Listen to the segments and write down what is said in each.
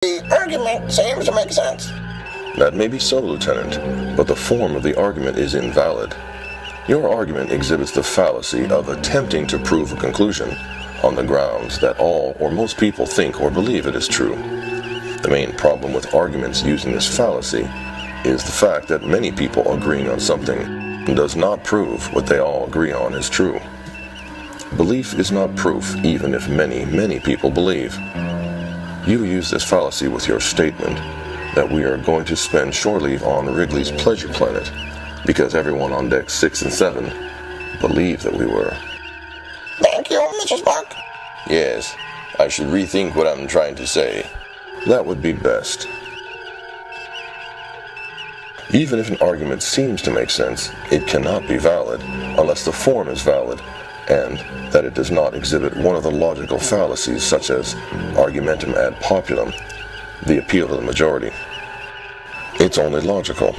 The argument seems to make sense. That may be so, Lieutenant, but the form of the argument is invalid. Your argument exhibits the fallacy of attempting to prove a conclusion on the grounds that all or most people think or believe it is true. The main problem with arguments using this fallacy is the fact that many people agreeing on something does not prove what they all agree on is true. Belief is not proof even if many people believe. You use this fallacy with your statement that we are going to spend shore leave on Wrigley's Pleasure Planet because everyone on decks 6 and 7 believed that we were. Thank you, Mr. Spock. Yes, I should rethink what I'm trying to say. That would be best. Even if an argument seems to make sense, it cannot be valid unless the form is valid and that it does not exhibit one of the logical fallacies such as argumentum ad populum, the appeal to the majority. It's only logical.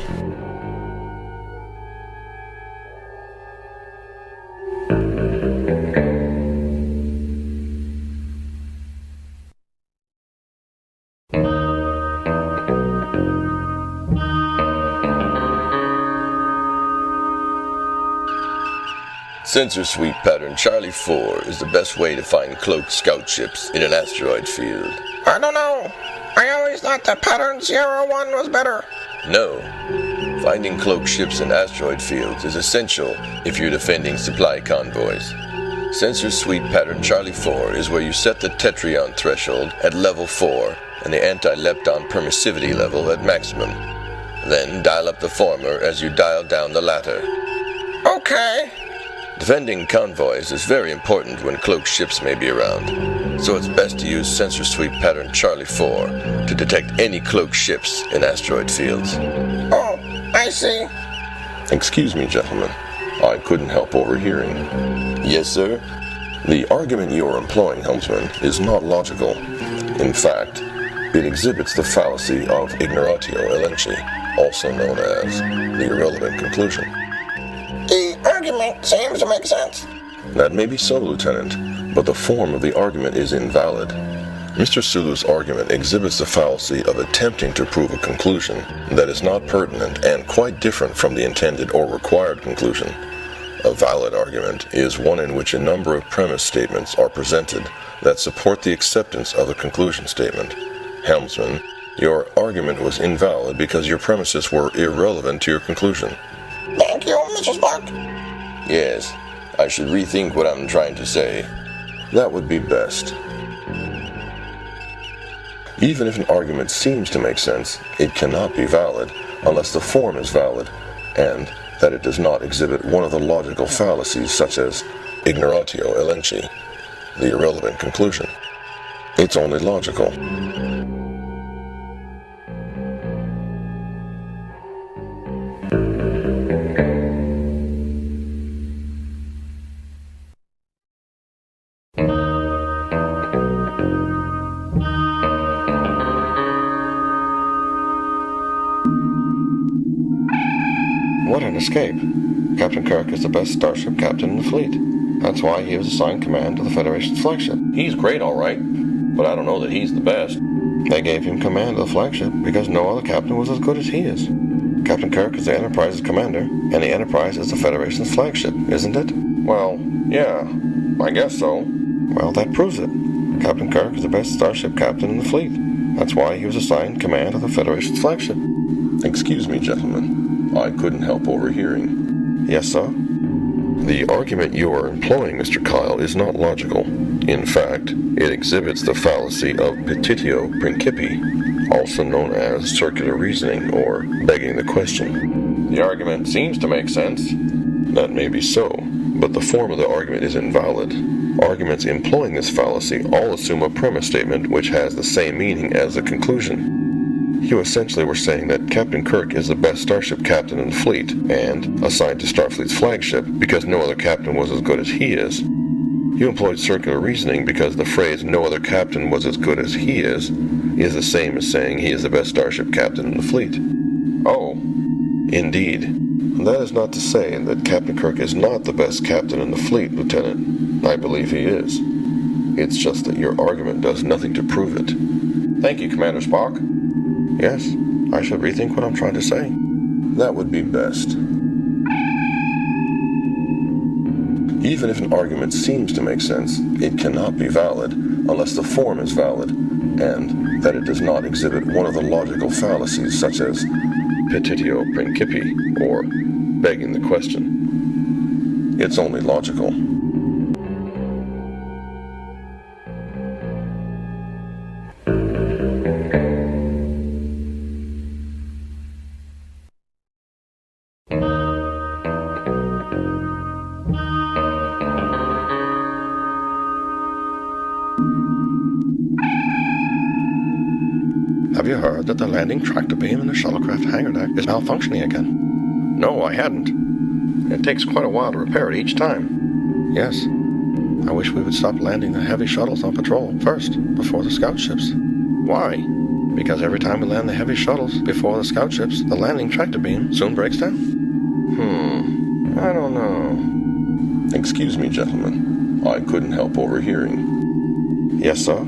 Sensor sweep pattern Charlie 4 is the best way to find cloaked scout ships in an asteroid field. I don't know. I always thought that pattern Sierra 1 was better. No. Finding cloaked ships in asteroid fields is essential if you're defending supply convoys. Sensor sweep pattern Charlie 4 is where you set the Tetryon threshold at level 4 and the anti-lepton permissivity level at maximum. Then dial up the former as you dial down the latter. Okay. Defending convoys is very important when cloaked ships may be around, so it's best to use sensor sweep pattern Charlie 4 to detect any cloaked ships in asteroid fields. Oh, I see. Excuse me, gentlemen. I couldn't help overhearing. Yes, sir? The argument you are employing, helmsman, is not logical. In fact, it exhibits the fallacy of ignoratio elenchi, also known as the irrelevant conclusion. The argument seems to make sense. That may be so, Lieutenant, but the form of the argument is invalid. Mr. Sulu's argument exhibits the fallacy of attempting to prove a conclusion that is not pertinent and quite different from the intended or required conclusion. A valid argument is one in which a number of premise statements are presented that support the acceptance of a conclusion statement. Helmsman, your argument was invalid because your premises were irrelevant to your conclusion. Thank you, Mr. Spock. Yes, I should rethink what I'm trying to say. That would be best. Even if an argument seems to make sense, it cannot be valid unless the form is valid and that it does not exhibit one of the logical fallacies such as ignoratio elenchi, the irrelevant conclusion. It's only logical. What an escape. Captain Kirk is the best starship captain in the fleet. That's why he was assigned command of the Federation's flagship. He's great, all right, but I don't know that he's the best. They gave him command of the flagship because no other captain was as good as he is. Captain Kirk is the Enterprise's commander, and the Enterprise is the Federation's flagship, isn't it? Well, yeah, I guess so. Well, that proves it. Captain Kirk is the best starship captain in the fleet. That's why he was assigned command of the Federation's flagship. Excuse me, gentlemen. I couldn't help overhearing. Yes, sir? The argument you are employing, Mr. Kyle, is not logical. In fact, it exhibits the fallacy of petitio principii, also known as circular reasoning or begging the question. The argument seems to make sense. That may be so, but the form of the argument is invalid. Arguments employing this fallacy all assume a premise statement which has the same meaning as the conclusion. You essentially were saying that Captain Kirk is the best starship captain in the fleet, and assigned to Starfleet's flagship because no other captain was as good as he is. You employed circular reasoning because the phrase no other captain was as good as he is the same as saying he is the best starship captain in the fleet. Oh, indeed. That is not to say that Captain Kirk is not the best captain in the fleet, Lieutenant. I believe he is. It's just that your argument does nothing to prove it. Thank you, Commander Spock. Yes, I should rethink what I'm trying to say. That would be best. Even if an argument seems to make sense, it cannot be valid unless the form is valid, and that it does not exhibit one of the logical fallacies such as petitio principii, or begging the question. It's only logical. Have you heard that the landing tractor beam in the shuttlecraft hangar deck is malfunctioning again? No, I hadn't. It takes quite a while to repair it each time. Yes. I wish we would stop landing the heavy shuttles on patrol first, before the scout ships. Why? Because every time we land the heavy shuttles before the scout ships, the landing tractor beam soon breaks down. I don't know. Excuse me, gentlemen. I couldn't help overhearing. Yes, sir?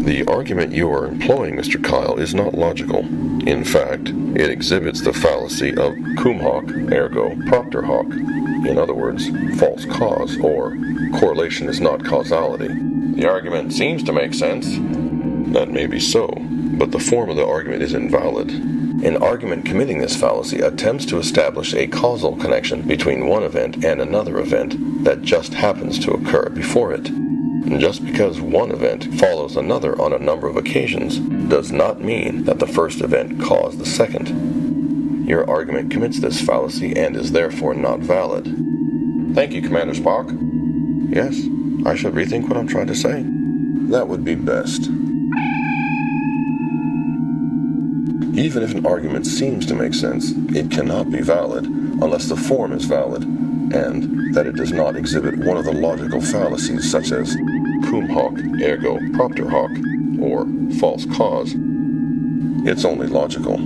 The argument you are employing, Mr. Kyle, is not logical. In fact, it exhibits the fallacy of cum hoc, ergo propter hoc. In other words, false cause, or correlation is not causality. The argument seems to make sense. That may be so, but the form of the argument is invalid. An argument committing this fallacy attempts to establish a causal connection between one event and another event that just happens to occur before it. Just because one event follows another on a number of occasions does not mean that the first event caused the second. Your argument commits this fallacy and is therefore not valid. Thank you, Commander Spock. Yes, I should rethink what I'm trying to say. That would be best. Even if an argument seems to make sense, it cannot be valid unless the form is valid, and that it does not exhibit one of the logical fallacies such as cum hoc, ergo propter hoc, or false cause. It's only logical.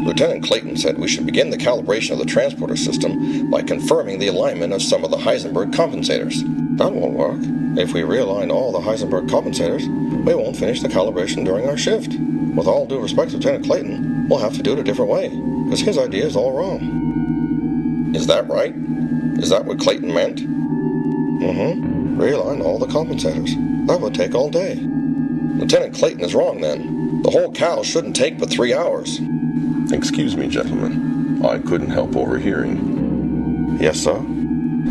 Lieutenant Clayton said we should begin the calibration of the transporter system by confirming the alignment of some of the Heisenberg compensators. That won't work. If we realign all the Heisenberg compensators, we won't finish the calibration during our shift. With all due respect to Lieutenant Clayton, we'll have to do it a different way, because his idea is all wrong. Is that right? Is that what Clayton meant? Realign all the compensators. That would take all day. Lieutenant Clayton is wrong then. The whole cal shouldn't take but 3 hours. Excuse me, gentlemen. I couldn't help overhearing. Yes, sir?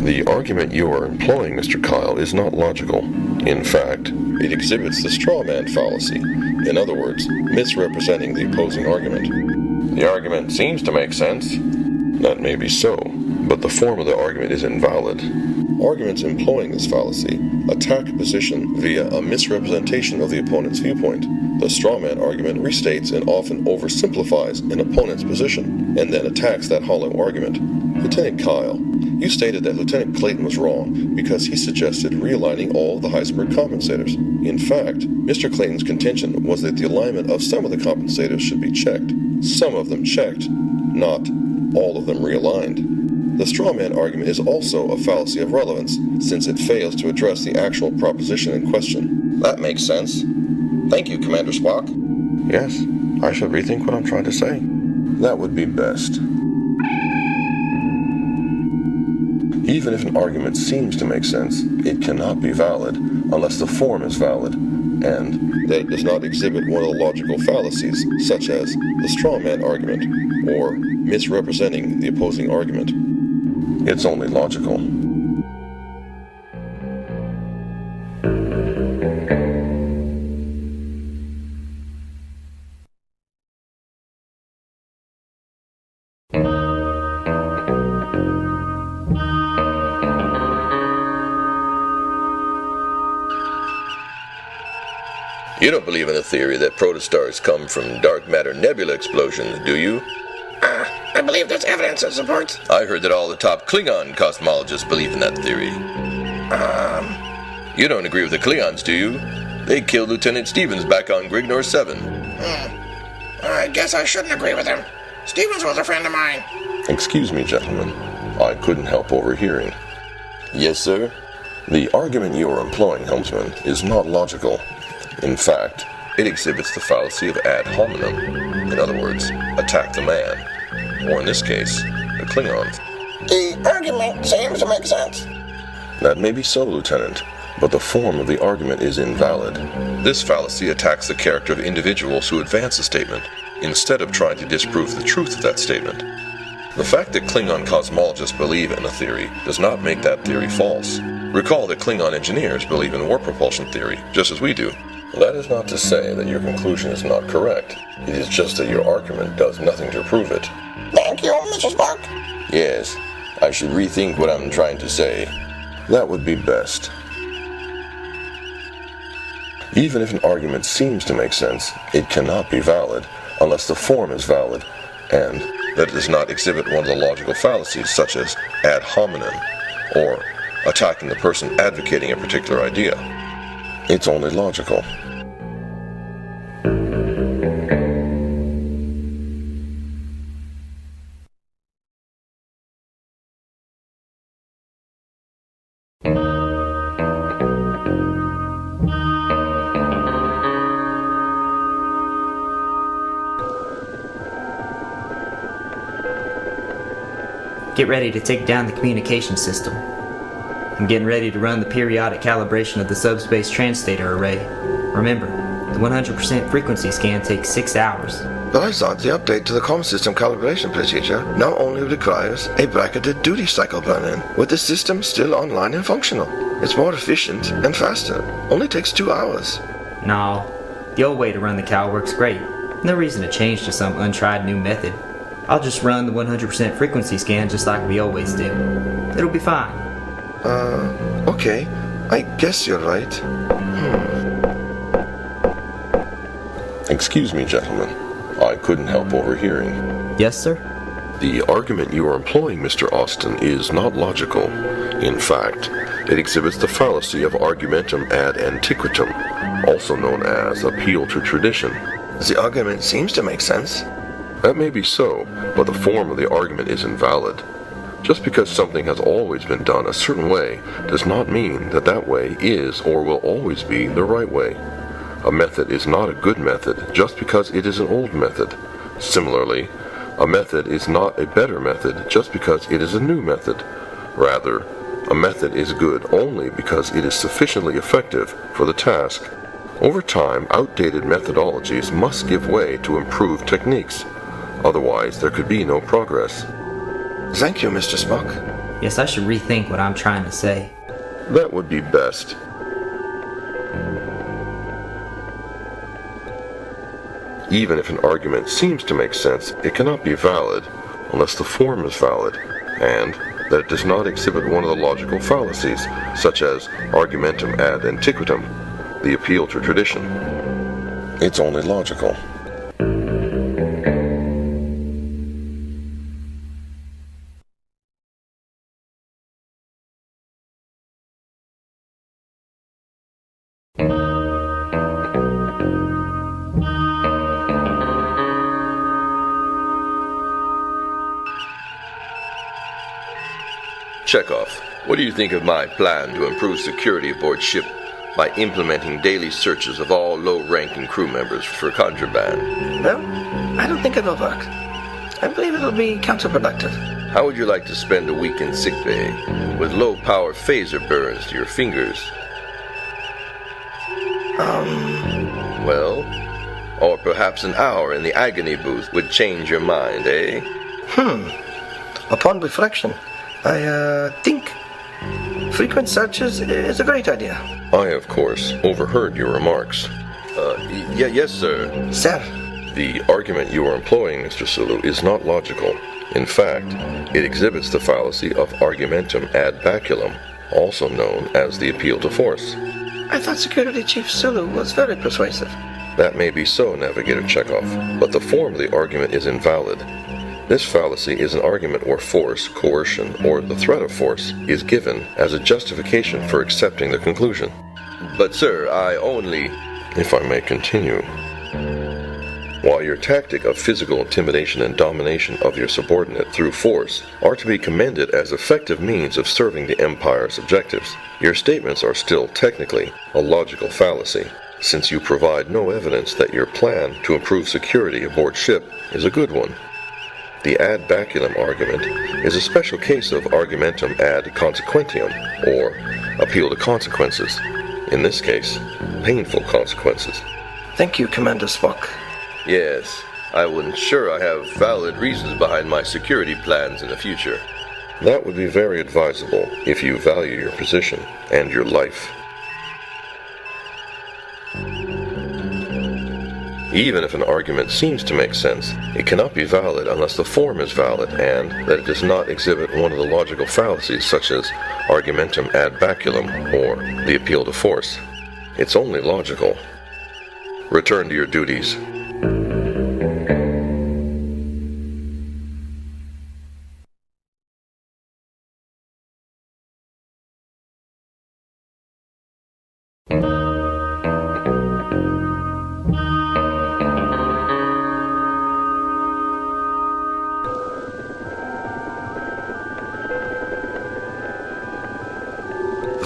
The argument you are employing, Mr. Kyle, is not logical. In fact, it exhibits the straw man fallacy. In other words, misrepresenting the opposing argument. The argument seems to make sense. That may be so, but the form of the argument is invalid. Arguments employing this fallacy attack a position via a misrepresentation of the opponent's viewpoint. The strawman argument restates and often oversimplifies an opponent's position, and then attacks that hollow argument. Lieutenant Kyle, you stated that Lieutenant Clayton was wrong because he suggested realigning all of the Heisenberg compensators. In fact, Mr. Clayton's contention was that the alignment of some of the compensators should be checked. Some of them checked, not all of them realigned. The strawman argument is also a fallacy of relevance, since it fails to address the actual proposition in question. That makes sense. Thank you, Commander Spock. Yes, I should rethink what I'm trying to say. That would be best. Even if an argument seems to make sense, it cannot be valid unless the form is valid, and that it does not exhibit one of the logical fallacies, such as the strawman argument, or misrepresenting the opposing argument. It's only logical. You don't believe in the theory that protostars come from dark matter nebula explosions, do you? I believe there's evidence that supports. I heard that all the top Klingon cosmologists believe in that theory. You don't agree with the Cleons, do you? They killed Lieutenant Stevens back on Grignor 7. I guess I shouldn't agree with him. Stevens was a friend of mine. Excuse me, gentlemen. I couldn't help overhearing. Yes, sir? The argument you are employing, helmsman, is not logical. In fact, it exhibits the fallacy of ad hominem. In other words, attack the man. Or in this case, the Klingon. The argument seems to make sense. That may be so, Lieutenant, but the form of the argument is invalid. This fallacy attacks the character of individuals who advance a statement, instead of trying to disprove the truth of that statement. The fact that Klingon cosmologists believe in a theory does not make that theory false. Recall that Klingon engineers believe in warp propulsion theory, just as we do. That is not to say that your conclusion is not correct. It is just that your argument does nothing to prove it. Thank you, Mr. Spock. Yes, I should rethink what I'm trying to say. That would be best. Even if an argument seems to make sense, it cannot be valid unless the form is valid, and that it does not exhibit one of the logical fallacies such as ad hominem, or attacking the person advocating a particular idea. It's only logical. Get ready to take down the communication system. I'm getting ready to run the periodic calibration of the subspace translator array. Remember, the 100% frequency scan takes 6 hours. But I thought the update to the comm system calibration procedure now only requires a bracketed duty cycle burn-in, with the system still online and functional. It's more efficient and faster. Only takes 2 hours. No, the old way to run the cal works great. No reason to change to some untried new method. I'll just run the 100% frequency scan just like we always do. It'll be fine. Okay. I guess you're right. Excuse me, gentlemen. I couldn't help overhearing. Yes, sir? The argument you are employing, Mr. Austin, is not logical. In fact, it exhibits the fallacy of argumentum ad antiquitum, also known as appeal to tradition. The argument seems to make sense. That may be so, but the form of the argument is invalid. Just because something has always been done a certain way does not mean that that way is or will always be the right way. A method is not a good method just because it is an old method. Similarly, a method is not a better method just because it is a new method. Rather, a method is good only because it is sufficiently effective for the task. Over time, outdated methodologies must give way to improved techniques. Otherwise, there could be no progress. Thank you, Mr. Spock. Yes, I should rethink what I'm trying to say. That would be best. Even if an argument seems to make sense, it cannot be valid unless the form is valid, and that it does not exhibit one of the logical fallacies, such as argumentum ad antiquitum, the appeal to tradition. It's only logical. Chekhov, what do you think of my plan to improve security aboard ship by implementing daily searches of all low-ranking crew members for contraband? Well, I don't think it'll work. I believe it'll be counterproductive. How would you like to spend a week in sickbay with low-power phaser burns to your fingers? Well, or perhaps an hour in the agony booth would change your mind, eh? Upon reflection, I think frequent searches is a great idea. I, of course, overheard your remarks. Yes, sir. Sir. The argument you are employing, Mr. Sulu, is not logical. In fact, it exhibits the fallacy of argumentum ad baculum, also known as the appeal to force. I thought Security Chief Sulu was very persuasive. That may be so, Navigator Chekhov, but the form of the argument is invalid. This fallacy is an argument where force, coercion, or the threat of force is given as a justification for accepting the conclusion. But sir, I only... If I may continue. While your tactic of physical intimidation and domination of your subordinate through force are to be commended as effective means of serving the Empire's objectives, your statements are still technically a logical fallacy, since you provide no evidence that your plan to improve security aboard ship is a good one. The ad baculum argument is a special case of argumentum ad consequentium, or appeal to consequences. In this case, painful consequences. Thank you, Commander Spock. Yes, I will ensure I have valid reasons behind my security plans in the future. That would be very advisable if you value your position and your life. Even if an argument seems to make sense, it cannot be valid unless the form is valid and that it does not exhibit one of the logical fallacies such as argumentum ad baculum or the appeal to force. It's only logical. Return to your duties.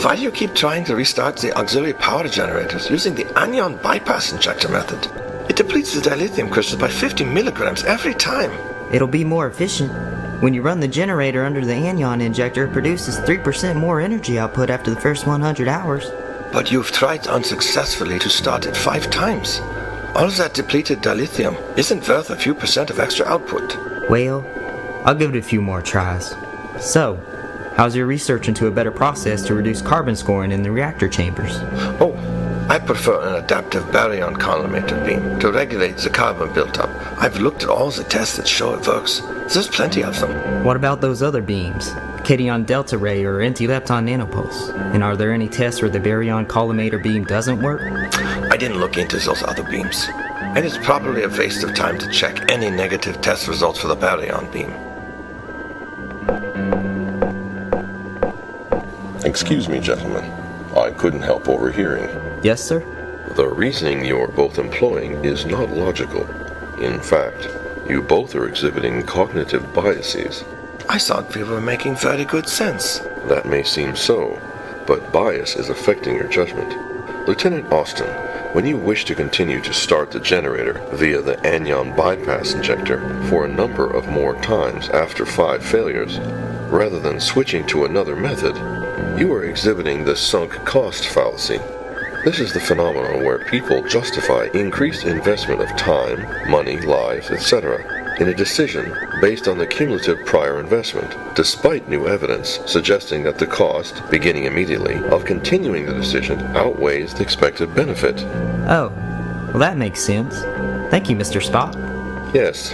Why do you keep trying to restart the auxiliary power generators using the anion bypass injector method? It depletes the dilithium crystals by 50 milligrams every time. It'll be more efficient. When you run the generator under the anion injector, it produces 3% more energy output after the first 100 hours. But you've tried unsuccessfully to start it 5 times. All that depleted dilithium isn't worth a few percent of extra output. Well, I'll give it a few more tries. So, how's your research into a better process to reduce carbon scoring in the reactor chambers? Oh, I prefer an adaptive baryon collimator beam to regulate the carbon buildup. I've looked at all the tests that show it works. There's plenty of them. What about those other beams? Cation delta ray or anti-lepton nanopulse? And are there any tests where the baryon collimator beam doesn't work? I didn't look into those other beams. And it's probably a waste of time to check any negative test results for the baryon beam. Excuse me, gentlemen. I couldn't help overhearing. Yes, sir? The reasoning you're both employing is not logical. In fact, you both are exhibiting cognitive biases. I thought we were making very good sense. That may seem so, but bias is affecting your judgment. Lieutenant Austin, when you wish to continue to start the generator via the anion bypass injector for a number of more times after 5 failures, rather than switching to another method, you are exhibiting the sunk cost fallacy. This is the phenomenon where people justify increased investment of time, money, lives, etc. in a decision based on the cumulative prior investment, despite new evidence suggesting that the cost, beginning immediately, of continuing the decision outweighs the expected benefit. Oh, well that makes sense. Thank you, Mr. Spock. Yes,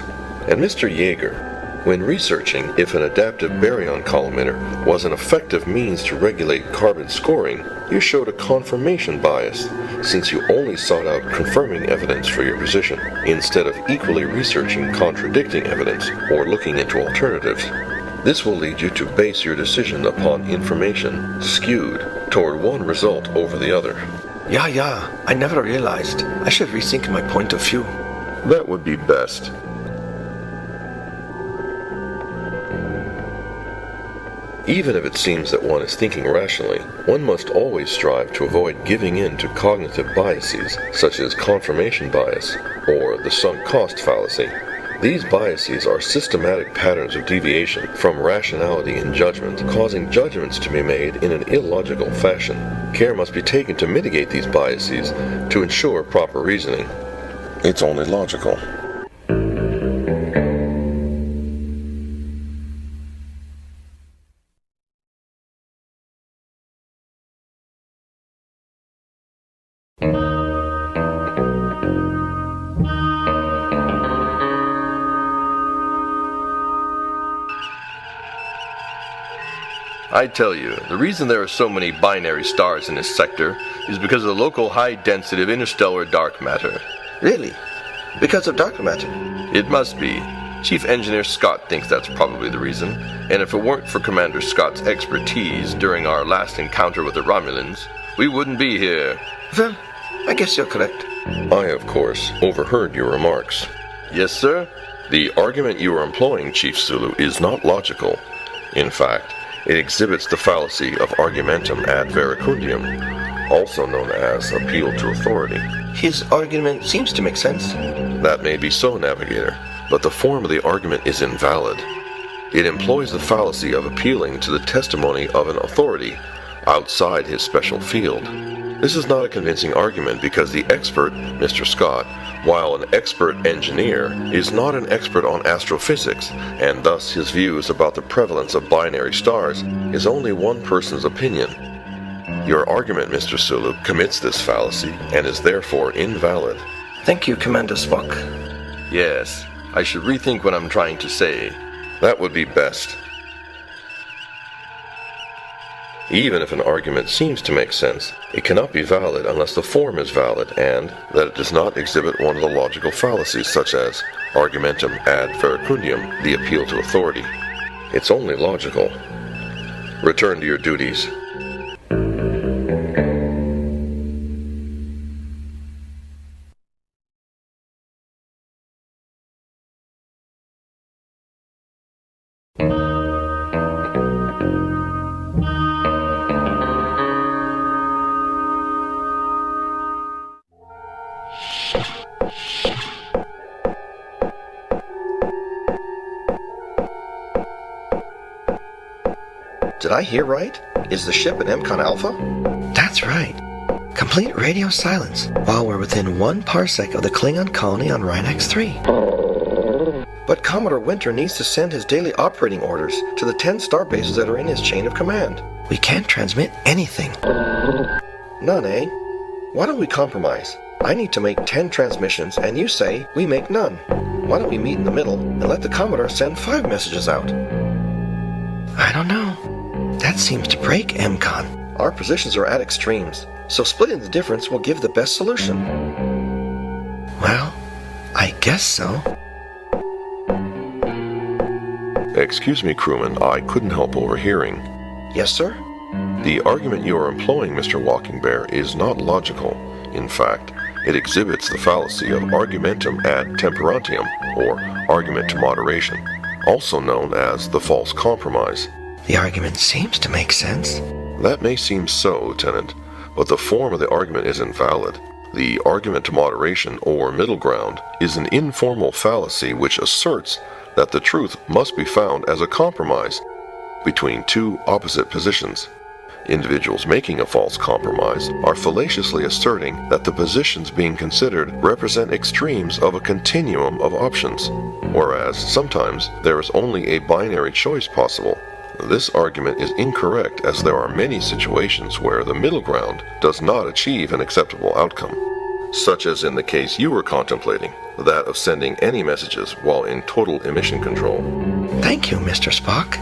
and Mr. Yeager, when researching if an adaptive baryon collimator was an effective means to regulate carbon scoring, you showed a confirmation bias, since you only sought out confirming evidence for your position, instead of equally researching contradicting evidence or looking into alternatives. This will lead you to base your decision upon information skewed toward one result over the other. Yeah, I never realized. I should rethink my point of view. That would be best. Even if it seems that one is thinking rationally, one must always strive to avoid giving in to cognitive biases, such as confirmation bias or the sunk cost fallacy. These biases are systematic patterns of deviation from rationality in judgment, causing judgments to be made in an illogical fashion. Care must be taken to mitigate these biases to ensure proper reasoning. It's only logical. I tell you, the reason there are so many binary stars in this sector is because of the local high density of interstellar dark matter. Really? Because of dark matter? It must be. Chief Engineer Scott thinks that's probably the reason, and if it weren't for Commander Scott's expertise during our last encounter with the Romulans, we wouldn't be here. Well, I guess you're correct. I, of course, overheard your remarks. Yes, sir? The argument you are employing, Chief Sulu, is not logical. In fact, it exhibits the fallacy of argumentum ad verecundium, also known as appeal to authority. His argument seems to make sense. That may be so, Navigator, but the form of the argument is invalid. It employs the fallacy of appealing to the testimony of an authority outside his special field. This is not a convincing argument because the expert, Mr. Scott, while an expert engineer, is not an expert on astrophysics, and thus his views about the prevalence of binary stars is only one person's opinion. Your argument, Mr. Sulu, commits this fallacy and is therefore invalid. Thank you, Commander Spock. Yes, I should rethink what I'm trying to say. That would be best. Even if an argument seems to make sense, it cannot be valid unless the form is valid and that it does not exhibit one of the logical fallacies such as argumentum ad verecundium, the appeal to authority. It's only logical. Return to your duties. Did I hear right? Is the ship in MCON Alpha? That's right. Complete radio silence while we're within 1 parsec of the Klingon colony on Rhinax 3. But Commodore Winter needs to send his daily operating orders to the 10 star bases that are in his chain of command. We can't transmit anything. None, eh? Why don't we compromise? I need to make 10 transmissions and you say we make none. Why don't we meet in the middle and let the Commodore send 5 messages out? I don't know. That seems to break MCON. Our positions are at extremes, so splitting the difference will give the best solution. Well, I guess so. Excuse me, crewman, I couldn't help overhearing. Yes, sir? The argument you are employing, Mr. Walking Bear, is not logical. In fact, it exhibits the fallacy of argumentum ad temperantium, or argument to moderation, also known as the false compromise. The argument seems to make sense. That may seem so, Lieutenant, but the form of the argument is invalid. The argument to moderation, or middle ground, is an informal fallacy which asserts that the truth must be found as a compromise between 2 opposite positions. Individuals making a false compromise are fallaciously asserting that the positions being considered represent extremes of a continuum of options, whereas sometimes there is only a binary choice possible. This argument is incorrect as there are many situations where the middle ground does not achieve an acceptable outcome, such as in the case you were contemplating, that of sending any messages while in total emission control. Thank you, Mr. Spock.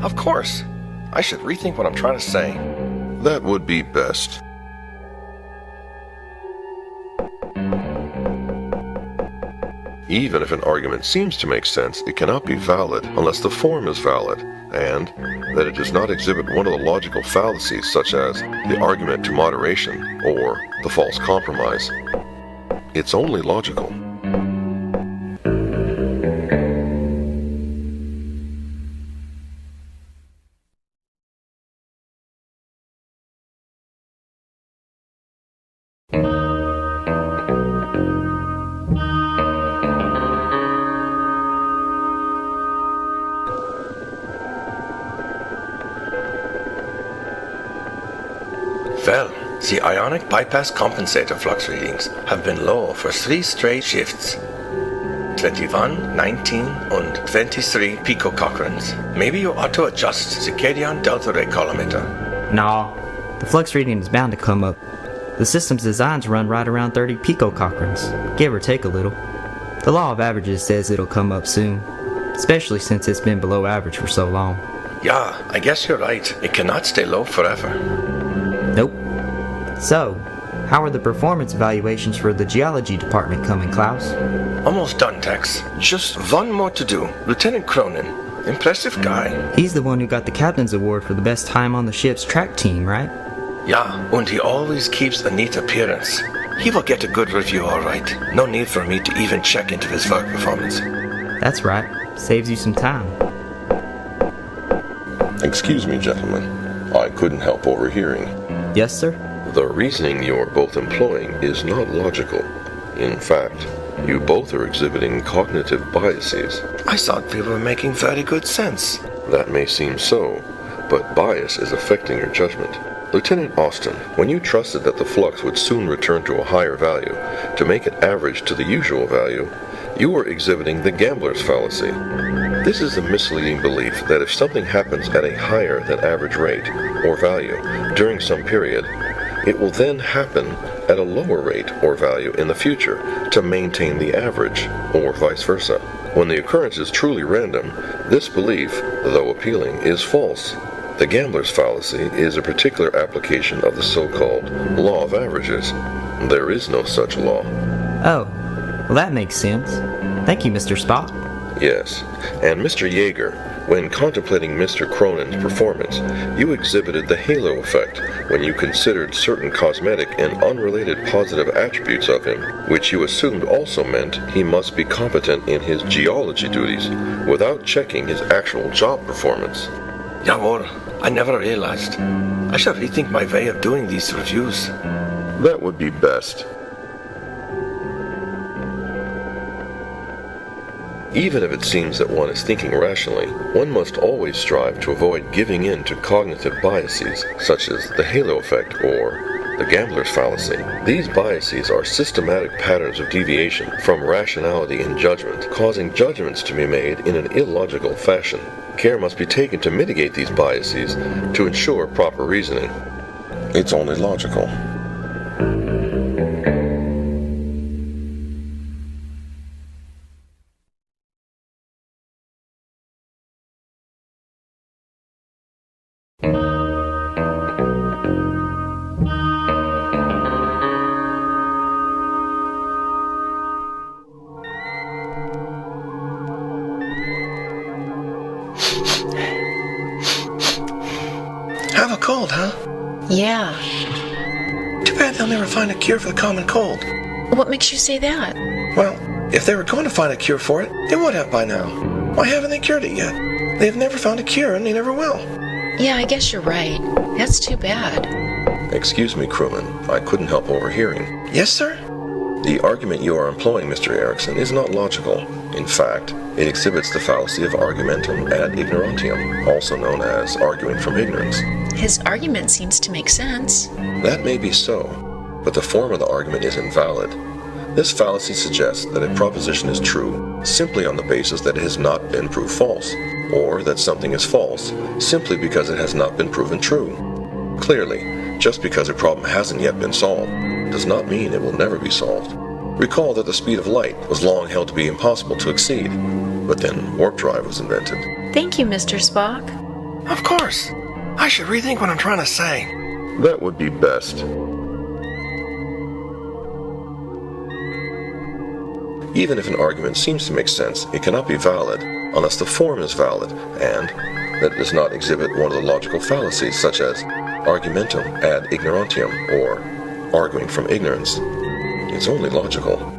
Of course. I should rethink what I'm trying to say. That would be best. Even if an argument seems to make sense, it cannot be valid unless the form is valid, and that it does not exhibit one of the logical fallacies such as the argument to moderation or the false compromise. It's only logical. Well, the ionic bypass compensator flux readings have been low for 3 straight shifts. 21, 19, and 23 picocochrons. Maybe you ought to adjust circadian delta ray collimator. Nah, the flux reading is bound to come up. The system's designs run right around 30 picocochrons, give or take a little. The law of averages says it'll come up soon, especially since it's been below average for so long. Yeah, I guess you're right. It cannot stay low forever. Nope. So, How are the performance evaluations for the geology department coming, Klaus? Almost done, Tex. Just one more to do. Lieutenant Cronin. Impressive guy. He's the one who got the captain's award for the best time on the ship's track team, right? Yeah, and he always keeps a neat appearance. He will get a good review, all right. No need for me to even check into his work performance. That's right. Saves you some time. Excuse me, gentlemen. I couldn't help overhearing. Yes, sir? The reasoning you're both employing is not logical. In fact, you both are exhibiting cognitive biases. I thought we were making very good sense. That may seem so, but bias is affecting your judgment. Lieutenant Austin, when you trusted that the flux would soon return to a higher value to make it average to the usual value, you were exhibiting the gambler's fallacy. This is a misleading belief that if something happens at a higher than average rate or value during some period, it will then happen at a lower rate or value in the future to maintain the average, or vice versa. When the occurrence is truly random, this belief, though appealing, is false. The gambler's fallacy is a particular application of the so-called law of averages. There is no such law. Oh, well that makes sense. Thank you, Mr. Spock. Yes, and Mr. Yeager, when contemplating Mr. Cronin's performance, you exhibited the halo effect when you considered certain cosmetic and unrelated positive attributes of him, which you assumed also meant he must be competent in his geology duties, without checking his actual job performance. Jawohl, I never realized. I shall rethink my way of doing these reviews. That would be best. Even if it seems that one is thinking rationally, one must always strive to avoid giving in to cognitive biases, such as the halo effect or the gambler's fallacy. These biases are systematic patterns of deviation from rationality in judgment, causing judgments to be made in an illogical fashion. Care must be taken to mitigate these biases to ensure proper reasoning. It's only logical. Have a cold, huh? Yeah. Too bad they'll never find a cure for the common cold. What makes you say that? Well, if they were going to find a cure for it, they would have by now. Why haven't they cured it yet? They've never found a cure, and they never will. Yeah, I guess you're right. That's too bad. Excuse me, crewman, I couldn't help overhearing. Yes, sir? The argument you are employing, Mr. Erickson, is not logical. In fact, it exhibits the fallacy of argumentum ad ignorantium, also known as arguing from ignorance. His argument seems to make sense. That may be so, but the form of the argument is invalid. This fallacy suggests that a proposition is true simply on the basis that it has not been proved false, or that something is false simply because it has not been proven true. Clearly, just because a problem hasn't yet been solved does not mean it will never be solved. Recall that the speed of light was long held to be impossible to exceed, but then warp drive was invented. Thank you, Mr. Spock. Of course. I should rethink what I'm trying to say. That would be best. Even if an argument seems to make sense, it cannot be valid unless the form is valid and that it does not exhibit one of the logical fallacies such as argumentum ad ignorantium or arguing from ignorance. It's only logical.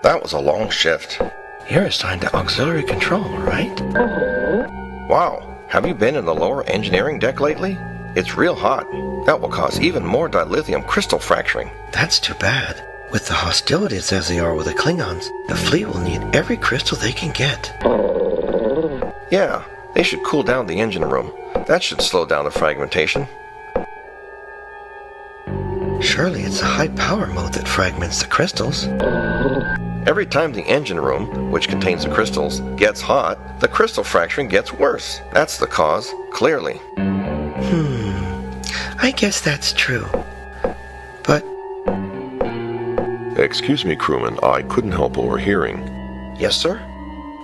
That was a long shift. You're assigned to auxiliary control, right? Wow, have you been in the lower engineering deck lately? It's real hot. That will cause even more dilithium crystal fracturing. That's too bad. With the hostilities as they are with the Klingons, the fleet will need every crystal they can get. Yeah, they should cool down the engine room. That should slow down the fragmentation. Surely it's the high power mode that fragments the crystals. Every time the engine room, which contains the crystals, gets hot, the crystal fracturing gets worse. That's the cause, clearly. I guess that's true. But, Excuse me, crewman, I couldn't help overhearing. yes, sir?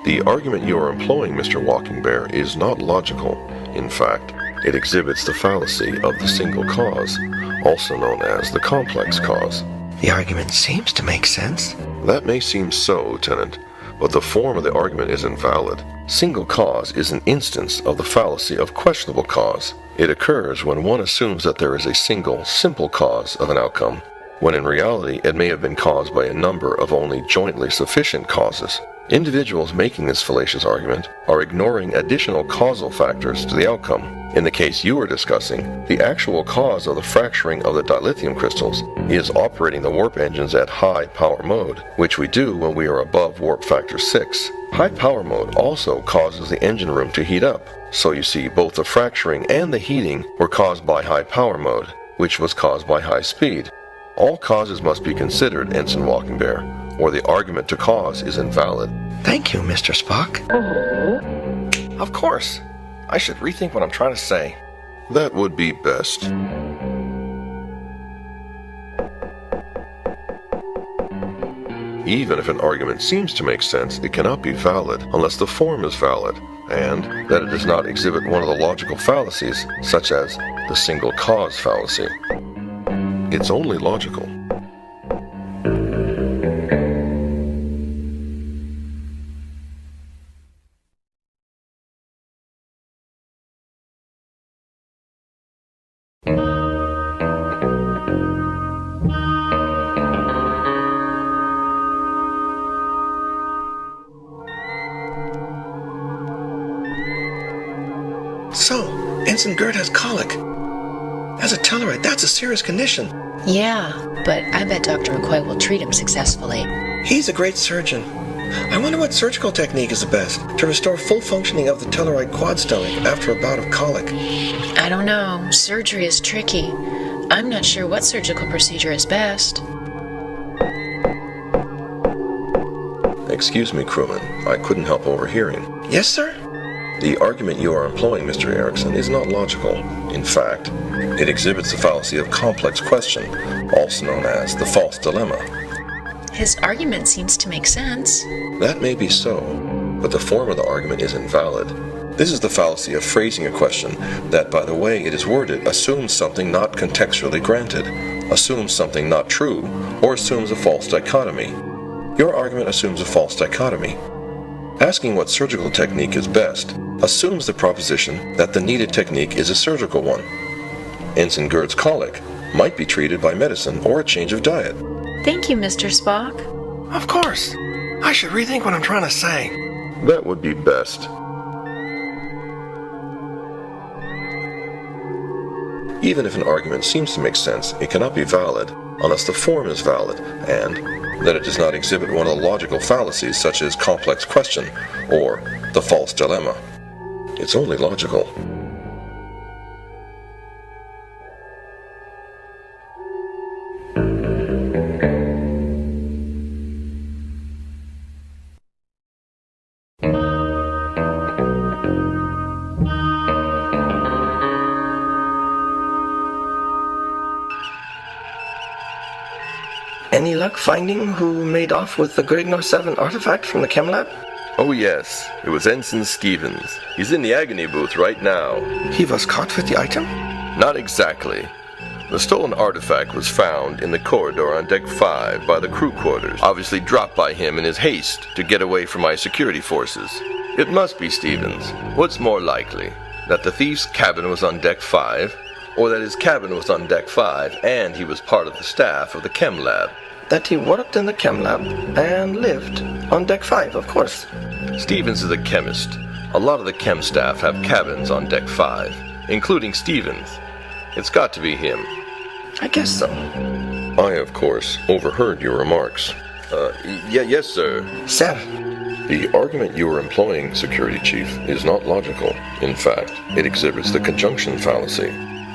The argument you are employing, Mr. Walking Bear, is not logical. In fact, it exhibits the fallacy of the single cause, also known as the complex cause. the argument seems to make sense. That may seem so, Lieutenant, but the form of the argument is invalid. Single cause is an instance of the fallacy of questionable cause. It occurs when one assumes that there is a single, simple cause of an outcome, when in reality it may have been caused by a number of only jointly sufficient causes. Individuals making this fallacious argument are ignoring additional causal factors to the outcome. In the case you are discussing, the actual cause of the fracturing of the dilithium crystals is operating the warp engines at high power mode, which we do when we are above warp factor 6. High power mode also causes the engine room to heat up, so you see both the fracturing and the heating were caused by high power mode, which was caused by high speed. All causes must be considered, Ensign Walking Bear, or the argument to cause is invalid. Thank you, Mr. Spock. Of course. I should rethink what I'm trying to say. That would be best. Even if an argument seems to make sense, it cannot be valid unless the form is valid, and that it does not exhibit one of the logical fallacies, such as the single cause fallacy. It's only logical. So, Ensign Gert has colic. As a Tellarite, that's a serious condition. Yeah, but I bet Dr. McCoy will treat him successfully. He's a great surgeon. I wonder what surgical technique is the best to restore full functioning of the Tellarite quad stomach after a bout of colic. I don't know. Surgery is tricky. I'm not sure what surgical procedure is best. Excuse me, crewman, I couldn't help overhearing. Yes, sir? The argument you are employing, Mr. Erickson, is not logical. In fact, it exhibits the fallacy of complex question, also known as the false dilemma. His argument seems to make sense. That may be so, but the form of the argument is invalid. This is the fallacy of phrasing a question that, by the way it is worded, assumes something not contextually granted, assumes something not true, or assumes a false dichotomy. Your argument assumes a false dichotomy. Asking what surgical technique is best assumes the proposition that the needed technique is a surgical one. Ensign Gert's colic might be treated by medicine or a change of diet. Thank you, Mr. Spock. Of course. I should rethink what I'm trying to say. That would be best. Even if an argument seems to make sense, it cannot be valid unless the form is valid and that it does not exhibit one of the logical fallacies such as complex question or the false dilemma. It's only logical. Any luck finding who made off with the Grignor 7 artifact from the chem lab? Oh yes, it was Ensign Stevens. He's in the agony booth right now. He was caught with the item? Not exactly. The stolen artifact was found in the corridor on Deck 5 by the crew quarters, obviously dropped by him in his haste to get away from my security forces. It must be Stevens. What's more likely, that the thief's cabin was on Deck 5, or that his cabin was on Deck 5 and he was part of the staff of the chem lab? That he worked in the chem lab and lived on Deck 5, of course. Stevens is a chemist. A lot of the chem staff have cabins on Deck 5, including Stevens. It's got to be him. I guess so. I, of course, overheard your remarks. Yes, sir. Sir, The argument you are employing, Security Chief, is not logical. In fact, it exhibits the conjunction fallacy.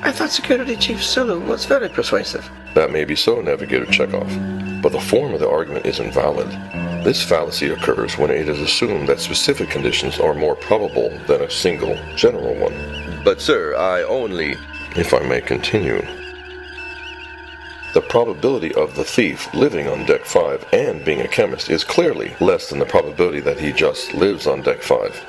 I thought Security Chief Sulu was very persuasive. That may be so, Navigator Chekhov, but the form of the argument is invalid. This fallacy occurs when it is assumed that specific conditions are more probable than a single general one. But sir, I only... If I may continue. The probability of the thief living on Deck 5 and being a chemist is clearly less than the probability that he just lives on Deck 5,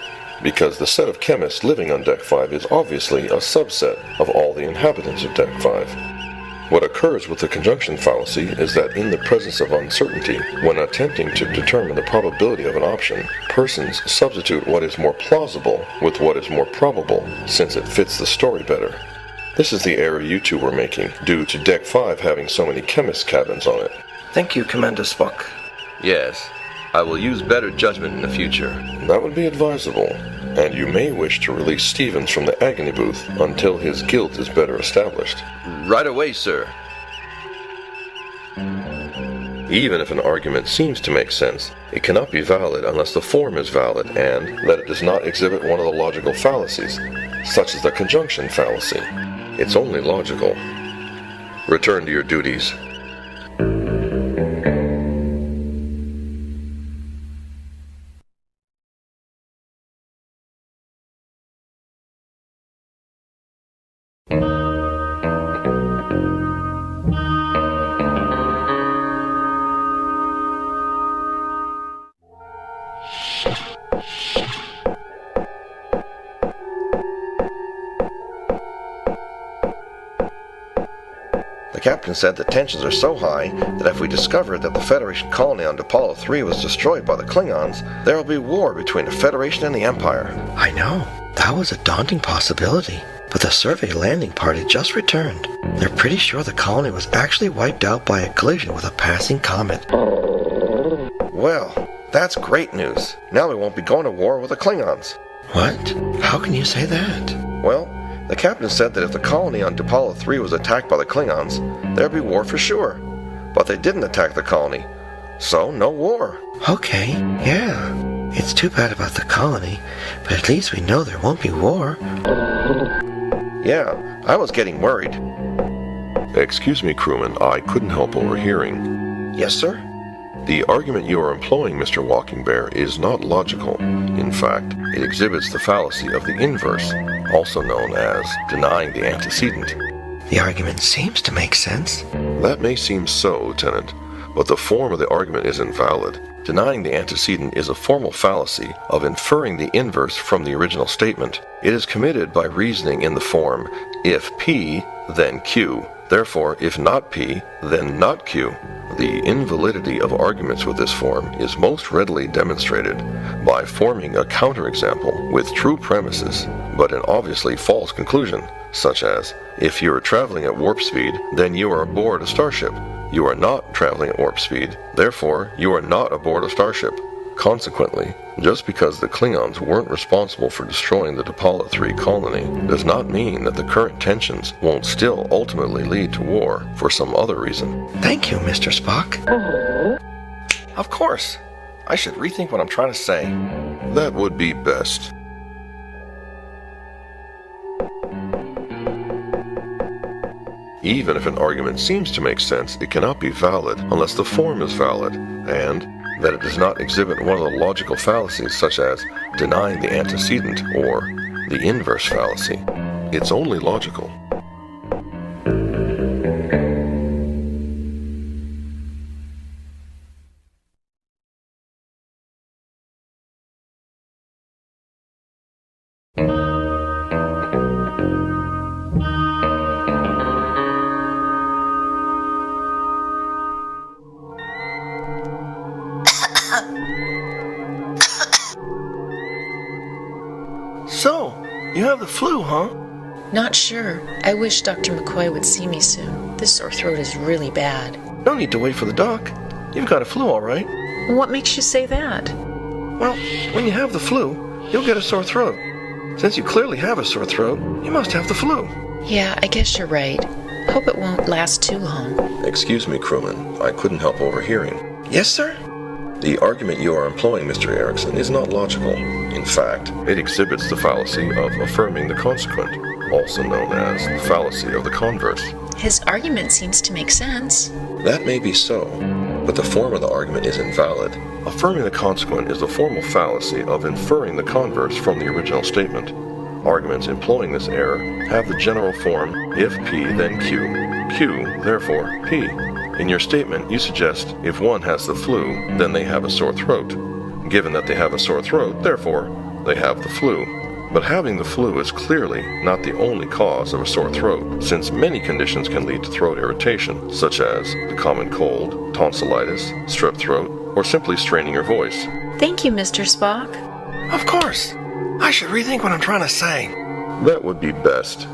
because the set of chemists living on Deck 5 is obviously a subset of all the inhabitants of Deck 5. What occurs with the conjunction fallacy is that in the presence of uncertainty, when attempting to determine the probability of an option, persons substitute what is more plausible with what is more probable, since it fits the story better. This is the error you two were making, due to Deck 5 having so many chemist cabins on it. Thank you, Commander Spock. Yes, I will use better judgment in the future. That would be advisable, and you may wish to release Stevens from the agony booth until his guilt is better established. Right away, sir. Even if an argument seems to make sense, it cannot be valid unless the form is valid and that it does not exhibit one of the logical fallacies, such as the conjunction fallacy. It's only logical. Return to your duties. The captain said that tensions are so high that if we discover that the Federation colony on Apollo 3 was destroyed by the Klingons, there will be war between the Federation and the Empire. I know. That was a daunting possibility. But the survey landing party just returned. They're pretty sure the colony was actually wiped out by a collision with a passing comet. Well, that's great news. Now we won't be going to war with the Klingons. What? How can you say that? Well, the captain said that if the colony on Apollo 3 was attacked by the Klingons, there'd be war for sure. But they didn't attack the colony, so no war. Okay, yeah. It's too bad about the colony, but at least we know there won't be war. Yeah, I was getting worried. Excuse me, crewman, I couldn't help overhearing. Yes, sir? The argument you are employing, Mr. Walking Bear, is not logical. In fact, it exhibits the fallacy of the inverse, also known as denying the antecedent. The argument seems to make sense. That may seem so, Lieutenant, but the form of the argument is invalid. Denying the antecedent is a formal fallacy of inferring the inverse from the original statement. It is committed by reasoning in the form, if P, then Q. Therefore, if not P, then not Q. The invalidity of arguments with this form is most readily demonstrated by forming a counterexample with true premises, but an obviously false conclusion, such as, if you are traveling at warp speed, then you are aboard a starship. You are not traveling at warp speed, therefore you are not aboard a starship. Consequently, just because the Klingons weren't responsible for destroying the Apollo 3 colony does not mean that the current tensions won't still ultimately lead to war for some other reason. Thank you, Mr. Spock. Of course. I should rethink what I'm trying to say. That would be best. Even if an argument seems to make sense, it cannot be valid unless the form is valid, and that it does not exhibit one of the logical fallacies such as denying the antecedent or the inverse fallacy. It's only logical. So, you have the flu, huh? Not sure. I wish Dr. McCoy would see me soon. This sore throat is really bad. No need to wait for the doc. You've got a flu, all right. What makes you say that? Well, when you have the flu, you'll get a sore throat. Since you clearly have a sore throat, you must have the flu. Yeah, I guess you're right. Hope it won't last too long. Excuse me, crewman. I couldn't help overhearing. Yes, sir? The argument you are employing, Mr. Erickson, is not logical. In fact, it exhibits the fallacy of affirming the consequent. also known as the fallacy of the converse. His argument seems to make sense. That may be so, but the form of the argument is invalid. Affirming the consequent is the formal fallacy of inferring the converse from the original statement. Arguments employing this error have the general form, if P, then Q. Q, therefore, P. In your statement, you suggest if one has the flu, then they have a sore throat. Given that they have a sore throat, therefore, they have the flu. But having the flu is clearly not the only cause of a sore throat, since many conditions can lead to throat irritation, such as the common cold, tonsillitis, strep throat, or simply straining your voice. Thank you, Mr. Spock. Of course. I should rethink what I'm trying to say. That would be best.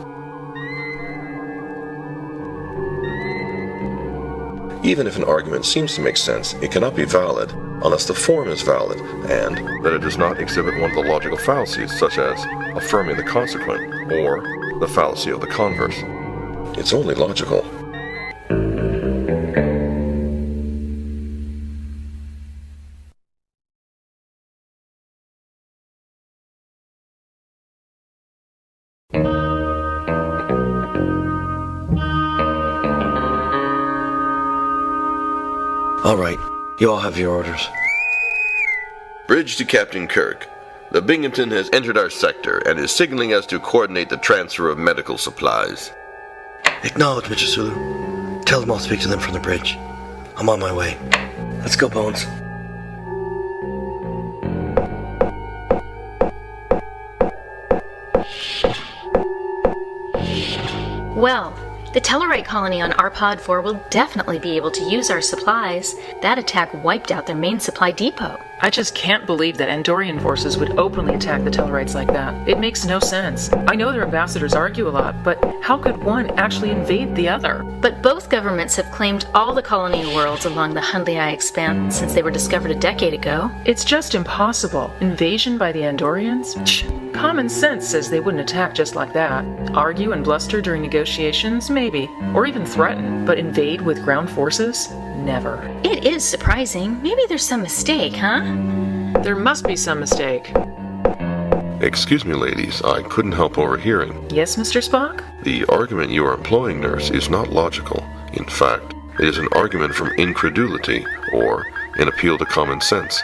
Even if an argument seems to make sense, it cannot be valid unless the form is valid and that it does not exhibit one of the logical fallacies, such as affirming the consequent or the fallacy of the converse. It's only logical. All right, you all have your orders. Bridge to Captain Kirk. The Binghamton has entered our sector and is signaling us to coordinate the transfer of medical supplies. Acknowledge, Mr. Sulu. Tell them I'll speak to them from the bridge. I'm on my way. Let's go, Bones. Well, the Tellarite colony on Arpod 4 will definitely be able to use our supplies. That attack wiped out their main supply depot. I just can't believe that Andorian forces would openly attack the Tellarites like that. It makes no sense. I know their ambassadors argue a lot, but how could one actually invade the other? But both governments have claimed all the colony worlds along the Hundley Expanse since they were discovered a decade ago. It's just impossible. Invasion by the Andorians? Common sense says they wouldn't attack just like that. Argue and bluster during negotiations? Maybe. Or even threaten. But invade with ground forces? Never. It is surprising. Maybe there's some mistake, huh? There must be some mistake. Excuse me, ladies, I couldn't help overhearing. Yes, Mr. Spock? The argument you are employing, nurse, is not logical. In fact, it is an argument from incredulity, or an appeal to common sense.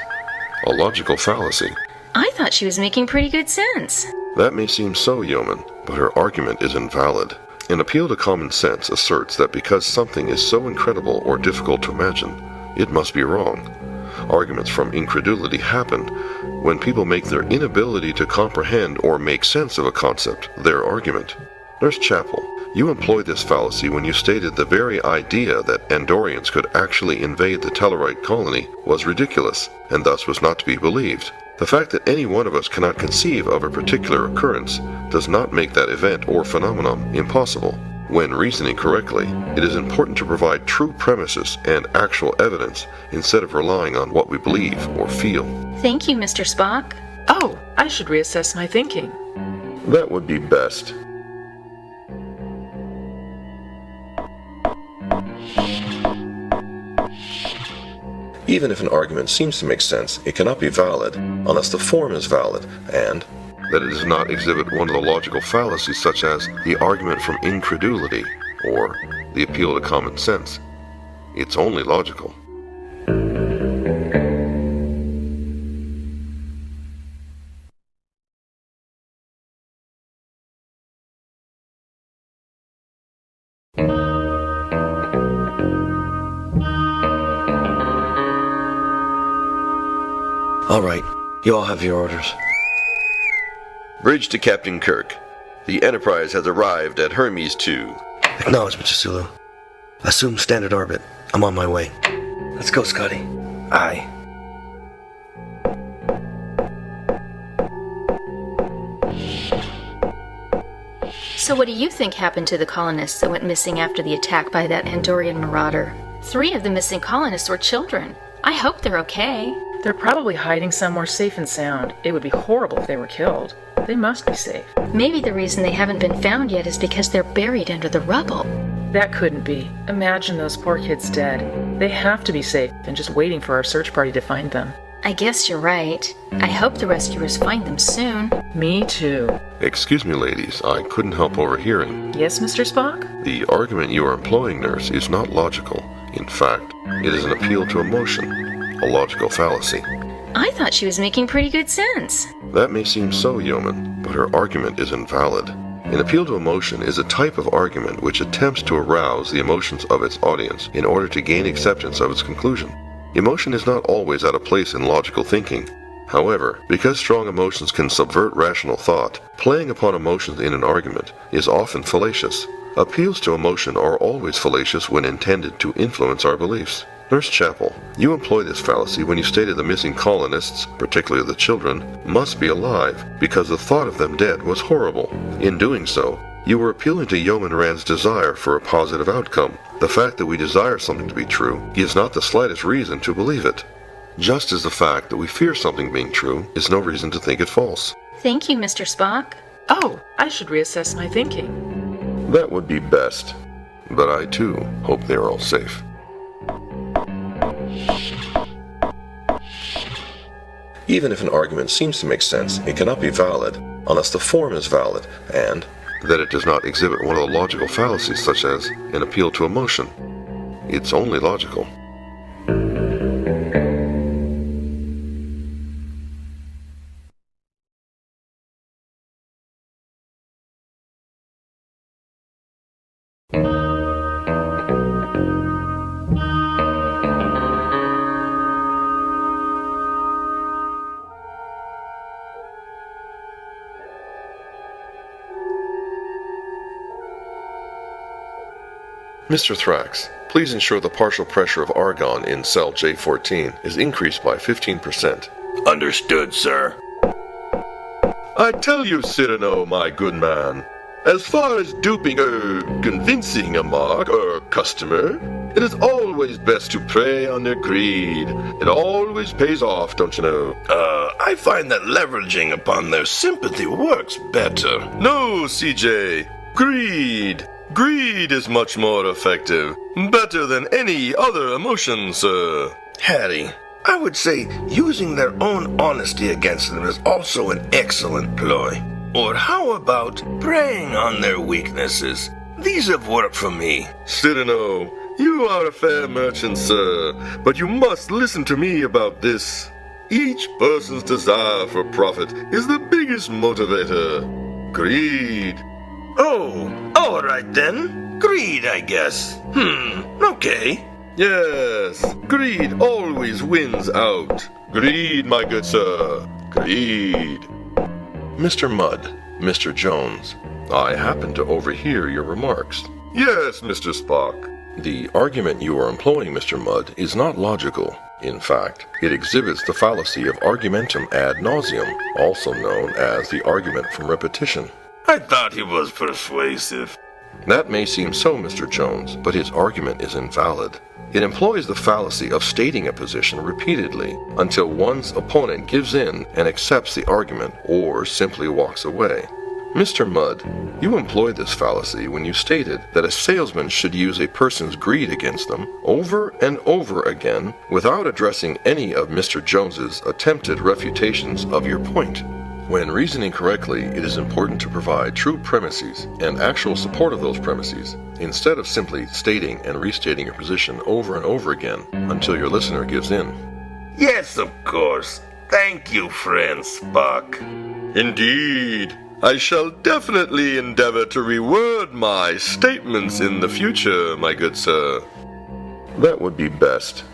A logical fallacy. I thought she was making pretty good sense. That may seem so, Yeoman, but her argument is invalid. An appeal to common sense asserts that because something is so incredible or difficult to imagine, it must be wrong. Arguments from incredulity happen when people make their inability to comprehend or make sense of a concept their argument. Nurse Chapel, you employed this fallacy when you stated the very idea that Andorians could actually invade the Tellarite colony was ridiculous, and thus was not to be believed. The fact that any one of us cannot conceive of a particular occurrence does not make that event or phenomenon impossible. When reasoning correctly, it is important to provide true premises and actual evidence instead of relying on what we believe or feel. Thank you, Mr. Spock. Oh, I should reassess my thinking. That would be best. Even if an argument seems to make sense, it cannot be valid unless the form is valid and that it does not exhibit one of the logical fallacies, such as the argument from incredulity or the appeal to common sense. It's only logical. All right, you all have your orders. Bridge to Captain Kirk. The Enterprise has arrived at Hermes 2. Acknowledge, Mr. Sulu. Assume standard orbit. I'm on my way. Let's go, Scotty. Aye. So what do you think happened to the colonists that went missing after the attack by that Andorian marauder? 3 of the missing colonists were children. I hope they're okay. They're probably hiding somewhere safe and sound. It would be horrible if they were killed. They must be safe. Maybe the reason they haven't been found yet is because they're buried under the rubble. That couldn't be. Imagine those poor kids dead. They have to be safe and just waiting for our search party to find them. I guess you're right. I hope the rescuers find them soon. Me too. Excuse me, ladies, I couldn't help overhearing. Yes, Mr. Spock? The argument you are employing, nurse, is not logical. In fact, it is an appeal to emotion, a logical fallacy. I thought she was making pretty good sense. That may seem so, Yeoman, but her argument is invalid. An appeal to emotion is a type of argument which attempts to arouse the emotions of its audience in order to gain acceptance of its conclusion. Emotion is not always out of place in logical thinking. However, because strong emotions can subvert rational thought, playing upon emotions in an argument is often fallacious. Appeals to emotion are always fallacious when intended to influence our beliefs. Nurse Chapel, you employ this fallacy when you stated the missing colonists, particularly the children, must be alive because the thought of them dead was horrible. In doing so, you were appealing to Yeoman Rand's desire for a positive outcome. The fact that we desire something to be true gives not the slightest reason to believe it. Just as the fact that we fear something being true is no reason to think it false. Thank you, Mr. Spock. Oh, I should reassess my thinking. That would be best. But I, too, hope they are all safe. Even if an argument seems to make sense, it cannot be valid unless the form is valid and that it does not exhibit one of the logical fallacies such as an appeal to emotion. It's only logical. Mr. Thrax, please ensure the partial pressure of argon in cell J14 is increased by 15%. Understood, sir. I tell you, Cyrano, my good man, as far as duping convincing a mark customer, it is always best to prey on their greed. It always pays off, don't you know? I find that leveraging upon their sympathy works better. No, CJ. Greed. Greed is much more effective. Better than any other emotion, sir. Harry, I would say using their own honesty against them is also an excellent ploy. Or how about preying on their weaknesses? These have worked for me. Cyrano, you are a fair merchant, sir, but you must listen to me about this. Each person's desire for profit is the biggest motivator. Greed. Oh, all right then. Greed, I guess. Okay. Yes, greed always wins out. Greed, my good sir. Greed. Mr. Mudd, Mr. Jones, I happen to overhear your remarks. Yes, Mr. Spock. The argument you are employing, Mr. Mudd, is not logical. In fact, it exhibits the fallacy of argumentum ad nauseum, also known as the argument from repetition. I thought he was persuasive. That may seem so, Mr. Jones, but his argument is invalid. It employs the fallacy of stating a position repeatedly until one's opponent gives in and accepts the argument or simply walks away. Mr. Mudd, you employed this fallacy when you stated that a salesman should use a person's greed against them over and over again without addressing any of Mr. Jones's attempted refutations of your point. When reasoning correctly, it is important to provide true premises and actual support of those premises, instead of simply stating and restating your position over and over again until your listener gives in. Yes, of course. Thank you, friend Spock. Indeed. I shall definitely endeavor to reword my statements in the future, my good sir. That would be best.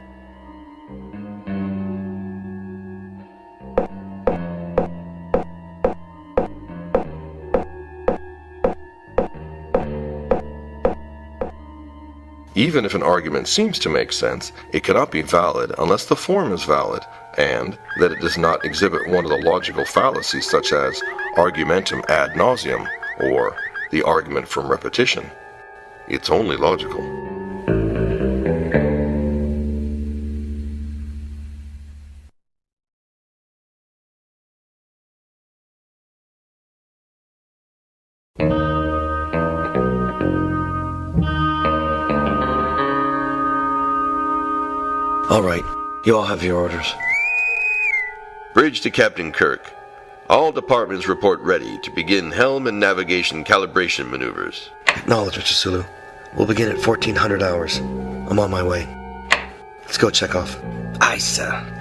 Even if an argument seems to make sense, it cannot be valid unless the form is valid, and that it does not exhibit one of the logical fallacies such as argumentum ad nauseum, or the argument from repetition. It's only logical. All right, you all have your orders. Bridge to Captain Kirk. All departments report ready to begin helm and navigation calibration maneuvers. Acknowledge, Mr. Sulu. We'll begin at 1400 hours. I'm on my way. Let's go, Chekhov. Aye, sir.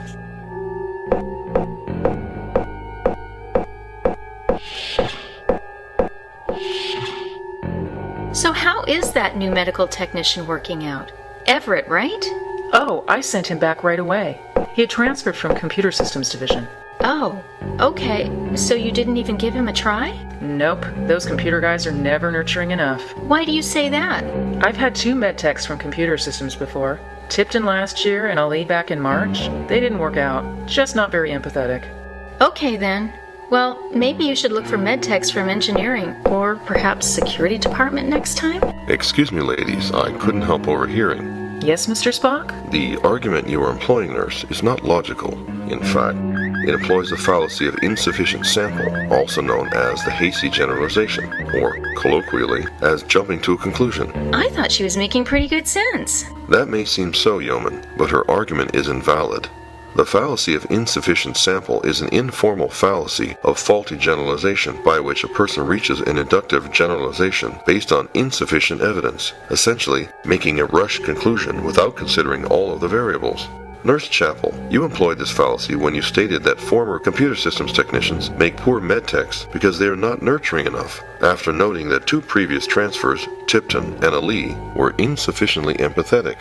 So how is that new medical technician working out? Everett, right? Oh, I sent him back right away. He had transferred from Computer Systems Division. Oh, okay. So you didn't even give him a try? Nope, those computer guys are never nurturing enough. Why do you say that? I've had 2 med techs from Computer Systems before. Tipton last year and Ali back in March. They didn't work out. Just not very empathetic. Okay then. Well, maybe you should look for med techs from engineering, or perhaps security department next time? Excuse me, ladies, I couldn't help overhearing. Yes, Mr. Spock? The argument you are employing, nurse, is not logical. In fact, it employs the fallacy of insufficient sample, also known as the hasty generalization, or colloquially, as jumping to a conclusion. I thought she was making pretty good sense. That may seem so, Yeoman, but her argument is invalid. The fallacy of insufficient sample is an informal fallacy of faulty generalization by which a person reaches an inductive generalization based on insufficient evidence, essentially making a rushed conclusion without considering all of the variables. Nurse Chapel, you employed this fallacy when you stated that former computer systems technicians make poor medtechs because they are not nurturing enough, after noting that 2 previous transfers, Tipton and Ali, were insufficiently empathetic.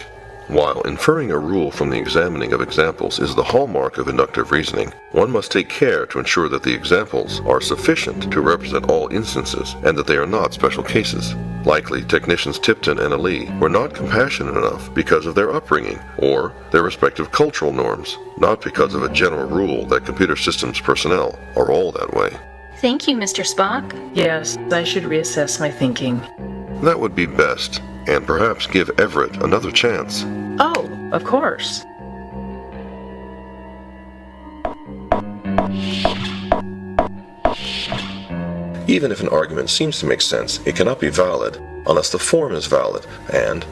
While inferring a rule from the examining of examples is the hallmark of inductive reasoning, one must take care to ensure that the examples are sufficient to represent all instances and that they are not special cases. Likely, technicians Tipton and Ali were not compassionate enough because of their upbringing or their respective cultural norms, not because of a general rule that computer systems personnel are all that way. Thank you, Mr. Spock. Yes, I should reassess my thinking. That would be best, and perhaps give Everett another chance. Oh, of course. Even if an argument seems to make sense, it cannot be valid unless the form is valid and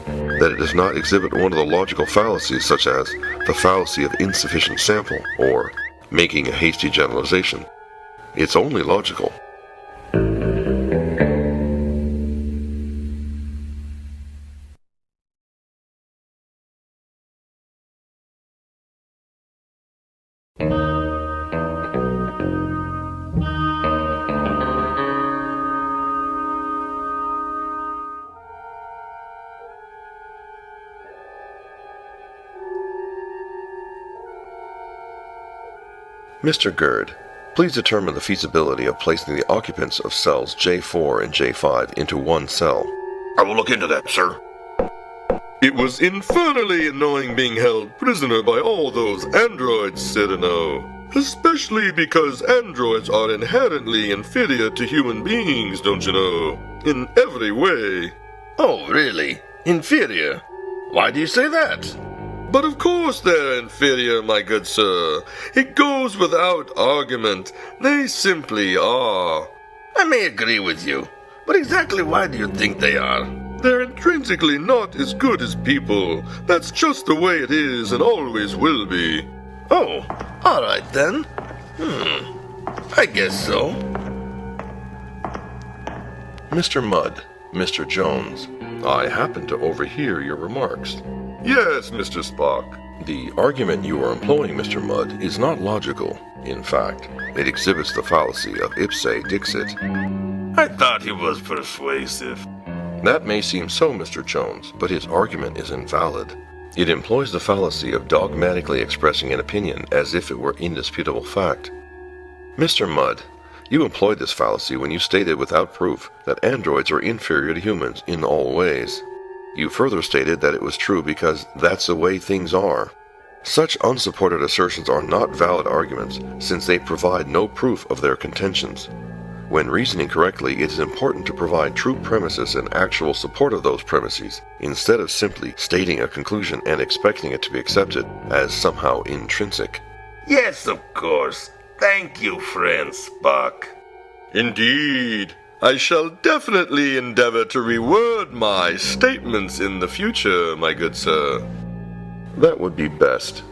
that it does not exhibit one of the logical fallacies such as the fallacy of insufficient sample or making a hasty generalization. It's only logical. Mr. Gerd, please determine the feasibility of placing the occupants of cells J4 and J5 into one cell. I will look into that, sir. It was infernally annoying being held prisoner by all those androids, Cyrano. Especially because androids are inherently inferior to human beings, don't you know? In every way. Oh, really? Inferior? Why do you say that? But of course they're inferior, my good sir. It goes without argument. They simply are. I may agree with you, but exactly why do you think they are? They're intrinsically not as good as people. That's just the way it is and always will be. Oh, all right then. I guess so. Mr. Mudd, Mr. Jones, I happen to overhear your remarks. Yes, Mr. Spock. The argument you are employing, Mr. Mudd, is not logical. In fact, it exhibits the fallacy of ipse dixit. I thought he was persuasive. That may seem so, Mr. Jones, but his argument is invalid. It employs the fallacy of dogmatically expressing an opinion as if it were indisputable fact. Mr. Mudd, you employed this fallacy when you stated without proof that androids are inferior to humans in all ways. You further stated that it was true because that's the way things are. Such unsupported assertions are not valid arguments since they provide no proof of their contentions. When reasoning correctly, it is important to provide true premises and actual support of those premises, instead of simply stating a conclusion and expecting it to be accepted as somehow intrinsic. Yes, of course. Thank you, friend Spock. Indeed. I shall definitely endeavor to reword my statements in the future, my good sir. That would be best.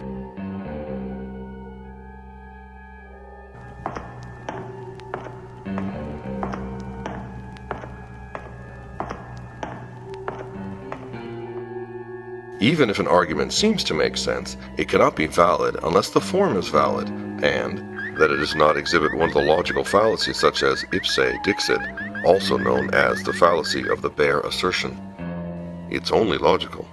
Even if an argument seems to make sense, it cannot be valid unless the form is valid, and that it does not exhibit one of the logical fallacies such as ipse dixit, also known as the fallacy of the bare assertion. It's only logical.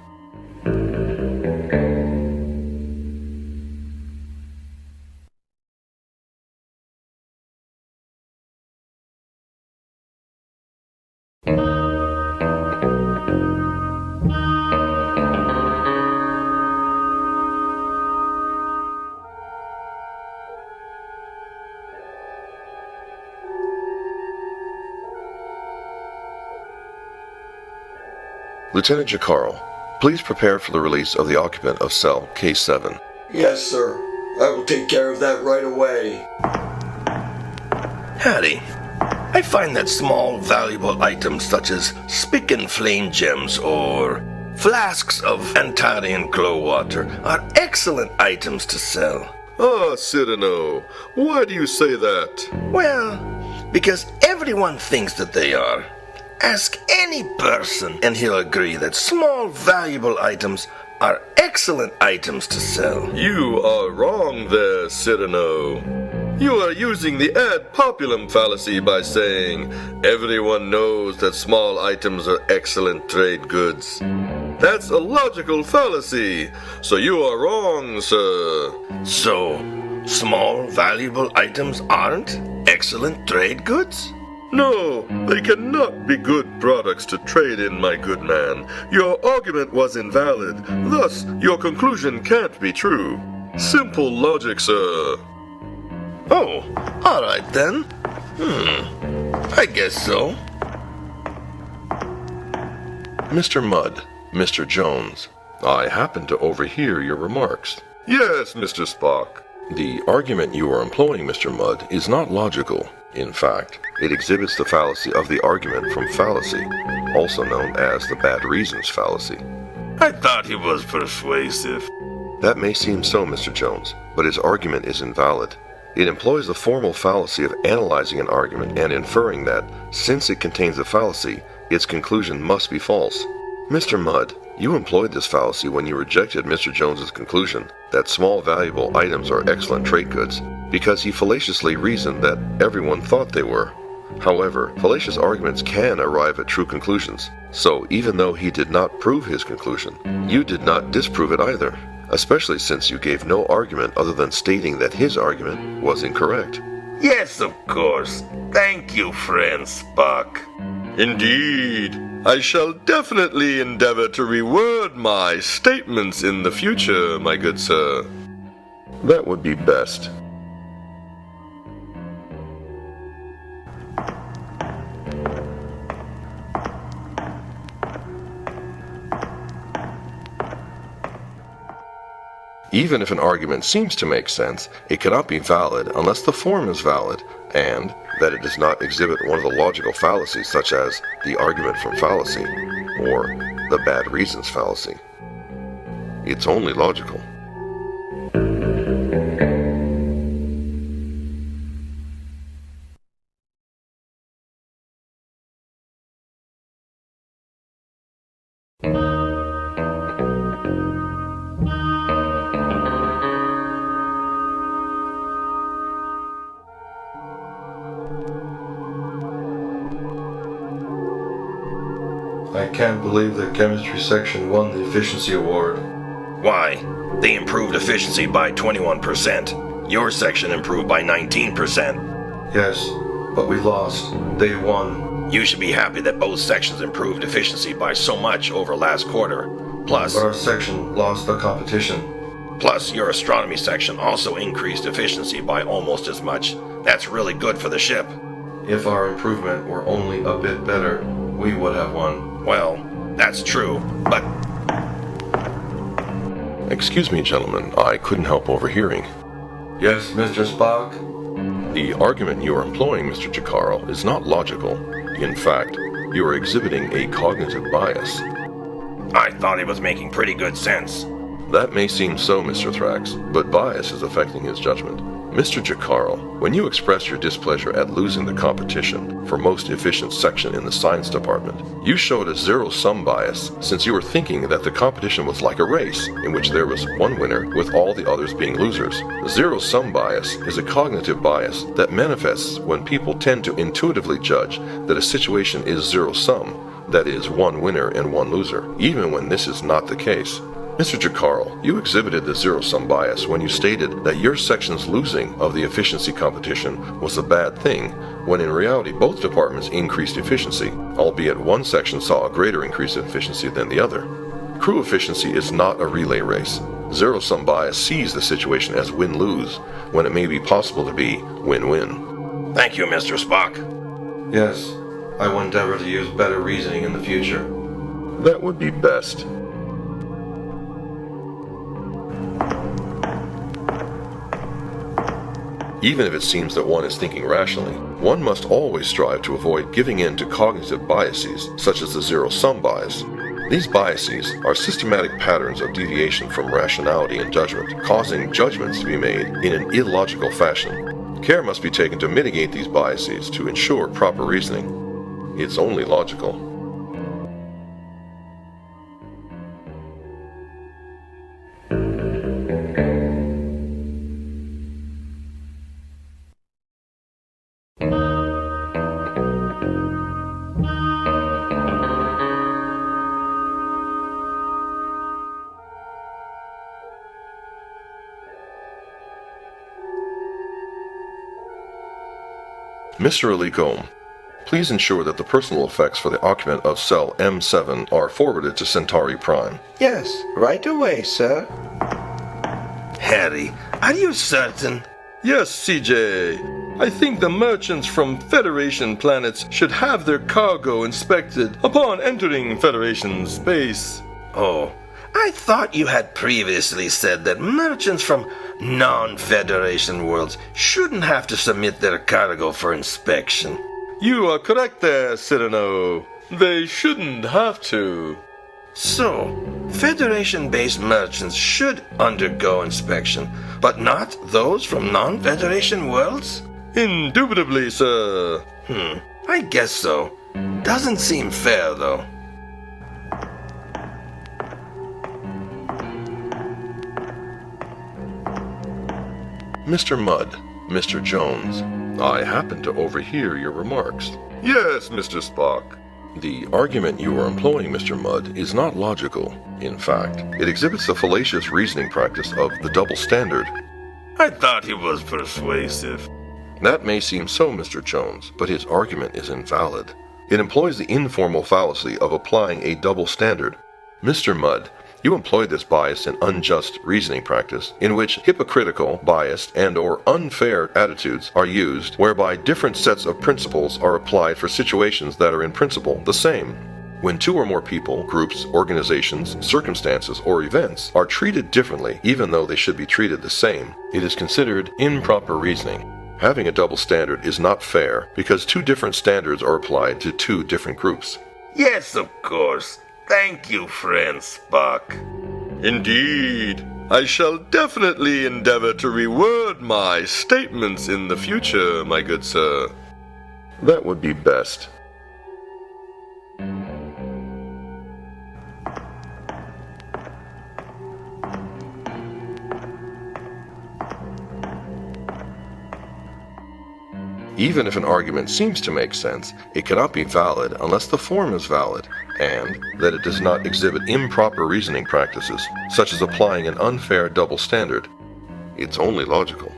Lieutenant Jacarl, please prepare for the release of the occupant of cell K7. Yes, sir. I will take care of that right away. Harry, I find that small, valuable items such as spick and flame gems or flasks of Antarian glow water are excellent items to sell. Ah, Cyrano, why do you say that? Well, because everyone thinks that they are. Ask any person and he'll agree that small, valuable items are excellent items to sell. You are wrong there, Cyrano. You are using the ad populum fallacy by saying everyone knows that small items are excellent trade goods. That's a logical fallacy, so you are wrong, sir. So, small, valuable items aren't excellent trade goods? No, they cannot be good products to trade in, my good man. Your argument was invalid. Thus, your conclusion can't be true. Simple logic, sir. Oh, all right then. I guess so. Mr. Mudd, Mr. Jones, I happen to overhear your remarks. Yes, Mr. Spock. The argument you are employing, Mr. Mudd, is not logical. In fact, it exhibits the fallacy of the argument from fallacy, also known as the bad reasons fallacy. I thought he was persuasive. That may seem so, Mr. Jones, but his argument is invalid. It employs the formal fallacy of analyzing an argument and inferring that, since it contains a fallacy, its conclusion must be false. Mr. Mudd, you employed this fallacy when you rejected Mr. Jones's conclusion that small valuable items are excellent trade goods, because he fallaciously reasoned that everyone thought they were. However, fallacious arguments can arrive at true conclusions, so even though he did not prove his conclusion, you did not disprove it either, especially since you gave no argument other than stating that his argument was incorrect. Yes, of course. Thank you, friend Spock. Indeed. I shall definitely endeavor to reword my statements in the future, my good sir. That would be best. Even if an argument seems to make sense, it cannot be valid unless the form is valid, and that it does not exhibit one of the logical fallacies such as the argument from fallacy, or the bad reasons fallacy. It's only logical. I can't believe the chemistry section won the efficiency award. Why? They improved efficiency by 21%. Your section improved by 19%. Yes, but we lost. They won. You should be happy that both sections improved efficiency by so much over last quarter. Plus, But our section lost the competition. Plus, your astronomy section also increased efficiency by almost as much. That's really good for the ship. If our improvement were only a bit better, we would have won. Well, that's true, but... Excuse me, gentlemen, I couldn't help overhearing. Yes, Mr. Spock? The argument you are employing, Mr. Jacarl, is not logical. In fact, you are exhibiting a cognitive bias. I thought he was making pretty good sense. That may seem so, Mr. Thrax, but bias is affecting his judgment. Mr. Jacaro, when you expressed your displeasure at losing the competition for most efficient section in the science department, you showed a zero-sum bias since you were thinking that the competition was like a race in which there was one winner with all the others being losers. Zero-sum bias is a cognitive bias that manifests when people tend to intuitively judge that a situation is zero-sum, that is, one winner and one loser, even when this is not the case. Mr. Jacaro, you exhibited the zero-sum bias when you stated that your section's losing of the efficiency competition was a bad thing, when in reality both departments increased efficiency, albeit one section saw a greater increase in efficiency than the other. Crew efficiency is not a relay race. Zero-sum bias sees the situation as win-lose, when it may be possible to be win-win. Thank you, Mr. Spock. Yes, I will endeavor to use better reasoning in the future. That would be best. Even if it seems that one is thinking rationally, one must always strive to avoid giving in to cognitive biases, such as the zero-sum bias. These biases are systematic patterns of deviation from rationality and judgment, causing judgments to be made in an illogical fashion. Care must be taken to mitigate these biases to ensure proper reasoning. It's only logical. Mr. Alicombe, please ensure that the personal effects for the occupant of cell M7 are forwarded to Centauri Prime. Yes, right away, sir. Harry, are you certain? Yes, CJ. I think the merchants from Federation planets should have their cargo inspected upon entering Federation space. Oh, I thought you had previously said that merchants from non-Federation worlds shouldn't have to submit their cargo for inspection. You are correct there, Cyrano. They shouldn't have to. So, Federation-based merchants should undergo inspection, but not those from non-Federation worlds? Indubitably, sir. I guess so. Doesn't seem fair, though. Mr. Mudd, Mr. Jones, I happen to overhear your remarks. Yes, Mr. Spock. The argument you are employing, Mr. Mudd, is not logical. In fact, it exhibits the fallacious reasoning practice of the double standard. I thought he was persuasive. That may seem so, Mr. Jones, but his argument is invalid. It employs the informal fallacy of applying a double standard. Mr. Mudd, you employ this biased and unjust reasoning practice, in which hypocritical, biased, and/or unfair attitudes are used, whereby different sets of principles are applied for situations that are in principle the same. When two or more people, groups, organizations, circumstances, or events are treated differently, even though they should be treated the same, it is considered improper reasoning. Having a double standard is not fair because two different standards are applied to two different groups. Yes, of course. Thank you, friend Spock. Indeed. I shall definitely endeavor to reword my statements in the future, my good sir. That would be best. Even if an argument seems to make sense, it cannot be valid unless the form is valid, and that it does not exhibit improper reasoning practices, such as applying an unfair double standard. It's only logical.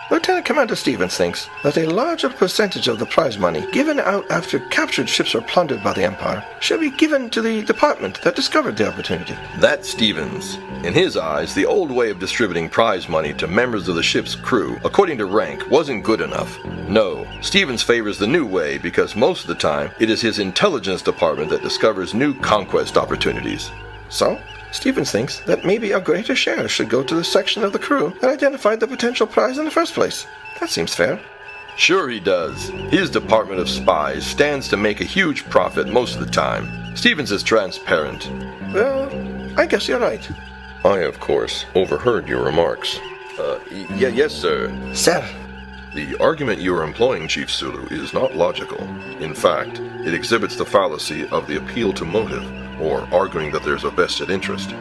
Lieutenant Commander Stevens thinks that a larger percentage of the prize money given out after captured ships are plundered by the Empire should be given to the department that discovered the opportunity. That's Stevens. In his eyes, the old way of distributing prize money to members of the ship's crew, according to rank, wasn't good enough. No, Stevens favors the new way because most of the time it is his intelligence department that discovers new conquest opportunities. So, Stevens thinks that maybe a greater share should go to the section of the crew that identified the potential prize in the first place. That seems fair. Sure he does. His department of spies stands to make a huge profit most of the time. Stevens is transparent. Well, I guess you're right. I, of course, overheard your remarks. Yes, sir. Sir. The argument you are employing, Chief Sulu, is not logical. In fact, it exhibits the fallacy of the appeal to motive, or arguing that there's a vested interest.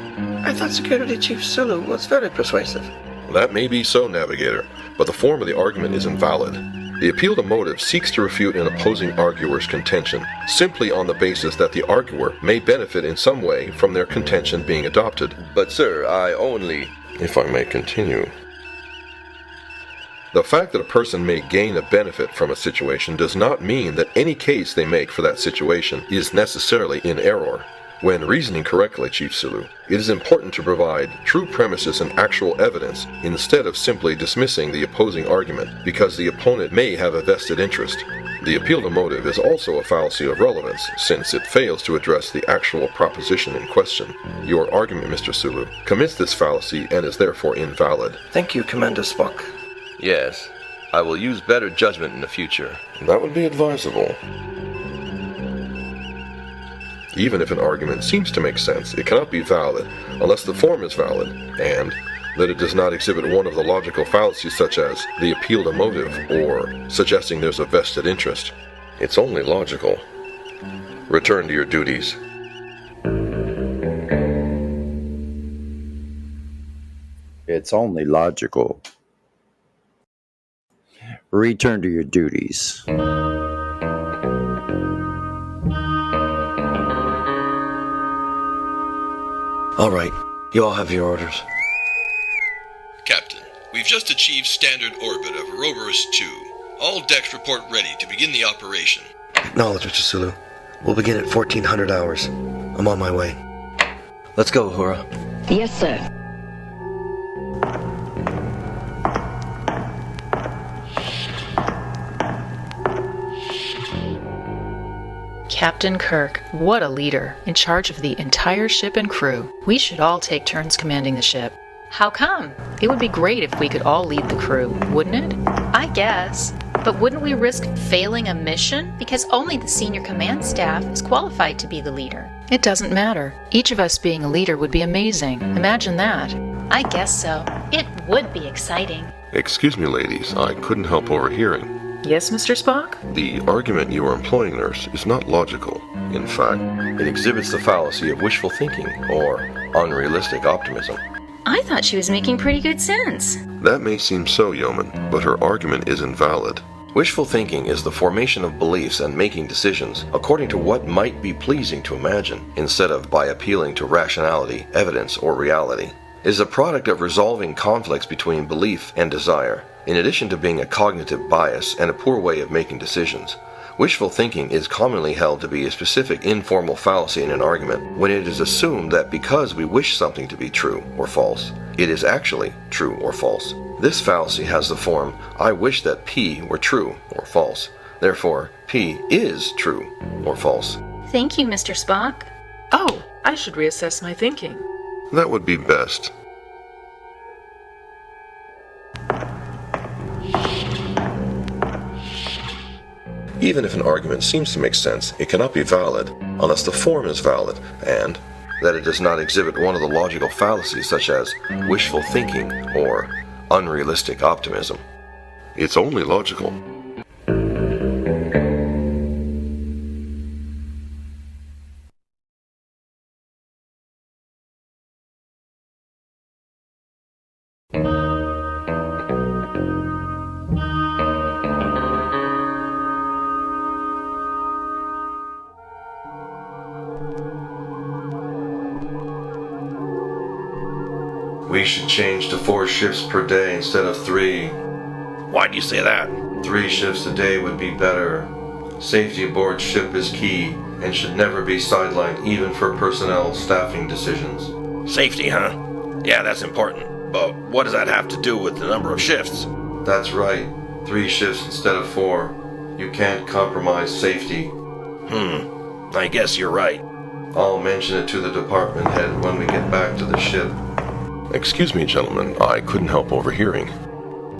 I thought Security Chief Sulu was very persuasive. That may be so, Navigator, but the form of the argument is invalid. The appeal to motive seeks to refute an opposing arguer's contention, simply on the basis that the arguer may benefit in some way from their contention being adopted. But sir, I only... If I may continue... The fact that a person may gain a benefit from a situation does not mean that any case they make for that situation is necessarily in error. When reasoning correctly, Chief Sulu, it is important to provide true premises and actual evidence instead of simply dismissing the opposing argument because the opponent may have a vested interest. The appeal to motive is also a fallacy of relevance since it fails to address the actual proposition in question. Your argument, Mr. Sulu, commits this fallacy and is therefore invalid. Thank you, Commander Spock. Yes, I will use better judgment in the future. That would be advisable. Even if an argument seems to make sense, it cannot be valid unless the form is valid, and that it does not exhibit one of the logical fallacies such as the appeal to motive or suggesting there's a vested interest. It's only logical. Return to your duties. It's only logical. Return to your duties. All right, you all have your orders. Captain, we've just achieved standard orbit of Ouroboros 2. All decks report ready to begin the operation. Acknowledge, Mr. Sulu. We'll begin at 1400 hours. I'm on my way. Let's go, Uhura. Yes, sir. Captain Kirk, what a leader, in charge of the entire ship and crew. We should all take turns commanding the ship. How come? It would be great if we could all lead the crew, wouldn't it? I guess. But wouldn't we risk failing a mission? Because only the senior command staff is qualified to be the leader. It doesn't matter. Each of us being a leader would be amazing. Imagine that. I guess so. It would be exciting. Excuse me, ladies, I couldn't help overhearing. Yes, Mr. Spock? The argument you are employing, nurse, is not logical. In fact, it exhibits the fallacy of wishful thinking, or unrealistic optimism. I thought she was making pretty good sense. That may seem so, Yeoman, but her argument is invalid. Wishful thinking is the formation of beliefs and making decisions according to what might be pleasing to imagine, instead of by appealing to rationality, evidence, or reality. It is a product of resolving conflicts between belief and desire, in addition to being a cognitive bias and a poor way of making decisions. Wishful thinking is commonly held to be a specific informal fallacy in an argument when it is assumed that because we wish something to be true or false, it is actually true or false. This fallacy has the form, I wish that P were true or false. Therefore, P is true or false. Thank you, Mr. Spock. Oh, I should reassess my thinking. That would be best. Even if an argument seems to make sense, it cannot be valid unless the form is valid and that it does not exhibit one of the logical fallacies such as wishful thinking or unrealistic optimism. It's only logical. We should change to 4 shifts per day instead of 3. Why do you say that? 3 shifts a day would be better. Safety aboard ship is key and should never be sidelined even for personnel staffing decisions. Safety, huh? Yeah, that's important. But what does that have to do with the number of shifts? That's right. 3 shifts instead of 4. You can't compromise safety. I guess you're right. I'll mention it to the department head when we get back to the ship. Excuse me, gentlemen, I couldn't help overhearing.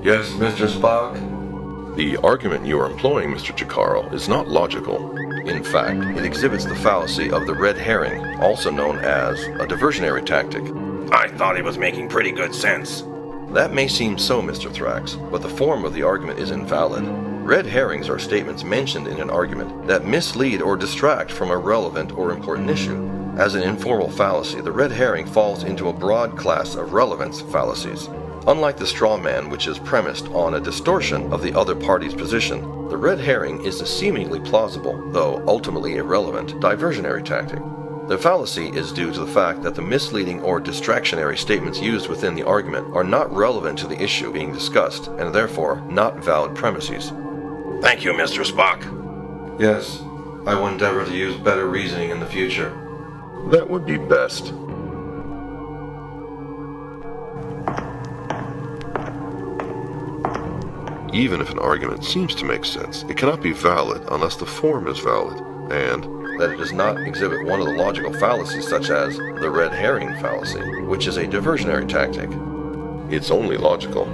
Yes, Mr. Spock? The argument you are employing, Mr. Jacaro, is not logical. In fact, it exhibits the fallacy of the red herring, also known as a diversionary tactic. I thought he was making pretty good sense. That may seem so, Mr. Thrax, but the form of the argument is invalid. Red herrings are statements mentioned in an argument that mislead or distract from a relevant or important issue. As an informal fallacy, the red herring falls into a broad class of relevance fallacies. Unlike the straw man, which is premised on a distortion of the other party's position, the red herring is a seemingly plausible, though ultimately irrelevant, diversionary tactic. The fallacy is due to the fact that the misleading or distractionary statements used within the argument are not relevant to the issue being discussed, and therefore not valid premises. Thank you, Mr. Spock. Yes, I will endeavor to use better reasoning in the future. That would be best. Even if an argument seems to make sense, it cannot be valid unless the form is valid, and that it does not exhibit one of the logical fallacies such as the red herring fallacy, which is a diversionary tactic. It's only logical.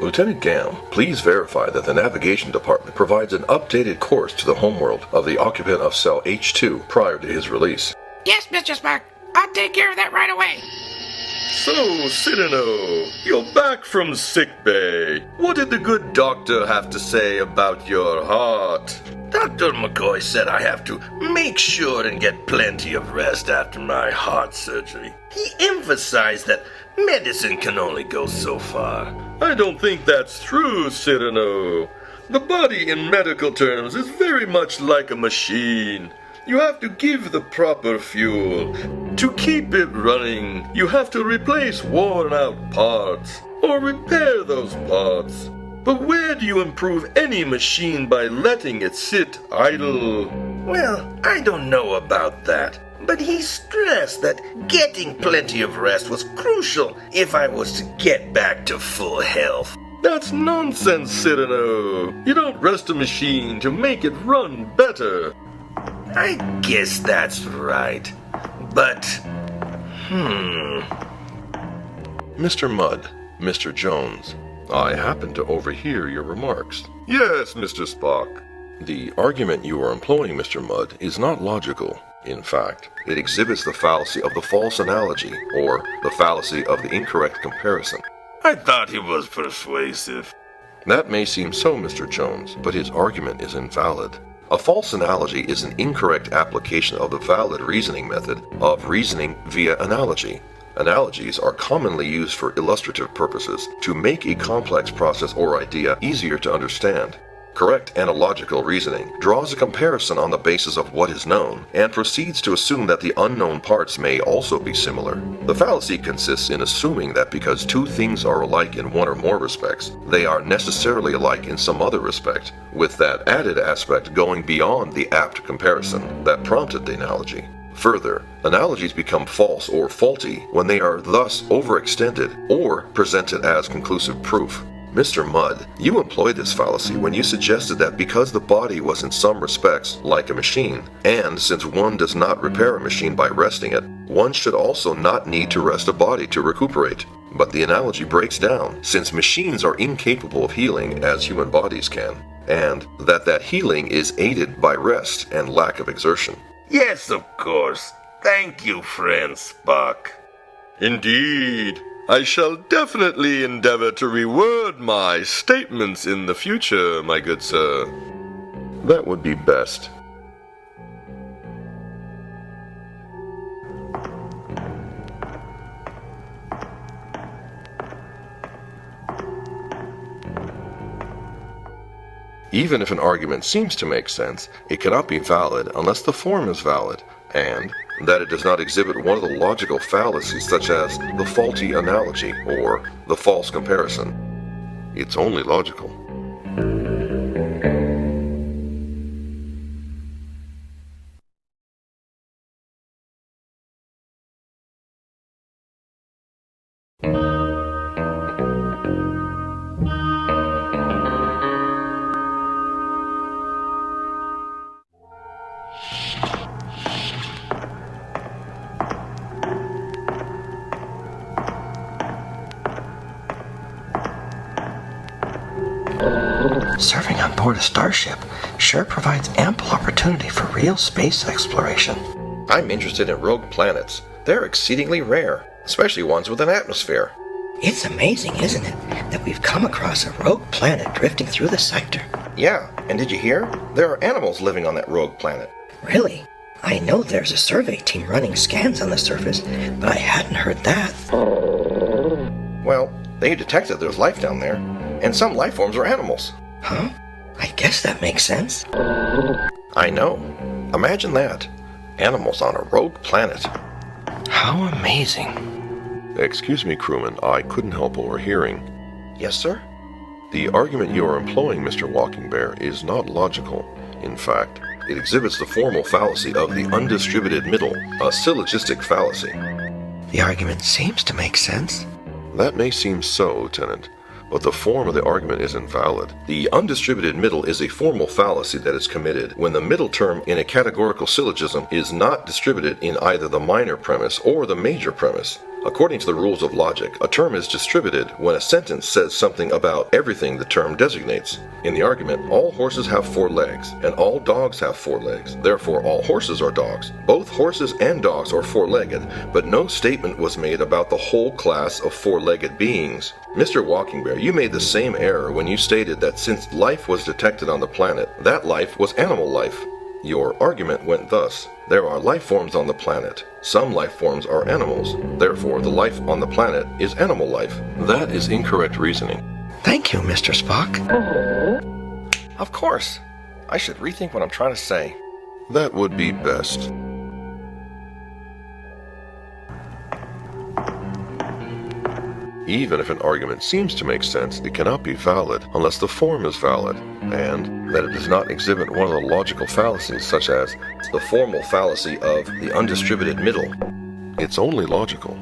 Lieutenant Gam, please verify that the Navigation Department provides an updated course to the homeworld of the occupant of Cell H2 prior to his release. Yes, Mr. Spock. I'll take care of that right away. So, Cyrano, you're back from sickbay. What did the good doctor have to say about your heart? Dr. McCoy said I have to make sure and get plenty of rest after my heart surgery. He emphasized that medicine can only go so far. I don't think that's true, Cyrano. The body, in medical terms, is very much like a machine. You have to give the proper fuel. To keep it running, you have to replace worn-out parts, or repair those parts. But where do you improve any machine by letting it sit idle? Well, I don't know about that. But he stressed that getting plenty of rest was crucial if I was to get back to full health. That's nonsense, Cyrano. You don't rest a machine to make it run better. I guess that's right. But, Mr. Mudd, Mr. Jones, I happen to overhear your remarks. Yes, Mr. Spock. The argument you are employing, Mr. Mudd, is not logical. In fact, it exhibits the fallacy of the false analogy, or the fallacy of the incorrect comparison. I thought he was persuasive. That may seem so, Mr. Jones, but his argument is invalid. A false analogy is an incorrect application of the valid reasoning method of reasoning via analogy. Analogies are commonly used for illustrative purposes to make a complex process or idea easier to understand. Correct analogical reasoning draws a comparison on the basis of what is known and proceeds to assume that the unknown parts may also be similar. The fallacy consists in assuming that because two things are alike in one or more respects, they are necessarily alike in some other respect, with that added aspect going beyond the apt comparison that prompted the analogy. Further, analogies become false or faulty when they are thus overextended or presented as conclusive proof. Mr. Mudd, you employed this fallacy when you suggested that because the body was in some respects like a machine, and since one does not repair a machine by resting it, one should also not need to rest a body to recuperate. But the analogy breaks down, since machines are incapable of healing as human bodies can, and that healing is aided by rest and lack of exertion. Yes, of course. Thank you, friend Spock. Indeed. I shall definitely endeavor to reword my statements in the future, my good sir. That would be best. Even if an argument seems to make sense, it cannot be valid unless the form is valid, and that it does not exhibit one of the logical fallacies such as the faulty analogy or the false comparison. It's only logical. Serving on board a starship sure provides ample opportunity for real space exploration. I'm interested in rogue planets. They're exceedingly rare, especially ones with an atmosphere. It's amazing, isn't it, that we've come across a rogue planet drifting through the sector? Yeah, and did you hear? There are animals living on that rogue planet. Really? I know there's a survey team running scans on the surface, but I hadn't heard that. Well, they detected there's life down there, and some life forms are animals. Huh? I guess that makes sense. I know. Imagine that. Animals on a rogue planet. How amazing. Excuse me, crewman, I couldn't help overhearing. Yes, sir? The argument you are employing, Mr. Walking Bear, is not logical. In fact, it exhibits the formal fallacy of the undistributed middle, a syllogistic fallacy. The argument seems to make sense. That may seem so, Lieutenant, but the form of the argument is invalid. The undistributed middle is a formal fallacy that is committed when the middle term in a categorical syllogism is not distributed in either the minor premise or the major premise. According to the rules of logic, a term is distributed when a sentence says something about everything the term designates. In the argument, all horses have 4 legs, and all dogs have 4 legs. Therefore, all horses are dogs. Both horses and dogs are 4-legged, but no statement was made about the whole class of 4-legged beings. Mr. Walking Bear, you made the same error when you stated that since life was detected on the planet, that life was animal life. Your argument went thus: there are life forms on the planet. Some life forms are animals. Therefore, the life on the planet is animal life. That is incorrect reasoning. Thank you, Mr. Spock. Of course. I should rethink what I'm trying to say. That would be best. Even if an argument seems to make sense, it cannot be valid unless the form is valid, and that it does not exhibit one of the logical fallacies, such as the formal fallacy of the undistributed middle. It's only logical.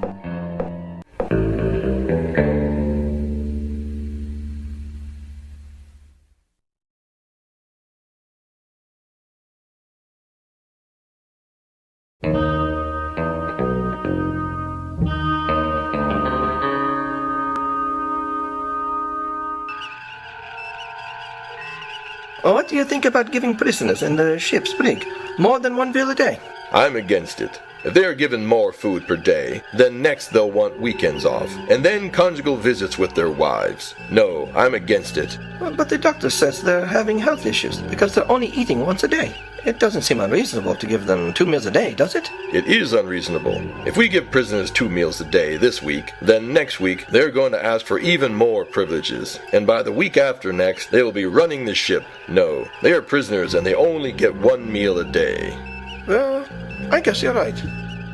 What do you think about giving prisoners in the ship's brig more than 1 meal a day? I'm against it. If they are given more food per day, then next they'll want weekends off, and then conjugal visits with their wives. No, I'm against it. But the doctor says they're having health issues because they're only eating once a day. It doesn't seem unreasonable to give them 2 meals a day, does it? It is unreasonable. If we give prisoners 2 meals a day this week, then next week they're going to ask for even more privileges. And by the week after next, they will be running the ship. No, they are prisoners and they only get 1 meal a day. Well, I guess you're right.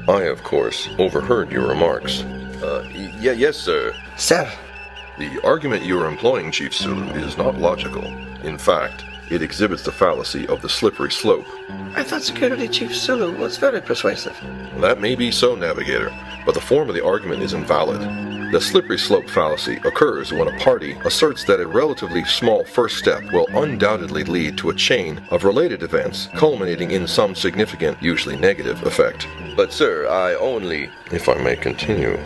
I, of course, overheard your remarks. Yes, sir. Sir. The argument you are employing, Chief Sulu, is not logical. In fact, it exhibits the fallacy of the slippery slope. I thought Security Chief Sulu was very persuasive. That may be so, Navigator, but the form of the argument is invalid. The slippery slope fallacy occurs when a party asserts that a relatively small first step will undoubtedly lead to a chain of related events, culminating in some significant, usually negative, effect. But sir, I only... If I may continue...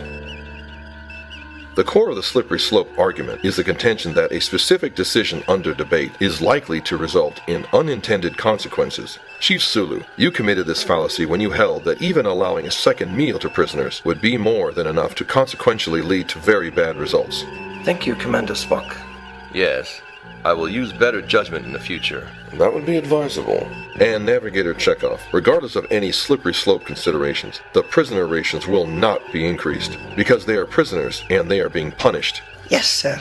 The core of the slippery slope argument is the contention that a specific decision under debate is likely to result in unintended consequences. Chief Sulu, you committed this fallacy when you held that even allowing a second meal to prisoners would be more than enough to consequentially lead to very bad results. Thank you, Commander Spock. Yes, I will use better judgment in the future. That would be advisable. And Navigator Chekhov, regardless of any slippery slope considerations, the prisoner rations will not be increased, because they are prisoners and they are being punished. Yes, sir.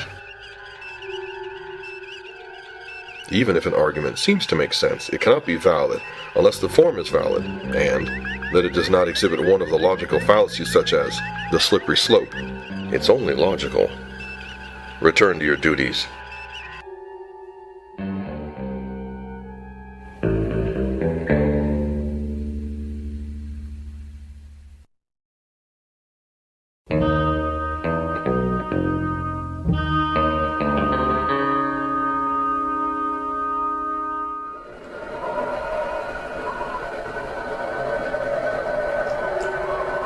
Even if an argument seems to make sense, it cannot be valid unless the form is valid, and that it does not exhibit one of the logical fallacies such as the slippery slope. It's only logical. Return to your duties.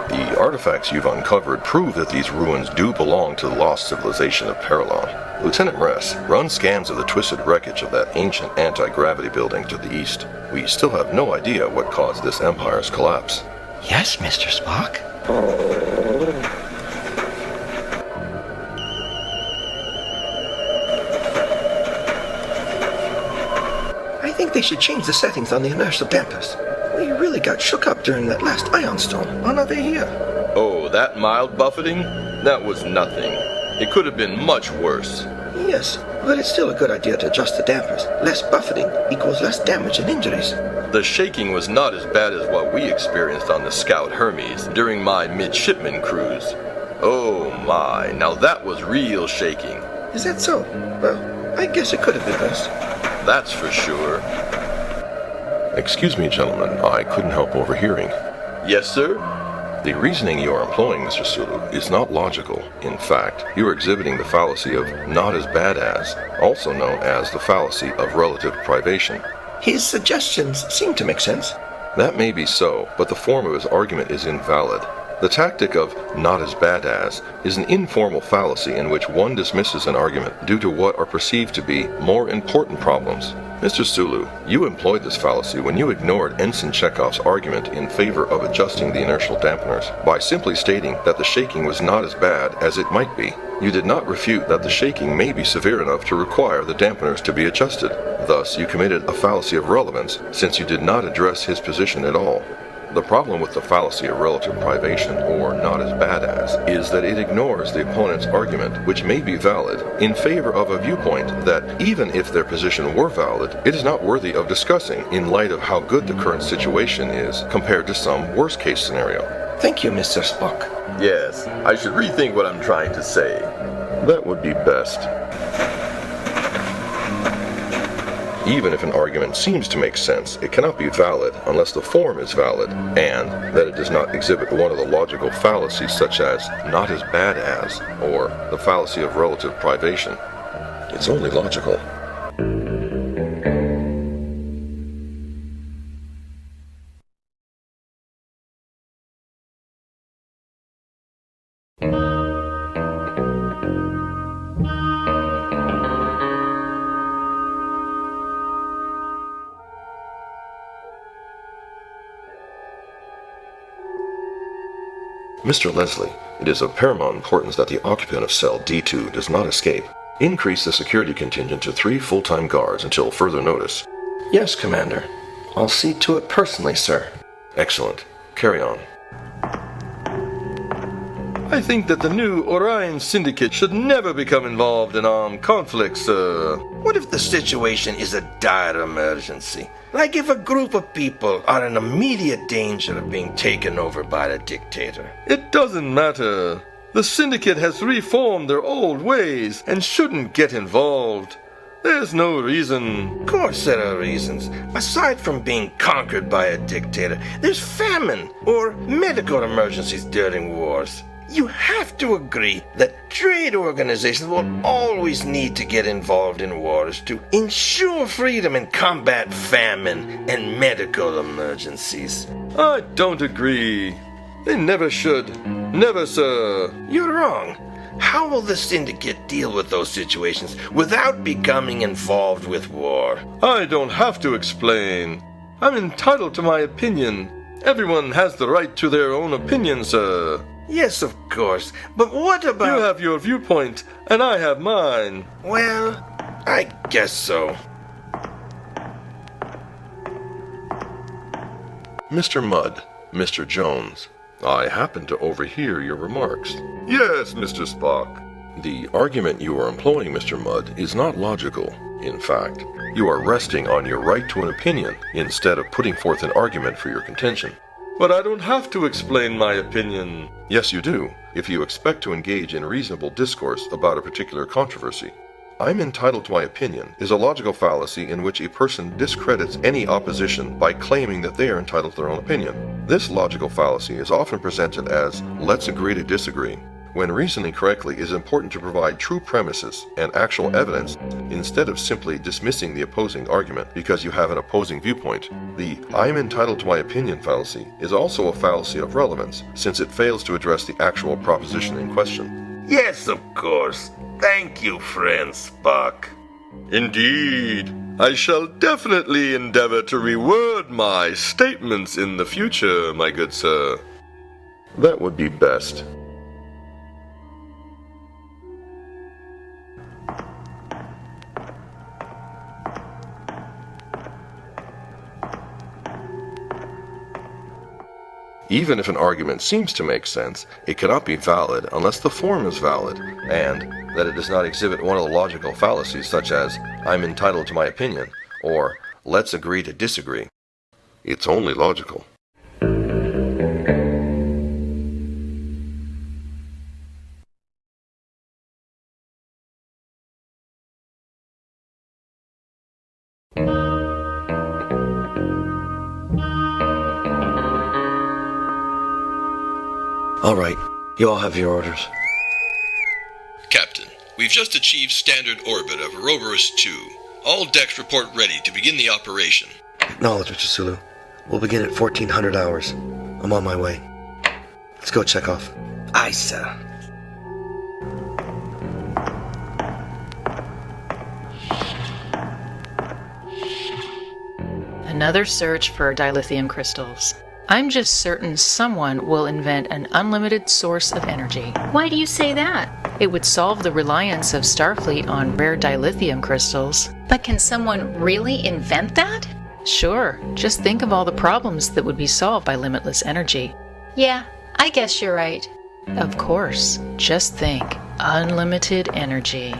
The artifacts you've uncovered prove that these ruins do belong to the lost civilization of Paralon. Lieutenant Ress, run scans of the twisted wreckage of that ancient anti-gravity building to the east. We still have no idea what caused this empire's collapse. Yes, Mr. Spock. I think they should change the settings on the inertial dampers. We really got shook up during that last ion storm on our way here. Oh, that mild buffeting? That was nothing. It could have been much worse. Yes, but it's still a good idea to adjust the dampers. Less buffeting equals less damage and injuries. The shaking was not as bad as what we experienced on the Scout Hermes during my midshipman cruise. Oh my, now that was real shaking. Is that so? Well, I guess it could have been worse. That's for sure. Excuse me, gentlemen, I couldn't help overhearing. Yes, sir? The reasoning you are employing, Mr. Sulu, is not logical. In fact, you are exhibiting the fallacy of not as bad as, also known as the fallacy of relative privation. His suggestions seem to make sense. That may be so, but the form of his argument is invalid. The tactic of not as bad as is an informal fallacy in which one dismisses an argument due to what are perceived to be more important problems. Mr. Sulu, you employed this fallacy when you ignored Ensign Chekhov's argument in favor of adjusting the inertial dampeners by simply stating that the shaking was not as bad as it might be. You did not refute that the shaking may be severe enough to require the dampeners to be adjusted. Thus, you committed a fallacy of relevance since you did not address his position at all. The problem with the fallacy of relative privation, or not as bad as, is that it ignores the opponent's argument, which may be valid, in favor of a viewpoint that, even if their position were valid, it is not worthy of discussing in light of how good the current situation is compared to some worst-case scenario. Thank you, Mr. Spock. Yes, I should rethink what I'm trying to say. That would be best. Even if an argument seems to make sense, it cannot be valid unless the form is valid, and that it does not exhibit one of the logical fallacies such as not as bad as, or the fallacy of relative privation. It's only logical. Mr. Leslie, it is of paramount importance that the occupant of cell D2 does not escape. Increase the security contingent to 3 full-time guards until further notice. Yes, Commander. I'll see to it personally, sir. Excellent. Carry on. I think that the new Orion Syndicate should never become involved in armed conflicts, What if the situation is a dire emergency? Like if a group of people are in immediate danger of being taken over by the dictator? It doesn't matter. The Syndicate has reformed their old ways and shouldn't get involved. There's no reason. Of course there are reasons. Aside from being conquered by a dictator, there's famine or medical emergencies during wars. You have to agree that trade organizations will always need to get involved in wars to ensure freedom and combat famine and medical emergencies. I don't agree. They never should. Never, sir. You're wrong. How will the Syndicate deal with those situations without becoming involved with war? I don't have to explain. I'm entitled to my opinion. Everyone has the right to their own opinion, sir. Yes, of course. But what about... You have your viewpoint, and I have mine. Well, I guess so. Mr. Mudd, Mr. Jones, I happened to overhear your remarks. Yes, Mr. Spock. The argument you are employing, Mr. Mudd, is not logical. In fact, you are resting on your right to an opinion instead of putting forth an argument for your contention. But I don't have to explain my opinion. Yes, you do, if you expect to engage in reasonable discourse about a particular controversy. I'm entitled to my opinion is a logical fallacy in which a person discredits any opposition by claiming that they are entitled to their own opinion. This logical fallacy is often presented as, let's agree to disagree. When reasoning correctly, it is important to provide true premises and actual evidence instead of simply dismissing the opposing argument because you have an opposing viewpoint. The I'm entitled to my opinion fallacy is also a fallacy of relevance, since it fails to address the actual proposition in question. Yes, of course. Thank you, friend Spock. Indeed. I shall definitely endeavor to reword my statements in the future, my good sir. That would be best. Even if an argument seems to make sense, it cannot be valid unless the form is valid, and that it does not exhibit one of the logical fallacies such as, I'm entitled to my opinion, or let's agree to disagree. It's only logical. All right, you all have your orders. Captain, we've just achieved standard orbit of Ouroboros 2. All decks report ready to begin the operation. Acknowledge, Mr. Sulu. We'll begin at 1400 hours. I'm on my way. Let's go, Chekhov. Aye, sir. Another search for dilithium crystals. I'm just certain someone will invent an unlimited source of energy. Why do you say that? It would solve the reliance of Starfleet on rare dilithium crystals. But can someone really invent that? Sure, just think of all the problems that would be solved by limitless energy. Yeah, I guess you're right. Of course, just think. Unlimited energy.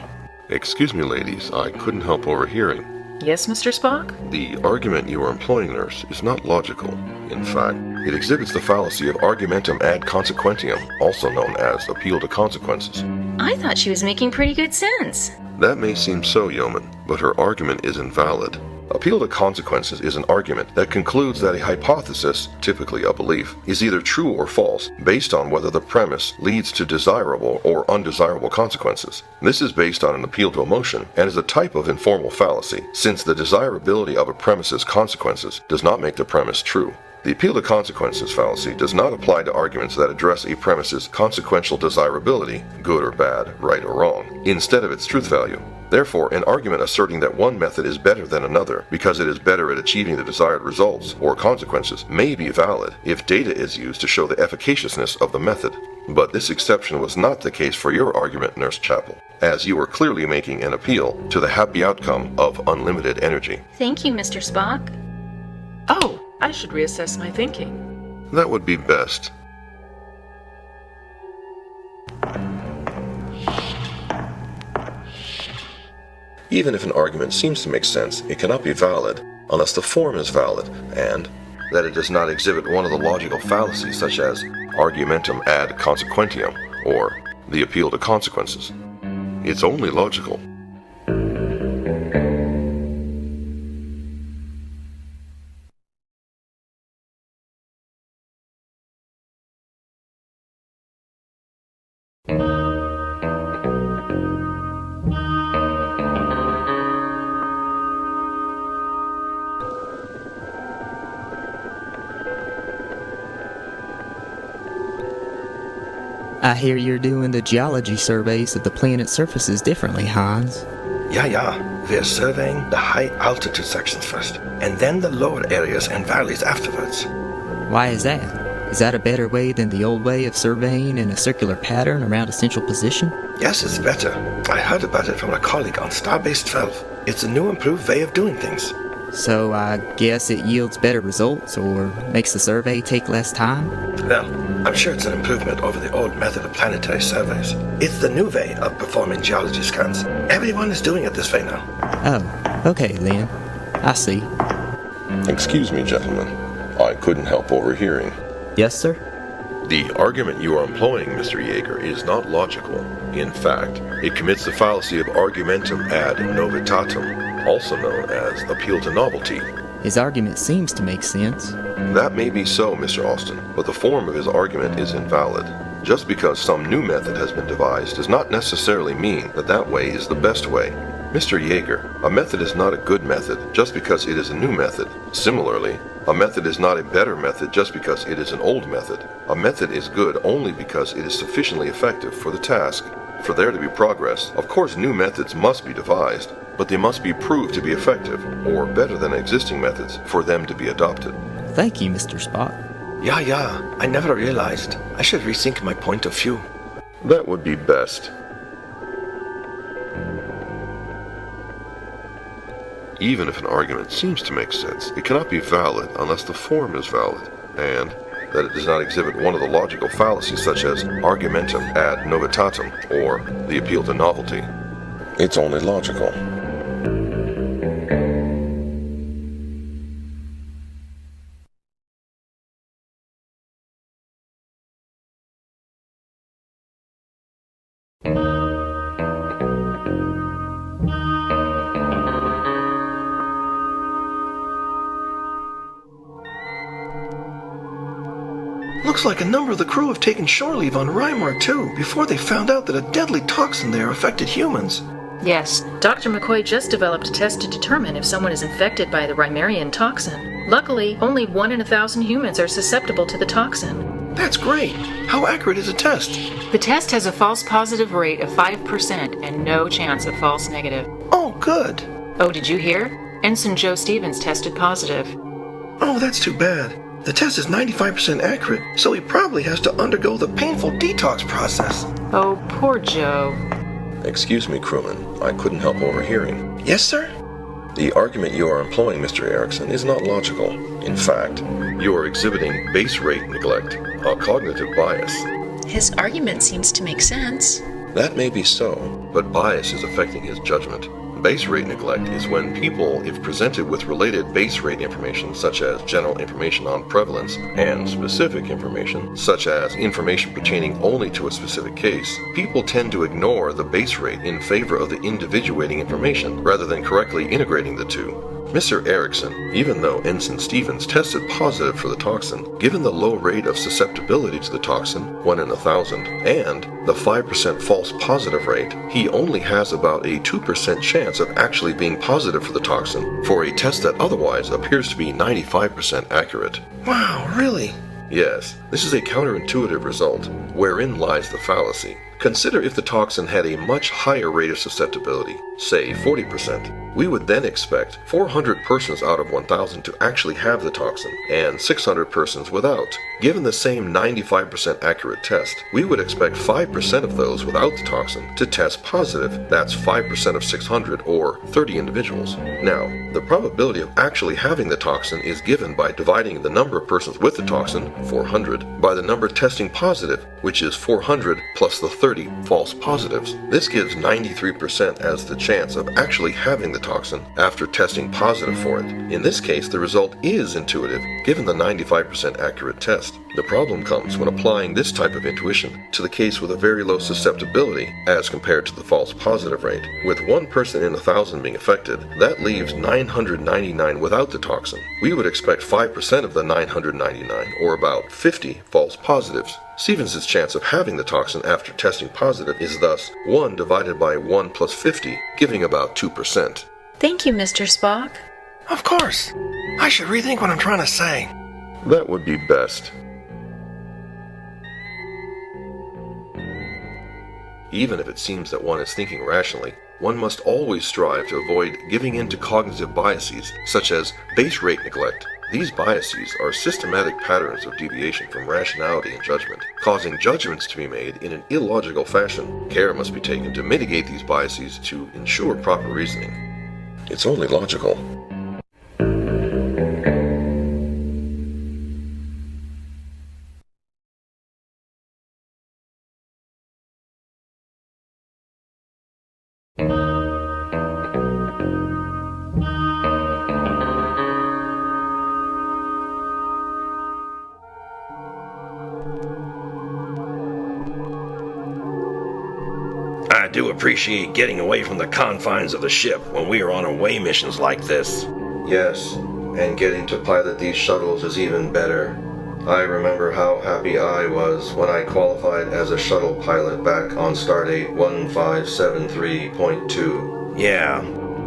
Excuse me, ladies, I couldn't help overhearing. Yes, Mr. Spock? The argument you are employing, nurse, is not logical. In fact, it exhibits the fallacy of argumentum ad consequentiam, also known as appeal to consequences. I thought she was making pretty good sense. That may seem so, Yeoman, but her argument is invalid. Appeal to consequences is an argument that concludes that a hypothesis, typically a belief, is either true or false based on whether the premise leads to desirable or undesirable consequences. This is based on an appeal to emotion and is a type of informal fallacy, since the desirability of a premise's consequences does not make the premise true. The appeal to consequences fallacy does not apply to arguments that address a premise's consequential desirability, good or bad, right or wrong, instead of its truth value. Therefore, an argument asserting that one method is better than another because it is better at achieving the desired results or consequences may be valid if data is used to show the efficaciousness of the method. But this exception was not the case for your argument, Nurse Chapel, as you were clearly making an appeal to the happy outcome of unlimited energy. Thank you, Mr. Spock. Oh, I should reassess my thinking. That would be best. Even if an argument seems to make sense, it cannot be valid unless the form is valid, and that it does not exhibit one of the logical fallacies such as argumentum ad consequentiam, or the appeal to consequences. It's only logical. I hear you're doing the geology surveys of the planet's surfaces differently, Hans. Yeah. We're surveying the high altitude sections first, and then the lower areas and valleys afterwards. Why is that? Is that a better way than the old way of surveying in a circular pattern around a central position? Yes, it's better. I heard about it from a colleague on Starbase 12. It's a new improved way of doing things. So I guess it yields better results or makes the survey take less time? Well, I'm sure it's an improvement over the old method of planetary surveys. It's the new way of performing geology scans. Everyone is doing it this way now. Oh, okay then. I see. Excuse me, gentlemen. I couldn't help overhearing. Yes, sir? The argument you are employing, Mr. Yeager, is not logical. In fact, it commits the fallacy of argumentum ad novitatem, also known as appeal to novelty. His argument seems to make sense. That may be so, Mr. Austin, but the form of his argument is invalid. Just because some new method has been devised does not necessarily mean that that way is the best way. Mr. Yeager, a method is not a good method just because it is a new method. Similarly, a method is not a better method just because it is an old method. A method is good only because it is sufficiently effective for the task. For there to be progress, of course new methods must be devised, but they must be proved to be effective, or better than existing methods, for them to be adopted. Thank you, Mr. Spock. Yeah, I never realized. I should rethink my point of view. That would be best. Even if an argument seems to make sense, it cannot be valid unless the form is valid, and that it does not exhibit one of the logical fallacies such as argumentum ad novitatem, or the appeal to novelty. It's only logical. Looks like a number of the crew have taken shore leave on Rymar too, before they found out that a deadly toxin there affected humans. Yes, Dr. McCoy just developed a test to determine if someone is infected by the Rymarian toxin. Luckily, only 1 in 1,000 humans are susceptible to the toxin. That's great. How accurate is the test? The test has a false positive rate of 5% and no chance of false negative. Oh, good. Oh, did you hear? Ensign Joe Stevens tested positive. Oh, that's too bad. The test is 95% accurate, so he probably has to undergo the painful detox process. Oh, poor Joe. Excuse me, crewman. I couldn't help overhearing. Yes, sir? The argument you are employing, Mr. Erickson, is not logical. In fact, you are exhibiting base rate neglect, a cognitive bias. His argument seems to make sense. That may be so, but bias is affecting his judgment. Base rate neglect is when people, if presented with related base rate information such as general information on prevalence and specific information such as information pertaining only to a specific case, people tend to ignore the base rate in favor of the individuating information rather than correctly integrating the two. Mr. Erickson, even though Ensign Stevens tested positive for the toxin, given the low rate of susceptibility to the toxin, 1 in 1,000, and the 5% false positive rate, he only has about a 2% chance of actually being positive for the toxin for a test that otherwise appears to be 95% accurate. Wow, really? Yes, this is a counterintuitive result, wherein lies the fallacy. Consider if the toxin had a much higher rate of susceptibility, say 40%. We would then expect 400 persons out of 1,000 to actually have the toxin, and 600 persons without. Given the same 95% accurate test, we would expect 5% of those without the toxin to test positive. That's 5% of 600, or 30 individuals. Now, the probability of actually having the toxin is given by dividing the number of persons with the toxin, 400, by the number testing positive, which is 400 plus the 30 false positives. This gives 93% as the chance of actually having the toxin after testing positive for it. In this case, the result is intuitive, given the 95% accurate test. The problem comes when applying this type of intuition to the case with a very low susceptibility as compared to the false positive rate. With 1 person in 1,000 being affected, that leaves 999 without the toxin. We would expect 5% of the 999, or about 50 false positives. Stevens' chance of having the toxin after testing positive is thus 1 divided by 1 plus 50, giving about 2%. Thank you, Mr. Spock. Of course. I should rethink what I'm trying to say. That would be best. Even if it seems that one is thinking rationally, one must always strive to avoid giving in to cognitive biases, such as base rate neglect. These biases are systematic patterns of deviation from rationality and judgment, causing judgments to be made in an illogical fashion. Care must be taken to mitigate these biases to ensure proper reasoning. It's only logical. do appreciate getting away from the confines of the ship when we are on away missions like this. Yes, and getting to pilot these shuttles is even better. I remember how happy I was when I qualified as a shuttle pilot back on Stardate 1573.2. Yeah.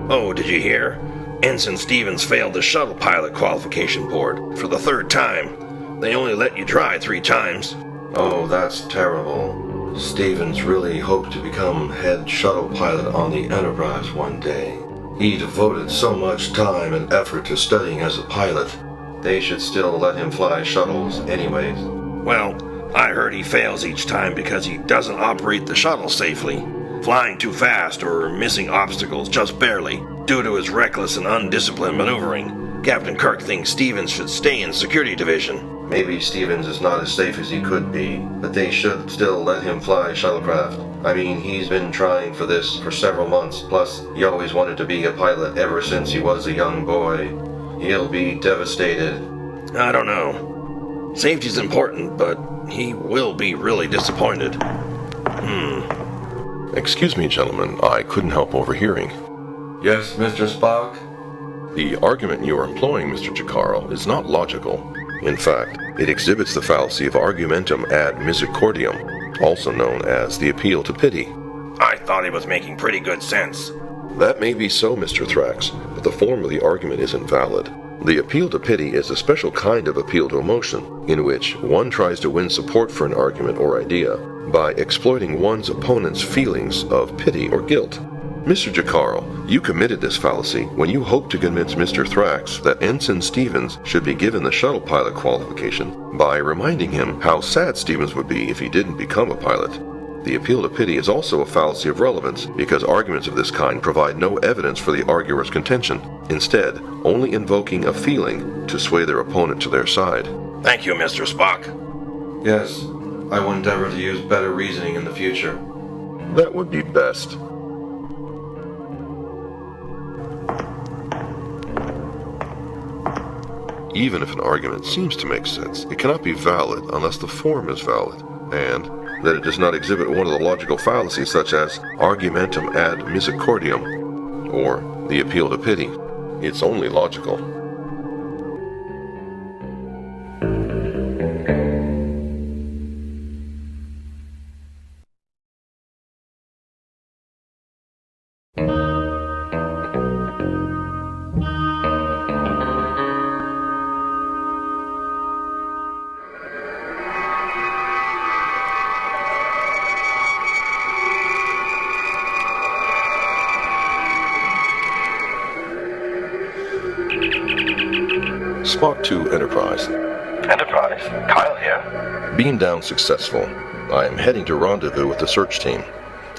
Oh, did you hear? Ensign Stevens failed the shuttle pilot qualification board for the 3rd time. They only let you try 3 times. Oh, that's terrible. Stevens really hoped to become head shuttle pilot on the Enterprise one day. He devoted so much time and effort to studying as a pilot. They should still let him fly shuttles anyways. Well, I heard he fails each time because he doesn't operate the shuttle safely, flying too fast or missing obstacles just barely due to his reckless and undisciplined maneuvering. Captain Kirk thinks Stevens should stay in Security Division. Maybe Stevens is not as safe as he could be, but they should still let him fly shuttlecraft. I mean, he's been trying for this for several months, plus he always wanted to be a pilot ever since he was a young boy. He'll be devastated. I don't know. Safety's important, but he will be really disappointed. Excuse me, gentlemen, I couldn't help overhearing. Yes, Mr. Spock? The argument you are employing, Mr. Jacaro, is not logical. In fact, it exhibits the fallacy of argumentum ad misericordiam, also known as the appeal to pity. I thought he was making pretty good sense. That may be so, Mr. Thrax, but the form of the argument isn't valid. The appeal to pity is a special kind of appeal to emotion, in which one tries to win support for an argument or idea by exploiting one's opponent's feelings of pity or guilt. Mr. Jacaro, you committed this fallacy when you hoped to convince Mr. Thrax that Ensign Stevens should be given the shuttle pilot qualification by reminding him how sad Stevens would be if he didn't become a pilot. The appeal to pity is also a fallacy of relevance because arguments of this kind provide no evidence for the arguer's contention, instead only invoking a feeling to sway their opponent to their side. Thank you, Mr. Spock. Yes, I will endeavor to use better reasoning in the future. That would be best. Even if an argument seems to make sense, it cannot be valid unless the form is valid, and that it does not exhibit one of the logical fallacies such as argumentum ad misericordiam, or the appeal to pity. It's only logical. Spock to Enterprise. Enterprise, Kyle here. Beam down successful. I am heading to rendezvous with the search team.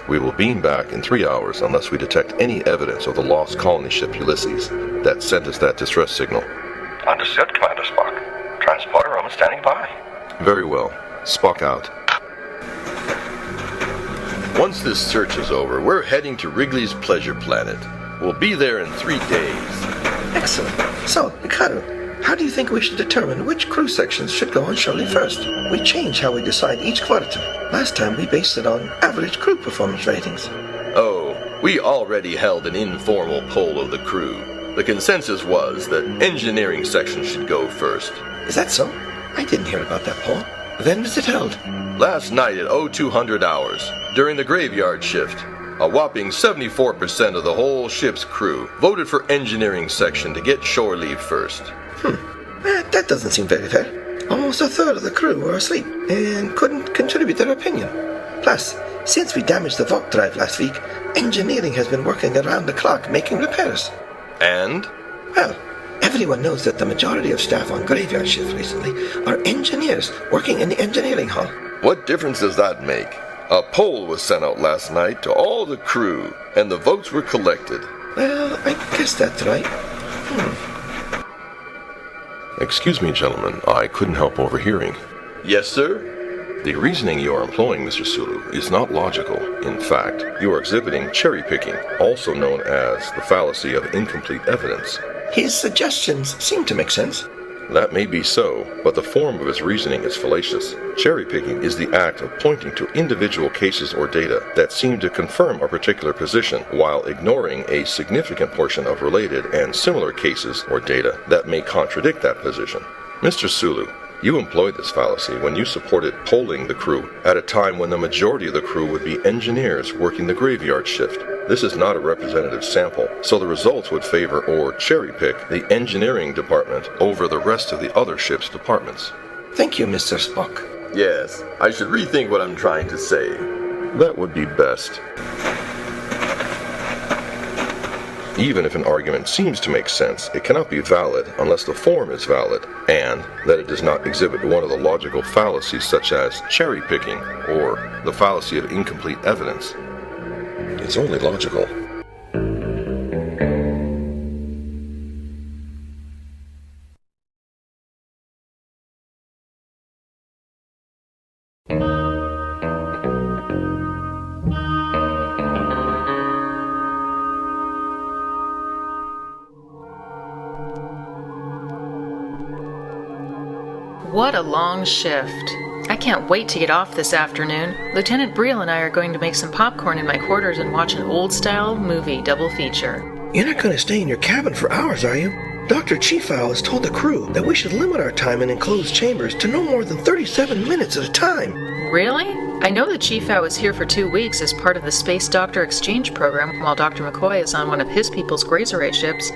We will beam back in 3 hours unless we detect any evidence of the lost colony ship Ulysses that sent us that distress signal. Understood, Commander Spock. Transporter room standing by. Very well. Spock out. Once this search is over, we're heading to Wrigley's Pleasure Planet. We'll be there in 3 days. Excellent. So, Ricardo, how do you think we should determine which crew sections should go on Shirley first? We change how we decide each quadrant. Last time we based it on average crew performance ratings. Oh, we already held an informal poll of the crew. The consensus was that engineering section should go first. Is that so? I didn't hear about that poll. When was it held? Last night at 0200 hours, during the graveyard shift. A whopping 74% of the whole ship's crew voted for engineering section to get shore leave first. That doesn't seem very fair. Almost a third of the crew were asleep and couldn't contribute their opinion. Plus, since we damaged the vault drive last week, engineering has been working around the clock making repairs. And? Well, everyone knows that the majority of staff on graveyard shift recently are engineers working in the engineering hall. What difference does that make? A poll was sent out last night to all the crew, and the votes were collected. Well, I guess that's right. Excuse me, gentlemen, I couldn't help overhearing. Yes, sir? The reasoning you are employing, Mr. Sulu, is not logical. In fact, you are exhibiting cherry picking, also known as the fallacy of incomplete evidence. His suggestions seem to make sense. That may be so, but the form of his reasoning is fallacious. Cherry-picking is the act of pointing to individual cases or data that seem to confirm a particular position, while ignoring a significant portion of related and similar cases or data that may contradict that position. Mr. Sulu, you employed this fallacy when you supported polling the crew at a time when the majority of the crew would be engineers working the graveyard shift. This is not a representative sample, so the results would favor or cherry-pick the engineering department over the rest of the other ship's departments. Thank you, Mr. Spock. Yes, I should rethink what I'm trying to say. That would be best. Even if an argument seems to make sense, it cannot be valid unless the form is valid, and that it does not exhibit one of the logical fallacies such as cherry-picking or the fallacy of incomplete evidence. It's only logical. What a long shift. I can't wait to get off this afternoon. Lieutenant Briel and I are going to make some popcorn in my quarters and watch an old-style movie double feature. You're not going to stay in your cabin for hours, are you? Dr. Chiefau has told the crew that we should limit our time in enclosed chambers to no more than 37 minutes at a time. Really? I know that Chiefau is here for 2 weeks as part of the Space Doctor Exchange Program while Dr. McCoy is on one of his people's Grazer Ray ships,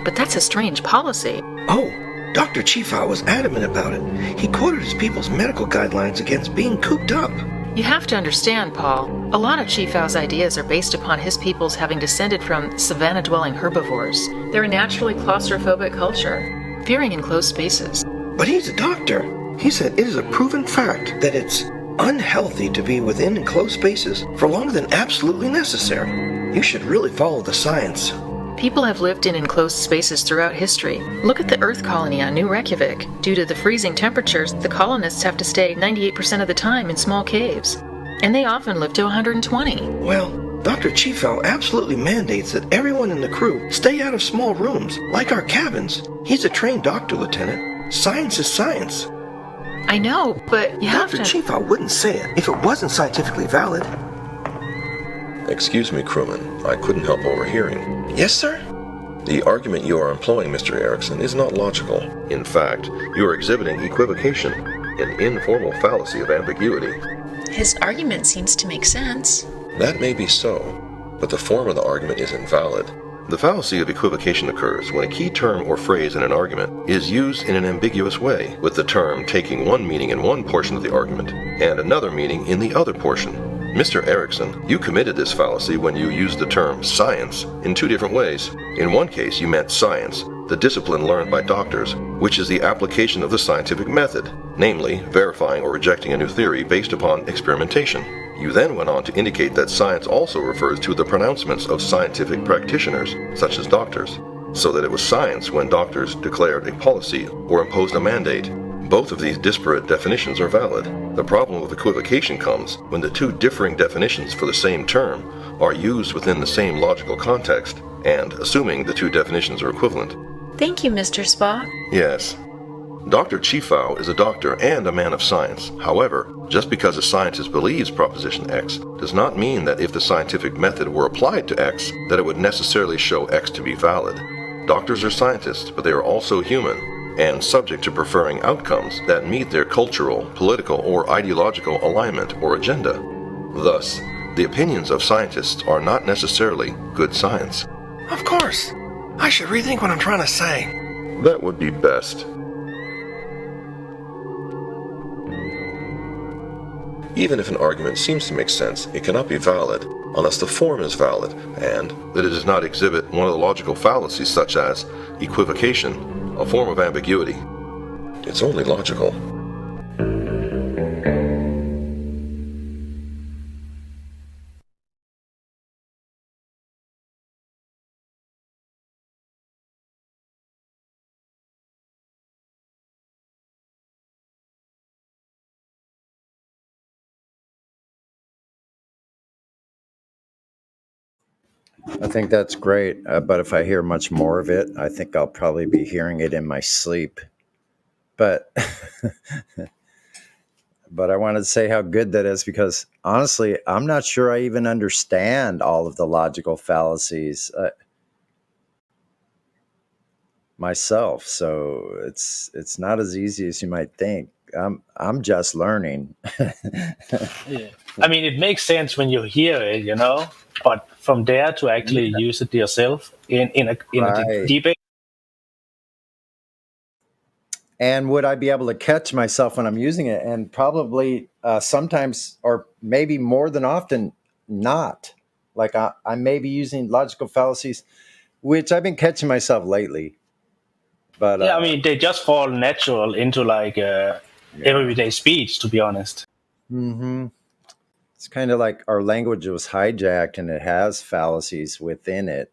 but that's a strange policy. Oh, Dr. Chiefau was adamant about it. He quoted his people's medical guidelines against being cooped up. You have to understand, Paul. A lot of Chiefau's ideas are based upon his people's having descended from savanna-dwelling herbivores. They're a naturally claustrophobic culture, fearing enclosed spaces. But he's a doctor. He said it is a proven fact that it's unhealthy to be within enclosed spaces for longer than absolutely necessary. You should really follow the science. People have lived in enclosed spaces throughout history. Look at the Earth colony on New Reykjavik. Due to the freezing temperatures, the colonists have to stay 98% of the time in small caves. And they often live to 120. Well, Dr. Chiefau absolutely mandates that everyone in the crew stay out of small rooms, like our cabins. He's a trained doctor, Lieutenant. Science is science. I know, but you have to... Dr. Chiefau wouldn't say it if it wasn't scientifically valid. Excuse me, crewman. I couldn't help overhearing. Yes, sir? The argument you are employing, Mr. Erickson, is not logical. In fact, you are exhibiting equivocation, an informal fallacy of ambiguity. His argument seems to make sense. That may be so, but the form of the argument is invalid. The fallacy of equivocation occurs when a key term or phrase in an argument is used in an ambiguous way, with the term taking one meaning in one portion of the argument and another meaning in the other portion. Mr. Erickson, you committed this fallacy when you used the term science in 2 different ways. In one case, you meant science, the discipline learned by doctors, which is the application of the scientific method, namely, verifying or rejecting a new theory based upon experimentation. You then went on to indicate that science also refers to the pronouncements of scientific practitioners, such as doctors, so that it was science when doctors declared a policy or imposed a mandate. Both of these disparate definitions are valid. The problem of equivocation comes when the 2 differing definitions for the same term are used within the same logical context, and assuming the 2 definitions are equivalent. Thank you, Mr. Spock. Yes. Dr. Chiefau is a doctor and a man of science. However, just because a scientist believes Proposition X does not mean that if the scientific method were applied to X, that it would necessarily show X to be valid. Doctors are scientists, but they are also human, and subject to preferring outcomes that meet their cultural, political, or ideological alignment or agenda. Thus, the opinions of scientists are not necessarily good science. Of course. I should rethink what I'm trying to say. That would be best. Even if an argument seems to make sense, it cannot be valid unless the form is valid and that it does not exhibit one of the logical fallacies such as equivocation, a form of ambiguity. It's only logical. I think that's great, but if I hear much more of it, I think I'll probably be hearing it in my sleep. but but I wanted to say how good that is because honestly, I'm not sure I even understand all of the logical fallacies myself. So it's not as easy as you might think. I'm just learning. Yeah. I mean, it makes sense when you hear it, but from there to actually use it yourself in a Right. debate. And would I be able to catch myself when I'm using it? And probably sometimes, or maybe more than often, not. Like I may be using logical fallacies, which I've been catching myself lately. But Yeah, I mean, they just fall natural into like everyday speech, to be honest. hmm it's kind of like our language was hijacked and it has fallacies within it.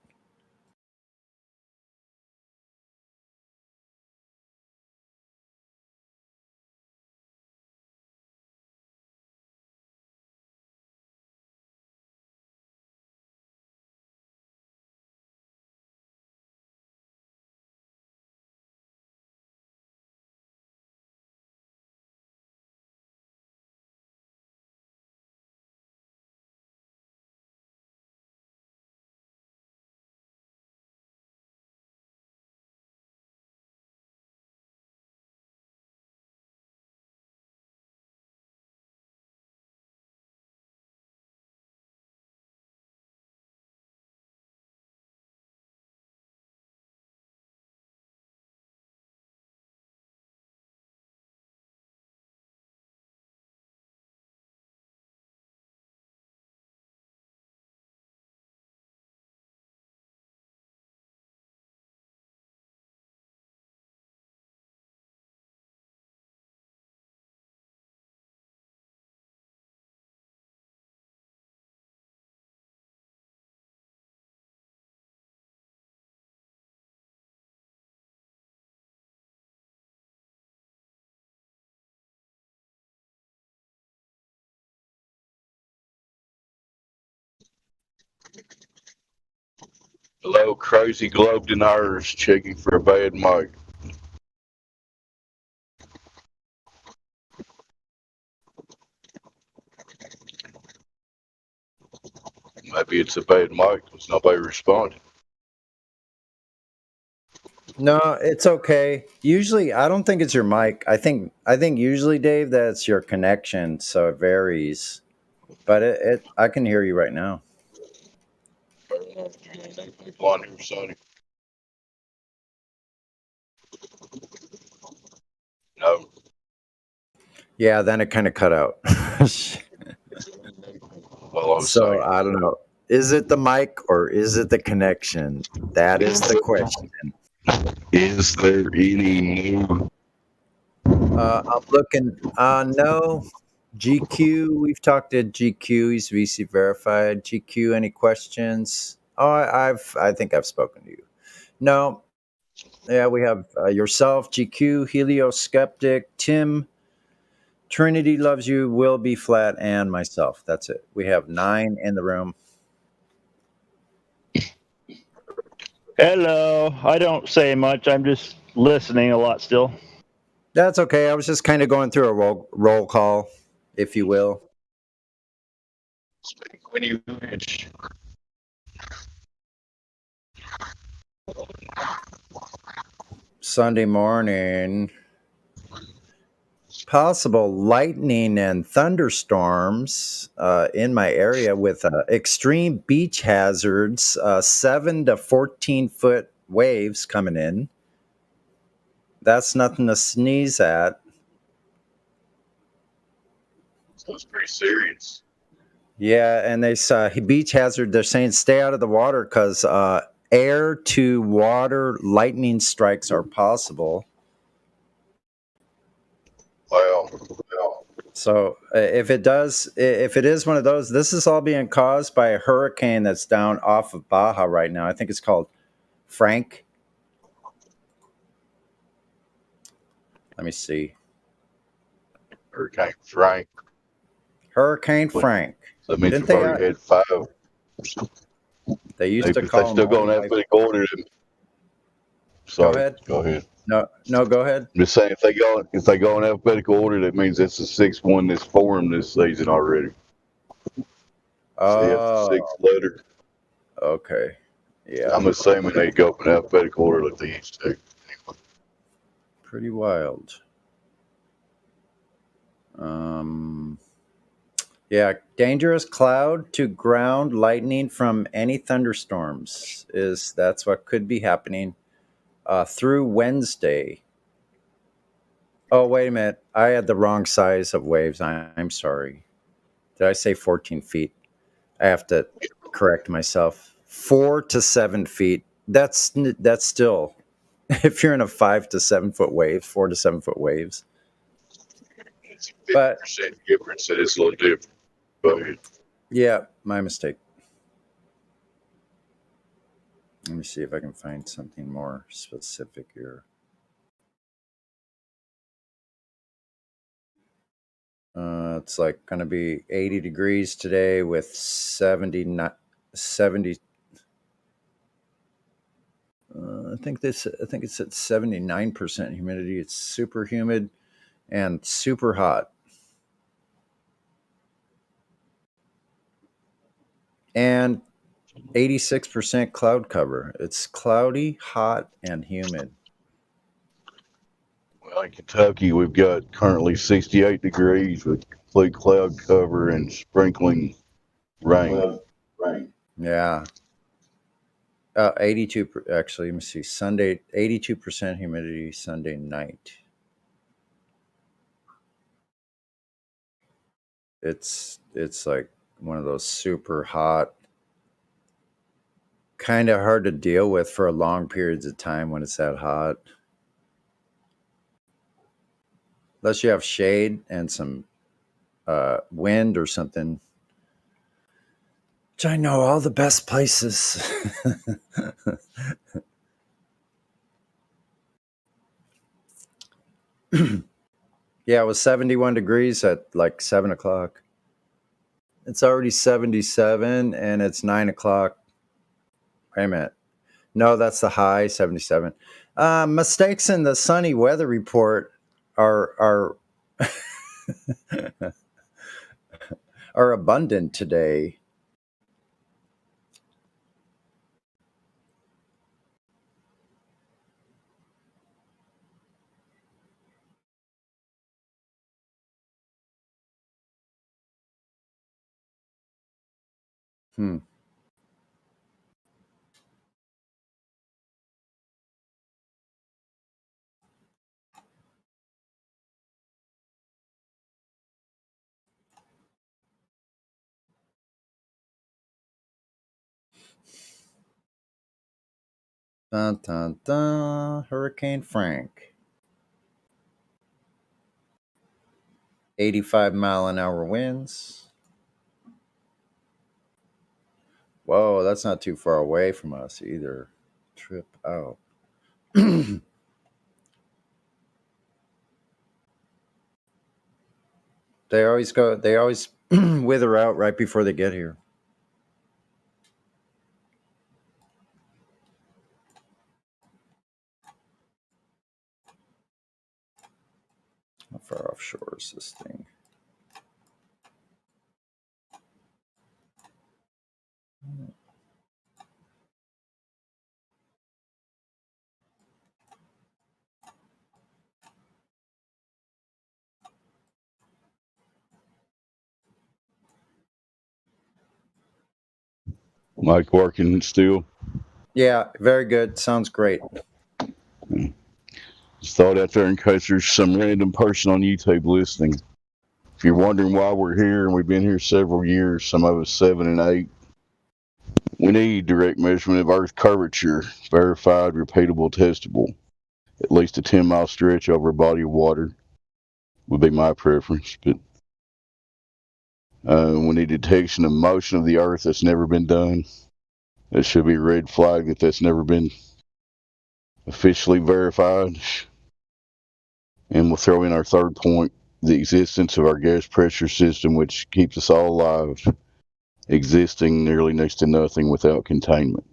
Hello, crazy globe deniers checking for a bad mic. Maybe it's a bad mic because nobody responded. No, it's okay. Usually, I don't think it's your mic. I think usually, Dave, that it's your connection, so it varies. But I can hear you right now. People on here, Sonny. No. Yeah, then it kind of cut out. Well, So I don't know. Is it the mic or is it the connection? That is the question. Is there any new? I'm looking. No. GQ. We've talked to GQ. He's VC verified. GQ. Any questions? Oh, I think I've spoken to you. No. Yeah, we have yourself, GQ, Helio Skeptic, Tim, Trinity Loves You, Will Be Flat, and myself. That's it. We have 9 in the room. Hello. I don't say much. I'm just listening a lot still. That's okay. I was just kind of going through a roll call, if you will. Speak when you wish. Sunday morning. Possible lightning and thunderstorms in my area with extreme beach hazards, 7 to 14 foot waves coming in. That's nothing to sneeze at. Sounds pretty serious. Yeah, and they beach hazard. They're saying stay out of the water because air to water lightning strikes are possible. Well. So if it is one of those, this is all being caused by a hurricane that's down off of Baja right now. I think it's called Frank. Let me see. Hurricane Frank. Hurricane Frank. That means Didn't we've already had 5. They used to call them. They're still going to have to go to them. Sorry. ahead. Go ahead. No, go ahead. I'm just saying, if they go in alphabetical order, that means that's the sixth one that's formed this season already. So you have the sixth letter. Okay. Yeah. I'm assuming they go in alphabetical order like they used to. Pretty wild. Yeah, dangerous cloud to ground lightning from any thunderstorms that's what could be happening through Wednesday. Oh, wait a minute. I had the wrong size of waves. I'm sorry. Did I say 14 feet? I have to correct myself. 4 to 7 feet. That's still, if you're in a 5 to 7 foot wave, 4 to 7 foot waves. It's a 50% difference, so it's a little different. Go ahead. Yeah, my mistake. Let me see if I can find something more specific here. It's like going to be 80 degrees today with 70. I think it's at 79% humidity. It's super humid and super hot. And 86% cloud cover. It's cloudy, hot, and humid. Well, in Kentucky, we've got currently 68 degrees with complete cloud cover and sprinkling rain. Yeah. 82, actually, let me see. Sunday, 82% humidity Sunday night. It's like one of those super hot, kind of hard to deal with for long periods of time when it's that hot. Unless you have shade and some wind or something. Which I know all the best places. Yeah, it was 71 degrees at like 7 o'clock. It's already 77 and it's 9 o'clock. Wait a minute. No, that's the high, 77. Mistakes in the sunny weather report are are abundant today. Dun, dun, dun. Hurricane Frank. 85-mile-an-hour winds. Whoa, that's not too far away from us either. Trip out. They always wither out right before they get here. How far offshore is this thing? Mic working still? Yeah, very good. Sounds great. Just thought out there in case there's some random person on YouTube listening. If you're wondering why we're here, and we've been here several years, some of us 7 and 8, we need direct measurement of Earth curvature, verified, repeatable, testable. At least a 10-mile stretch over a body of water would be my preference. But we need detection of motion of the Earth that's never been done. That should be a red flag if that's never been officially verified. And we'll throw in our third point, the existence of our gas pressure system, which keeps us all alive, existing nearly next to nothing without containment.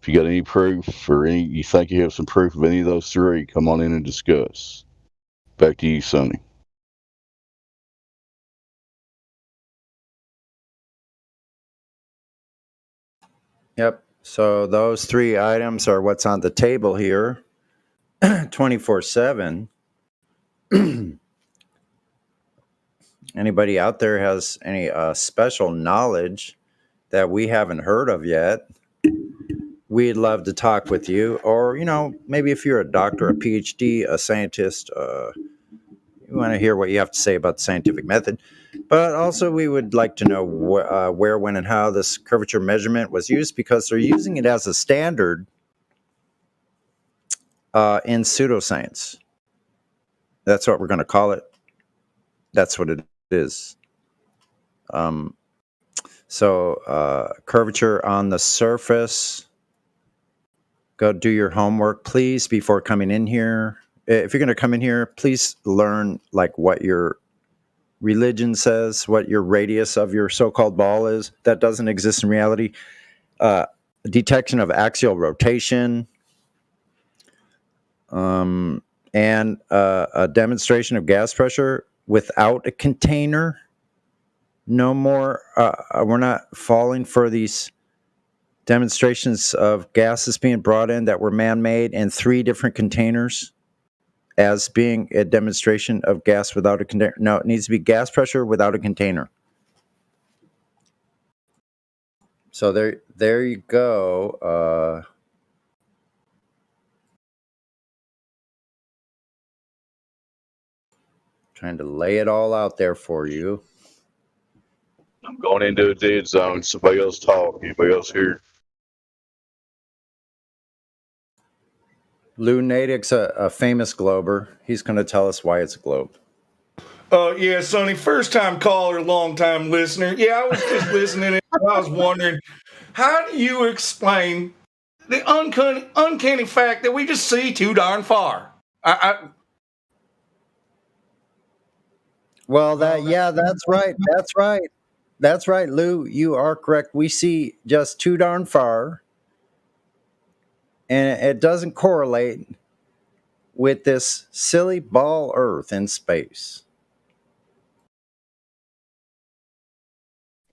If you got any proof or you think you have some proof of any of those three, come on in and discuss. Back to you, Sonny. Yep. So those three items are what's on the table here 24/7. Anybody out there has any special knowledge that we haven't heard of yet, we'd love to talk with you. Or, maybe if you're a doctor, a PhD, a scientist, you want to hear what you have to say about the scientific method. But also we would like to know where, when, and how this curvature measurement was used, because they're using it as a standard in pseudoscience. That's what we're going to call it. That's what it is. So curvature on the surface. Go do your homework, please, before coming in here. If you're going to come in here, please learn like what your religion says, what your radius of your so-called ball is. That doesn't exist in reality. Detection of axial rotation. And a demonstration of gas pressure without a container. No more. We're not falling for these demonstrations of gases being brought in that were man-made in 3 different containers as being a demonstration of gas without a container. No, it needs to be gas pressure without a container. So there you go. Trying to lay it all out there for you. I'm going into a dead zone. Somebody else talk. Anybody else here? Lou Natick's a famous glober. He's going to tell us why it's a globe. Yeah, Sonny, first time caller, long time listener. Yeah, I was just listening and I was wondering, how do you explain the uncanny fact that we just see too darn far? Well, that's right. That's right, Lou. You are correct. We see just too darn far. And it doesn't correlate with this silly ball Earth in space.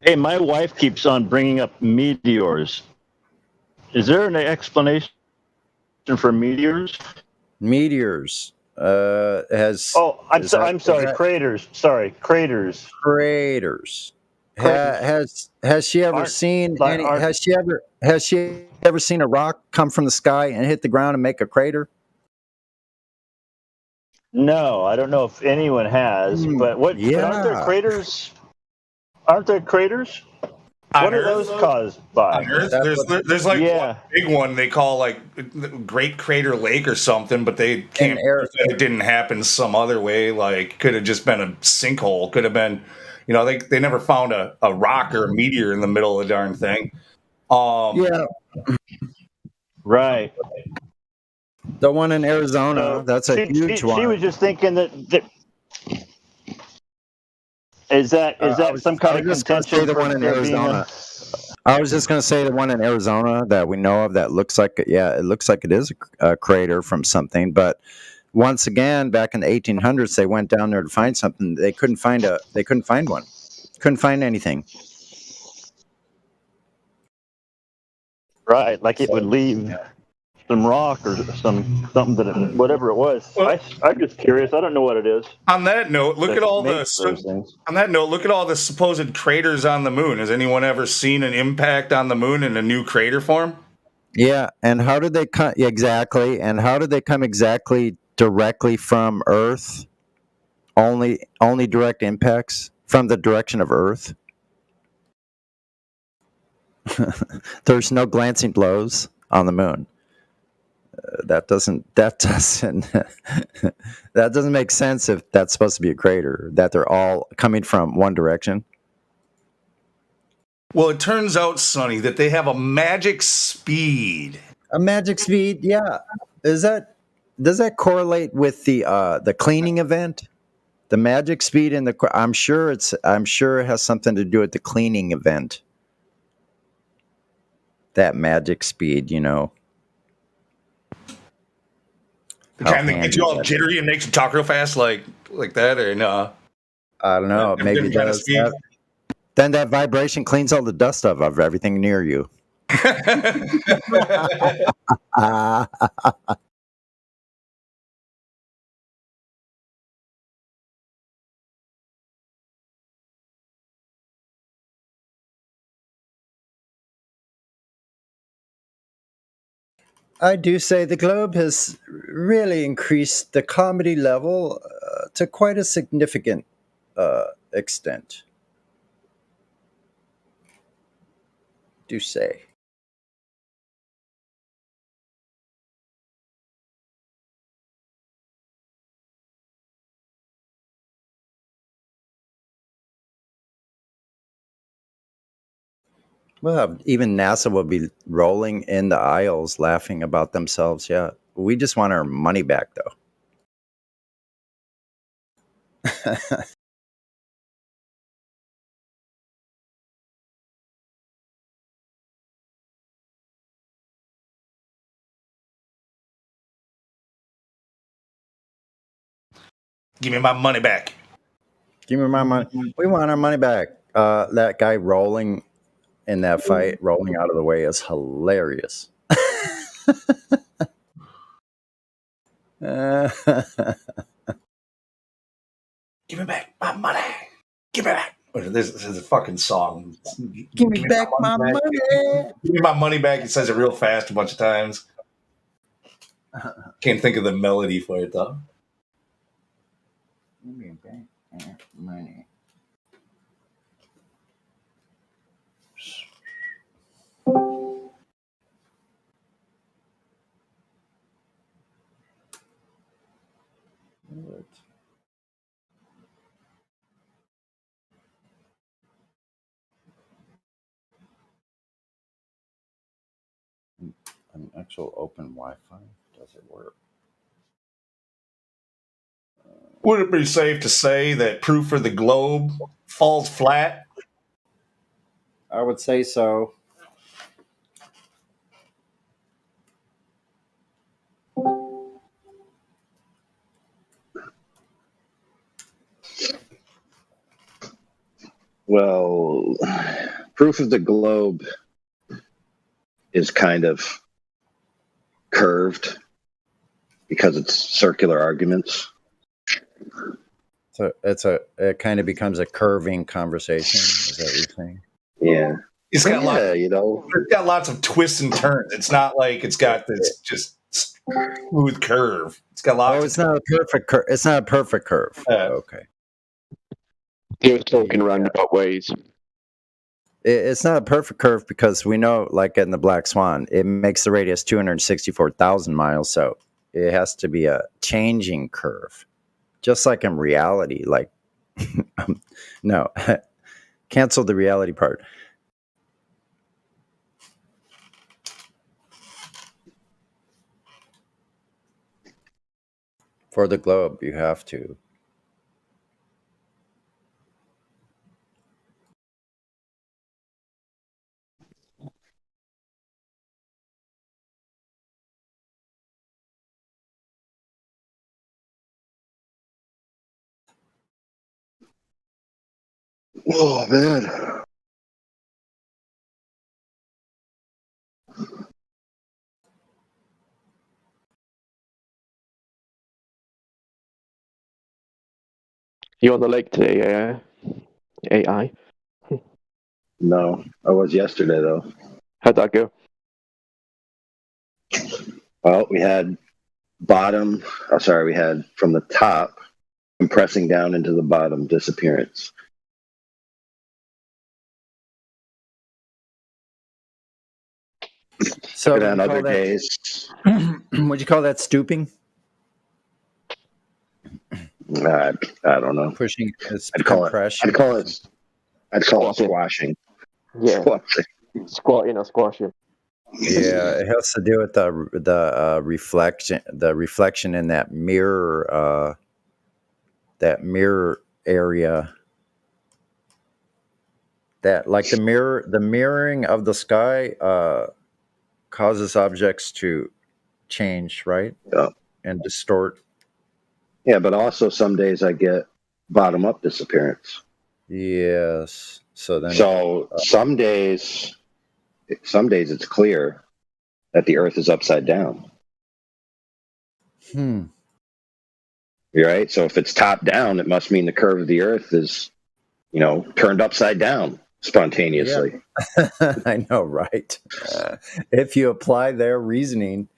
Hey, my wife keeps on bringing up meteors. Is there an explanation for meteors? Meteors has. Oh, I'm sorry. Craters. Sorry, craters. Craters. Has she ever seen any? Has she ever seen a rock come from the sky and hit the ground and make a crater? No, I don't know if anyone has. But what? Yeah. But aren't there craters? Aren't there craters? What are those caused by? There's like one big one they call like Great Crater Lake or something, but they can't. It didn't happen some other way. Like could have just been a sinkhole. Could have been, they never found a rock or a meteor in the middle of the darn thing. Yeah. Right. The one in Arizona. That's a huge one. She was just thinking that is that some kind of contention? The one in Arizona. I was just going to say the one in Arizona that we know of that looks like it looks like it is a crater from something. But once again, back in the 1800s, they went down there to find something. They couldn't find one. Couldn't find anything. Right, like it would leave some rock or something that whatever it was. Well, I'm just curious. I don't know what it is. On that note, look at all the supposed craters on the moon. Has anyone ever seen an impact on the moon in a new crater form? Yeah, and how did they come exactly? And how did they come exactly directly from Earth? Only direct impacts from the direction of Earth. There's no glancing blows on the moon. That doesn't make sense if that's supposed to be a crater, that they're all coming from one direction. Well, it turns out, Sonny, that they have a magic speed. A magic speed, yeah. Does that correlate with the cleaning event? The magic speed and I'm sure it has something to do with the cleaning event that magic speed, The How kind that gets you all handy that is. jittery and makes you talk real fast, like that, or no? I don't know. Them Maybe kind of does. speed. Then that vibration cleans all the dust of everything near you. I do say the Globe has really increased the comedy level to quite a significant extent. Do say. Well, even NASA will be rolling in the aisles laughing about themselves. Yeah. We just want our money back, though. Give me my money back. Give me my money. We want our money back. That guy rolling in that fight, rolling out of the way, is hilarious. Give me back my money. Give me back. This is a fucking song. Give me back my money. Give me my money back. He says it real fast a bunch of times. Can't think of the melody for it though. Give me back my money. An actual open Wi-Fi? Does it work? Would it be safe to say that proof of the globe falls flat? I would say so. Well, proof of the globe is kind of curved because it's circular arguments. So it kind of becomes a curving conversation. Is that what you're saying? Yeah. It's got lots, it's got lots of twists and turns. It's not like it's got this just smooth curve. It's got lots. Oh, it's not a perfect curve. It's not a perfect curve. Okay. He was talking roundabout ways. It's not a perfect curve because we know, like in the Black Swan, it makes the radius 264,000 miles. So it has to be a changing curve, just like in reality. Like, no, cancel the reality part. For the globe, you have to. Oh, man. You on the lake today, AI? No, I was yesterday, though. How'd that go? Well, we had we had from the top compressing down into the bottom disappearance. So and on other days, would you call that stooping? I don't know. Pushing. I'd call it squashing. Yeah. Squashing. Squatting or squashing. Yeah, it has to do with the reflection in that mirror area. That like the mirroring of the sky causes objects to change, right? Yeah. And distort. Yeah, but also some days I get bottom-up disappearance. Yes. So then. So some days it's clear that the Earth is upside down. Hmm. Right? So if it's top down, it must mean the curve of the Earth is, turned upside down spontaneously. Yeah. I know, right? If you apply their reasoning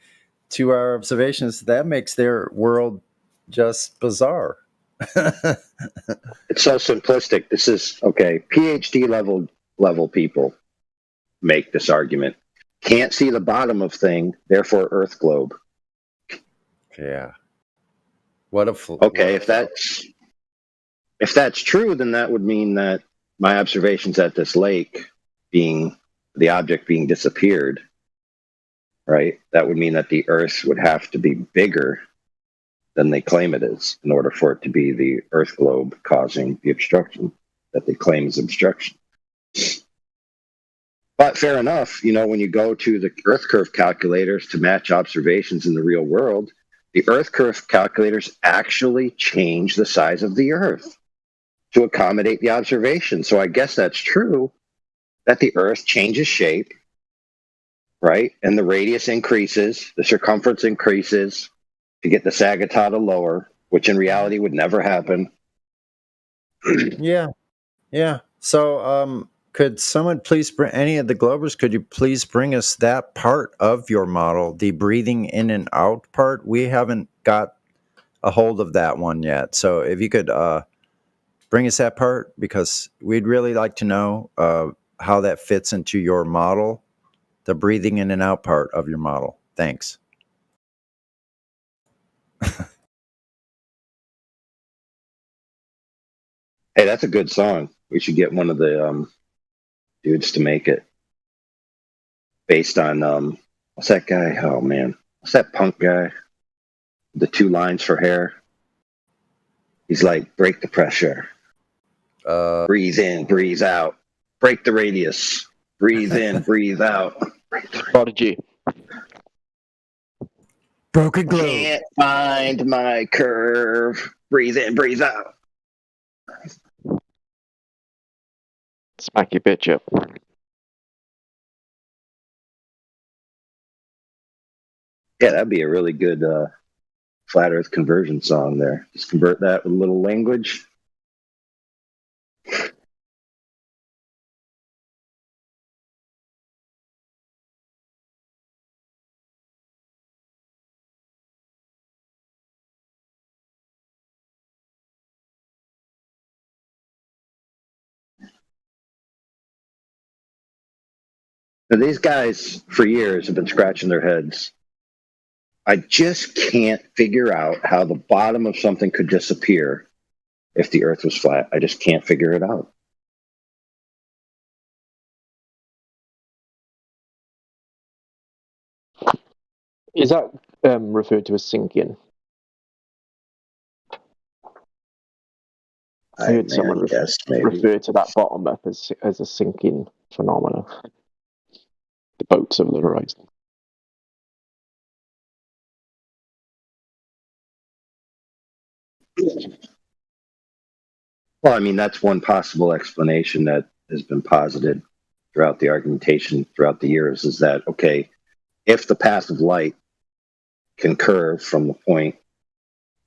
to our observations, that makes their world just bizarre. It's so simplistic. This is okay. PhD level people make this argument. Can't see the bottom of thing, therefore Earth globe. Yeah. What a okay. If that's true, then that would mean that my observations at this lake, being the object being disappeared, right? That would mean that the Earth would have to be bigger than they claim it is in order for it to be the Earth globe causing the obstruction that they claim is obstruction. But fair enough, when you go to the Earth curve calculators to match observations in the real world, the Earth curve calculators actually change the size of the Earth to accommodate the observation. So I guess that's true that the Earth changes shape, right? And the radius increases, the circumference increases to get the Sagittata lower, which in reality would never happen. Yeah. So, could someone please bring any of the Globers? Could you please bring us that part of your model, the breathing in and out part? We haven't got a hold of that one yet. So, if you could bring us that part, because we'd really like to know how that fits into your model, the breathing in and out part of your model. Thanks. Hey, that's a good song. We should get one of the dudes to make it based on what's that guy? Oh man, what's that punk guy? The 2 lines for hair. He's like, break the pressure, breathe in, breathe out, break the radius, breathe in, breathe out. Prodigy. Broken globe. Can't find my curve. Breathe in, breathe out. Smack your bitch up. Yeah, that'd be a really good flat Earth conversion song there. Just convert that with a little language. Now, these guys for years have been scratching their heads. I just can't figure out how the bottom of something could disappear if the Earth was flat. I just can't figure it out. Is that referred to as sinking? I heard someone refer to that bottom up as a sinking phenomenon. The boats over the horizon. Well, I mean, that's one possible explanation that has been posited throughout the argumentation throughout the years, is that, okay, if the path of light can curve from the point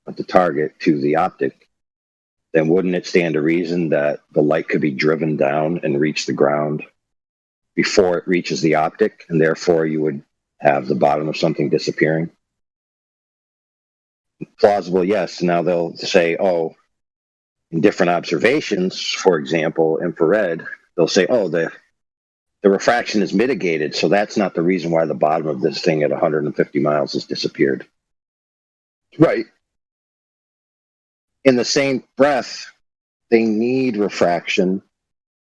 of the target to the optic, then wouldn't it stand to reason that the light could be driven down and reach the ground before it reaches the optic, and therefore you would have the bottom of something disappearing? Plausible, yes. Now they'll say, oh, in different observations, for example, infrared, they'll say, oh, the refraction is mitigated, so that's not the reason why the bottom of this thing at 150 miles has disappeared. Right. In the same breath, they need refraction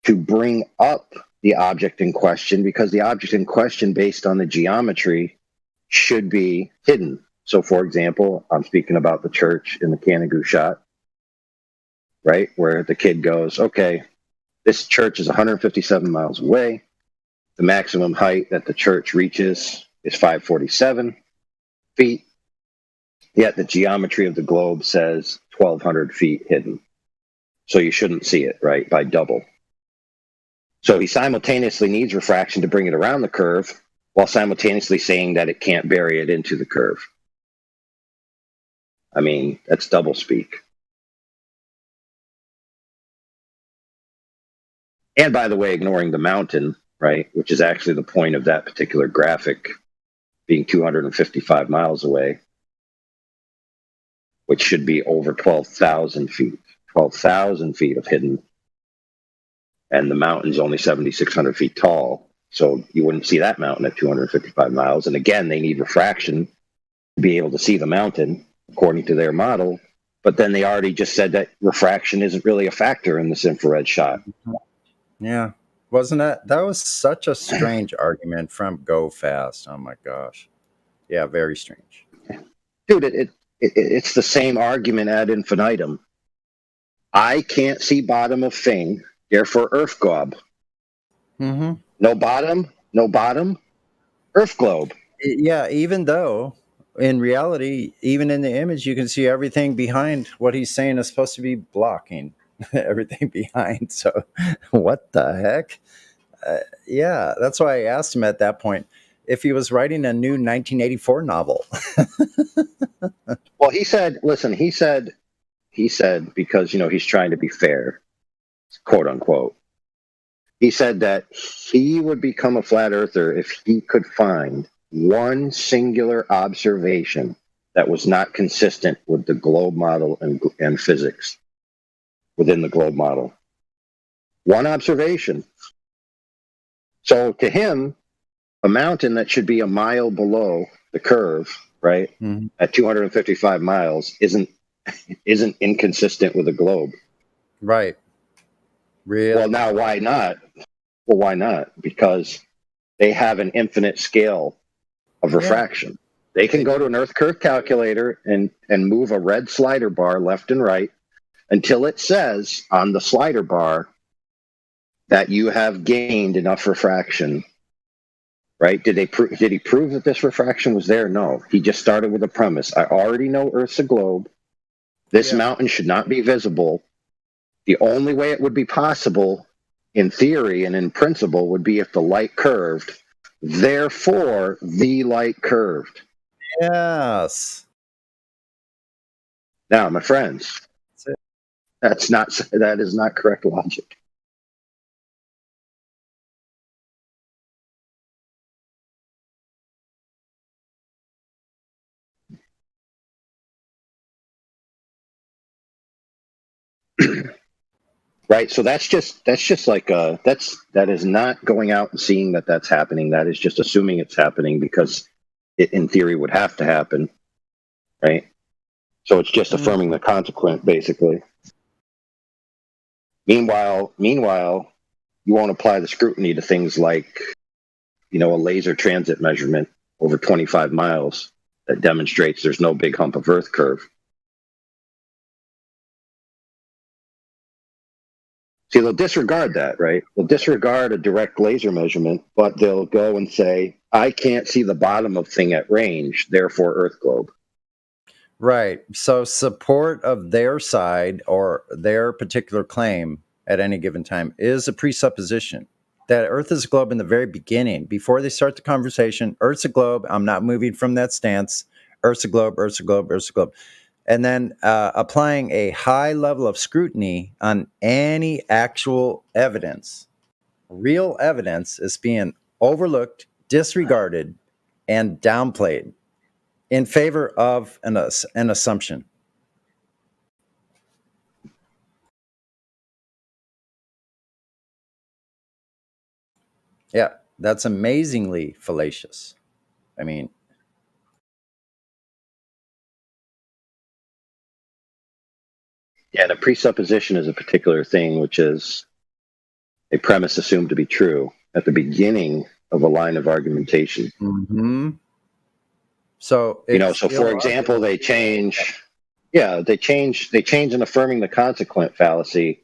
to bring up the object in question, because the object in question, based on the geometry, should be hidden. So, for example, I'm speaking about the church in the Canigou shot, right, where the kid goes, okay, this church is 157 miles away. The maximum height that the church reaches is 547 feet, yet the geometry of the globe says 1,200 feet hidden. So you shouldn't see it, right, by double. So he simultaneously needs refraction to bring it around the curve, while simultaneously saying that it can't bury it into the curve. I mean, that's double speak. And by the way, ignoring the mountain, right, which is actually the point of that particular graphic being 255 miles away, which should be over 12,000 feet. 12,000 feet of hidden. And the mountain's only 7,600 feet tall. So you wouldn't see that mountain at 255 miles. And again, they need refraction to be able to see the mountain, according to their model. But then they already just said that refraction isn't really a factor in this infrared shot. Yeah. Wasn't that was such a strange argument from Go Fast. Oh my gosh. Yeah, very strange. Dude, it's the same argument ad infinitum. I can't see bottom of thing, therefore Earth globe. Mm-hmm. No bottom, Earth globe. Yeah, even though in reality, even in the image, you can see everything behind what he's saying is supposed to be blocking everything behind. So what the heck? Yeah, that's why I asked him at that point if he was writing a new 1984 novel. Well, he said, because, he's trying to be fair, quote unquote. He said that he would become a flat earther if he could find one singular observation that was not consistent with the globe model and physics within the globe model. One observation. So to him, a mountain that should be a mile below the curve, right, at 255 miles isn't inconsistent with the globe. Right. Really? Well, now why not? Well, why not? Because they have an infinite scale of refraction. Yeah. They can go to an Earth curve calculator and move a red slider bar left and right until it says on the slider bar that you have gained enough refraction. Right? Did he prove that this refraction was there? No. He just started with a premise. I already know Earth's a globe. This mountain should not be visible. The only way it would be possible, in theory and in principle, would be if the light curved. Therefore, the light curved. Yes. Now, my friends, that is not correct logic. Right, so that's just like that is not going out and seeing that that's happening. That is just assuming it's happening because it, in theory, would have to happen, right? So it's just affirming the consequent, basically. Meanwhile, you won't apply the scrutiny to things like, a laser transit measurement over 25 miles that demonstrates there's no big hump of Earth curve. See, they'll disregard that, right? They'll disregard a direct laser measurement, but they'll go and say, I can't see the bottom of thing at range, therefore Earth globe. Right. So support of their side or their particular claim at any given time is a presupposition that Earth is a globe in the very beginning. Before they start the conversation, Earth's a globe. I'm not moving from that stance. Earth's a globe, Earth's a globe, Earth's a globe. And then applying a high level of scrutiny on any actual evidence. Real evidence is being overlooked, disregarded, and downplayed in favor of an assumption. Yeah, that's amazingly fallacious. I mean, yeah, the presupposition is a particular thing, which is a premise assumed to be true at the beginning of a line of argumentation. Mm-hmm. So, for example, they change in affirming the consequent fallacy,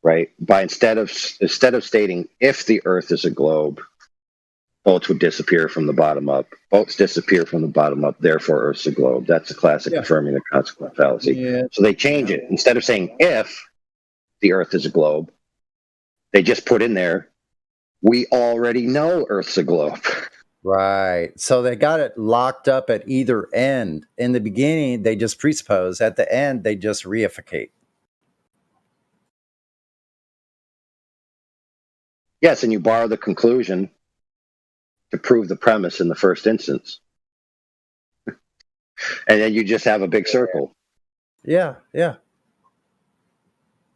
right? By instead of stating if the Earth is a globe, boats would disappear from the bottom up. Boats disappear from the bottom up, therefore Earth's a globe. That's a classic affirming the consequent fallacy. Yeah. So they change it. Instead of saying if the Earth is a globe, they just put in there, we already know Earth's a globe. Right. So they got it locked up at either end. In the beginning, they just presuppose. At the end, they just reificate. Yes, and you borrow the conclusion to prove the premise in the first instance. And then you just have a big circle. Yeah, yeah.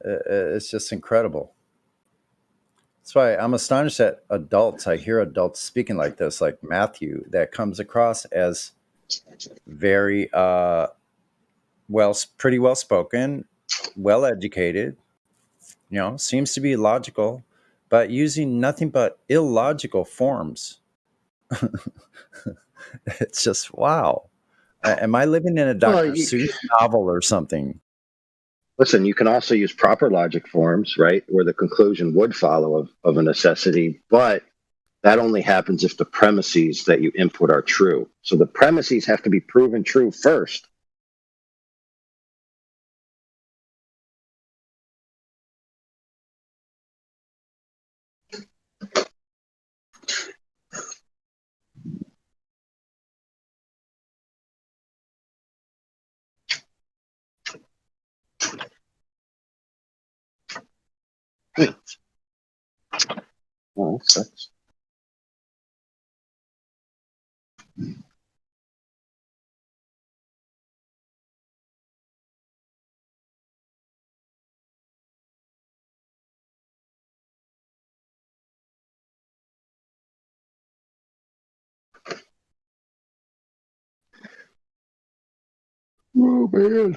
It's just incredible. That's why I'm astonished at adults. I hear adults speaking like this, like Matthew, that comes across as very pretty well spoken, well educated, seems to be logical, but using nothing but illogical forms. It's just, wow. Am I living in a Dr. Seuss novel or something? Listen, you can also use proper logic forms, right, where the conclusion would follow of a necessity, but that only happens if the premises that you input are true. So the premises have to be proven true first. Oh, that sucks. Oh, man.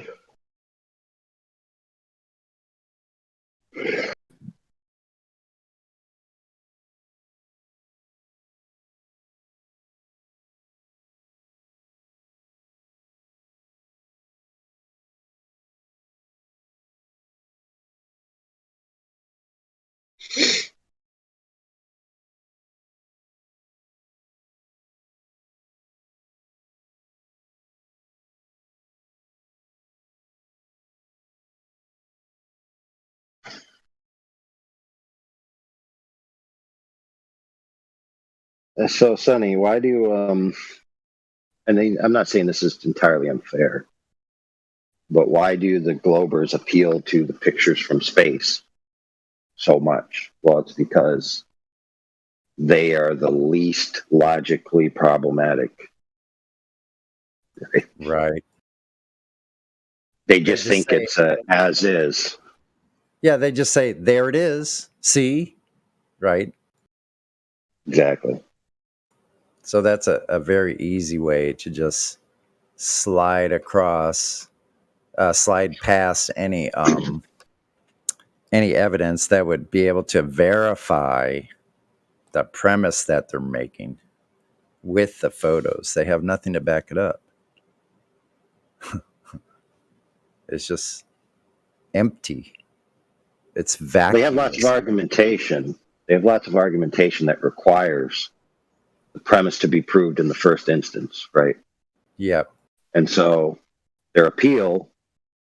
So, Sonny, why do I'm not saying this is entirely unfair, but why do the Globers appeal to the pictures from space so much? Well, it's because they are the least logically problematic. Right. They just think it's as is. Yeah, they just say, there it is. See? Right. Exactly. So that's a very easy way to just slide past any evidence that would be able to verify the premise that they're making with the photos. They have nothing to back it up. It's just empty. It's vacuous. They have lots of argumentation. That requires the premise to be proved in the first instance, right? Yep. And so their appeal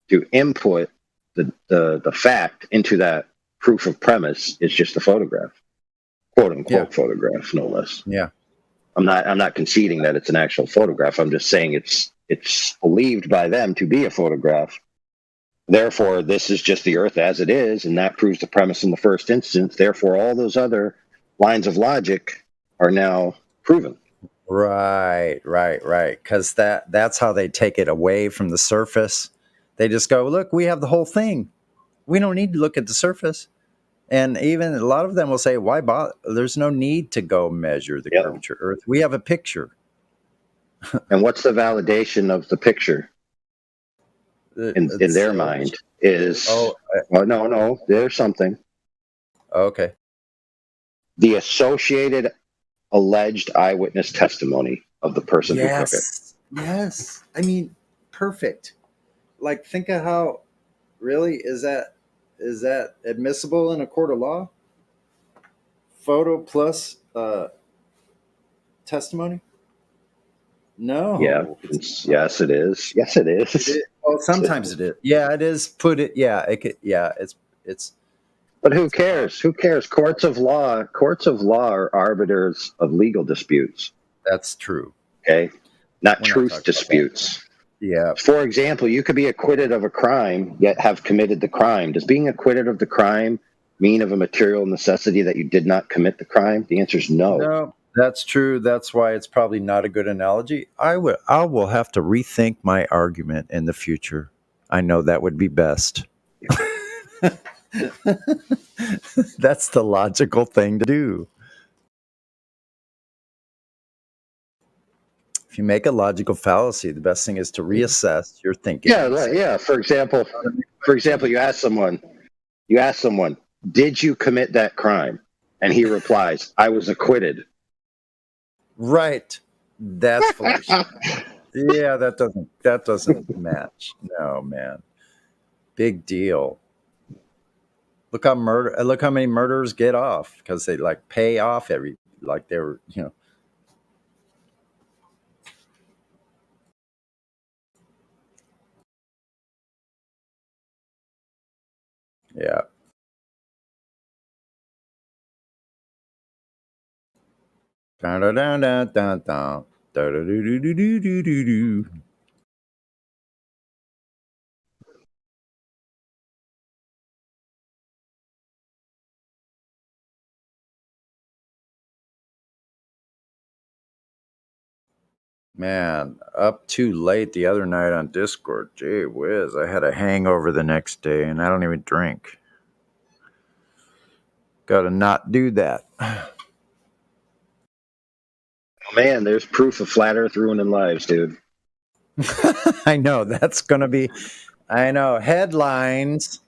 to input the fact into that proof of premise is just a photograph, quote unquote photograph, no less. Yeah. I'm not conceding that it's an actual photograph. I'm just saying it's believed by them to be a photograph. Therefore, this is just the Earth as it is, and that proves the premise in the first instance. Therefore, all those other lines of logic are now proven. Right. Because that's how they take it away from the surface. They just go, look, we have the whole thing. We don't need to look at the surface. And even a lot of them will say, why bother? There's no need to go measure the curvature of Earth. We have a picture. And what's the validation of the picture? In their mind is, no, there's something. Okay. The associated alleged eyewitness testimony of the person who took it. Yes. I mean, perfect. Like, think of how, really, is that admissible in a court of law? Photo plus testimony? No. Yeah. Yes, it is. Yes, it is. Well, sometimes it is. Yeah, it is. Put it. Yeah, it could. Yeah, it's. But who cares? Who cares? Courts of law are arbiters of legal disputes. That's true. Okay, not We're not truth talking disputes. Yeah. For example, you could be acquitted of a crime yet have committed the crime. Does being acquitted of the crime mean of a material necessity that you did not commit the crime? The answer is no. No, that's true. That's why it's probably not a good analogy. I will have to rethink my argument in the future. I know that would be best. That's the logical thing to do. If you make a logical fallacy, the best thing is to reassess your thinking. Yeah, right, yeah. For example, you ask someone, did you commit that crime? And he replies, I was acquitted. Right. That's foolish. Yeah, that doesn't match. No, man. Big deal. Look how many murderers get off because they like pay off they're, Yeah. Dun, dun, dun, dun, dun, dun. Dun, dun, dun, dun, dun, dun, dun, dun. Man, up too late the other night on Discord. Gee whiz, I had a hangover the next day and I don't even drink. Gotta not do that. Man, there's proof of flat earth ruining lives, dude. I know, that's gonna be, I know, headlines.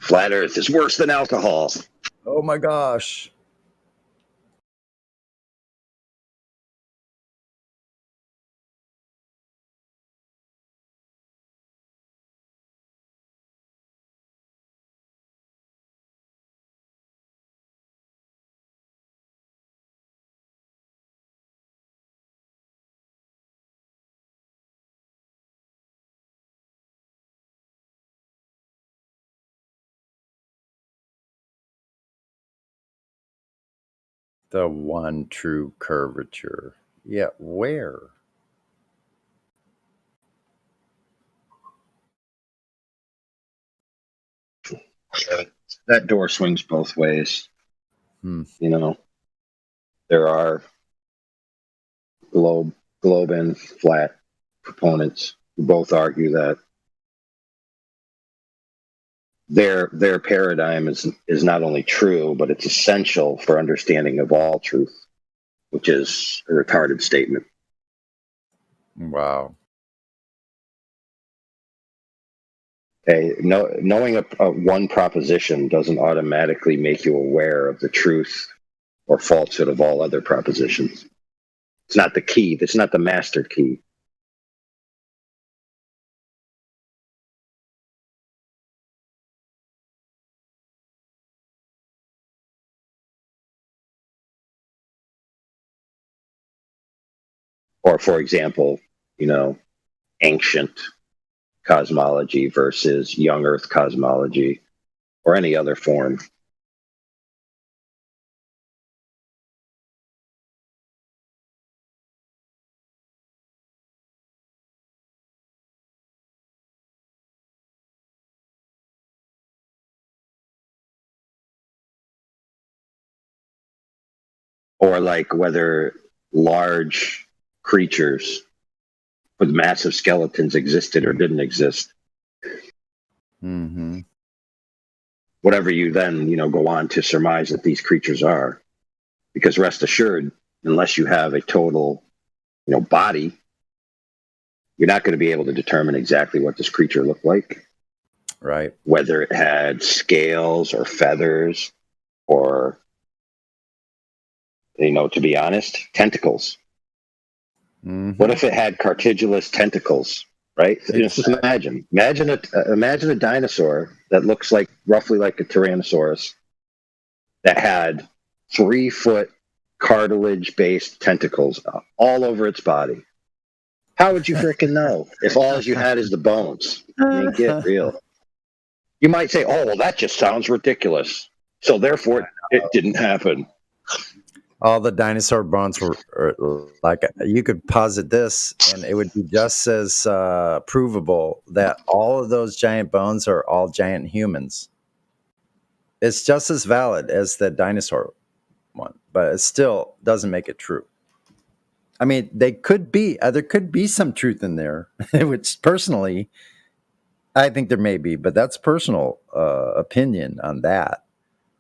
Flat earth is worse than alcohol. Oh my gosh. The one true curvature. Yeah, where? That door swings both ways. You know, there are globe and flat proponents who both argue that their paradigm is not only true, but it's essential for understanding of all truth, which is a retarded statement. Wow. Okay, knowing a one proposition doesn't automatically make you aware of the truth or falsehood of all other propositions. It's not the key. It's not the master key. Or, for example, ancient cosmology versus young Earth cosmology, or any other form. Or like whether large creatures with massive skeletons existed or didn't exist. Mm-hmm. Whatever you then, go on to surmise that these creatures are. Because rest assured, unless you have a total, body, you're not going to be able to determine exactly what this creature looked like. Right. Whether it had scales or feathers or, to be honest, tentacles. Mm-hmm. What if it had cartilaginous tentacles, right? Just imagine a dinosaur that looks roughly like a Tyrannosaurus that had 3-foot cartilage-based tentacles all over its body. How would you freaking know if all you had is the bones? I mean, get real. You might say, oh, well, that just sounds ridiculous. So therefore, it didn't happen. All the dinosaur bones were like, you could posit this and it would be just as provable that all of those giant bones are all giant humans. It's just as valid as the dinosaur one, but it still doesn't make it true. I mean, there could be some truth in there, which personally, I think there may be, but that's personal opinion on that,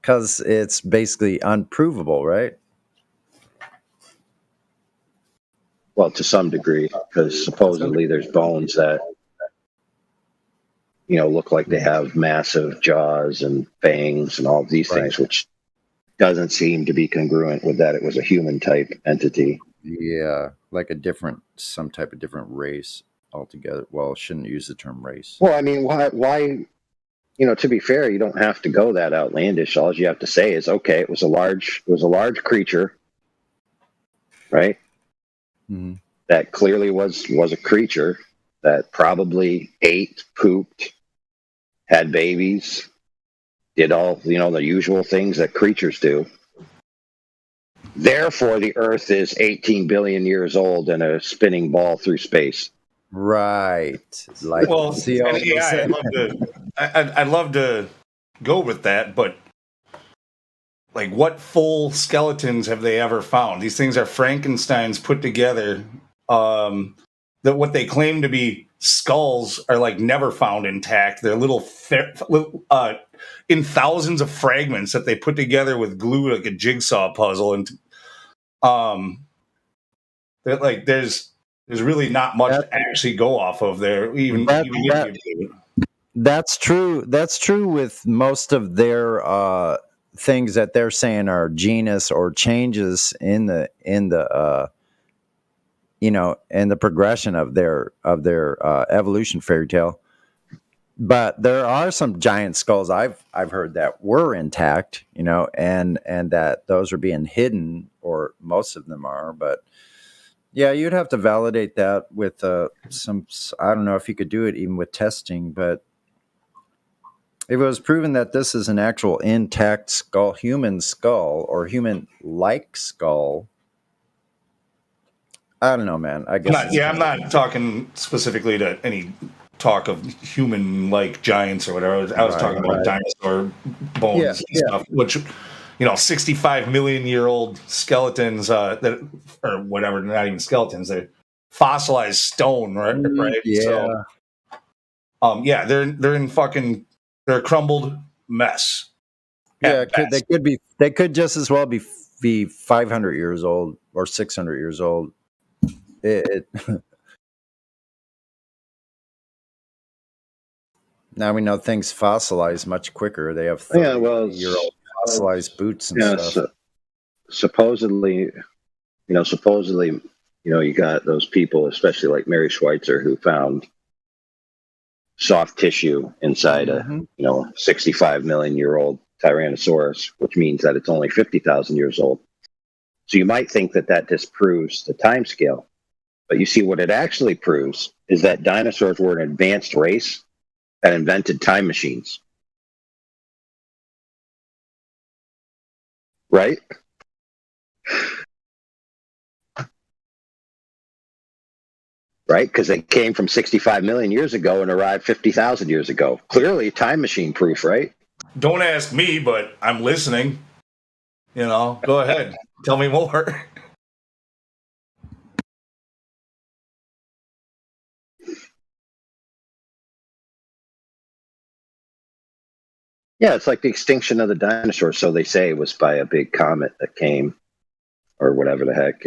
because it's basically unprovable, right? Well, to some degree, because supposedly there's bones that, look like they have massive jaws and fangs and all of these things, which doesn't seem to be congruent with that it was a human type entity. Yeah, like some type of different race altogether. Well, shouldn't use the term race. Well, I mean, why? To be fair, you don't have to go that outlandish. All you have to say is, okay, it was a large creature, right? Mm-hmm. That clearly was a creature that probably ate, pooped, had babies, did all the usual things that creatures do. Therefore, the Earth is 18 billion years old and a spinning ball through space. Right. Like, well, I'd love to go with that, but like, what full skeletons have they ever found? These things are Frankenstein's put together. That what they claim to be skulls are like never found intact. They're little in thousands of fragments that they put together with glue, like a jigsaw puzzle. And like there's really not much to actually go off of there. That's true. That's true with most of their things that they're saying are genus or changes in the progression of their evolution fairy tale. But there are some giant skulls I've heard that were intact, and that those are being hidden, or most of them are. But yeah, you'd have to validate that with some. I don't know if you could do it even with testing, but if it was proven that this is an actual intact skull, human skull or human-like skull. I don't know, man. I guess. I'm not talking specifically to any talk of human-like giants or whatever. I was talking about dinosaur bones and stuff, which, 65 million year old skeletons that, or whatever, not even skeletons, they're fossilized stone, right? Yeah. So, they're a crumbled mess. Yeah, they could just as well be 500 years old or 600 years old. Now we know things fossilize much quicker. They have 30-year-old fossilized boots and stuff. Supposedly, you got those people, especially like Mary Schweitzer, who found soft tissue inside a 65 million year old Tyrannosaurus, which means that it's only 50,000 years old. So you might think that disproves the time scale. But you see, what it actually proves is that dinosaurs were an advanced race that invented time machines. Right? Right? Because they came from 65 million years ago and arrived 50,000 years ago. Clearly, time machine proof, right? Don't ask me, but I'm listening. Go ahead. Tell me more. Yeah, it's like the extinction of the dinosaurs, so they say, was by a big comet that came, or whatever the heck.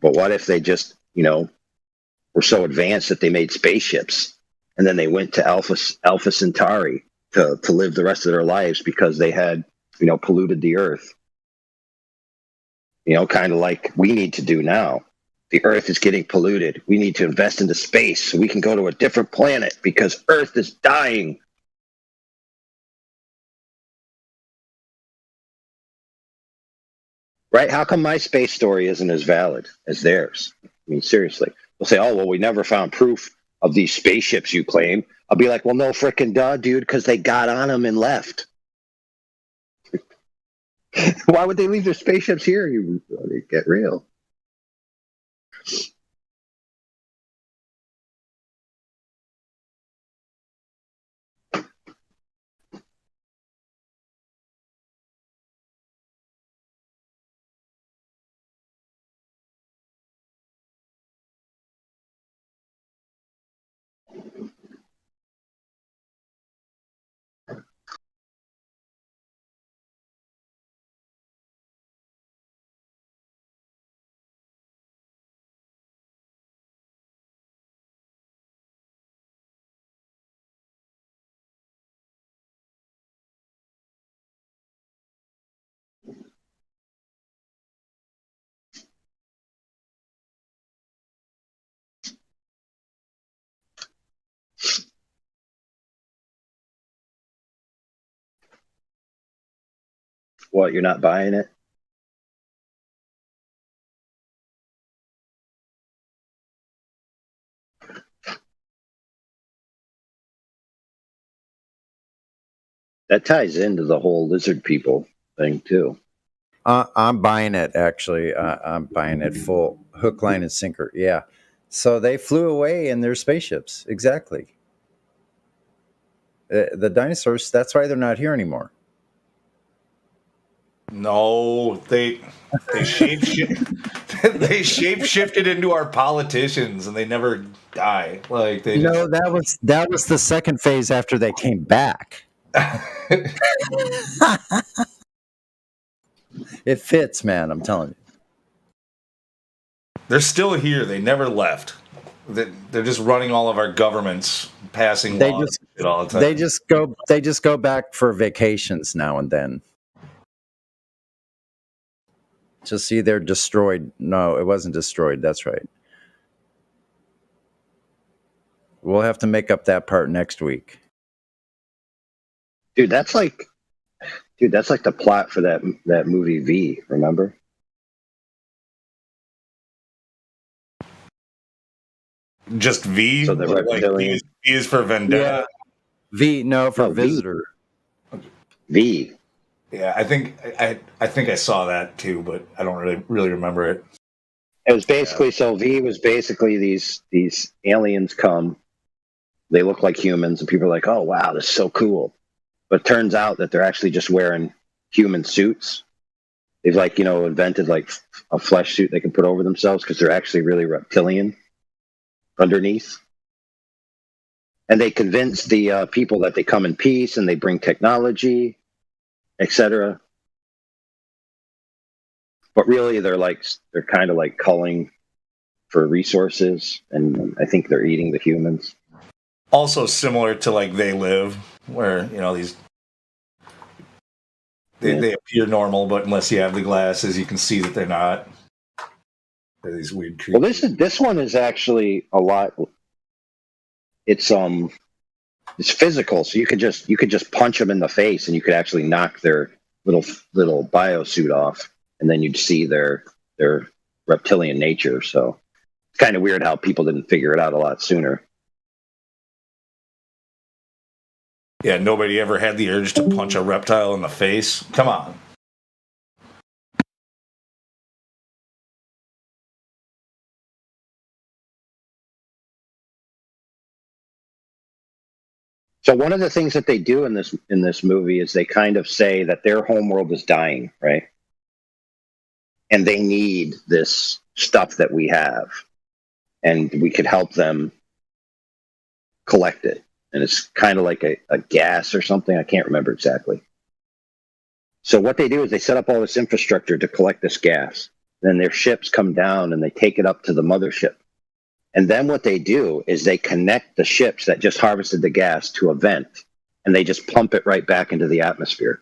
But what if they just, were so advanced that they made spaceships, and then they went to Alpha Centauri to live the rest of their lives because they had, polluted the Earth. Kind of like we need to do now. The Earth is getting polluted. We need to invest into space so we can go to a different planet because Earth is dying. Right? How come my space story isn't as valid as theirs? I mean, seriously. They'll say, oh, well, we never found proof of these spaceships you claim. I'll be like, well, no frickin' duh, dude, because they got on them and left. Why would they leave their spaceships here? You get real. What, you're not buying it? That ties into the whole lizard people thing, too. I'm buying it, actually. I'm buying it full hook, line, and sinker. Yeah. So they flew away in their spaceships. Exactly. The dinosaurs, that's why they're not here anymore. No, they shapeshifted into our politicians, and they never die. Like they No, that was the second phase after they came back. It fits, man. I'm telling you. They're still here. They never left. They're just running all of our governments, passing They laws just and shit all the time. they just go back for vacations now and then. To see they're destroyed. No, it wasn't destroyed. That's right. We'll have to make up that part next week. Dude, that's like the plot for that movie V, remember? Just V? So the Like reptilian- V is for Vendetta? V, no, for No, V. visitor. V. Yeah, I think I saw that too, but I don't really remember it. It was basically so V was basically these aliens come, they look like humans, and people are like, oh wow, this is so cool. But it turns out that they're actually just wearing human suits. They've invented like a flesh suit they can put over themselves because they're actually really reptilian underneath. And they convince the people that they come in peace and they bring technology, etc. But really, they're kind of like culling for resources, and I think they're eating the humans. Also similar to like They Live, where these they appear normal, but unless you have the glasses, you can see that they're not. They're these weird creatures. Well, this one is actually a lot. It's physical, so you could just punch them in the face, and you could actually knock their little biosuit off, and then you'd see their reptilian nature. So it's kind of weird how people didn't figure it out a lot sooner. Yeah, nobody ever had the urge to punch a reptile in the face. Come on. So one of the things that they do in this movie is they kind of say that their homeworld is dying, right? And they need this stuff that we have, and we could help them collect it. And it's kind of like a gas or something. I can't remember exactly. So what they do is they set up all this infrastructure to collect this gas. Then their ships come down and they take it up to the mothership. And then what they do is they connect the ships that just harvested the gas to a vent, and they just pump it right back into the atmosphere.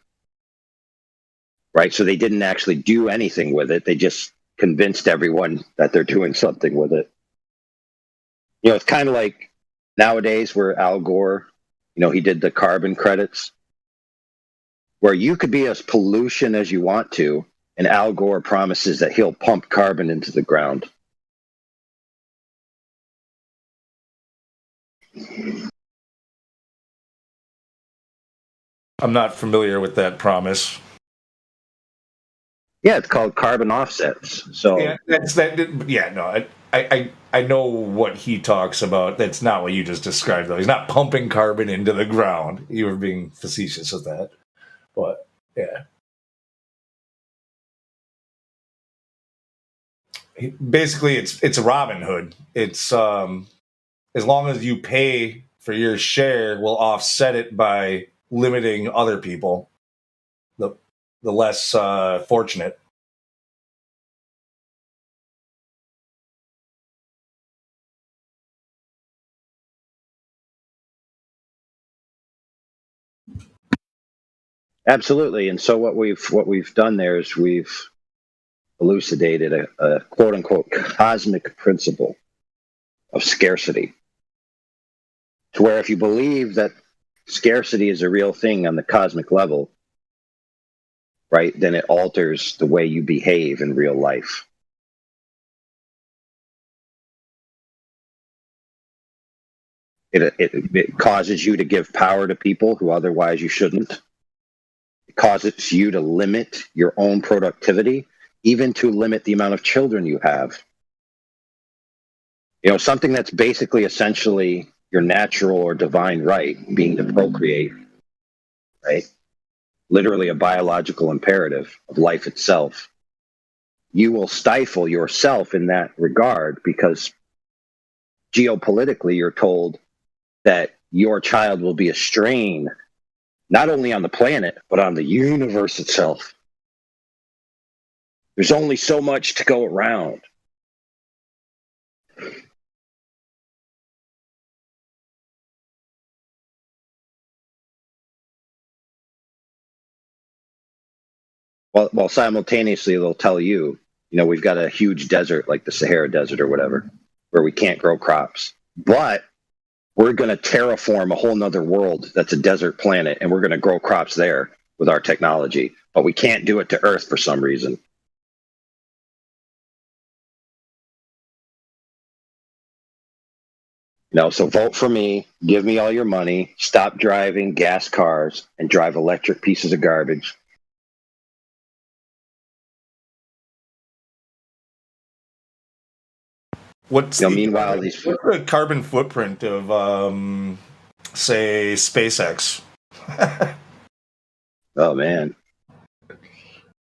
Right? So they didn't actually do anything with it. They just convinced everyone that they're doing something with it. It's kind of like nowadays where Al Gore, he did the carbon credits, where you could be as pollution as you want to, and Al Gore promises that he'll pump carbon into the ground. I'm not familiar with that promise. Yeah, it's called carbon offsets. So yeah, that's that. Yeah, no, I know what he talks about. That's not what you just described, though. He's not pumping carbon into the ground. You were being facetious with that, but yeah. Basically, it's Robin Hood. It's as long as you pay for your share, we'll offset it by limiting other people, the less fortunate. absolutely. And so what we've done there is we've elucidated a quote unquote cosmic principle of scarcity. To where if you believe that scarcity is a real thing on the cosmic level, right, then it alters the way you behave in real life. It causes you to give power to people who otherwise you shouldn't. It causes you to limit your own productivity, even to limit the amount of children you have. You know, something that's basically essentially your natural or divine right, being to procreate, right? Literally a biological imperative of life itself. You will stifle yourself in that regard because geopolitically you're told that your child will be a strain, not only on the planet, but on the universe itself. There's only so much to go around. Well, simultaneously, they'll tell you, you know, we've got a huge desert like the Sahara Desert or whatever, where we can't grow crops. But we're going to terraform a whole nother world that's a desert planet, and we're going to grow crops there with our technology. But we can't do it to Earth for some reason. You know, so vote for me, give me all your money, stop driving gas cars, and drive electric pieces of garbage. What's meanwhile, what's the carbon footprint of, say, SpaceX? Oh, man.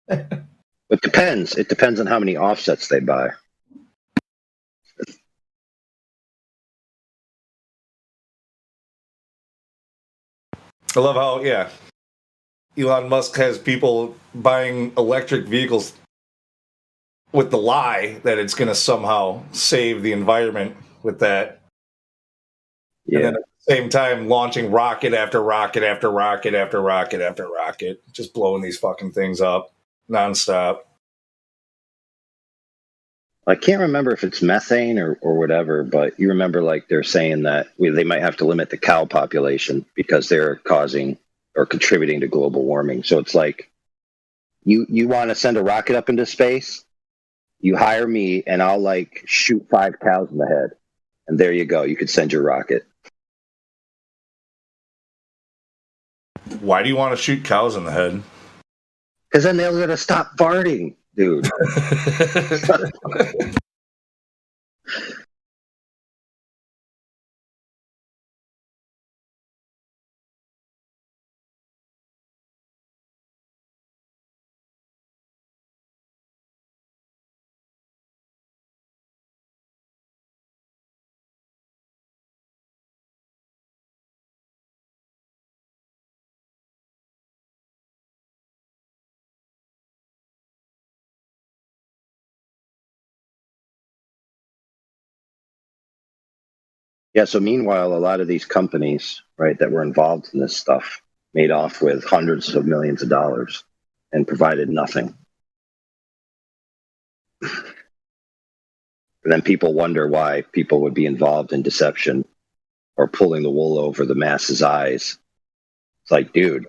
It depends. It depends on how many offsets they buy. I love how, yeah, Elon Musk has people buying electric vehicles with the lie that it's going to somehow save the environment with that. Yeah. And then at the same time, launching rocket after rocket after rocket after rocket after rocket, just blowing these fucking things up nonstop. I can't remember if it's methane or whatever, but you remember like they're saying that they might have to limit the cow population because they're causing or contributing to global warming. So it's like you want to send a rocket up into space, you hire me and I'll like shoot 5 cows in the head. And there you go. You could send your rocket. Why do you want to shoot cows in the head? Because then they're going to stop farting, dude. Yeah, so meanwhile, a lot of these companies, right, that were involved in this stuff made off with hundreds of millions of dollars and provided nothing. And then people wonder why people would be involved in deception or pulling the wool over the masses' eyes. It's like, dude,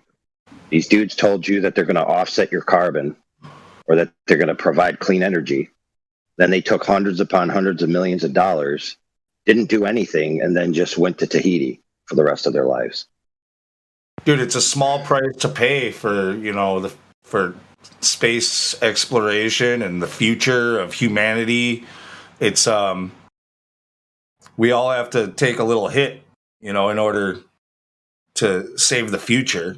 these dudes told you that they're going to offset your carbon, or that they're going to provide clean energy. Then they took hundreds upon hundreds of millions of dollars, didn't do anything, and then just went to Tahiti for the rest of their lives. Dude, it's a small price to pay for, for space exploration and the future of humanity. It's we all have to take a little hit, in order to save the future.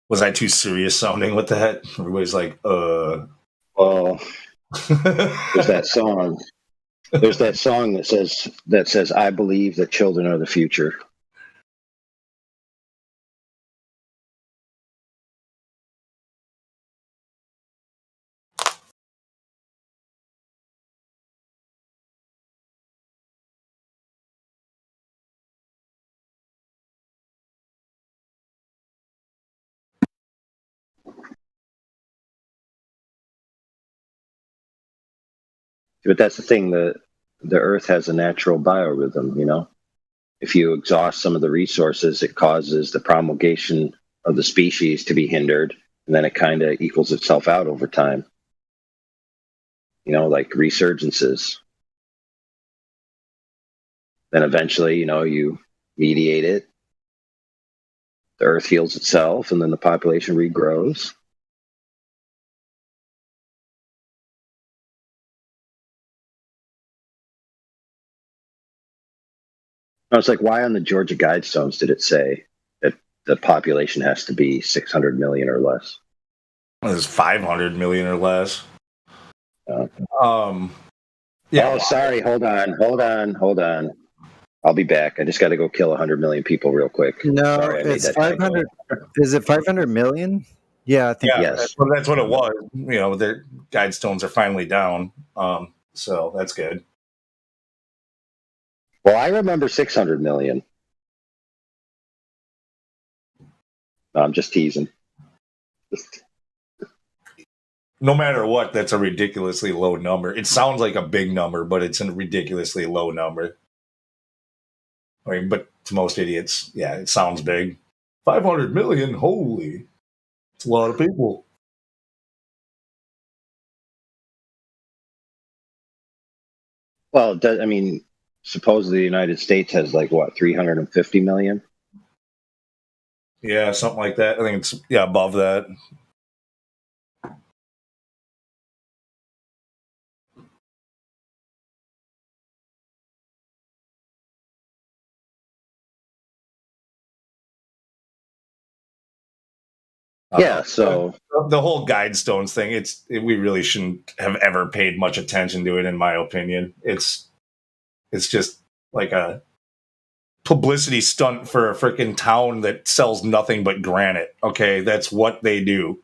Was I too serious sounding with that? Everybody's like, Well, there's that song. There's that song that says, "I believe that children are the future." But that's the thing, the Earth has a natural biorhythm, If you exhaust some of the resources, it causes the promulgation of the species to be hindered, and then it kind of equals itself out over time. Like resurgences. Then eventually, you mediate it. The Earth heals itself, and then the population regrows. I was like, why on the Georgia Guidestones did it say that the population has to be 600 million or less? It was 500 million or less. Yeah. Oh, sorry. Hold on. I'll be back. I just got to go kill 100 million people real quick. No, Sorry, it's 500. Is it 500 million? Yeah, I think yes. That's what it was. Their Guidestones are finally down. So that's good. Well, I remember 600 million. No, I'm just teasing. No matter what, that's a ridiculously low number. It sounds like a big number, but it's a ridiculously low number. But to most idiots, yeah, it sounds big. 500 million, holy. It's a lot of people. Well, supposedly the United States has 350 million? Yeah, something like that. I think it's above that. Yeah, so the whole Guidestones thing, we really shouldn't have ever paid much attention to it, in my opinion. It's just like a publicity stunt for a freaking town that sells nothing but granite. Okay, that's what they do.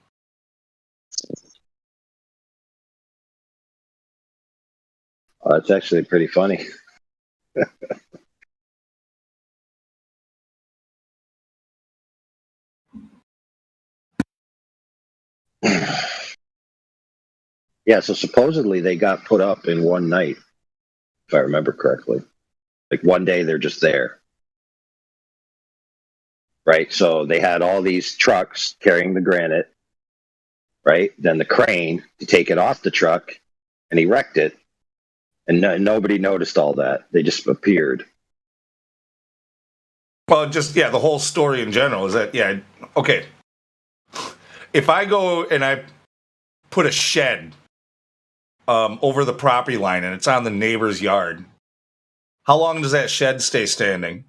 That's actually pretty funny. Yeah, so supposedly they got put up in one night, if I remember correctly. One day they're just there. Right? So they had all these trucks carrying the granite, right? Then the crane to take it off the truck and erect it. And nobody noticed all that. They just appeared. Well, the whole story in general is that, okay. If I go and I put a shed over the property line and it's on the neighbor's yard, how long does that shed stay standing?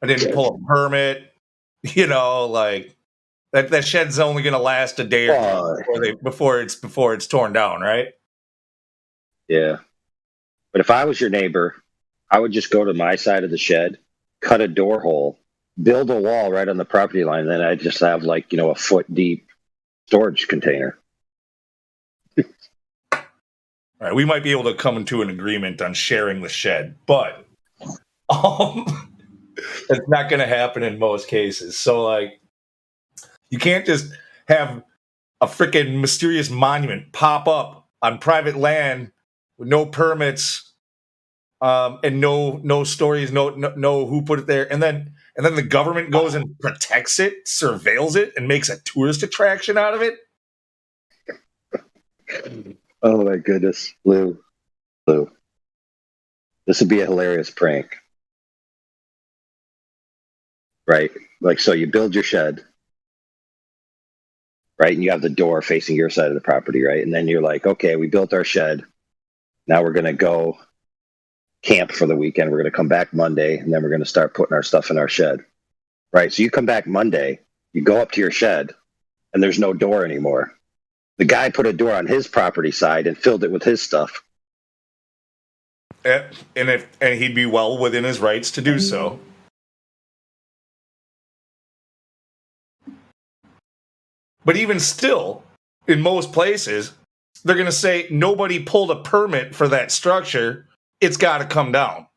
I didn't pull a permit, that shed's only going to last a day or two before it's torn down, right? Yeah. But if I was your neighbor, I would just go to my side of the shed, cut a door hole, build a wall right on the property line, and then I'd just have a foot deep storage container. All right, we might be able to come into an agreement on sharing the shed, but it's not going to happen in most cases. So, you can't just have a freaking mysterious monument pop up on private land with no permits, and no stories, no who put it there, and then the government goes and protects it, surveils it, and makes a tourist attraction out of it. Oh my goodness, Lou. This would be a hilarious prank, right? Like, so you build your shed, right? And you have the door facing your side of the property, right? And then you're like, okay, we built our shed. Now we're going to go camp for the weekend. We're going to come back Monday, and then we're going to start putting our stuff in our shed, right? So you come back Monday, you go up to your shed, and there's no door anymore. The guy put a door on his property side and filled it with his stuff. And he'd be well within his rights to do so. But even still, in most places, they're going to say nobody pulled a permit for that structure. It's got to come down.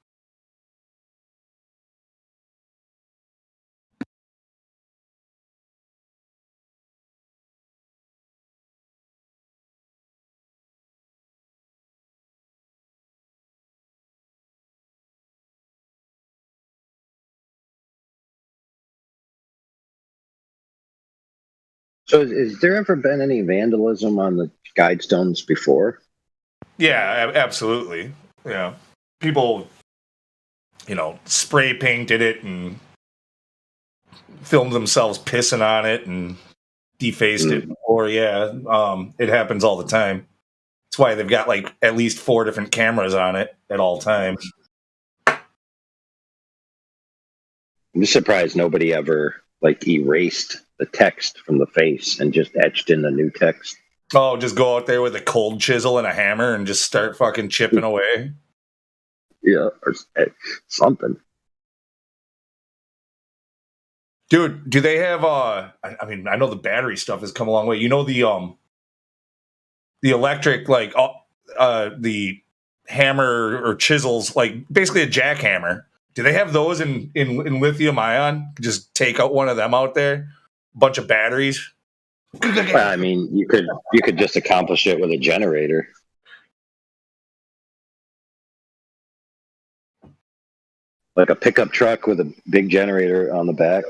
So has there ever been any vandalism on the Guidestones before? Yeah, absolutely. Yeah. People, spray painted it and filmed themselves pissing on it and defaced it. Or, it happens all the time. That's why they've got like at least 4 different cameras on it at all times. I'm just surprised nobody ever erased the text from the face and just etched in the new text. Oh, just go out there with a cold chisel and a hammer and just start fucking chipping away. Yeah, or something. Dude, do they have I know the battery stuff has come a long way. You know the electric the hammer or chisels, like basically a jackhammer. Do they have those in lithium ion? Just take out one of them out there, bunch of batteries. Well, I mean, you could just accomplish it with a generator. Like a pickup truck with a big generator on the back.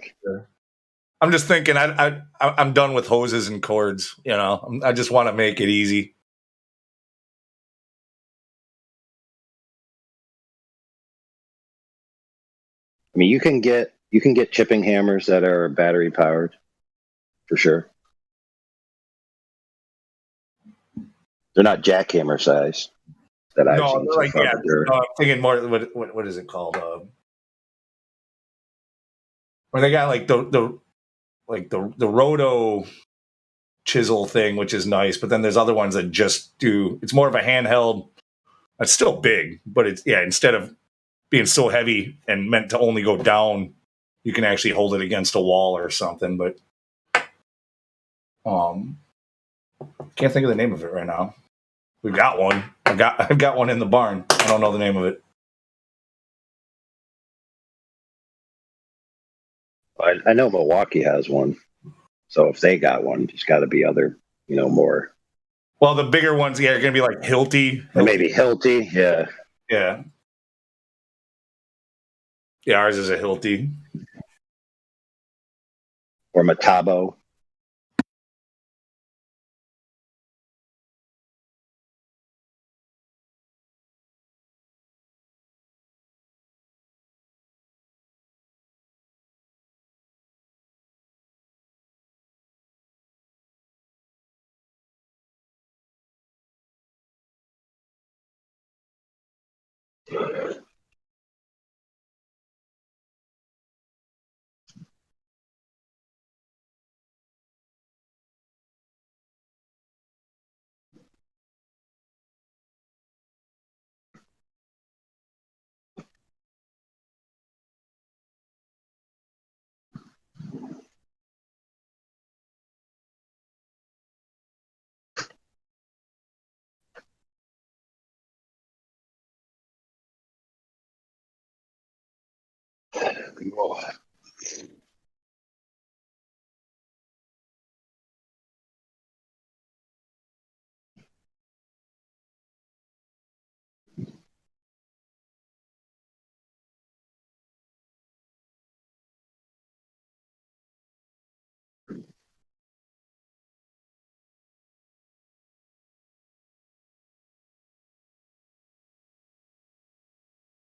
I'm just thinking, I'm done with hoses and cords. I just want to make it easy. I mean, you can get chipping hammers that are battery powered, for sure. They're not jackhammer size. That I've seen so far, I'm thinking more. What is it called? Where they got like the roto chisel thing, which is nice, but then there's other ones that just do. It's more of a handheld. It's still big, but instead of being so heavy and meant to only go down, you can actually hold it against a wall or something. But can't think of the name of it right now. We've got one. I've got one in the barn. I don't know the name of it. I know Milwaukee has one. So if they got one, there's got to be other, more. Well, the bigger ones, are going to be like Hilti. Or maybe Hilti, yeah. Yeah. Yeah, ours is a Hilti. Or Metabo.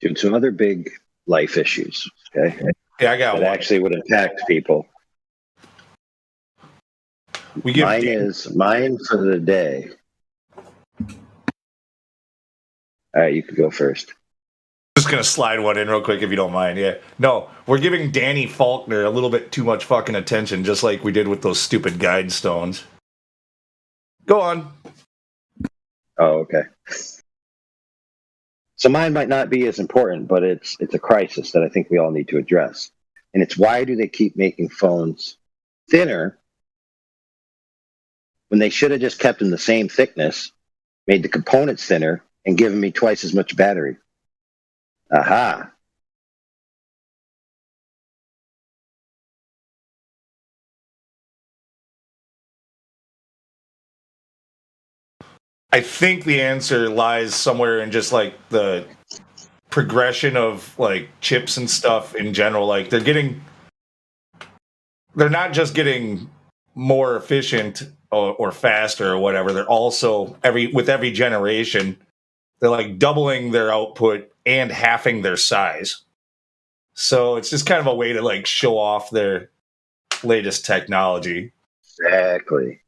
Dude, some other big life issues, okay? Yeah, I got that one. actually would impact people. Mine for the day. All right, you could go first. Just gonna slide one in real quick if you don't mind. Yeah. No, we're giving Danny Faulkner a little bit too much fucking attention, just like we did with those stupid guide stones. Go on. Oh, okay. So mine might not be as important, but it's a crisis that I think we all need to address. And it's why do they keep making phones thinner when they should have just kept them the same thickness, made the components thinner, and given me twice as much battery? Aha. I think the answer lies somewhere in just like the progression of like chips and stuff in general. Like they're not just getting more efficient or faster or whatever. They're also with every generation, they're like doubling their output and halving their size. So it's just kind of a way to like show off their latest technology. Exactly.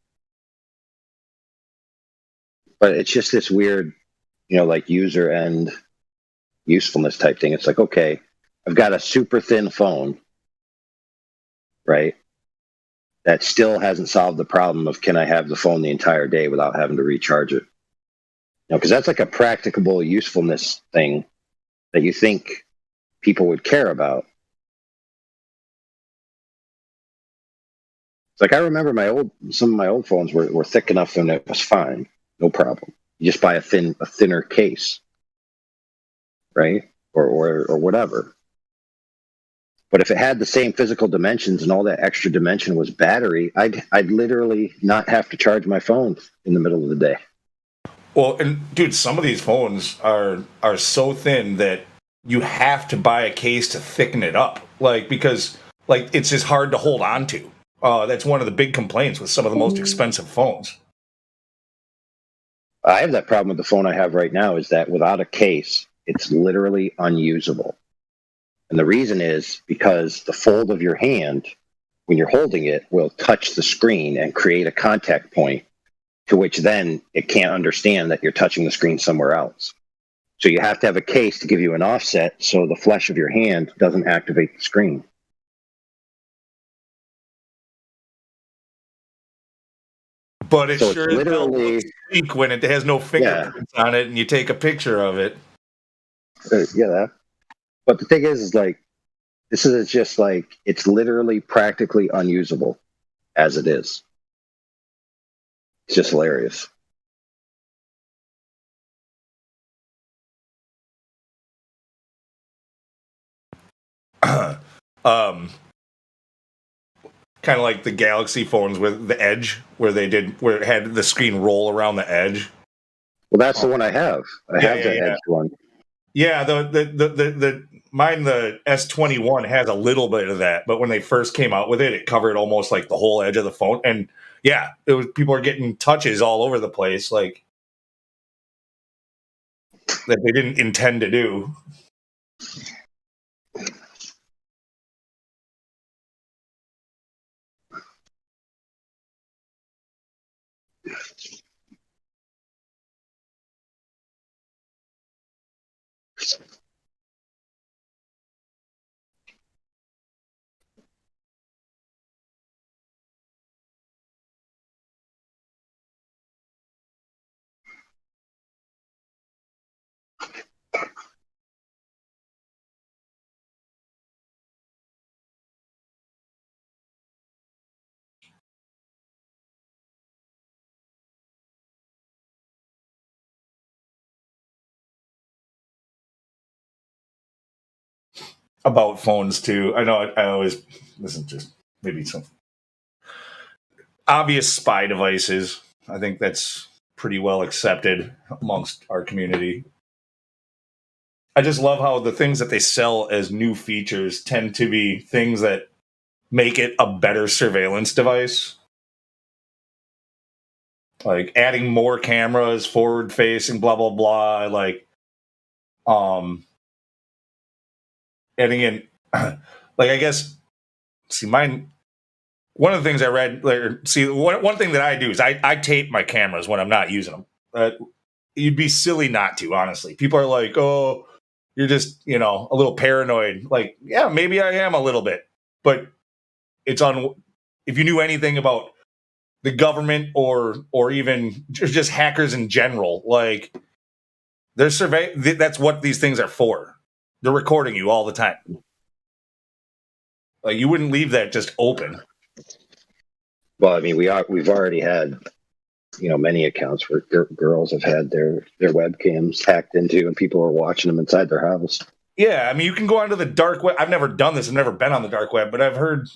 But it's just this weird, like user end usefulness type thing. It's like, okay, I've got a super thin phone, right? That still hasn't solved the problem of can I have the phone the entire day without having to recharge it? Because that's like a practicable usefulness thing that you think people would care about. It's like I remember some of my old phones were thick enough and it was fine, no problem. You just buy a thinner case, right? Or whatever. But if it had the same physical dimensions and all that extra dimension was battery, I'd literally not have to charge my phone in the middle of the day. Well, and dude, some of these phones are so thin that you have to buy a case to thicken it up, because it's just hard to hold on to. That's one of the big complaints with some of the most expensive phones. I have that problem with the phone I have right now is that without a case, it's literally unusable. And the reason is because the fold of your hand, when you're holding it, will touch the screen and create a contact point to which then it can't understand that you're touching the screen somewhere else. So you have to have a case to give you an offset so the flesh of your hand doesn't activate the screen. But it sure literally looks sleek when it has no fingerprints on it and you take a picture of it. But the thing is this is just it's literally practically unusable as it is. It's just hilarious. Kind of like the Galaxy phones with the edge, where it had the screen roll around the edge. Well, that's the one I have. I have the edge one. Yeah, the mine, the S21 has a little bit of that, but when they first came out with it, it covered almost like the whole edge of the phone, and yeah, people are getting touches all over the place, that they didn't intend to do. About phones too. I know I always listen to maybe some obvious spy devices. I think that's pretty well accepted amongst our community. I just love how the things that they sell as new features tend to be things that make it a better surveillance device. Like adding more cameras, forward facing, blah blah blah. adding in, like, I guess, see, mine, one of the things I read, one thing that I do is I tape my cameras when I'm not using them. You'd be silly not to, honestly. People are like, oh, you're just, a little paranoid. Like, yeah, maybe I am a little bit, but it's on, if you knew anything about the government or even just hackers in general, like, they're that's what these things are for. They're recording you all the time. Like, you wouldn't leave that just open. Well, I mean, we've already had, many accounts where girls have had their webcams hacked into, and people are watching them inside their house. Yeah, I mean, you can go onto the dark web. I've never done this. I've never been on the dark web, but I've heard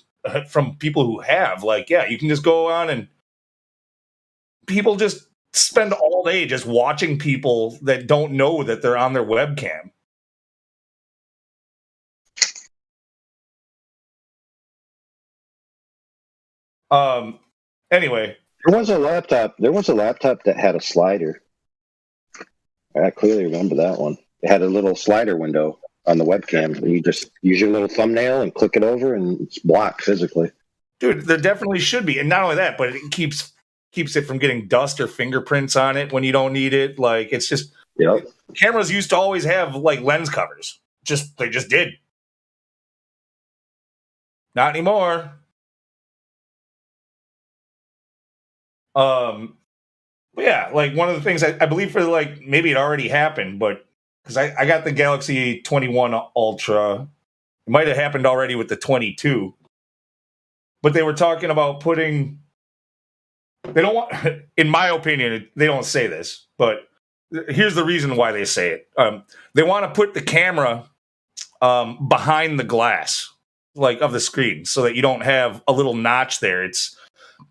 from people who have, like, yeah, you can just go on and people just spend all day just watching people that don't know that they're on their webcam. Anyway, there was a laptop that had a slider. I clearly remember that one. It had a little slider window on the webcam, and you just use your little thumbnail and click it over, and it's blocked physically. Dude, there definitely should be, and not only that, but it keeps it from getting dust or fingerprints on it when you don't need it. Like, it's just, yep. Cameras used to always have, like, lens covers. They just did. Not anymore. But yeah, like, one of the things I believe for, like, maybe it already happened, but because I got the Galaxy 21 Ultra, it might have happened already with the 22, but they were talking about putting, they don't want, in my opinion, they don't say this, but here's the reason why they say it. They want to put the camera behind the glass, like, of the screen, so that you don't have a little notch there. It's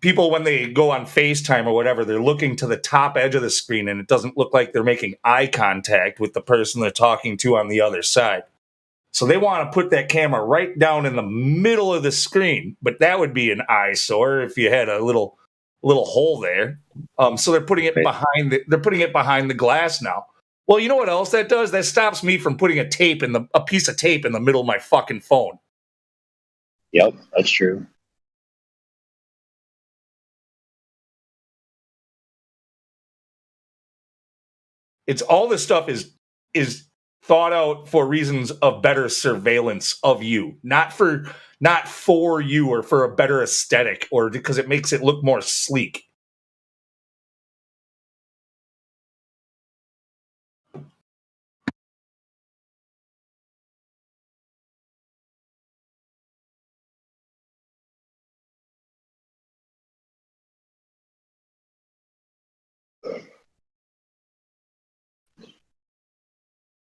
people, when they go on FaceTime or whatever, they're looking to the top edge of the screen, and it doesn't look like they're making eye contact with the person they're talking to on the other side. So they want to put that camera right down in the middle of the screen, but that would be an eyesore if you had a little hole there. So they're putting it behind the glass now. Well, you know what else that does? That stops me from putting a piece of tape in the middle of my fucking phone. Yep, that's true. It's all this stuff is thought out for reasons of better surveillance of you, not for you or for a better aesthetic or because it makes it look more sleek.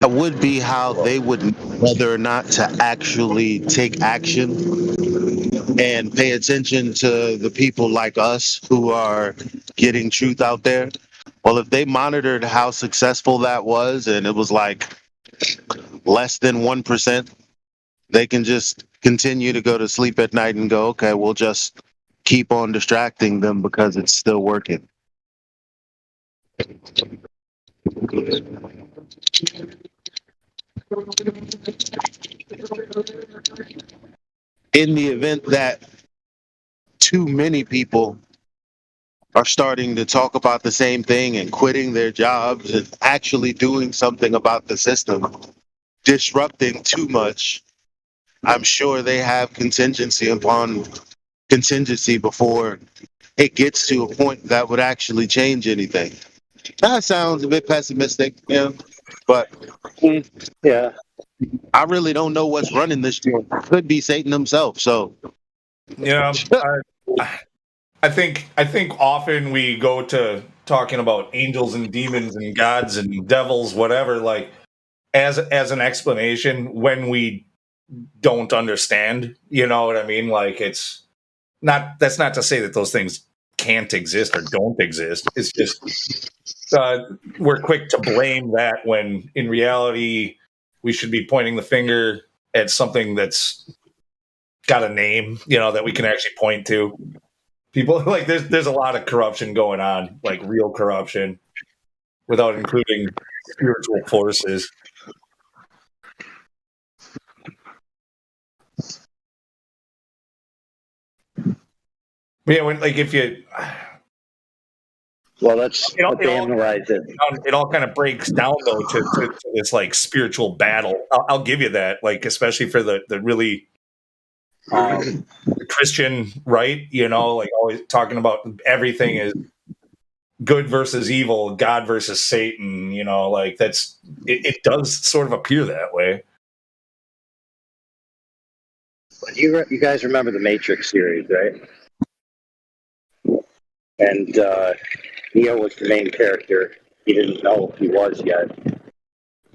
That would be how they would, whether or not to actually take action and pay attention to the people like us who are getting truth out there. Well, if they monitored how successful that was and it was like less than 1%, they can just continue to go to sleep at night and go, okay, we'll just keep on distracting them because it's still working. In the event that too many people are starting to talk about the same thing and quitting their jobs and actually doing something about the system, disrupting too much, I'm sure they have contingency upon contingency before it gets to a point that would actually change anything. That sounds a bit pessimistic, but yeah, I really don't know what's running this joint. Could be Satan himself. So, I think often we go to talking about angels and demons and gods and devils, whatever, like as an explanation when we don't understand. You know what I mean? Like, that's not to say that those things can't exist or don't exist. It's just we're quick to blame that when in reality we should be pointing the finger at something that's got a name, that we can actually point to. People, like, there's a lot of corruption going on, like real corruption, without including spiritual forces. Yeah, when like if you. Well, let's analyze it. It all kind of breaks down though to this like spiritual battle. I'll give you that, like especially for the really Christian right. You know, like always talking about everything is good versus evil, God versus Satan. You know, like that's it does sort of appear that way. You guys remember the Matrix series, right? And Neo was the main character. He didn't know if he was yet,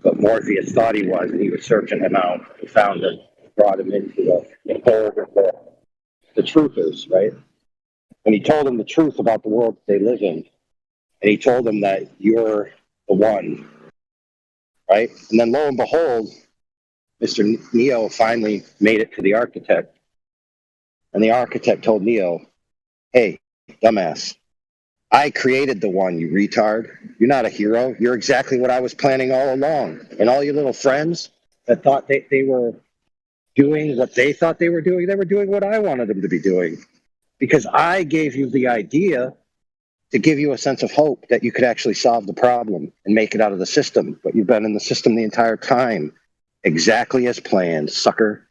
but Morpheus thought he was, and he was searching him out. He found him, brought him into the fold of the truthers, right? And he told him the truth about the world that they live in. And he told him that you're the one, right? And then lo and behold, Mr. Neo finally made it to the architect. And the architect told Neo, hey, dumbass, I created the one, you retard. You're not a hero. You're exactly what I was planning all along. And all your little friends that thought they were doing what they thought they were doing what I wanted them to be doing. Because I gave you the idea to give you a sense of hope that you could actually solve the problem and make it out of the system. But you've been in the system the entire time, exactly as planned, sucker.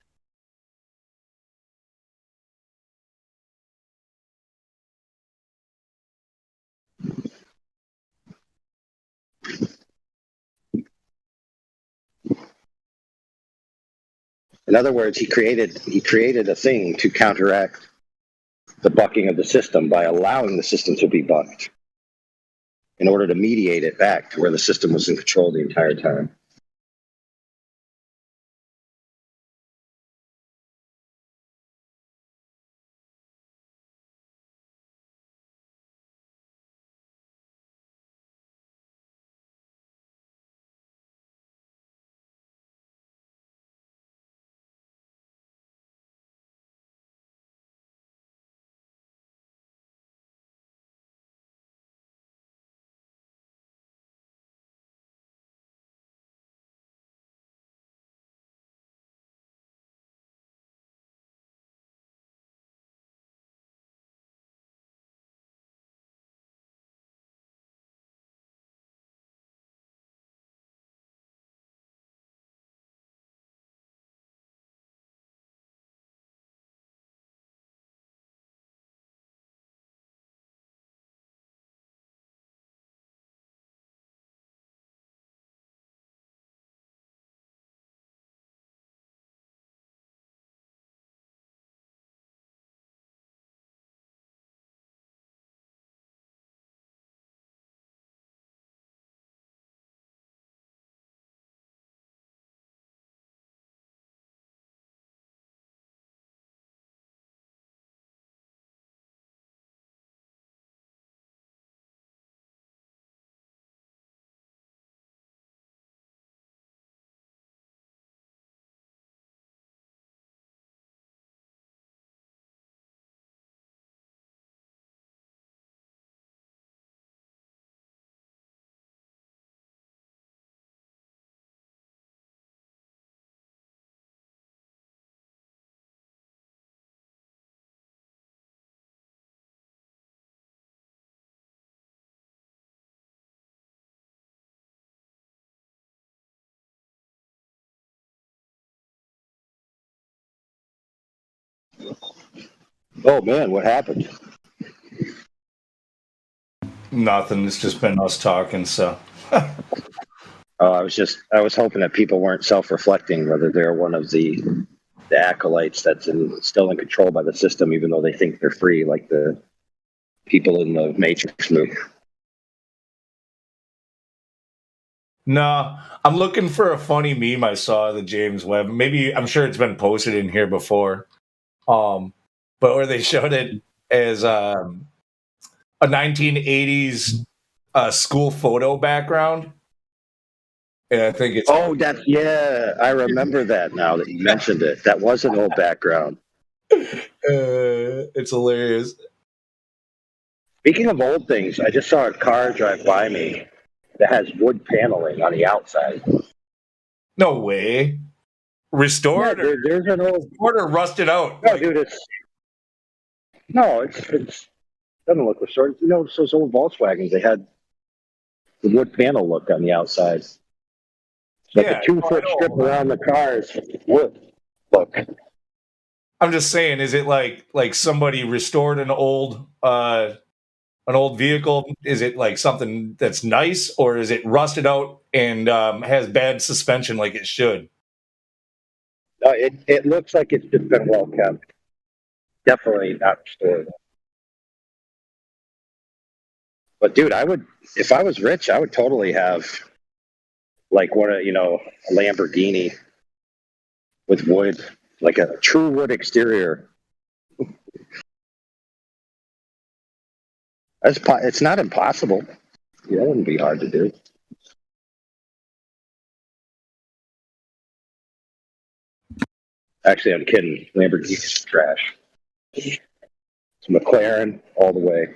In other words, he created a thing to counteract the bucking of the system by allowing the system to be bucked in order to mediate it back to where the system was in control the entire time. Oh man, what happened? Nothing. It's just been us talking. So. I was hoping that people weren't self-reflecting, whether they're one of the acolytes that's still in control by the system, even though they think they're free, like the people in the Matrix movie. No, I'm looking for a funny meme I saw the James Webb. Maybe I'm sure it's been posted in here before, but where they showed it as a 1980s school photo background. And I think it's I remember that now that you mentioned it. That was an old background. It's hilarious. Speaking of old things, I just saw a car drive by me that has wood paneling on the outside. No way. Restored? Yeah, there's an old restored or rusted out? No, dude, No, it's doesn't look restored. You know, those old Volkswagens, they had the wood panel look on the outside. Like Yeah, a 2 foot strip around the cars, wood look. I'm just saying, is it like somebody restored an old vehicle? Is it like something that's nice, or is it rusted out and has bad suspension like it should? No, it looks like it's just been well kept. Definitely not restored. But dude, if I was rich, I would totally have like a Lamborghini with wood, like a true wood exterior. It's not impossible. Yeah, that wouldn't be hard to do. Actually, I'm kidding. Lamborghini's trash. It's McLaren all the way.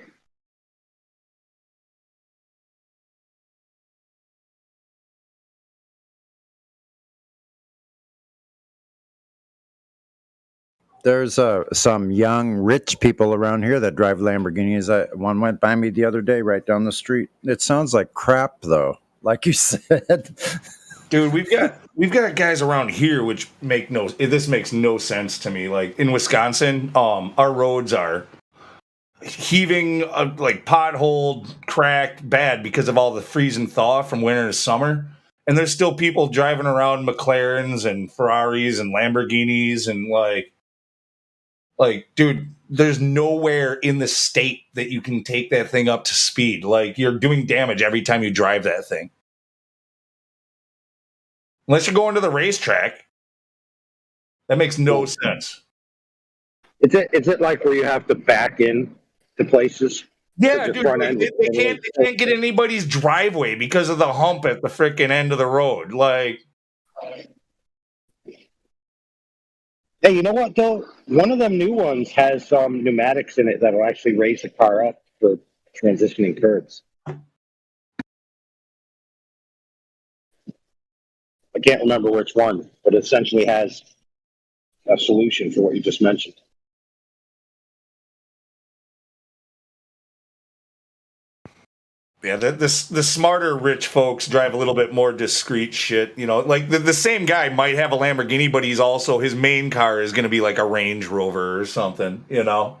There's some young rich people around here that drive Lamborghinis. One went by me the other day right down the street. It sounds like crap though, like you said. Dude, we've got guys around here which this makes no sense to me. Like in Wisconsin, our roads are heaving, like potholed, cracked, bad because of all the freeze and thaw from winter to summer. And there's still people driving around McLarens and Ferraris and Lamborghinis and like, dude, there's nowhere in the state that you can take that thing up to speed. Like, you're doing damage every time you drive that thing. Unless you're going to the racetrack. That makes no sense. Is it like where you have to back in to places? Yeah, dude, they can't get anybody's driveway because of the hump at the freaking end of the road. Like, hey, you know what though? One of them new ones has some pneumatics in it that will actually raise the car up for transitioning curbs. I can't remember which one, but it essentially has a solution for what you just mentioned. yeah, the smarter rich folks drive a little bit more discreet shit. You know, like the same guy might have a Lamborghini, but his main car is going to be like a Range Rover or something. You know,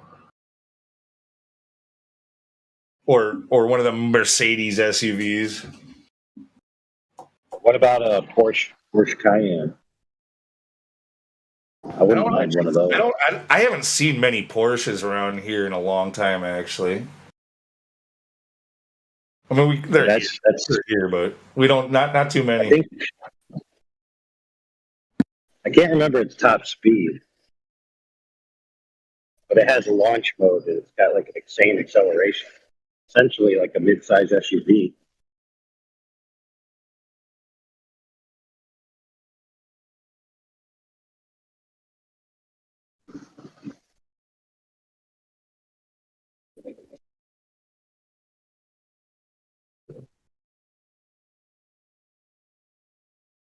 or one of the Mercedes SUVs. What about a Porsche Cayenne? I wouldn't mind one of those. I haven't seen many Porsches around here in a long time, actually. I mean, they're here, but we don't not too many. I can't remember its top speed, but it has a launch mode and it's got like an insane acceleration. Essentially, like a mid-size SUV.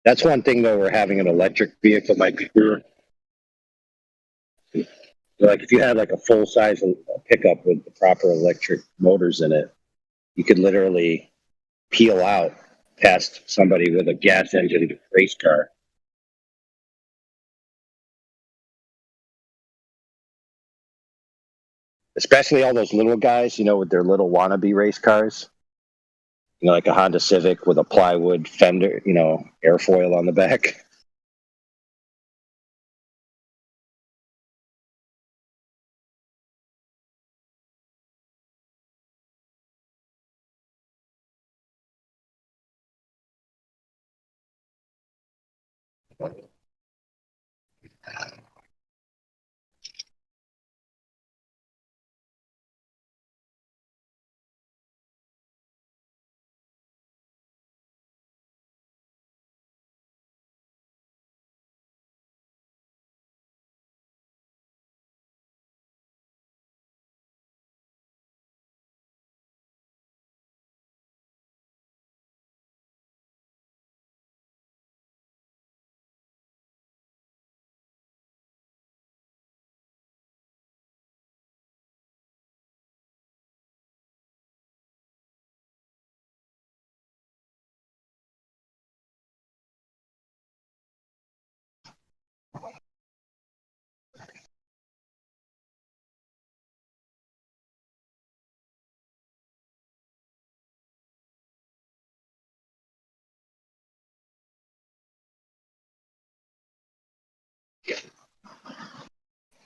That's one thing though, where having an electric vehicle might be good. Like if you had like a full size pickup with the proper electric motors in it, you could literally peel out past somebody with a gas engine race car. Especially all those little guys, with their little wannabe race cars. Like a Honda Civic with a plywood fender, airfoil on the back.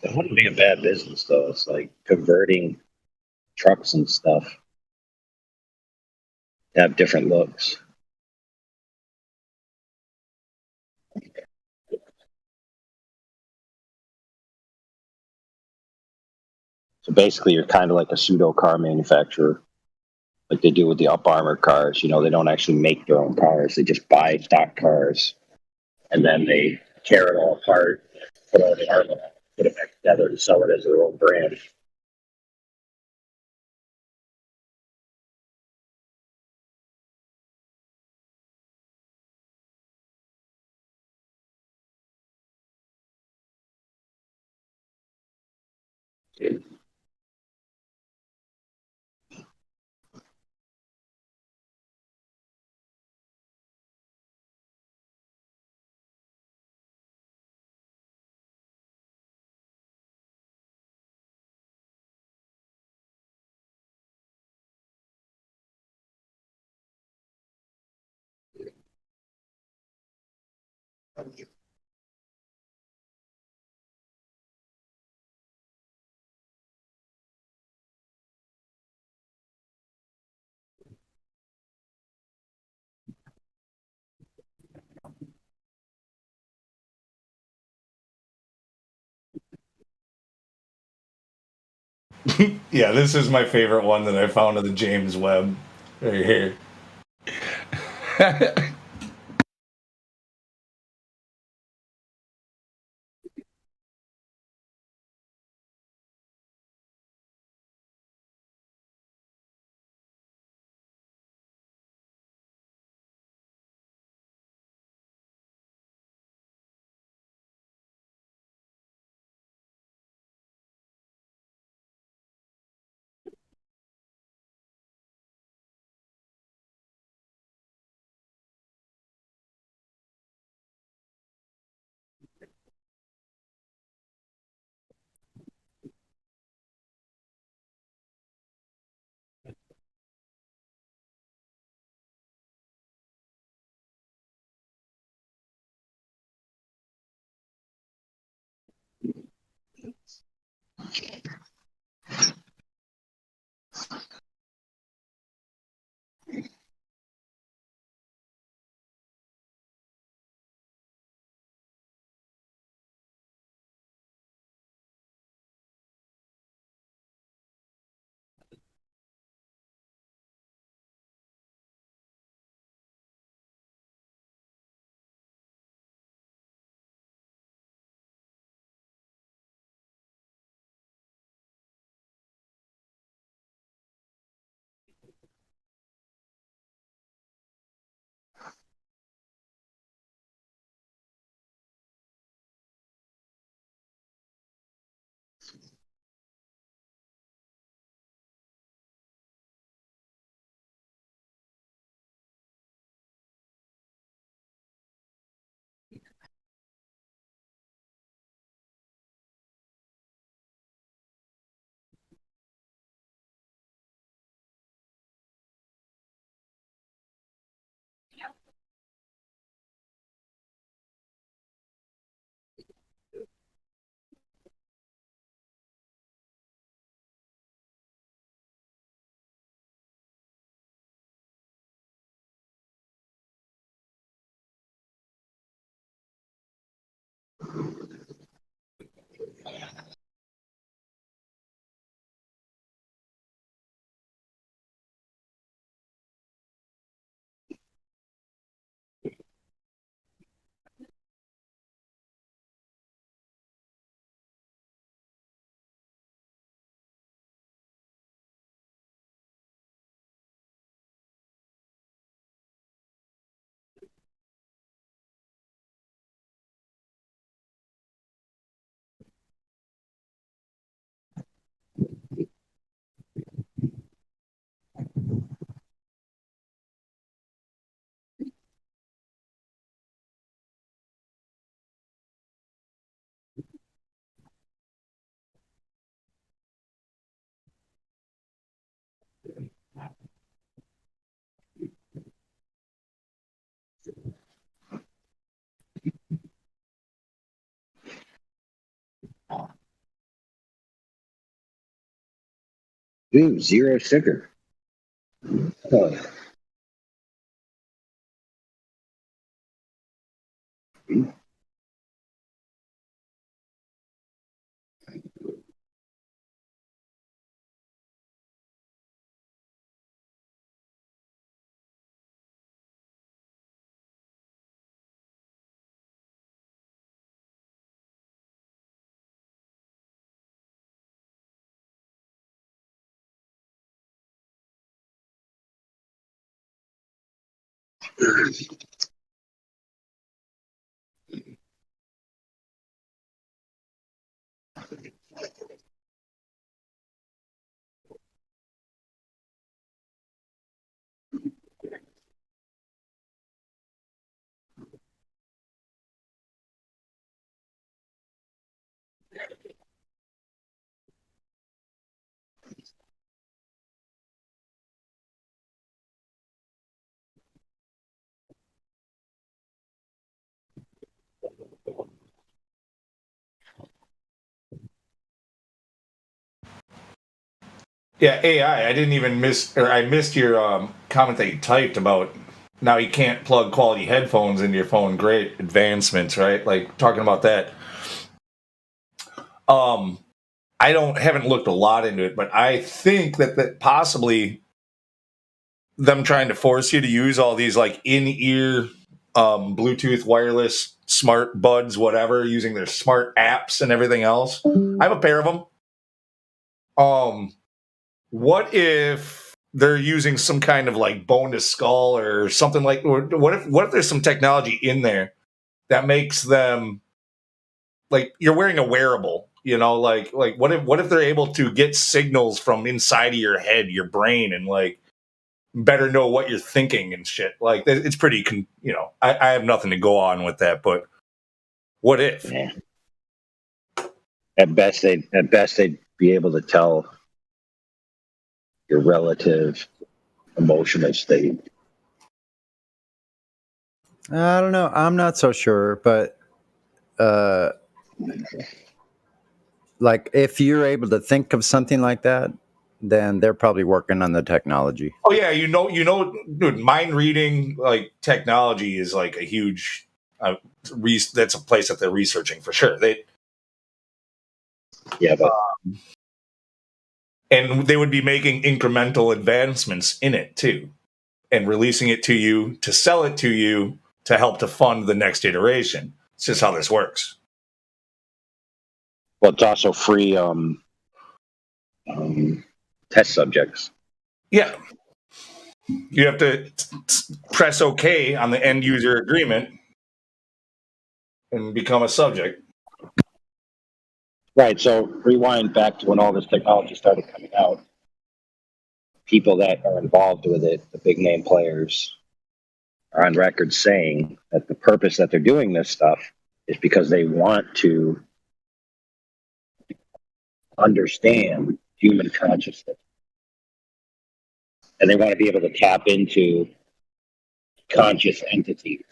It wouldn't be a bad business though. It's like converting trucks and stuff to have different looks. So basically, you're kind of like a pseudo car manufacturer, like they do with the up armored cars. You know, they don't actually make their own cars; they just buy stock cars, and then they tear it all apart, put all the armor, put it back together, and sell it as their own brand. Yeah, this is my favorite one that I found on the James Webb right here. Ooh, zero sugar. Oh. Yeah, AI. I didn't even I missed your comment that you typed about now you can't plug quality headphones into your phone. Great advancements, right? Like talking about that. I haven't looked a lot into it, but I think that possibly them trying to force you to use all these like in-ear Bluetooth wireless smart buds, whatever, using their smart apps and everything else. I have a pair of them. What if they're using some kind of like bone to skull or something like? Or what if there's some technology in there that makes them like you're wearing a wearable? You know, like what if they're able to get signals from inside of your head, your brain, and like better know what you're thinking and shit. Like it's pretty, I have nothing to go on with that, but what if? Yeah. At best, they'd be able to tell your relative emotional state. I don't know. I'm not so sure, but like if you're able to think of something like that, then they're probably working on the technology. Oh yeah, dude, mind reading like technology is like a huge. That's a place that they're researching for sure. And they would be making incremental advancements in it too, and releasing it to you to sell it to you to help to fund the next iteration. It's just how this works. Well, it's also free test subjects. Yeah. You have to press OK on the end user agreement and become a subject. Right. So rewind back to when all this technology started coming out. People that are involved with it, the big name players, are on record saying that the purpose that they're doing this stuff is because they want to understand human consciousness. And they want to be able to tap into conscious entities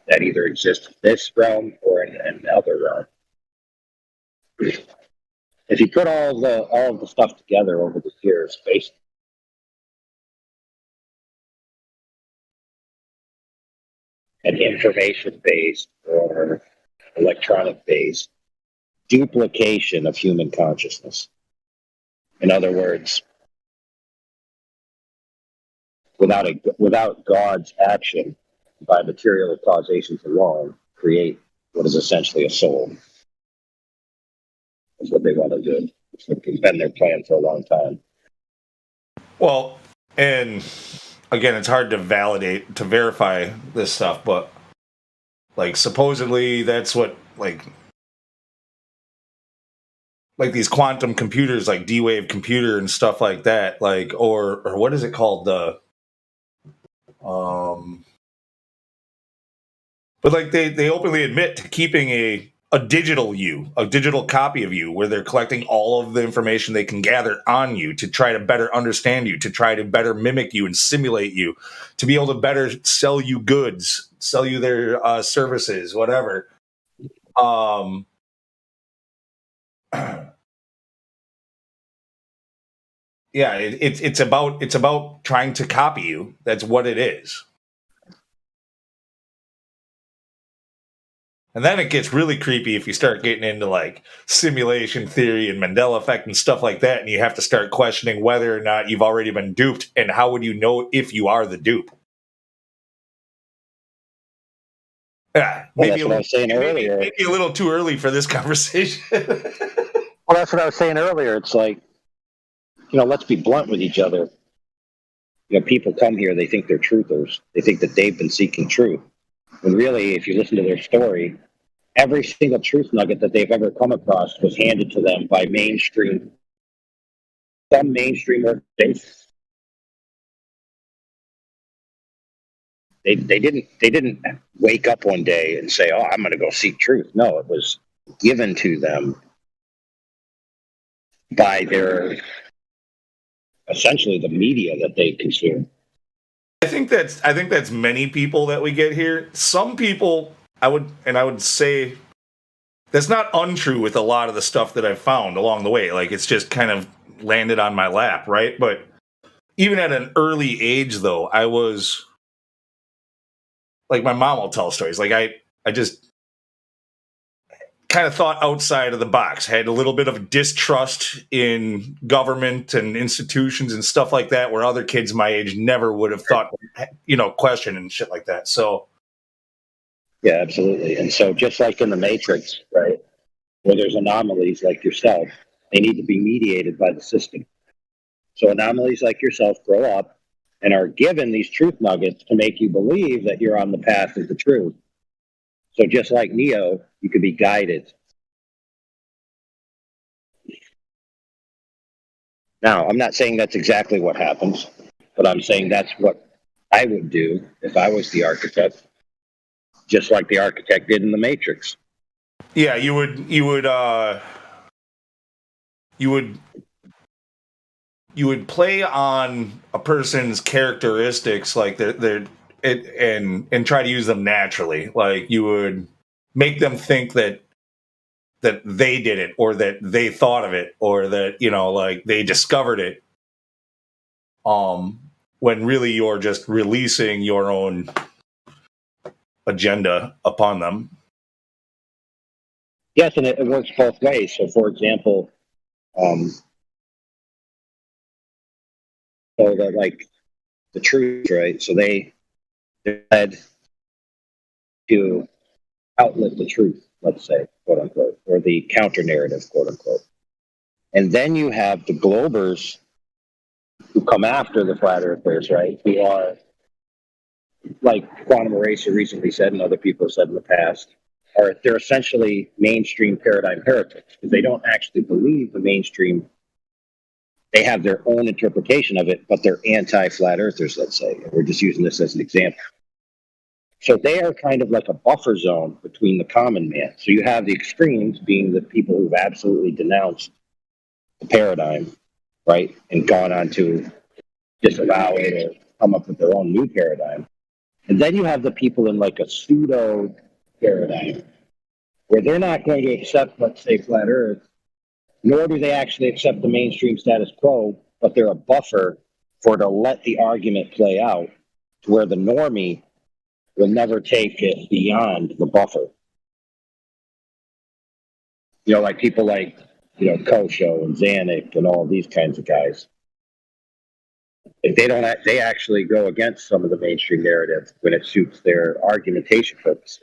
that either exist in this realm or in another realm. If you put all of the stuff together over the years, based an information-based or electronic-based duplication of human consciousness. In other words, without God's action, by material causations alone, create what is essentially a soul. That's what they want to do. It's been their plan for a long time. Well, and again, it's hard to verify this stuff, but like supposedly that's what like these quantum computers, like D-Wave computer and stuff like that, like or what is it called? But like they openly admit to keeping a digital you, a digital copy of you, where they're collecting all of the information they can gather on you to try to better understand you, to try to better mimic you and simulate you, to be able to better sell you goods, sell you their services, whatever. Yeah, it's about trying to copy you. That's what it is. And then it gets really creepy if you start getting into like simulation theory and Mandela effect and stuff like that, and you have to start questioning whether or not you've already been duped, and how would you know if you are the dupe? Yeah, Well, that's what I was saying earlier. Maybe a little too early for this conversation. Well, that's what I was saying earlier. It's like, let's be blunt with each other. People come here, they think they're truthers. They think that they've been seeking truth. When really, if you listen to their story, every single truth nugget that they've ever come across was handed to them by some mainstream organizations. They didn't wake up one day and say, "Oh, I'm going to go seek truth." No, it was given to them by essentially the media that they consume. I think that's many people that we get here. Some people, I would say that's not untrue with a lot of the stuff that I've found along the way. Like, it's just kind of landed on my lap, right? But even at an early age, though, I was like, my mom will tell stories. Like, I just kind of thought outside of the box, had a little bit of distrust in government and institutions and stuff like that, where other kids my age never would have thought, question and shit like that. So, yeah, absolutely. And so, just like in the Matrix, right, where there's anomalies like yourself, they need to be mediated by the system. So anomalies like yourself grow up and are given these truth nuggets to make you believe that you're on the path of the truth. So just like Neo, you could be guided. Now, I'm not saying that's exactly what happens, but I'm saying that's what I would do if I was the architect, just like the architect did in the Matrix. Yeah, you would play on a person's characteristics, like and try to use them naturally. Like, you would make them think that they did it, or that they thought of it, or that like they discovered it. When really you're just releasing your own agenda upon them. Yes, and it works both ways. So, for example, so that, like, the truth, right? So they're led to outlive the truth, let's say, quote unquote, or the counter narrative, quote unquote. And then you have the Globers who come after the flat earthers, right? Who are, like Quantum Eraser recently said, and other people have said in the past, they're essentially mainstream paradigm heretics, because they don't actually believe the mainstream. They have their own interpretation of it, but they're anti-flat earthers, let's say. And we're just using this as an example. So they are kind of like a buffer zone between the common man. So you have the extremes being the people who've absolutely denounced the paradigm, right, and gone on to disavow it or come up with their own new paradigm. And then you have the people in like a pseudo paradigm, where they're not going to accept, let's say, flat earth, nor do they actually accept the mainstream status quo, but they're a buffer to let the argument play out, to where the normie will never take it beyond the buffer. Like people like, Kosho and Zanuck and all these kinds of guys. If they actually go against some of the mainstream narrative when it suits their argumentation purposes.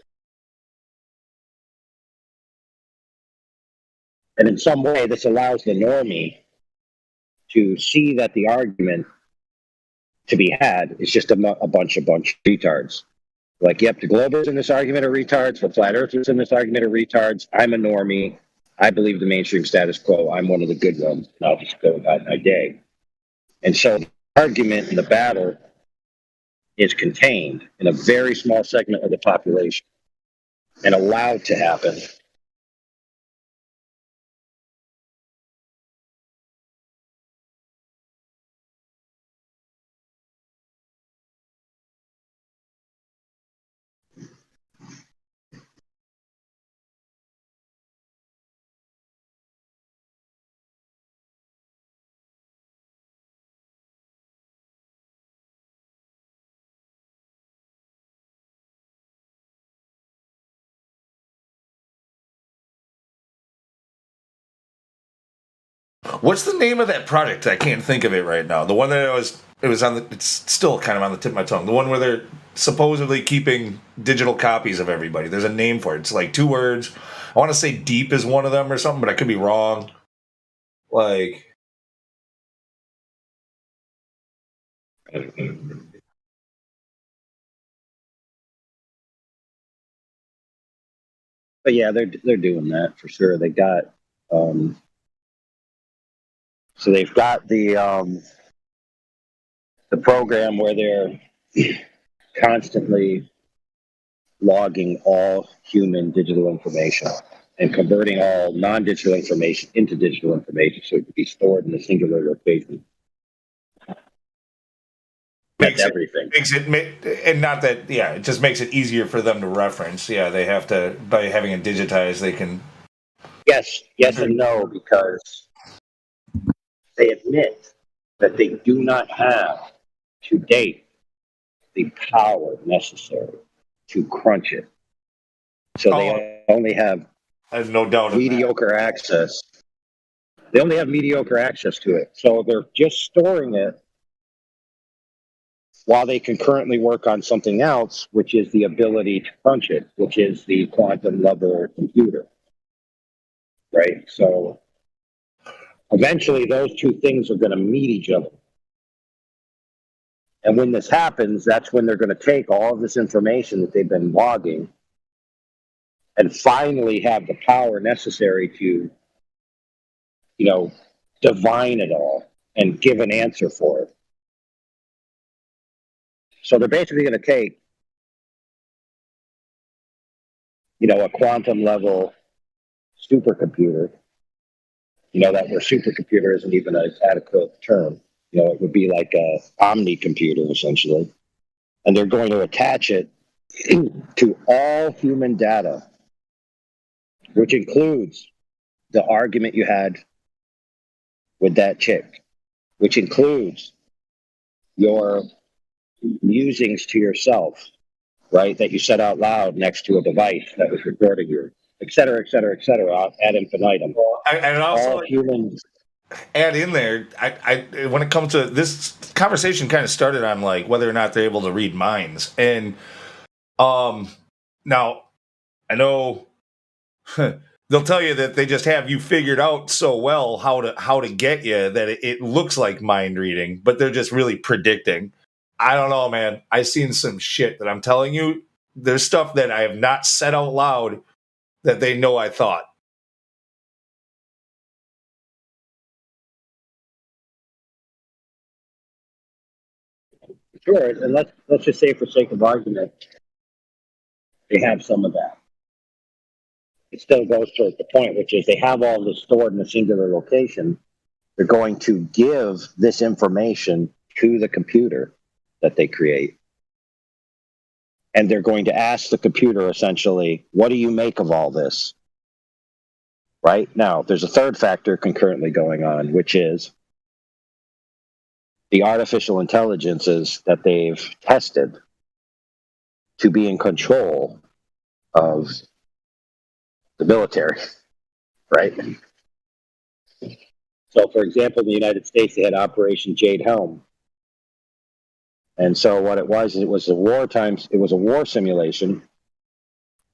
And in some way, this allows the normie to see that the argument to be had is just a bunch of retards. Like, yep, the Globers in this argument are retards, the flat earthers in this argument are retards. I'm a normie. I believe the mainstream status quo. I'm one of the good ones, and I'll just go about my day. And so the argument in the battle is contained in a very small segment of the population and allowed to happen. What's the name of that project? I can't think of it right now. The one that it's still kind of on the tip of my tongue. The one where they're supposedly keeping digital copies of everybody. There's a name for it. It's like 2 words. I want to say Deep is one of them or something, but I could be wrong. Like, But yeah, they're doing that for sure. They got so they've got the program where they're constantly logging all human digital information and converting all non-digital information into digital information so it can be stored in a singular location. That's everything. And not that, yeah, it just makes it easier for them to reference. Yeah, they have to, by having it digitized, they can. Yes and no, because they admit that they do not have, to date, the power necessary to crunch it. So they only have I have no doubt mediocre access. They only have mediocre access to it. So they're just storing it while they can currently work on something else, which is the ability to crunch it, which is the quantum level computer. Right? So eventually those two things are going to meet each other. And when this happens, that's when they're going to take all of this information that they've been logging and finally have the power necessary to, divine it all and give an answer for it. So they're basically going to take, a quantum level supercomputer, that where supercomputer isn't even an adequate term. It would be like a omni-computer, essentially. And they're going to attach it to all human data, which includes the argument you had with that chick, which includes your musings to yourself, right, that you said out loud next to a device that was recording you, et cetera, ad infinitum. And also, all humans. Add in there, I when it comes to this conversation, kind of started on like whether or not they're able to read minds, and now I know they'll tell you that they just have you figured out so well how to get you that it looks like mind reading, but they're just really predicting. I don't know, man. I've seen some shit that I'm telling you. There's stuff that I have not said out loud that they know I thought. Sure, and let's just say, for sake of argument, they have some of that. It still goes towards the point, which is they have all this stored in a singular location. They're going to give this information to the computer that they create. And they're going to ask the computer, essentially, what do you make of all this? Right? Now, there's a third factor concurrently going on, which is the artificial intelligences that they've tested to be in control of the military, right? So, for example, in the United States, they had Operation Jade Helm. And so what it was a war simulation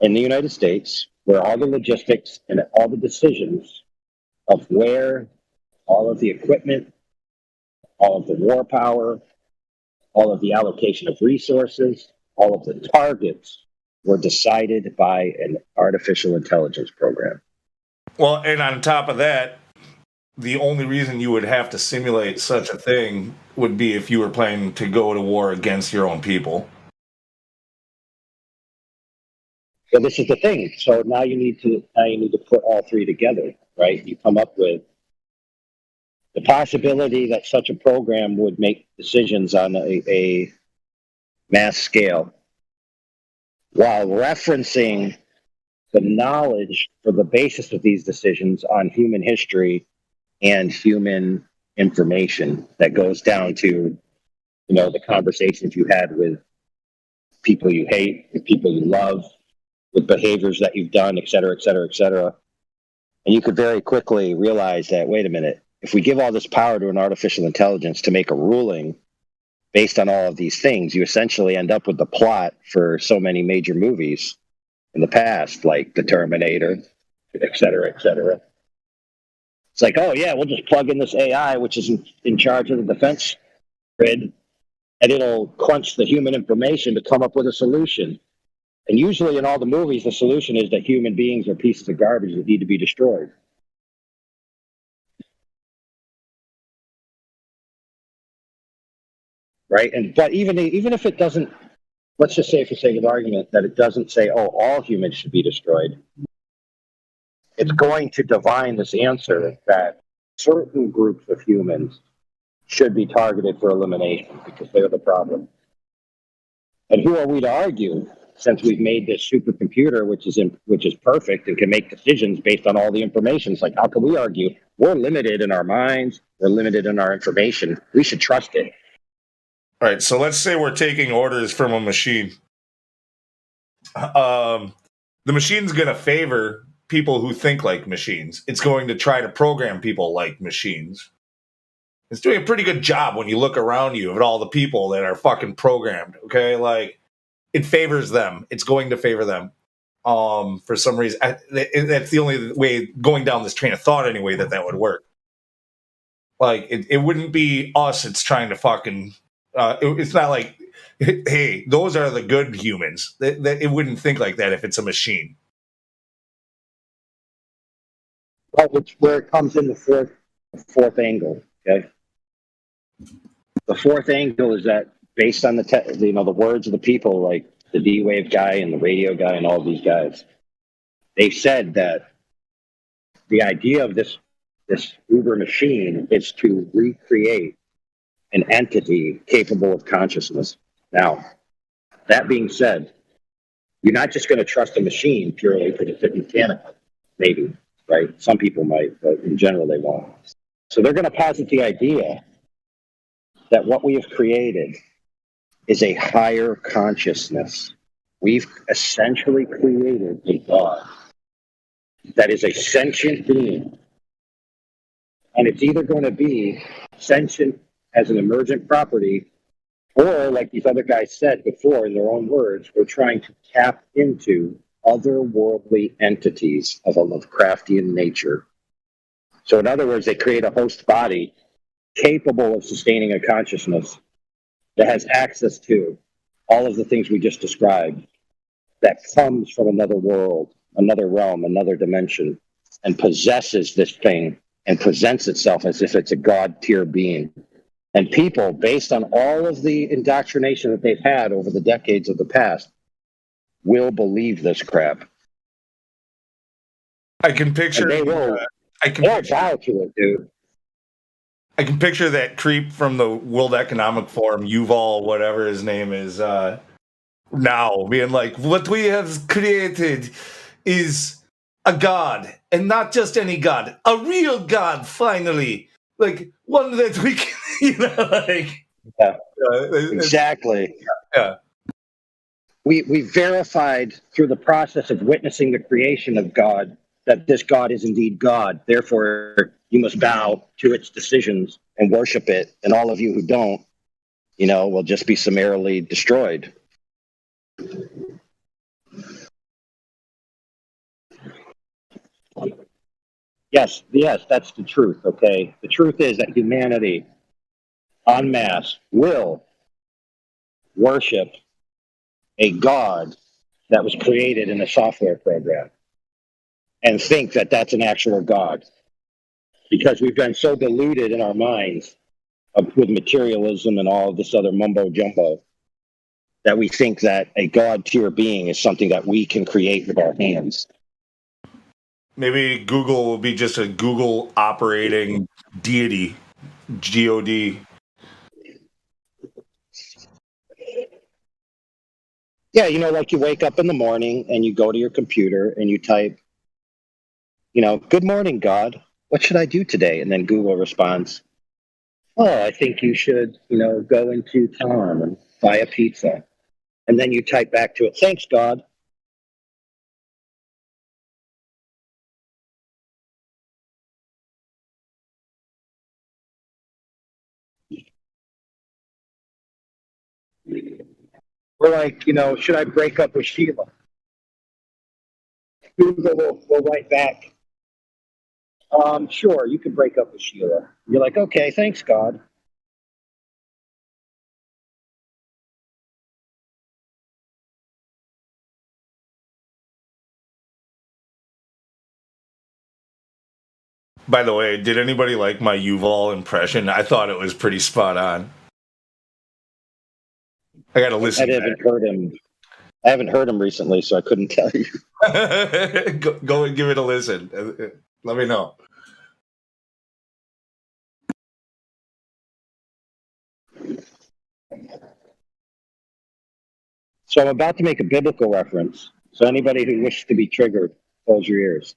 in the United States where all the logistics and all the decisions of where all of the equipment, all of the war power, all of the allocation of resources, all of the targets were decided by an artificial intelligence program. Well, and on top of that, the only reason you would have to simulate such a thing would be if you were planning to go to war against your own people. So this is the thing. So now you need to put all three together, right? You come up with the possibility that such a program would make decisions on a mass scale while referencing the knowledge for the basis of these decisions on human history and human information that goes down to, the conversations you had with people you hate, with people you love, with behaviors that you've done, et cetera, et cetera, et cetera. And you could very quickly realize that, wait a minute, if we give all this power to an artificial intelligence to make a ruling based on all of these things, you essentially end up with the plot for so many major movies in the past, like The Terminator, et cetera, et cetera. It's like, oh yeah, we'll just plug in this AI, which is in charge of the defense grid, and it'll crunch the human information to come up with a solution. And usually in all the movies, the solution is that human beings are pieces of garbage that need to be destroyed. Right? But even if it doesn't, let's just say for sake of argument that it doesn't say, oh, all humans should be destroyed. It's going to divine this answer that certain groups of humans should be targeted for elimination because they're the problem. And who are we to argue, since we've made this supercomputer, which is perfect and can make decisions based on all the information? It's like, how can we argue? We're limited in our minds. We're limited in our information. We should trust it. All right, so let's say we're taking orders from a machine. The machine's going to favor people who think like machines. It's going to try to program people like machines. It's doing a pretty good job when you look around you at all the people that are fucking programmed, okay? Like, it favors them. It's going to favor them. For some reason. That's the only way, going down this train of thought anyway, that would work. Like, it wouldn't be us it's trying to fucking... it's not like, hey, those are the good humans. It wouldn't think like that if it's a machine. Well, it's where it comes in the fourth angle. Okay, the fourth angle is that based on the words of the people, like the D-Wave guy and the radio guy and all these guys, they said that the idea of this Uber machine is to recreate an entity capable of consciousness. Now, that being said, you're not just going to trust a machine purely because it's mechanical. Maybe, right? Some people might, but in general, they won't. So they're going to posit the idea that what we have created is a higher consciousness. We've essentially created a God that is a sentient being. And it's either going to be sentient as an emergent property, or like these other guys said before in their own words, we're trying to tap into otherworldly entities of a Lovecraftian nature. So in other words, they create a host body capable of sustaining a consciousness that has access to all of the things we just described, that comes from another world, another realm, another dimension, and possesses this thing and presents itself as if it's a God-tier being. And people, based on all of the indoctrination that they've had over the decades of the past, will believe this crap. I can picture. And they will. They'll bow to it, dude. I can picture that creep from the World Economic Forum, Yuval, whatever his name is, now being like, "What we have created is a god, and not just any god, a real god. Finally, like one that we can." Like, yeah, exactly. Yeah. We verified through the process of witnessing the creation of God that this God is indeed God. Therefore, you must bow to its decisions and worship it. And all of you who don't, will just be summarily destroyed. Yes, that's the truth, okay? The truth is that humanity en masse will worship a God that was created in a software program and think that that's an actual God, because we've been so deluded in our minds with materialism and all of this other mumbo jumbo that we think that a God tier being is something that we can create with our hands. Maybe Google will be just a Google operating deity, God. Yeah, like you wake up in the morning and you go to your computer and you type, "Good morning, God. What should I do today?" And then Google responds, "Oh, I think you should, go into town and buy a pizza." And then you type back to it, "Thanks, God." We're like, should I break up with Sheila? Google will write back, sure, you can break up with Sheila. You're like, okay, thanks, God. By the way, did anybody like my Yuval impression? I thought it was pretty spot on. I got to listen. I haven't heard him recently, so I couldn't tell you. Go and give it a listen. Let me know. So I'm about to make a biblical reference. So anybody who wishes to be triggered, close your ears.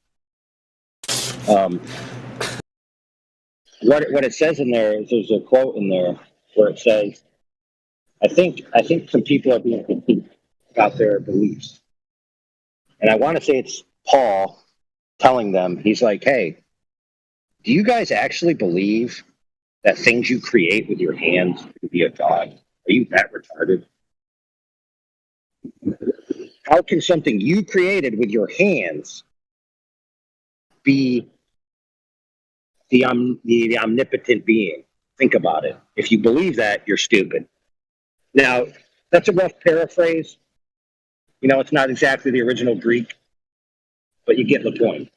What it says in there is there's a quote in there where it says, I think some people are being confused about their beliefs. And I want to say it's Paul telling them, he's like, hey, do you guys actually believe that things you create with your hands could be a god? Are you that retarded? How can something you created with your hands be the omnipotent being? Think about it. If you believe that, you're stupid. Now, that's a rough paraphrase. It's not exactly the original Greek, but you get the point.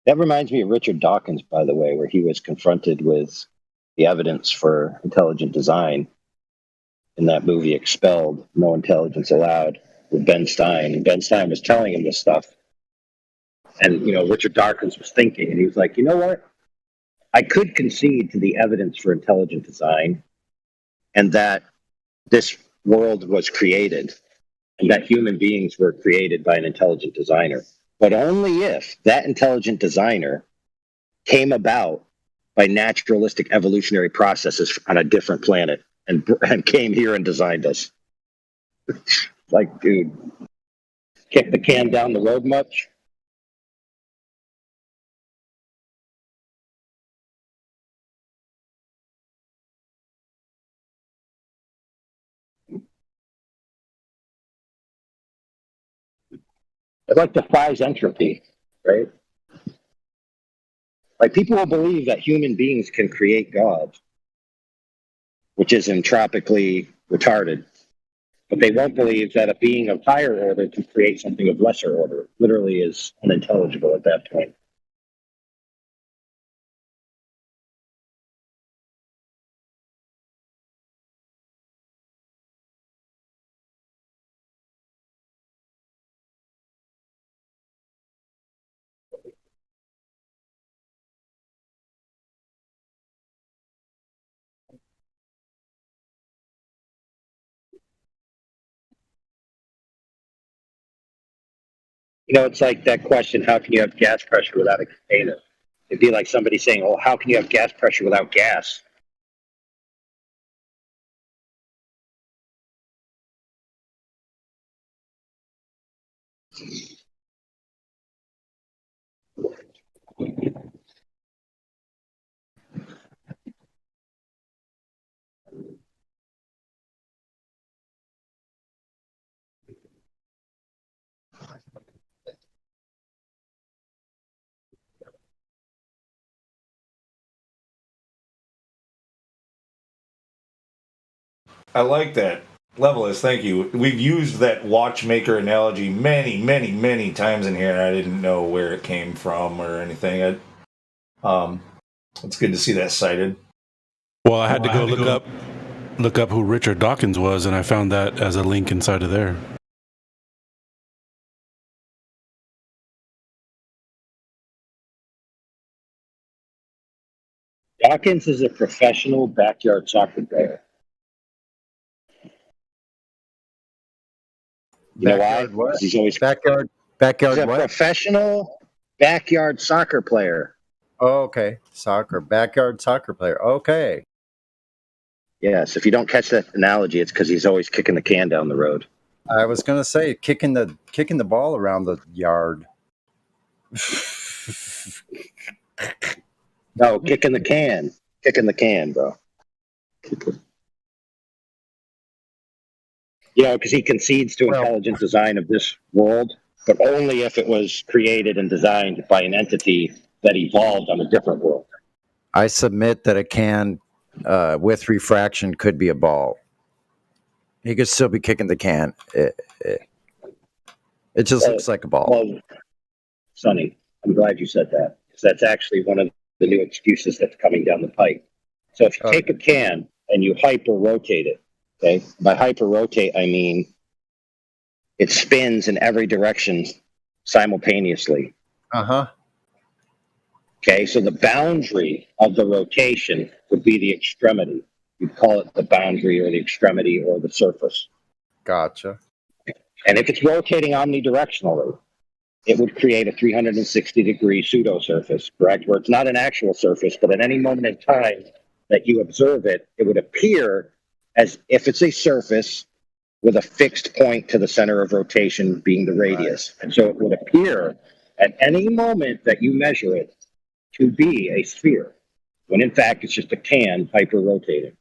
That reminds me of Richard Dawkins, by the way, where he was confronted with the evidence for intelligent design in that movie Expelled, No Intelligence Allowed, with Ben Stein. And Ben Stein was telling him this stuff. And, Richard Dawkins was thinking, and he was like, you know what? I could concede to the evidence for intelligent design and that this world was created and that human beings were created by an intelligent designer, but only if that intelligent designer came about by naturalistic evolutionary processes on a different planet and came here and designed us. Like, dude, kick the can down the road much? It like defies entropy, right? Like, people will believe that human beings can create gods, which is entropically retarded. But they won't believe that a being of higher order can create something of lesser order. It literally is unintelligible at that point. It's like that question, how can you have gas pressure without a container? It'd be like somebody saying, oh, how can you have gas pressure without gas? I like that. Levelist, thank you. We've used that watchmaker analogy many, many, many times in here, and I didn't know where it came from or anything. It's good to see that cited. Well, I had to go look up who Richard Dawkins was, and I found that as a link inside of there. Dawkins is a professional backyard soccer player. You know why? Backyard what? 'Cause he's always Backyard he's a what? professional backyard soccer player. Oh, okay. Soccer. Backyard soccer player. Okay. Yes, if you don't catch that analogy, it's because he's always kicking the can down the road. I was gonna say kicking the ball around the yard. No, kicking the can. Kicking the can, bro. You know, because he concedes to intelligent design of this world, but only if it was created and designed by an entity that evolved on a different world. I submit that a can with refraction could be a ball. He could still be kicking the can. It just looks like a ball. Well, Sonny, I'm glad you said that, because that's actually one of the new excuses that's coming down the pipe. So if you take a can and you hyper-rotate it, okay? By hyper-rotate, I mean it spins in every direction simultaneously. Uh-huh. Okay, so the boundary of the rotation would be the extremity. You'd call it the boundary or the extremity or the surface. Gotcha. And if it's rotating omnidirectionally, it would create a 360-degree pseudo-surface, correct? Where it's not an actual surface, but at any moment in time that you observe it, it would appear as if it's a surface with a fixed point to the center of rotation being the radius. And so it would appear at any moment that you measure it to be a sphere, when in fact it's just a can hyper-rotating.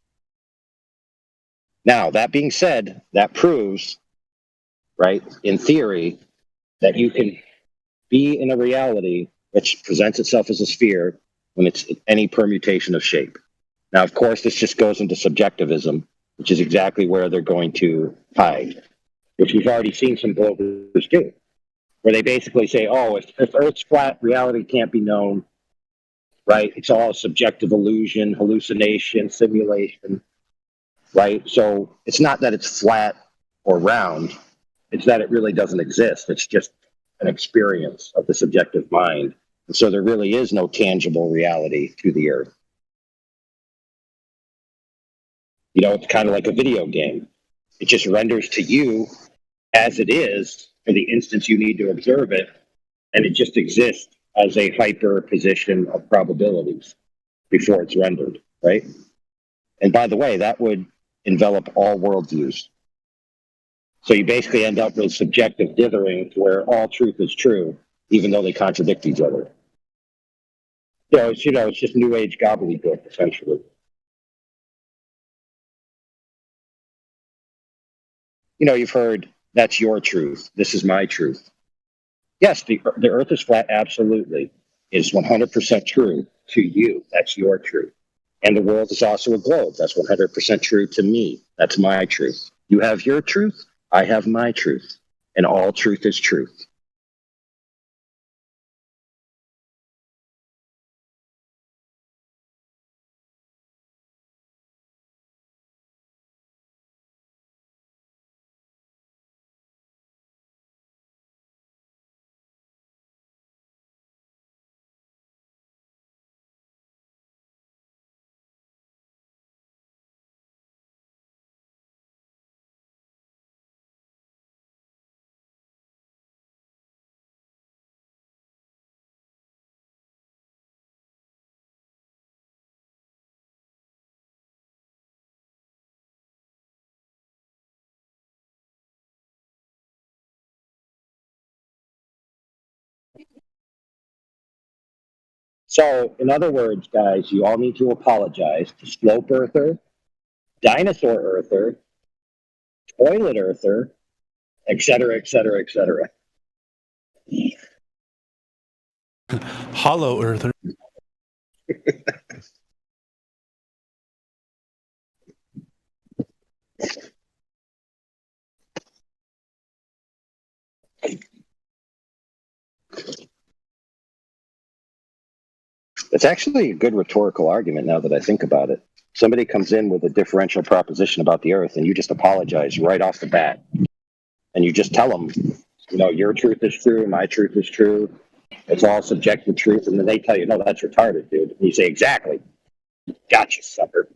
Now, that being said, that proves, right, in theory, that you can be in a reality which presents itself as a sphere when it's any permutation of shape. Now, of course, this just goes into subjectivism, which is exactly where they're going to hide, which we've already seen some bloggers do, where they basically say, oh, if Earth's flat, reality can't be known, right? It's all a subjective illusion, hallucination, simulation, right? So it's not that it's flat or round, it's that it really doesn't exist. It's just an experience of the subjective mind. And so there really is no tangible reality to the Earth. You know, it's kind of like a video game. It just renders to you as it is for the instance you need to observe it, and it just exists as a hyper position of probabilities before it's rendered, right? And by the way, that would envelop all worldviews. So you basically end up with subjective dithering to where all truth is true, even though they contradict each other. It's just New Age gobbledygook, essentially. You know, you've heard, that's your truth. This is my truth. Yes, the Earth is flat, absolutely. Is 100% true to you. That's your truth. And the world is also a globe. That's 100% true to me. That's my truth. You have your truth. I have my truth. And all truth is truth. So, in other words, guys, you all need to apologize to Slope Earther, Dinosaur Earther, Toilet Earther, et cetera, et cetera, et cetera. Hollow Earther. It's actually a good rhetorical argument now that I think about it. Somebody comes in with a differential proposition about the Earth, and you just apologize right off the bat. And you just tell them, your truth is true, my truth is true. It's all subjective truth. And then they tell you, no, that's retarded, dude. And you say, exactly. Gotcha, sucker.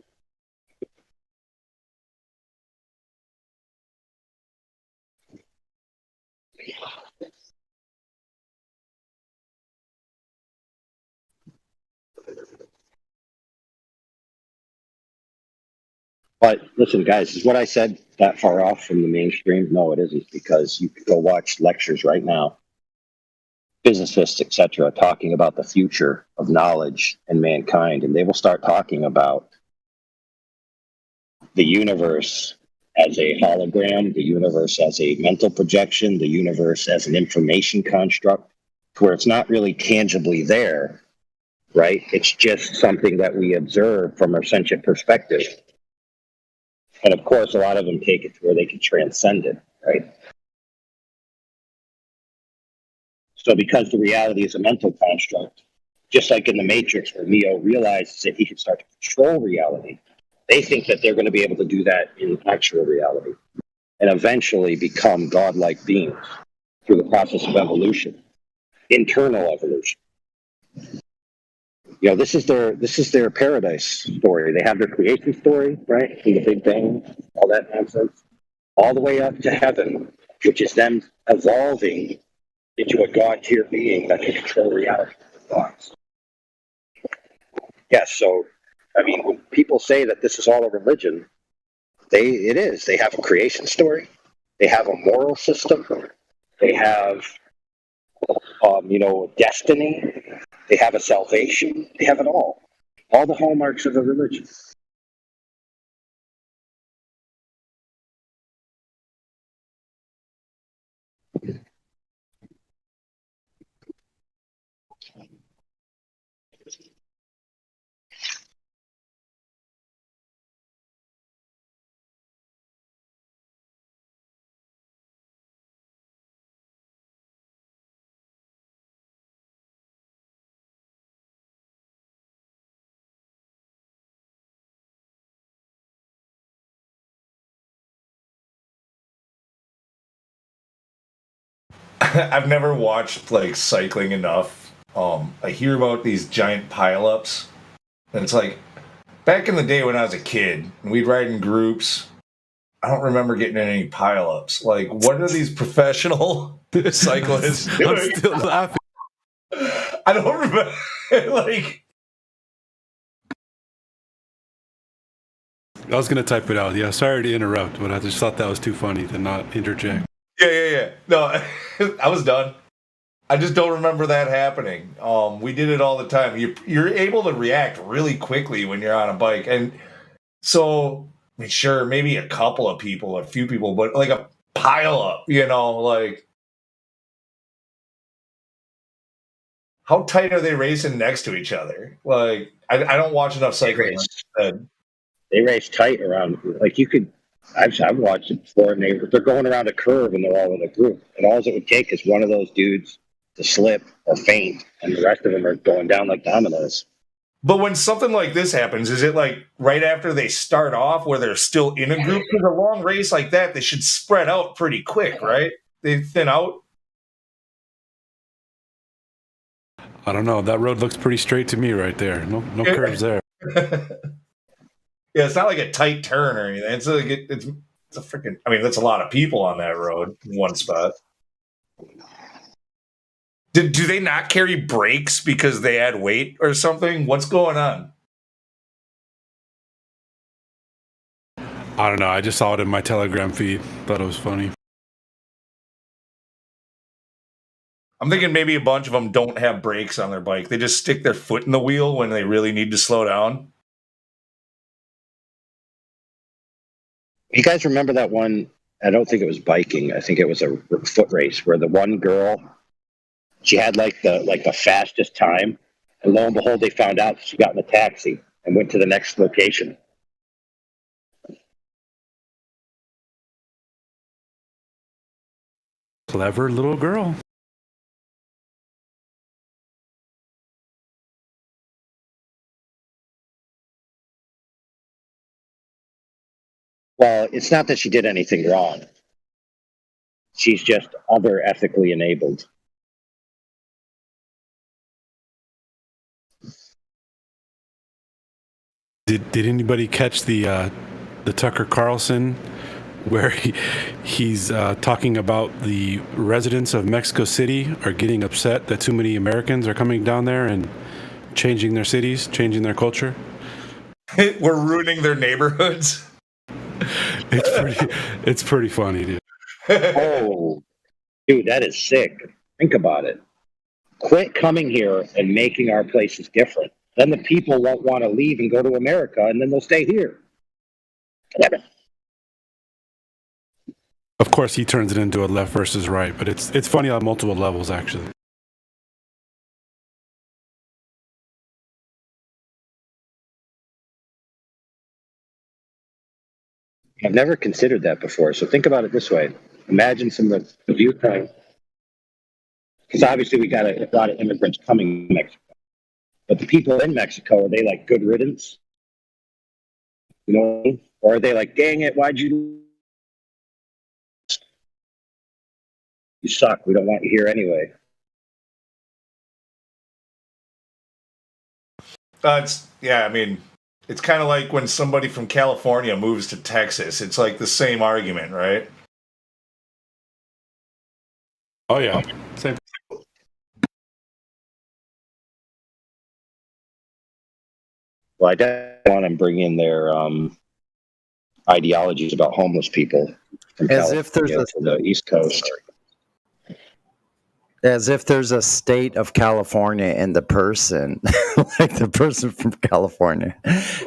But listen, guys, is what I said that far off from the mainstream? No, it isn't, because you could go watch lectures right now, physicists, etc., talking about the future of knowledge and mankind, and they will start talking about the universe as a hologram, the universe as a mental projection, the universe as an information construct, where it's not really tangibly there, right? It's just something that we observe from our sentient perspective. And of course, a lot of them take it to where they can transcend it, right? So because the reality is a mental construct, just like in the Matrix where Neo realizes that he can start to control reality, they think that they're going to be able to do that in actual reality and eventually become godlike beings through the process of evolution, internal evolution. You know, this is their paradise story. They have their creation story, right? From the Big Bang, all that nonsense, all the way up to heaven, which is them evolving into a god-tier being that can control reality with thoughts. Yeah, so, I mean, when people say that this is all a religion, it is. They have a creation story. They have a moral system. They have, destiny. They have a salvation. They have it all. All the hallmarks of a religion. I've never watched like cycling enough. I hear about these giant pileups, and it's like back in the day when I was a kid and we'd ride in groups. I don't remember getting in any pileups. Like, what are these professional cyclists doing? I'm still laughing. I don't remember. Like, I was gonna type it out. Yeah, sorry to interrupt, but I just thought that was too funny to not interject. yeah. No, I was done. I just don't remember that happening. We did it all the time. You're able to react really quickly when you're on a bike, and so I mean, sure, maybe a couple of people, a few people, but like a pile up, like how tight are they racing next to each other? Like, I don't watch enough cycling. They race tight around, like you could. I've watched it before, and they're going around a curve, and they're all in a group. And all it would take is one of those dudes to slip or faint, and the rest of them are going down like dominoes. But when something like this happens, is it like right after they start off where they're still in a group? Because a long race like that, they should spread out pretty quick, right? They thin out. I don't know. That road looks pretty straight to me right there. No curves there. Yeah, it's not like a tight turn or anything. It's a freaking. I mean, that's a lot of people on that road in one spot. Do they not carry brakes because they add weight or something? What's going on? I don't know. I just saw it in my Telegram feed. Thought it was funny. I'm thinking maybe a bunch of them don't have brakes on their bike. They just stick their foot in the wheel when they really need to slow down. You guys remember that one? I don't think it was biking. I think it was a foot race where the one girl, she had like the fastest time, and lo and behold, they found out she got in a taxi and went to the next location. Clever little girl. Well, it's not that she did anything wrong. She's just other ethically enabled. Did anybody catch the Tucker Carlson where he's talking about the residents of Mexico City are getting upset that too many Americans are coming down there and changing their cities, changing their culture. We're ruining their neighborhoods. It's pretty funny, dude. Oh, dude, that is sick. Think about it. Quit coming here and making our places different. Then the people won't want to leave and go to America, and then they'll stay here. Of course, he turns it into a left versus right, but it's funny on multiple levels, actually. I've never considered that before. So think about it this way. Imagine some of the viewpoint. Because obviously we got a lot of immigrants coming to Mexico. But the people in Mexico, are they like good riddance? You know? Or are they like, dang it, why'd you... You suck. We don't want you here anyway. I mean, it's kind of like when somebody from California moves to Texas. It's like the same argument, right? Oh, yeah. Same. Well, I definitely want to bring in their ideologies about homeless people from As if there's from the East Coast. As if there's a state of California in the person, like the person from California.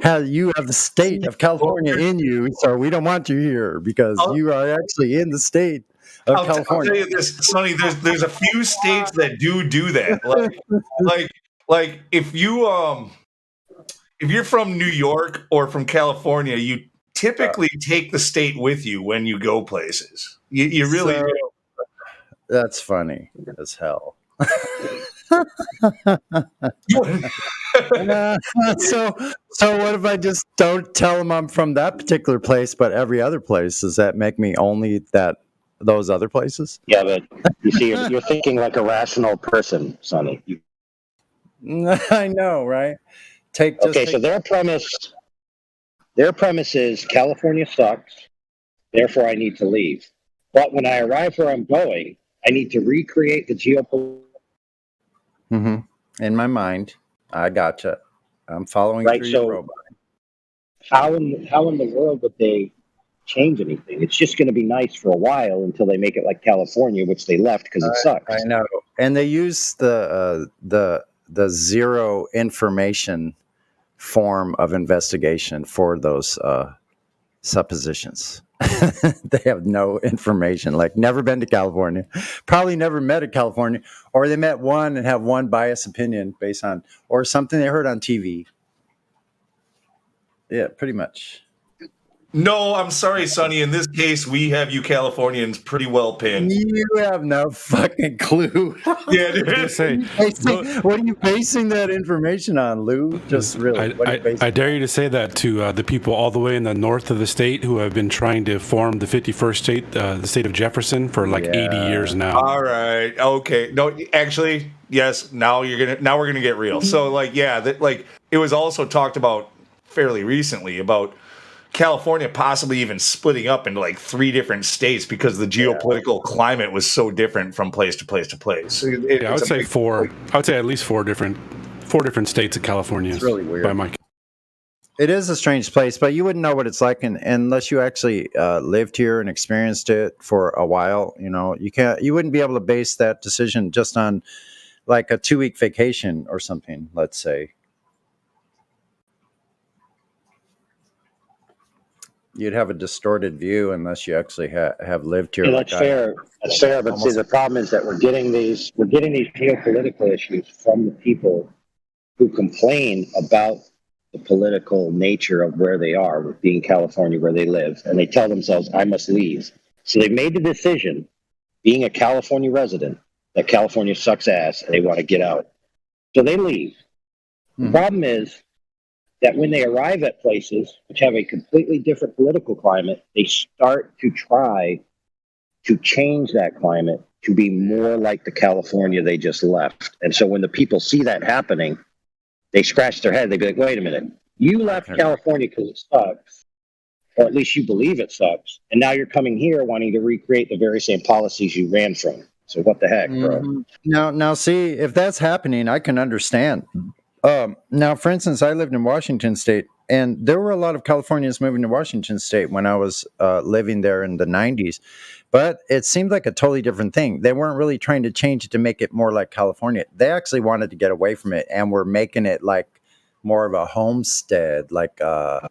How you have the state of California in you, so we don't want you here because you are actually in the state of California. I'll tell you this, Sonny. There's a few states that do that. Like if you're from New York or from California, you typically take the state with you when you go places. You really do. That's funny as hell. So what if I just don't tell them I'm from that particular place, but every other place? Does that make me only those other places? Yeah, but you see, you're thinking like a rational person, Sonny. I know, right? So their premise is California sucks, therefore I need to leave. But when I arrive where I'm going, I need to recreate the geopolitical. In my mind, I gotcha. I'm following through your robot. How in the world would they change anything? It's just going to be nice for a while until they make it like California, which they left because it sucks. I know, and they use the zero information form of investigation for those suppositions. They have no information, like never been to California, probably never met a California, or they met one and have one biased opinion based on, or something they heard on TV. Yeah, pretty much. No, I'm sorry, Sonny. In this case, we have you Californians pretty well pinned. You have no fucking clue. Yeah, dude. What are you basing that information on, Lou? Just really. I dare you to say that to the people all the way in the north of the state who have been trying to form the 51st state, the state of Jefferson, for like 80 years now. All right. Okay. No, actually, yes. Now we're gonna get real. So, it was also talked about fairly recently about California possibly even splitting up into like 3 different states because the geopolitical climate was so different from place to place to place. I would say 4. I would say at least 4 different states of California. It's really weird. By my... It is a strange place, but you wouldn't know what it's like unless you actually lived here and experienced it for a while. You know, you wouldn't be able to base that decision just on like a 2-week vacation or something, let's say. You'd have a distorted view unless you actually have lived here. Yeah, that's fair. That's fair. But see, the problem is that we're getting these geopolitical issues from the people who complain about the political nature of where they are, with being California, where they live, and they tell themselves, "I must leave." So they've made the decision, being a California resident, that California sucks ass, and they want to get out. So they leave. The problem is that when they arrive at places which have a completely different political climate, they start to try to change that climate to be more like the California they just left. And so when the people see that happening, they scratch their head. They be like, wait a minute, you left California because it sucks. or at least you believe it sucks. And now you're coming here wanting to recreate the very same policies you ran from. So what the heck, bro? Now, see, if that's happening, I can understand. Now, for instance, I lived in Washington State, and there were a lot of Californians moving to Washington State when I was living there in the 90s. But it seemed like a totally different thing. They weren't really trying to change it to make it more like California. They actually wanted to get away from it, and were making it like more of a homestead, like a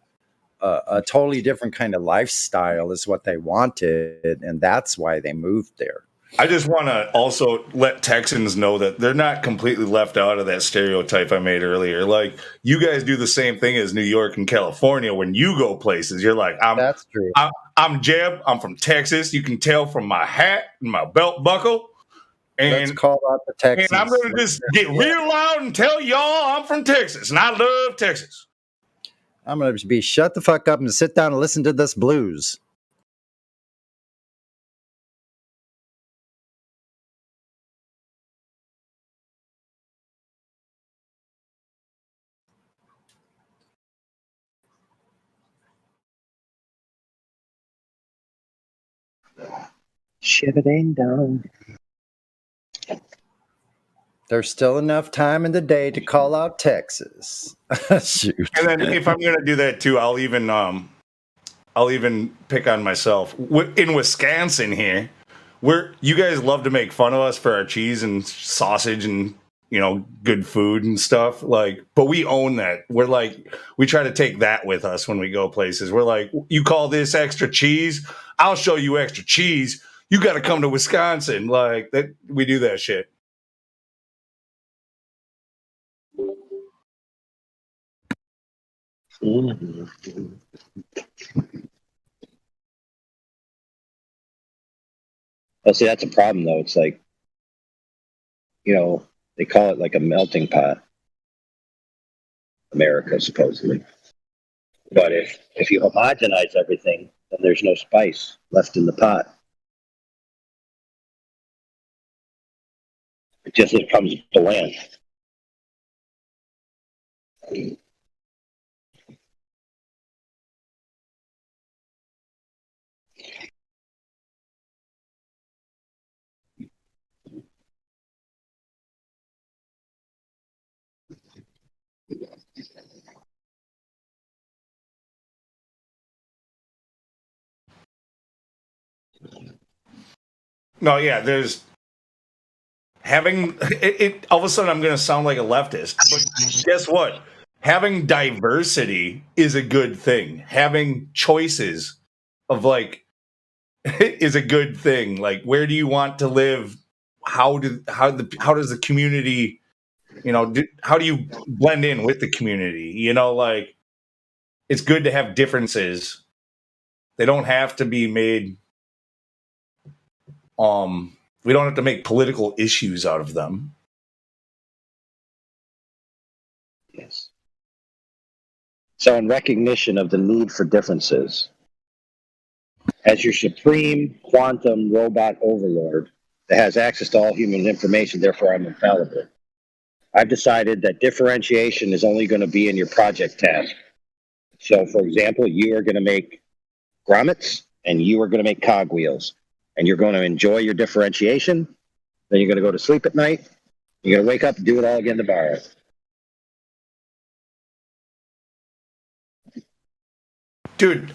totally different kind of lifestyle is what they wanted, and that's why they moved there. I just want to also let Texans know that they're not completely left out of that stereotype I made earlier. Like, you guys do the same thing as New York and California. When you go places, you're like, that's true. I'm Jeb. I'm from Texas. You can tell from my hat and my belt buckle. And let's call out the Texans. And I'm going to just get real loud and tell y'all I'm from Texas, and I love Texas. I'm going to be shut the fuck up and sit down and listen to this blues. Shit, it ain't done. There's still enough time in the day to call out Texas. Shoot. And then if I'm going to do that too, I'll even pick on myself. In Wisconsin here, you guys love to make fun of us for our cheese and sausage and, you know, good food and stuff. Like, but we own that. We're like, we try to take that with us when we go places. We're like, you call this extra cheese? I'll show you extra cheese. You got to come to Wisconsin. Like that, we do that shit. Well, see, that's a problem, though. It's like, you know, they call it like a melting pot, America, supposedly. But if you homogenize everything, then there's no spice left in the pot. It just becomes bland. No, yeah, there's having it all of a sudden I'm going to sound like a leftist, but guess what? Having diversity is a good thing. Having choices of like is a good thing. Like, where do you want to live? How does the community, you know, how do you blend in with the community? You know, like, it's good to have differences. They don't have to be made. We don't have to make political issues out of them. Yes. So, in recognition of the need for differences, as your supreme quantum robot overlord that has access to all human information, therefore I'm infallible, I've decided that differentiation is only going to be in your project task. So, for example, you are going to make grommets and you are going to make cogwheels. And you're going to enjoy your differentiation. Then you're going to go to sleep at night. You're going to wake up and do it all again tomorrow. Dude,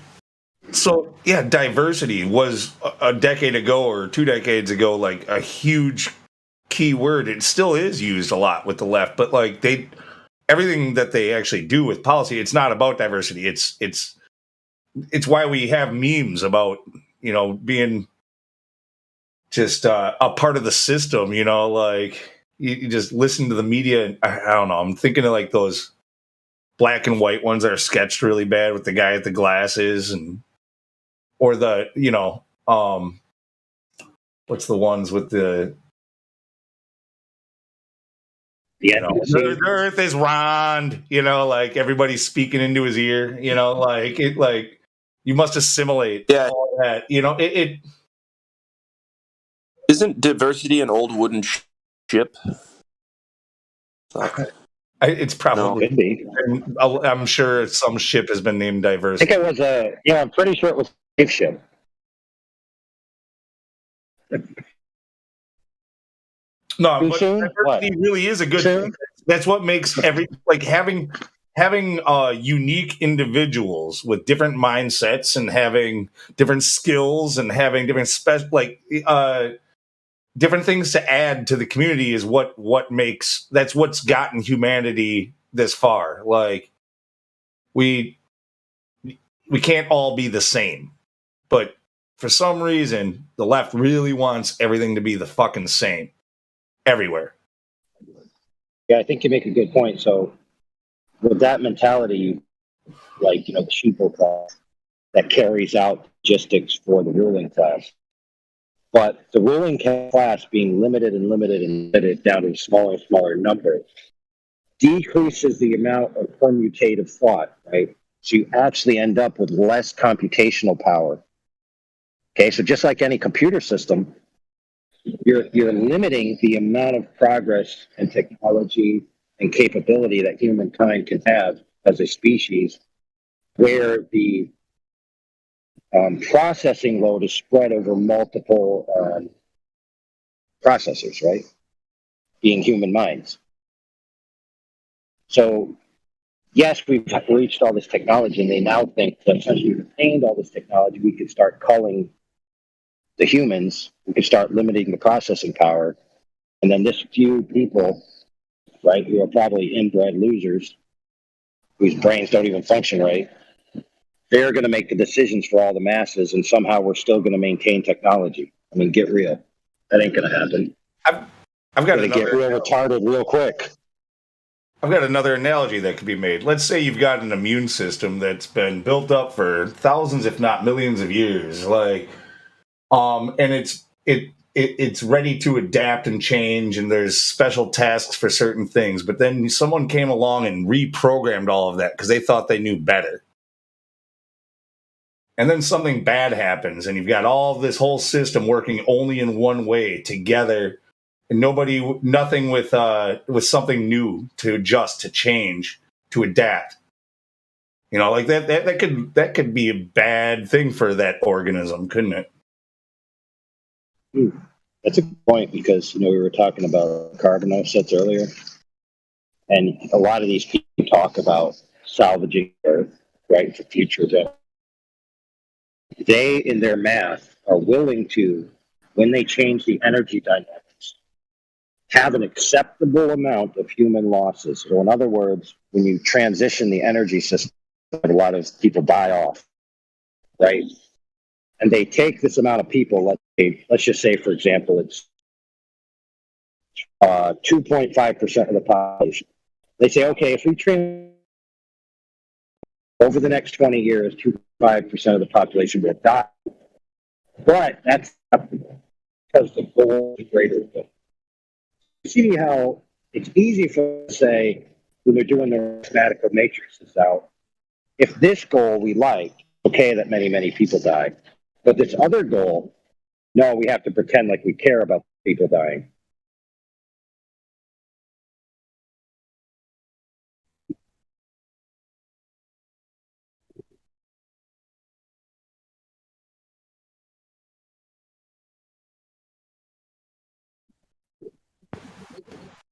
so yeah, diversity was a decade ago or 2 decades ago like a huge key word. It still is used a lot with the left, but like everything that they actually do with policy, it's not about diversity. It's why we have memes about, you know, being just a part of the system, you know, like you just listen to the media. And I don't know. I'm thinking of like those black and white ones that are sketched really bad with the guy with the glasses or the, you know, what's the ones with the, you know, the earth is round, you know, like everybody's speaking into his ear, you know, like it, like you must assimilate all that, you know, it Isn't diversity an old wooden ship? It's probably could be. And I'm sure some ship has been named Diverse. I think it was I'm pretty sure it was a safe ship. No, Too but soon? diversity really is a good thing. That's what makes having unique individuals with different mindsets and having different skills and having different different things to add to the community is that's what's gotten humanity this far. Like we can't all be the same, but for some reason the left really wants everything to be the fucking same everywhere. Yeah, I think you make a good point. So with that mentality, like, the sheeple class that carries out logistics for the ruling class. But the ruling class being limited and limited and limited down to a smaller and smaller number decreases the amount of permutative thought, right? So you actually end up with less computational power. Okay, so just like any computer system, you're limiting the amount of progress and technology and capability that humankind can have as a species, where the processing load is spread over multiple processors, right? Being human minds. So, yes, we've reached all this technology, and they now think that since we've attained all this technology, we could start culling the humans, we could start limiting the processing power, and then this few people, right, who are probably inbred losers, whose brains don't even function right, they're going to make the decisions for all the masses, and somehow we're still going to maintain technology. I mean, get real. That ain't going to happen. I've got to get real retarded real quick. I've got another analogy that could be made. Let's say you've got an immune system that's been built up for thousands, if not millions of years, and it's ready to adapt and change, and there's special tasks for certain things. But then someone came along and reprogrammed all of that because they thought they knew better. And then something bad happens, and you've got all this whole system working only in one way together, and nothing with something new to adjust, to change, to adapt. Like that could be a bad thing for that organism, couldn't it? That's a good point, because we were talking about carbon offsets earlier, and a lot of these people talk about salvaging Earth, right, for future events. They, in their math, are willing to, when they change the energy dynamics, have an acceptable amount of human losses. So in other words, when you transition the energy system, a lot of people die off, right? And they take this amount of people, let's just say, for example, it's 2.5% of the population. They say, okay, if we train over the next 20 years, 2.5% of the population will die. But that's acceptable because the goal is greater than. You see how it's easy for us to say, when they're doing their mathematical matrices out, if this goal we like, okay, that many people die. But this other goal, no, we have to pretend like we care about people dying.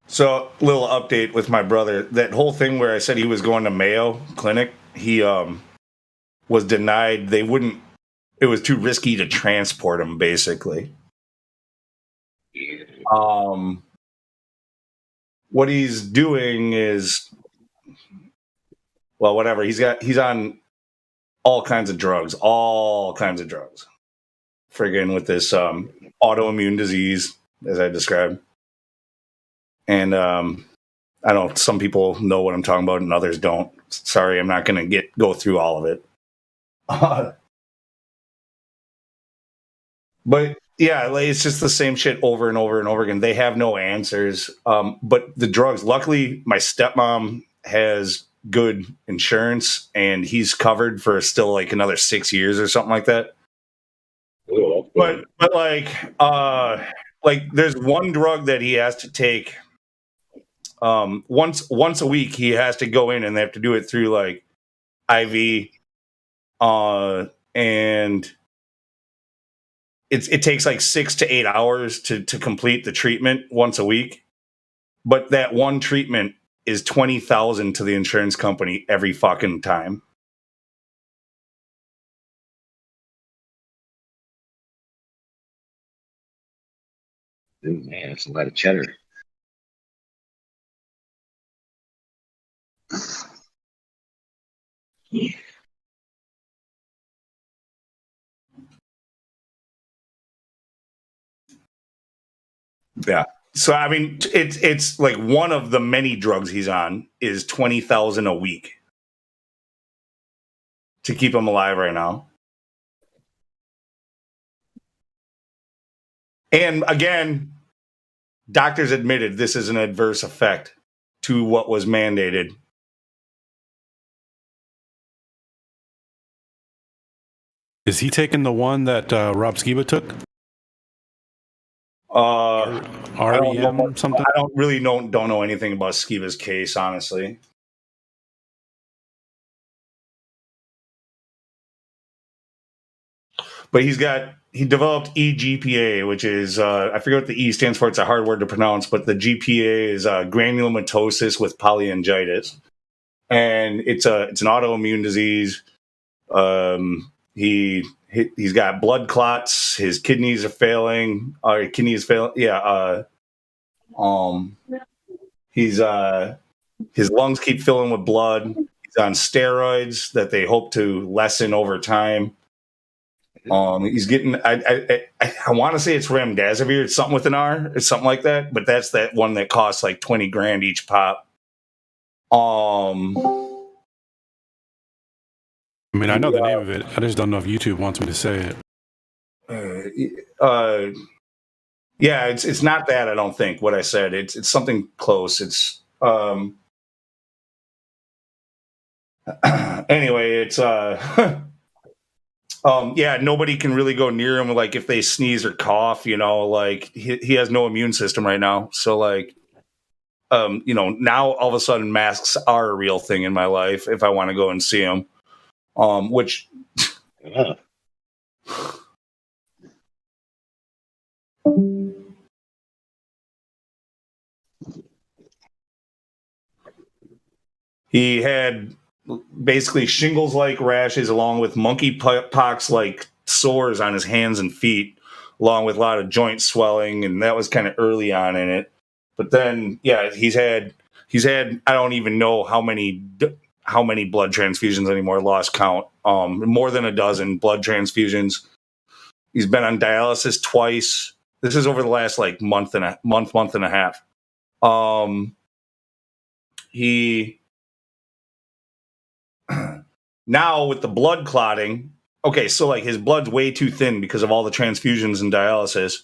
So, little update with my brother. That whole thing where I said he was going to Mayo Clinic, he was denied. They wouldn't. It was too risky to transport him, basically. What he's doing is, well, whatever. He's on all kinds of drugs. Friggin' with this autoimmune disease, as I described. And I know some people know what I'm talking about and others don't. Sorry, I'm not going to go through all of it. But yeah, it's just the same shit over and over and over again. They have no answers. But the drugs, luckily, my stepmom has good insurance and he's covered for still like another 6 years or something like that. But like there's one drug that he has to take Once a week he has to go in, and they have to do it through like IV, and it takes like 6 to 8 hours to complete the treatment once a week. But that one treatment is $20,000 to the insurance company every fucking time. Ooh, man, that's a lot of cheddar. Yeah. So I mean, it's like one of the many drugs he's on is $20,000 a week to keep him alive right now. And again, doctors admitted this is an adverse effect to what was mandated. Is he taking the one that Rob Skiba took? REM something? I don't know anything about Skiba's case, honestly. But he developed eGPA, which is I forget what the E stands for. It's a hard word to pronounce, but the GPA is granulomatosis with polyangiitis, and it's an autoimmune disease. He's got blood clots. His kidneys are failing. Yeah. His lungs keep filling with blood. He's on steroids that they hope to lessen over time. He's getting. I want to say it's remdesivir. It's something with an R. It's something like that. But that's that one that costs like $20,000 each pop. I mean, I know the name of it. I just don't know if YouTube wants me to say it. Yeah, it's not that. I don't think what I said. It's something close. It's anyway. It's yeah. Nobody can really go near him. Like if they sneeze or cough, like he has no immune system right now. So like, now all of a sudden masks are a real thing in my life. If I want to go and see him. Which yeah. He had basically shingles-like rashes along with monkeypox-like sores on his hands and feet, along with a lot of joint swelling, and that was kind of early on in it. But then, yeah, he's had I don't even know how many blood transfusions anymore, lost count. More than a dozen blood transfusions. He's been on dialysis twice. This is over the last like month and a half. He now with the blood clotting. Okay, so like his blood's way too thin because of all the transfusions and dialysis.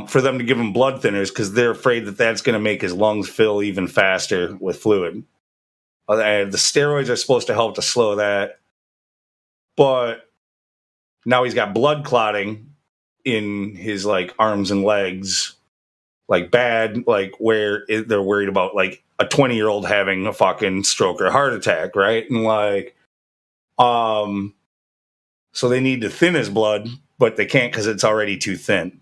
For them to give him blood thinners because they're afraid that that's going to make his lungs fill even faster with fluid. The steroids are supposed to help to slow that. But now he's got blood clotting in his like arms and legs, like bad, like where they're worried about like a 20-year-old having a fucking stroke or heart attack, right? And like, so they need to thin his blood, but they can't because it's already too thin.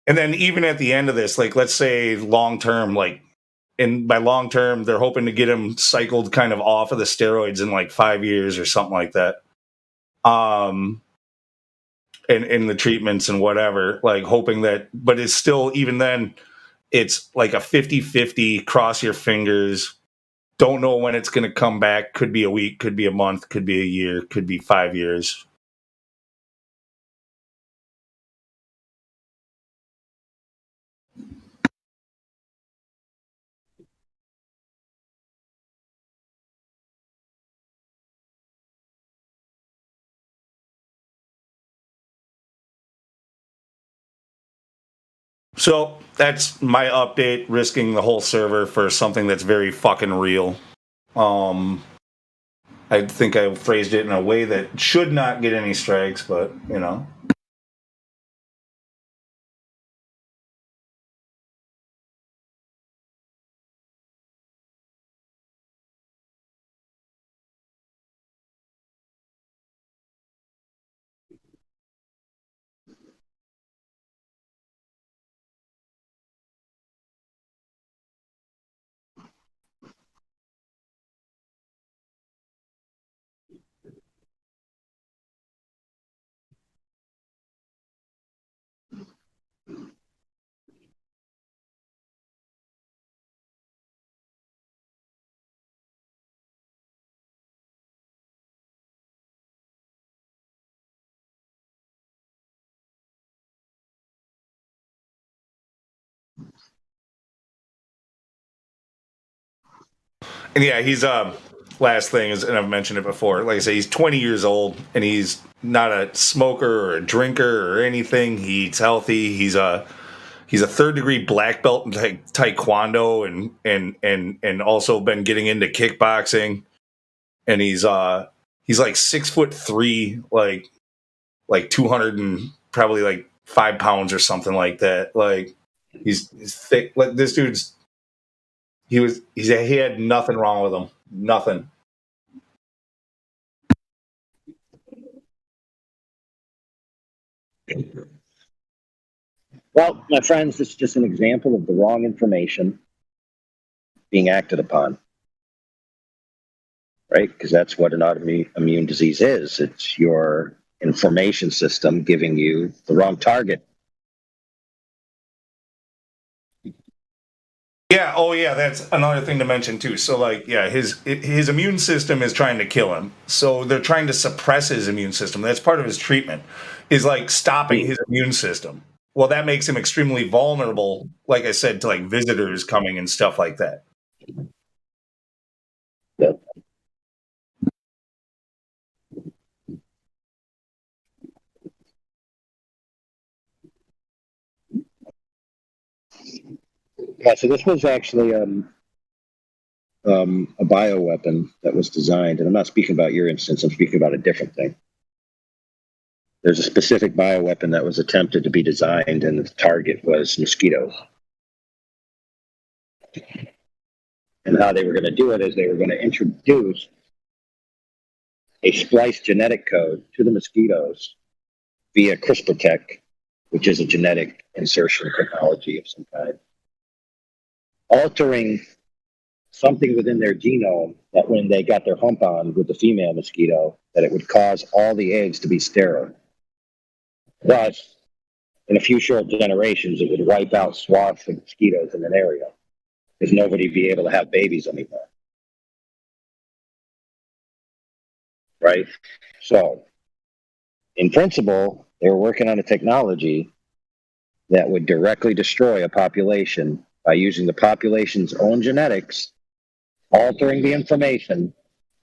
And then even at the end of this, like let's say long term, like, and by long term, they're hoping to get him cycled kind of off of the steroids in like 5 years or something like that. And in the treatments and whatever, like hoping that, but it's still, even then, it's like a 50-50, cross your fingers. Don't know when it's going to come back. Could be a week, could be a month, could be a year, could be 5 years. So that's my update, risking the whole server for something that's very fucking real. I think I phrased it in a way that should not get any strikes, but, you know. And yeah, he's last thing is, and I've mentioned it before. Like I say, he's 20 years old, and he's not a smoker or a drinker or anything. He eats healthy. He's a third degree black belt in taekwondo, and also been getting into kickboxing. And he's like 6'3", like 200 and probably like 5 pounds or something like that. Like he's thick. Like this dude's. He had nothing wrong with him. Nothing. Well, my friends, this is just an example of the wrong information being acted upon. Right? Because that's what an autoimmune disease is. It's your information system giving you the wrong target. Yeah. Oh, yeah. That's another thing to mention too. So, like, yeah, his immune system is trying to kill him. So they're trying to suppress his immune system. That's part of his treatment, is like stopping his immune system. Well, that makes him extremely vulnerable, like I said, to like visitors coming and stuff like that. Yep. Yeah, so this was actually a bioweapon that was designed, and I'm not speaking about your instance, I'm speaking about a different thing. There's a specific bioweapon that was attempted to be designed, and the target was mosquitoes. And how they were going to do it is they were going to introduce a spliced genetic code to the mosquitoes via CRISPR tech, which is a genetic insertion technology of some kind, altering something within their genome that when they got their hump on with the female mosquito, that it would cause all the eggs to be sterile. Thus, in a few short generations, it would wipe out swaths of mosquitoes in an area, because nobody would be able to have babies anymore. Right? So, in principle, they were working on a technology that would directly destroy a population by using the population's own genetics, altering the information,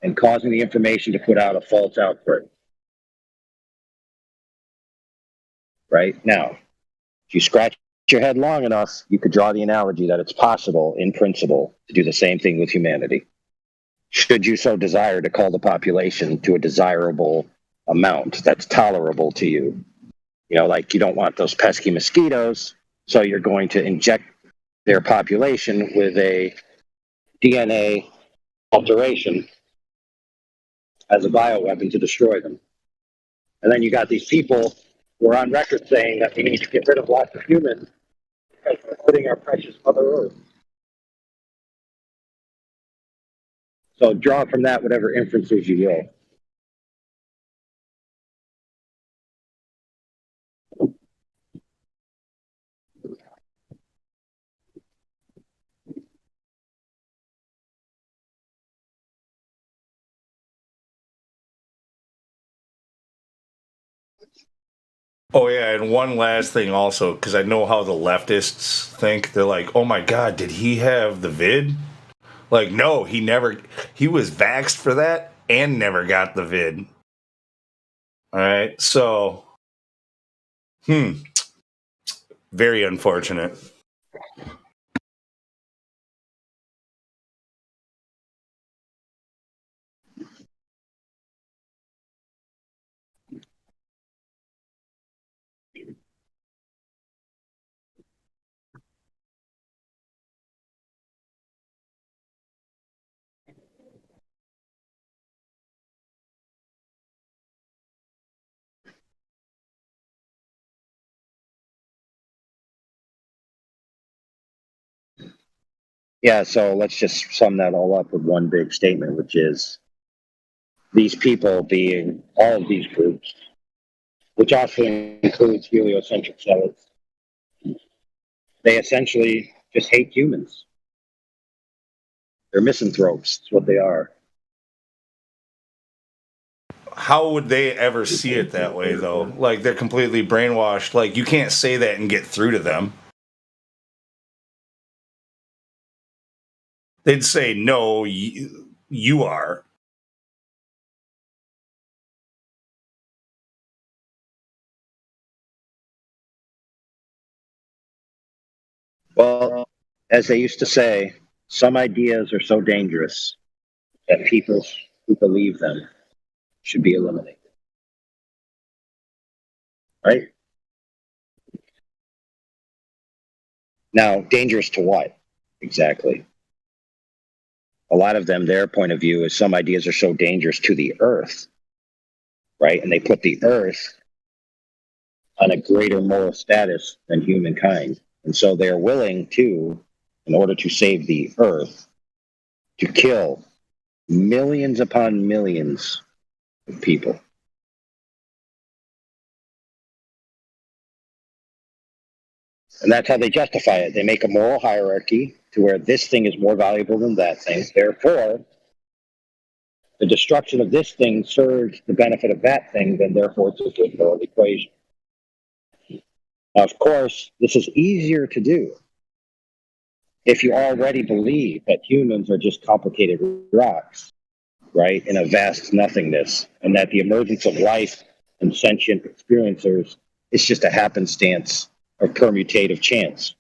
and causing the information to put out a false output. Right? Now, if you scratch your head long enough, you could draw the analogy that it's possible, in principle, to do the same thing with humanity. Should you so desire to cull the population to a desirable amount that's tolerable to you. You know, like you don't want those pesky mosquitoes, so you're going to inject their population with a DNA alteration as a bioweapon to destroy them. And then you got these people who are on record saying that we need to get rid of lots of humans because we're putting our precious Mother Earth. So draw from that whatever inferences you will. Oh yeah, and one last thing also, because I know how the leftists think. They're like, "Oh my God, did he have the vid?" Like, no, he never. He was vaxxed for that and never got the vid. All right, so, very unfortunate. Yeah, so let's just sum that all up with one big statement, which is these people being all of these groups, which also includes heliocentric zealots, they essentially just hate humans. They're misanthropes. That's what they are. How would they ever see it that way, though? Like, they're completely brainwashed. Like, you can't say that and get through to them. They'd say, no, you are. Well, as they used to say, some ideas are so dangerous that people who believe them should be eliminated. Right? Now, dangerous to what exactly? A lot of them, their point of view is some ideas are so dangerous to the earth, right? And they put the earth on a greater moral status than humankind. And so they're willing to, in order to save the earth, to kill millions upon millions of people. And that's how they justify it. They make a moral hierarchy to where this thing is more valuable than that thing. Therefore, the destruction of this thing serves the benefit of that thing, then therefore it's a good moral equation. Now, of course, this is easier to do if you already believe that humans are just complicated rocks, right, in a vast nothingness, and that the emergence of life and sentient experiencers is just a happenstance or permutative chance,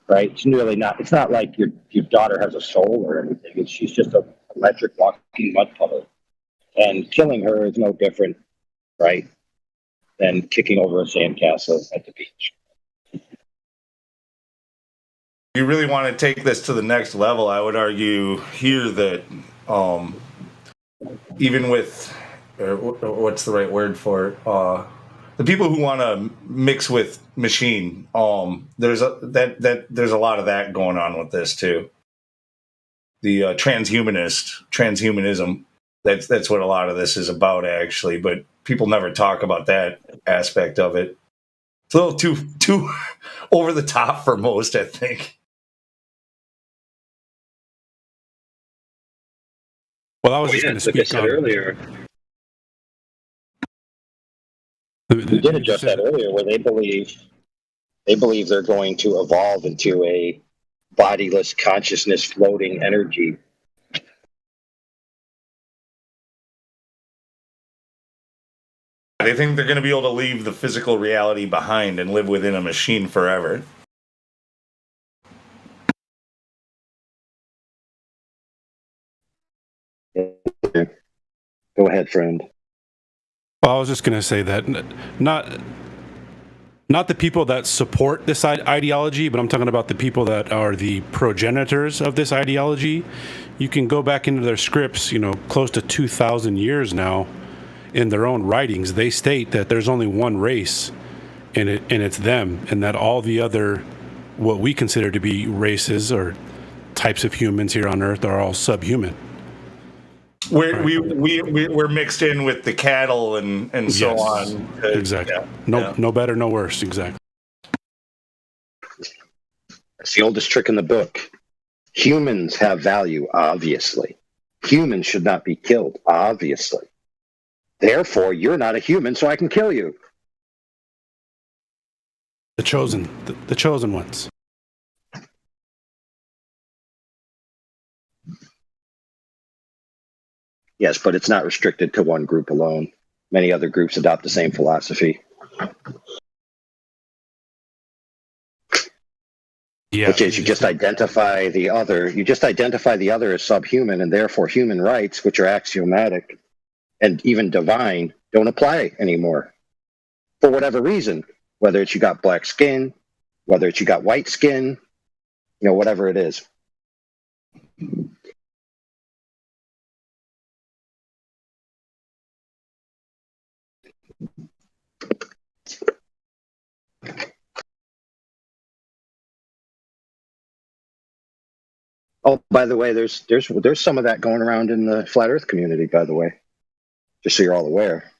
right? It's really not. It's not like your daughter has a soul or anything. She's just a electric walking mud puddle, and killing her is no different, right, than kicking over a sandcastle at the beach. You really want to take this to the next level, I would argue here that even with what's the right word for it? The people who want to mix with machine, there's a lot of that going on with this too. The transhumanism. That's what a lot of this is about, actually. But people never talk about that aspect of it. It's a little too over the top for most, I think. Well, I was just going to speak like I said earlier. We did address that earlier, where they believe they're going to evolve into a bodiless consciousness floating energy. They think they're going to be able to leave the physical reality behind and live within a machine forever. Go ahead, friend. Well, I was just going to say that not the people that support this ideology, but I'm talking about the people that are the progenitors of this ideology. You can go back into their scripts, close to 2,000 years now, in their own writings. They state that there's only one race, and it's them, and that all the other, what we consider to be races or types of humans here on Earth, are all subhuman. We're mixed in with the cattle and so yes, on. Exactly. No better, no worse. Exactly. It's the oldest trick in the book. Humans have value, obviously. Humans should not be killed, obviously. Therefore, you're not a human, so I can kill you. The chosen ones. Yes, but it's not restricted to one group alone. Many other groups adopt the same philosophy. Yeah, which is you just identify the other. You just identify the other as subhuman, and therefore human rights, which are axiomatic and even divine, don't apply anymore for whatever reason. Whether it's you got black skin, whether it's you got white skin, whatever it is. Oh, by the way, there's some of that going around in the flat Earth community. By the way, just so you're all aware.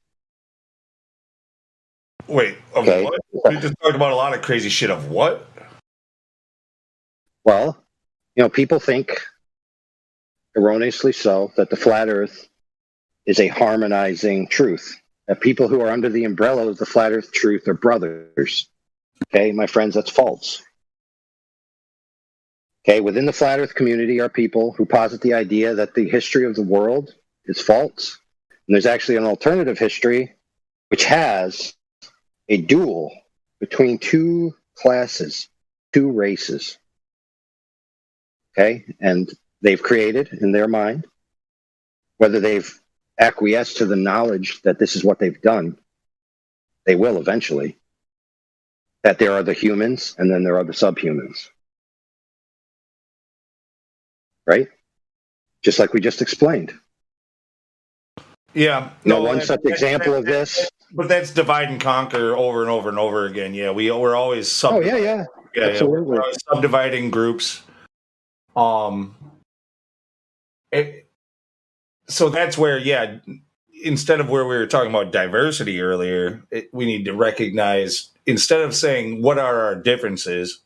Wait, okay. What? We just talked about a lot of crazy shit of what? Well, people think, erroneously so, that the flat Earth is a harmonizing truth. That people who are under the umbrella of the flat Earth truth are brothers. Okay, my friends, that's false. Okay, within the flat Earth community are people who posit the idea that the history of the world is false. And there's actually an alternative history which has a duel between two classes, two races. Okay, and they've created in their mind, whether they've acquiesced to the knowledge that this is what they've done, they will eventually, that there are the humans and then there are the subhumans. Right? Just like we just explained. Yeah. One such example of this. But that's divide and conquer over and over and over again. Yeah, we're always yeah. Absolutely. We're always subdividing groups. So that's where, instead of where we were talking about diversity earlier, we need to recognize, instead of saying what are our differences,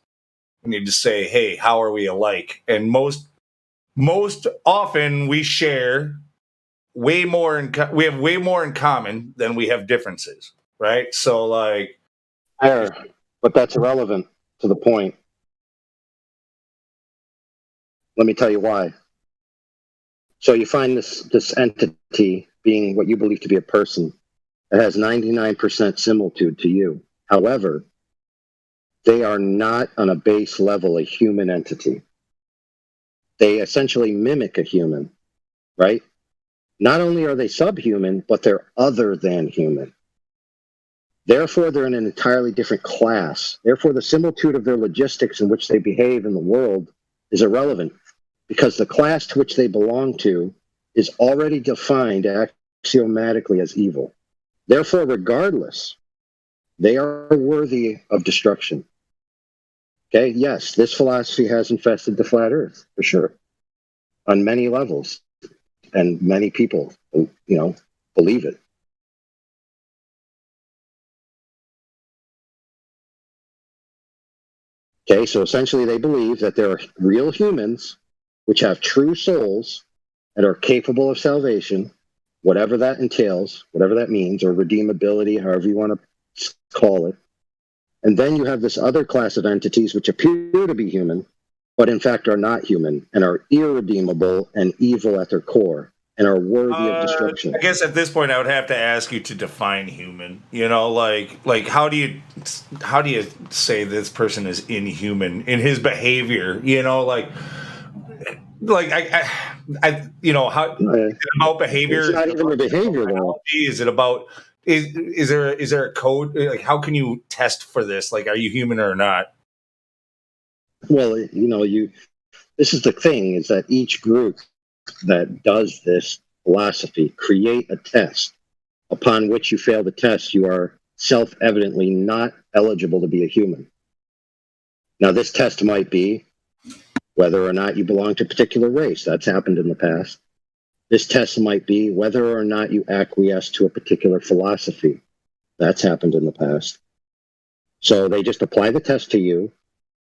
we need to say, hey, how are we alike? And most often we share way more we have way more in common than we have differences, right? So but that's irrelevant to the point. Let me tell you why. So you find this entity being what you believe to be a person that has 99% similitude to you. However, they are not on a base level a human entity. They essentially mimic a human, right? Not only are they subhuman, but they're other than human. Therefore, they're in an entirely different class. Therefore, the similitude of their logistics in which they behave in the world is irrelevant, because the class to which they belong to is already defined axiomatically as evil. Therefore, regardless, they are worthy of destruction. Okay, yes, this philosophy has infested the flat Earth, for sure, on many levels, and many people, believe it. Okay, so essentially they believe that there are real humans which have true souls and are capable of salvation, whatever that entails, whatever that means, or redeemability, however you want to call it. And then you have this other class of entities which appear to be human, but in fact are not human and are irredeemable and evil at their core and are worthy of destruction. I guess at this point I would have to ask you to define human. Like how do you say this person is inhuman in his behavior? How about behavior? It's not even the behavior, though. Is it about? Is there a code? Like, how can you test for this? Like, are you human or not? Well, this is the thing, is that each group that does this philosophy create a test upon which you fail the test. You are self-evidently not eligible to be a human. Now, this test might be whether or not you belong to a particular race. That's happened in the past. This test might be whether or not you acquiesce to a particular philosophy. That's happened in the past. So they just apply the test to you,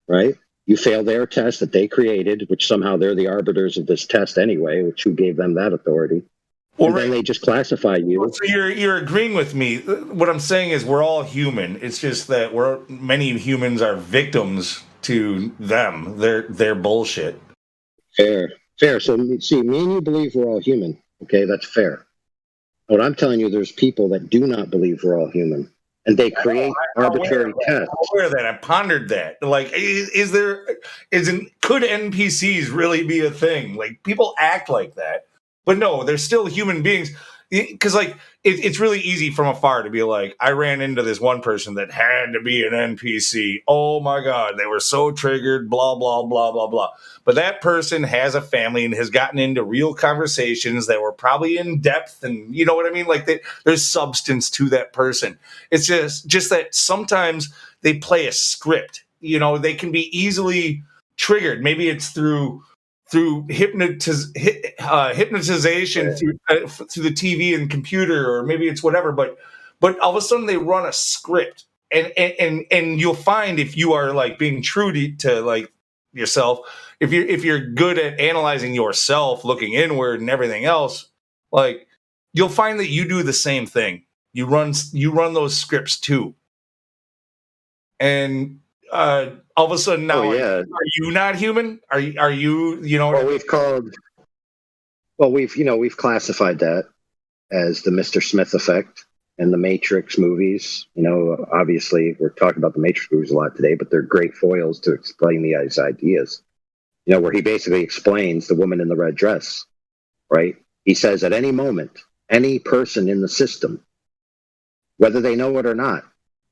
right? You fail their test that they created, which somehow they're the arbiters of this test anyway, which who gave them that authority. And then they just classify you. So you're agreeing with me. What I'm saying is we're all human. It's just that many humans are victims to them. Their bullshit. Fair. So see, me and you believe we're all human. Okay, that's fair. What I'm telling you, there's people that do not believe we're all human. and they create arbitrary tests. I'm aware of that. I pondered that. Like, could NPCs really be a thing? Like, people act like that, but no, they're still human beings. Because, like, it's really easy from afar to be like, I ran into this one person that had to be an NPC. Oh my God, they were so triggered, blah, blah, blah, blah, blah. But that person has a family and has gotten into real conversations that were probably in depth, and you know what I mean? Like, there's substance to that person. It's just that sometimes they play a script. You know, they can be easily triggered. Maybe it's through hypnotization through the TV and computer, or maybe it's whatever. But all of a sudden they run a script, and you'll find, if you are like being true to like yourself, if you're good at analyzing yourself, looking inward and everything else, like, you'll find that you do the same thing. You run those scripts too, and all of a sudden now, are you not human? Are you, you know? Well, we've classified that as the Mr. Smith effect and the Matrix movies. You know, obviously we're talking about the Matrix movies a lot today, but they're great foils to explain these ideas. You know, where he basically explains the woman in the red dress, right? He says at any moment, any person in the system, whether they know it or not,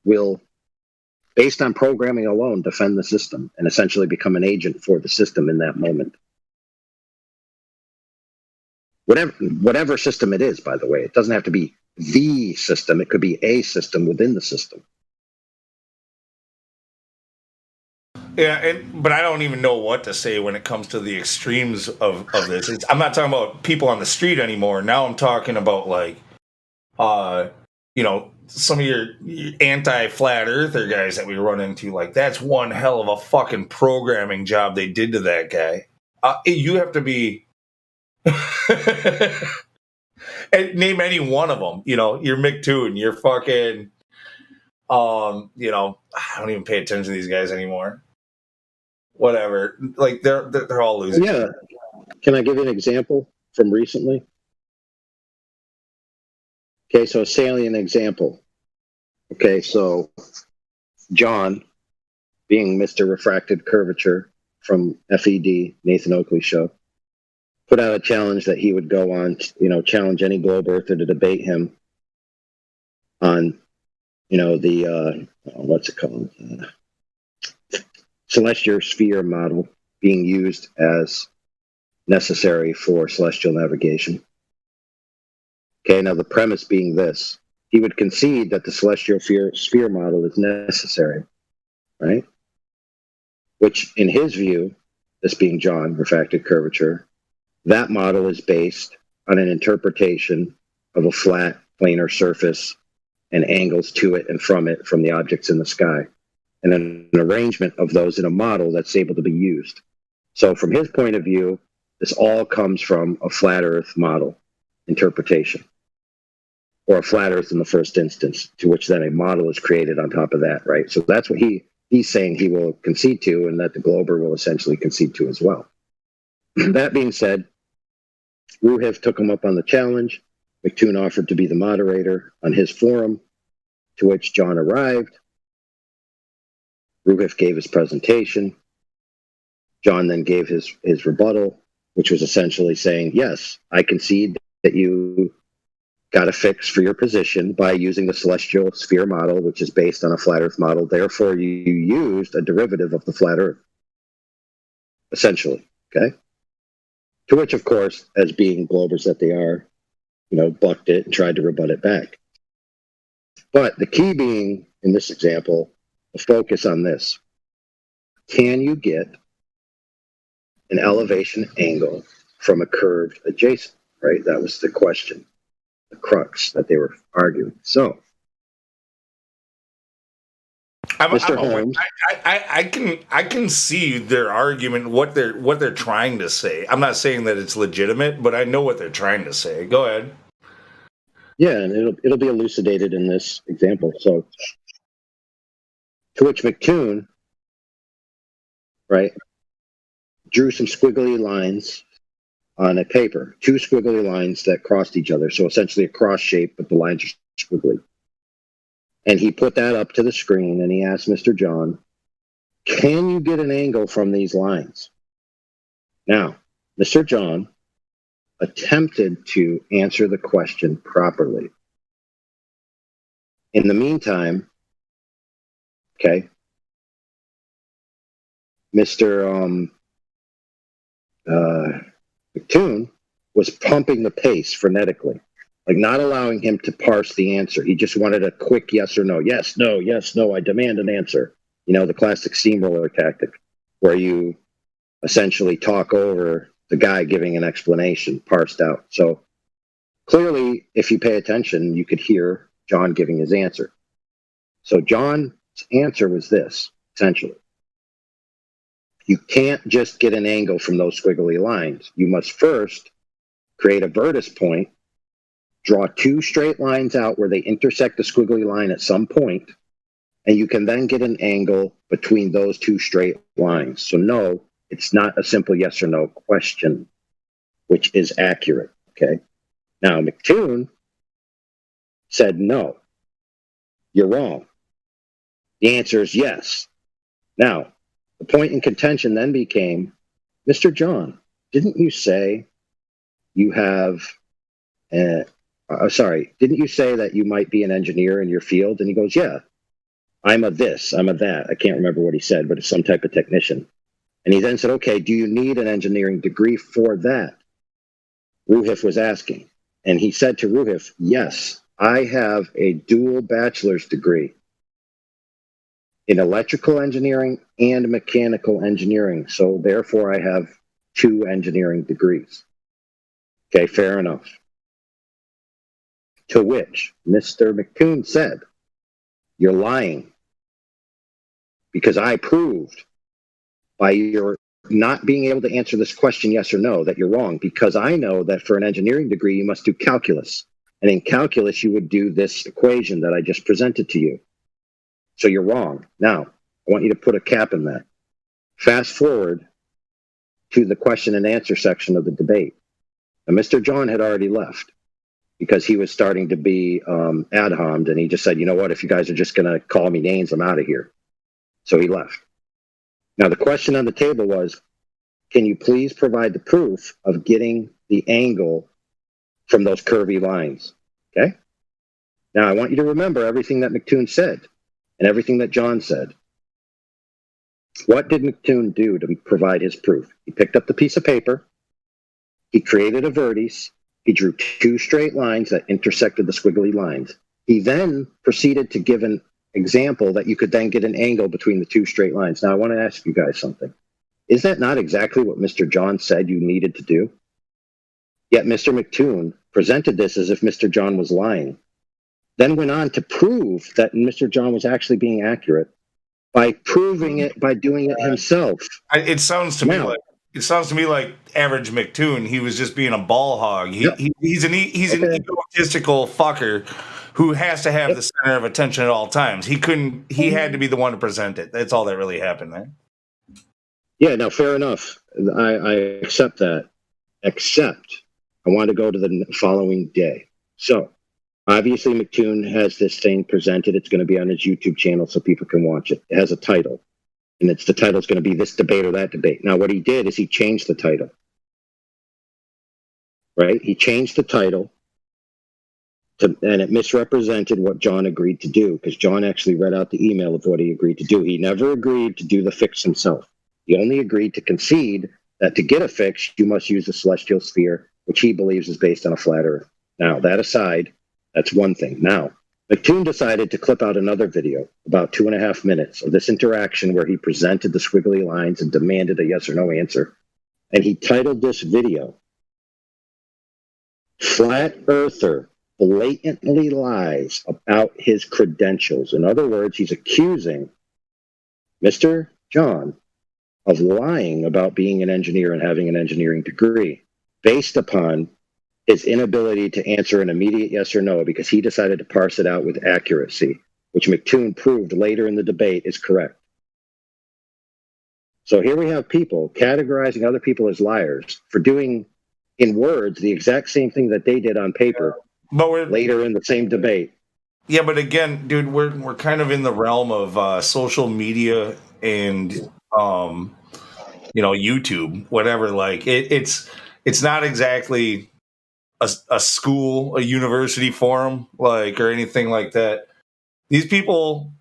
will, based on programming alone, defend the system and essentially become an agent for the system in that moment. Whatever system it is, by the way, it doesn't have to be the system. It could be a system within the system. Yeah, but I don't even know what to say when it comes to the extremes of this. I'm not talking about people on the street anymore. Now I'm talking about, like, you know, some of your anti-flat earther guys that we run into. Like, that's one hell of a fucking programming job they did to that guy. You have to be and name any one of them. You know, you're McToon, you're fucking you know, I don't even pay attention to these guys anymore. Whatever. Like, they're all losing. Yeah. Can I give you an example from recently? Okay, so a salient example. Okay, so John, being Mr. Refracted Curvature from FED, Nathan Oakley's show, put out a challenge that he would go on, you know, challenge any globe earther to debate him on, you know, the, what's it called? Celestial sphere model being used as necessary for celestial navigation. Okay, now the premise being this: he would concede that the celestial sphere model is necessary, right? Which, in his view, this being John, refracted curvature, that model is based on an interpretation of a flat planar surface and angles to it and from it from the objects in the sky, and an arrangement of those in a model that's able to be used. So from his point of view, this all comes from a flat Earth model interpretation, or a flat Earth in the first instance, to which then a model is created on top of that, right? So that's what he's saying he will concede to, and that the Glober will essentially concede to as well. That being said, Ruhiv took him up on the challenge. McToon offered to be the moderator on his forum, to which John arrived. Ruhiv gave his presentation. John then gave his rebuttal, which was essentially saying, yes, I concede that you got a fix for your position by using the celestial sphere model, which is based on a flat Earth model. Therefore, you used a derivative of the flat Earth, essentially, okay? To which, of course, as being Globers that they are, you know, bucked it and tried to rebut it back. But the key being, in this example, the focus on this: can you get an elevation angle from a curved adjacent, right? That was the question, the crux that they were arguing. So, Mr. Holmes, I can see their argument, what they're trying to say. I'm not saying that it's legitimate, but I know what they're trying to say. Go ahead. Yeah, and it'll be elucidated in this example. So, to which McToon, right, drew some squiggly lines on a paper, two squiggly lines that crossed each other. So essentially a cross shape, but the lines are squiggly. And he put that up to the screen and he asked Mr. John, can you get an angle from these lines? Now, Mr. John attempted to answer the question properly. In the meantime, okay, Mr. McToon was pumping the pace frenetically, like not allowing him to parse the answer. He just wanted a quick yes or no. Yes, no, yes, no, I demand an answer. You know, the classic steamroller tactic where you essentially talk over the guy giving an explanation parsed out. So clearly, if you pay attention, you could hear John giving his answer. So John's answer was this, essentially. You can't just get an angle from those squiggly lines. You must first create a vertex point, draw two straight lines out where they intersect the squiggly line at some point, and you can then get an angle between those two straight lines. So no, it's not a simple yes or no question, which is accurate, okay? Now, McToon said, no, you're wrong. The answer is yes. Now, the point in contention then became, Mr. John, didn't you say you have, didn't you say that you might be an engineer in your field? And he goes, yeah, I'm a this, I'm a that. I can't remember what he said, but it's some type of technician. And he then said, okay, do you need an engineering degree for that? Ruhif was asking. And he said to Ruhif, yes, I have a dual bachelor's degree in electrical engineering and mechanical engineering. So therefore I have 2 engineering degrees. Okay, fair enough. To which Mr. McToon said, you're lying, because I proved by your not being able to answer this question yes or no that you're wrong, because I know that for an engineering degree you must do calculus, and in calculus you would do this equation that I just presented to you. So you're wrong. Now, I want you to put a cap in that. Fast forward to the question and answer section of the debate. Now, Mr. John had already left because he was starting to be ad hommed, and he just said, you know what, if you guys are just going to call me names, I'm out of here. So he left. Now, the question on the table was, can you please provide the proof of getting the angle from those curvy lines? Okay? Now, I want you to remember everything that McToon said and everything that John said. What did McToon do to provide his proof? He picked up the piece of paper. He created a vertex. He drew 2 straight lines that intersected the squiggly lines. He then proceeded to give an example that you could then get an angle between the 2 straight lines. Now, I want to ask you guys something. Is that not exactly what Mr. John said you needed to do? Yet Mr. McToon presented this as if Mr. John was lying, then went on to prove that Mr. John was actually being accurate by proving it by doing it himself. It sounds to me like average McToon. He was just being a ball hog. He's an egotistical fucker who has to have the center of attention at all times. He had to be the one to present it. That's all that really happened there. Yeah, no, fair enough. I accept that. Except I want to go to the following day. So obviously McToon has this thing presented. It's going to be on his YouTube channel so people can watch it. It has a title. And the title's going to be this debate or that debate. Now, what he did is he changed the title. Right? He changed the title, and it misrepresented what John agreed to do, because John actually read out the email of what he agreed to do. He never agreed to do the fix himself. He only agreed to concede that to get a fix, you must use the celestial sphere, which he believes is based on a flat Earth. Now, that aside, that's one thing. Now, McToon decided to clip out another video, about 2.5 minutes, of this interaction where he presented the squiggly lines and demanded a yes or no answer. And he titled this video, Flat Earther Blatantly Lies About His Credentials. In other words, he's accusing Mr. John of lying about being an engineer and having an engineering degree based upon his inability to answer an immediate yes or no, because he decided to parse it out with accuracy, which McToon proved later in the debate is correct. So here we have people categorizing other people as liars for doing, in words, the exact same thing that they did on paper, but later in the same debate. Yeah, but again, dude, we're kind of in the realm of social media and YouTube, whatever. Like it's not exactly a school, a university forum, like or anything like that. These people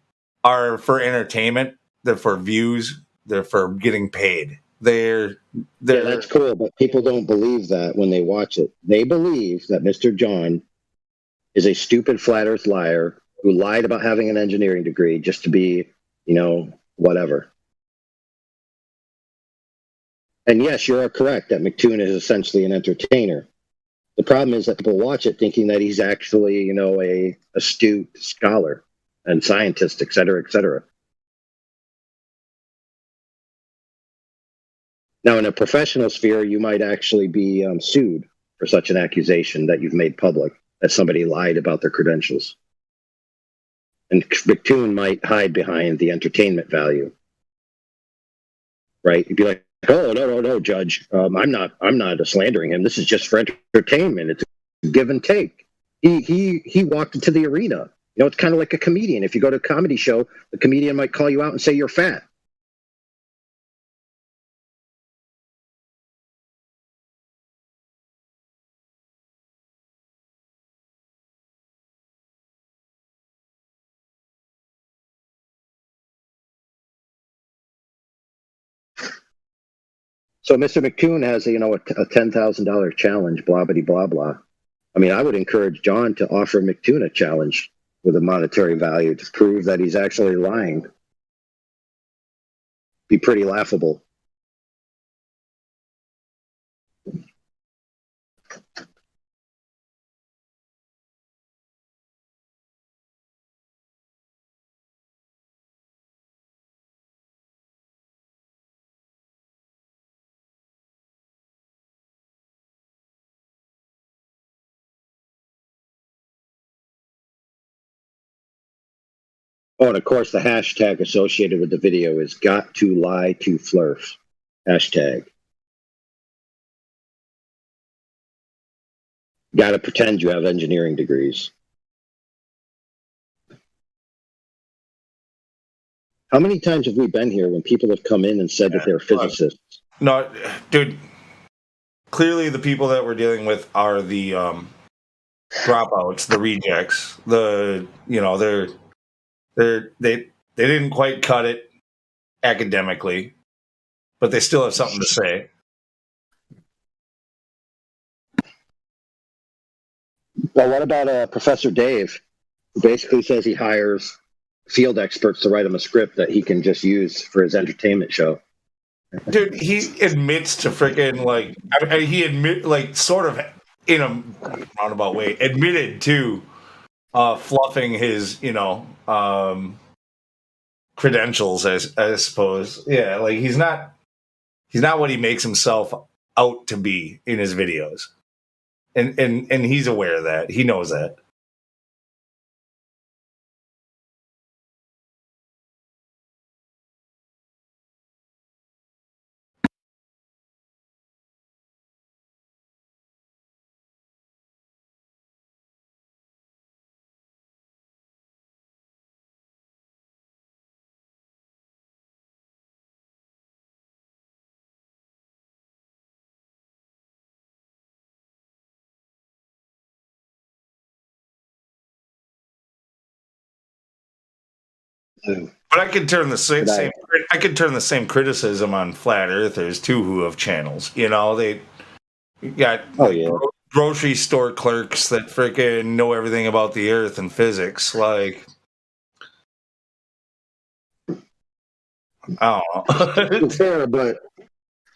are for entertainment. They're for views. They're for getting paid. They're Yeah, that's cool, but people don't believe that when they watch it. They believe that Mr. John is a stupid flat earth liar who lied about having an engineering degree just to be, whatever. And yes, you are correct that McToon is essentially an entertainer. The problem is that people watch it thinking that he's actually, a astute scholar and scientist, et cetera, et cetera. Now, in a professional sphere, you might actually be sued for such an accusation that you've made public, that somebody lied about their credentials. And McToon might hide behind the entertainment value, right? You'd be like, "Oh, no, Judge, I'm not slandering him. This is just for entertainment. It's a give and take." He walked into the arena. It's kind of like a comedian. If you go to a comedy show, the comedian might call you out and say you're fat. So Mr. McToon has a $10,000 challenge, blah, blah, blah, blah. I mean, I would encourage John to offer McToon a challenge with a monetary value to prove that he's actually lying. Be pretty laughable. Oh, and of course, the hashtag associated with the video is "Got to Lie to Flurf." Hashtag. Got to pretend you have engineering degrees. How many times have we been here when people have come in and said that they're physicists? No, dude. Clearly, the people that we're dealing with are the dropouts, the rejects. They didn't quite cut it academically, but they still have something to say. Well, what about Professor Dave, who basically says he hires field experts to write him a script that he can just use for his entertainment show? Dude, he admits to freaking sort of in a roundabout way, admitted to fluffing his, credentials, I suppose. Yeah, like he's not what he makes himself out to be in his videos, and he's aware of that. He knows that. But I could turn the same I could turn the same criticism on flat earthers too, who have channels. They got grocery store clerks that freaking know everything about the earth and physics. Like, I don't know.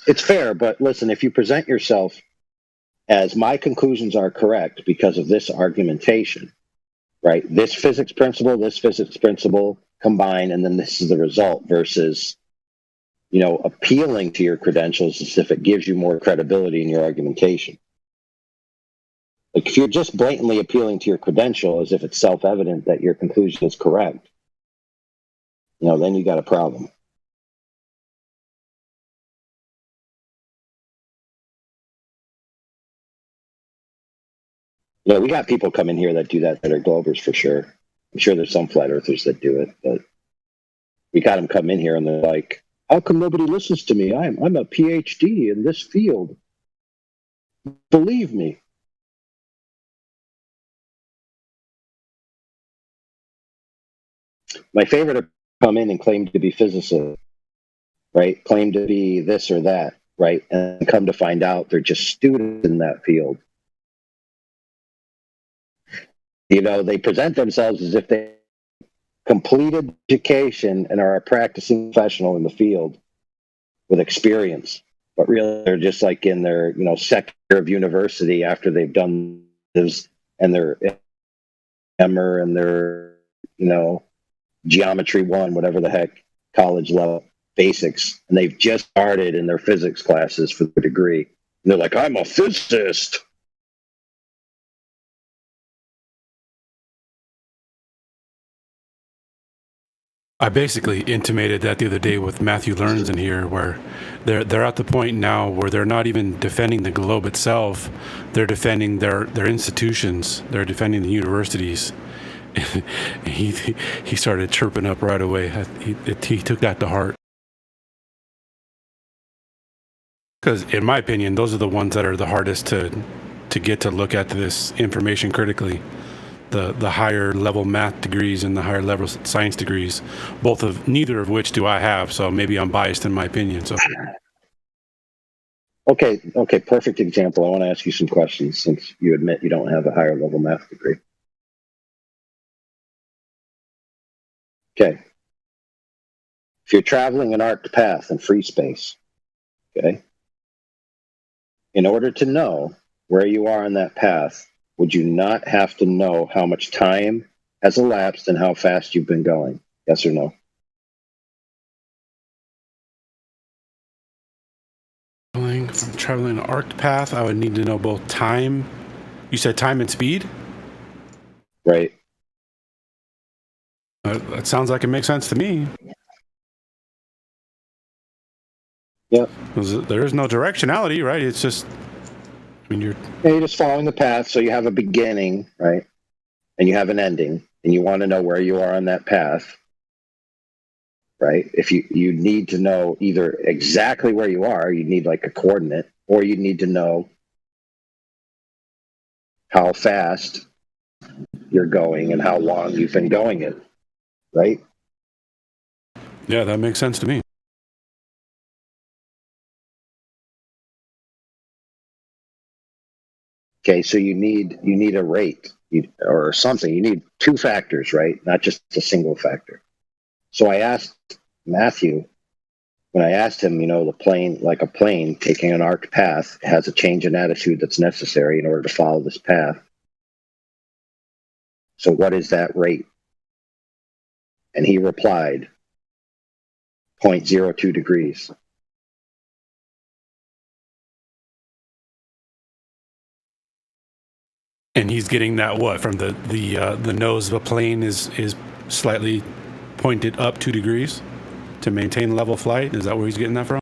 It's fair, but listen, if you present yourself as my conclusions are correct because of this argumentation, right? This physics principle combine, and then this is the result, versus appealing to your credentials as if it gives you more credibility in your argumentation. Like, if you're just blatantly appealing to your credential as if it's self-evident that your conclusion is correct, then you got a problem. We got people come in here that do that are Globers for sure. I'm sure there's some flat earthers that do it, but we got them come in here and they're like, how come nobody listens to me? I'm a PhD in this field. Believe me. My favorite are come in and claim to be physicists, right? Claim to be this or that, right? And come to find out they're just students in that field. You know, they present themselves as if they completed education and are a practicing professional in the field with experience, but really they're just like in their, you know, second year of university after they've done this and their MR and their, you know, Geometry 1, whatever the heck, college level basics, and they've just started in their physics classes for the degree. And they're like, I'm a physicist. I basically intimated that the other day with Matthew Learns in here, where they're at the point now where they're not even defending the globe itself; they're defending their institutions. They're defending the universities. he started chirping up right away. He took that to heart. Because in my opinion, those are the ones that are the hardest to get to look at this information critically. The higher level math degrees and the higher level science degrees, neither of which do I have, so maybe I'm biased in my opinion. So Okay, perfect example. I want to ask you some questions since you admit you don't have a higher level math degree. Okay. If you're traveling an arced path in free space, okay, in order to know where you are on that path, would you not have to know how much time has elapsed and how fast you've been going? Yes or no? If I'm traveling an arced path, I would need to know both time. You said time and speed? Right. That sounds like it makes sense to me. Yep. There is no directionality, right? It's just, you're just following the path, so you have a beginning, right? And you have an ending, and you want to know where you are on that path, right? If you need to know either exactly where you are, you need like a coordinate, or you need to know how fast you're going and how long you've been going it, right? Yeah, that makes sense to me. Okay, so you need a rate or something. You need two factors, right? Not just a single factor. So I asked Matthew, when I asked him, the plane, like a plane taking an arced path, has a change in attitude that's necessary in order to follow this path. So what is that rate? And he replied, 0.02 degrees. And he's getting that from the nose of a plane is slightly pointed up 2 degrees to maintain level flight. Is that where he's getting that from?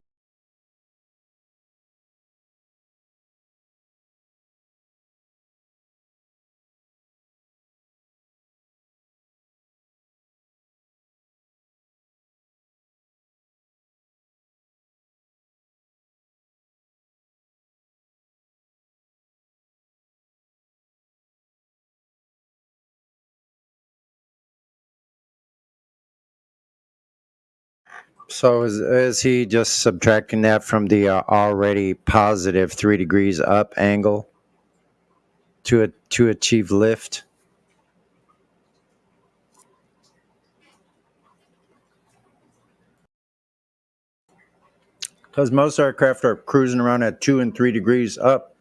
So is he just subtracting that from the already positive 3 degrees up angle to achieve lift? Because most aircraft are cruising around at 2 and 3 degrees up.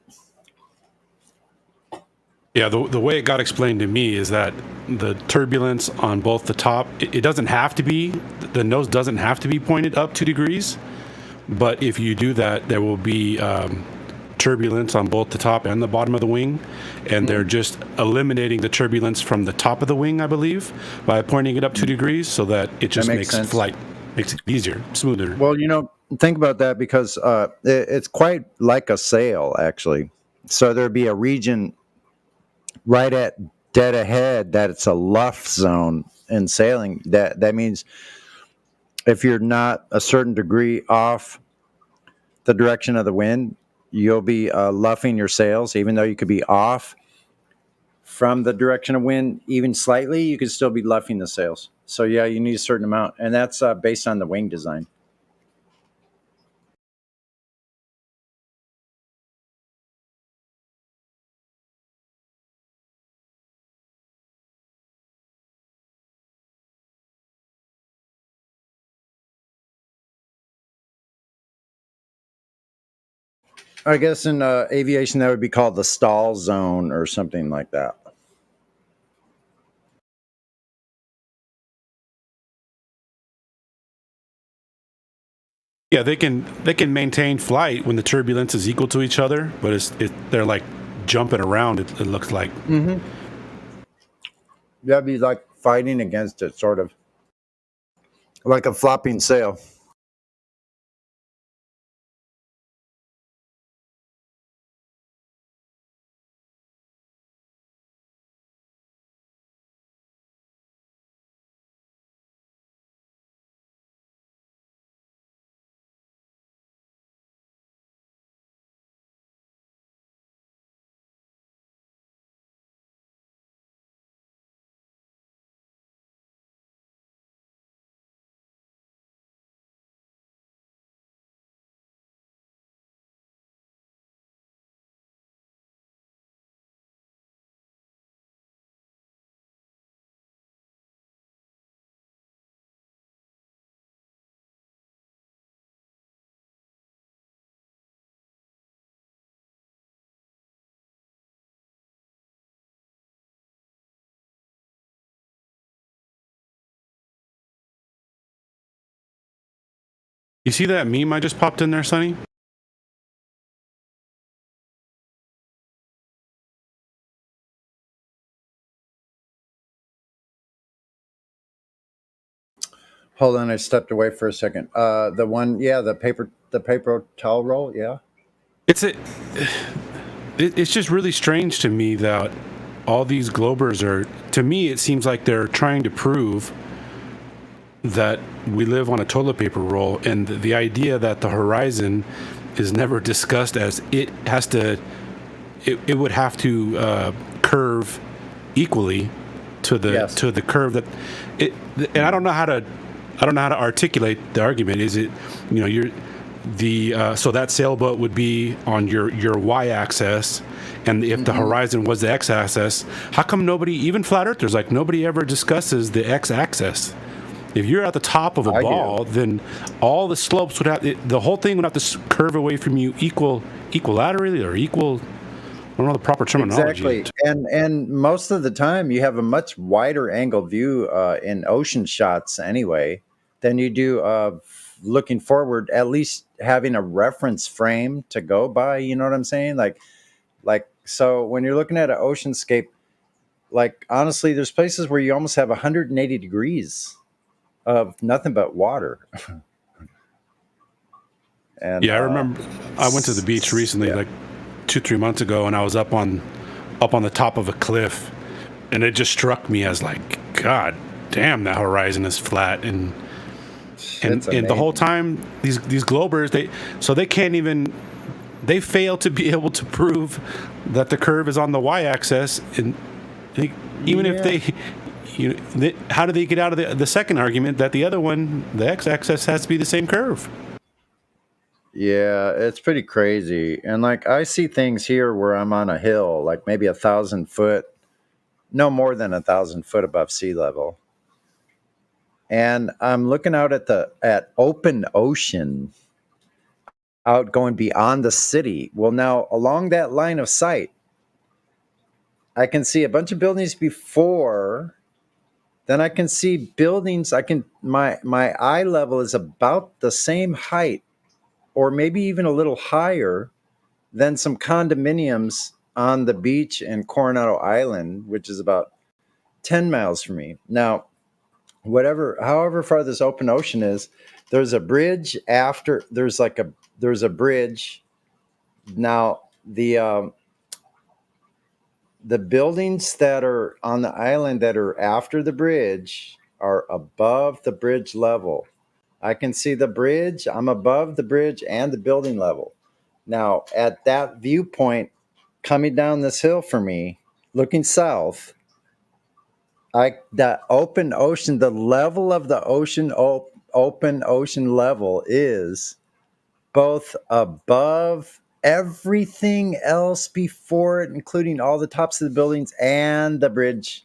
Yeah, the way it got explained to me is that the turbulence on both the top, it doesn't have to be, the nose doesn't have to be pointed up 2 degrees, but if you do that, there will be turbulence on both the top and the bottom of the wing, and they're just eliminating the turbulence from the top of the wing, I believe, by pointing it up 2 degrees so that it just makes flight, makes it easier, smoother. Well, think about that because it's quite like a sail, actually. So there'd be a region right at dead ahead that it's a luff zone in sailing. That means if you're not a certain degree off the direction of the wind, you'll be luffing your sails, even though you could be off from the direction of wind even slightly, you could still be luffing the sails. So yeah, you need a certain amount, and that's based on the wing design. I guess in aviation that would be called the stall zone or something like that. Yeah, they can maintain flight when the turbulence is equal to each other, but they're like jumping around. It looks like. Mm-hmm. That'd be like fighting against it, sort of like a flopping sail. You see that meme I just popped in there, Sonny? Hold on, I stepped away for a second. The one, yeah, the paper towel roll, yeah. It's just really strange to me that all these globers are. To me, it seems like they're trying to prove that we live on a toilet paper roll, and the idea that the horizon is never discussed as it has to. It would have to curve equally to the curve that it. And I don't know how to articulate the argument. Is it, so that sailboat would be on your y-axis, and if the horizon was the x-axis, how come nobody, even flat earthers, like nobody ever discusses the x-axis? If you're at the top of a ball, then all the slopes would have, the whole thing would have to curve away from you equilaterally or equal. I don't know the proper terminology. Exactly, and most of the time you have a much wider angle view in ocean shots anyway than you do looking forward. At least having a reference frame to go by. You know what I'm saying? Like so when you're looking at an oceanscape, like honestly, there's places where you almost have 180 degrees of nothing but water. And yeah, I remember I went to the beach recently, like 2-3 months ago, and I was up on the top of a cliff, and it just struck me as like, God damn, that horizon is flat, and the whole time these globers, they fail to be able to prove that the curve is on the y-axis, and even if they, how do they get out of the second argument that the other one, the x-axis, has to be the same curve? Yeah, it's pretty crazy. And like I see things here where I'm on a hill, like maybe 1,000 foot, no more than 1,000 foot above sea level. And I'm looking out at open ocean, out going beyond the city. Well, now along that line of sight, I can see a bunch of buildings before. Then I can see buildings. My eye level is about the same height, or maybe even a little higher than some condominiums on the beach in Coronado Island, which is about 10 miles from me. Now, however far this open ocean is, there's a bridge after, there's a bridge. Now, the buildings that are on the island that are after the bridge are above the bridge level. I can see the bridge. I'm above the bridge and the building level. Now, at that viewpoint, coming down this hill for me, looking south, the open ocean, the level of the ocean, open ocean level is both above everything else before it, including all the tops of the buildings and the bridge.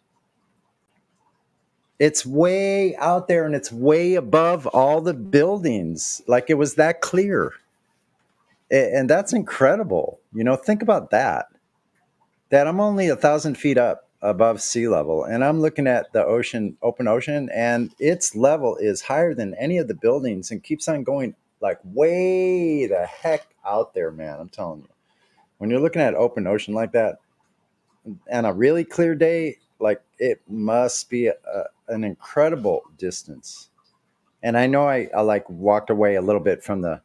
It's way out there and it's way above all the buildings. Like it was that clear. And that's incredible. You know, think about that. That I'm only 1,000 feet up above sea level and I'm looking at the ocean, open ocean, and its level is higher than any of the buildings and keeps on going like way the heck out there, man. I'm telling you. When you're looking at open ocean like that and a really clear day, like it must be an incredible distance. And I know I like walked away a little bit from the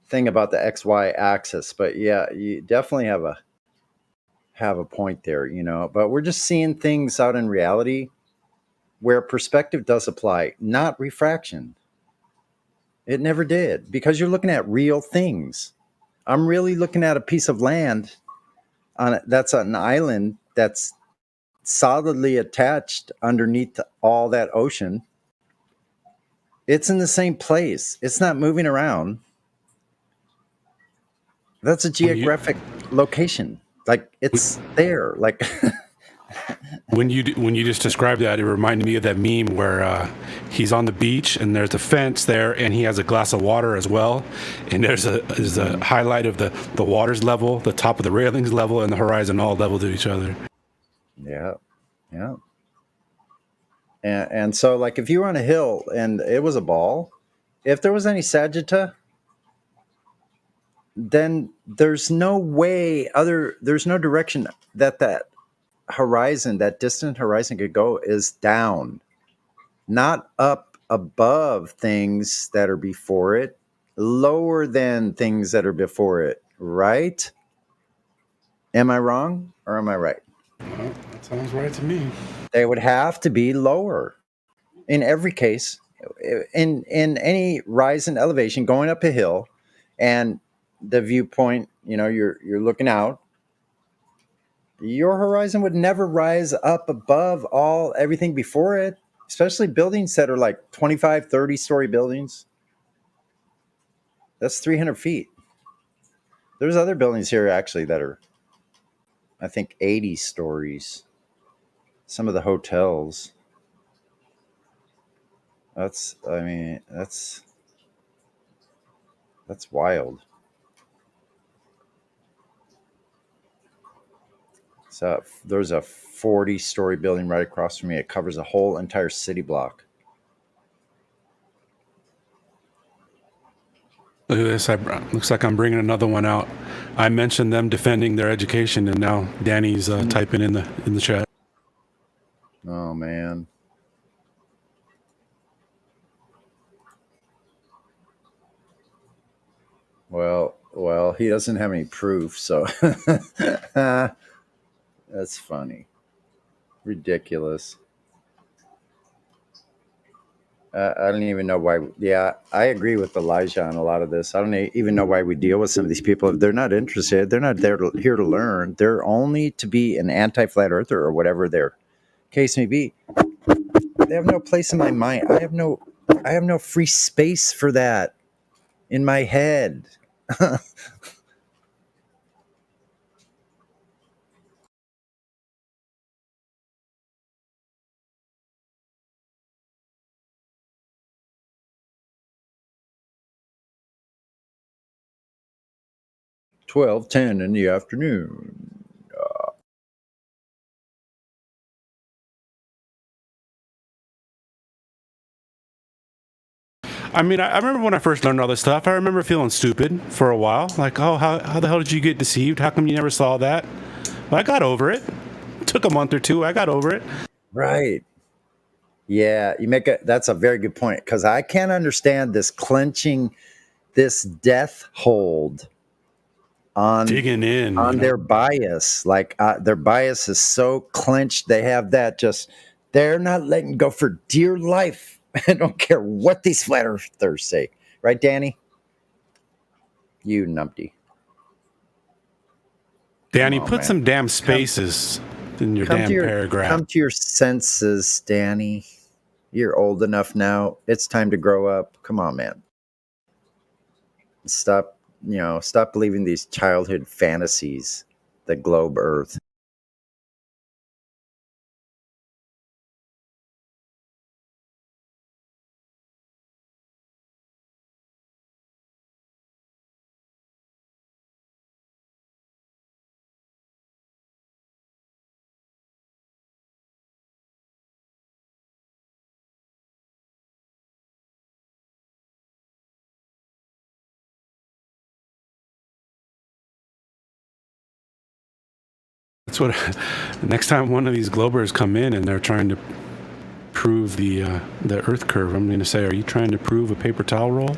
thing about the XY axis, but yeah, you definitely have a point there, you know. But we're just seeing things out in reality where perspective does apply, not refraction. It never did, because you're looking at real things. I'm really looking at a piece of land that's an island that's solidly attached underneath all that ocean. It's in the same place. It's not moving around. That's a geographic location. Like it's there. Like when you just described that, it reminded me of that meme where he's on the beach and there's a fence there and he has a glass of water as well, and there's a highlight of the water's level, the top of the railings level, and the horizon all level to each other. Yeah. And so, like, if you were on a hill and it was a ball, if there was any sagitta, then there's no way there's no direction that horizon, that distant horizon could go is down, not up above things that are before it, lower than things that are before it, right? Am I wrong or am I right? Well, that sounds right to me. They would have to be lower in every case, in any rise in elevation, going up a hill, and the viewpoint, you know, you're looking out. Your horizon would never rise up above everything before it, especially buildings that are like 25, 30-story buildings. That's 300 feet. There's other buildings here actually that are, I think, 80 stories. Some of the hotels. That's wild. So there's a 40-story building right across from me. It covers a whole entire city block. Look at this. Looks like I'm bringing another one out. I mentioned them defending their education, and now Danny's typing in the chat. Oh, man. Well, he doesn't have any proof, so that's funny. Ridiculous. I don't even know why. Yeah, I agree with Elijah on a lot of this. I don't even know why we deal with some of these people. If they're not interested, they're not here to learn. They're only to be an anti-flat earther or whatever their case may be. They have no place in my mind. I have no free space for that in my head. $12:10 in the afternoon. I mean, I remember when I first learned all this stuff, I remember feeling stupid for a while. Like, oh, how the hell did you get deceived? How come you never saw that? Well, I got over it. It took a month or two. I got over it. Right. Yeah, that's a very good point, because I can't understand this clenching, this death hold on digging in on their bias. Like their bias is so clenched. They have that just. They're not letting go for dear life. I don't care what these flat earthers say. Right, Danny? You numpty. Danny, Come on, put man. some damn spaces in your damn paragraph. Come to your senses, Danny. You're old enough now. It's time to grow up. Come on, man. Stop believing these childhood fantasies that globe Earth. That's what. Next time one of these globers come in and they're trying to prove the Earth curve, I'm going to say, "Are you trying to prove a paper towel roll?"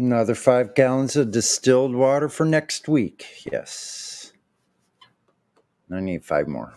Another 5 gallons of distilled water for next week. Yes. I need 5 more.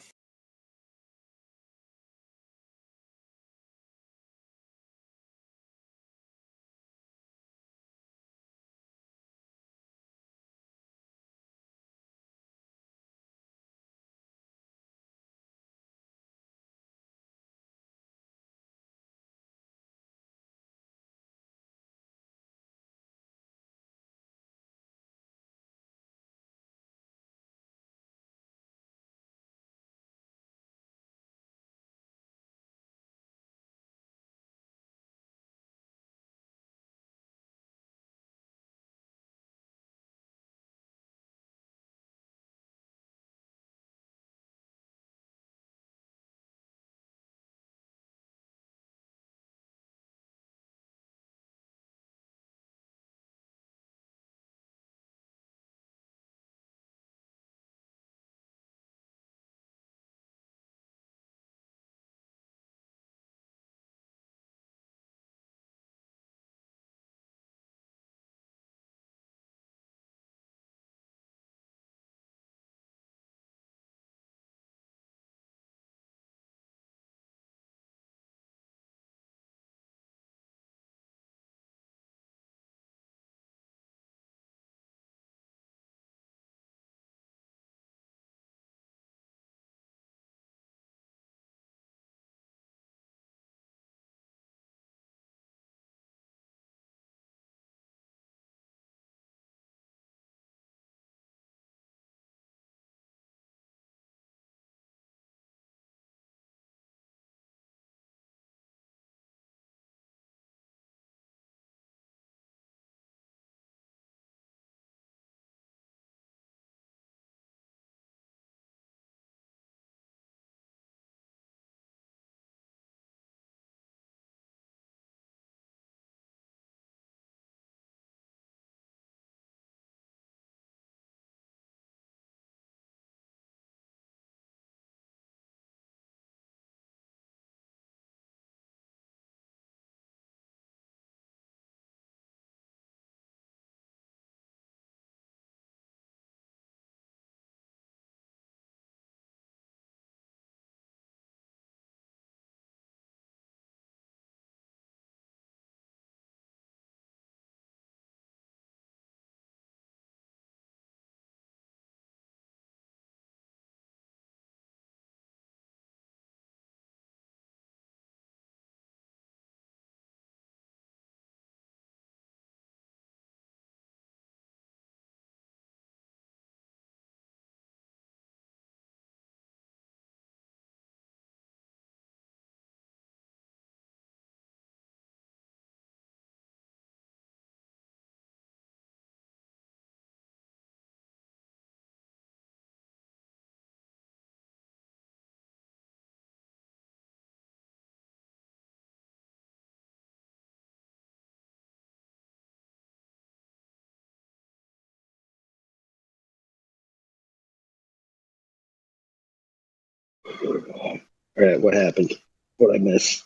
All right, what happened? What I miss?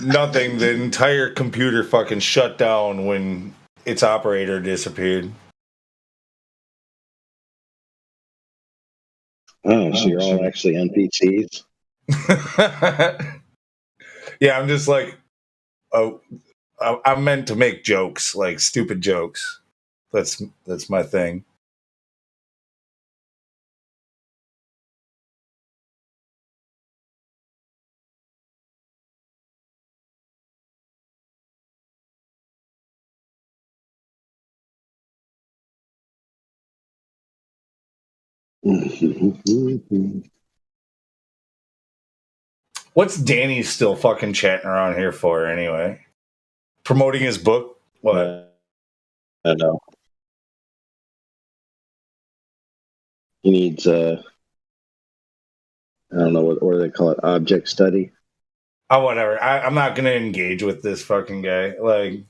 Nothing. The entire computer fucking shut down when its operator disappeared. Oh, so you're all actually NPCs? Yeah, I'm just like, oh, I'm meant to make jokes, like stupid jokes. That's my thing. What's Danny still fucking chatting around here for anyway? Promoting his book? What? I know. He needs, I don't know, what do they call it? Object study? Oh, whatever. I'm not gonna engage with this fucking guy. Like,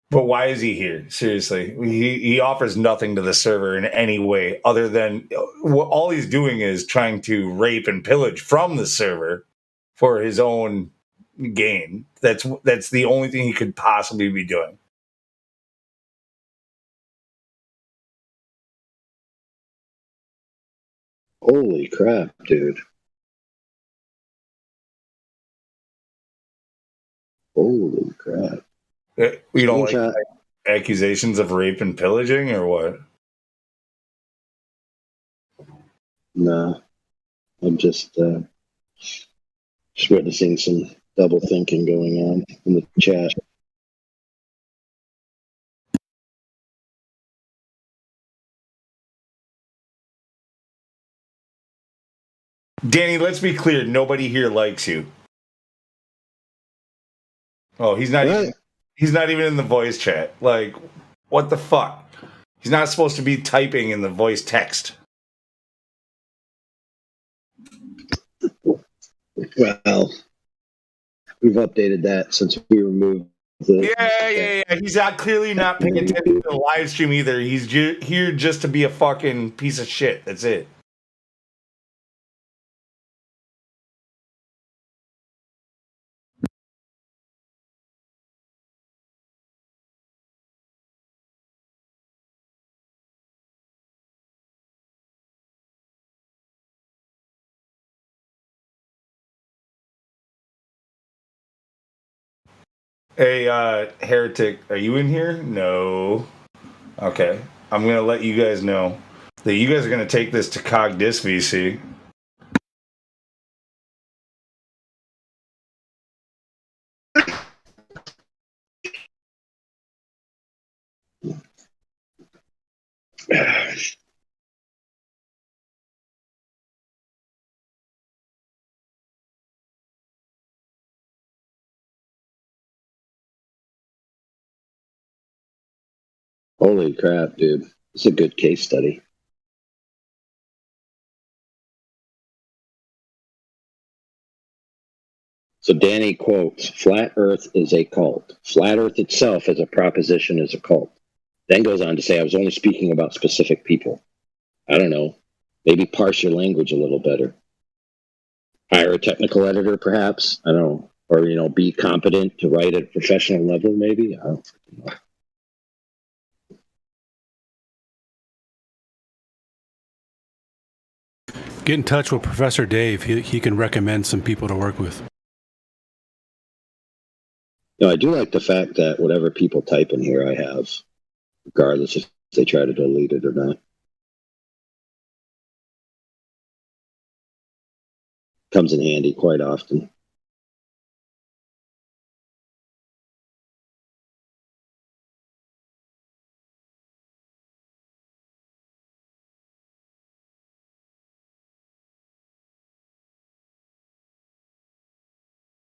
but why is he here? Seriously, he offers nothing to the server in any way other than all he's doing is trying to rape and pillage from the server for his own gain. That's the only thing he could possibly be doing. Holy crap, dude. Holy crap. You don't like accusations of rape and pillaging or what? No. I'm just witnessing some double thinking going on in the chat. Danny, let's be clear. Nobody here likes you. Oh, he's not even in the voice chat. Like, what the fuck? He's not supposed to be typing in the voice text. Well, we've updated that since we removed the... Yeah. He's clearly not paying attention to the live stream either. He's here just to be a fucking piece of shit. That's it. Hey, Heretic, are you in here? No. Okay. I'm going to let you guys know that you guys are going to take this to Cogdis VC. Holy crap, dude. It's a good case study. So Danny quotes, "Flat Earth is a cult. Flat Earth itself as a proposition is a cult." Then goes on to say, "I was only speaking about specific people." I don't know. Maybe parse your language a little better. Hire a technical editor, perhaps. I don't know. Or, be competent to write at a professional level, maybe. I don't know. Get in touch with Professor Dave. He can recommend some people to work with. I do like the fact that whatever people type in here, I have, regardless if they try to delete it or not. Comes in handy quite often.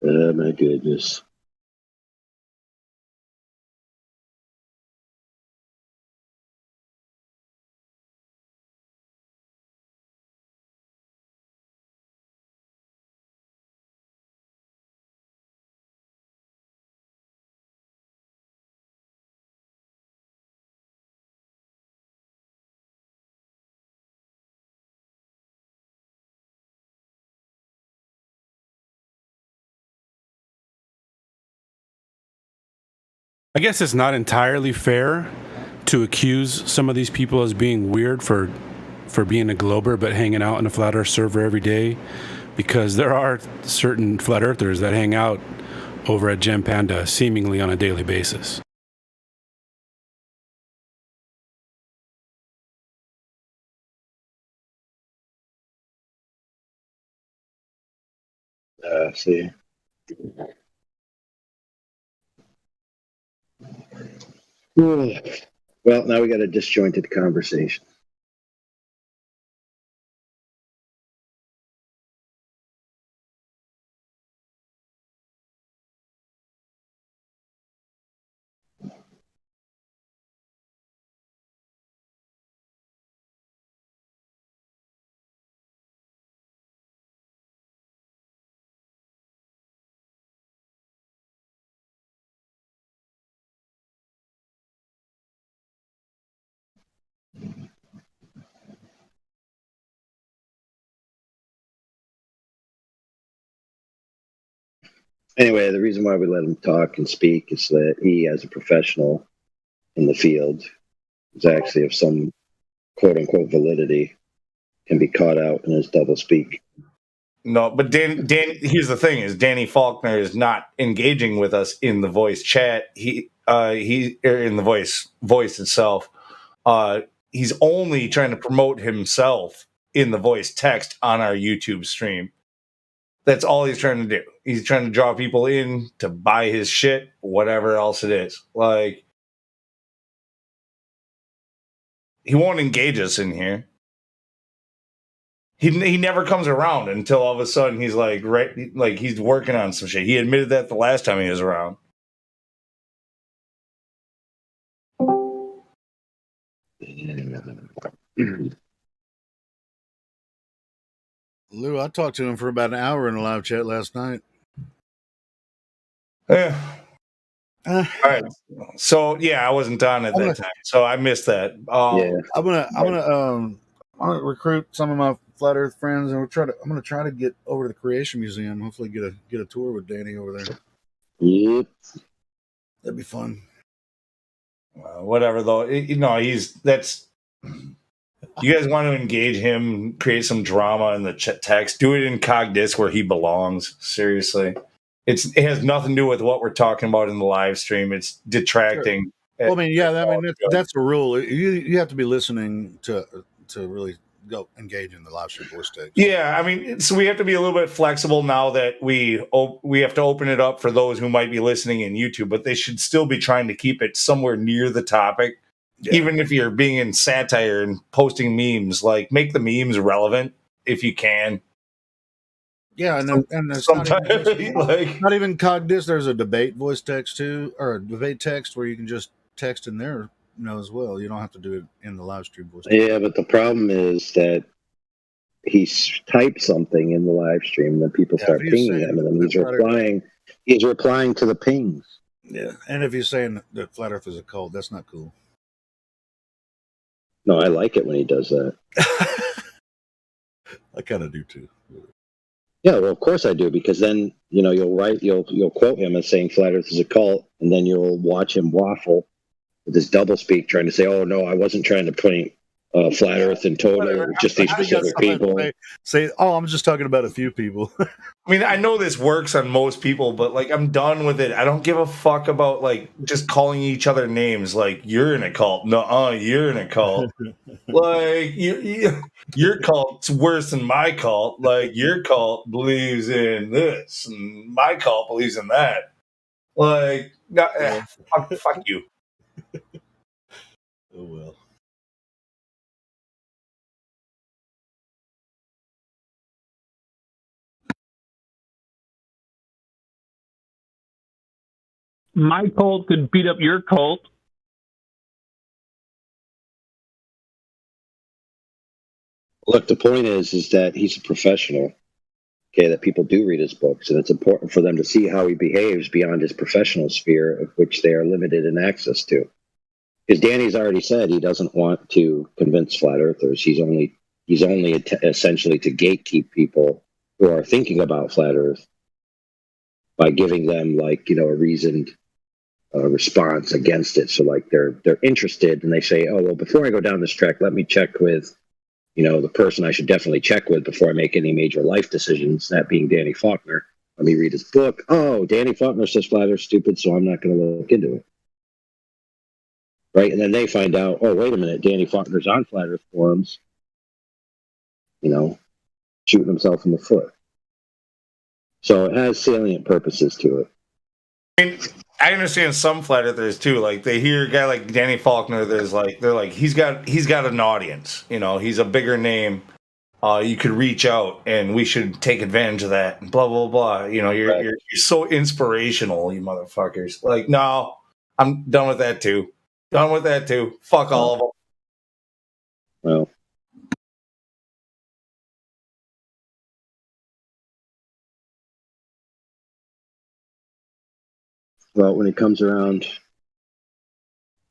My goodness. I guess it's not entirely fair to accuse some of these people as being weird for being a glober but hanging out in a flat earth server every day, because there are certain flat earthers that hang out over at Gem Panda seemingly on a daily basis. See. Well, now we got a disjointed conversation. Anyway, the reason why we let him talk and speak is that he, as a professional in the field, is actually of some quote-unquote validity, can be caught out in his doublespeak. No, but Dan, here's the thing: is Danny Faulkner is not engaging with us in the voice chat. He in the voice itself. He's only trying to promote himself in the voice text on our YouTube stream. That's all he's trying to do. He's trying to draw people in to buy his shit, whatever else it is. Like, he won't engage us in here. He never comes around until all of a sudden he's like, right, like he's working on some shit. He admitted that the last time he was around. Lou, I talked to him for about an hour in a live chat last night. Yeah. All right. So yeah, I wasn't on at that time, so I missed that. I'm gonna recruit some of my flat Earth friends, and I'm gonna try to get over to the Creation Museum. Hopefully, get a tour with Danny over there. Yep, that'd be fun. Whatever though, that's. You guys want to engage him, create some drama in the text, do it in Cogdis where he belongs. Seriously. It has nothing to do with what we're talking about in the live stream. It's detracting. Sure. Well, that's a rule. You have to be listening to really go engage in the live stream voice text. Yeah, I mean, so we have to be a little bit flexible now that we have to open it up for those who might be listening in YouTube, but they should still be trying to keep it somewhere near the topic. Yeah. Even if you're being in satire and posting memes, like make the memes relevant if you can. Yeah, and it's not even Cogdis. There's a debate voice text too, or a debate text where you can just text in there, as well. You don't have to do it in the live stream voice text. Yeah, but the problem is that he's typed something in the live stream, and then people start pinging him, and then he's replying. He's replying to the pings. Yeah, and if he's saying that flat Earth is a cult, that's not cool. No, I like it when he does that. I kind of do too. Yeah, well, of course I do, because then you'll quote him as saying flat Earth is a cult, and then you'll watch him waffle with his doublespeak, trying to say, "Oh no, I wasn't trying to point flat Earth in total, just these specific people." Say, "Oh, I'm just talking about a few people." I mean, I know this works on most people, but like, I'm done with it. I don't give a fuck about like just calling each other names. Like, you're in a cult. No, you're in a cult. Like, your cult's worse than my cult. Like, your cult believes in this, and my cult believes in that. Like, fuck you. Oh well. My cult could beat up your cult. Look, the point is that he's a professional. Okay, that people do read his books, and it's important for them to see how he behaves beyond his professional sphere, of which they are limited in access to. Because Danny's already said he doesn't want to convince flat earthers. He's only essentially to gatekeep people who are thinking about flat Earth by giving them a reasoned response against it. So like they're interested and they say, oh well, before I go down this track, let me check with the person I should definitely check with before I make any major life decisions. That being Danny Faulkner. Let me read his book. Oh, Danny Faulkner says Flat Earth's stupid, so I'm not going to look into it. Right, and then they find out, oh wait a minute, Danny Faulkner's on Flat Earth forums. Shooting himself in the foot. So it has salient purposes to it. I mean, I understand some flat earthers too. Like they hear a guy like Danny Faulkner, they're like he's got an audience. He's a bigger name. You could reach out, and we should take advantage of that. Blah blah blah. You're so inspirational, you motherfuckers. Like, no, I'm done with that too. Done with that too. Fuck all of them. Well, when he comes around,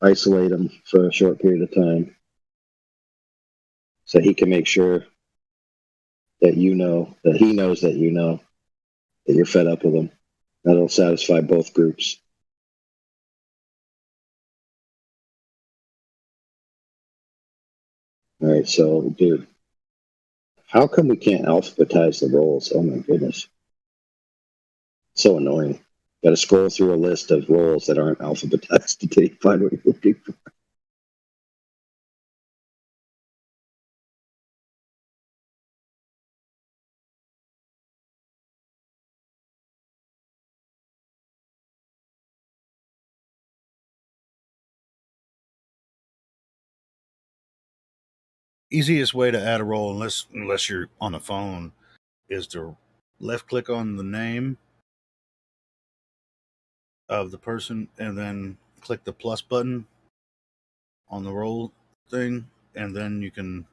isolate him for a short period of time so he can make sure that that he knows that that you're fed up with him. That'll satisfy both groups. All right, so, dude, how come we can't alphabetize the roles? Oh, my goodness. So annoying. Got to scroll through a list of roles that aren't alphabetized to find what you're looking for. Easiest way to add a role, unless you're on the phone, is to left click on the name of the person and then click the plus button on the role thing, and then you can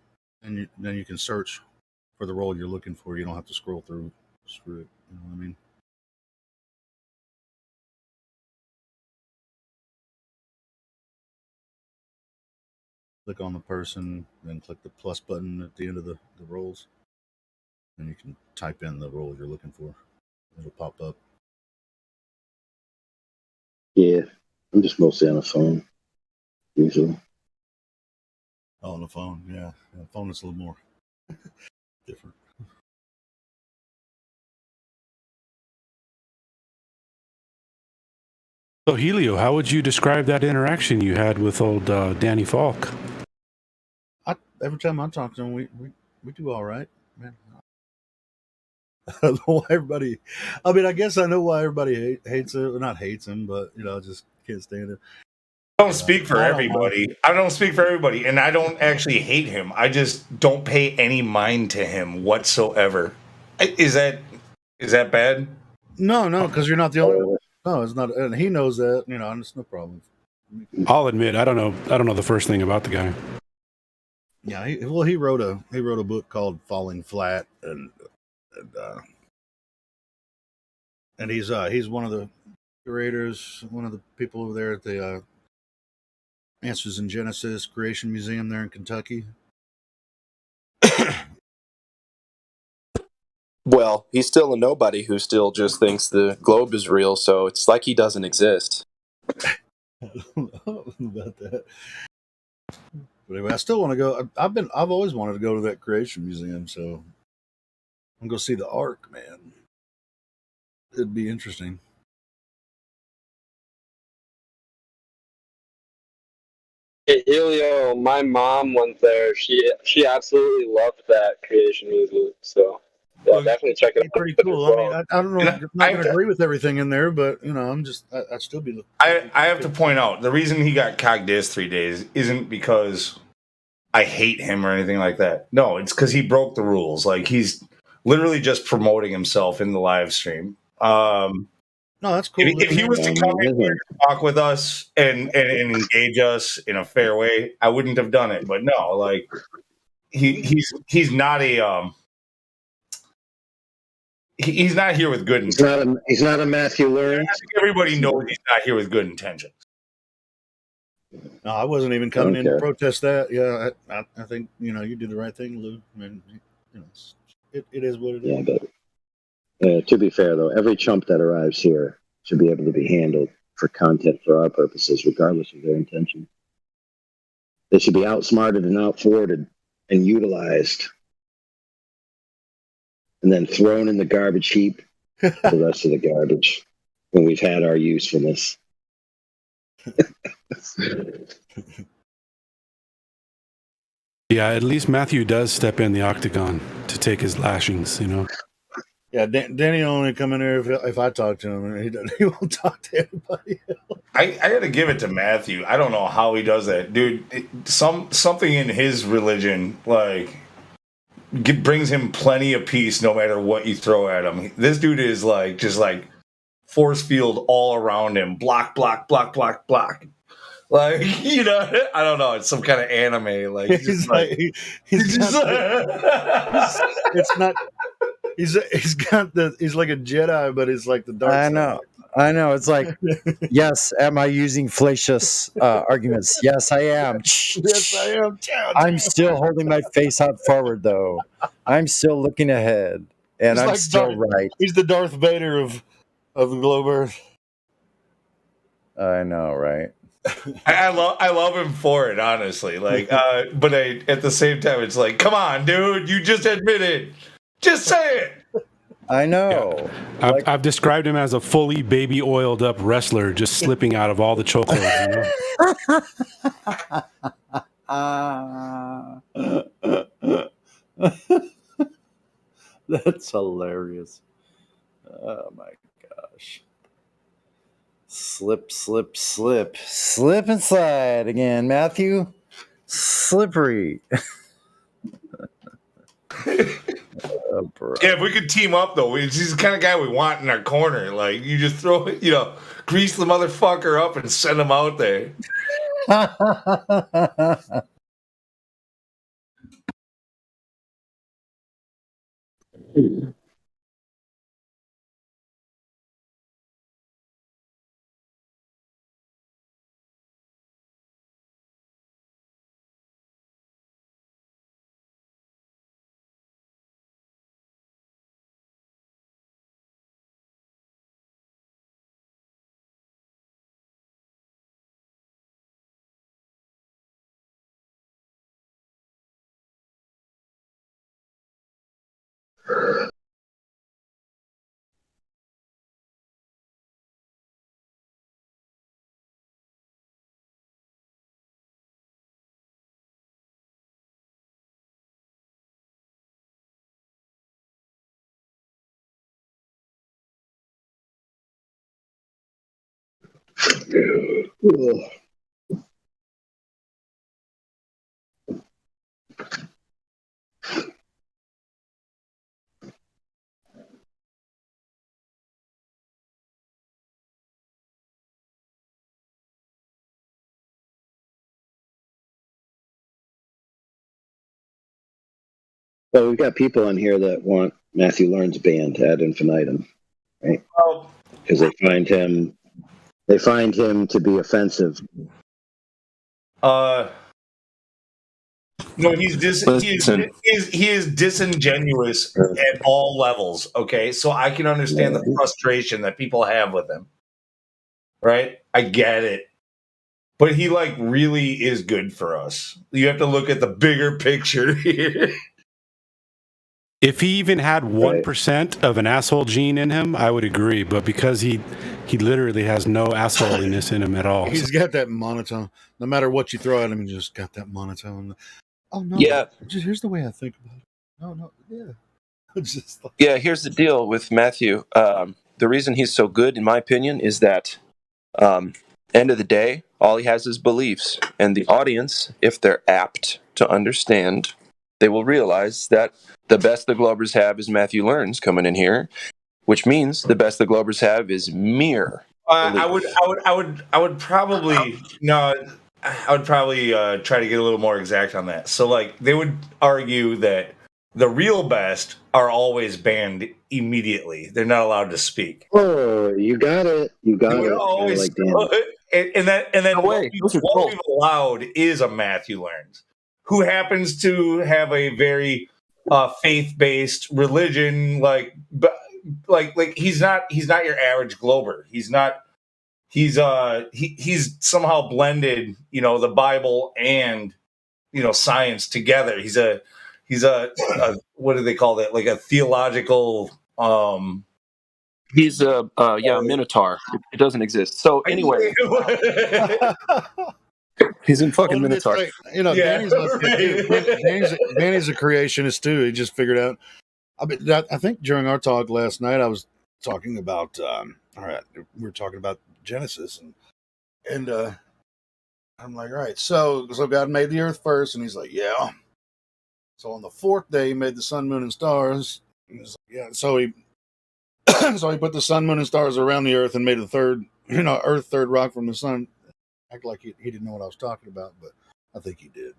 search for the role you're looking for. You don't have to scroll through it. You know what I mean? Click on the person, then click the plus button at the end of the roles, and you can type in the role you're looking for. It'll pop up. Yeah, I'm just mostly on the phone, usually. Oh, on the phone, yeah. The phone is a little more different. So, Helio, how would you describe that interaction you had with old Danny Falk? Every time I talk to him, we do all right, man. I don't know why everybody. I mean, I guess I know why everybody hates it. Well, not hates him, but just can't stand it. I don't speak for everybody. I don't speak for everybody, and I don't actually hate him. I just don't pay any mind to him whatsoever. Is that bad? No, because you're not the only one. No, it's not, and he knows that. And it's no problem. I'll admit, I don't know the first thing about the guy. Yeah, he wrote a book called Falling Flat, and he's one of the curators, one of the people over there at the Answers in Genesis Creation Museum there in Kentucky. Well, he's still a nobody who still just thinks the globe is real, so it's like he doesn't exist. I don't know about that. But anyway, I still want to go. I've always wanted to go to that Creation Museum, so I'm going to see the Ark, man. It'd be interesting. Hey, Helio, my mom went there. She absolutely loved that Creation Museum. So yeah, definitely check it out. Pretty cool. I mean, I don't know. I'm not going to agree with everything in there, but I'd still be. I have to point out the reason he got Cogdis 3 days isn't because I hate him or anything like that. No, it's because he broke the rules. Like he's literally just promoting himself in the live stream. No, that's cool. If he was to come in here and talk with us and engage us in a fair way, I wouldn't have done it. But no, like he's not a he's not here with good intentions. He's not a Matthew Learn. Everybody knows he's not here with good intentions. No, I wasn't even coming in to protest that. Yeah, I think you did the right thing, Lou. I mean, it is what it is. Yeah, but to be fair though, every chump that arrives here should be able to be handled for content for our purposes, regardless of their intention. They should be outsmarted and outforwarded and utilized, and then thrown in the garbage heap for the rest of the garbage when we've had our usefulness. Yeah, at least Matthew does step in the octagon to take his lashings, you know. Yeah, Danny only come in here if I talk to him, and he won't talk to anybody else. I got to give it to Matthew. I don't know how he does that, dude. Something in his religion brings him plenty of peace, no matter what you throw at him. This dude is just force field all around him, block, block, block, block, block. I don't know. It's some kind of anime. It's not. He's like a Jedi, but it's like the dark side. I know. It's like, yes, am I using fallacious arguments? Yes, I am. Yes, I am. I'm still holding my face out forward, though. I'm still looking ahead, and I'm still right. He's the Darth Vader of the globe Earth. I know, right? I love him for it, honestly. But at the same time, it's like, come on, dude, you just admitted. Just say it. I know. Yeah. I've described him as a fully baby oiled up wrestler, just slipping out of all the chokeholds. That's hilarious. Oh my gosh. Slip and slide again, Matthew. Slippery. Yeah, if we could team up though, he's the kind of guy we want in our corner. Like, you just throw, grease the motherfucker up and send him out there. Well, we've got people on here that want Matthew Learn's band ad infinitum, right? Because they find him to be offensive. No, he is disingenuous at all levels. Okay, so I can understand the frustration that people have with him. Right, I get it, but he really is good for us. You have to look at the bigger picture here. If he even had 1% of an asshole gene in him, I would agree. But because he literally has no assholiness in him at all. He's got that monotone. No matter what you throw at him, he just got that monotone. Oh no! Yeah. Here's the way I think about it. No, yeah. Just yeah. Here's the deal with Matthew. The reason he's so good, in my opinion, is that end of the day, all he has is beliefs, and the audience, if they're apt to understand, they will realize that the best the Globers have is Matthew Learns coming in here, which means the best the Globers have is mere. I would probably try to get a little more exact on that. So they would argue that the real best are always banned immediately. They're not allowed to speak. Oh, you got it. You got it. Always, and then what we've allowed is a Matthew Learns, who happens to have a very faith-based religion, but he's not your average Glober. He's he's somehow blended, the Bible and science together. He's a what do they call that? Like a theological. He's a Minotaur. It doesn't exist. So anyway, he's in fucking Minotaur. Danny's a creationist too. He just figured out. I think during our talk last night, I was talking about. All right, we were talking about Genesis, and I'm like, all right, so God made the earth first, and he's like, yeah. So on the fourth day, he made the sun, moon, and stars. And he's like, yeah. So he put the sun, moon, and stars around the earth and made a third rock from the sun. Act like he didn't know what I was talking about, but I think he did.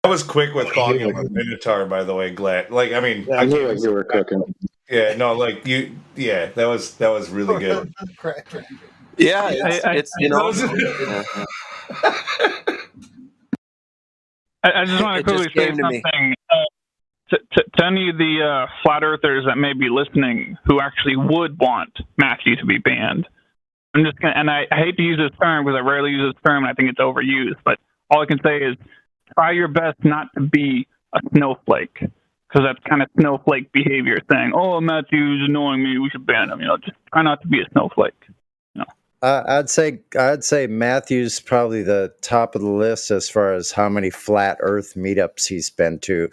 I was quick with calling him a Minotaur, by the way, Glad. Like, I mean, I knew you were cooking. Yeah, no, like you. Yeah, that was really good. Yeah, it's I just want to quickly say something to any of the flat earthers that may be listening who actually would want Matthew to be banned. I'm just gonna, and I hate to use this term because I rarely use this term and I think it's overused, but all I can say is try your best not to be a snowflake, because that's kind of snowflake behavior, saying, "Oh, Matthew's annoying me, we should ban him." Just try not to be a snowflake. I'd say Matthew's probably the top of the list as far as how many flat Earth meetups he's been to.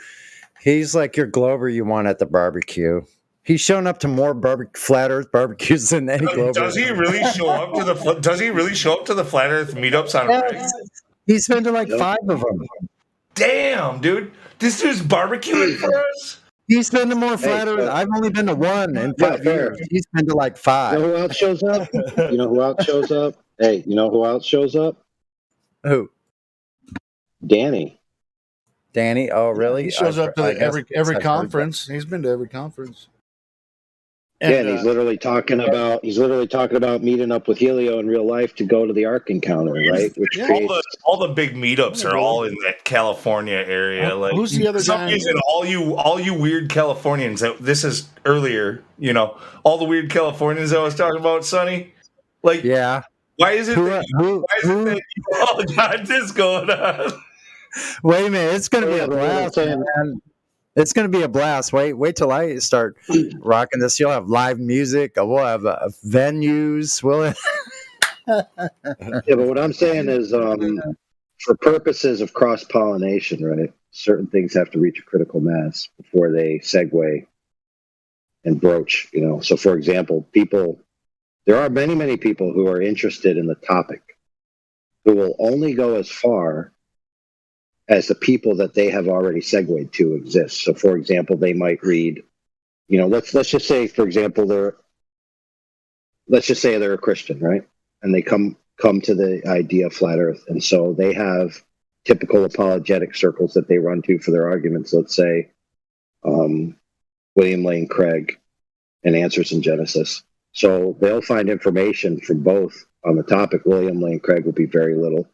He's like your Glover you want at the barbecue. He's shown up to more flat Earth barbecues than any Glover. Does he really show up to the flat Earth meetups on Reddit? He's been to like 5 of them. Damn, dude, this dude's barbecuing for us. He's been to more flat Earth. I've only been to 1 in 5 years. He's been to like 5. You know who else shows up? Hey, you know who else shows up? Who? Danny. Oh, really? He shows up to every conference. He's been to every conference. And he's literally talking about meeting up with Helio in real life to go to the Ark encounter, right? Which all the big meetups are all in that California area. Like, who's the other for some guy? reason, all you weird Californians. This is earlier. All the weird Californians I was talking about, Sonny. Like, yeah. Why is it that you all got this going on? Wait a minute, it's going to be a blast, man. It's going to be a blast. Wait till I start rocking this. You'll have live music. We'll have venues. Yeah, but what I'm saying is, for purposes of cross-pollination, right, certain things have to reach a critical mass before they segue and broach, So, for example, there are many, many people who are interested in the topic who will only go as far as the people that they have already segued to exist. So, for example, they might read, let's just say, for example, they're a Christian, right? And they come to the idea of flat Earth, and so they have typical apologetic circles that they run to for their arguments. Let's say William Lane Craig and Answers in Genesis. So they'll find information from both on the topic. William Lane Craig will be very little.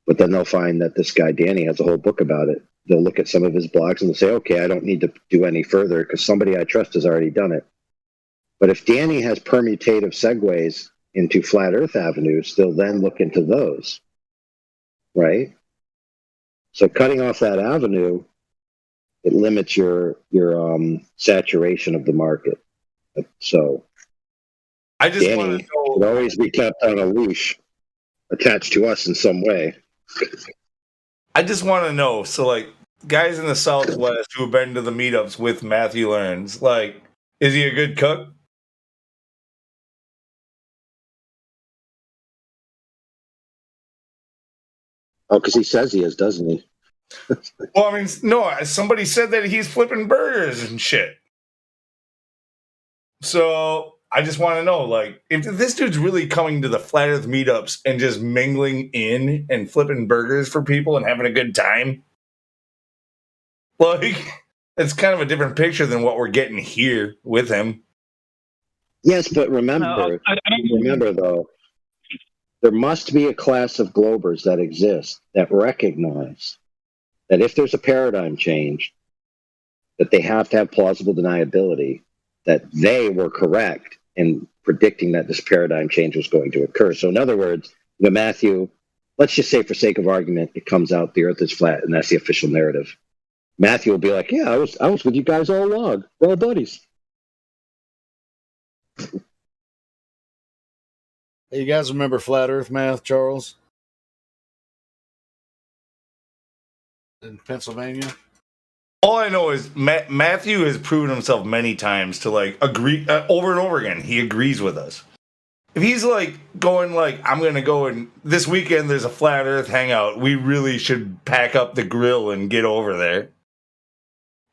But then they'll find that this guy, Danny, has a whole book about it. They'll look at some of his blogs and they'll say, okay, I don't need to do any further because somebody I trust has already done it. But if Danny has permutative segues into flat Earth avenues, they'll then look into those, right? So cutting off that avenue, it limits your saturation of the market. So I just Danny want to know, should always be kept on a leash attached to us in some way. I just want to know. So, like, guys in the Southwest who have been to the meetups with Matthew Learns, like, is he a good cook? Oh, because he says he is, doesn't he? Well, I mean, no, somebody said that he's flipping burgers and shit. So I just want to know, like, if this dude's really coming to the Flat Earth meetups and just mingling in and flipping burgers for people and having a good time, like, it's kind of a different picture than what we're getting here with him. Yes, but remember though, there must be a class of Globers that exist that recognize that if there's a paradigm change, that they have to have plausible deniability, that they were correct in predicting that this paradigm change was going to occur. So in other words, Matthew, let's just say for sake of argument, it comes out the earth is flat and that's the official narrative. Matthew will be like, yeah, I was with you guys all along. We're all buddies. Hey, you guys remember flat earth math, Charles? In Pennsylvania? All I know is Matthew has proven himself many times to like agree over and over again. He agrees with us. If he's like going like, I'm going to go and this weekend there's a flat earth hangout. We really should pack up the grill and get over there.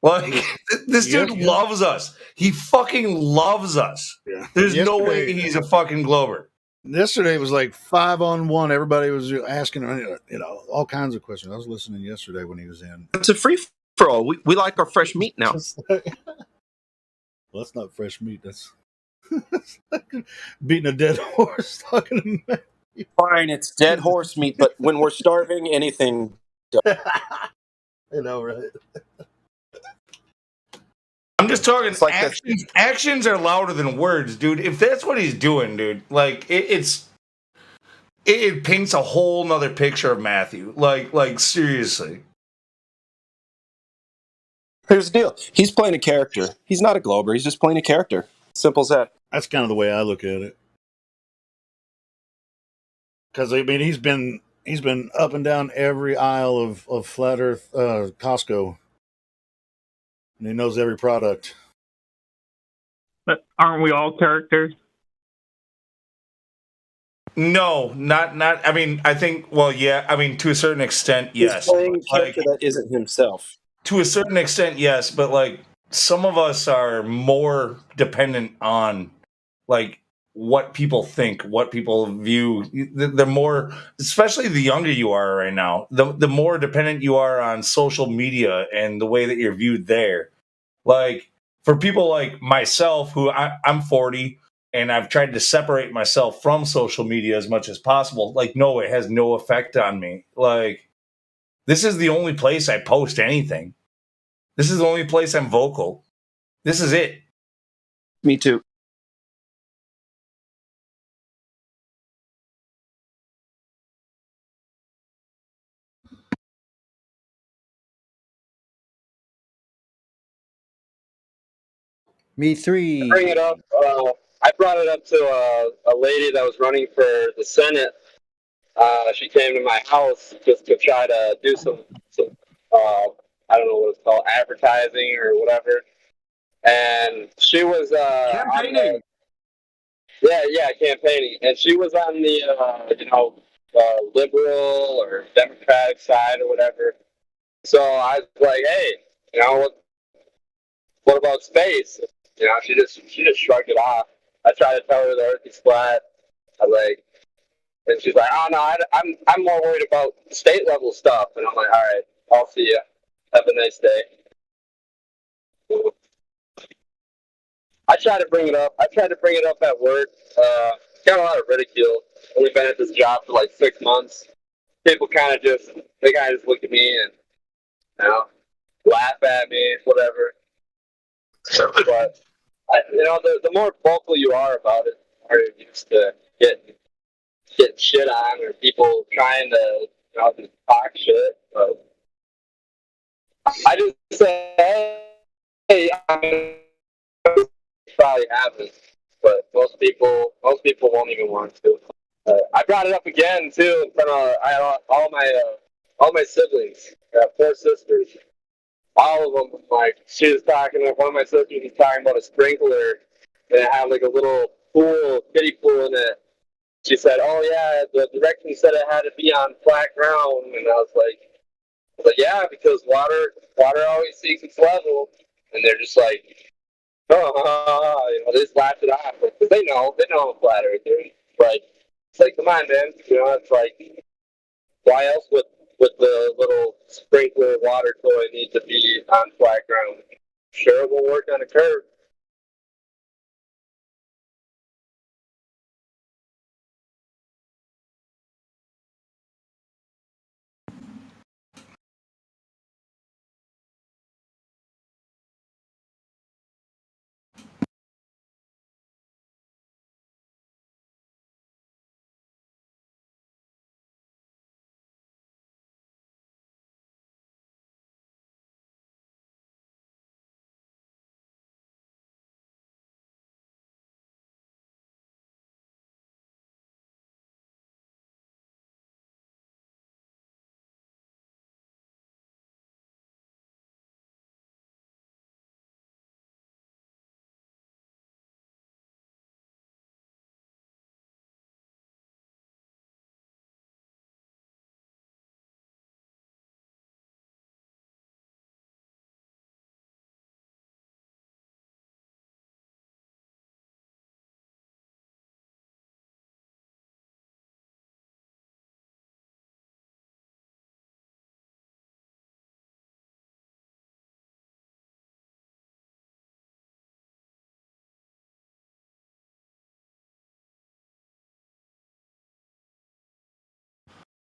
Like, this dude loves us. He fucking loves us. Yeah. There's no way he's a fucking Glober. Yesterday was like 5-on-1. Everybody was asking, all kinds of questions. I was listening yesterday when he was in. It's a free for all. We like our fresh meat now. Well, that's not fresh meat. That's beating a dead horse. Talking to me. Fine, it's dead horse meat, but when we're starving, anything. You know, right? I'm just talking like actions. Actions are louder than words, dude. If that's what he's doing, dude, like it paints a whole nother picture of Matthew. Like seriously. Here's the deal. He's playing a character. He's not a Glober. He's just playing a character. Simple as that. That's kind of the way I look at it. Because I mean, he's been up and down every aisle of Flat Earth Costco. And he knows every product. But aren't we all characters? No, not. I mean, I think. Well, yeah. I mean, to a certain extent, yes. He's playing a character that isn't himself. To a certain extent, yes. But like, some of us are more dependent on, like, what people think, what people view. The more, especially the younger you are right now, the more dependent you are on social media and the way that you're viewed there. Like, for people like myself, who I'm 40, and I've tried to separate myself from social media as much as possible. Like, no, it has no effect on me. Like, this is the only place I post anything. This is the only place I'm vocal. This is it. Me too. Me three. Bring it up. I brought it up to a lady that was running for the Senate. She came to my house just to try to do some I don't know what it's called, advertising or whatever. And she was campaigning. Campaigning. And she was on the liberal or Democratic side or whatever. So I was like, hey, what about space? She just shrugged it off. I tried to tell her the Earth is flat. And she's like, oh no, I'm more worried about state level stuff. And I'm like, all right, I'll see you. Have a nice day. I tried to bring it up. At work. Got a lot of ridicule. Only been at this job for like 6 months. People kind of just look at me and laugh at me, whatever. But the more vocal you are about it, the harder it is to get shit on, or people trying to just talk shit. But I just say, hey, probably happens, but most people won't even want to. I brought it up again too in front of all my siblings. I have 4 sisters. All of them, like, she was talking, one of my sisters was talking about a sprinkler, and it had like a little kiddie pool in it. She said, oh yeah, the directions said it had to be on flat ground, and I was like, yeah, because water always seeks its level. And they're just like, they just laughed it off, because they know I'm a flat earther. But it's like, come on, man, it's like, why else would the little sprinkler water toy need to be on flat ground? Sure, it will work on a curve.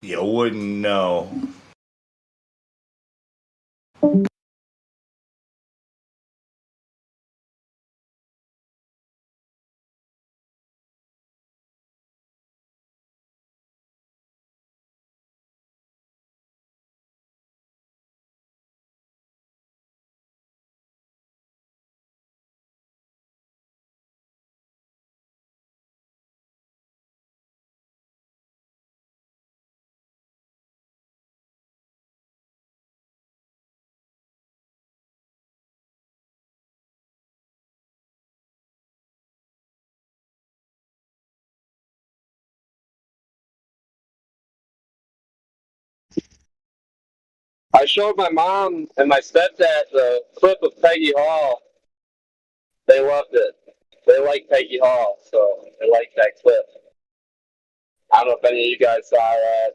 You wouldn't know. I showed my mom and my stepdad the clip of Peggy Hall. They loved it. They like Peggy Hall, so they like that clip. I don't know if any of you guys saw that.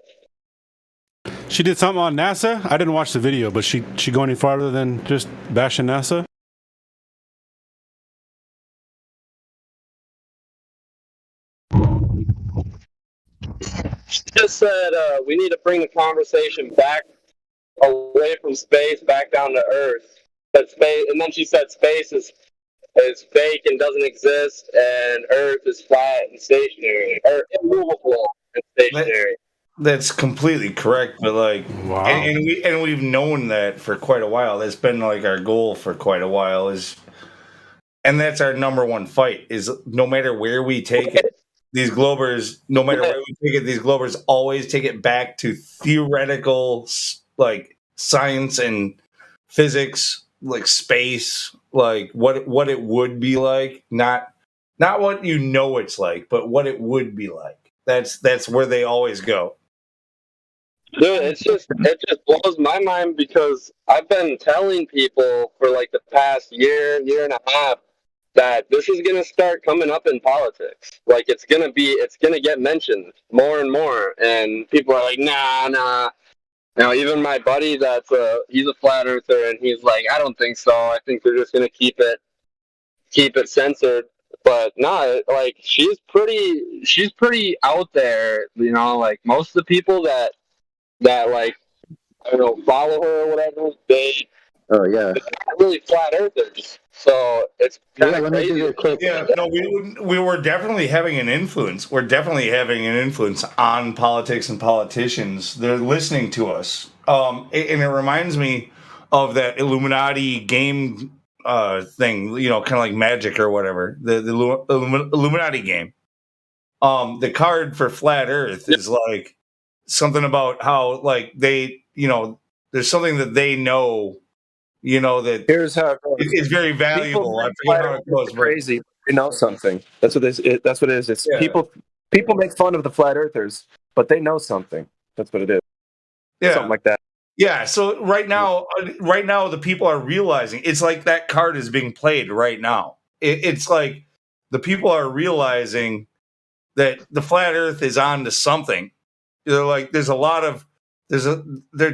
She did something on NASA. I didn't watch the video, but she go any farther than just bashing NASA? She just said we need to bring the conversation back away from space, back down to Earth. But space, and then she said space is fake and doesn't exist, and Earth is flat and stationary, or immovable and stationary. That's completely correct, but like, wow. and we've known that for quite a while. That's been like our goal for quite a while. And that's our number one fight. Is no matter where we take it, these Globers, no matter where we take it, these Globers always take it back to theoretical, like science and physics, like space, like what it would be like, not what you know it's like, but what it would be like. That's where they always go. Dude, it just blows my mind because I've been telling people for like the past year and a half that this is gonna start coming up in politics. Like it's gonna get mentioned more and more, and people are like, nah. Now, even my buddy he's a flat earther, and he's like, I don't think so. I think they're just gonna keep it censored. But no, like she's pretty out there, you know. Like most of the people that like I don't know follow her or whatever, they're not really flat earthers. So it's kind of crazy. Yeah, no, we were definitely having an influence. We're definitely having an influence on politics and politicians. They're listening to us. And it reminds me of that Illuminati game thing, you know, kind of like Magic or whatever, the Illuminati game. The card for Flat Earth is like something about how like they, you know, there's something that they know. You know that here's how it goes. It's very valuable. I forget how it goes. Crazy. They know something. That's what that's what it is. It's people make fun of the flat earthers, but they know something. That's what it is. Yeah, something like that. Yeah. So right now, the people are realizing it's like that card is being played right now. It's like the people are realizing that the flat Earth is on to something. They're like, they're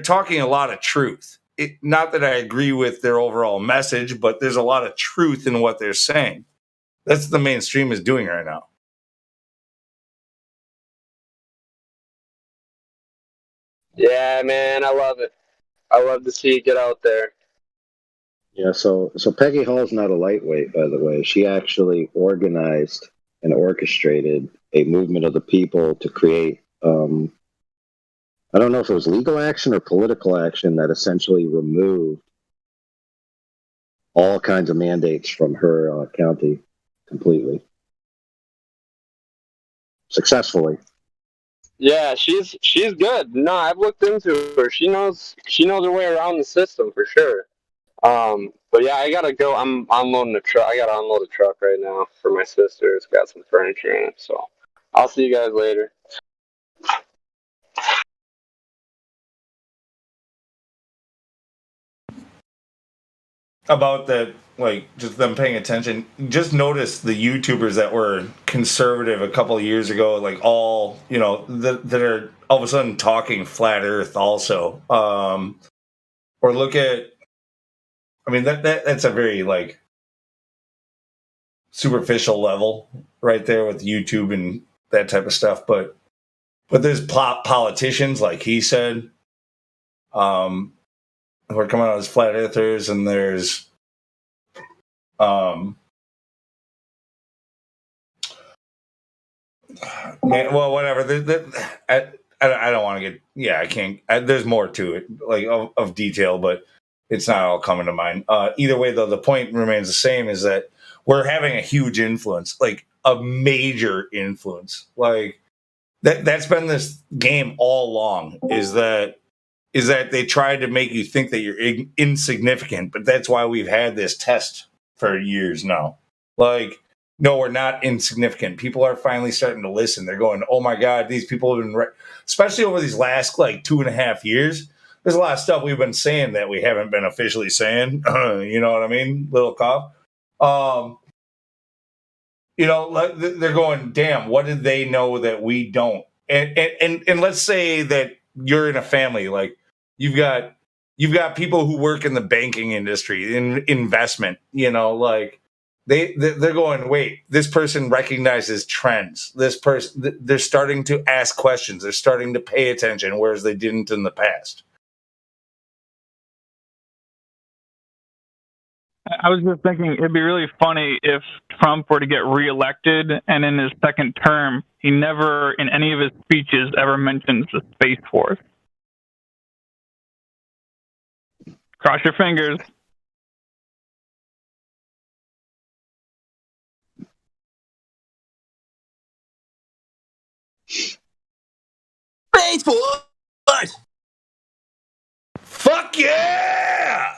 talking a lot of truth. Not that I agree with their overall message, but there's a lot of truth in what they're saying. That's what the mainstream is doing right now. Yeah, man, I love it. I love to see it get out there. Yeah, so Peggy Hall's not a lightweight, by the way. She actually organized and orchestrated a movement of the people to create I don't know if it was legal action or political action that essentially removed all kinds of mandates from her county completely. Successfully. Yeah, she's good. No, I've looked into her. She knows her way around the system for sure. But yeah, I gotta go. I'm unloading the truck. I gotta unload a truck right now for my sister. It's got some furniture in it. So I'll see you guys later. About that, like just them paying attention. Just notice the YouTubers that were conservative a couple of years ago, like all, you know, that are all of a sudden talking flat Earth also. Or look at, I mean, that's a very like superficial level right there with YouTube and that type of stuff. But But there's politicians, like he said, who are coming out as flat earthers, and there's well, whatever. I don't want to get. Yeah, I can't. There's more to it, like of detail, but it's not all coming to mind. Either way, though, the point remains the same: is that we're having a huge influence, like a major influence. Like that's been this game all along. Is that they tried to make you think that you're insignificant, but that's why we've had this test for years now. Like, no, we're not insignificant. People are finally starting to listen. They're going, oh my God, these people have been, especially over these last like 2.5 years. There's a lot of stuff we've been saying that we haven't been officially saying. You know what I mean? Little cough. They're going, damn, what did they know that we don't? And let's say that you're in a family, like you've got people who work in the banking industry, in investment, like they're going, wait, this person recognizes trends. This person, they're starting to ask questions. They're starting to pay attention, whereas they didn't in the past. I was just thinking it'd be really funny if Trump were to get reelected and in his second term, he never in any of his speeches ever mentions the Space Force. Cross your fingers. Space Force! Fuck yeah!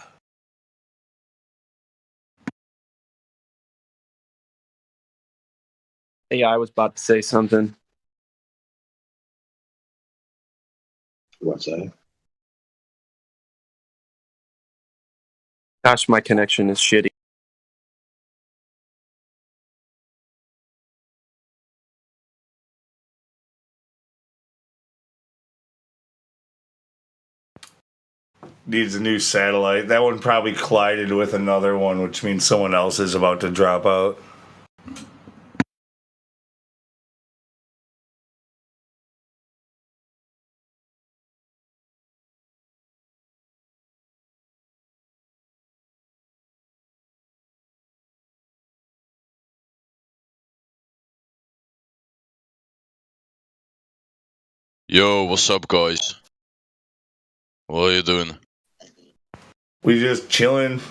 Yeah, I was about to say something. What's that? Gosh, my connection is shitty. Needs a new satellite. That one probably collided with another one, which means someone else is about to drop out. Yo, what's up, guys? What are you doing? We just chilling.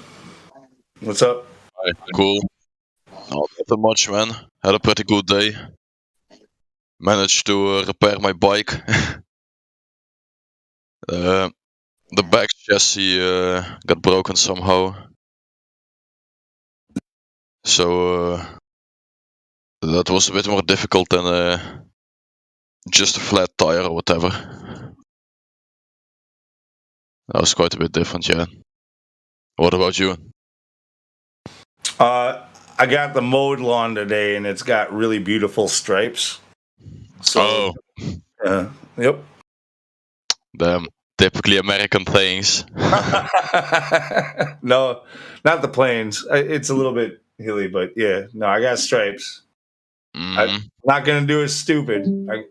What's up? Hi, cool. Not that much, man. Had a pretty good day. Managed to repair my bike. The back chassis got broken somehow. So that was a bit more difficult than just a flat tire or whatever. That was quite a bit different, yeah. What about you? I got the mowed lawn today, and it's got really beautiful stripes. So, yep. Damn, typically American things. No, not the plains. It's a little bit hilly, but yeah. No, I got stripes. I'm not gonna do it stupid. No,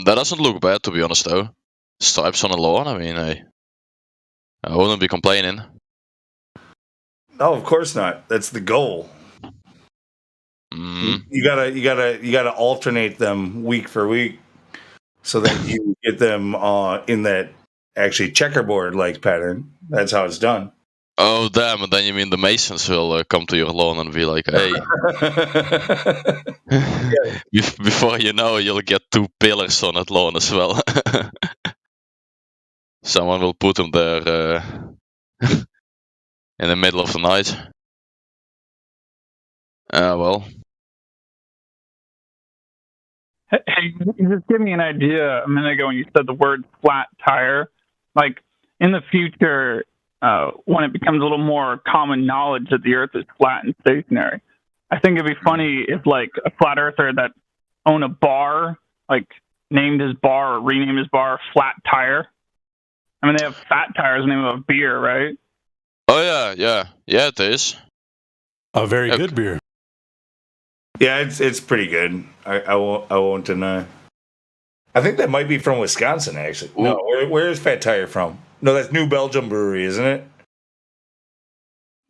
that doesn't look bad, to be honest, though. Stripes on a lawn. I mean, I wouldn't be complaining. No, of course not. That's the goal. You gotta alternate them week for week, so that you get them in that actually checkerboard like pattern. That's how it's done. Oh damn! And then you mean the masons will come to your lawn and be like, "Hey." Before you know, you'll get 2 pillars on that lawn as well. Someone will put them there in the middle of the night. Well. Hey, you just give me an idea a minute ago when you said the word flat tire. Like, in the future, when it becomes a little more common knowledge that the Earth is flat and stationary, I think it'd be funny if, like, a flat earther that owned a bar, like, named his bar or renamed his bar Flat Tire. I mean, they have Fat Tire as the name of a beer, right? Oh, yeah, it is. A very good beer. Yeah, it's pretty good. I won't deny. I think that might be from Wisconsin, actually. Ooh. No, where is Fat Tire from? No, that's New Belgium Brewery, isn't it?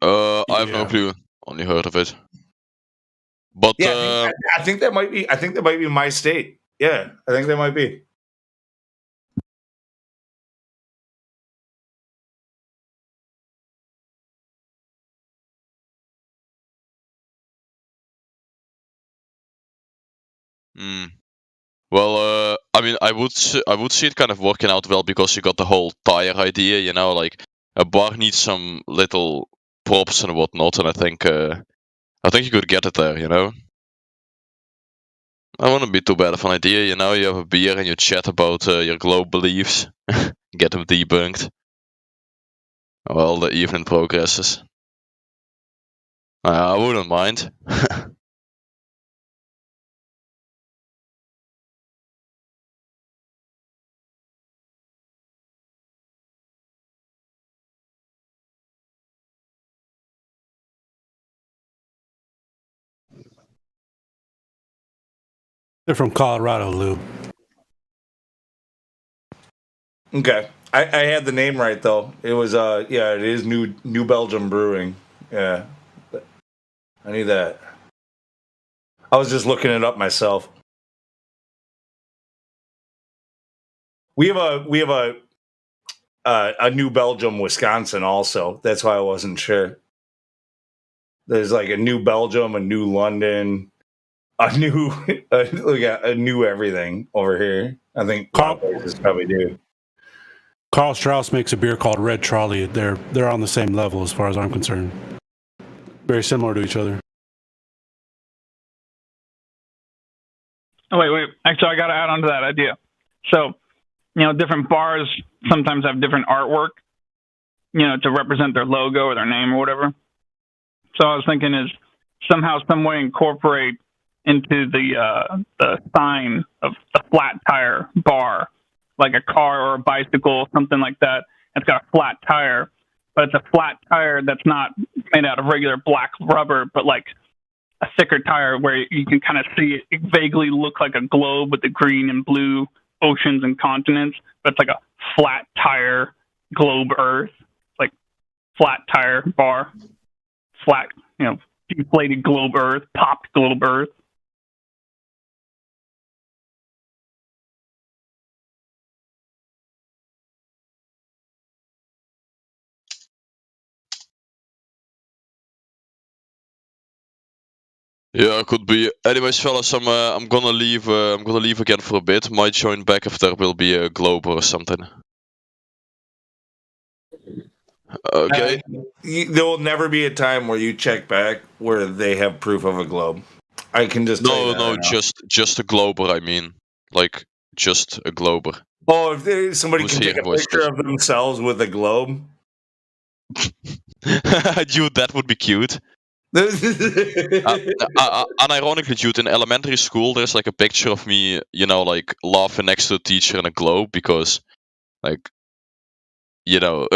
I have no clue. Only heard of it. But yeah, I think that might be. I think that might be my state. Yeah, I think that might be. Well, I mean, I would see it kind of working out well because you got the whole tire idea, you know, like a bar needs some little props and whatnot, and I think you could get it there, you know. I wouldn't be too bad of an idea, you know. You have a beer and you chat about your globe beliefs, get them debunked while the evening progresses. I wouldn't mind. They're from Colorado, Lou. Okay, I had the name right though. It was yeah, it is New Belgium Brewing. Yeah, I knew that. I was just looking it up myself. We have a New Belgium, Wisconsin also. That's why I wasn't sure. There's like a New Belgium, a New London, a new a new everything over here. I think places probably do. Carl Strauss makes a beer called Red Trolley. They're on the same level as far as I'm concerned. Very similar to each other. Oh, wait. Actually, I got to add on to that idea. So, you know, different bars sometimes have different artwork, you know, to represent their logo or their name or whatever. So I was thinking is somehow, some way incorporate into the sign of the flat tire bar, like a car or a bicycle, something like that. It's got a flat tire, but it's a flat tire that's not made out of regular black rubber, but like a thicker tire where you can kind of see it vaguely look like a globe with the green and blue oceans and continents, but it's like a flat tire globe Earth, like flat tire bar, flat, you know, deflated globe Earth, popped globe Earth. Yeah, it could be. Anyways, fellas, I'm gonna leave. I'm gonna leave again for a bit. Might join back if there will be a globe or something. Okay. There will never be a time where you check back where they have proof of a globe. I can just tell you that right now. just a glober. I mean, like just a glober. Oh, if somebody can take a picture of themselves with a globe. Dude, that would be cute. Unironically, dude, in elementary school, there's like a picture of me, you know, like laughing next to a teacher in a globe because, like, you know,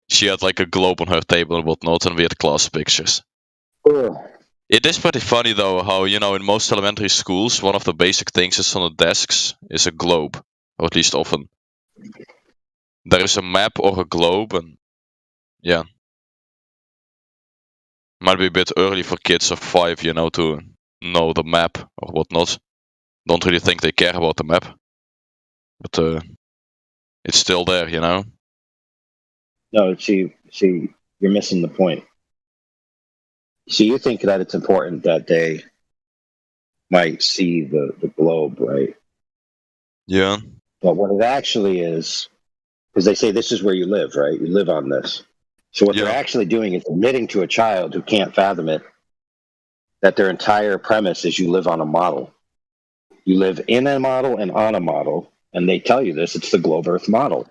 she had like a globe on her table and whatnot, and we had class pictures. It is pretty funny though how, you know, in most elementary schools, one of the basic things is on the desks is a globe, or at least often. There is a map or a globe, and yeah. Might be a bit early for kids of 5, you know, to know the map or whatnot. Don't really think they care about the map. But it's still there, you know? No, see, you're missing the point. See, you think that it's important that they might see the globe, right? Yeah. But what it actually is, because they say this is where you live, right? You live on this. So what they're actually doing is admitting to a child who can't fathom it that their entire premise is you live on a model. You live in a model and on a model, and they tell you this, it's the globe Earth model.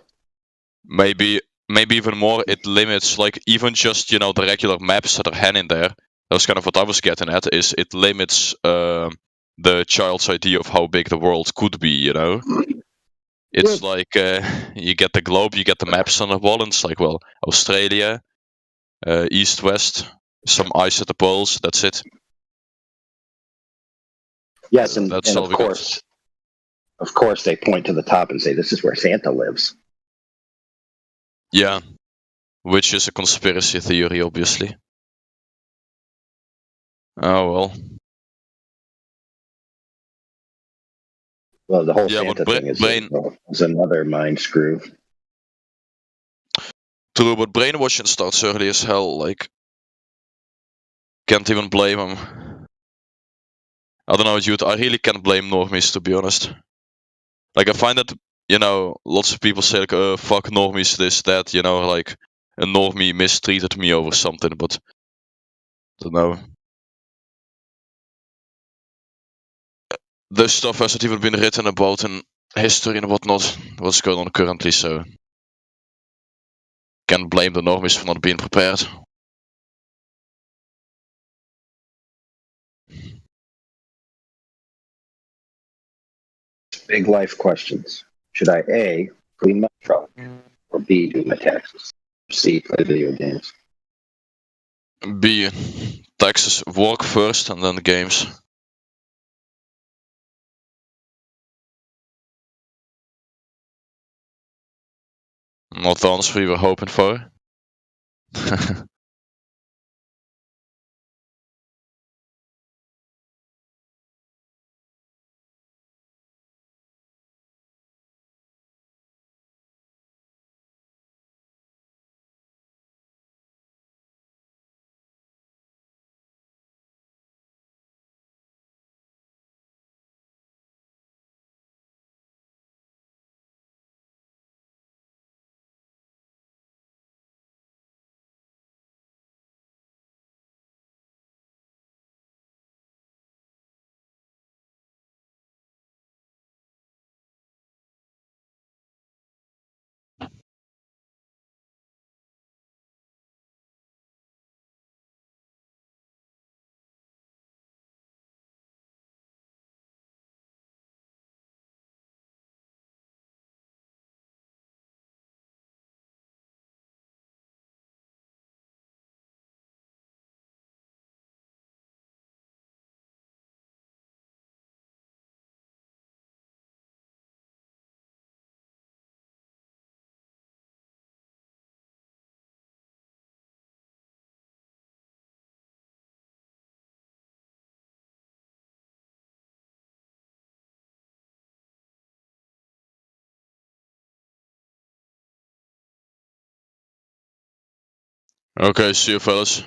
Maybe even more, it limits, like, even just, you know, the regular maps that are hanging there. That's kind of what I was getting at, is it limits the child's idea of how big the world could be, you know? It's like you get the globe, you get the maps on the wall, and it's like, well, Australia, east, west, some ice at the poles, that's it. Yes, and of course, Of course, they point to the top and say, "This is where Santa lives." Yeah, which is a conspiracy theory, obviously. Oh well. Well, the whole Yeah, Santa but thing brain. is another mind screw. True, but brainwashing starts early as hell. Like, can't even blame him. I don't know, dude. I really can't blame normies, to be honest. Like, I find that, lots of people say, like, fuck normies, this, that, like, a normie mistreated me over something, but I don't know. This stuff hasn't even been written about in history and whatnot, what's going on currently, so can't blame the normies for not being prepared. Big life questions. Should I A, clean my truck, or B, do my taxes? C, play video games? B, taxes, work first and then games. Not the answer we were hoping for. Okay, see you fellas.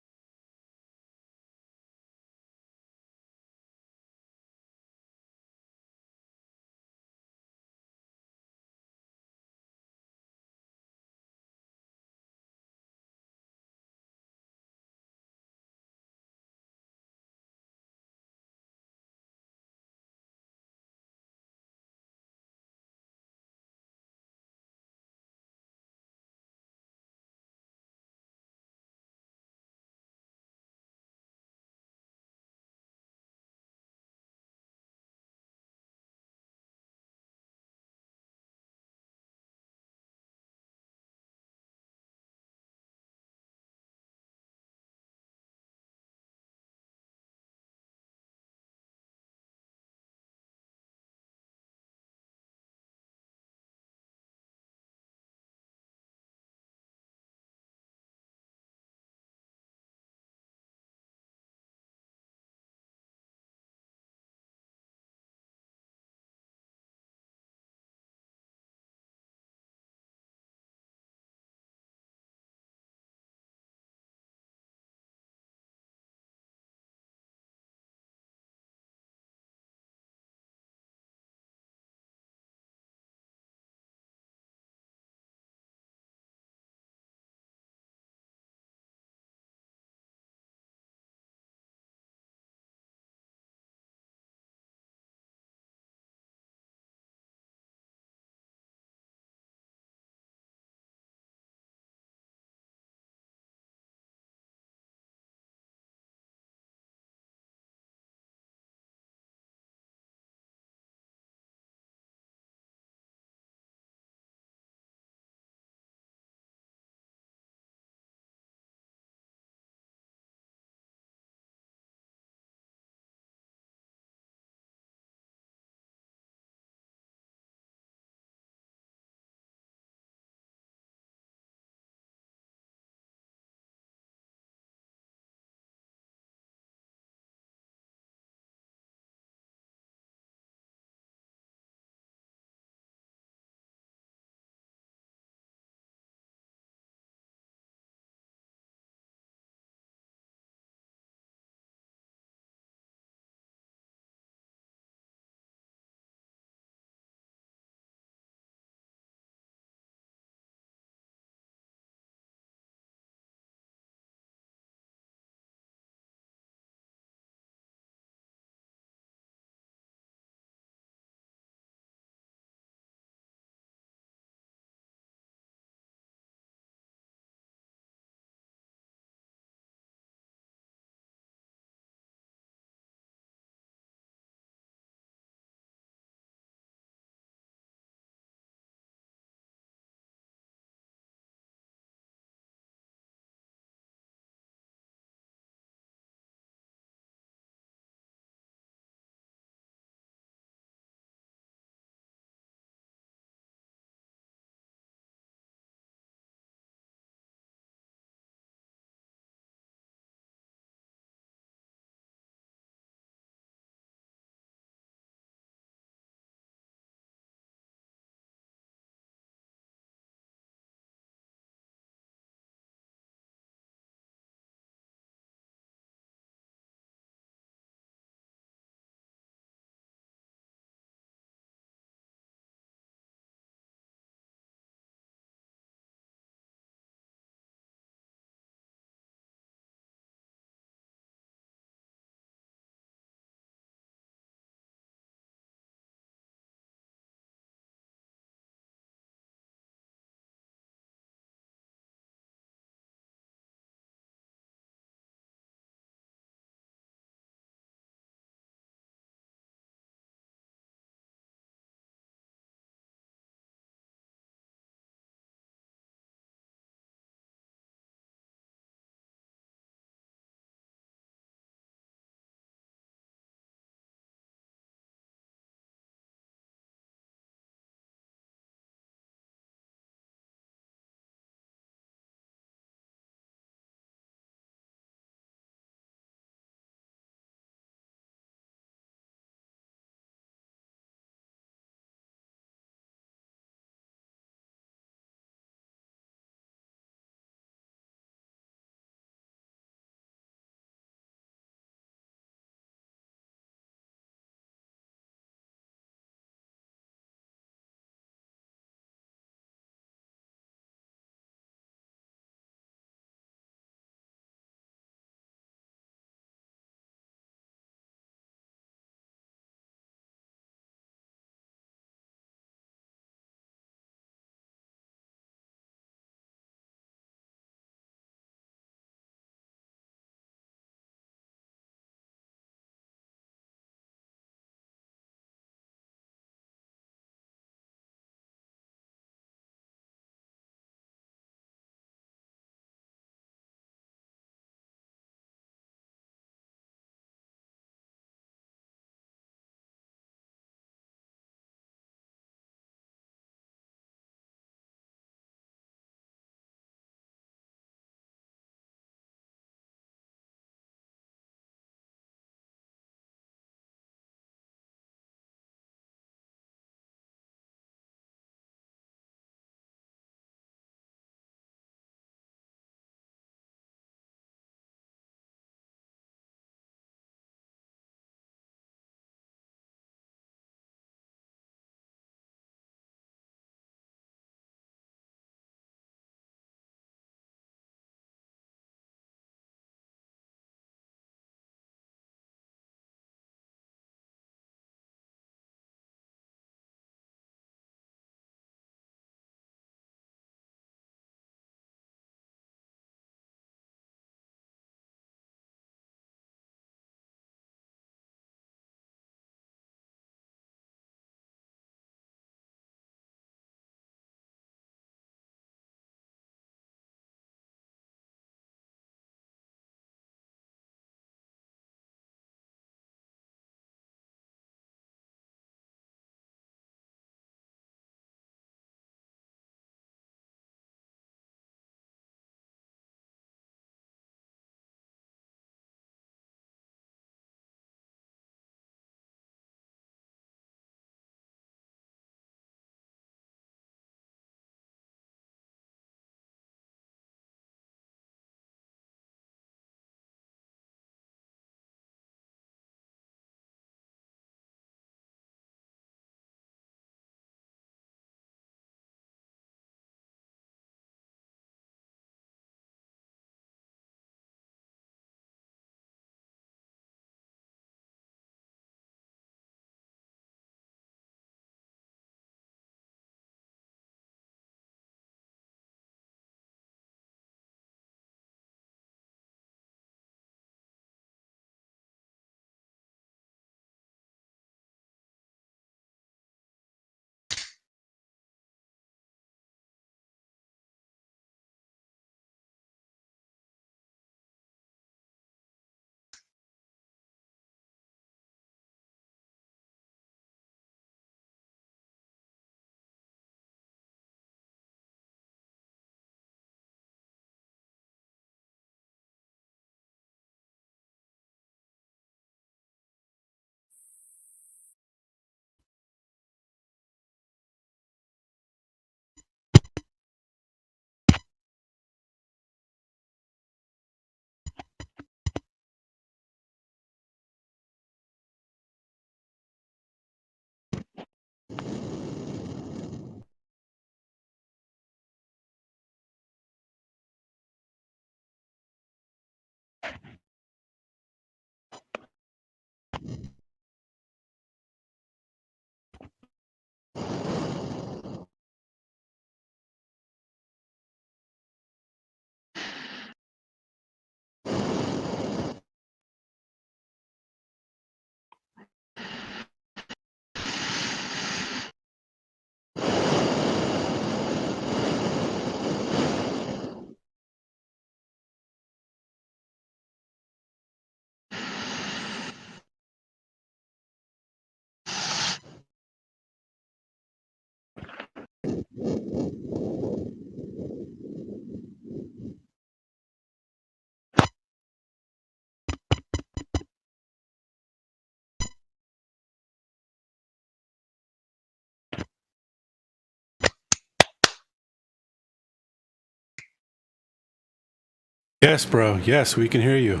Yes, bro. Yes, we can hear you.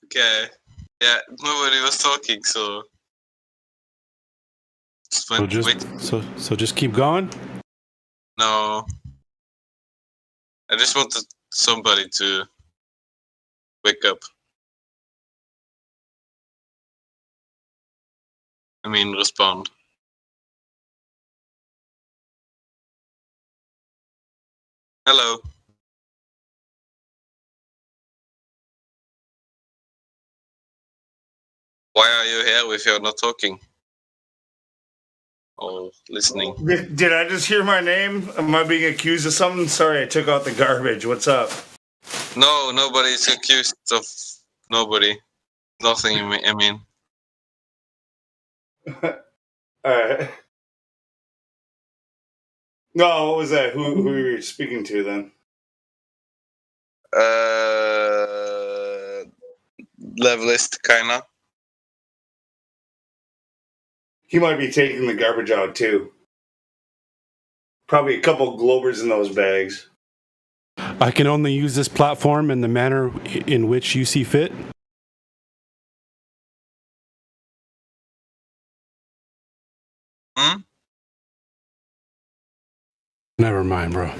Okay. Yeah, nobody was talking, so just went to wait. So just keep going. No, I just wanted somebody to wake up. I mean, respond. Hello. Why are you here if you're not talking? Or listening? Did I just hear my name? Am I being accused of something? Sorry, I took out the garbage. What's up? No, nobody's accused of nobody. Nothing, I mean. Alright. No, what was that? Who were you speaking to then? Levelist, kinda. He might be taking the garbage out too. Probably a couple Globers in those bags. I can only use this platform in the manner in which you see fit. Hmm? Never mind, bro.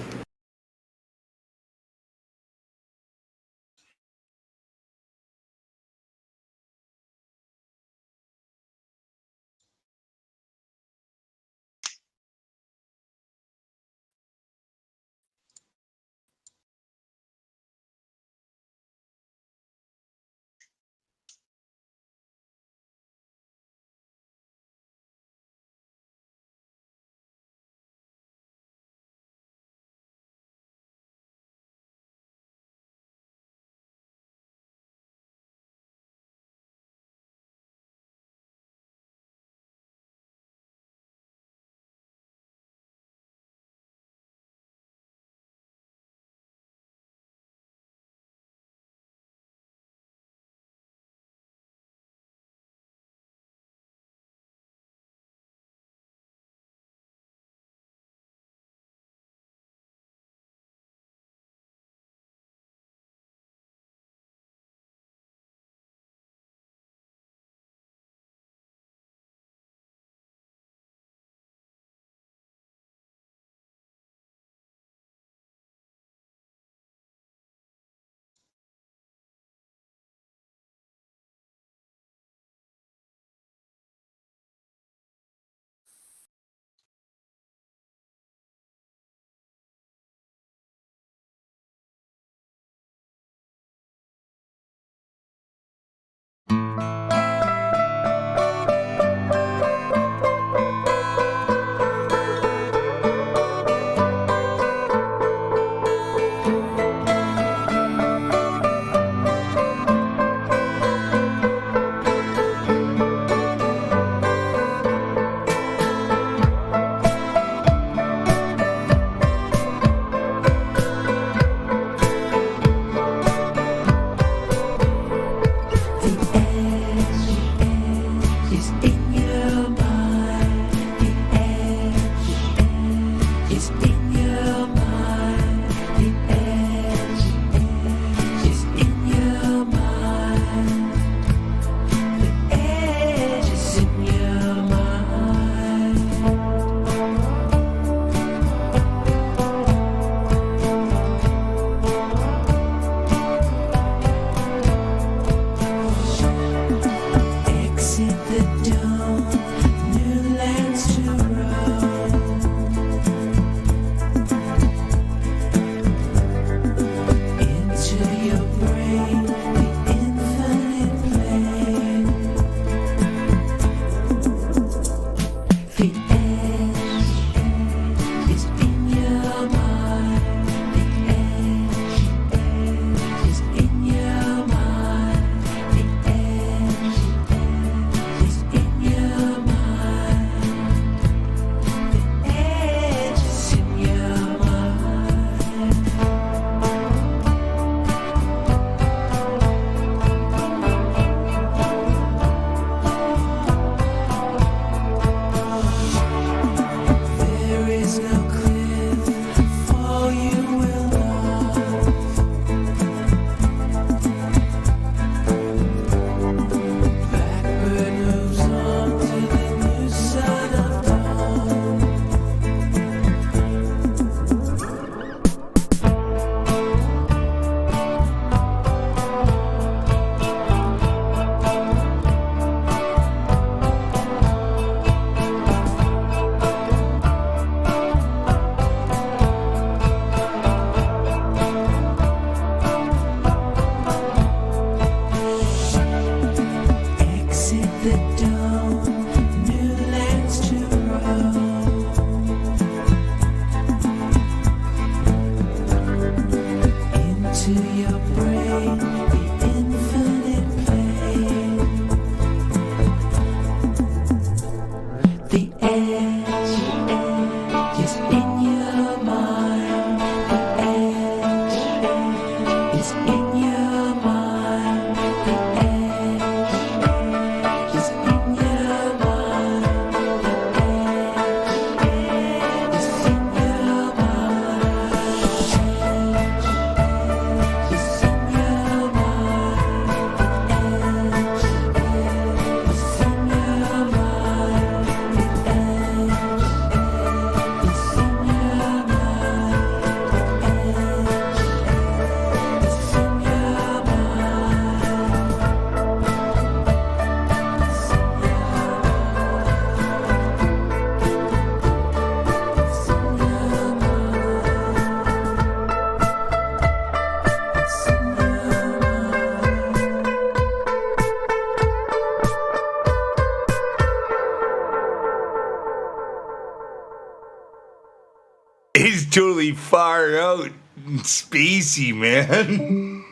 It's totally far out and spacey, man.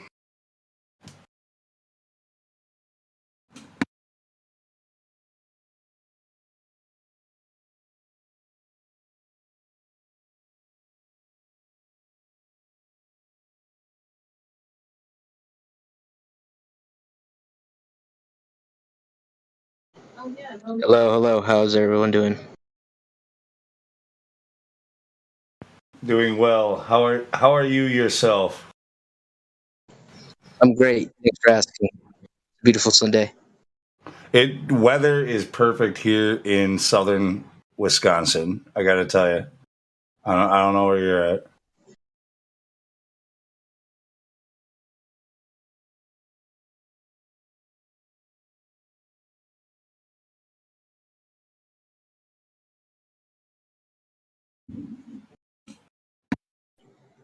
Hello. How's everyone doing? Doing well. How are you yourself? I'm great. Thanks for asking. Beautiful Sunday. Weather is perfect here in southern Wisconsin. I got to tell you. I don't know where you're at.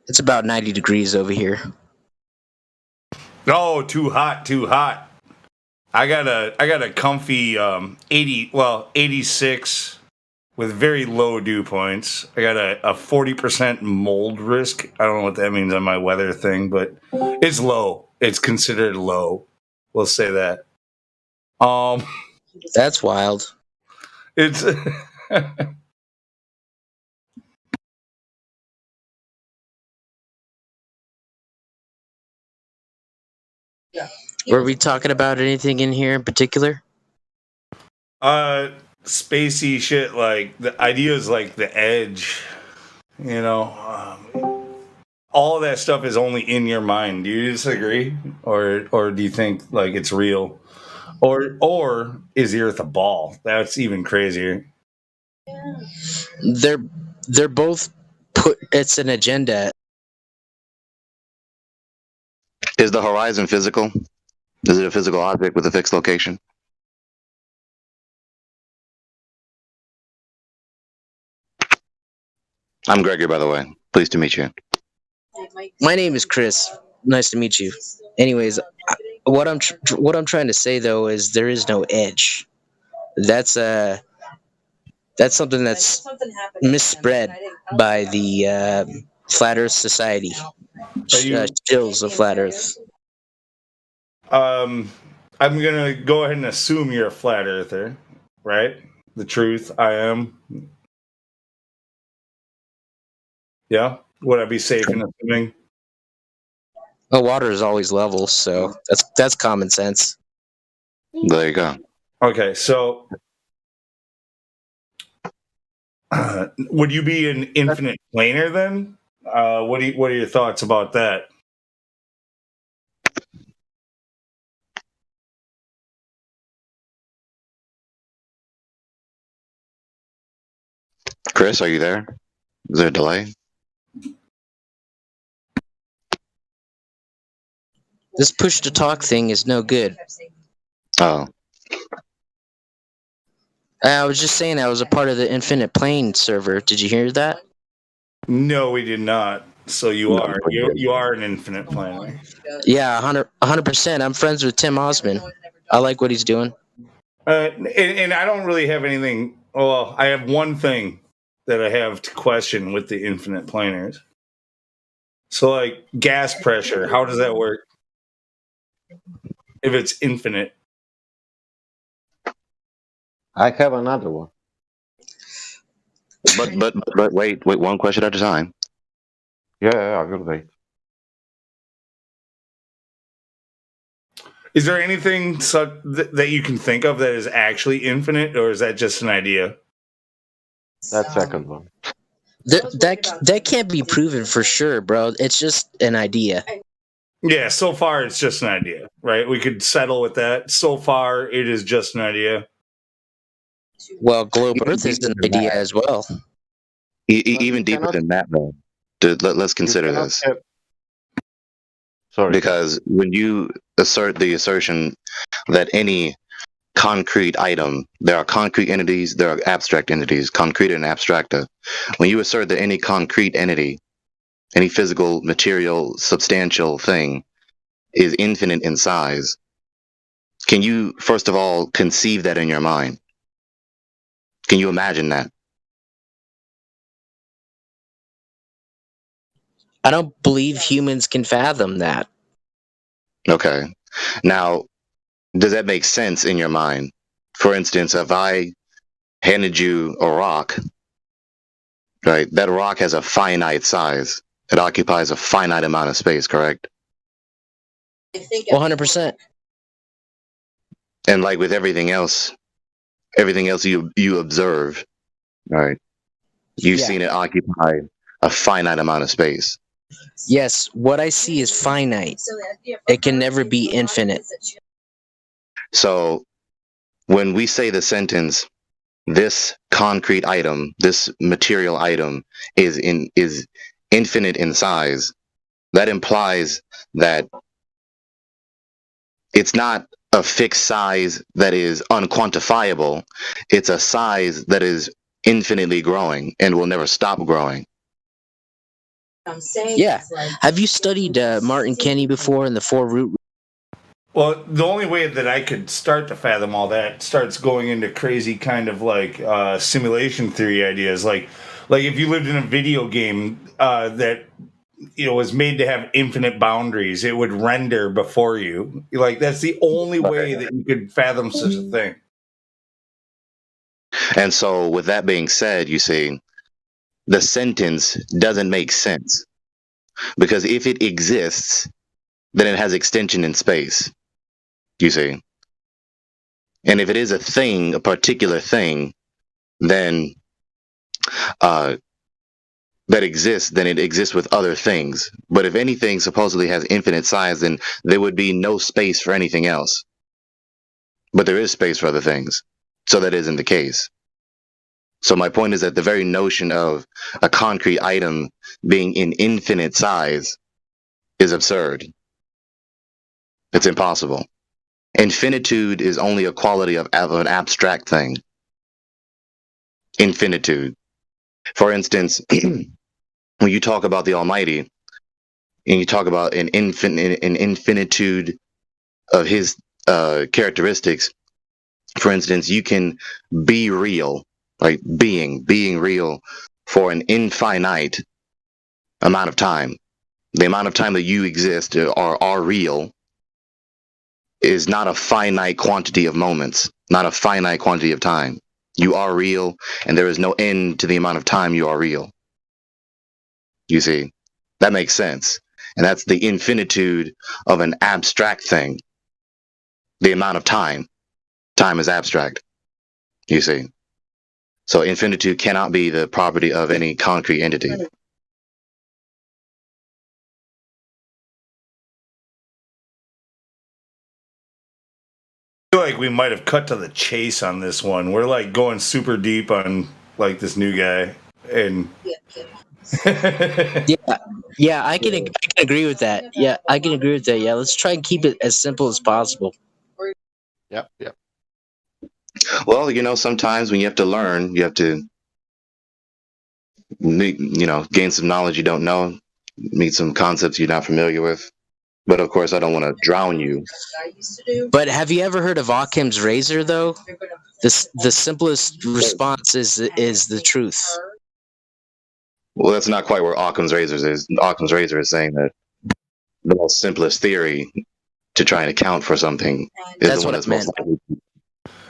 It's about 90 degrees over here. Oh, too hot, too hot. I got a comfy 86 with very low dew points. I got a 40% mold risk. I don't know what that means on my weather thing, but it's low. It's considered low. We'll say that. That's wild. It's Were we talking about anything in here in particular? spacey shit, like the ideas like the edge, all of that stuff is only in your mind. Do you disagree, or do you think like it's real, or is the Earth a ball? That's even crazier. They're both put. It's an agenda. Is the horizon physical? Is it a physical object with a fixed location? I'm Gregory, by the way. Pleased to meet you. My name is Chris. Nice to meet you. Anyways, what I'm trying to say though is there is no edge. That's something that's misspread by the Flat Earth Society. Stills of Flat Earth. I'm gonna go ahead and assume you're a flat earther, right? The truth, I am. Yeah, would I be safe in assuming? The water is always level, so that's common sense. There you go. Okay, so would you be an infinite planar then? What are your thoughts about that? Chris, are you there? Is there a delay? This push to talk thing is no good. Oh. I was just saying I was a part of the Infinite Plane server. Did you hear that? No, we did not. So you are an infinite planar. Yeah, 100%. I'm friends with Tim Osman. I like what he's doing. And I don't really have anything. Well, I have one thing that I have to question with the infinite planars. So, like gas pressure, how does that work? If it's infinite. I have another one. But wait, one question at a time. Yeah, I will wait. Is there anything that you can think of that is actually infinite, or is that just an idea? That second one. That can't be proven for sure, bro. It's just an idea. Yeah, so far it's just an idea, right? We could settle with that. So far, it is just an idea. Well, globe Earth is an idea as well. Even deeper than that, though. Let's consider this. Sorry. Because when you assert the assertion that any concrete item, there are concrete entities, there are abstract entities, concrete and abstracta. When you assert that any concrete entity, any physical, material, substantial thing is infinite in size, can you, first of all, conceive that in your mind? Can you imagine that? I don't believe humans can fathom that. Okay. Now, does that make sense in your mind? For instance, if I handed you a rock, right, that rock has a finite size. It occupies a finite amount of space, correct? 100%. And like with everything else you observe, right? You've Yeah. seen it occupy a finite amount of space. Yes, what I see is finite. It can never be infinite. So when we say the sentence, this concrete item, this material item is infinite in size, that implies that it's not a fixed size that is unquantifiable. It's a size that is infinitely growing and will never stop growing. Yeah. Have you studied Martin Kenny before in the Four Root? Well, the only way that I could start to fathom all that starts going into crazy kind of like simulation theory ideas. Like if you lived in a video game that was made to have infinite boundaries, it would render before you. Like that's the only way that you could fathom such a thing. And so, with that being said, you see, the sentence doesn't make sense. Because if it exists, then it has extension in space. You see? And if it is a thing, a particular thing, then that exists, then it exists with other things. But if anything supposedly has infinite size, then there would be no space for anything else. But there is space for other things. So that isn't the case. So my point is that the very notion of a concrete item being in infinite size is absurd. It's impossible. Infinitude is only a quality of an abstract thing. Infinitude. For instance, when you talk about the Almighty, and you talk about an infinitude of his characteristics, for instance, you can be real, like being real for an infinite amount of time. The amount of time that you exist or are real is not a finite quantity of moments, not a finite quantity of time. You are real, and there is no end to the amount of time you are real. You see, that makes sense. And that's the infinitude of an abstract thing. The amount of time. Time is abstract. You see. So infinitude cannot be the property of any concrete entity. I feel like we might have cut to the chase on this one. We're like going super deep on like this new guy, and Yeah, I can agree with that. Yeah, I can agree with that. Yeah, let's try and keep it as simple as possible. Yep. Well, sometimes when you have to learn, you have to, gain some knowledge you don't know, meet some concepts you're not familiar with. But of course, I don't want to drown you. But have you ever heard of Occam's razor, though? The simplest response is the truth. Well, that's not quite where Occam's razor is. Occam's razor is saying that the most simplest theory to try and account for something is That's the one what I that's most likely.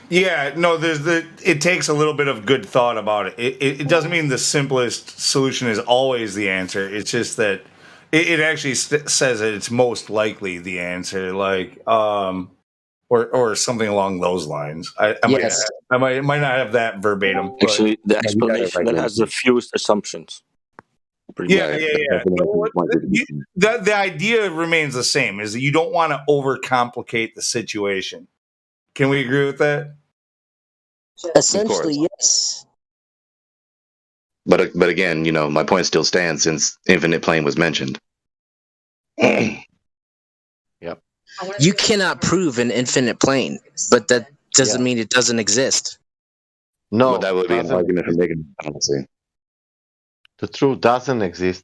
yeah, no, it takes a little bit of good thought about it. It doesn't mean the simplest solution is always the answer. It's just that it actually says that it's most likely the answer, like or something along those lines. I might not have that verbatim. But Actually, the explanation that has the fewest assumptions. Yeah. The idea remains the same: is that you don't want to overcomplicate the situation. Can we agree with that? Essentially, yes. But again, my point still stands since infinite plane was mentioned. Yep. You cannot prove an infinite plane, but that doesn't mean it doesn't exist. No, But that would be an doesn't argument for making a fallacy. The truth doesn't exist.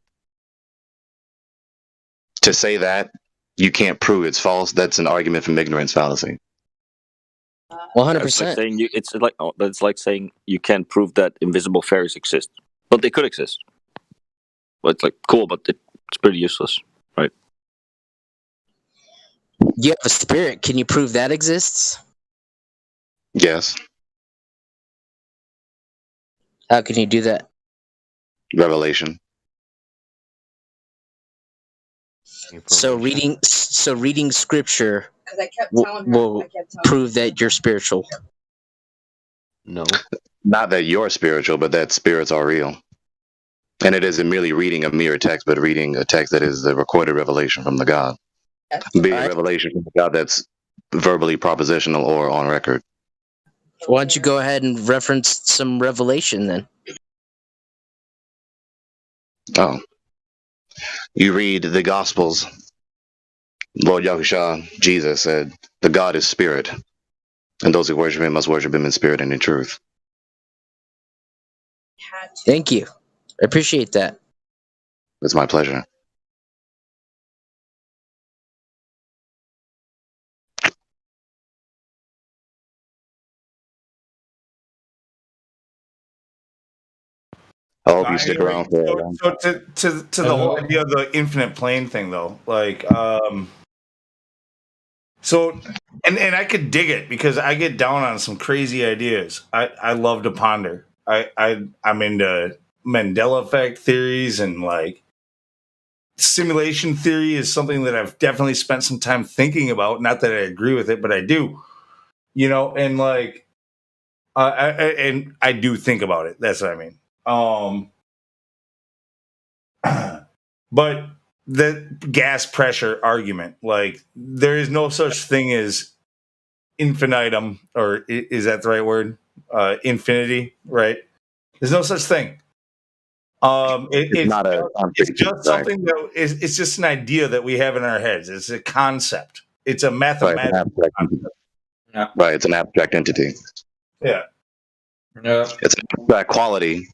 To say that you can't prove it's false, that's an argument from ignorance fallacy. 100%. It's like saying you can't prove that invisible fairies exist, but they could exist. But it's like cool, but It's pretty useless, right? You have a spirit. Can you prove that exists? Yes. How can you do that? Revelation. So reading scripture will prove that you're spiritual. No. Not that you're spiritual, but that spirits are real. And it isn't merely reading a mere text, but reading a text that is the recorded revelation from the God. Be a revelation from the God that's verbally propositional or on record. Why don't you go ahead and reference some revelation then? Oh. You read the Gospels. Lord Yahushua, Jesus said, the God is spirit, and those who worship him must worship him in spirit and in truth. Thank you. I appreciate that. It's my pleasure. I hope you stick around for So to the whole idea of the infinite plane thing, though, like, so, and I could dig it because I get down on some crazy ideas. I love to ponder. I'm into Mandela effect theories, and like simulation theory is something that I've definitely spent some time thinking about. Not that I agree with it, but I do. And like, I do think about it. That's what I mean. But the gas pressure argument, like, there is no such thing as infinitum, or is that the right word? Infinity, right? There's no such thing. It's just something that it's just an idea that we have in our heads. It's a concept. It's a mathematical concept. Right, it's an abstract entity. Yeah. It's an abstract quality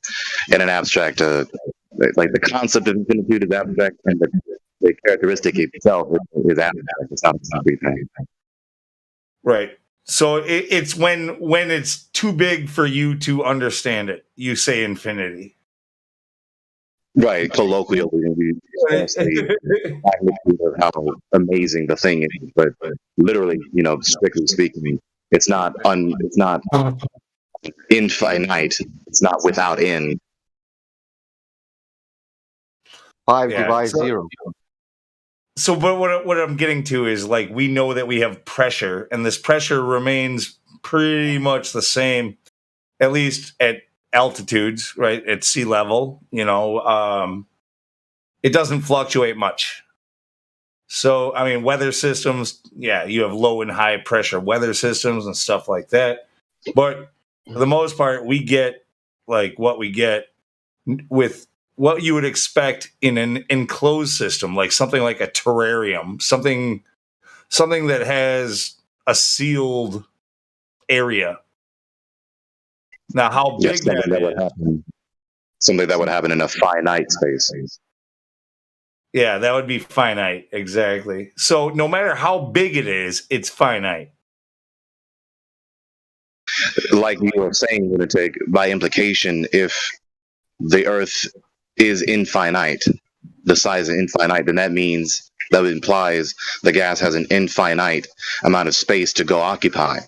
and an abstract, like the concept of infinitude is abstract, and the characteristic itself is abstract. It's not a concrete thing. Right. So it's when it's too big for you to understand it, you say infinity. Right, colloquially, we say the magnitude of how amazing the thing is, but literally, strictly speaking, it's not infinite. It's not without end. 5 divided 0. So, but what I'm getting to is, like, we know that we have pressure, and this pressure remains pretty much the same, at least at altitudes, right? At sea level, it doesn't fluctuate much. So, I mean, weather systems, yeah, you have low and high pressure weather systems and stuff like that. But for the most part, we get like what we get with what you would expect in an enclosed system, like something like a terrarium, something that has a sealed area. Now, how big would happen? Something that would happen in a finite space. Yeah, that would be finite, exactly. So no matter how big it is, it's finite. Like you were saying, Lunatic, by implication, if the Earth is infinite, the size is infinite, then that implies the gas has an infinite amount of space to go occupy.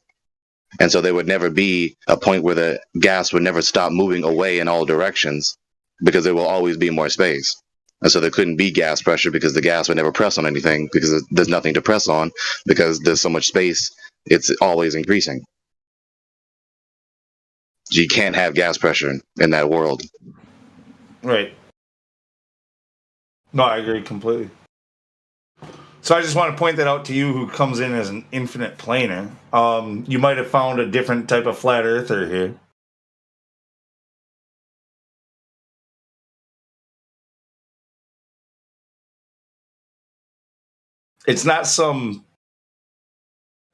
And so there would never be a point where the gas would never stop moving away in all directions, because there will always be more space. And so there couldn't be gas pressure, because the gas would never press on anything, because there's nothing to press on, because there's so much space, it's always increasing. You can't have gas pressure in that world. Right. No, I agree completely. So I just want to point that out to you, who comes in as an infinite planer. You might have found a different type of flat earther here. It's not some...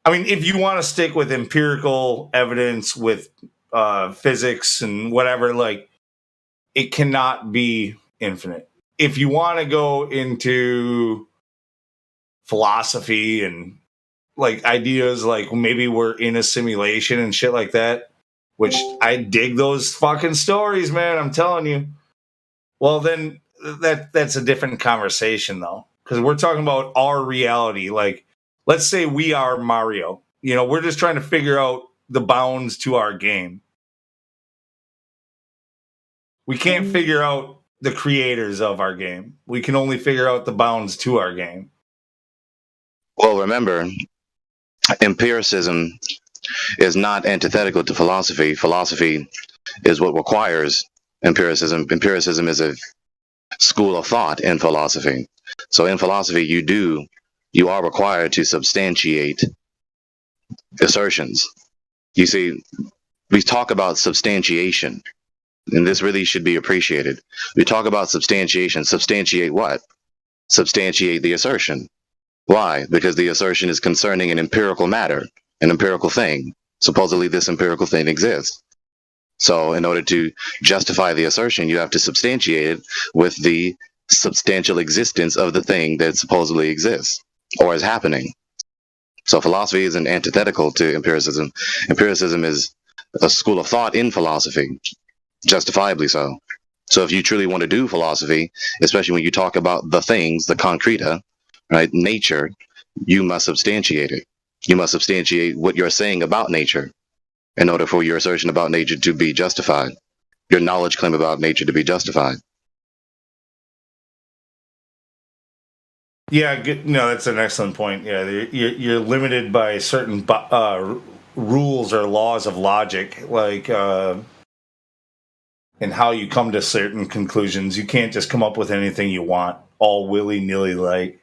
I mean, if you want to stick with empirical evidence, with physics and whatever, like, it cannot be infinite. If you want to go into philosophy and like ideas like maybe we're in a simulation and shit like that, which I dig those fucking stories, man, I'm telling you. Well, then that's a different conversation though, because we're talking about our reality. Like, let's say we are Mario. You know, we're just trying to figure out the bounds to our game. We can't figure out the creators of our game. We can only figure out the bounds to our game. Well, remember, empiricism is not antithetical to philosophy. Philosophy is what requires empiricism. Empiricism is a school of thought in philosophy. So in philosophy, you are required to substantiate assertions. You see, we talk about substantiation, and this really should be appreciated. We talk about substantiation. Substantiate what? Substantiate the assertion. Why? Because the assertion is concerning an empirical matter, an empirical thing. Supposedly this empirical thing exists. So in order to justify the assertion, you have to substantiate it with the substantial existence of the thing that supposedly exists or is happening. So philosophy isn't antithetical to empiricism. Empiricism is a school of thought in philosophy, justifiably so. So if you truly want to do philosophy, especially when you talk about the things, the concreta, right, nature, you must substantiate it. You must substantiate what you're saying about nature in order for your assertion about nature to be justified, your knowledge claim about nature to be justified. Yeah, no, that's an excellent point. Yeah, you're limited by certain rules or laws of logic, like and how you come to certain conclusions. You can't just come up with anything you want, all willy-nilly like.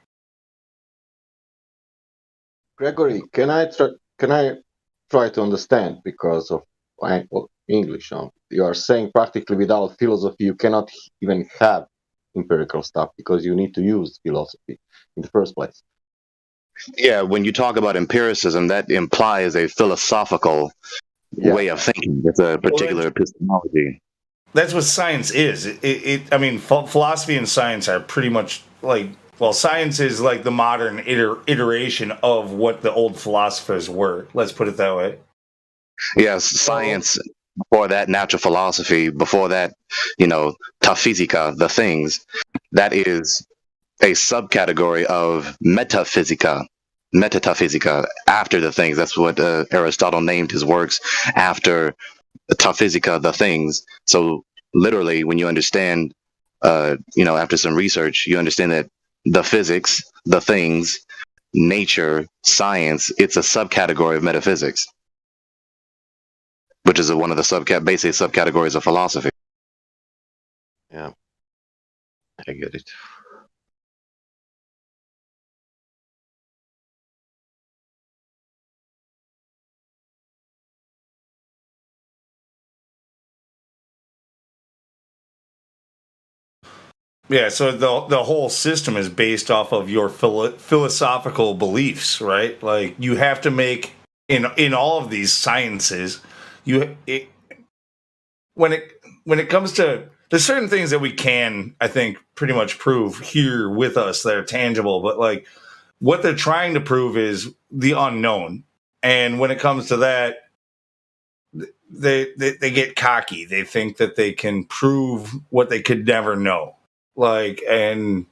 Gregory, can I try to understand, because of English? You are saying practically without philosophy you cannot even have empirical stuff, because you need to use philosophy in the first place. Yeah, when you talk about empiricism, that implies a philosophical way of thinking. It's a particular epistemology. That's what science is. I mean, philosophy and science are pretty much like, well, science is like the modern iteration of what the old philosophers were. Let's put it that way. Yes, science, before that, natural philosophy, before that, ta physica, the things, that is a subcategory of metaphysica, after the things. That's what Aristotle named his works after ta physica, the things. So literally, when you understand, after some research, you understand that the physics, the things, nature, science, it's a subcategory of metaphysics, which is one of the basic subcategories of philosophy. Yeah, I get it. Yeah, so the whole system is based off of your philosophical beliefs, right? Like, you have to make in all of these sciences, when it comes to, there's certain things that we can, I think, pretty much prove here with us that are tangible, but like what they're trying to prove is the unknown. And when it comes to that, they get cocky. They think that they can prove what they could never know. Like, and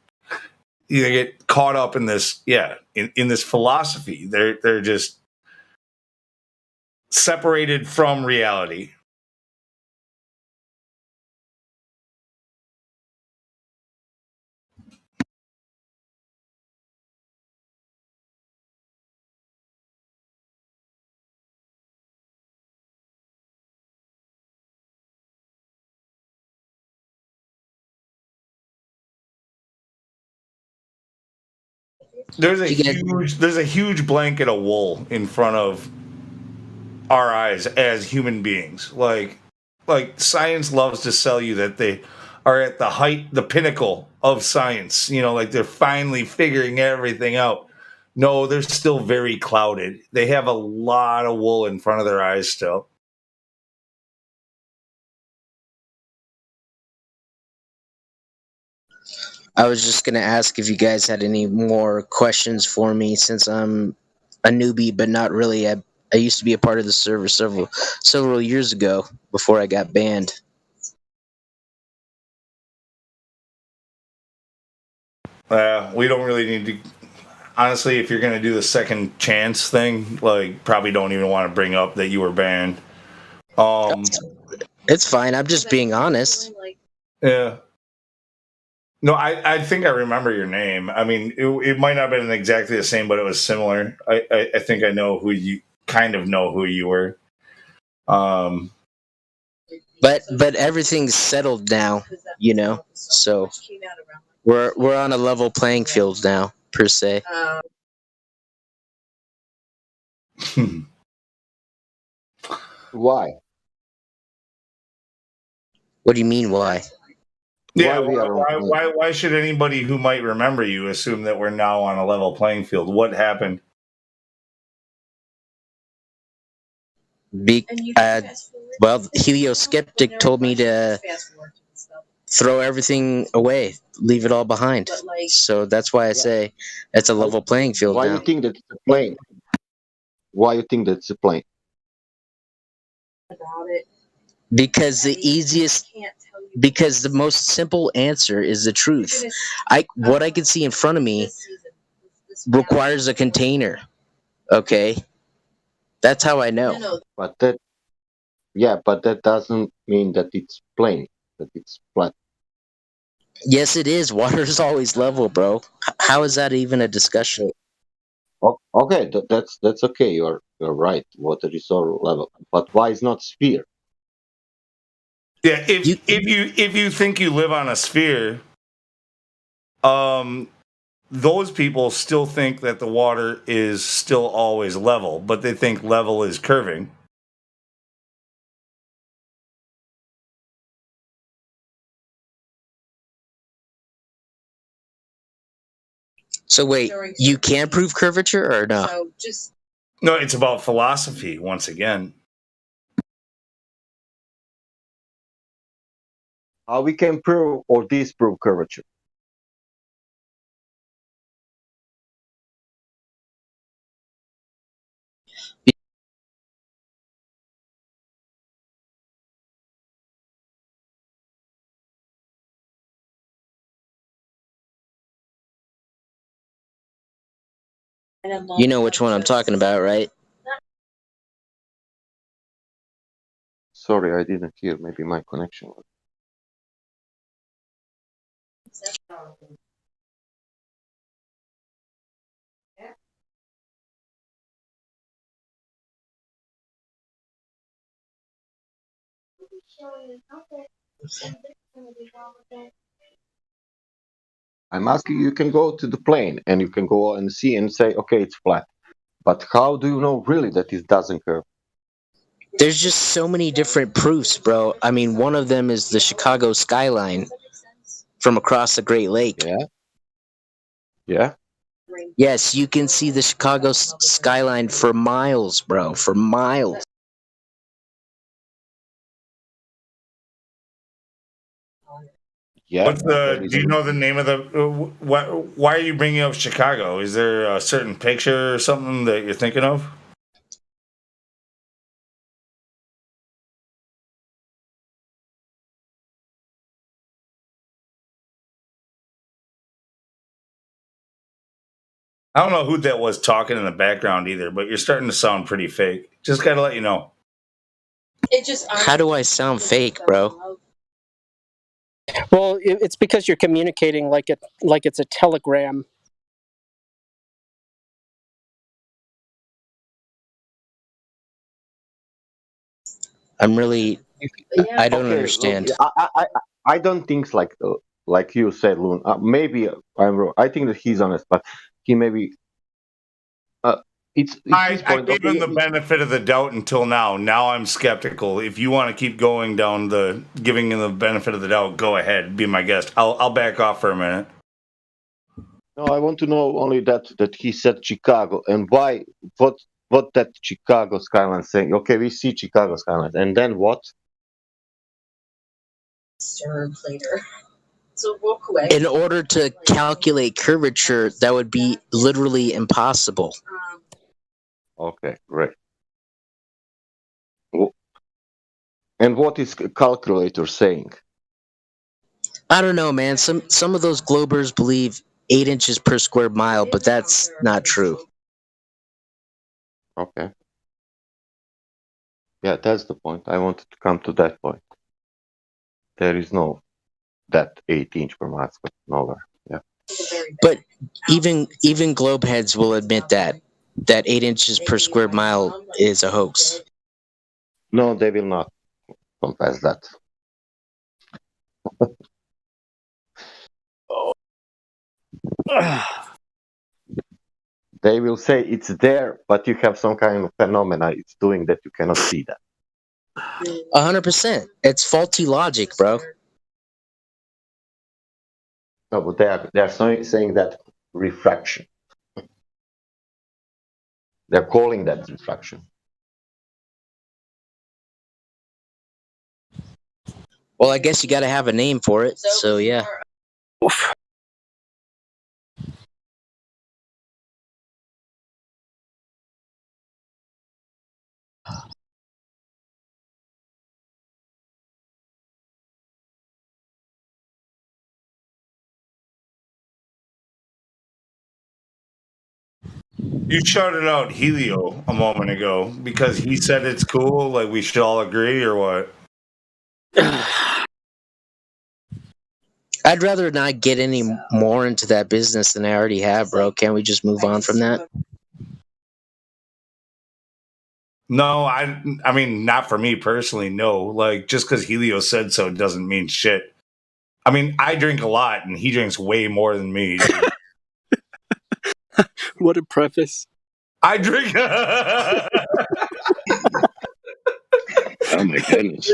they get caught up in this, in this philosophy. They're just separated from reality. There's a huge blanket of wool in front of our eyes as human beings. Like science loves to sell you that they are at the height, the pinnacle of science. Like they're finally figuring everything out. No, they're still very clouded. They have a lot of wool in front of their eyes still. I was just gonna ask if you guys had any more questions for me, since I'm a newbie, but not really. I used to be a part of the server several years ago before I got banned. We don't really need to. Honestly, if you're going to do the second chance thing, like, probably don't even want to bring up that you were banned. It's fine. I'm just being honest. Yeah. No, I think I remember your name. I mean, it might not have been exactly the same, but it was similar. I think I know who you kind of know who you were. But everything's settled now, you know. So we're on a level playing field now, per se. Why? What do you mean, why? Yeah, why should anybody who might remember you assume that we're now on a level playing field? What happened? Well, Helioskeptic told me to throw everything away, leave it all behind. So that's why I say it's a level playing field Why now. you think that it's a plane? Why you think that it's a plane? Because the most simple answer is the truth. What I can see in front of me requires a container. Okay? That's how I know. But that doesn't mean that it's plain, that it's flat. Yes, it is. Water is always level, bro. How is that even a discussion? Okay, that's okay. You're right. Water is all level, but why is not sphere? Yeah, if you think you live on a sphere, those people still think that the water is still always level, but they think level is curving. So wait, you can prove curvature or no? No, it's about philosophy once again. How we can prove or disprove curvature? You know which one I'm talking about, right? Sorry, I didn't hear. Maybe my connection was. I'm asking you can go to the plane and you can go and see and say, okay, it's flat. But how do you know really that it doesn't curve? There's just so many different proofs, bro. I mean, one of them is the Chicago skyline from across the Great Lake. Yeah. Yes, you can see the Chicago skyline for miles, bro. For miles. Yeah. Do you know the name of the? Why are you bringing up Chicago? Is there a certain picture or something that you're thinking of? I don't know who that was talking in the background either, but you're starting to sound pretty fake. Just gotta let you know. How do I sound fake, bro? Well, it's because you're communicating like it's a telegram. I'm really. I don't understand. I don't think like you said, Loon. Maybe I'm wrong. I think that he's honest, but he maybe. I gave him the benefit of the doubt until now. Now I'm skeptical. If you want to keep going down the giving him the benefit of the doubt, go ahead. Be my guest. I'll back off for a minute. No, I want to know only that he said Chicago and why. What that Chicago skyline saying? Okay, we see Chicago skyline, and then what? In order to calculate curvature, that would be literally impossible. Okay, great. And what is calculator saying? I don't know, man. Some of those globers believe 8 inches per square mile, but that's not true. Okay. Yeah, that's the point. I wanted to come to that point. There is no that 8-inch per mile square nowhere. Yeah. But even globe heads will admit that 8 inches per square mile is a hoax. No, they will not confess that. They will say it's there, but you have some kind of phenomena it's doing that you cannot see that. 100%. It's faulty logic, bro. No, but they are saying that refraction. They're calling that refraction. Well, I guess you got to have a name for it. So yeah. You shouted out Helio a moment ago because he said it's cool. Like we should all agree, or what? I'd rather not get any more into that business than I already have, bro. Can't we just move on from that? No, I mean, not for me personally. No, like just because Helio said so doesn't mean shit. I mean, I drink a lot, and he drinks way more than me. What a preface. I drink. Oh my goodness.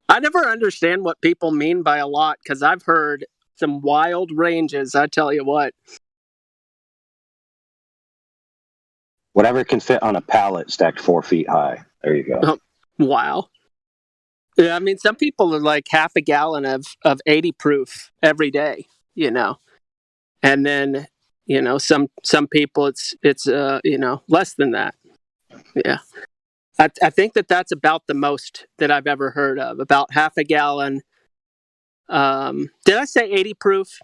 I never understand what people mean by a lot because I've heard some wild ranges. I tell you what. Whatever can fit on a pallet stacked 4 feet high. There you go. Oh, wow. Yeah, I mean, some people are like half a gallon of 80 proof every day, you know, and then some people it's less than that. Yeah. I think that's about the most that I've ever heard of. About half a gallon. Did I say 80 proof?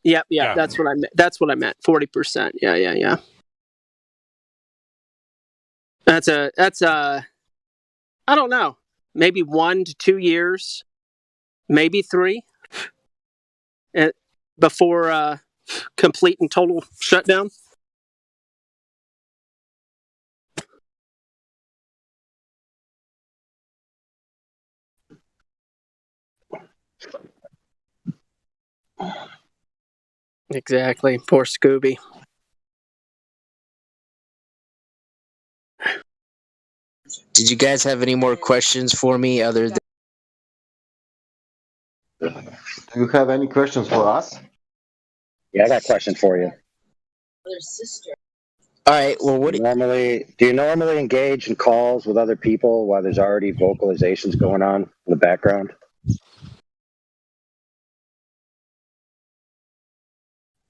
Yep, yeah. That's what I meant. That's what I meant. 40%. Yeah. That's I don't know. Maybe 1 to 2 years, maybe 3, before complete and total shutdown. Exactly. Poor Scooby. Did you guys have any more questions for me other than... Do you have any questions for us? Yeah, I got a question for you. All right. Well, do you normally engage in calls with other people while there's already vocalizations going on in the background?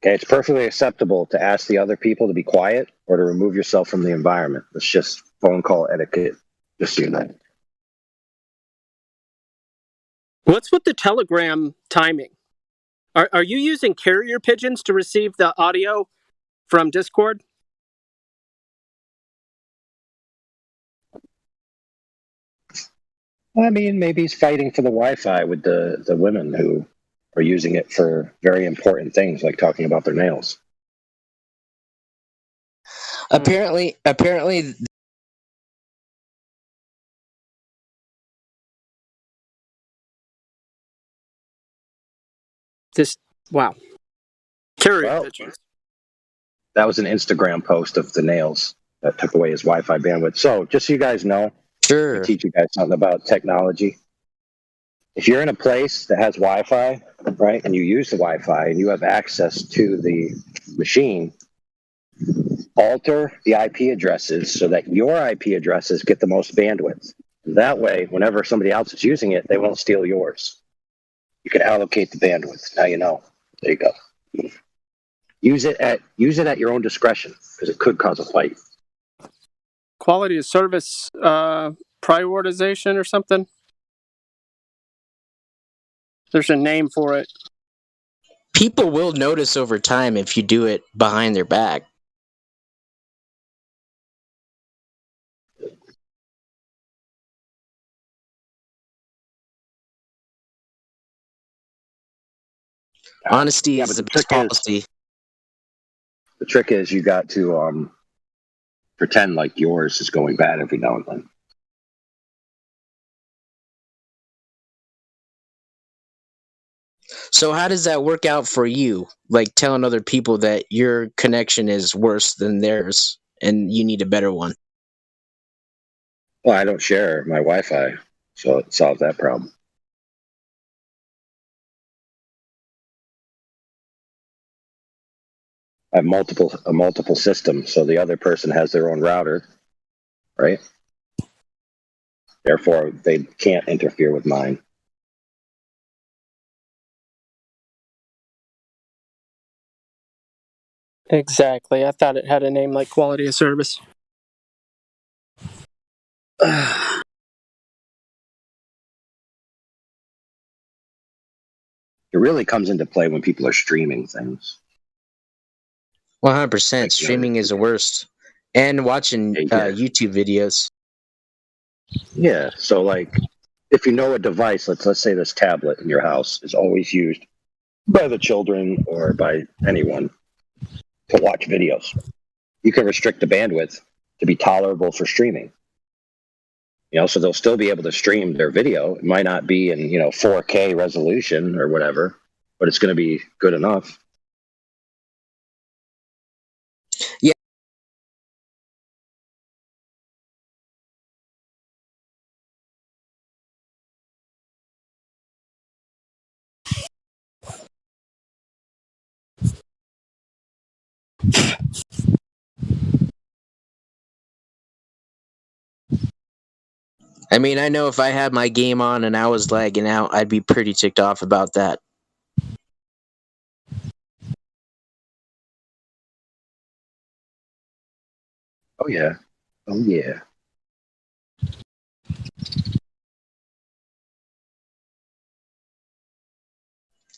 Okay, it's perfectly acceptable to ask the other people to be quiet or to remove yourself from the environment. It's just phone call etiquette. Just so you know. What's with the Telegram timing? Are you using carrier pigeons to receive the audio from Discord? I mean, maybe he's fighting for the Wi-Fi with the women who are using it for very important things, like talking about their nails. Apparently. Wow. Carrier pigeons. That was an Instagram post of the nails that took away his Wi-Fi bandwidth. So, just so you guys know, sure, I teach you guys something about technology. If you're in a place that has Wi-Fi, right, and you use the Wi-Fi and you have access to the machine, alter the IP addresses so that your IP addresses get the most bandwidth. And that way, whenever somebody else is using it, they won't steal yours. You can allocate the bandwidth. Now you know. There you go. Use it at your own discretion because it could cause a fight. Quality of service prioritization or something. There's a name for it. People will notice over time if you do it behind their back. Honesty is the best policy. The trick is you got to pretend like yours is going bad every now and then. So how does that work out for you? Like telling other people that your connection is worse than theirs and you need a better one? Well, I don't share my Wi-Fi, so it solves that problem. I have a multiple system, so the other person has their own router, right? Therefore, they can't interfere with mine. Exactly. I thought it had a name like quality of service. It really comes into play when people are streaming things. 100%. Streaming is the worst. And watching YouTube videos. Yeah. So, like, if you know a device, let's say this tablet in your house is always used by the children or by anyone to watch videos, you can restrict the bandwidth to be tolerable for streaming. You know, so they'll still be able to stream their video. It might not be in 4K resolution or whatever, but it's going to be good enough. Yeah. I mean, I know if I had my game on and I was lagging out, I'd be pretty ticked off about that. Oh, yeah. Oh, yeah.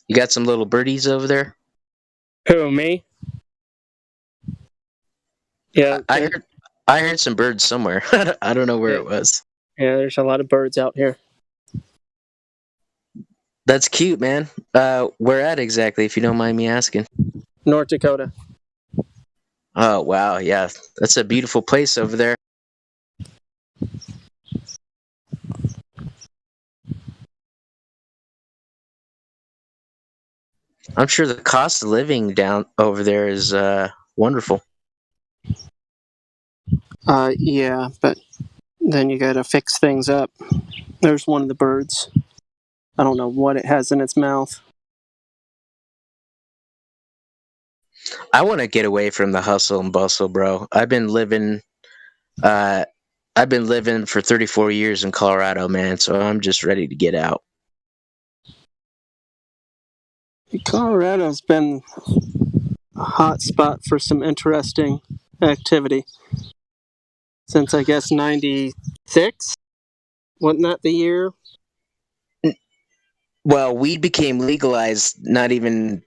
You got some little birdies over there? Who, me? Yeah. I heard some birds somewhere. I don't know where it was. Yeah, there's a lot of birds out here. That's cute, man. Where at exactly, if you don't mind me asking? North Dakota. Oh, wow. Yeah, that's a beautiful place over there. I'm sure the cost of living down over there is wonderful. Yeah, but then you gotta fix things up. There's one of the birds. I don't know what it has in its mouth. I want to get away from the hustle and bustle, bro. I've been living for 34 years in Colorado, man, so I'm just ready to get out. Colorado's been a hot spot for some interesting activity since, I guess, 96? Wasn't that the year? Well, weed became legalized not even,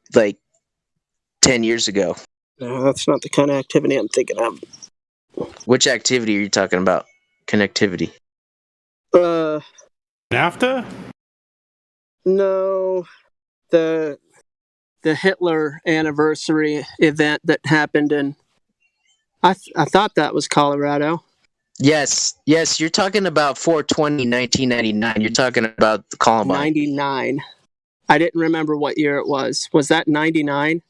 10 years ago. No, that's not the kind of activity I'm thinking of. Which activity are you talking about? Connectivity? NAFTA? No. The Hitler anniversary event that happened in... I thought that was Colorado. Yes, you're talking about 4/20, 1999. You're talking about the Columbine. 99. I didn't remember what year it was. Was that 99?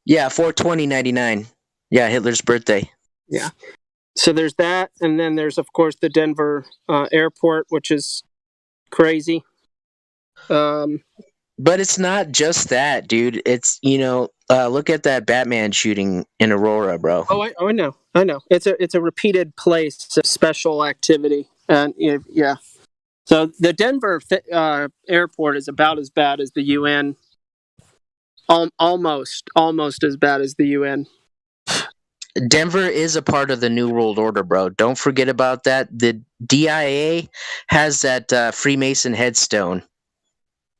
Yeah, 4/20/99. Yeah, Hitler's birthday. Yeah. So there's that, and then there's, of course, the Denver airport, which is crazy. But it's not just that, dude. It's, look at that Batman shooting in Aurora, bro. Oh, I know. It's a repeated place of special activity, and yeah. So the Denver airport is about as bad as the UN. Almost as bad as the UN. Denver is a part of the New World Order, bro. Don't forget about that. The DIA has that Freemason headstone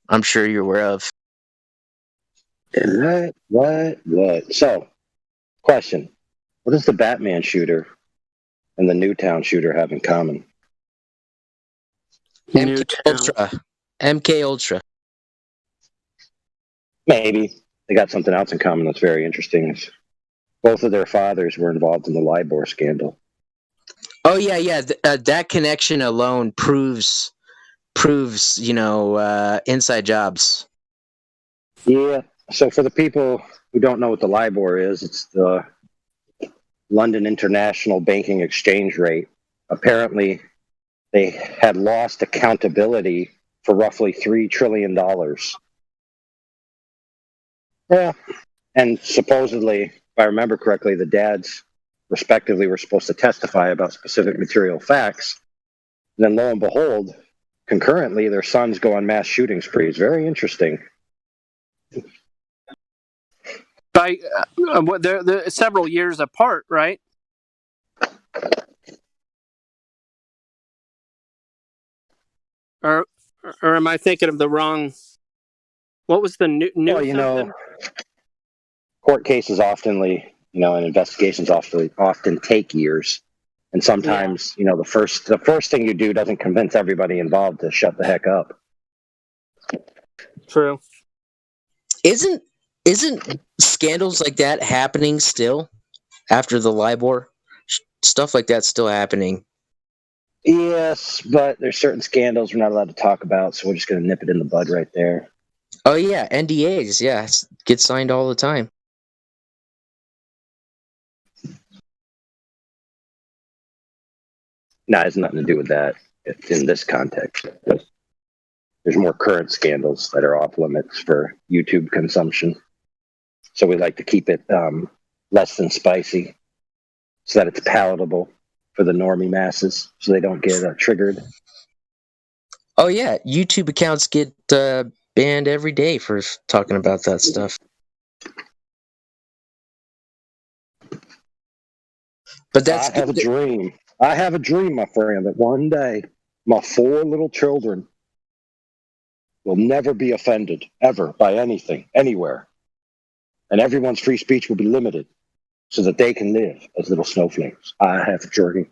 I'm sure you're aware of. What? So, question. What does the Batman shooter and the Newtown shooter have in common? MK Ultra. MK Ultra. Maybe. They got something else in common that's very interesting. Both of their fathers were involved in the LIBOR scandal. Oh yeah. That connection alone proves inside jobs. Yeah. So for the people who don't know what the LIBOR is, it's the London International Banking Exchange Rate. Apparently, they had lost accountability for roughly $3 trillion. Yeah. And supposedly, if I remember correctly, the dads respectively were supposed to testify about specific material facts. And then lo and behold, concurrently, their sons go on mass shooting sprees. Very interesting. They're several years apart, right? Or am I thinking of the wrong? What was the new? Well, court cases and investigations often take years, and sometimes the first thing you do doesn't convince everybody involved to shut the heck up. True. Isn't scandals like that happening still after the LIBOR? Stuff like that's still happening. Yes, but there's certain scandals we're not allowed to talk about, so we're just going to nip it in the bud right there. Oh yeah, NDAs, yeah, get signed all the time. No, it has nothing to do with that in this context. There's more current scandals that are off limits for YouTube consumption. So we like to keep it less than spicy so that it's palatable for the normie masses so they don't get triggered. Oh yeah, YouTube accounts get banned every day for talking about that stuff. But I have a dream, my friend, that one day my 4 little children will never be offended, ever, by anything, anywhere. And everyone's free speech will be limited so that they can live as little snowflakes. I have a dream.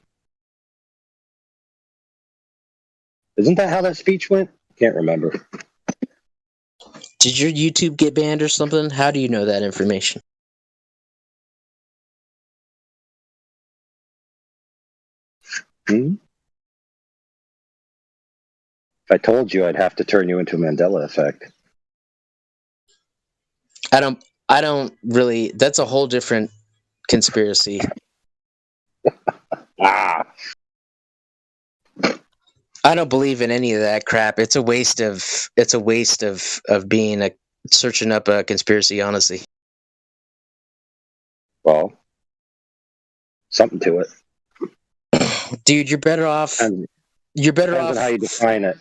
Isn't that how that speech went? Can't remember. Did your YouTube get banned or something? How do you know that information? If I told you, I'd have to turn you into a Mandela effect. I don't really. That's a whole different conspiracy. I don't believe in any of that crap. It's a waste of being searching up a conspiracy, honestly. Well, something to it. Dude, you're better off. You're better off. How you define it.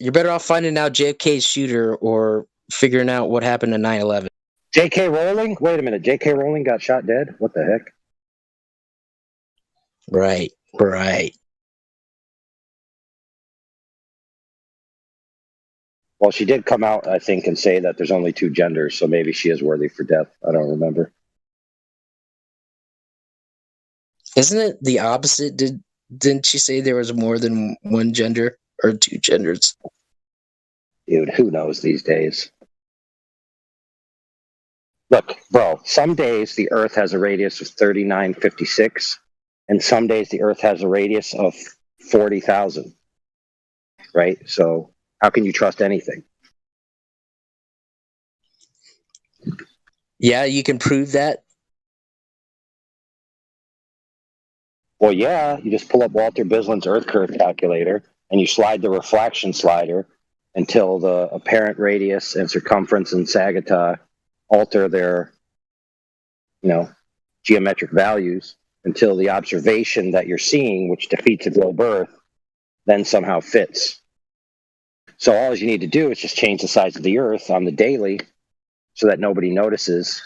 You're better off finding out JFK's shooter or figuring out what happened to 9/11. J.K. Rowling? Wait a minute. J.K. Rowling got shot dead? What the heck? Right. Well, she did come out, I think, and say that there's only 2 genders, so maybe she is worthy for death. I don't remember. Isn't it the opposite? Didn't she say there was more than one gender or 2 genders? Dude, who knows these days? Look, bro, some days the Earth has a radius of 3956, and some days the Earth has a radius of 40,000. Right? So how can you trust anything? Yeah, you can prove that. Well, yeah, you just pull up Walter Bislin's Earth curve calculator and you slide the reflection slider until the apparent radius and circumference and sagitta alter their, geometric values until the observation that you're seeing, which defeats a globe Earth, then somehow fits. So all you need to do is just change the size of the Earth on the daily so that nobody notices.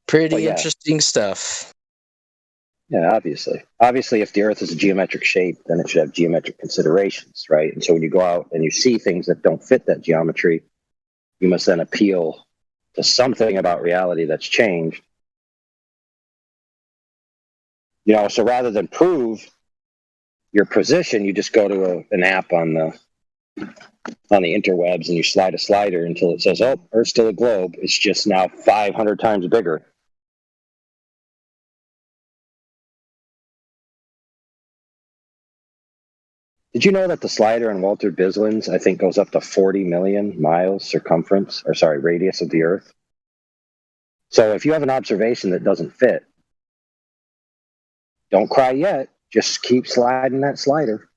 Pretty interesting stuff. Yeah, obviously, if the Earth is a geometric shape, then it should have geometric considerations, right? And so when you go out and you see things that don't fit that geometry, you must then appeal to something about reality that's changed. So rather than prove your position, you just go to an app on the interwebs and you slide a slider until it says, "Oh, Earth's still a globe. It's just now 500 times bigger." Did you know that the slider in Walter Bislin's, I think, goes up to 40 million miles radius of the Earth? So if you have an observation that doesn't fit, don't cry yet. Just keep sliding that slider.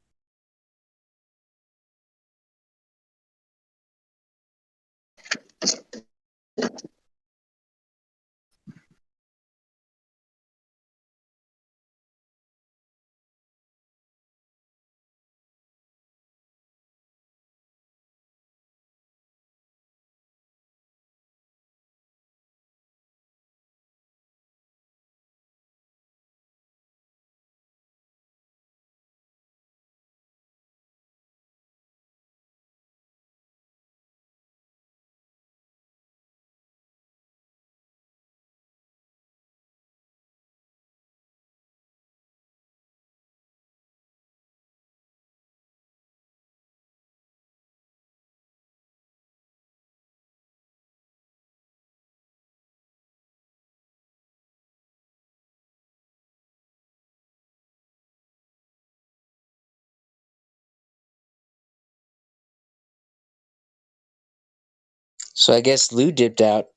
So I guess Lou dipped out.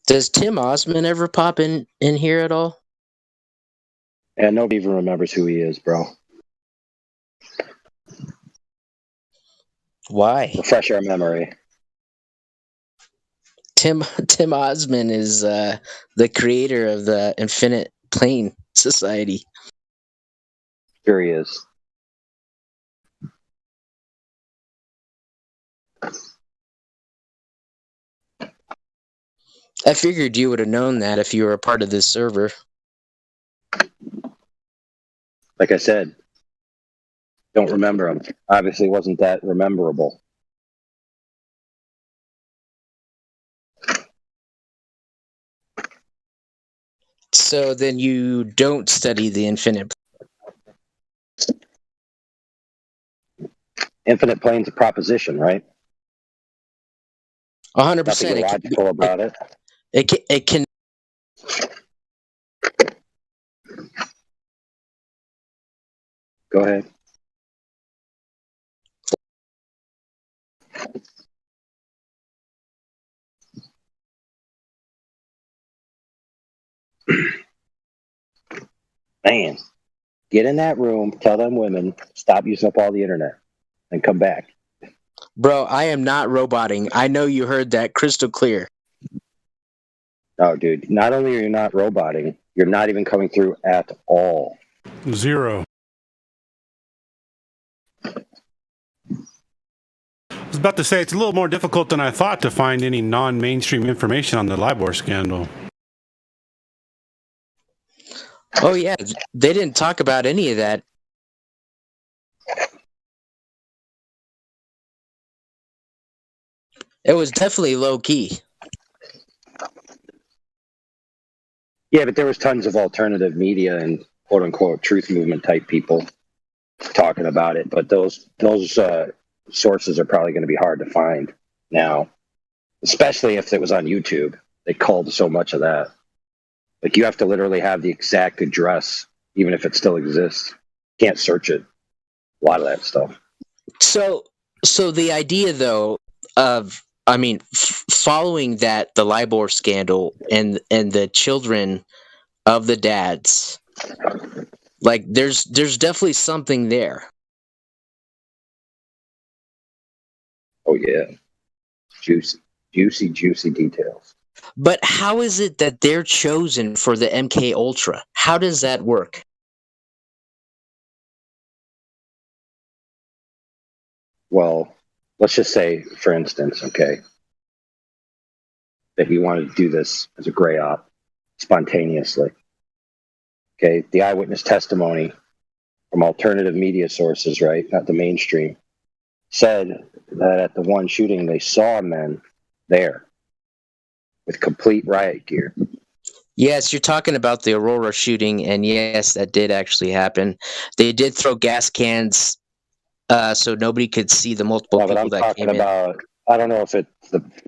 Does Tim Osman ever pop in here at all? And nobody even remembers who he is, bro. Why? Refresh our memory. Tim Osman is the creator of the Infinite Plane Society. Sure he is. I figured you would have known that if you were a part of this server. Like I said, don't remember him. Obviously wasn't that rememberable. So then you don't study the infinite. Infinite plane's a proposition, right? 100%. Nothing illogical about it. It can. Go ahead. Man, get in that room, tell them women, stop using up all the internet, and come back. Bro, I am not roboting. I know you heard that crystal clear. Oh, dude, not only are you not roboting, you're not even coming through at all. 0. I was about to say, it's a little more difficult than I thought to find any non-mainstream information on the LIBOR scandal. Oh, yeah. They didn't talk about any of that. It was definitely low-key. Yeah, but there was tons of alternative media and quote-unquote truth movement type people talking about it. But those sources are probably going to be hard to find now, especially if it was on YouTube. They culled so much of that. Like, you have to literally have the exact address, even if it still exists. You can't search it. A lot of that stuff. So the idea, though, of following that, the LIBOR scandal and the children of the dads, like there's definitely something there. Oh yeah, juicy details. But how is it that they're chosen for the MK Ultra? How does that work? Well, let's just say, for instance, okay, that you wanted to do this as a gray op spontaneously. Okay, the eyewitness testimony from alternative media sources, right, not the mainstream, said that at the one shooting they saw men there with complete riot gear. Yes, you're talking about the Aurora shooting, and yes, that did actually happen. They did throw gas cans so nobody could see the multiple No, but people I'm that talking came in. about, I don't know if it's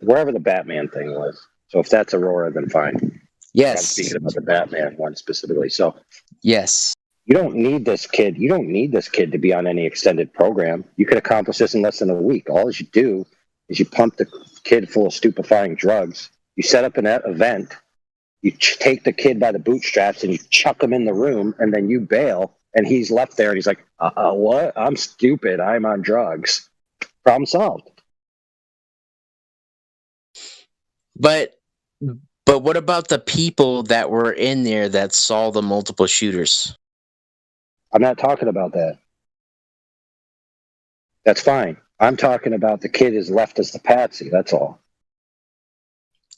wherever the Batman thing was. So if that's Aurora, then fine. Yes. I'm speaking about the Batman one specifically. So yes, you don't need this kid. You don't need this kid to be on any extended program. You could accomplish this in less than a week. All you do is you pump the kid full of stupefying drugs. You set up an event. You take the kid by the bootstraps and you chuck him in the room, and then you bail, and he's left there, and he's like, what? I'm stupid. I'm on drugs. Problem solved. But what about the people that were in there that saw the multiple shooters? I'm not talking about that. That's fine. I'm talking about the kid is left as the patsy. That's all.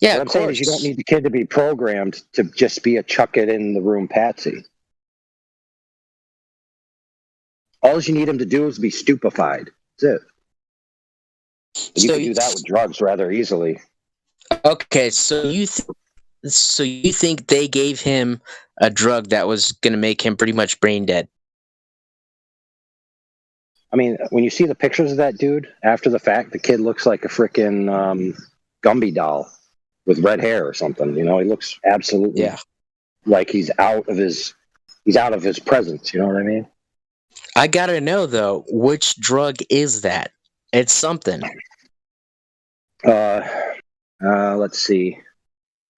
Yeah, what I'm saying is you don't need the kid to be programmed to just be a chuck it in the room patsy. All you need him to do is be stupefied. That's it. And you can do that with drugs rather easily. Okay, so you think they gave him a drug that was going to make him pretty much brain dead? I mean, when you see the pictures of that dude after the fact, the kid looks like a freaking Gumby doll with red hair or something. You know, he looks absolutely like he's out of his presence. You know what I mean? I gotta know though, which drug is that? It's something. Let's see.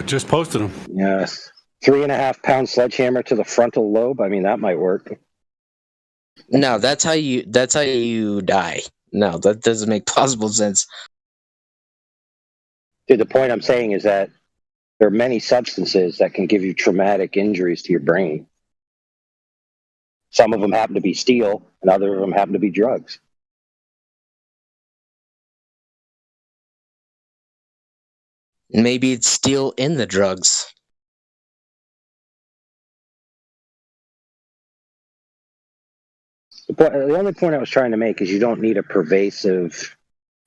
Just posted him. Yes, 3.5 pound sledgehammer to the frontal lobe. I mean, that might work. No, that's how you die. No, that doesn't make plausible sense. Dude, the point I'm saying is that there are many substances that can give you traumatic injuries to your brain. Some of them happen to be steel, and other of them happen to be drugs. Maybe it's still in the drugs. The only point I was trying to make is you don't need a pervasive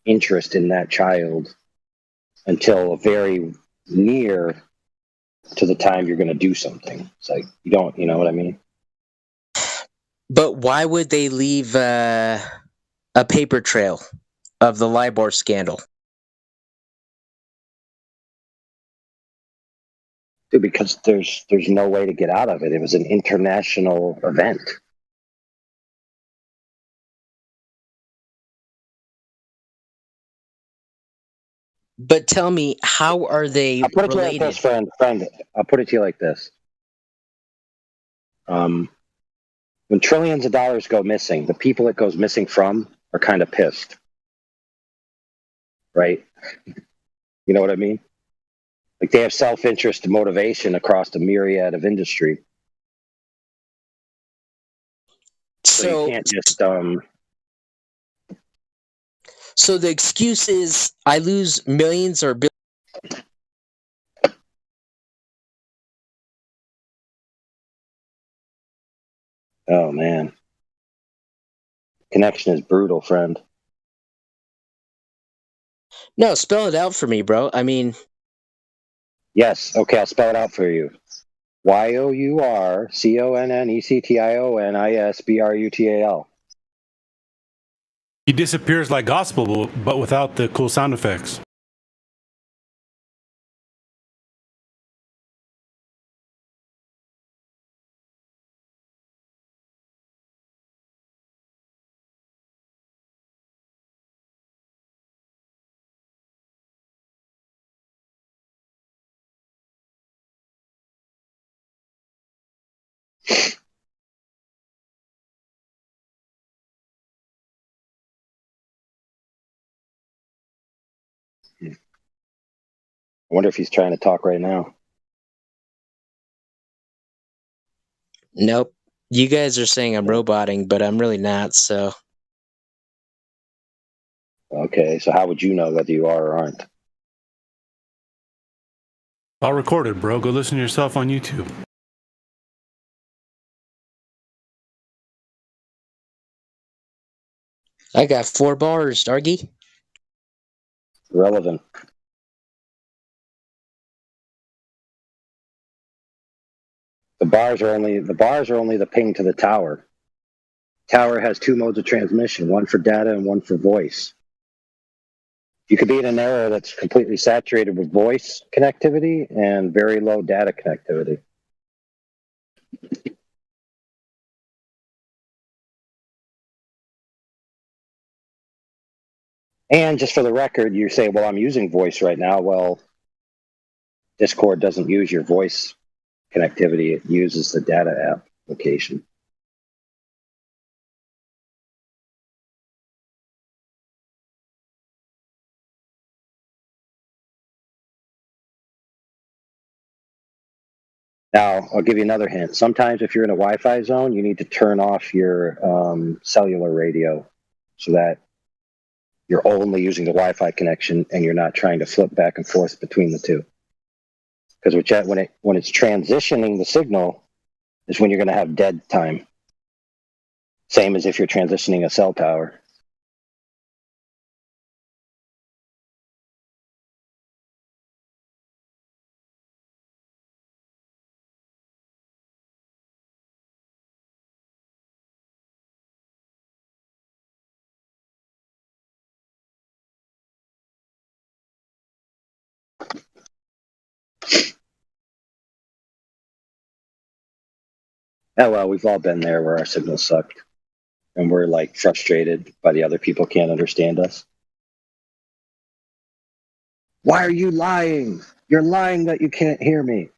interest in that child until very near to the time you're going to do something. It's like, you don't, you know what I mean? But why would they leave a paper trail of the LIBOR scandal? Dude, because there's no way to get out of it. It was an international event. But tell me, how are they I'll put it related? to you like this, friend. I'll put it to you like this. When trillions of dollars go missing, the people it goes missing from are kind of pissed. Right? You know what I mean? Like, they have self-interest and motivation across the myriad of industry. So you can't just So the excuse is I lose millions or billions. Oh man. Connection is brutal, friend. No, spell it out for me, bro. I mean, yes. Okay, I'll spell it out for you. YOURCONNECTIONISBRUTAL. He disappears like gospel, but without the cool sound effects. wonder if he's trying to talk right now. Nope. You guys are saying I'm roboting, but I'm really not, so. Okay, so how would you know whether you are or aren't? All recorded, bro. Go listen to yourself on YouTube. I got 4 bars, Dargy. Relevant. The bars are only the ping to the tower. Tower has 2 modes of transmission, one for data and one for voice. You could be in an area that's completely saturated with voice connectivity and very low data connectivity. And just for the record, you say, well, I'm using voice right now. Well, Discord doesn't use your voice connectivity. It uses the data application. Now, I'll give you another hint. Sometimes if you're in a Wi-Fi zone, you need to turn off your cellular radio so that you're only using the Wi-Fi connection and you're not trying to flip back and forth between the two. Because when it's transitioning the signal is when you're going to have dead time. Same as if you're transitioning a cell tower. Oh, well, we've all been there where our signal sucked. And we're like frustrated by the other people can't understand us. Why are you lying? You're lying that you can't hear me.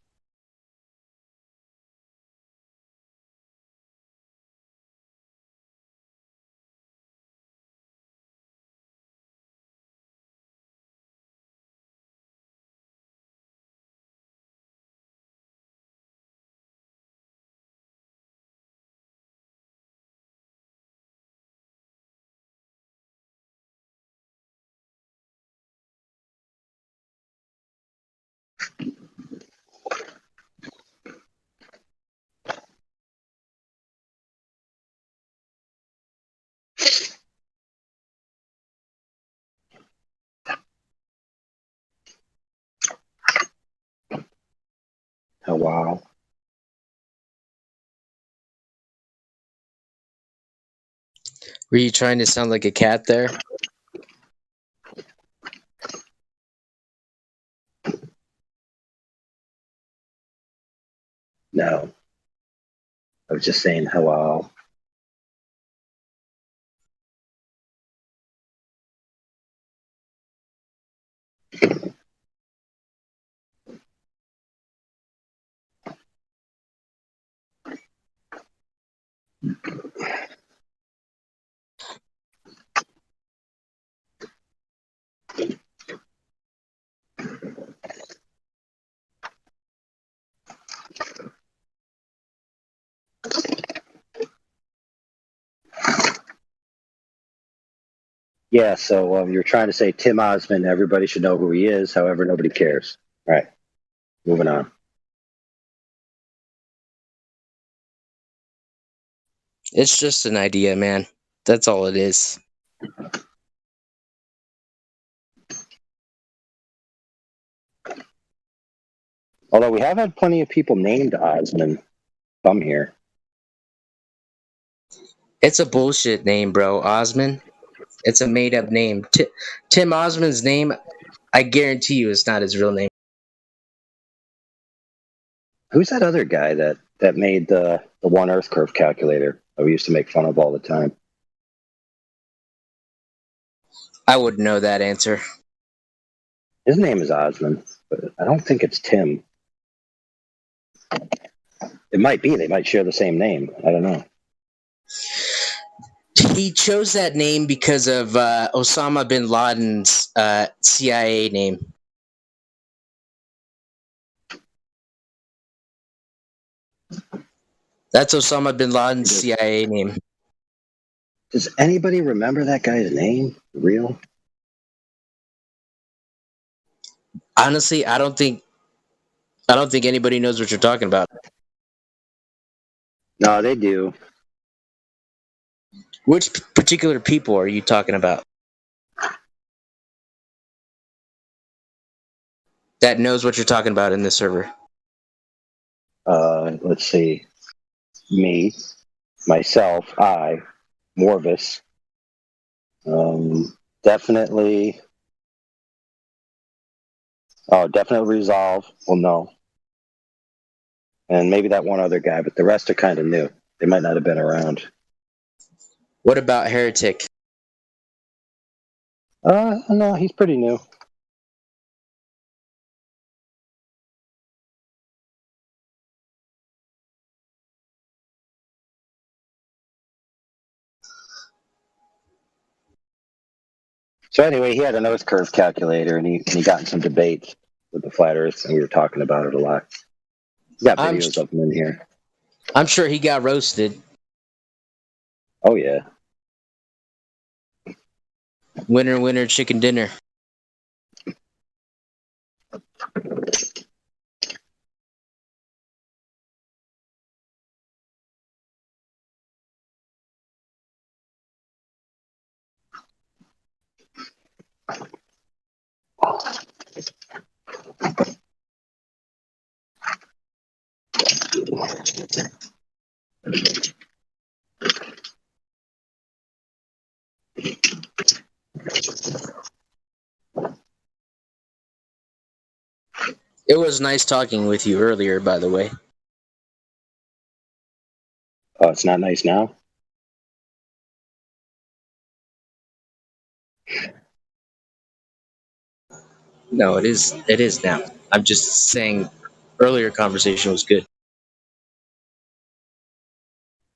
Oh, wow. Were you trying to sound like a cat there? No. I was just saying hello. Yeah, so you're trying to say Tim Osmond, everybody should know who he is, however, nobody cares. All right, moving on. It's just an idea, man. That's all it is. Although we have had plenty of people named Osmond come here. It's a bullshit name, bro. Osmond. It's a made-up name. Tim Osmond's name, I guarantee you, is not his real name. Who's that other guy that made the one Earth curve calculator that we used to make fun of all the time? I wouldn't know that answer. His name is Osmond, but I don't think it's Tim. It might be. They might share the same name. I don't know. He chose that name because of Osama bin Laden's CIA name. That's Osama bin Laden's CIA name. Does anybody remember that guy's name? Real? Honestly, I don't think anybody knows what you're talking about. No, they do. Which particular people are you talking about? That knows what you're talking about in this server. Let's see. Me, myself, Morvis. Definitely. Oh, definitely Resolve. Well, no. And maybe that one other guy, but the rest are kind of new. They might not have been around. What about Heretic? No, he's pretty new. So anyway, he had an Earth curve calculator, and he got in some debates with the flat Earth, and we were talking about it a lot. We got videos of him in here. I'm sure he got roasted. Oh yeah. Winner, winner, chicken dinner. It was nice talking with you earlier, by the way. Oh, it's not nice now? No, it is. It is now. I'm just saying, earlier conversation was good.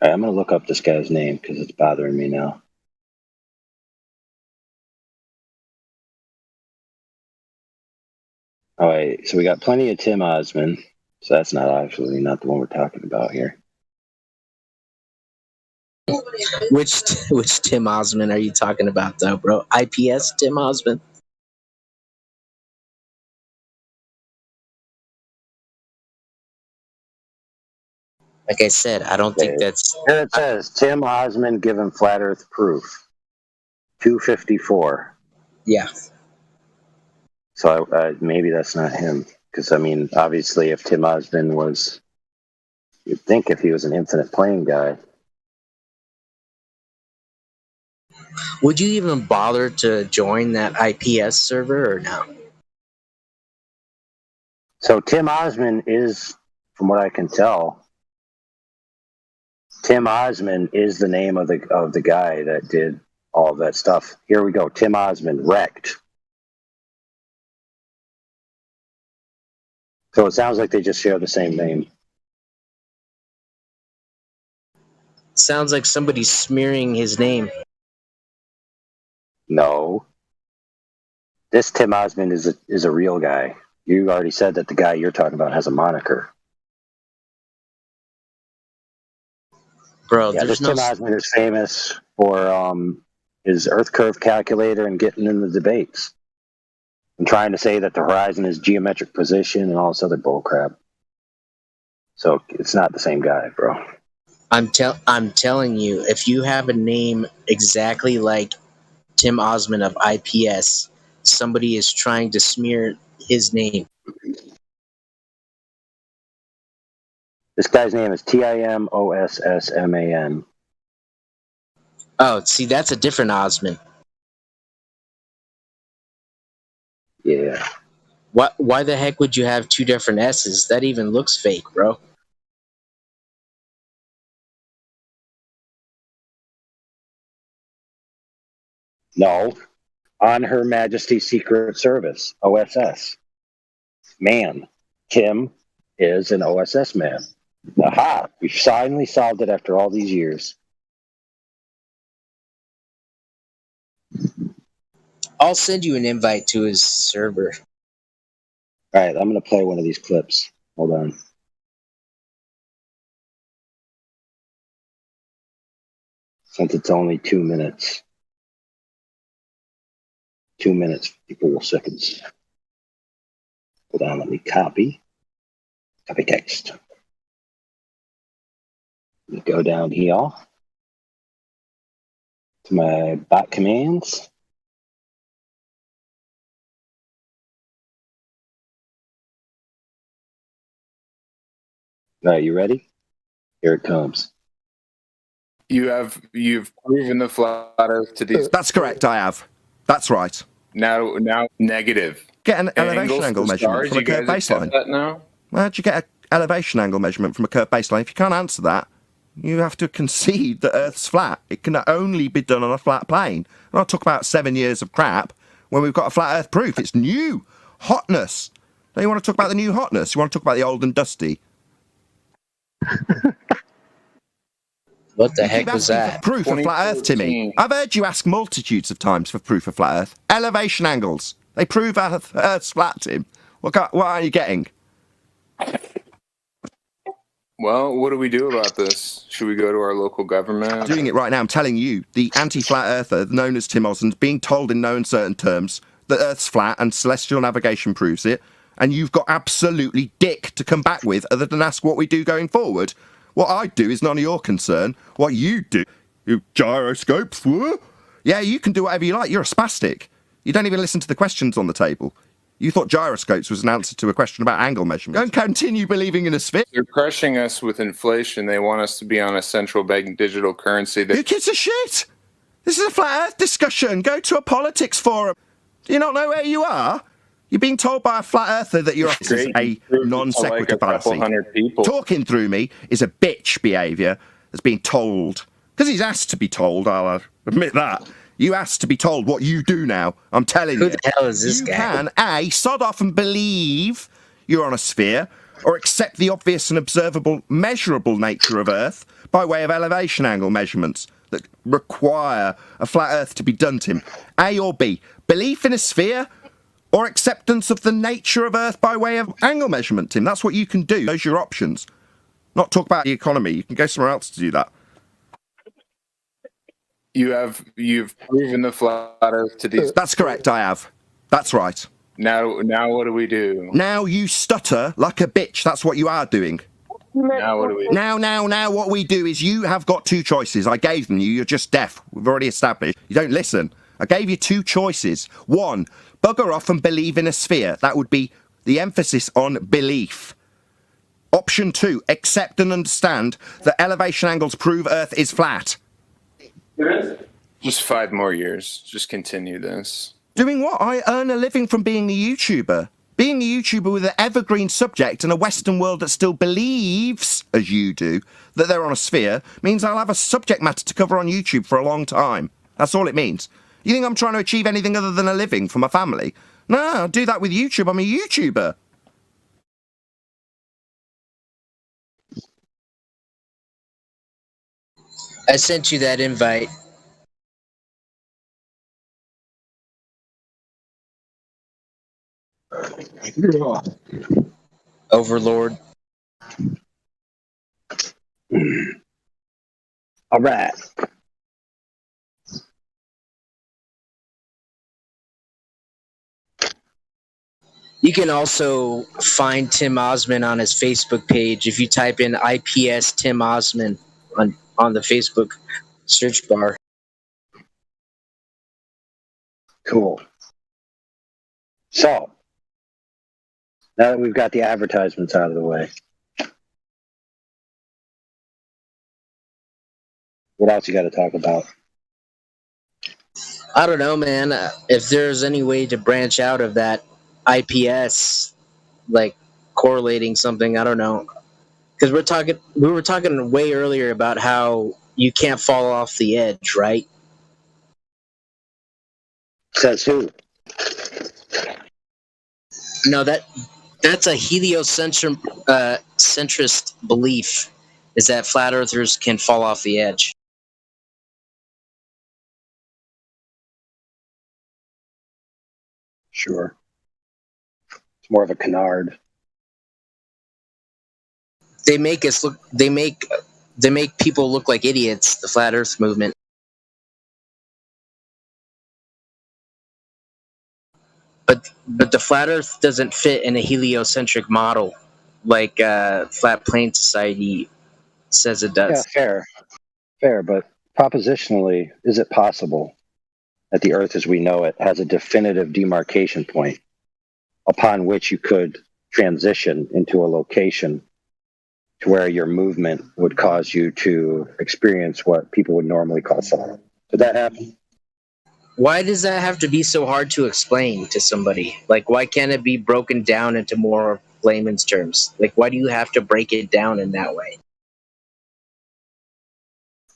All right, I'm gonna look up this guy's name because it's bothering me now. All right, so we got plenty of Tim Osman. So that's not the one we're talking about here. Which Tim Osman are you talking about, though, bro? IPS Tim Osman? Like I said, I don't think that's... Here it says, Tim Osman given flat Earth proof. 254. Yeah. So maybe that's not him. Because, I mean, obviously if Tim Osman was... You'd think if he was an infinite plane guy... Would you even bother to join that IPS server or no? So Tim Osman is, from what I can tell, Tim Osman is the name of the guy that did all of that stuff. Here we go. Tim Osman, wrecked. So it sounds like they just share the same name. Sounds like somebody's smearing his name. No. This Tim Osman is a real guy. You already said that the guy you're talking about has a moniker. Bro, yeah, this Tim Osman is famous for his Earth curve calculator and getting in the debates and trying to say that the horizon is geometric position and all this other bullcrap. So it's not the same guy, bro. I'm telling you, if you have a name exactly like Tim Osman of IPS, somebody is trying to smear his name. This guy's name is TIMOSSMAN. Oh, see, that's a different Osman. Yeah. Why the heck would you have two different S's? That even looks fake, bro. No. On Her Majesty's Secret Service, OSS. Man. Tim is an OSS man. Aha! We finally solved it after all these years. I'll send you an invite to his server. All right, I'm going to play one of these clips. Hold on. since it's only 2 minutes. 2 minutes, 54 seconds. Hold on, let me copy text. Let me go down here to my bot commands. All right, you ready? Here it comes. You've proven the flat Earth to these. That's correct. I have. That's right. Now negative. Get an elevation angle measurement from a curved baseline. That now? Where'd you get an elevation angle measurement from a curved baseline? If you can't answer that, you have to concede that Earth's flat. It can only be done on a flat plane. And I'll talk about 7 years of crap when we've got a flat Earth proof. It's new hotness. Now you want to talk about the new hotness? You want to talk about the old and dusty? What the heck was that? Proof of flat Earth, Timmy. I've heard you ask multitudes of times for proof of flat Earth. Elevation angles. They prove Earth's flat, Tim. What are you getting? Well, what do we do about this? Should we go to our local government? Doing it right now. I'm telling you, the anti-flat earther, known as Tim Osmond, being told in no uncertain terms that Earth's flat and celestial navigation proves it, and you've got absolutely dick to come back with other than ask what we do going forward. What I do is none of your concern. What you do, you gyroscopes, what? Yeah, you can do whatever you like. You're a spastic. You don't even listen to the questions on the table. You thought gyroscopes was an answer to a question about angle measurement. Don't continue believing in a sphere. They're crushing us with inflation. They want us to be on a central bank digital currency. Who gives a shit? This is a flat Earth discussion. Go to a politics forum. Do you not know where you are? You're being told by a flat earther that you're a non sequitur fallacy. Talking through me is a bitch behaviour that's being told. Because he's asked to be told, I'll admit that. You asked to be told what you do now. I'm telling you. Who the hell is this guy? You can, A, sod off and believe you're on a sphere, or accept the obvious and observable, measurable nature of Earth by way of elevation angle measurements that require a flat Earth to be done to him. A or B, belief in a sphere, or acceptance of the nature of Earth by way of angle measurement, Tim. That's what you can do. Those are your options. Not talk about the economy. You can go somewhere else to do that. You've proven the flat Earth to these. That's correct. I have. That's right. Now what do we do? Now you stutter like a bitch. That's what you are doing. Now what do we do? Now what we do is you have got two choices. I gave them you. You're just deaf. We've already established. You don't listen. I gave you two choices. One, bugger off and believe in a sphere. That would be the emphasis on belief. Option two, accept and understand that elevation angles prove Earth is flat. Just 5 more years. Just continue this. Doing what? I earn a living from being a YouTuber. Being a YouTuber with an evergreen subject and a Western world that still believes, as you do, that they're on a sphere means I'll have a subject matter to cover on YouTube for a long time. That's all it means. You think I'm trying to achieve anything other than a living for my family? No, I'll do that with YouTube. I'm a YouTuber. I sent you that invite. Overlord. All right. You can also find Tim Osmond on his Facebook page if you type in IPS Tim Osmond on the Facebook search bar. Cool. So, now that we've got the advertisements out of the way, what else you got to talk about? I don't know, man. If there's any way to branch out of that IPS, like correlating something, I don't know. Because we were talking way earlier about how you can't fall off the edge, right? Says who? No, that's a heliocentrist belief, is that flat earthers can fall off the edge. Sure. It's more of a canard. They make people look like idiots, the flat earth movement. But the flat Earth doesn't fit in a heliocentric model like Flat Plane Society says it does. Yeah, fair. But propositionally, is it possible that the Earth as we know it has a definitive demarcation point upon which you could transition into a location to where your movement would cause you to experience what people would normally call fall? Did that happen? Why does that have to be so hard to explain to somebody? Like, why can't it be broken down into more layman's terms? Like, why do you have to break it down in that way?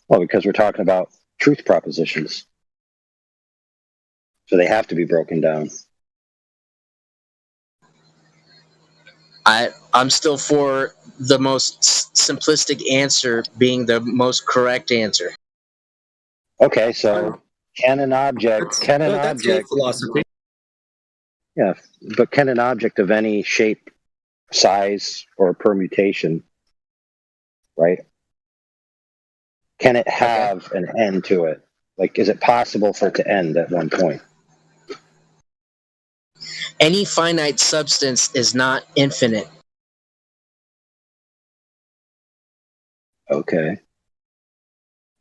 Well, because we're talking about truth propositions. So they have to be broken down. I'm still for the most simplistic answer being the most correct answer. Okay, so can an object philosophy. Yeah, but can an object of any shape, size, or permutation, right? Can it have an end to it? Like, is it possible for it to end at one point? Any finite substance is not infinite. Okay.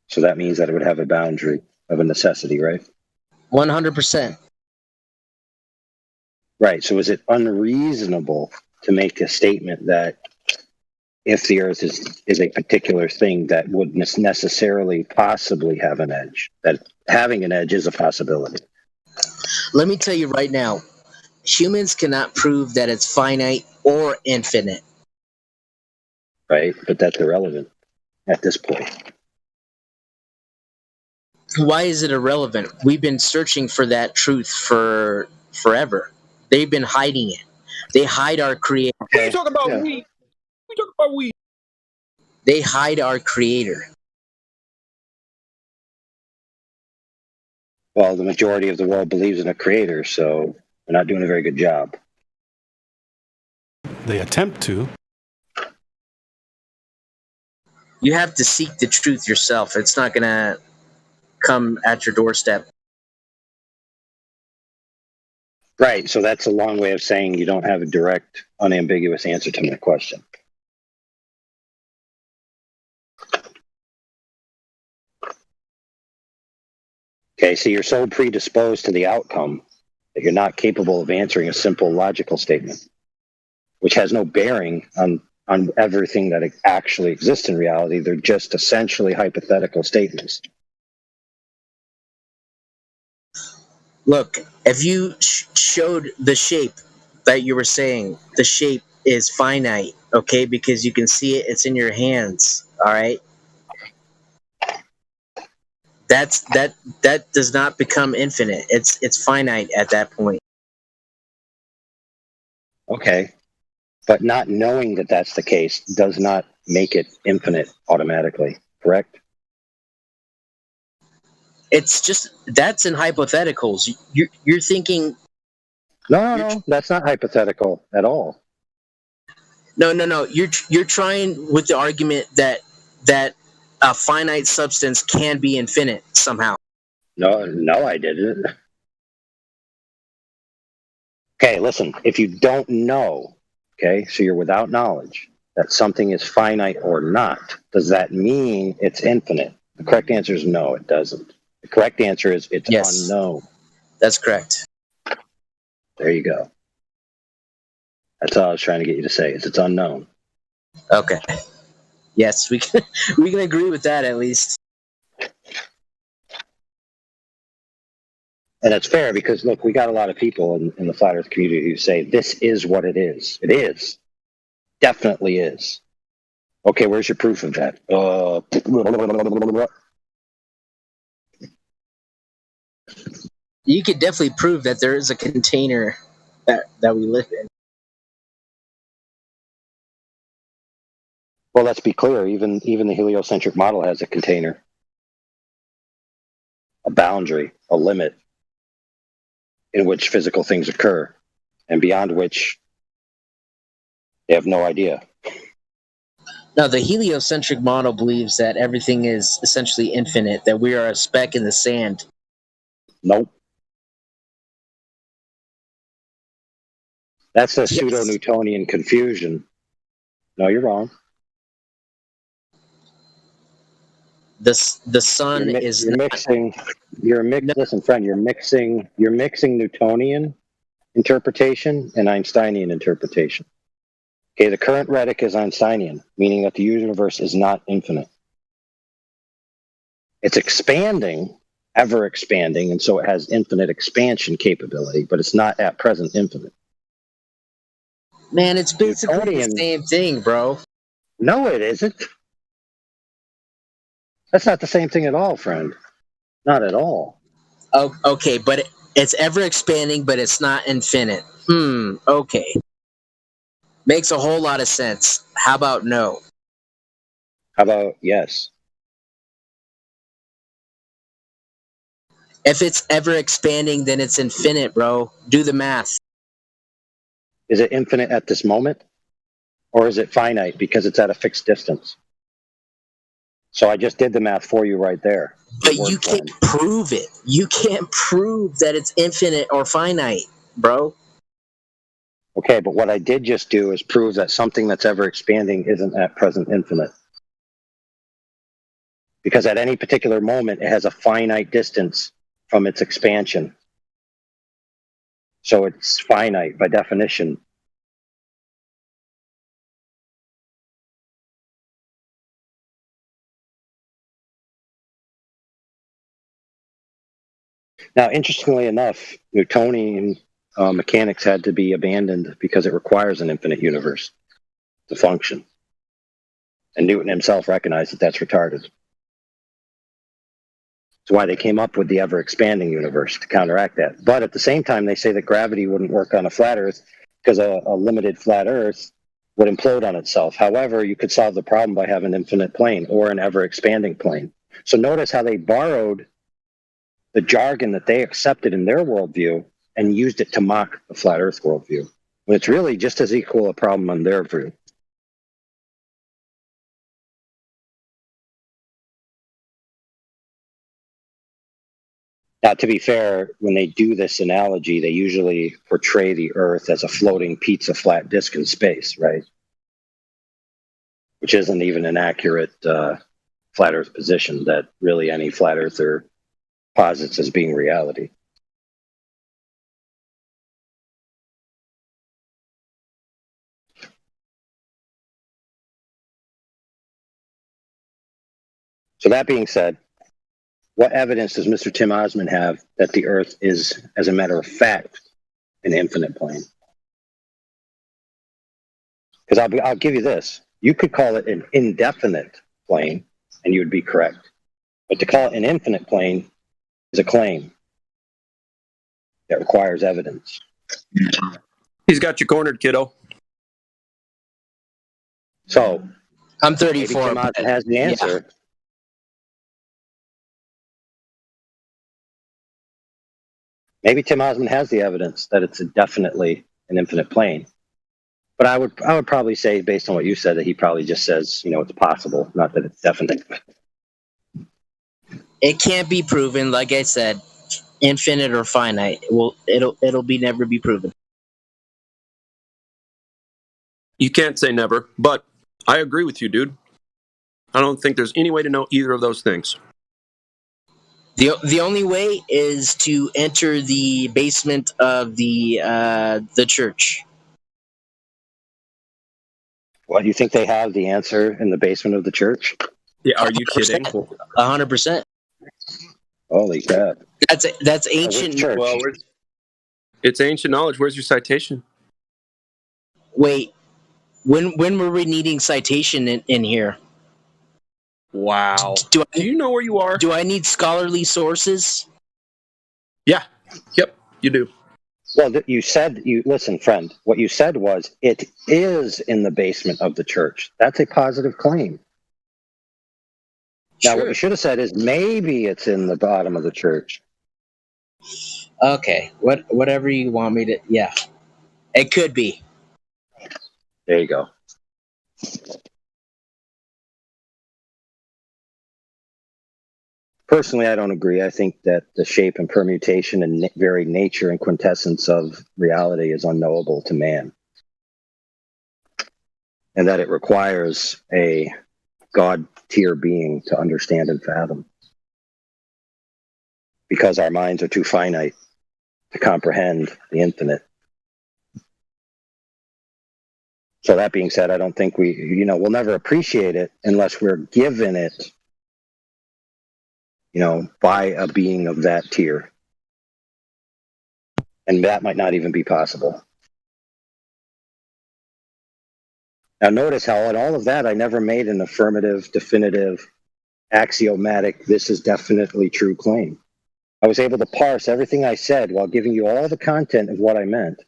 So that means that it would have a boundary of a necessity, right? 100%. Right. So is it unreasonable to make a statement that if the Earth is a particular thing that would necessarily possibly have an edge, that having an edge is a possibility? Let me tell you right now, humans cannot prove that it's finite or infinite. Right, but that's irrelevant at this point. Why is it irrelevant? We've been searching for that truth for forever. They've been hiding it. They hide our creator. What are you talking about? We talking about we. They hide our creator. Well, the majority of the world believes in a creator, so they're not doing a very good job. They attempt to. You have to seek the truth yourself. It's not going to come at your doorstep. Right, so that's a long way of saying you don't have a direct, unambiguous answer to my question. Okay, so you're so predisposed to the outcome that you're not capable of answering a simple logical statement, which has no bearing on everything that actually exists in reality. They're just essentially hypothetical statements. Look, if you showed the shape that you were saying, the shape is finite, okay? Because you can see it, it's in your hands, all right? That does not become infinite. It's finite at that point. Okay, but not knowing that that's the case does not make it infinite automatically, correct? It's just, that's in hypotheticals. You're thinking... No, that's not hypothetical at all. No. You're trying with the argument that a finite substance can be infinite somehow. No, I didn't. Okay, listen, if you don't know, okay, so you're without knowledge that something is finite or not, does that mean it's infinite? The correct answer is no, it doesn't. The correct answer is it's unknown. That's correct. There you go. That's all I was trying to get you to say, is it's unknown. Okay. Yes, we can agree with that at least. And it's fair because, look, we got a lot of people in the flat earth community who say this is what it is. It is. Definitely is. Okay, where's your proof of that? You could definitely prove that there is a container that we live in. Well, let's be clear. Even the heliocentric model has a container, a boundary, a limit in which physical things occur, and beyond which they have no idea. Now, the heliocentric model believes that everything is essentially infinite, that we are a speck in the sand. Nope. That's a pseudo-Newtonian confusion. No, you're wrong. The sun is you're mixing. Listen, friend. You're mixing Newtonian interpretation and Einsteinian interpretation. Okay, the current rhetoric is Einsteinian, meaning that the universe is not infinite. It's expanding, ever expanding, and so it has infinite expansion capability, but it's not at present infinite. Man, it's basically the same thing, bro. No, it isn't. That's not the same thing at all, friend. Not at all. Oh, okay, but it's ever expanding, but it's not infinite. Okay. Makes a whole lot of sense. How about no? How about yes? If it's ever expanding, then it's infinite, bro. Do the math. Is it infinite at this moment? Or is it finite because it's at a fixed distance? So I just did the math for you right there. But you can't prove it. You can't prove that it's infinite or finite, bro. Okay, but what I did just do is prove that something that's ever expanding isn't at present infinite. Because at any particular moment, it has a finite distance from its expansion. So it's finite by definition. Now, interestingly enough, Newtonian mechanics had to be abandoned because it requires an infinite universe to function. And Newton himself recognized that that's retarded. That's why they came up with the ever-expanding universe to counteract that. But at the same time, they say that gravity wouldn't work on a flat Earth because a limited flat Earth would implode on itself. However, you could solve the problem by having an infinite plane or an ever-expanding plane. So notice how they borrowed the jargon that they accepted in their worldview and used it to mock the flat Earth worldview, when it's really just as equal a problem on their view. Now, to be fair, when they do this analogy, they usually portray the Earth as a floating pizza flat disk in space, right? Which isn't even an accurate flat Earth position that really any flat Earther posits as being reality. So that being said, what evidence does Mr. Tim Osmond have that the Earth is, as a matter of fact, an infinite plane? Because I'll give you this. You could call it an indefinite plane, and you would be correct. But to call it an infinite plane is a claim that requires evidence. He's got you cornered, kiddo. So, I'm 34. Maybe Tim Osmond has the answer. Yeah. Maybe Tim Osmond has the evidence that it's definitely an infinite plane. But I would probably say, based on what you said, that he probably just says, it's possible, not that it's definite. It can't be proven, like I said, infinite or finite. It'll be never be proven. You can't say never, but I agree with you, dude. I don't think there's any way to know either of those things. The only way is to enter the basement of the church. What, you think they have the answer in the basement of the church? Yeah, are you kidding? 100%. Holy crap! That's ancient. Well, it's ancient knowledge. Where's your citation? Wait, when were we needing citation in here? Wow. Do you know where you are? Do I need scholarly sources? Yeah. Yep, you do. Well, listen, friend, what you said was, it is in the basement of the church. That's a positive claim. Now, what you should have said is, maybe it's in the bottom of the church. Okay, whatever you want me to, yeah. It could be. There you go. Personally, I don't agree. I think that the shape and permutation and very nature and quintessence of reality is unknowable to man, and that it requires a God tier being to understand and fathom, because our minds are too finite to comprehend the infinite. So that being said, I don't think we'll never appreciate it unless we're given it, by a being of that tier. And that might not even be possible. Now notice how in all of that, I never made an affirmative, definitive, axiomatic, this is definitely true claim. I was able to parse everything I said while giving you all the content of what I meant.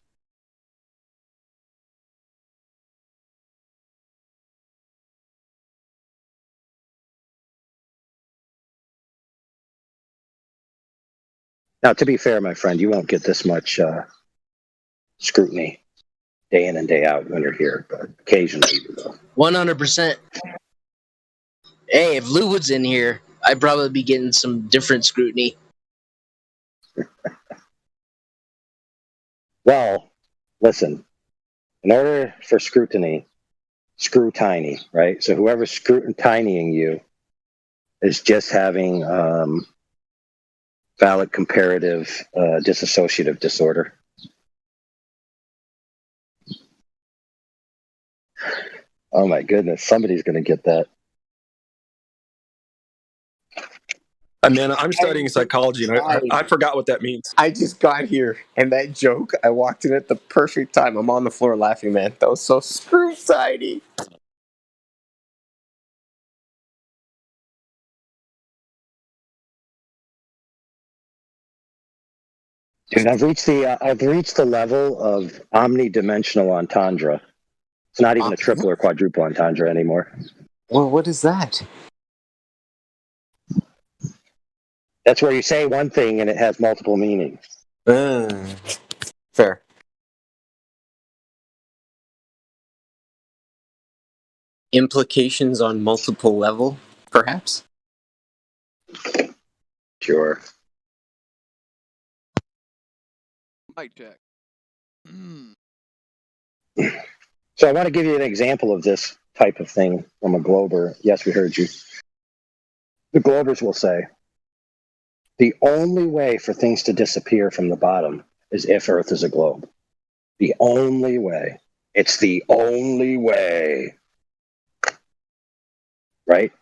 Now, to be fair, my friend, you won't get this much scrutiny day in and day out when you're here, but occasionally you will. 100%. Hey, if Lou was in here, I'd probably be getting some different scrutiny. Well, listen, in order for scrutiny, screw tiny, right? So whoever's scrutinying you is just having phallic comparative dissociative disorder. Oh my goodness, somebody's going to get that. Man, I'm studying psychology, and I forgot what that means. I just got here, and that joke, I walked in at the perfect time. I'm on the floor laughing, man. That was so screw tiny. Dude, I've reached the level of omnidimensional entendre. It's not even a triple or quadruple entendre anymore. Well, what is that? That's where you say one thing and it has multiple meanings. Fair. Implications on multiple level, perhaps? Sure. Mic check. So I want to give you an example of this type of thing from a Glober. Yes, we heard you. The Globers will say, the only way for things to disappear from the bottom is if Earth is a globe. The only way. It's the only way. Right?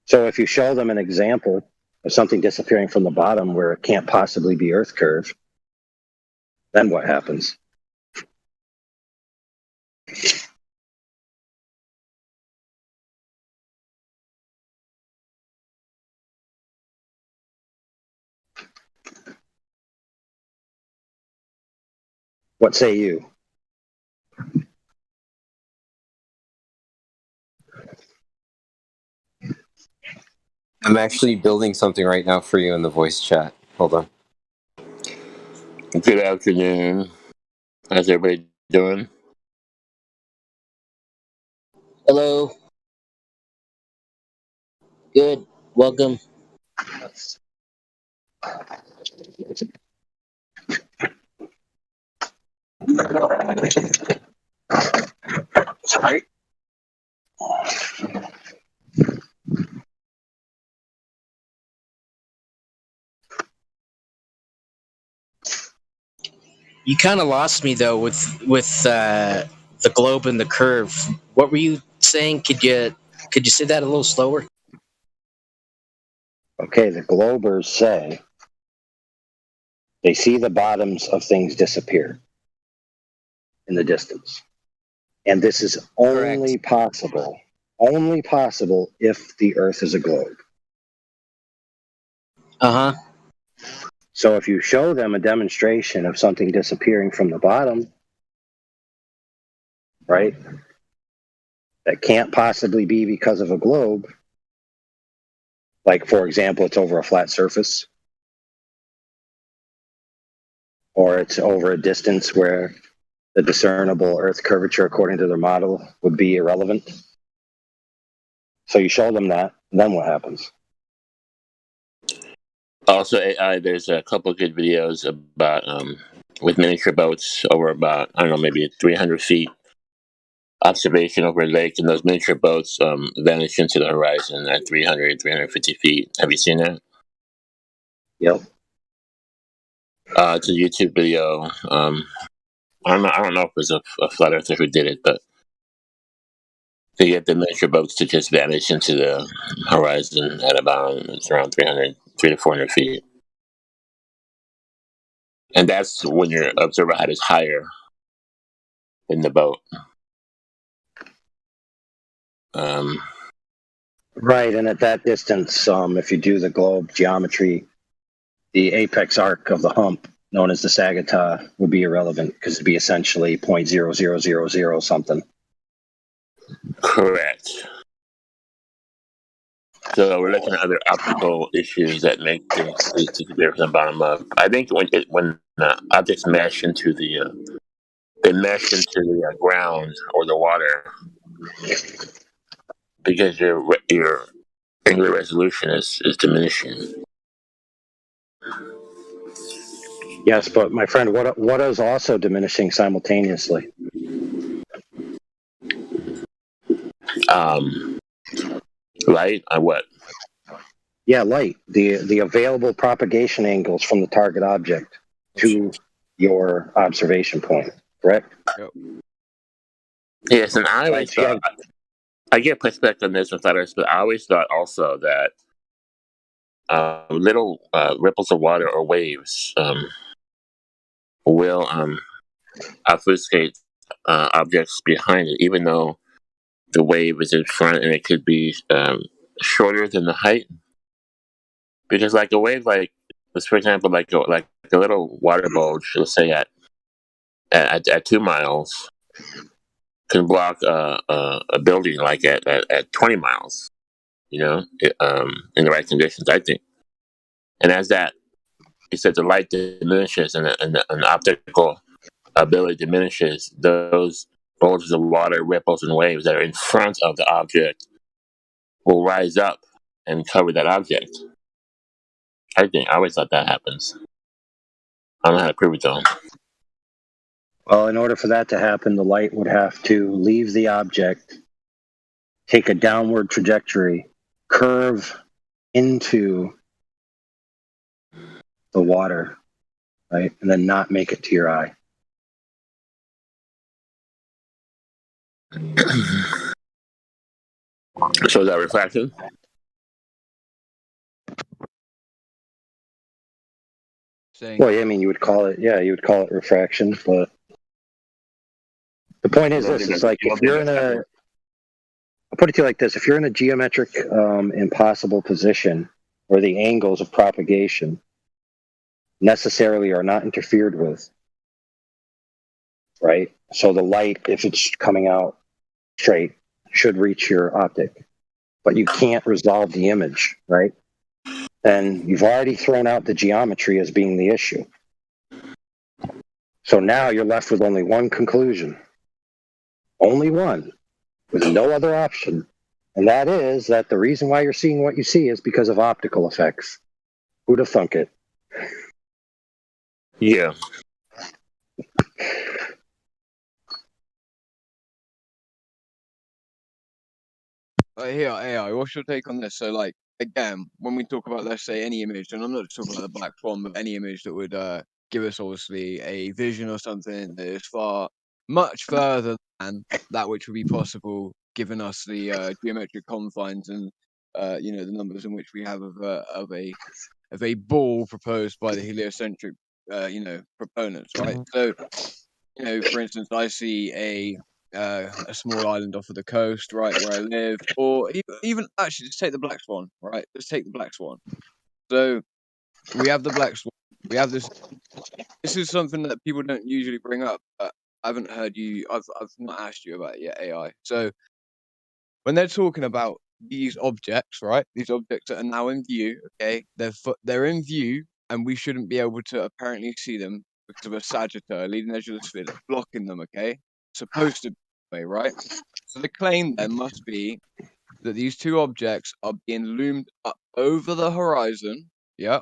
So if you show them an example of something disappearing from the bottom where it can't possibly be Earth curve, then what happens? What say you? I'm actually building something right now for you in the voice chat. Hold on. Good afternoon. How's everybody doing? Hello. Good. Welcome. Sorry. You kind of lost me though with the globe and the curve. What were you saying? Could you say that a little slower? Okay, the Globers say they see the bottoms of things disappear in the distance. And this is only possible if the Earth is a globe. Uh-huh. So if you show them a demonstration of something disappearing from the bottom, right, that can't possibly be because of a globe, like, for example, it's over a flat surface, or it's over a distance where the discernible Earth curvature according to their model would be irrelevant, So you show them that, and then what happens? Also, there's a couple of good videos about with miniature boats over about, I don't know, maybe 300 feet observation over a lake, and those miniature boats vanish into the horizon at 300, 350 feet. Have you seen that? Yep. It's a YouTube video. I don't know if it was a flat earther who did it, but they get the miniature boats to just vanish into the horizon at about, it's around 300 to 400 feet. And that's when your observer height is higher in the boat. Right, and at that distance, if you do the globe geometry, the apex arc of the hump, known as the Sagittah, would be irrelevant because it'd be essentially 0.0000 something. Correct. So we're looking at other optical issues that make things disappear from the bottom up. I think when objects mesh into the ground or the water, because your angular resolution is diminishing. Yes, but my friend, what is also diminishing simultaneously? Light? What? Yeah, light. The available propagation angles from the target object to your observation point. Correct? Yep. Yes, and I always thought, I get pushback on this with others, but I always thought also that little ripples of water or waves will obfuscate objects behind it, even though the wave is in front and it could be shorter than the height. Because like a wave, like for example, like a little water bulge, let's say at 2 miles, can block a building like at 20 miles. You know, in the right conditions, I think. And as that, he said, the light diminishes and the optical ability diminishes, those bulges of water, ripples, and waves that are in front of the object will rise up and cover that object. I always thought that happens. I don't know how to prove it though. Well, in order for that to happen, the light would have to leave the object, take a downward trajectory, curve into the water, right? And then not make it to your eye. So is that refraction? Well, yeah, I mean, you would call it refraction, but the point is this: it's like if you're in a, I'll put it to you like this: if you're in a geometric impossible position where the angles of propagation necessarily are not interfered with, right? So the light, if it's coming out straight, should reach your optic, but you can't resolve the image, right? Then you've already thrown out the geometry as being the issue. So now you're left with only one conclusion. Only one, with no other option. And that is that the reason why you're seeing what you see is because of optical effects. Who'd have thunk it? Yeah. Here, AI, what's your take on this? So, like, again, when we talk about, let's say, any image, and I'm not just talking about the black swan, but any image that would give us, obviously, a vision or something that is much further than that which would be possible, given us the geometric confines and, the numbers in which we have of a ball proposed by the heliocentric, proponents, right? So, for instance, I see a small island off of the coast, right, where I live, or even actually, just take the black swan, right? Let's take the black swan. So we have the black swan. We have this. This is something that people don't usually bring up. But I haven't heard you. I've not asked you about it yet, AI. So when they're talking about these objects, right? These objects that are now in view. Okay, they're in view, and we shouldn't be able to apparently see them because of a Sagittah, leading edge of the sphere, that's blocking them. Okay, supposed to be, right? So the claim then must be that these two objects are being loomed up over the horizon, yeah,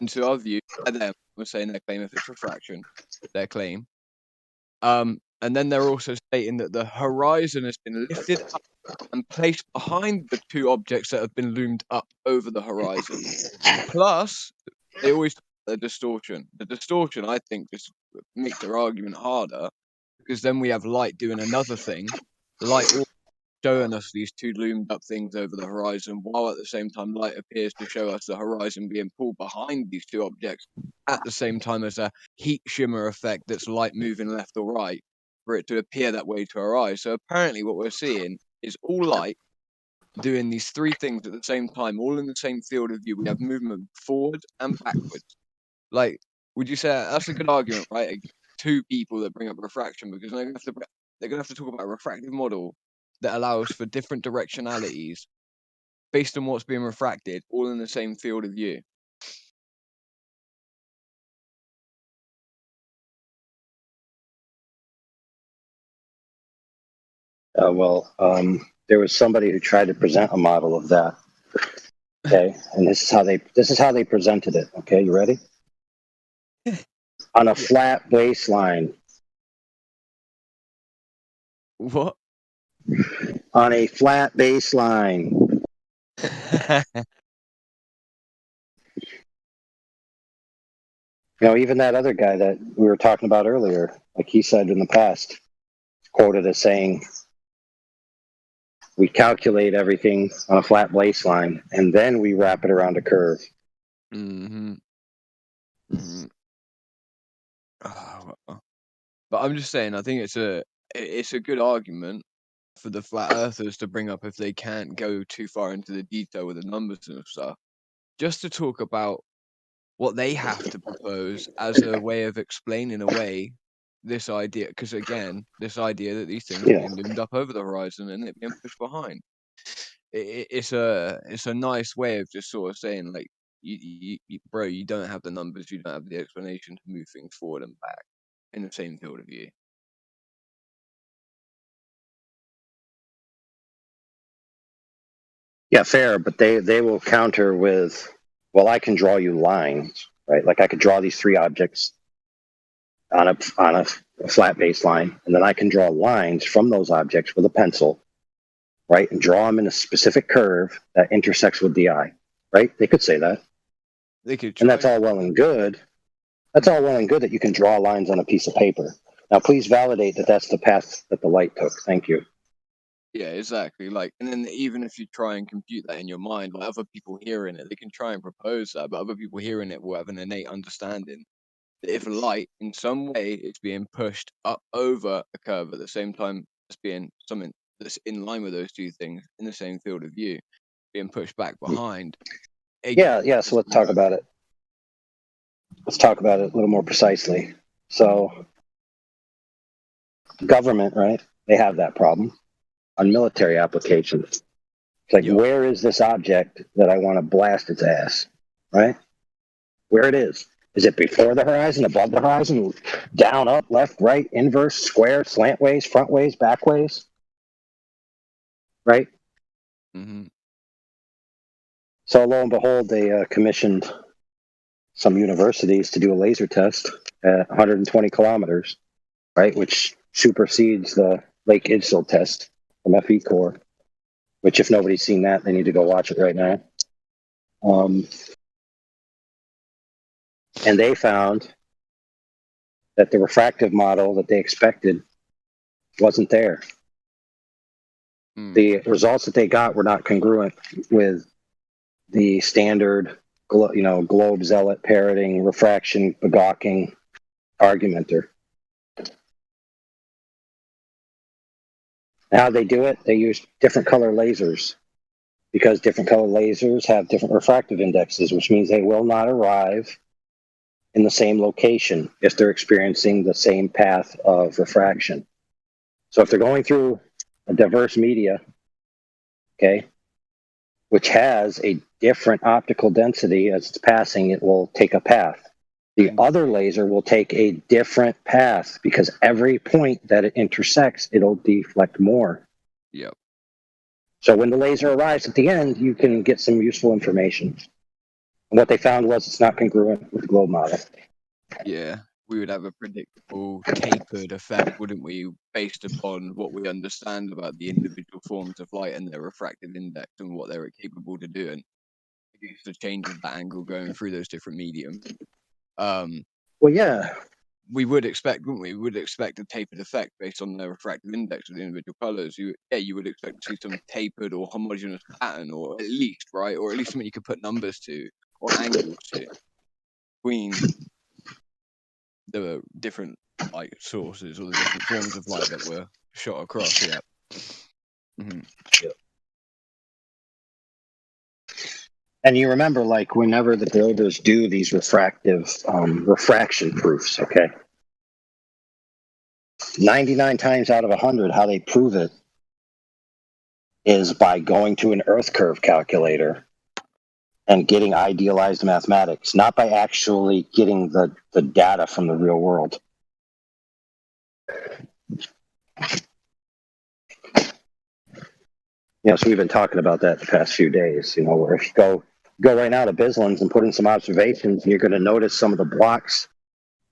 into our view. And then we're saying their claim if it's refraction, their claim. And then they're also stating that the horizon has been lifted up and placed behind the two objects that have been loomed up over the horizon. Plus, they always talk about the distortion. The distortion, I think, just makes their argument harder, because then we have light doing another thing. Light also showing us these two loomed up things over the horizon, while at the same time light appears to show us the horizon being pulled behind these two objects at the same time as a heat shimmer effect that's light moving left or right for it to appear that way to our eyes. So apparently what we're seeing is all light doing these three things at the same time, all in the same field of view. We have movement forward and backwards. Like, would you say that's a good argument, right? Two people that bring up refraction, because they're gonna have to talk about a refractive model that allows for different directionalities based on what's being refracted, all in the same field of view. There was somebody who tried to present a model of that. Okay, and this is how they presented it. Okay, you ready? On a flat baseline. What? On a flat baseline. Even that other guy that we were talking about earlier, like he said in the past, quoted as saying, we calculate everything on a flat baseline, and then we wrap it around a curve. Mm-hmm. Mm-hmm. But I'm just saying, I think it's a good argument for the flat earthers to bring up if they can't go too far into the detail with the numbers and stuff, just to talk about what they have to propose as a way of explaining away this idea. Because again, this idea that these things are being loomed up over the horizon and it being pushed behind. It's a nice way of just sort of saying, like, bro, you don't have the numbers, you don't have the explanation to move things forward and back in the same field of view. Yeah, fair, but they will counter with, well, I can draw you lines, right? Like I could draw these three objects on a flat baseline, and then I can draw lines from those objects with a pencil, right? And draw them in a specific curve that intersects with the eye, right? They could say that. They could try. And that's all well and good. That's all well and good that you can draw lines on a piece of paper. Now, please validate that that's the path that the light took. Thank you. Yeah, exactly. Like, and then even if you try and compute that in your mind, like other people hearing it, they can try and propose that, but other people hearing it will have an innate understanding that if light in some way is being pushed up over a curve at the same time as being something that's in line with those two things in the same field of view, being pushed back behind. Yeah. So let's talk about it. Let's talk about it a little more precisely. So, government, right? They have that problem on military applications. It's like, where is this object that I want to blast its ass, right? Where it is. Is it before the horizon, above the horizon, down, up, left, right, inverse, square, slant ways, front ways, back ways? Right? Mm-hmm. So lo and behold, they commissioned some universities to do a laser test at 120 kilometers, right? Which supersedes the Lake Idsel test from FE Corps, which if nobody's seen that, they need to go watch it right now. And they found that the refractive model that they expected wasn't there. The results that they got were not congruent with the standard, globe zealot parroting, refraction, begawking argumenter. How they do it, they use different color lasers, because different color lasers have different refractive indexes, which means they will not arrive in the same location if they're experiencing the same path of refraction. So if they're going through a diverse media, okay, which has a different optical density as it's passing, it will take a path. The other laser will take a different path because every point that it intersects, it'll deflect more. Yep. So when the laser arrives at the end, you can get some useful information. And what they found was it's not congruent with the globe model. Yeah, we would have a predictable tapered effect, wouldn't we, based upon what we understand about the individual forms of light and their refractive index and what they're capable to do, and the change of that angle going through those different mediums. Well, yeah. We would expect, wouldn't we? We would expect a tapered effect based on the refractive index of the individual colors. You would expect to see some tapered or homogeneous pattern, or at least, right, or at least something you could put numbers to or angles to between the different light sources or the different forms of light that were shot across. Yeah. Mm-hmm. Yep. And you remember, like, whenever the builders do these refraction proofs, okay? 99 times out of 100, how they prove it is by going to an Earth curve calculator and getting idealized mathematics, not by actually getting the data from the real world. So we've been talking about that the past few days, where if you go right now to Bislands and put in some observations, you're going to notice some of the blocks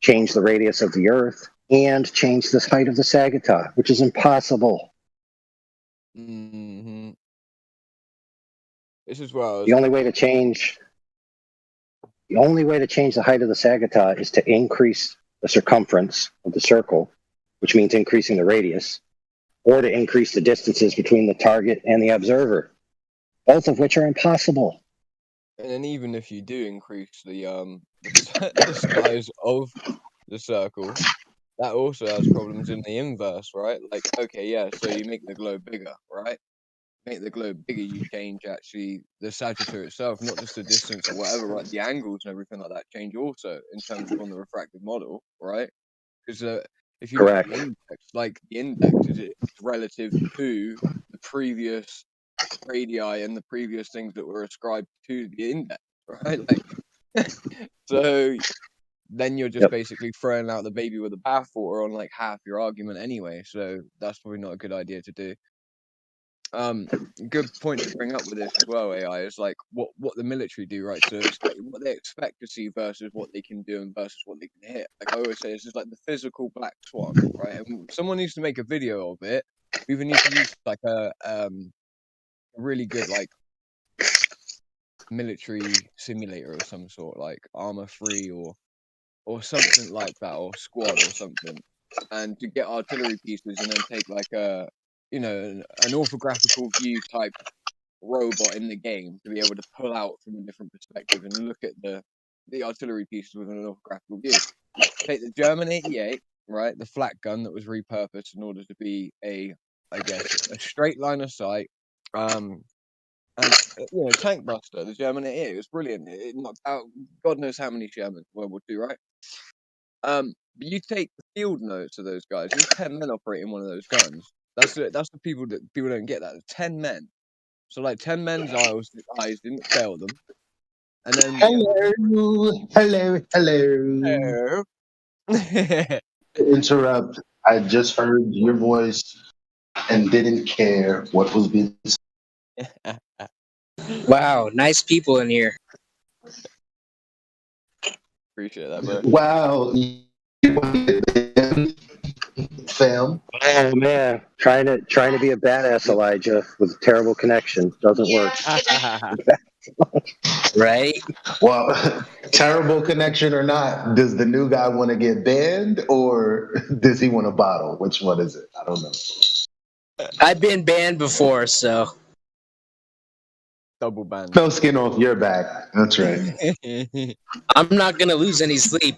change the radius of the Earth and change the height of the Sagittar, which is impossible. Mm-hmm. This is well. The only way to change the height of the Sagittar is to increase the circumference of the circle, which means increasing the radius, or to increase the distances between the target and the observer, both of which are impossible. And then even if you do increase the size of the circle, that also has problems in the inverse, right? Like, okay, yeah, so you make the globe bigger, right? Make the globe bigger, you change actually the Sagittar itself, not just the distance or whatever, right? The angles and everything like that change also in terms of on the refractive model, right? Because if you look at the index, like the index is relative to the previous radii and the previous things that were ascribed to the index, right? Like, so then you're just basically throwing out the baby with the bathwater on like half your argument anyway. So that's probably not a good idea to do. Good point to bring up with this as well, AI, is like what the military do, right? So it's like what they expect to see versus what they can do and versus what they can hit. Like I always say, this is like the physical black swan, right? And someone needs to make a video of it. We even need to use like a really good like military simulator of some sort, like Arma 3 or something like that, or Squad or something, and to get artillery pieces and then take like a an orthographical view type robot in the game to be able to pull out from a different perspective and look at the artillery pieces with an orthographical view. Take the German 88, right, the flak gun that was repurposed in order to be a straight line of sight, and tank buster, the German 88, it was brilliant. It knocked out God knows how many Germans in World War II, right? But you take the field notes of those guys. There's 10 men operating one of those guns. That's the people don't get that. There's 10 men. So like 10 men's eyes didn't fail them. And then hello. Interrupt. I just heard your voice and didn't care what was being said. Wow, nice people in here. Appreciate that, bro. Wow. Fam. Oh man, trying to be a badass Elijah with a terrible connection doesn't work. Right? Well, terrible connection or not, does the new guy want to get banned or does he want a bottle? Which one is it? I don't know. I've been banned before, so double banned. No skin off your back. That's right. I'm not gonna lose any sleep.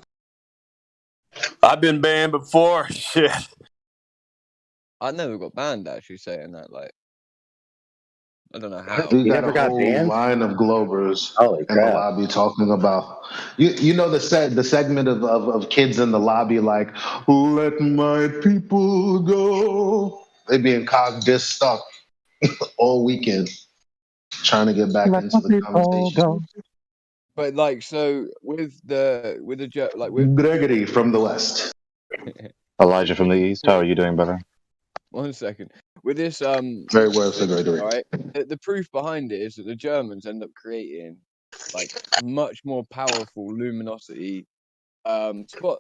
I've been banned before. Shit. I never got banned actually saying that. Like, I don't know how. We got a whole line of Globers in the lobby talking about you know the segment of kids in the lobby like, let my people go. They being cock stuck all weekend trying to get back into the conversation. But like, so with Gregory from the West. Elijah from the East. How are you doing, brother? 1 second. With this, Very well said, Gregory. all right. The proof behind it is that the Germans end up creating like much more powerful luminosity spot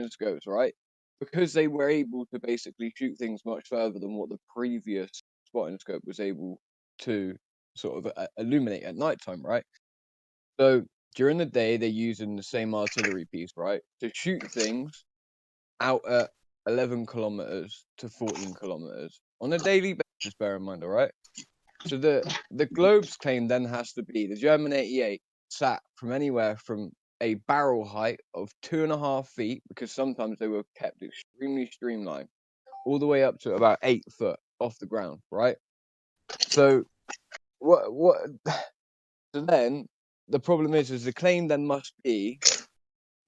scopes, right? Because they were able to basically shoot things much further than what the previous spotting scope was able to sort of illuminate at nighttime, right? So during the day, they're using the same artillery piece, right, to shoot things out at 11 kilometers to 14 kilometers on a daily basis, bear in mind, all right? So the globe's claim then has to be the German 88 sat from anywhere from a barrel height of 2.5 feet, because sometimes they were kept extremely streamlined, all the way up to about 8 foot off the ground, right? So so then the problem is the claim then must be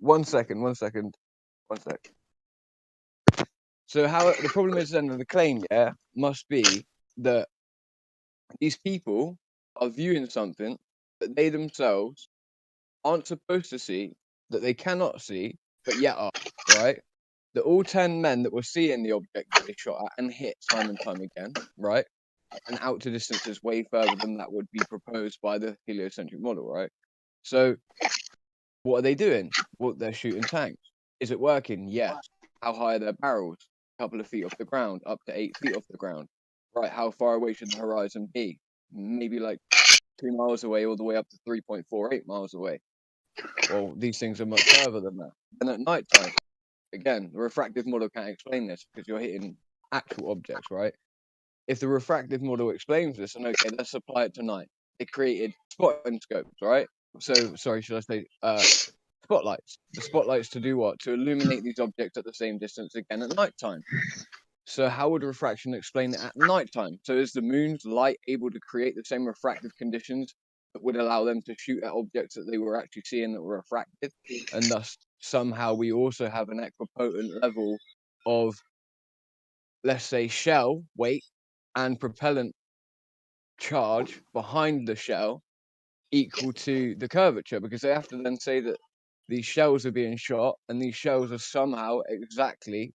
1 second. So how the problem is then the claim, yeah, must be that these people are viewing something that they themselves aren't supposed to see, that they cannot see, but yet are, right? That all 10 men that were seeing the object that they shot at and hit time and time again, right? And out to distances way further than that would be proposed by the heliocentric model, right? So what are they doing? Well, they're shooting tanks. Is it working? Yes. How high are their barrels? A couple of feet off the ground, up to 8 feet off the ground. Right, how far away should the horizon be? Maybe like 2 miles away, all the way up to 3.48 miles away. Well, these things are much further than that. And at night time, again, the refractive model can't explain this because you're hitting actual objects, right? If the refractive model explains this, and okay, let's apply it tonight. They created spotting scopes, right? So, sorry, should I say spotlights? The spotlights to do what? To illuminate these objects at the same distance again at night time. So how would refraction explain it at night time? So is the moon's light able to create the same refractive conditions that would allow them to shoot at objects that they were actually seeing that were refracted? And thus, somehow we also have an equipotent level of, let's say, shell weight and propellant charge behind the shell equal to the curvature, because they have to then say that these shells are being shot and these shells are somehow exactly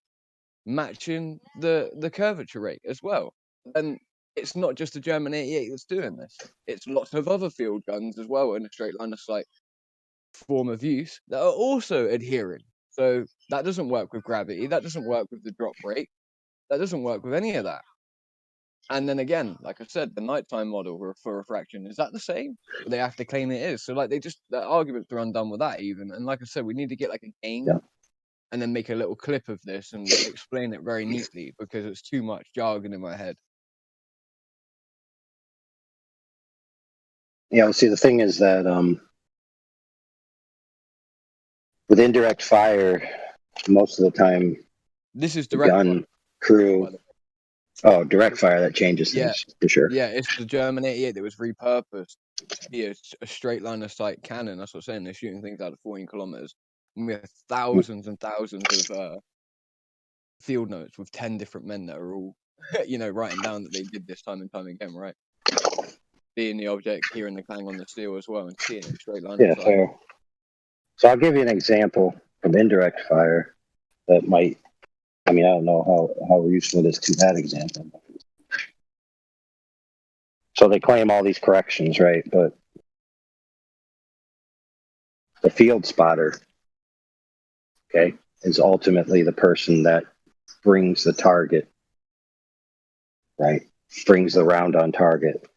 matching the curvature rate as well. And it's not just the German 88 that's doing this. It's lots of other field guns as well in a straight line of sight form of use that are also adhering. So that doesn't work with gravity. That doesn't work with the drop rate. That doesn't work with any of that. And then again, like I said, the nighttime model for refraction, is that the same? They have to claim it is. So like the arguments are undone with that even. And like I said, we need to get like a game and then make a little clip of this and explain it very neatly, because it's too much jargon in my head. Yeah, well, see, the thing is that with indirect fire, most of the time, this is direct gun fire. Crew. Oh, direct fire, that changes things for sure. Yeah, it's the German 88 that was repurposed to be a straight line of sight cannon. That's what I'm saying. They're shooting things out of 14 kilometers. And we have thousands and thousands of field notes with 10 different men that are all, writing down that they did this time and time again, right? Seeing the object, hearing the clang on the steel as well, and seeing it straight line of sight. Fair. So I'll give you an example of indirect fire that might, I don't know how useful it is to that example. So they claim all these corrections, right? But the field spotter, okay, is ultimately the person that brings the target, right? Brings the round on target.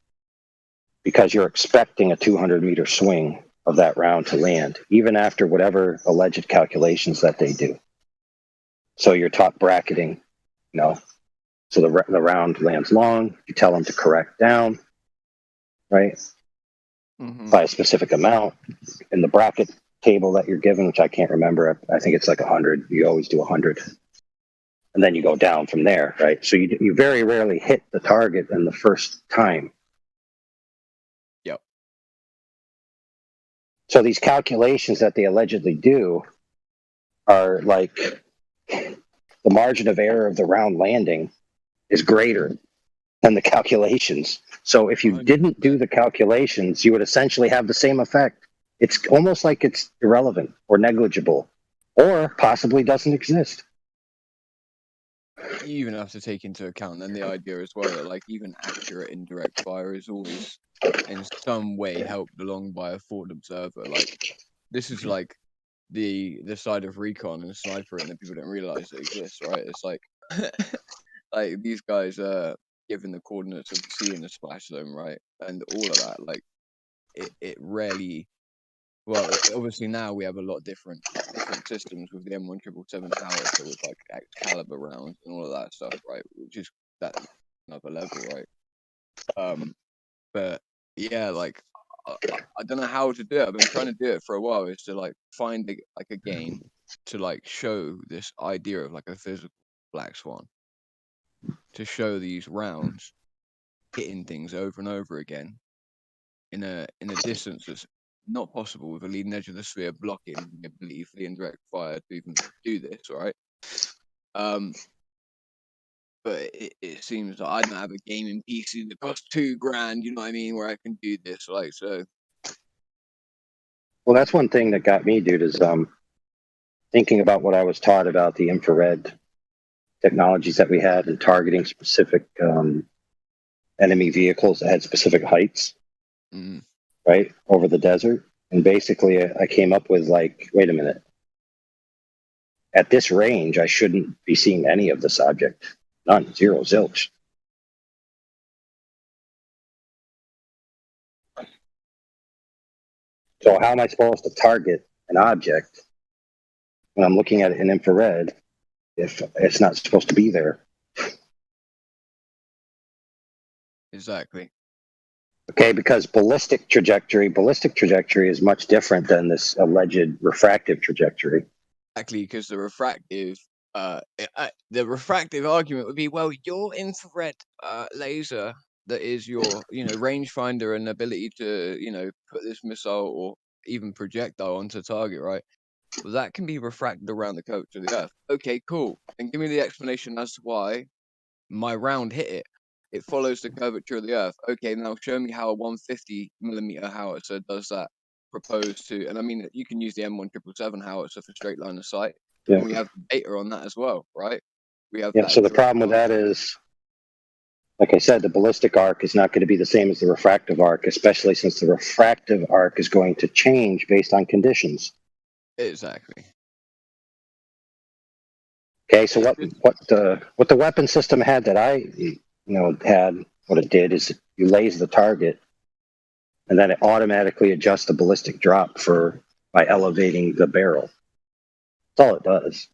Because you're expecting a 200-meter swing of that round to land, even after whatever alleged calculations that they do. So you're top bracketing, so the round lands long, you tell them to correct down, right? By a specific amount. In the bracket table that you're given, which I can't remember, I think it's like 100. You always do 100. And then you go down from there, right? So you very rarely hit the target in the first time. Yep. So these calculations that they allegedly do are like, the margin of error of the round landing is greater than the calculations. So if you didn't do the calculations, you would essentially have the same effect. It's almost like it's irrelevant or negligible or possibly doesn't exist. you even have to take into account then the idea as well that like even accurate indirect fire is always in some way helped along by a forward observer. Like this is like the side of recon and snipering that people don't realize that exists, right? It's like like these guys are given the coordinates of the sea in the splash zone, right? And all of that, like it rarely. Well, obviously now we have a lot different systems with the M1777 howitzer with like Excalibur rounds and all of that stuff, right? Which is that another level, right? But yeah, like I don't know how to do it. I've been trying to do it for a while. Is to like find like a game to like show this idea of like a physical black swan, to show these rounds hitting things over and over again in a distance that's not possible with a leading edge of the sphere blocking the ability for the indirect fire to even do this, right? But it seems like I don't have a gaming PC that costs $2,000, you know what I mean, where I can do this, like so. Well, that's one thing that got me, dude, is thinking about what I was taught about the infrared technologies that we had and targeting specific enemy vehicles that had specific heights, right, over the desert. And basically, I came up with like, wait a minute. At this range, I shouldn't be seeing any of this object. None, zero, zilch. So how am I supposed to target an object when I'm looking at it in infrared if it's not supposed to be there? Exactly. Okay, because ballistic trajectory is much different than this alleged refractive trajectory. Exactly, because the refractive argument would be, well, your infrared laser that is your, rangefinder and ability to, put this missile or even projectile onto target, right? Well, that can be refracted around the curvature of the Earth. Okay, cool. And give me the explanation as to why my round hit it. It follows the curvature of the Earth. Okay, now show me how a 150mm howitzer does that. Proposed to, and I mean, you can use the M1777 howitzer for straight line of sight. Yeah. And we have data on that as well, right? We have. Yeah. So the problem with that is, like I said, the ballistic arc is not going to be the same as the refractive arc, especially since the refractive arc is going to change based on conditions. Exactly. Okay, so what the weapon system had that I had, what it did is you laser the target, and then it automatically adjusts the ballistic drop by elevating the barrel. That's all it does.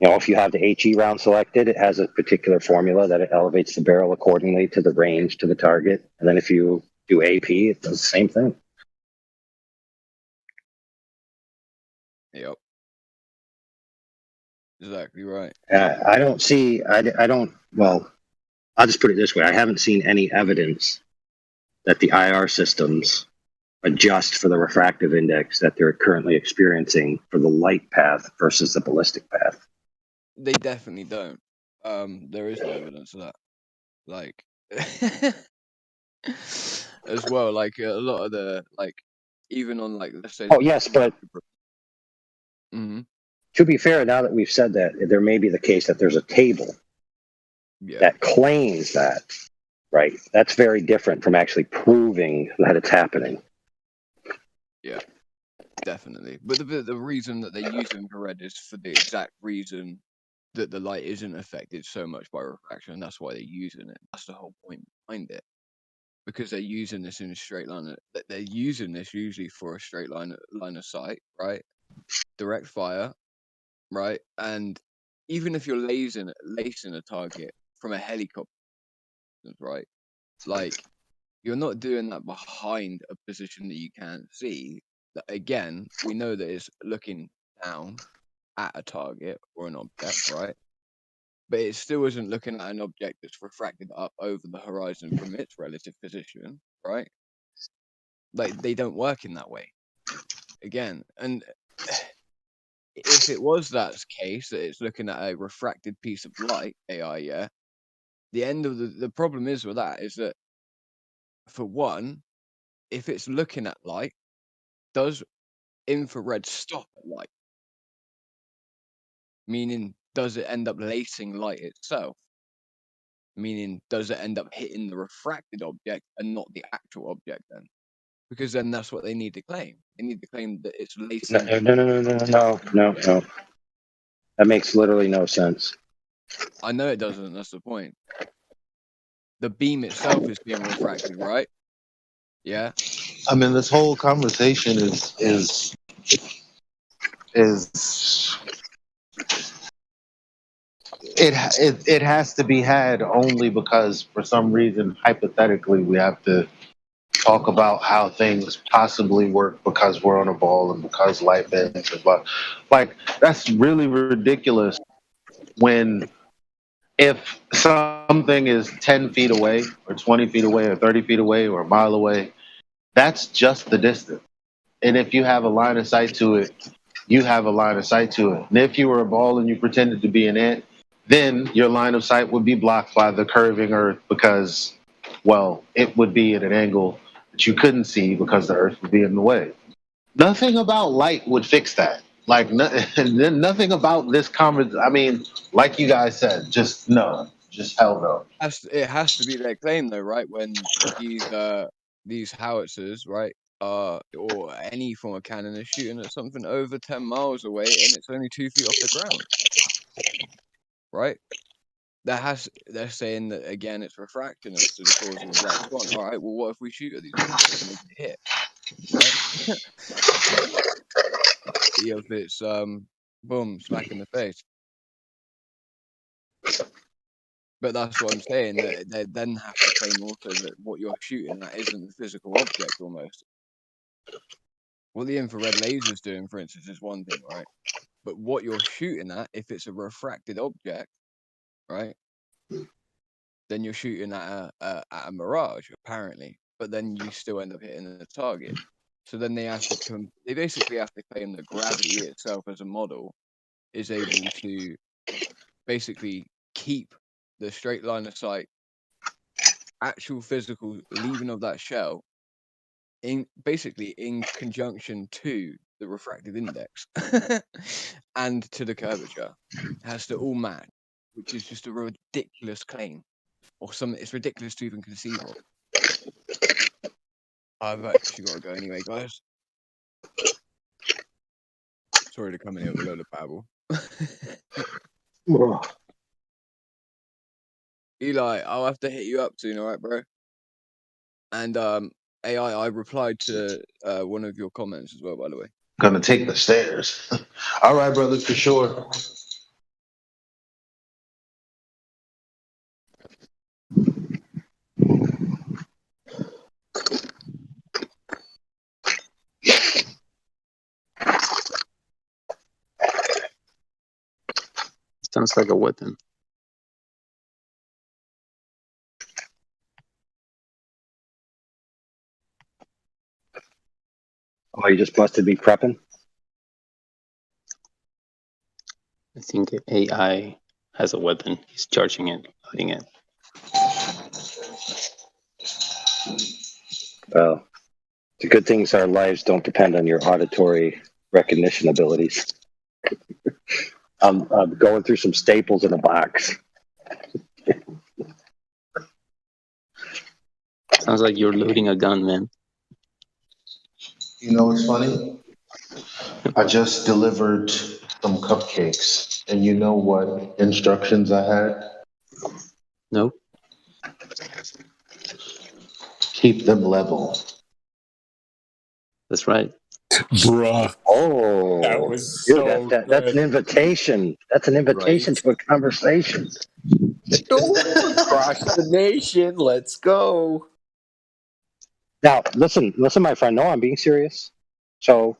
If you have the HE round selected, it has a particular formula that it elevates the barrel accordingly to the range to the target, and then if you do AP, it does the same thing. Yep. Exactly right. I don't see. Well, I'll just put it this way: I haven't seen any evidence that the IR systems adjust for the refractive index that they're currently experiencing for the light path versus the ballistic path. They definitely don't. There is no evidence of that. Like, as well, like a lot of the even on let's say. Oh yes, but to be fair, now that we've said that, there may be the case that there's a table that claims that, right? That's very different from actually proving that it's happening. Yeah, definitely. But the reason that they use infrared is for the exact reason that the light isn't affected so much by refraction. That's why they're using it. That's the whole point behind it. Because they're using this in a straight line. They're using this usually for a straight line of sight, right? Direct fire, right? And even if you're lacing a target from a helicopter, right? Like, you're not doing that behind a position that you can't see. That again, we know that it's looking down at a target or an object, right? But it still isn't looking at an object that's refracted up over the horizon from its relative position, right? Like, they don't work in that way. Again, and if it was that case, that it's looking at a refracted piece of light, AI, the end of the problem is with that is that, for one, if it's looking at light, does infrared stop at light? Meaning, does it end up lacing light itself? Meaning, does it end up hitting the refracted object and not the actual object then? Because then that's what they need to claim. They need to claim that it's lacing. No. That makes literally no sense. I know it doesn't. That's the point. The beam itself is being refracted, right? Yeah. I mean, this whole conversation is it has to be had only because for some reason, hypothetically, we have to talk about how things possibly work because we're on a ball and because light bends. But like, that's really ridiculous when if something is 10 feet away or 20 feet away or 30 feet away or a mile away, that's just the distance. And if you have a line of sight to it, you have a line of sight to it. And if you were a ball and you pretended to be an ant, then your line of sight would be blocked by the curving earth because, well, it would be at an angle that you couldn't see because the earth would be in the way. Nothing about light would fix that. Like, nothing about this conversation. I mean, like you guys said, just no. Just hell no. It has to be their claim, though, right? When these howitzers, right, or any form of cannon is shooting at something over 10 miles away and it's only 2 feet off the ground, right? They're saying that again, it's refraction that's the cause of the black swan. All right, well, what if we shoot at these things and they hit? Right? If it's boom, smack in the face. But that's what I'm saying. That they then have to claim also that what you're shooting at isn't the physical object almost. What the infrared laser's doing, for instance, is one thing, right? But what you're shooting at, if it's a refracted object, right, then you're shooting at a mirage, apparently. But then you still end up hitting the target. So then they basically have to claim that gravity itself as a model is able to basically keep the straight line of sight, actual physical leaving of that shell, in conjunction to the refractive index and to the curvature. It has to all match, which is just a ridiculous claim, or something. It's ridiculous to even conceive of. I've actually got to go anyway, guys. Sorry to come in here with a load of babble. Eli, I'll have to hit you up soon, alright, bro? And AI, I replied to one of your comments as well, by the way. Gonna take the stairs. All right, brother, for sure. Sounds like a weapon. Oh, you just busted me prepping? I think AI has a weapon. He's charging it, loading it. Well, the good things our lives don't depend on your auditory recognition abilities. I'm going through some staples in a box. Sounds like you're loading a gun, man. You know what's funny? I just delivered some cupcakes, and you know what instructions I had? No. Keep them level. That's right. Bruh. Oh, that was dude, so that's an invitation. That's an invitation to a conversation. Across the nation, let's go. Now, listen, my friend. No, I'm being serious. So,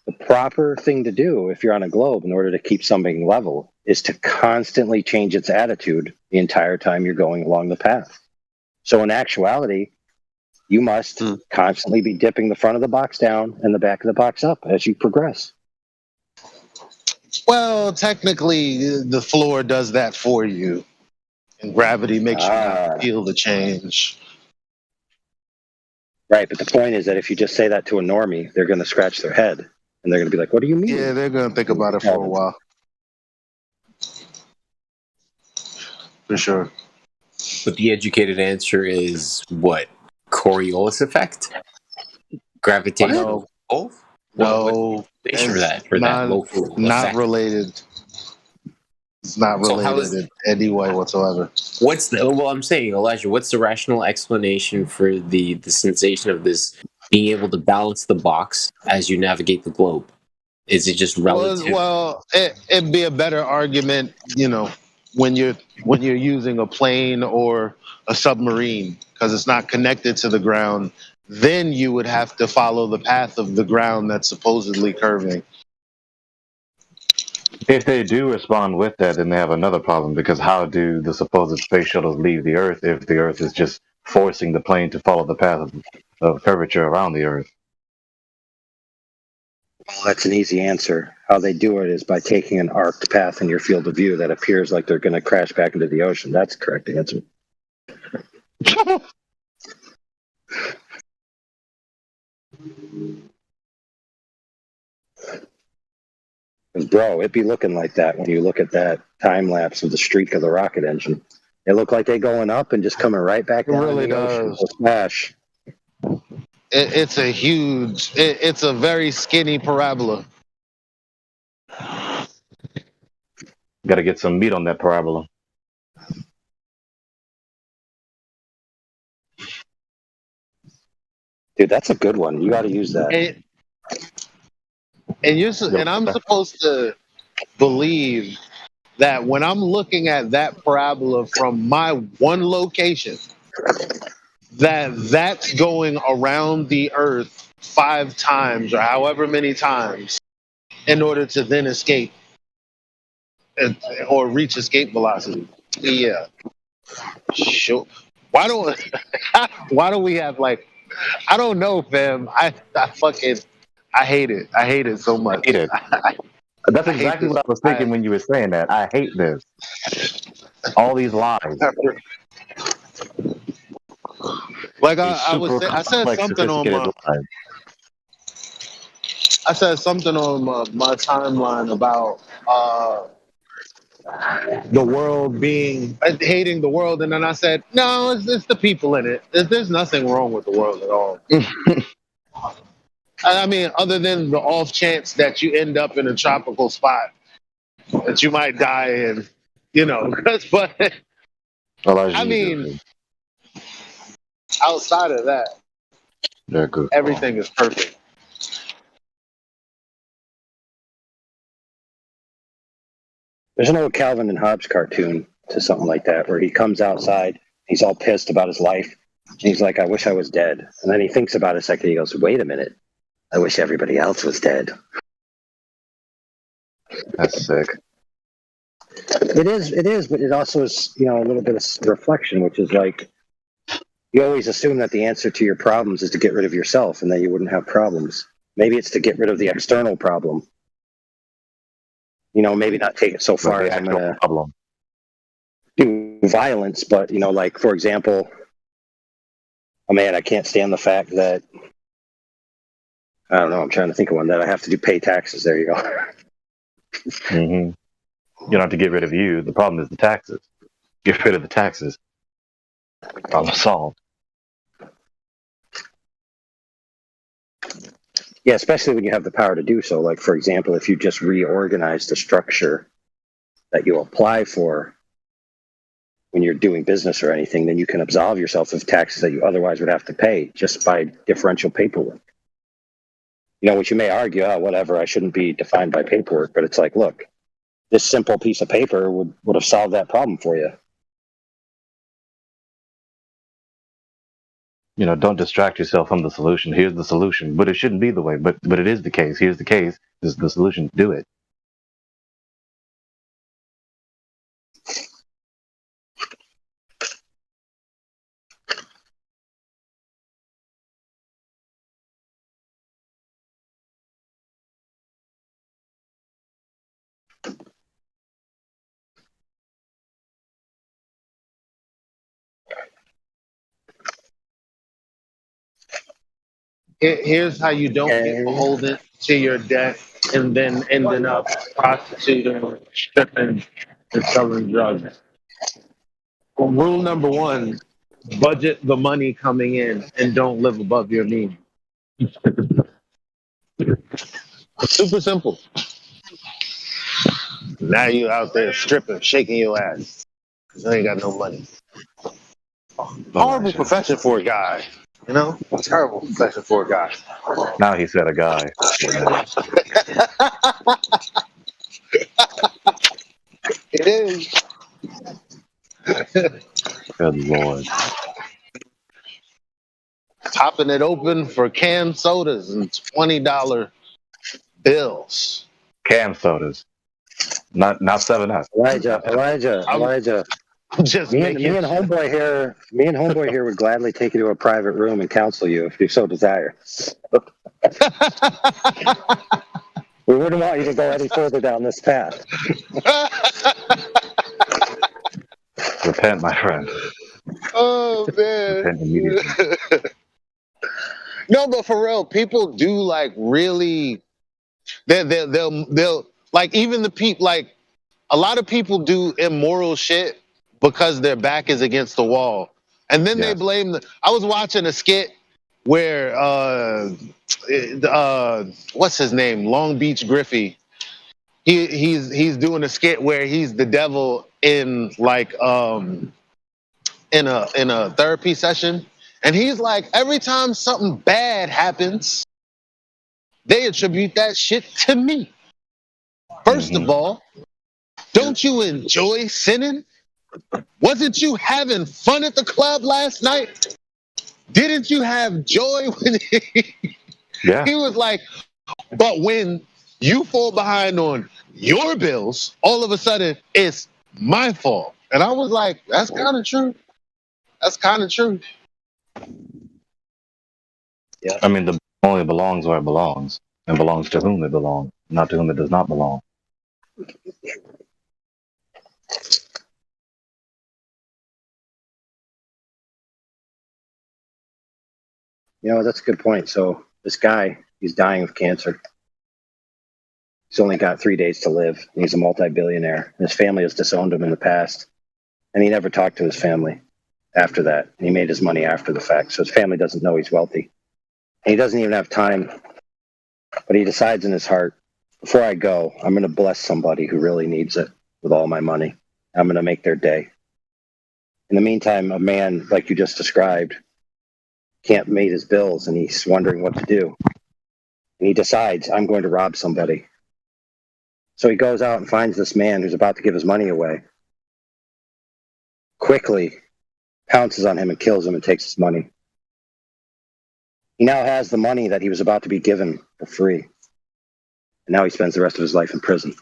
the proper thing to do if you're on a globe in order to keep something level is to constantly change its attitude the entire time you're going along the path. So, in actuality, you must constantly be dipping the front of the box down and the back of the box up as you progress. Well, technically, the floor does that for you, and gravity makes you not feel the change. Right, but the point is that if you just say that to a normie, they're going to scratch their head, and they're going to be like, what do you mean? Yeah, they're going to think about it for a while. for sure. But the educated answer is what? Coriolis effect? Gravitational pull? No, What's the it's for that not local not effect? related. It's not So how related is in any way whatsoever. what's the well? I'm saying, Elijah. What's the rational explanation for the sensation of this being able to balance the box as you navigate the globe? Is it just relative? Well, it'd be a better argument, when you're using a plane or a submarine because it's not connected to the ground. Then you would have to follow the path of the ground that's supposedly curving. If they do respond with that, then they have another problem, because how do the supposed space shuttles leave the Earth if the Earth is just forcing the plane to follow the path of curvature around the Earth? Well, that's an easy answer. How they do it is by taking an arced path in your field of view that appears like they're going to crash back into the ocean. That's the correct answer. Because, bro, it'd be looking like that when you look at that time lapse of the streak of the rocket engine. It looked like they going up and just coming right back down. It really does. Smash. It's a huge. It's a very skinny parabola. Got to get some meat on that parabola. Dude, that's a good one. You got to use that. And I'm supposed to believe that when I'm looking at that parabola from my one location, that's going around the Earth 5 times or however many times in order to then escape or reach escape velocity. Yeah. Sure. Why don't we have I don't know, fam. I hate it. I hate it so much. I hate it. That's exactly what I was thinking when you were saying that. I hate this. All these lies. I said something on my timeline about the world hating the world, and then I said, no, it's the people in it. There's nothing wrong with the world at all. I mean, other than the off chance that you end up in a tropical spot that you might die in, but I mean, outside of that, everything is perfect. There's an old Calvin and Hobbes cartoon to something like that where he comes outside, he's all pissed about his life, and he's like, I wish I was dead. And then he thinks about it a second, he goes, wait a minute, I wish everybody else was dead. That's sick. It is, but it also is, a little bit of reflection, which is like, you always assume that the answer to your problems is to get rid of yourself and then you wouldn't have problems. Maybe it's to get rid of the external problem. Maybe not take it so far as I'm going to do violence, but, for example, I can't stand the fact that, I don't know, I'm trying to think of one that I have to pay taxes. There you go. Mm-hmm. You don't have to get rid of you. The problem is the taxes. Get rid of the taxes. Problem solved. Yeah, especially when you have the power to do so. Like, for example, if you just reorganize the structure that you apply for when you're doing business or anything, then you can absolve yourself of taxes that you otherwise would have to pay just by differential paperwork. Which you may argue, whatever, I shouldn't be defined by paperwork. But it's like, look, this simple piece of paper would have solved that problem for you. Don't distract yourself from the solution. Here's the solution, but it shouldn't be the way. But it is the case. Here's the case. This is the solution. Do it. Here's how you don't get beholden to your debt and then ending up prostituting, stripping, and selling drugs. Rule number one: budget the money coming in and don't live above your means. Super simple. Now you out there stripping, shaking your ass. 'Cause you ain't got no money. Horrible profession for a guy. You know? Terrible profession for a guy. Now he said a guy. It is. Good Lord. Topping it open for canned sodas and $20 bills. Canned sodas. Not 7-Up. Elijah. Just me and homeboy here would gladly take you to a private room and counsel you if you so desire. We wouldn't want you to go any further down this path. Repent, my friend. Oh man. Repent immediately. No, but for real, people do like really. They'll like even the people like a lot of people do immoral shit because their back is against the wall, and then they blame the. I was watching a skit where what's his name, Long Beach Griffey. He's doing a skit where he's the devil in like in a therapy session, and he's like every time something bad happens, they attribute that shit to me. First of all, don't you enjoy sinning? Wasn't you having fun at the club last night? Didn't you have joy when he was like, but when you fall behind on your bills, all of a sudden it's my fault. And I was like, that's kind of true. That's kind of true. Yeah. I mean, the only belongs where it belongs, and belongs to whom it belongs, not to whom it does not belong. You know, that's a good point. So this guy, he's dying of cancer. He's only got 3 days to live. And he's a multi-billionaire. His family has disowned him in the past. And he never talked to his family after that. And he made his money after the fact. So his family doesn't know he's wealthy. And he doesn't even have time. But he decides in his heart, before I go, I'm going to bless somebody who really needs it with all my money. I'm going to make their day. In the meantime, a man like you just described can't meet his bills and he's wondering what to do. And he decides, I'm going to rob somebody. So he goes out and finds this man who's about to give his money away. Quickly pounces on him and kills him and takes his money. He now has the money that he was about to be given for free. And now he spends the rest of his life in prison.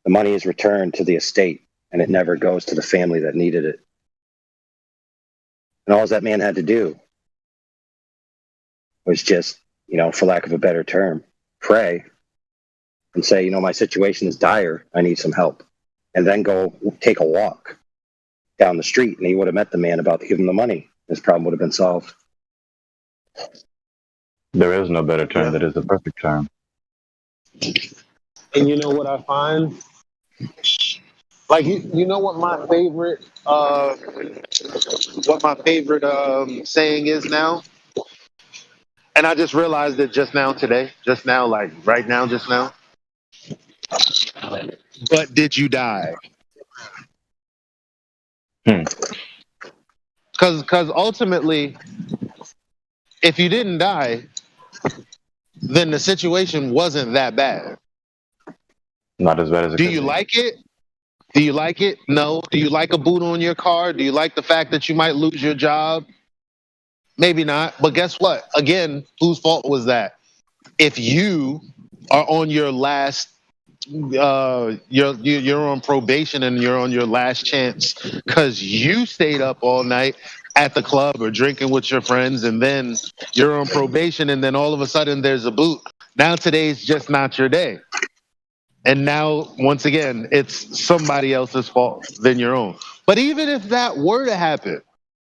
The money is returned to the estate, and it never goes to the family that needed it. And all that man had to do was just, you know, for lack of a better term, pray and say, you know, my situation is dire. I need some help. And then go take a walk down the street, and he would have met the man about to give him the money. His problem would have been solved. There is no better term that is the perfect term. And you know what I find? Like you know what my favorite saying is now? And I just realized it just now today. Just now, like right now, just now. But did you die? Because ultimately, if you didn't die, then the situation wasn't that bad. Not as bad as it Do could you be. like it? Do you like it? No. Do you like a boot on your car? Do you like the fact that you might lose your job? Maybe not. But guess what? Again, whose fault was that? If you are on your last, you're on probation and you're on your last chance because you stayed up all night at the club or drinking with your friends, and then you're on probation, and then all of a sudden there's a boot. Now today's just not your day. And now, once again, it's somebody else's fault than your own. But even if that were to happen,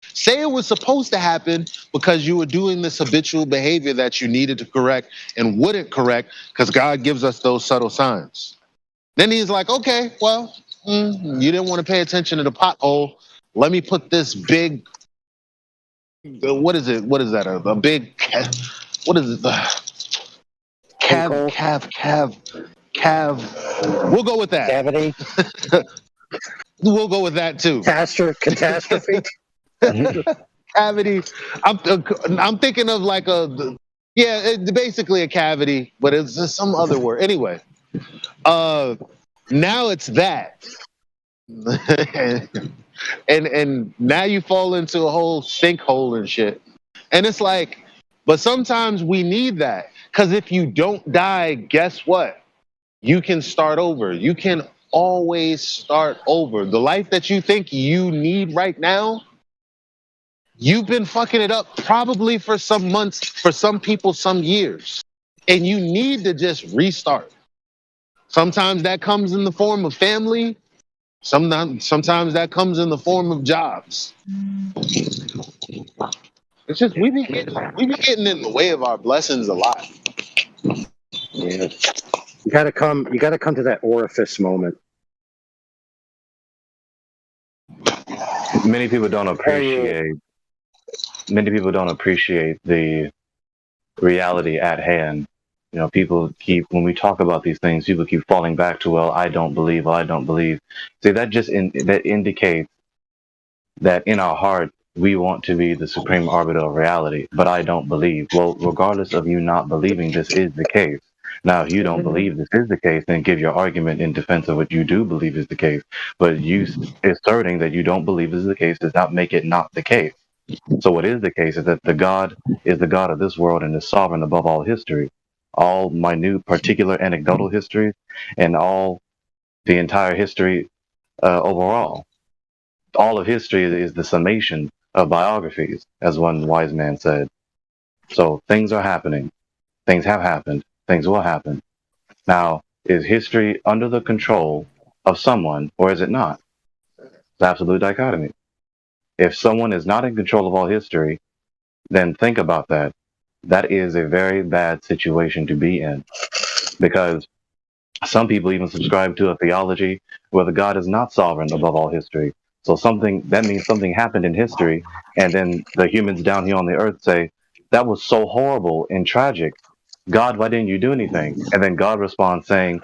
say it was supposed to happen because you were doing this habitual behavior that you needed to correct and wouldn't correct because God gives us those subtle signs. Then he's like, okay, well, you didn't want to pay attention to the pothole. Let me put this big, what is it? What is that? A big, what is it? Cav. We'll go with that. Cavity. We'll go with that too. Catastrophe. Cavity. I'm thinking of like basically a cavity, but it's just some other word. Anyway, now it's that, and now you fall into a whole sinkhole and shit. And it's like, but sometimes we need that, because if you don't die, guess what? You can start over. You can always start over. The life that you think you need right now, you've been fucking it up probably for some months, for some people, some years. And you need to just restart. Sometimes that comes in the form of family. Sometimes that comes in the form of jobs. It's just we be getting in the way of our blessings a lot. Yeah. You gotta come to that orifice moment. Many people don't appreciate the reality at hand. You know, when we talk about these things, people keep falling back to, well, I don't believe. See, that indicates that in our heart, we want to be the supreme arbiter of reality, but I don't believe. Well, regardless of you not believing this is the case. Now, if you don't believe this is the case, then give your argument in defense of what you do believe is the case. But you asserting that you don't believe is the case does not make it not the case. So what is the case is that the God is the God of this world and is sovereign above all history, all minute, particular, anecdotal history, and the entire history overall. All of history is the summation of biographies, as one wise man said. So things are happening. Things have happened. Things will happen. Now, is history under the control of someone, or is it not? It's absolute dichotomy. If someone is not in control of all history, then think about that. That is a very bad situation to be in, because some people even subscribe to a theology where the God is not sovereign above all history. So that means something happened in history, and then the humans down here on the earth say, that was so horrible and tragic. God, why didn't you do anything? And then God responds saying,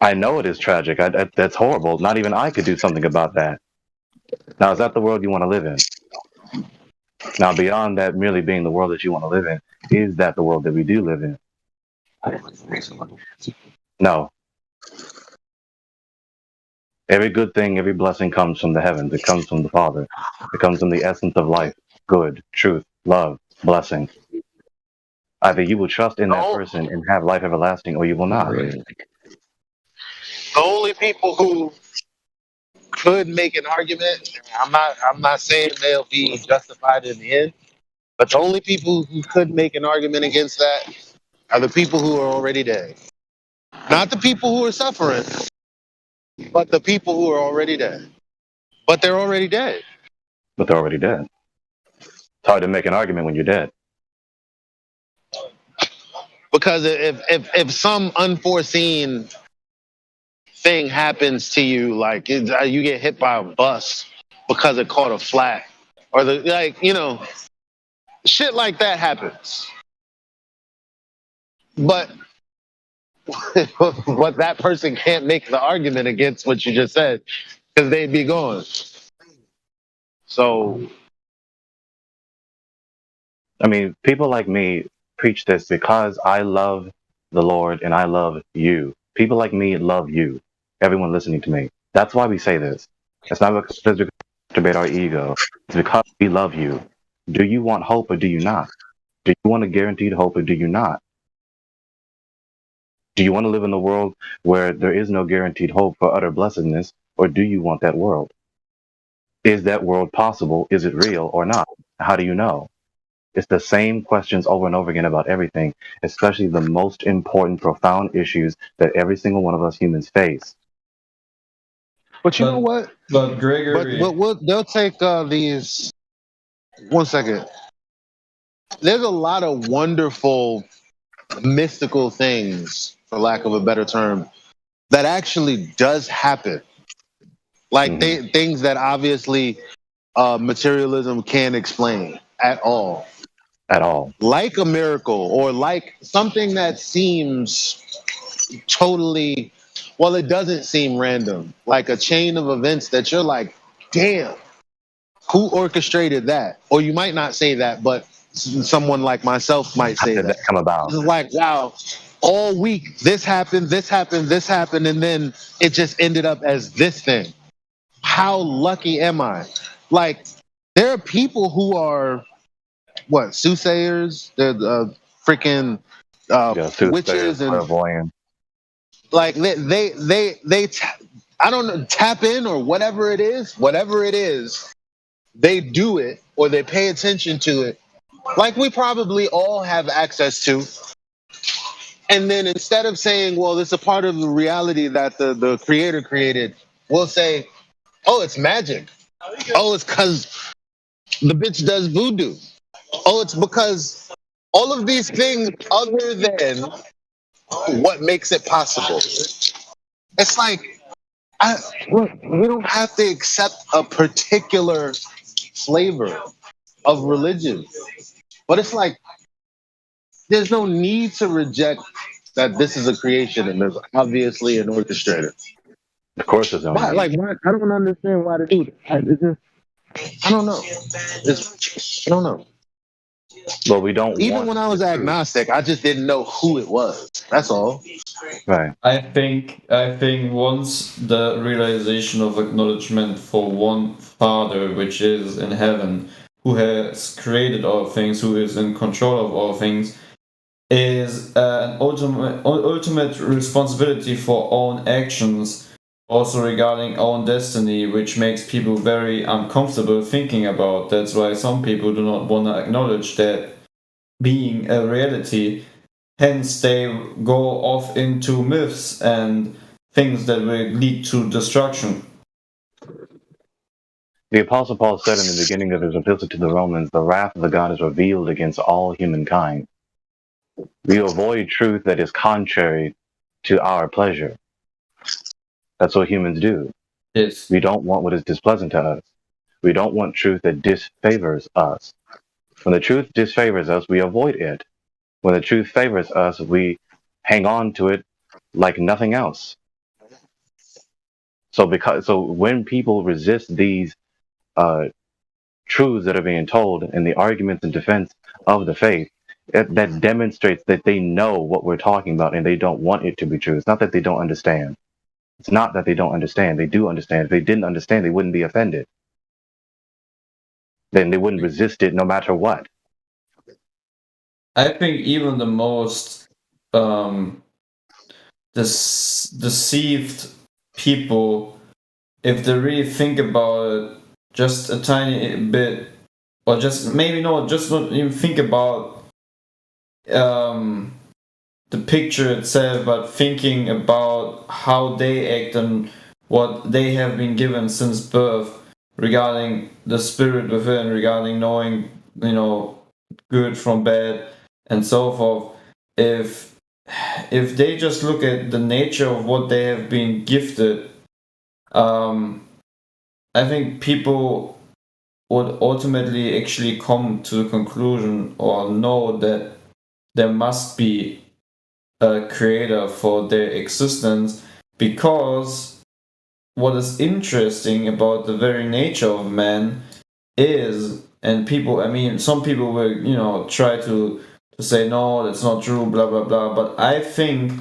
I know it is tragic. That's horrible. Not even I could do something about that. Now, is that the world you want to live in? Now, beyond that merely being the world that you want to live in, is that the world that we do live in? No. Every good thing, every blessing comes from the heavens. It comes from the Father. It comes from the essence of life, good, truth, love, blessing. Either you will trust in that person and have life everlasting, or you will not. The only people who could make an argument, I'm not saying they'll be justified in the end, but the only people who could make an argument against that are the people who are already dead. Not the people who are suffering, but the people who are already dead. But they're already dead. But they're already dead. It's hard to make an argument when you're dead. Because if some unforeseen thing happens to you, like you get hit by a bus because it caught a flat, or shit like that happens. But that person can't make the argument against what you just said, because they'd be gone. So, I mean, people like me preach this because I love the Lord and I love you. People like me love you. Everyone listening to me. That's why we say this. It's not because we debate our ego. It's because we love you. Do you want hope or do you not? Do you want a guaranteed hope or do you not? Do you want to live in a world where there is no guaranteed hope for utter blessedness, or do you want that world? Is that world possible? Is it real or not? How do you know? It's the same questions over and over again about everything, especially the most important, profound issues that every single one of us humans face. But you know what? But Gregory, but they'll take these. 1 second. There's a lot of wonderful, mystical things, for lack of a better term, that actually does happen. Like things that obviously materialism can't explain at all. At all. Like a miracle or like something that seems totally, well, it doesn't seem random. Like a chain of events that you're like, damn, who orchestrated that? Or you might not say that, but someone like myself might say that. Come about. It's like, wow, all week this happened, this happened, this happened, and then it just ended up as this thing. How lucky am I? Like, there are people who are soothsayers, they're freaking witches and clairvoyant. like they I don't know, tap in or whatever it is, they do it or they pay attention to it, like we probably all have access to. And then instead of saying, well, it's a part of the reality that the creator created, we'll say, oh, it's magic. Oh, it's because the bitch does voodoo. Oh, it's because all of these things other than what makes it possible. It's like, we don't have to accept a particular flavor of religion. But it's like, there's no need to reject that this is a creation and there's obviously an orchestrator. Of course there's no need. Why, I don't understand why to do that. I don't know. I don't know. Well, we don't. Even when I was agnostic, I just didn't know who it was. That's all. Right. I think once the realization of acknowledgement for one Father, which is in heaven, who has created all things, who is in control of all things, is an ultimate responsibility for own actions, also regarding own destiny, which makes people very uncomfortable thinking about. That's why some people do not want to acknowledge that being a reality. Hence, they go off into myths and things that will lead to destruction. The Apostle Paul said in the beginning of his epistle to the Romans, the wrath of the God is revealed against all humankind. We avoid truth that is contrary to our pleasure. That's what humans do. Yes. We don't want what is displeasant to us. We don't want truth that disfavors us. When the truth disfavors us, we avoid it. When the truth favors us, we hang on to it like nothing else. So when people resist these truths that are being told and the arguments in defense of the faith, that demonstrates that they know what we're talking about and they don't want it to be true. It's not that they don't understand. It's not that they don't understand. They do understand. If they didn't understand, they wouldn't be offended. Then they wouldn't resist it no matter what. I think even the most deceived people, if they really think about it just a tiny bit, or just maybe not even think about the picture itself, but thinking about how they act and what they have been given since birth regarding the spirit within, regarding knowing, good from bad and so forth. If they just look at the nature of what they have been gifted, I think people would ultimately actually come to the conclusion or know that there must be a creator for their existence, because what is interesting about the very nature of man is, and people, some people will, try to say, no, that's not true, blah, blah, blah. But I think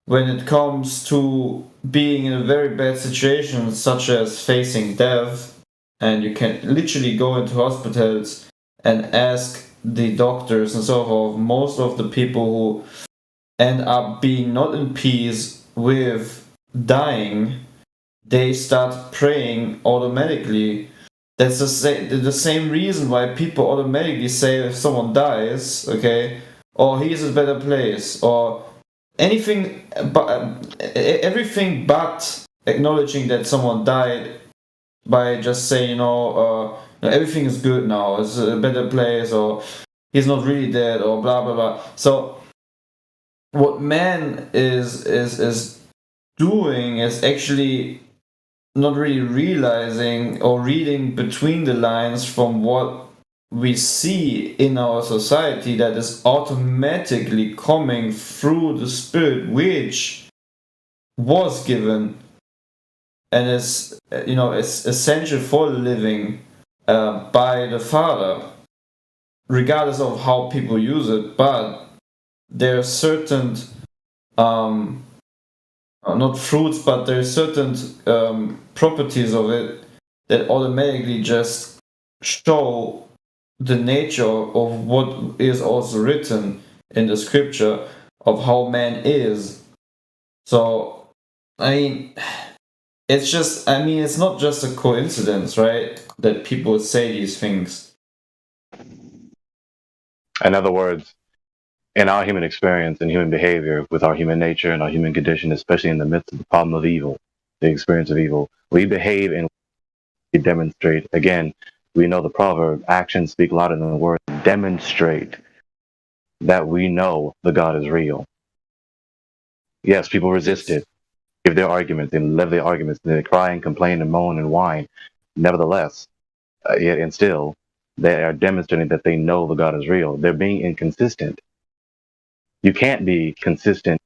when it comes to being in a very bad situation, such as facing death, and you can literally go into hospitals and ask the doctors and so forth, most of the people who end up being not in peace with dying, they start praying automatically. That's the same reason why people automatically say if someone dies, okay, or he's in a better place, or anything, but everything but acknowledging that someone died by just saying, everything is good now, it's a better place, or he's not really dead, or blah blah blah. So what man is doing is actually not really realizing or reading between the lines from what we see in our society that is automatically coming through the Spirit, which was given and is, is essential for living by the Father, regardless of how people use it. But there are certain not fruits, but there are certain properties of it that automatically just show the nature of what is also written in the scripture of how man is. So, it's not just a coincidence, right? That people say these things. In other words, in our human experience and human behavior, with our human nature and our human condition, especially in the midst of the problem of evil, the experience of evil, we behave and we demonstrate. Again, we know the proverb, actions speak louder than the words, demonstrate that we know the God is real. Yes, people resist it, give their arguments, they live their arguments, they cry and complain and moan and whine. Nevertheless, yet and still, they are demonstrating that they know the God is real. They're being inconsistent. You can't be consistent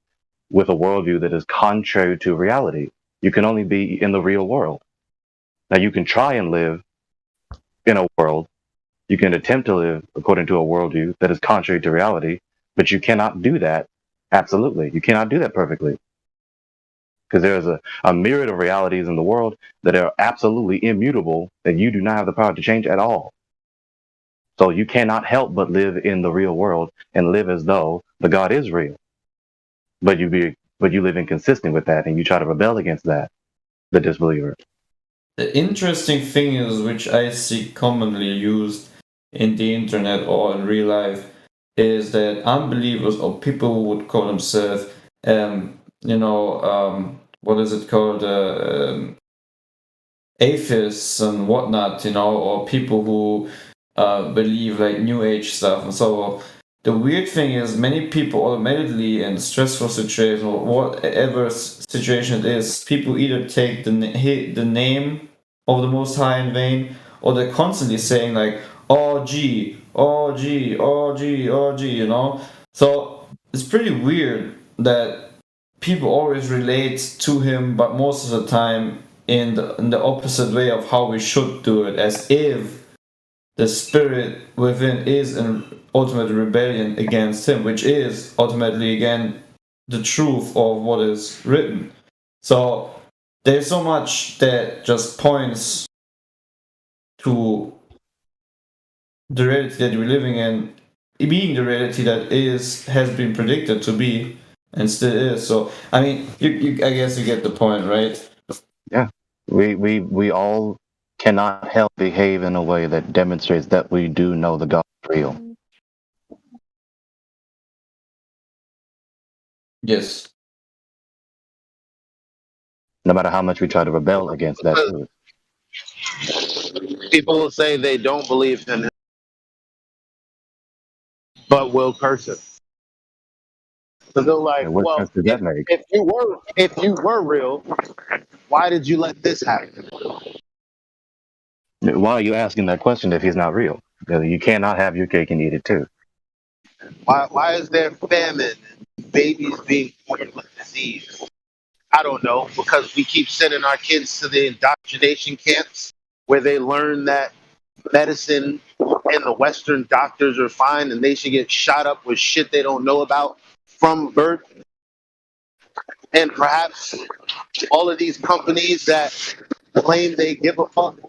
with a worldview that is contrary to reality. You can only be in the real world. Now, you can try and live in a world, you can attempt to live according to a worldview that is contrary to reality, but you cannot do that absolutely. You cannot do that perfectly. Because there's a myriad of realities in the world that are absolutely immutable that you do not have the power to change at all. So you cannot help but live in the real world and live as though the God is real. But you live inconsistent with that and you try to rebel against that, the disbeliever. The interesting thing is, which I see commonly used in the internet or in real life, is that unbelievers or people who would call themselves, what is it called, atheists and whatnot, or people who believe like New Age stuff and so on. The weird thing is, many people automatically in stressful situations or whatever situation it is, people either take the name of the Most High in vain, or they're constantly saying like, "Oh gee, oh gee, oh gee, oh gee," So it's pretty weird that people always relate to him, but most of the time in the opposite way of how we should do it, as if the spirit within is in ultimate rebellion against him, which is ultimately again the truth of what is written. So there's so much that just points to the reality that we're living in being the reality that has been predicted to be and still is. So I guess you get the point, right? Yeah, we all cannot help behave in a way that demonstrates that we do know the God is real. Yes. No matter how much we try to rebel against that truth. People will say they don't believe in him, but will curse him. So they're like, What well, sense does that make? if you were real, why did you let this happen? Why are you asking that question if he's not real? Because you cannot have your cake and eat it too. Why is there famine and babies being born with disease? I don't know, because we keep sending our kids to the indoctrination camps where they learn that medicine and the Western doctors are fine and they should get shot up with shit they don't know about from birth. And perhaps all of these companies that claim they give a fuck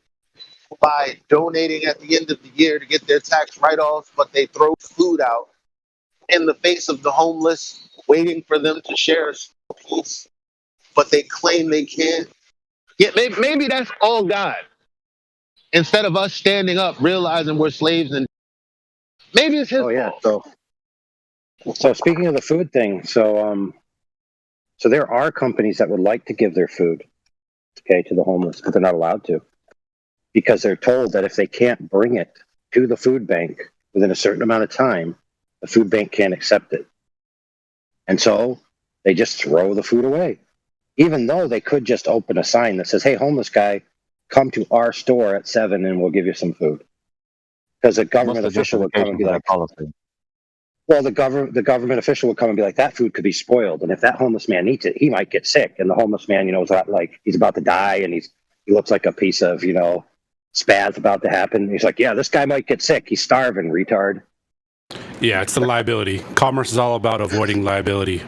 by donating at the end of the year to get their tax write-offs, but they throw food out in the face of the homeless, waiting for them to share a piece, but they claim they can't. Yeah, maybe that's all God. Instead of us standing up, realizing we're slaves, and maybe it's his fault. So speaking of the food thing, so there are companies that would like to give their food, to the homeless, but they're not allowed to, because they're told that if they can't bring it to the food bank within a certain amount of time, the food bank can't accept it. And so they just throw the food away, even though they could just open a sign that says, "Hey, homeless guy, come to our store at 7 and we'll give you some food." Because a government official would come and be like, policy? well, the government official would come and be like, that food could be spoiled, and if that homeless man eats it, he might get sick. And the homeless man, is like he's about to die, and he looks like a piece of spaz about to happen. He's like, yeah, this guy might get sick. He's starving, retard. Yeah, it's the liability. Commerce is all about avoiding liability.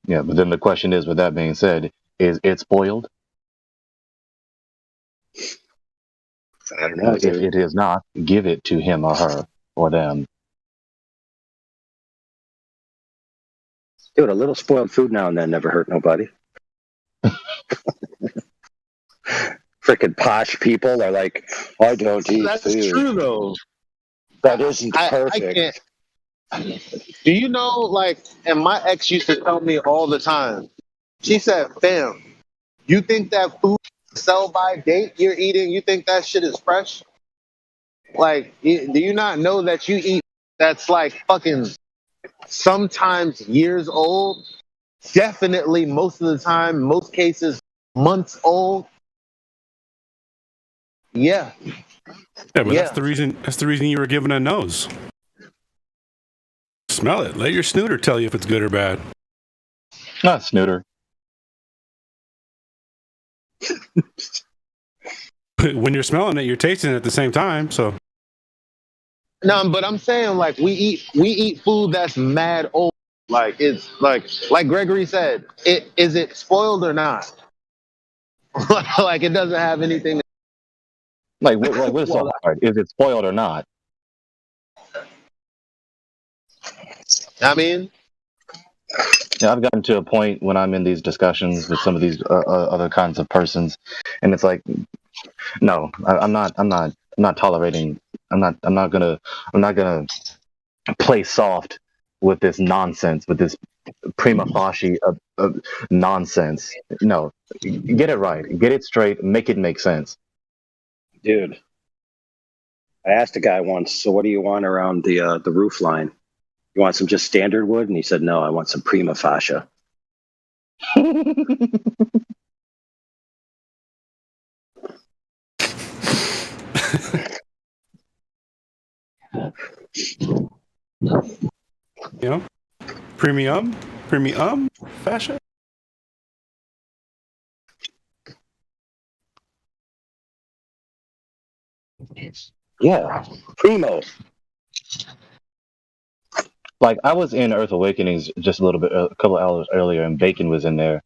Yeah, but then the question is, with that being said, is it spoiled? I don't know. If it is not, give it to him or her or them. Dude, a little spoiled food now and then never hurt nobody. Freaking posh people are like, I don't eat That's food. true though. That isn't perfect. I can't. Do you know, and my ex used to tell me all the time. She said, "Fam, you think that food sell by date you're eating? You think that shit is fresh? Do you not know that you eat that's fucking sometimes years old? Definitely most of the time, most cases, months old." Yeah. Yeah, but that's the reason. That's the reason you were given a nose. Smell it. Let your snooter tell you if it's good or bad. Not snooter. When you're smelling it, you're tasting it at the same time. So. No, but I'm saying we eat food that's mad old. It's like Gregory said. Is it spoiled or not? It doesn't have anything. What's so hard? Is it spoiled or not? I mean, yeah, I've gotten to a point when I'm in these discussions with some of these other kinds of persons, and it's like, no, I'm not tolerating. I'm not gonna play soft with this nonsense, with this prima facie of nonsense. No, get it right, get it straight, make it make sense. Dude, I asked a guy once, so what do you want around the roof line? You want some just standard wood? And he said, no, I want some prima fascia. Premium fascia. Yeah, primo. I was in Earth Awakenings just a couple of hours earlier, and Bacon was in there,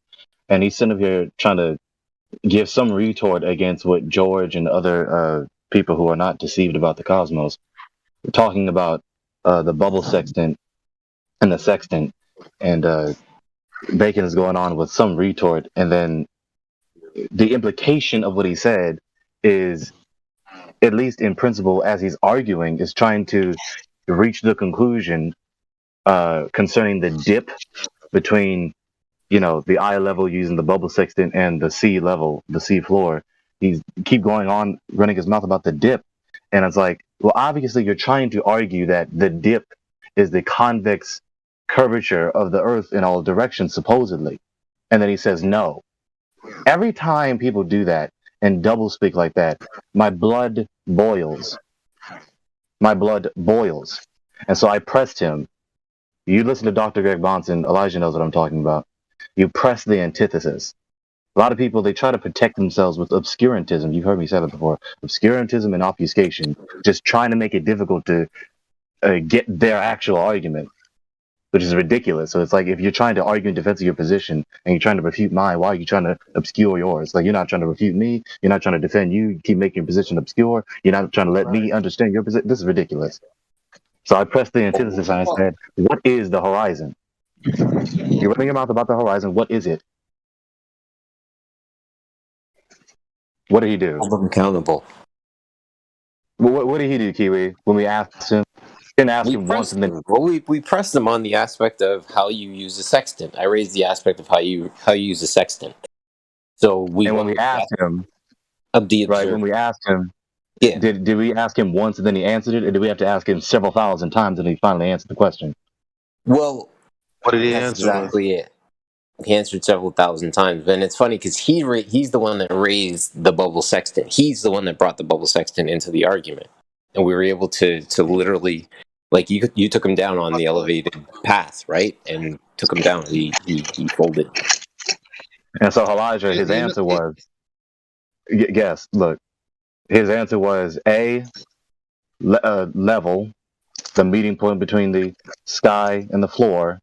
and he's sitting up here trying to give some retort against what George and other people who are not deceived about the cosmos were talking about the bubble sextant and the sextant, and Bacon is going on with some retort, and then the implication of what he said is, at least in principle, as he's arguing, is trying to reach the conclusion concerning the dip between, the eye level using the bubble sextant and the sea level, the sea floor. He's keep going on, running his mouth about the dip, and it's like, well, obviously you're trying to argue that the dip is the convex curvature of the Earth in all directions, supposedly, and then he says no. Every time people do that and double speak like that, my blood boils. My blood boils. And so I pressed him. You listen to Dr. Greg Bonson, Elijah knows what I'm talking about. You press the antithesis. A lot of people, they try to protect themselves with obscurantism. You've heard me say that before. Obscurantism and obfuscation. Just trying to make it difficult to get their actual argument, which is ridiculous. So it's like, if you're trying to argue in defense of your position and you're trying to refute mine, why are you trying to obscure yours? You're not trying to refute me. You're not trying to defend you. You keep making your position obscure. You're not trying to let me understand your position. This is ridiculous. So I pressed the antithesis and I said, what is the horizon? You're running your mouth about the horizon. What is it? What did he do? Hold them accountable. What did he do, Kiwi, when we asked him? Didn't ask him once and then. Well, we pressed them on the aspect of how you use a sextant. I raised the aspect of how you use a sextant. So when we asked him, when we asked him, yeah, did we ask him once and then he answered it, or did we have to ask him several thousand times and he finally answered the question? Well, What did he That's answer? exactly it. He answered several thousand times, and it's funny because he's the one that raised the bubble sextant. He's the one that brought the bubble sextant into the argument, and we were able to literally, like, you took him down on the elevated path, right, and took him down. He folded. And so Elijah, his answer was, yes, look, his answer was A, level, the meeting point between the sky and the floor,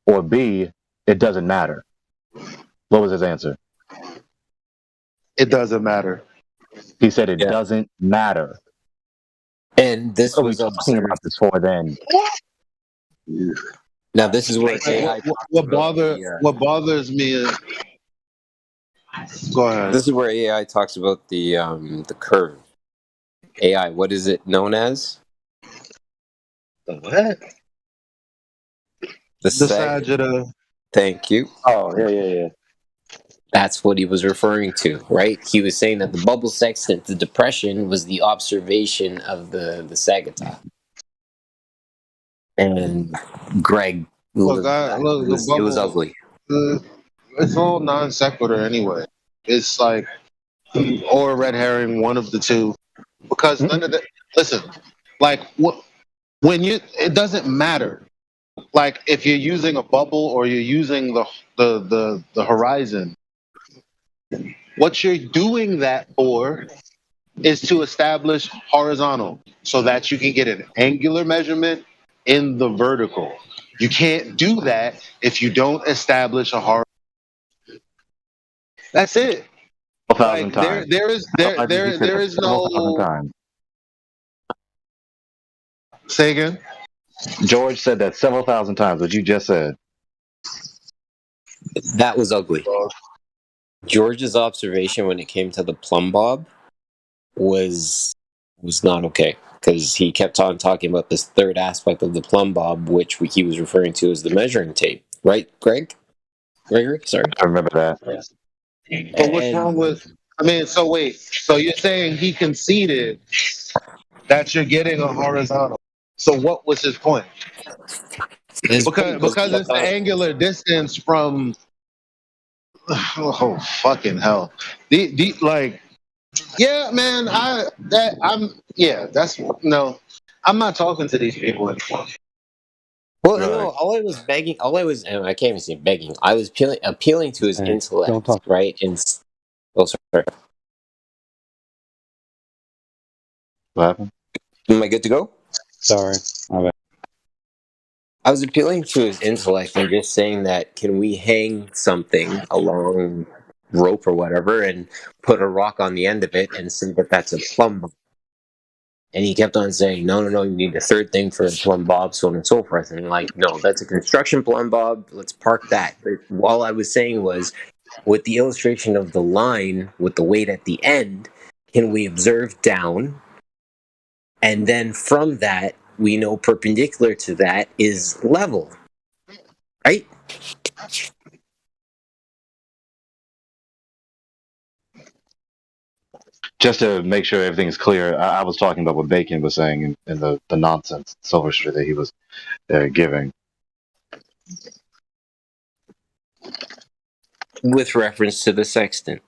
or B, it doesn't matter. What was his answer? It doesn't matter. He said it doesn't matter. And this what was are we talking about this for then? Now this is where what bothers me is. Go ahead. This is where AI talks about the curve. AI, what is it known as? The what? The sagittal. Thank you. Oh, yeah. That's what he was referring to, right? He was saying that the bubble sextant, the depression, was the observation of the sagittah. And Greg, it was ugly. It's all non sequitur anyway. It's like, or red herring, one of the two. Because none of the, listen, like, when it doesn't matter. Like, if you're using a bubble or you're using the horizon, what you're doing that for is to establish horizontal so that you can get an angular measurement in the vertical. You can't do that if you don't establish a horizontal. That's it. Like, there is no. Say again. George said that several thousand times. What you just said. That was ugly. George's observation when it came to the plumb bob was not okay, because he kept on talking about this third aspect of the plumb bob, which he was referring to as the measuring tape. Right, Gregory? Sorry. I remember that. But what's wrong with? I mean, so wait. So you're saying he conceded that you're getting a horizontal. So what was his point? Because it's the angular distance from. Oh fucking hell! Like, yeah, man. I'm not talking to these people anymore. Well, no, I can't even say begging. I was appealing to his intellect, right? And sorry. What happened? Am I good to go? Sorry. I was appealing to his intellect and just saying that, can we hang something along rope or whatever and put a rock on the end of it and say that that's a plumb bob? And he kept on saying, no, you need a third thing for a plumb bob, so on and so forth. And like, no, that's a construction plumb bob. Let's park that. But all I was saying was, with the illustration of the line with the weight at the end, can we observe down? And then from that, we know perpendicular to that is level, right? Just to make sure everything's clear, I was talking about what Bacon was saying in the nonsense sophistry that he was giving. With reference to the sextant.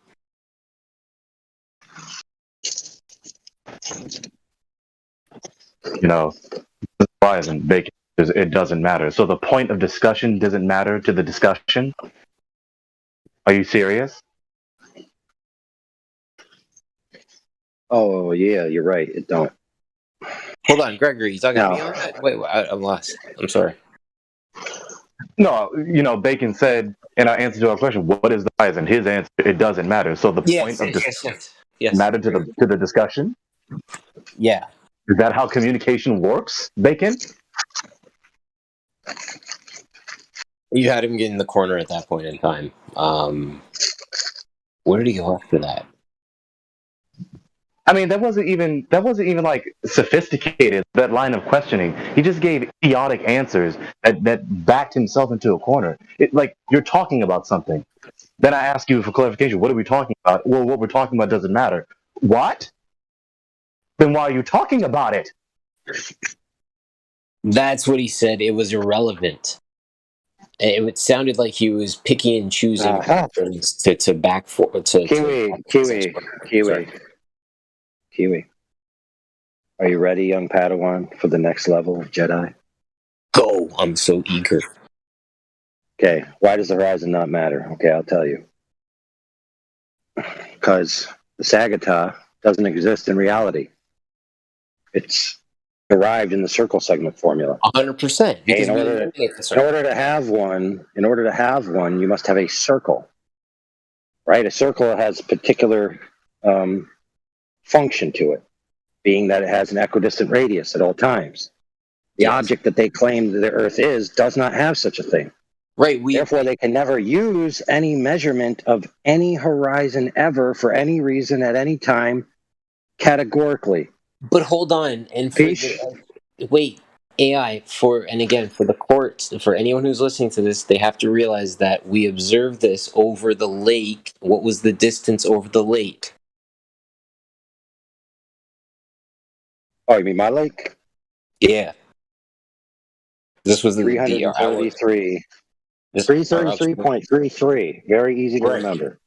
You know, Bacon, it doesn't matter. So the point of discussion doesn't matter to the discussion? Are you serious? Oh, yeah, you're right. It don't. Hold on, Gregory, you talking to me on that? Wait, I'm lost. I'm sorry. No, Bacon said in our answer to our question, what is the horizon? His answer, it doesn't matter. So the point of discussion matter to the discussion? Yeah. Is that how communication works, Bacon? You had him get in the corner at that point in time. Where did he go after that? I mean, that wasn't even like sophisticated, that line of questioning. He just gave idiotic answers that backed himself into a corner. Like, you're talking about something. Then I ask you for clarification. What are we talking about? Well, what we're talking about doesn't matter. What? Then why are you talking about it? That's what he said. It was irrelevant. It sounded like he was picking and choosing to back for to Kiwi. Are you ready, young Padawan, for the next level of Jedi? Go! I'm so eager. Okay, why does the horizon not matter? Okay, I'll tell you. Because the Sagittah doesn't exist in reality. It's derived in the circle segment formula. 100%. In order to have one, you must have a circle. Right? A circle has a particular function to it, being that it has an equidistant radius at all times. The object that they claim that the Earth is does not have such a thing. Right. Therefore, they can never use any measurement of any horizon ever for any reason at any time categorically. But hold on, and wait, AI for the courts, for anyone who's listening to this, they have to realize that we observed this over the lake. What was the distance over the lake? Oh, you mean my lake? Yeah. This was 333. 333.33. Very easy to remember.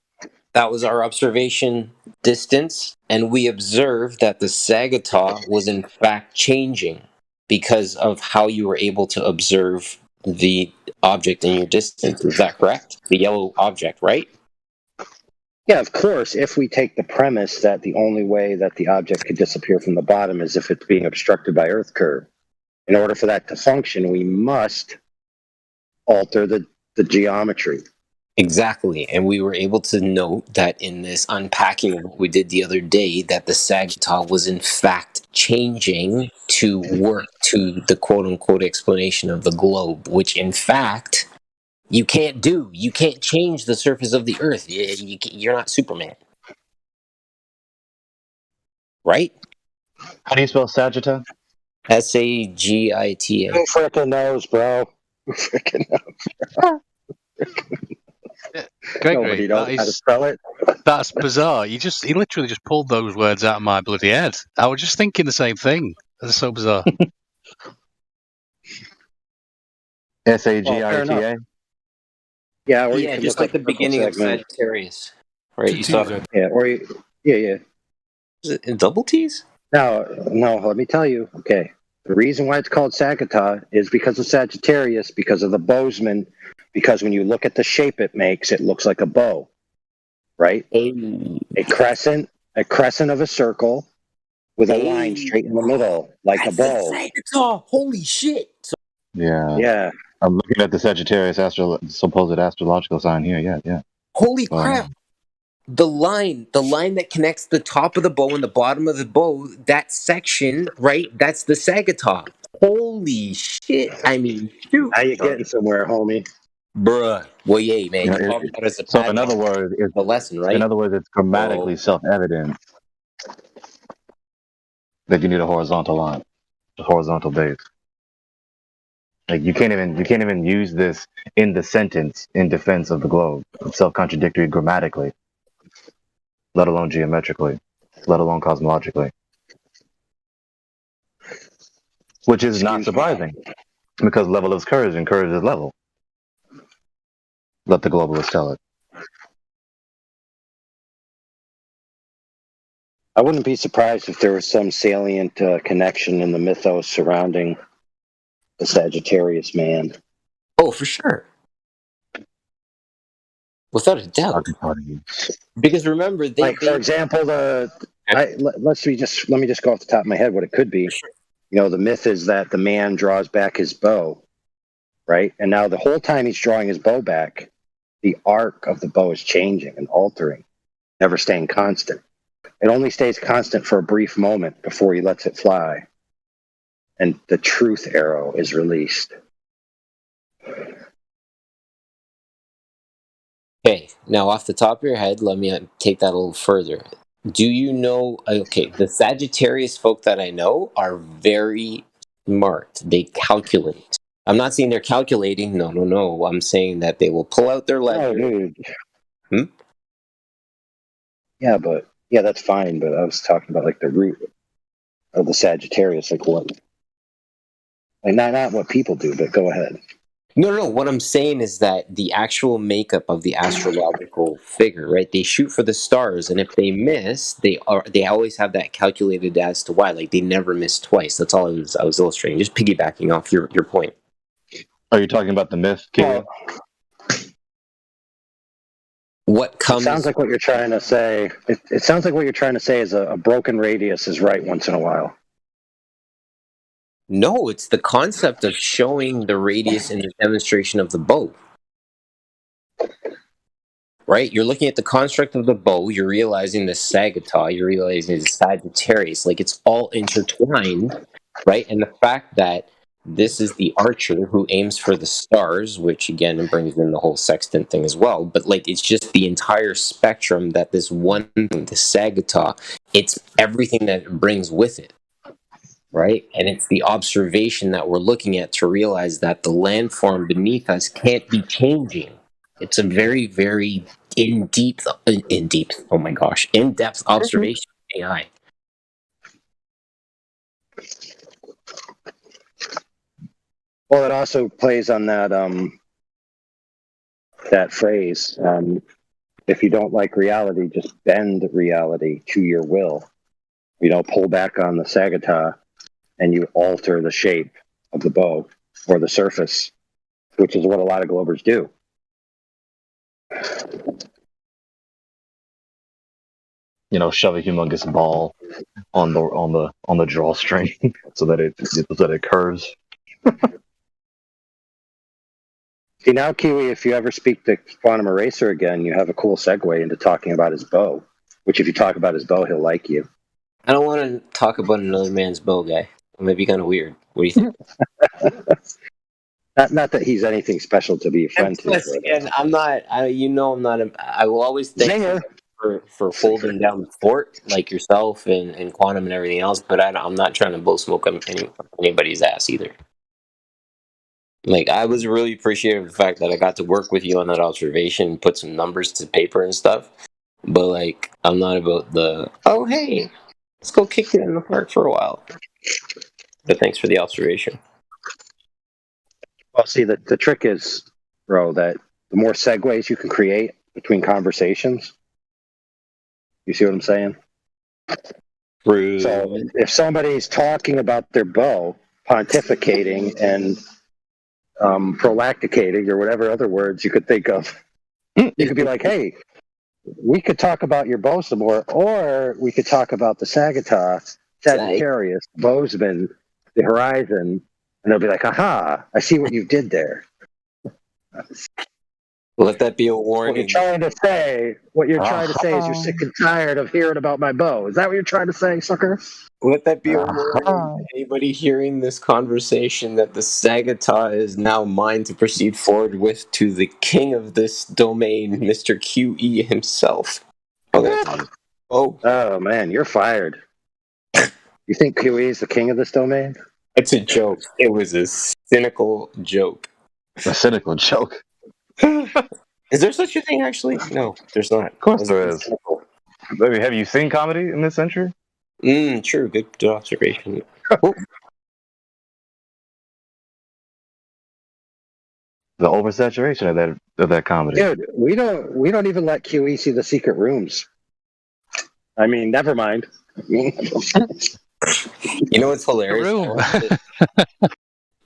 That was our observation distance, and we observed that the Sagittah was in fact changing because of how you were able to observe the object in your distance. Is that correct? The yellow object, right? Yeah, of course, if we take the premise that the only way that the object could disappear from the bottom is if it's being obstructed by Earth curve. In order for that to function, we must alter the geometry. Exactly. And we were able to note that in this unpacking work we did the other day that the Sagittah was in fact changing to work to the quote-unquote explanation of the globe, which in fact you can't do. You can't change the surface of the Earth. You're not Superman. Right? How do you spell Sagittah? Sagita. Who frickin' knows, bro? Who frickin' knows? Gregory, Nobody knows how to spell it. That's bizarre. He literally just pulled those words out of my bloody head. I was just thinking the same thing. That's so bizarre. Sagita. Yeah, or Yeah, just like the beginning of Sagittarius. Right? You saw that. Yeah, yeah. Is it in double T's? No, let me tell you. Okay. The reason why it's called Sagittah is because of Sagittarius, because of the Bozeman, because when you look at the shape it makes, it looks like a bow. Right? A crescent of a circle with a line straight in the middle, like a bow. Sagittah! Holy shit! Yeah. I'm looking at the Sagittarius supposed astrological sign here. Yeah. Holy crap! The line that connects the top of the bow and the bottom of the bow, that section, right? That's the Sagittah. Holy shit! I mean, shoot. Now you're getting somewhere, homie. Bruh. Well, yeah, man. You know, so in other words, it's the lesson, right? In other words, it's grammatically self-evident that you need a horizontal line, a horizontal base. Like you can't even use this in the sentence in defense of the globe. It's self-contradictory grammatically, let alone geometrically, let alone cosmologically. Which is not surprising, because level is courage and courage is level. Let the globalists tell it. I wouldn't be surprised if there was some salient connection in the mythos surrounding the Sagittarius man. Oh, for sure. Without a doubt. Because remember, for example, let me just go off the top of my head what it could be. You know, the myth is that the man draws back his bow, right? And now the whole time he's drawing his bow back, the arc of the bow is changing and altering, never staying constant. It only stays constant for a brief moment before he lets it fly. And the truth arrow is released. Okay, now off the top of your head, let me take that a little further. Do you know, the Sagittarius folk that I know are very smart. They calculate. I'm not saying they're calculating. No. I'm saying that they will pull out their ledger. Oh, dude. Yeah, that's fine. But I was talking about like the root of the Sagittarius, like what, like not what people do. But go ahead. No. What I'm saying is that the actual makeup of the astrological figure, right? They shoot for the stars, and if they miss, they always have that calculated as to why. Like they never miss twice. That's all I was illustrating. Just piggybacking off your point. Are you talking about the myth, Kiwi? What comes? It sounds like what you're trying to say. It sounds like what you're trying to say is a broken radius is right once in a while. No, it's the concept of showing the radius in the demonstration of the bow. Right? You're looking at the construct of the bow, you're realizing the Sagittah, you're realizing the Sagittarius. Like it's all intertwined, right? And the fact that this is the archer who aims for the stars, which again brings in the whole sextant thing as well. But like it's just the entire spectrum that this one thing, the Sagittah, it's everything that it brings with it. Right? And it's the observation that we're looking at to realize that the landform beneath us can't be changing. It's a very, very in-depth observation of AI. Well, it also plays on that that phrase. If you don't like reality, just bend reality to your will. Pull back on the Sagittah, and you alter the shape of the bow or the surface, which is what a lot of Globers do. Shove a humongous ball on the drawstring so that it curves. See, now, Kiwi, if you ever speak to Quantum Eraser again, you have a cool segue into talking about his bow, which if you talk about his bow, he'll like you. I don't want to talk about another man's bow, guy. It might be kind of weird. What do you think? Not that he's anything special to be a friend to. Again, I'm not. I will always thank you for holding down the fort, like yourself and Quantum and everything else. But I'm not trying to blow smoke on anybody's ass either. Like I was really appreciative of the fact that I got to work with you on that observation, put some numbers to paper and stuff. But like, I'm not about the hey, let's go kick it in the park for a while. But thanks for the observation. Well, see, the trick is, bro, that the more segues you can create between conversations, you see what I'm saying? True. So if somebody's talking about their bow, pontificating and prolacticating or whatever other words you could think of, you could be like, hey, we could talk about your bow some more, or we could talk about the Sagittah, Sagittarius, Bozeman, the horizon, and they'll be like, aha, I see what you did there. Let that be a warning. What you're trying to say is you're sick and tired of hearing about my bow. Is that what you're trying to say, sucker? Let that be a warning to anybody hearing this conversation that the Sagittah is now mine to proceed forward with to the king of this domain, Mr. QE himself. Oh man, you're fired. You think QE is the king of this domain? It's a joke. It was a cynical joke. A cynical joke? Is there such a thing, actually? No, there's not. Of course there is. Baby, have you seen comedy in this century? True. Good observation. The oversaturation of that comedy. Dude, we don't even let QE see the secret rooms. I mean, never mind. You know what's hilarious?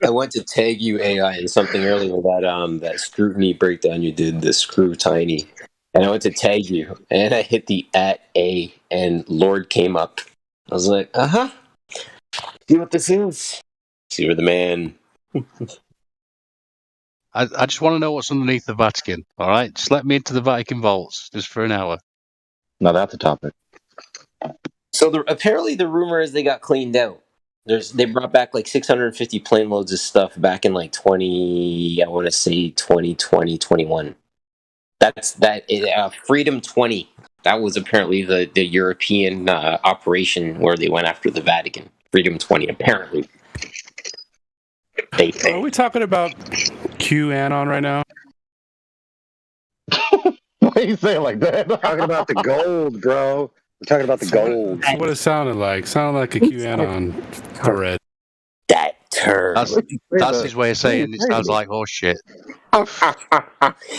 I went to tag you AI in something earlier that scrutiny breakdown you did, the screw tiny, and I went to tag you, and I hit the @A, and Lord came up. I was like, see what this is. See where the man. I just want to know what's underneath the Vatican. All right, just let me into the Vatican vaults just for an hour. Now that's a topic. So apparently the rumor is they got cleaned out. They brought back like 650 plane loads of stuff back in like 2020, 21. That's Freedom 20. That was apparently the European operation where they went after the Vatican. Freedom 20, apparently. Are we talking about QAnon right now? Why do you say it like that? We're talking about the gold, bro. We're talking about the gold. That's what it sounded like. Sounded like a QAnon thread. That That's his way of saying it sounds like horse shit.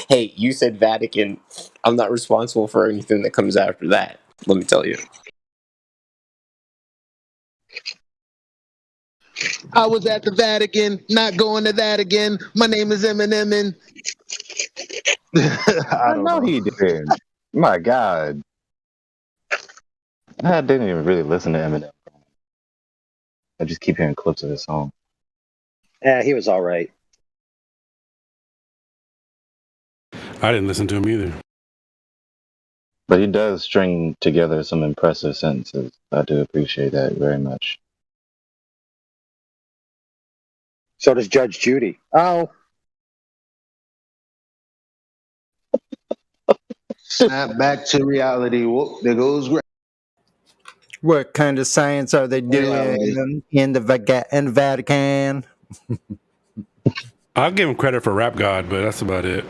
Hey, you said Vatican. I'm not responsible for anything that comes after that. Let me tell you. I was at the Vatican, not going to that again. My name is Eminem, and I know he did. My God. I didn't even really listen to Eminem. I just keep hearing clips of his song. Yeah, he was all right. I didn't listen to him either. But he does string together some impressive sentences. I do appreciate that very much. So does Judge Judy. Oh. snap back to reality. Whoop, there goes. What kind of science are they doing in the Vatican? I'll give him credit for Rap God, but that's about it.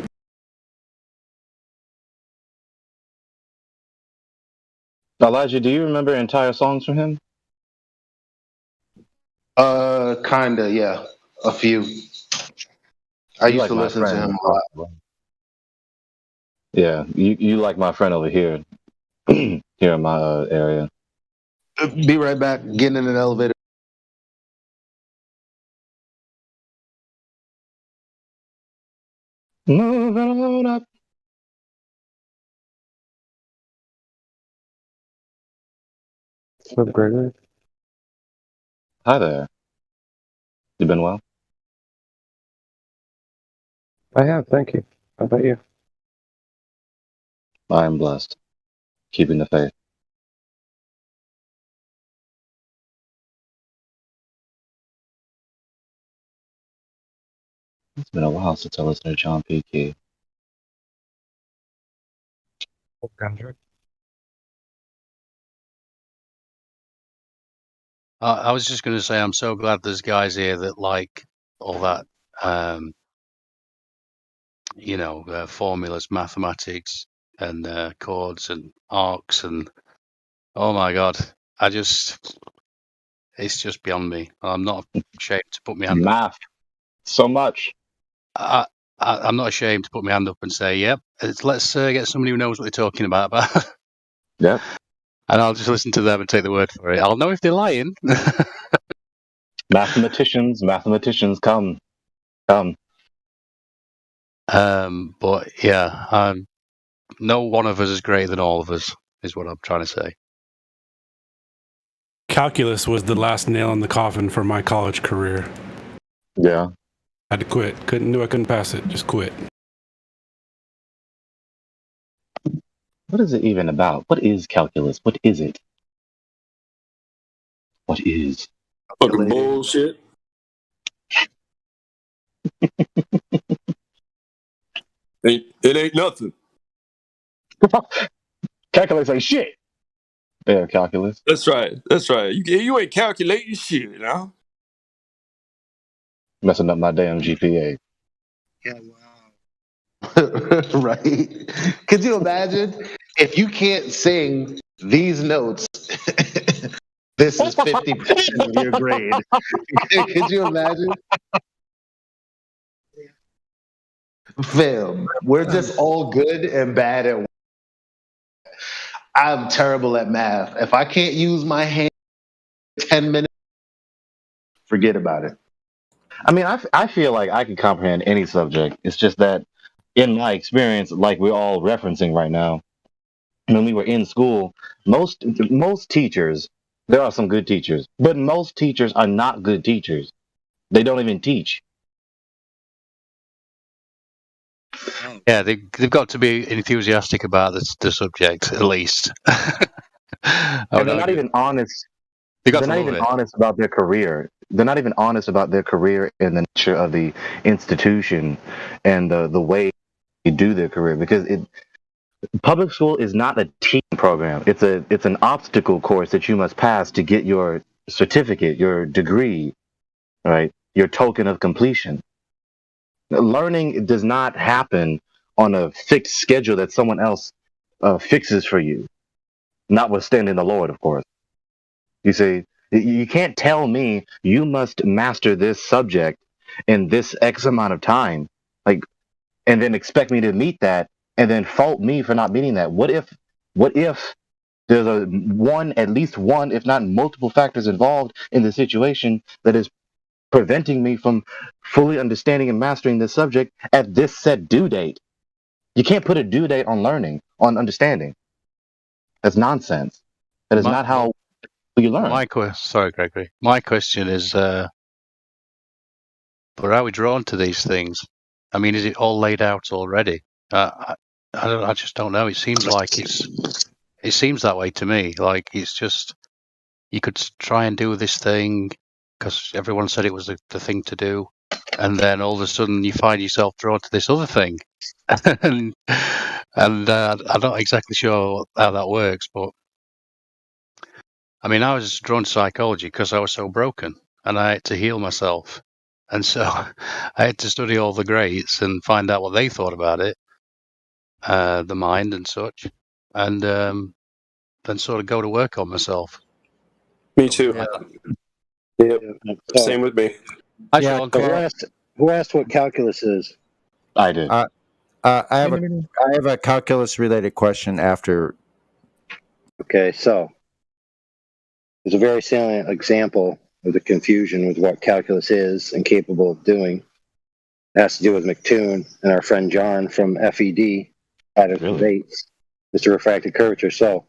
Elijah, do you remember entire songs from him? Kinda, yeah. A few. I used to listen to him a lot. Yeah, you like my friend over here, here in my area. Be right back. Getting in an elevator. Moving on up. What's up, Gregory? Hi there. You been well? I have, thank you. How about you? I am blessed. Keeping the faith. It's been a while since I listened to John P. Key. Kendrick. I was just going to say, I'm so glad there's guys here that like all that, formulas, mathematics, and chords and arcs, and oh my god, it's just beyond me. I'm not ashamed to put my hand Math, so much. I'm not ashamed to put my hand up and say, "Yep, let's get somebody who knows what they're talking about." Yep. And I'll just listen to them and take the word for it. I'll know if they're lying. Mathematicians, come. But yeah, no one of us is greater than all of us, is what I'm trying to say. Calculus was the last nail in the coffin for my college career. Yeah. I had to quit. Knew I couldn't pass it. Just quit. What is it even about? What is calculus? What is it? What is? Fucking bullshit. It ain't nothing. Calculus ain't shit. Yeah, calculus. That's right. That's right. You ain't calculating shit, now. Messing up my damn GPA. Yeah, wow. Right? Could you imagine if you can't sing these notes? This is 50% of your grade. Could you imagine? Fam, we're just all good and bad at. I'm terrible at math. If I can't use my hand 10 minutes, forget about it. I mean, I feel like I can comprehend any subject. It's just that in my experience, like we're all referencing right now, when we were in school, most teachers, there are some good teachers, but most teachers are not good teachers. They don't even teach. Yeah, they've got to be enthusiastic about the subject, at least. And they're not even honest. They got They're to not love even it. honest about their career. They're not even honest about their career and the nature of the institution and the way they do their career. Because public school is not a team program. It's an obstacle course that you must pass to get your certificate, your degree, right? Your token of completion. Learning does not happen on a fixed schedule that someone else fixes for you, notwithstanding the Lord, of course. You see, You can't tell me you must master this subject in this X amount of time, like, and then expect me to meet that, and then fault me for not meeting that. What if there's at least one, if not multiple factors involved in the situation that is preventing me from fully understanding and mastering this subject at this set due date? You can't put a due date on learning, on understanding. That's nonsense. That is not how you learn. Sorry, Gregory. My question is, but are we drawn to these things? I mean, is it all laid out already? I just don't know. It seems that way to me. Like it's just you could try and do this thing because everyone said it was the thing to do, and then all of a sudden you find yourself drawn to this other thing, and I'm not exactly sure how that works. But I mean, I was drawn to psychology because I was so broken, and I had to heal myself, and so I had to study all the greats and find out what they thought about it, the mind and such, and then sort of go to work on myself. Me too. Yep. Same with me. So who asked what calculus is? I did. I have a calculus related question after. Okay, so there's a very salient example of the confusion with what calculus is and capable of doing. It has to do with McToon and our friend John from FED at debates, Mr. Refracted Curvature. So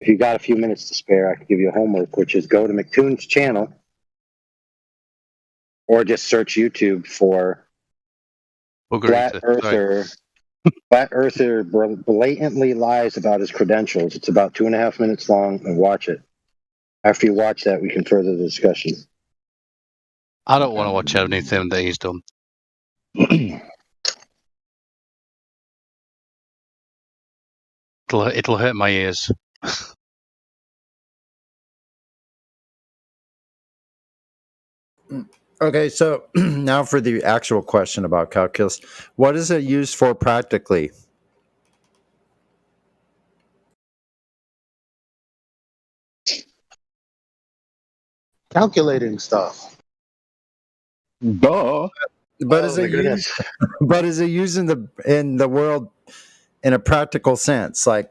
if you got a few minutes to spare, I can give you a homework, which is go to McToon's channel or just search YouTube for Flat Earther. Flat Earther blatantly lies about his credentials. It's about 2.5 minutes long, and watch it. After you watch that, we can further the discussion. I don't want to watch anything that he's done. It'll hurt my ears. Okay, so now for the actual question about calculus. What is it used for practically? Calculating stuff. Duh. But is it used? But is it used in the world in a practical sense? Like,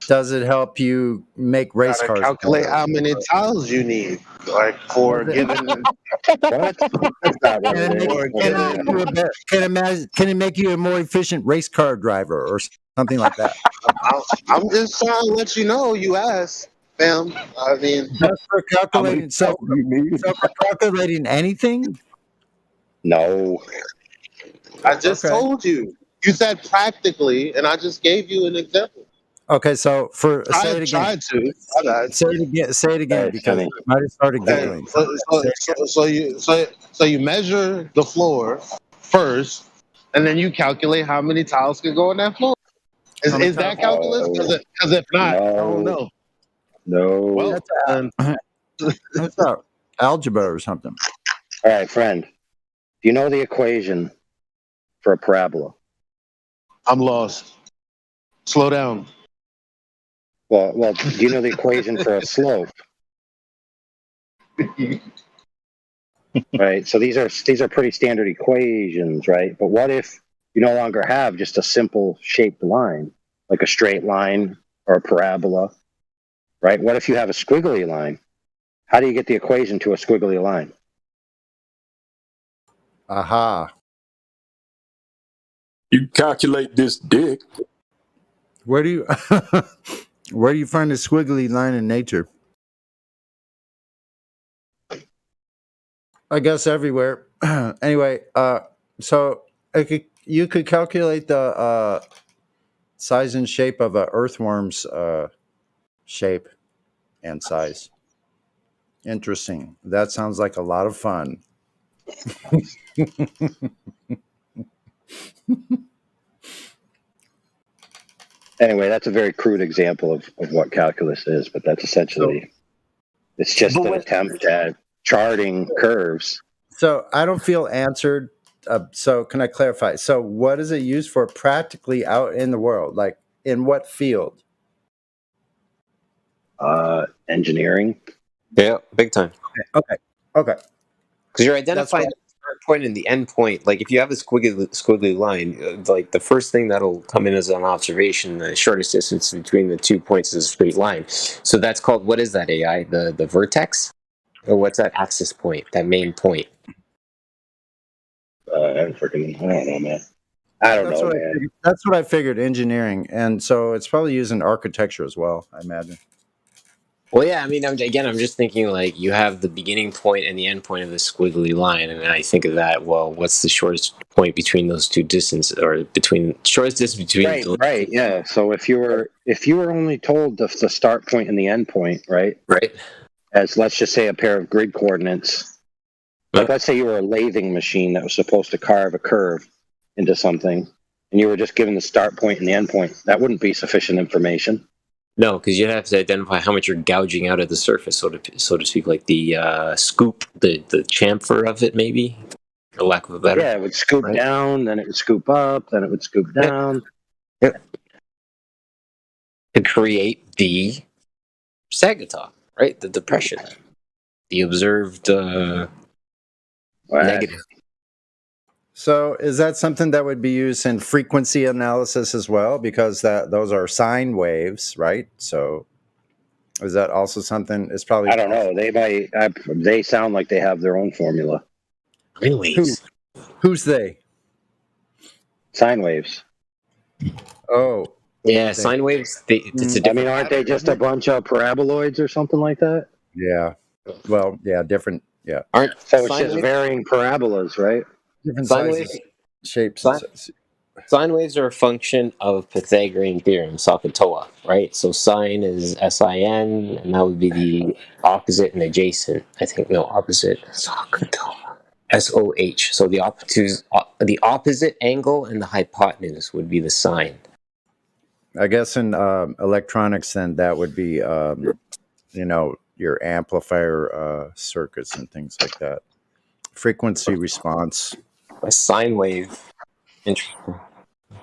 does it help you make race cars? Calculate how many tiles you need, like for given. What? That's not right. Can it make you a more efficient race car driver or something like that? I'm just trying to let you know. You asked, fam. I mean, just for calculating. So for calculating anything? No. I just told you. You said practically, and I just gave you an example. Okay, so say it again. Tried to. Say it again because I might have started giggling. So you measure the floor first, and then you calculate how many tiles can go on that floor. Is that calculus? Because if not, I don't know. No. Well, that's algebra or something. All right, friend. Do you know the equation for a parabola? I'm lost. Slow down. Well, do you know the equation for a slope? Right. So these are pretty standard equations, right? But what if you no longer have just a simple shaped line, like a straight line or a parabola, right? What if you have a squiggly line? How do you get the equation to a squiggly line? Aha. You calculate this dick. Where do you find a squiggly line in nature? I guess everywhere. Anyway, so you could calculate the size and shape of an earthworm's shape and size. Interesting. That sounds like a lot of fun. Anyway, that's a very crude example of what calculus is, but that's essentially it's just an attempt at charting curves. So I don't feel answered. So can I clarify? So what is it used for practically out in the world? Like in what field? Engineering. Yeah, big time. Okay. Because you're That's identifying why. the start point and the end point. Like if you have a squiggly line, like the first thing that'll come in as an observation, the shortest distance between the 2 points is a straight line. So that's called, what is that, AI? The vertex? Or what's that axis point? That main point? I don't know, man. I don't That's know, what I man. figured. That's what I figured. Engineering, and so it's probably used in architecture as well. I imagine. Well, yeah, I mean, I'm just thinking like you have the beginning point and the end point of the squiggly line, and I think of that. Well, what's the shortest point between those two distances, or between shortest distance between? Right, yeah. So if you were only told the start point and the end point, right? Right. As let's just say a pair of grid coordinates. Like let's say you were a lathing machine that was supposed to carve a curve into something, and you were just given the start point and the end point. That wouldn't be sufficient information. No, because you'd have to identify how much you're gouging out of the surface, so to speak, like the scoop, the chamfer of it, maybe, for lack of a better. Yeah, it would scoop down, then it would scoop up, then it would scoop down. Yep. To create the sagittah, right? The depression, the observed negative. So is that something that would be used in frequency analysis as well? Because those are sine waves, right? So is that also something? It's probably. I don't know. They sound like they have their own formula. Who's they? Sine waves. Oh. Yeah, sine waves. It's a I mean, aren't they just a bunch of paraboloids or something like that? Yeah. Well, yeah, different. Yeah. So it's just varying parabolas, right? Different Sine sizes, waves, shapes. sine waves are a function of Pythagorean theorem, SOHCAHTOA, right? So sine is SIN, and that would be the opposite and adjacent. I think no opposite. SOHCAHTOA. SOH. So the opposite angle and the hypotenuse would be the sine. I guess in electronics, then that would be, your amplifier circuits and things like that. Frequency response. A sine wave. Interesting.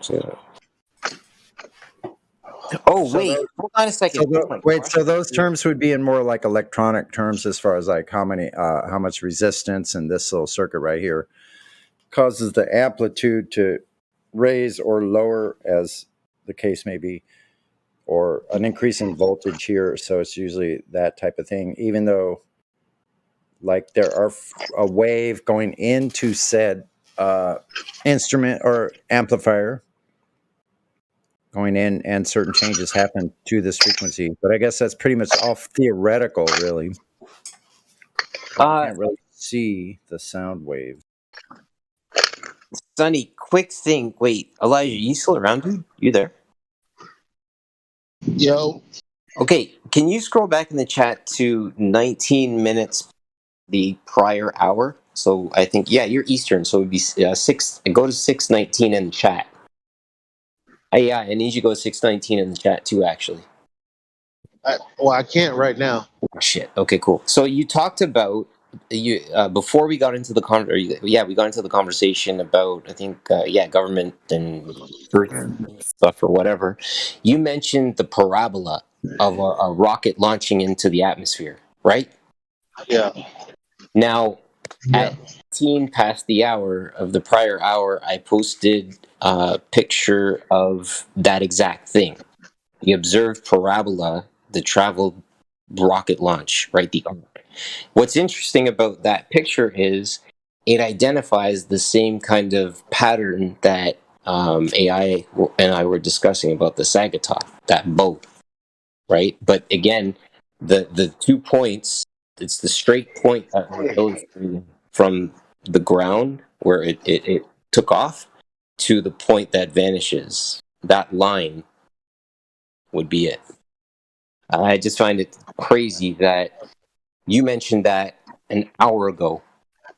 So, wait, hold on a second. So those terms would be in more like electronic terms, as far as like how much resistance in this little circuit right here causes the amplitude to raise or lower, as the case may be, or an increase in voltage here. So it's usually that type of thing, even though like there are a wave going into said instrument or amplifier going in, and certain changes happen to this frequency. But I guess that's pretty much all theoretical, really. You can't really see the sound wave. Sonny, quick thing. Wait, Elijah, you still around, dude? You there? Yo. Okay, can you scroll back in the chat to 19 minutes, the prior hour? So I think, yeah, you're Eastern, so it would be 6. Go to 6:19 in the chat. Yeah, I need you to go to 6:19 in the chat too, actually. I can't right now. Oh, shit. Okay, cool. So you talked about before we got into the we got into the conversation about, I think, government and stuff or whatever. You mentioned the parabola of a rocket launching into the atmosphere, right? Yeah. Now, at 18 past the hour of the prior hour, I posted a picture of that exact thing. The observed parabola, the traveled rocket launch, right? The arc. What's interesting about that picture is it identifies the same kind of pattern that AI and I were discussing about the sagittah, that bow, right? But again, the 2 points, it's the straight point that goes from the ground where it took off to the point that vanishes. That line would be it. I just find it crazy that you mentioned that an hour ago,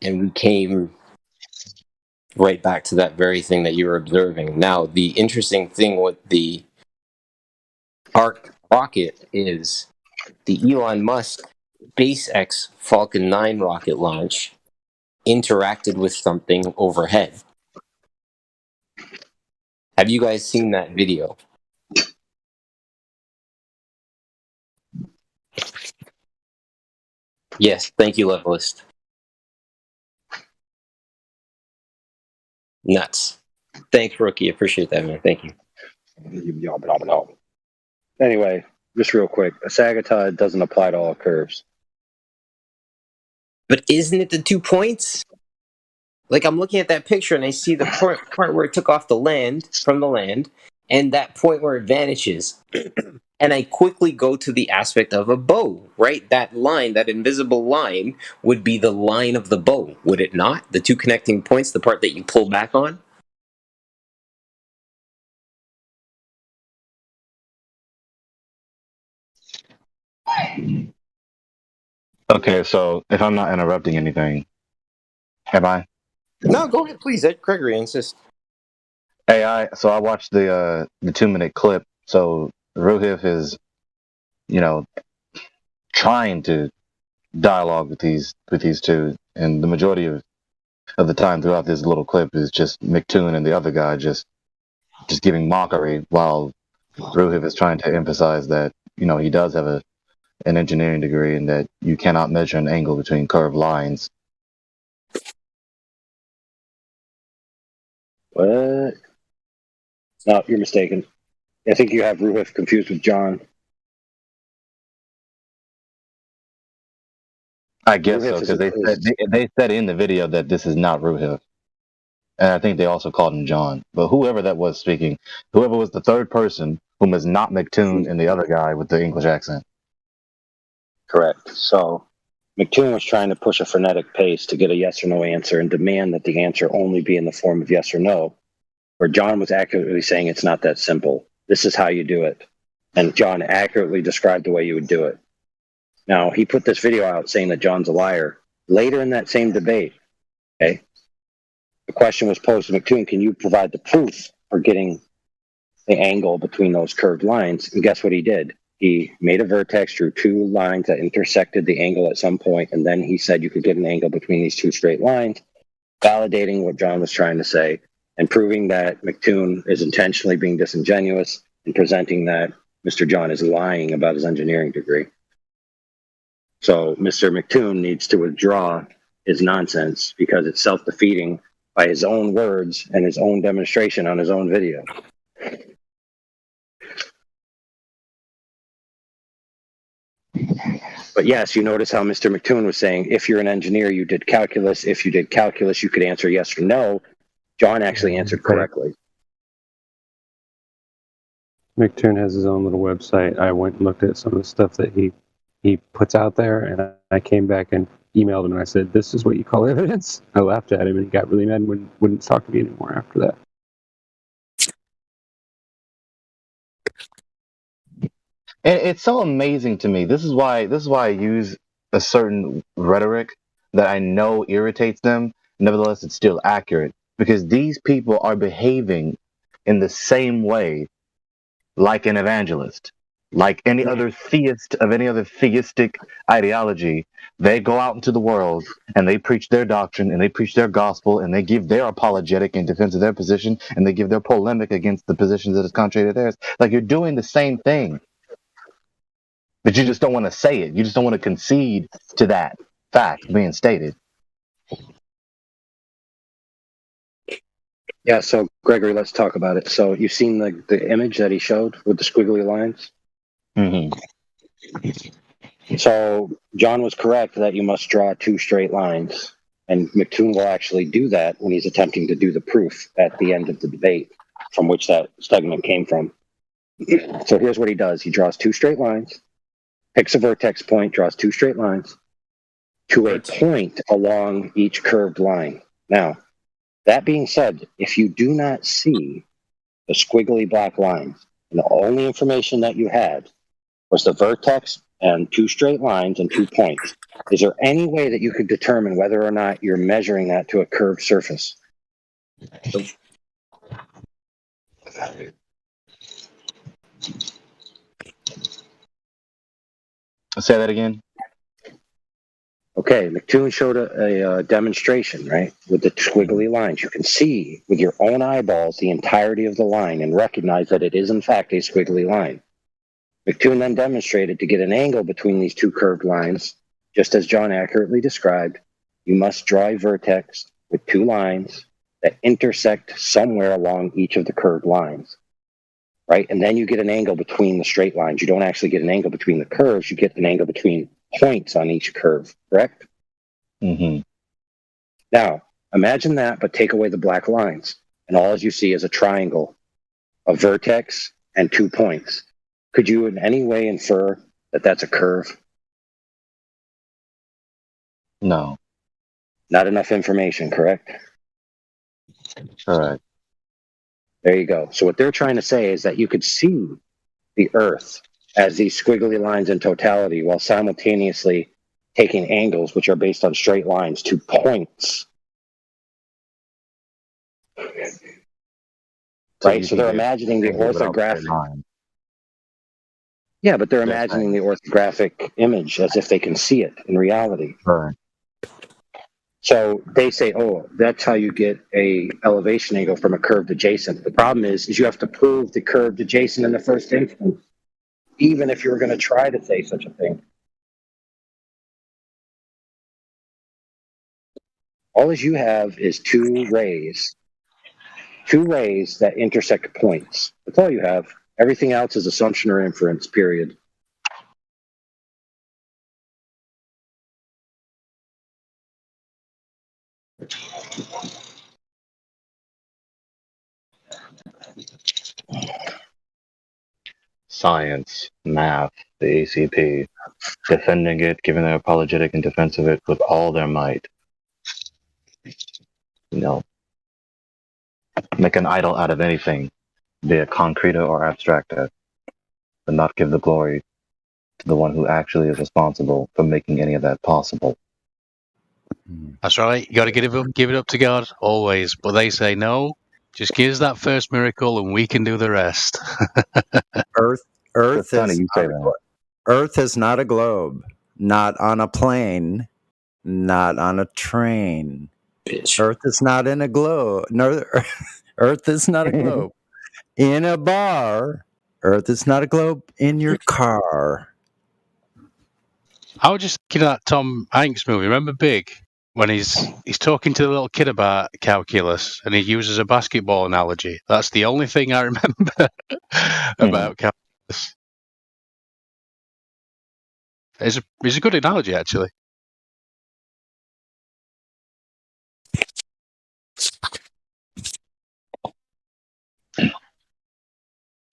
and we came right back to that very thing that you were observing. Now, the interesting thing with the Arc rocket is the Elon Musk SpaceX Falcon 9 rocket launch interacted with something overhead. Have you guys seen that video? Yes, thank you, Levelist. Nuts. Thanks, Rookie. Appreciate that, man. Thank you. Anyway, just real quick, a sagittad doesn't apply to all curves. But isn't it the 2 points? Like, I'm looking at that picture and I see the part where it took off from the land, and that point where it vanishes. And I quickly go to the aspect of a bow, right? That line, that invisible line, would be the line of the bow, would it not? The 2 connecting points, the part that you pull back on? Okay, so if I'm not interrupting anything, am I? No, go ahead, please. Gregory, insist. Hey, so I watched the 2-minute clip. So Rohith is, trying to dialogue with these two, and the majority of the time throughout this little clip is just McToon and the other guy just giving mockery, while Rohith is trying to emphasize that he does have an engineering degree and that you cannot measure an angle between curved lines. What? No, you're mistaken. I think you have Rohith confused with John. I guess so, because they said in the video that this is not Rohith. And I think they also called him John. But whoever that was speaking, whoever was the third person, whom is not McToon and the other guy with the English accent. Correct. So McToon was trying to push a frenetic pace to get a yes or no answer and demand that the answer only be in the form of yes or no, where John was accurately saying it's not that simple. This is how you do it. And John accurately described the way you would do it. Now, he put this video out saying that John's a liar. Later in that same debate, okay, the question was posed to McToon, can you provide the proof for getting the angle between those curved lines? And guess what he did? He made a vertex, drew 2 lines that intersected the angle at some point, and then he said you could get an angle between these 2 straight lines, validating what John was trying to say and proving that McToon is intentionally being disingenuous and presenting that Mr. John is lying about his engineering degree. So Mr. McToon needs to withdraw his nonsense because it's self-defeating by his own words and his own demonstration on his own video. But yes, you notice how Mr. McToon was saying, if you're an engineer, you did calculus. If you did calculus, you could answer yes or no. John actually answered correctly. McToon has his own little website. I went and looked at some of the stuff that he puts out there, and I came back and emailed him and I said, this is what you call evidence? I laughed at him and he got really mad and wouldn't talk to me anymore after that. And it's so amazing to me. This is why I use a certain rhetoric that I know irritates them. Nevertheless, it's still accurate because these people are behaving in the same way like an evangelist, like any other theist of any other theistic ideology. They go out into the world and they preach their doctrine and they preach their gospel and they give their apologetic in defense of their position and they give their polemic against the positions that is contrary to theirs. Like, you're doing the same thing. But you just don't want to say it. You just don't want to concede to that fact being stated. Yeah, so Gregory, let's talk about it. So you've seen the image that he showed with the squiggly lines? Mm-hmm. So John was correct that you must draw 2 straight lines. And McToon will actually do that when he's attempting to do the proof at the end of the debate from which that segment came from. So here's what he does. He draws 2 straight lines, picks a vertex point, draws 2 straight lines to a point along each curved line. Now, that being said, if you do not see the squiggly black lines, and the only information that you had was the vertex and 2 straight lines and 2 points, is there any way that you could determine whether or not you're measuring that to a curved surface? Say that again. Okay, McToon showed a demonstration, right, with the squiggly lines. You can see with your own eyeballs the entirety of the line and recognize that it is, in fact, a squiggly line. McToon then demonstrated to get an angle between these 2 curved lines just as John accurately described, you must draw a vertex with two lines that intersect somewhere along each of the curved lines, right? And then you get an angle between the straight lines. You don't actually get an angle between the curves. You get an angle between points on each curve, correct? Mm-hmm. Now, imagine that, but take away the black lines, and all you see is a triangle, a vertex, and 2 points. Could you in any way infer that that's a curve? No. Not enough information, correct? Correct. There you go. So what they're trying to say is that you could see the Earth as these squiggly lines in totality while simultaneously taking angles, which are based on straight lines, to points. Right? So they're imagining the orthographic. Yeah, but they're imagining the orthographic image as if they can see it in reality. Right. So they say, oh, that's how you get a elevation angle from a curved adjacent. The problem is you have to prove the curved adjacent in the first instance, even if you were going to try to say such a thing. All you have is two rays that intersect points. That's all you have. Everything else is assumption or inference, period. Science, math, the ACP, defending it, giving their apologetic in defense of it with all their might. You know, make an idol out of anything, be it concreta or abstracta, but not give the glory to the one who actually is responsible for making any of that possible. That's right. You got to give it up to God always. But they say no. Just give us that first miracle, and we can do the rest. Earth That's funny is you say that. Earth is not a globe, not on a plane, not on a train. Bitch. Earth is not in a globe. No, Earth is not a globe. In a bar, Earth is not a globe. In your car. I was just thinking of that Tom Hanks movie. Remember Big? When he's talking to the little kid about calculus, and he uses a basketball analogy. That's the only thing I remember about calculus. It's a good analogy, actually.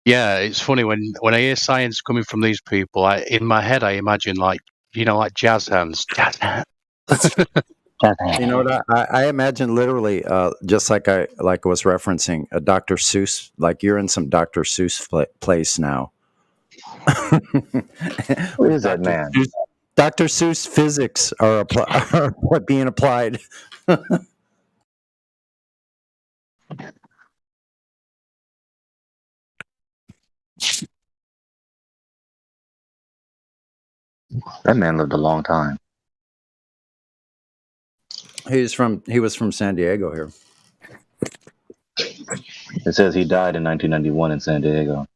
Yeah, it's funny when I hear science coming from these people. In my head, I imagine like jazz hands. Jazz hands. You know what? I imagine literally, just like I was referencing a Dr. Seuss. Like you're in some Dr. Seuss place now. Who is that man? Dr. Seuss physics are being applied. That man lived a long time. He was from San Diego here. It says he died in 1991 in San Diego.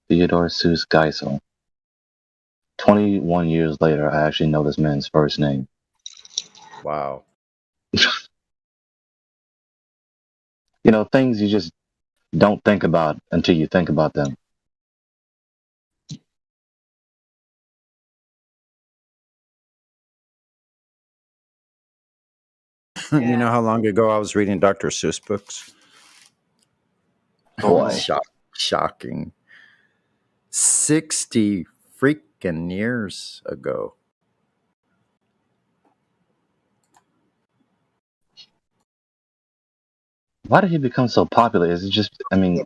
Theodore Seuss Geisel. 21 years later, I actually know this man's first name. Wow. You know, things you just don't think about until you think about them. You know how long ago I was reading Dr. Seuss books? Boy. Shocking. 60 freaking years ago. Why did he become so popular? Is it just, I mean...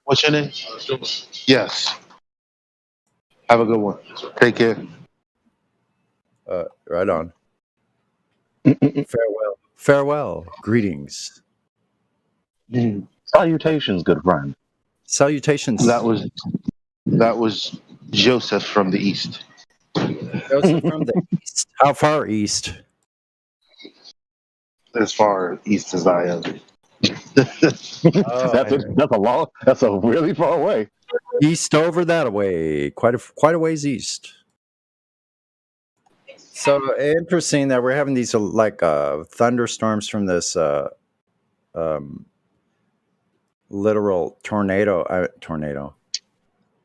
What's your name? Yes. Have a good one. Take care. Right on. Farewell. Greetings. Salutations, good friend. Salutations. That was Joseph from the east. Joseph from the east. How far east? As far east as I am. That's a really far away. East over that way, quite a ways east. So interesting that we're having these like thunderstorms from this literal tornado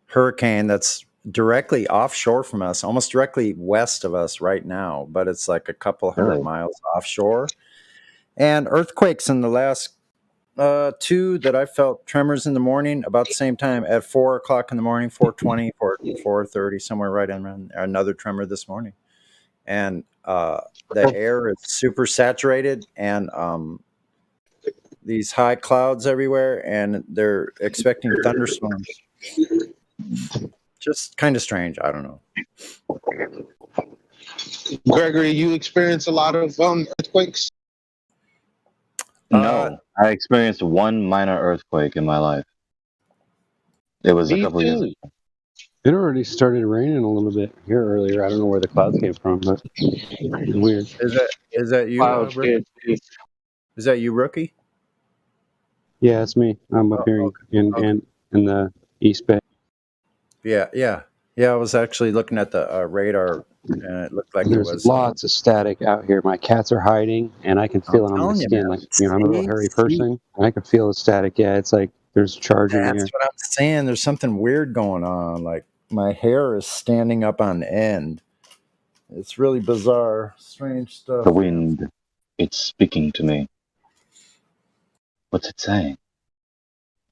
hurricane that's directly offshore from us, almost directly west of us right now, but it's like a couple hundred miles offshore. And earthquakes in the last two that I felt, tremors in the morning about the same time at 4 o'clock in the morning, 4:20, 4:30, somewhere right in another tremor this morning. And the air is super saturated, and these high clouds everywhere, and they're expecting thunderstorms. Just kind of strange. I don't know. Gregory, you experience a lot of earthquakes? No, I experienced one minor earthquake in my life. It was a couple years ago. It already started raining a little bit here earlier. I don't know where the clouds came from, but it's weird. Is that you? Rookie? Is that you, Rookie? Yeah, it's me. I'm up here in the East Bay. Yeah. I was actually looking at the radar, and it looked like There's there was lots of static out here. My cats are hiding, and I can feel it on my telling you, skin. man. Like, I'm a little hairy person, and I can feel the static. Yeah, it's like there's charge in the air. That's what I'm saying. There's something weird going on. Like my hair is standing up on end. It's really bizarre, strange stuff. The wind, it's speaking to me. What's it saying?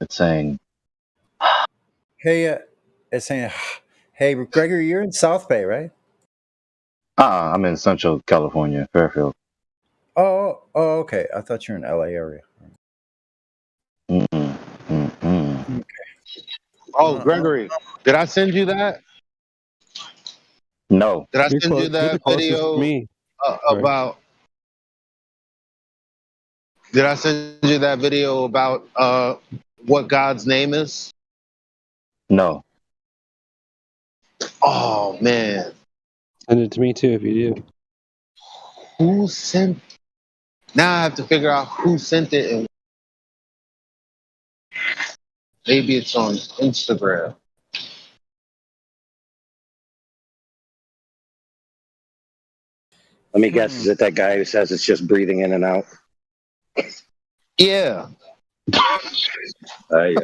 It's saying, Hey, it's saying, hey, Gregory, you're in South Bay, right? I'm in Central California, Fairfield. Oh, okay. I thought you were in LA area. Okay. Oh, Gregory, did I send you that? No. Did I send you that video about? Did I send you that video about what God's name is? No. Oh man. Send it to me too if you do. Who sent? Now I have to figure out who sent it, and maybe it's on Instagram. Let me guess, is it that guy who says it's just breathing in and out? Yeah. I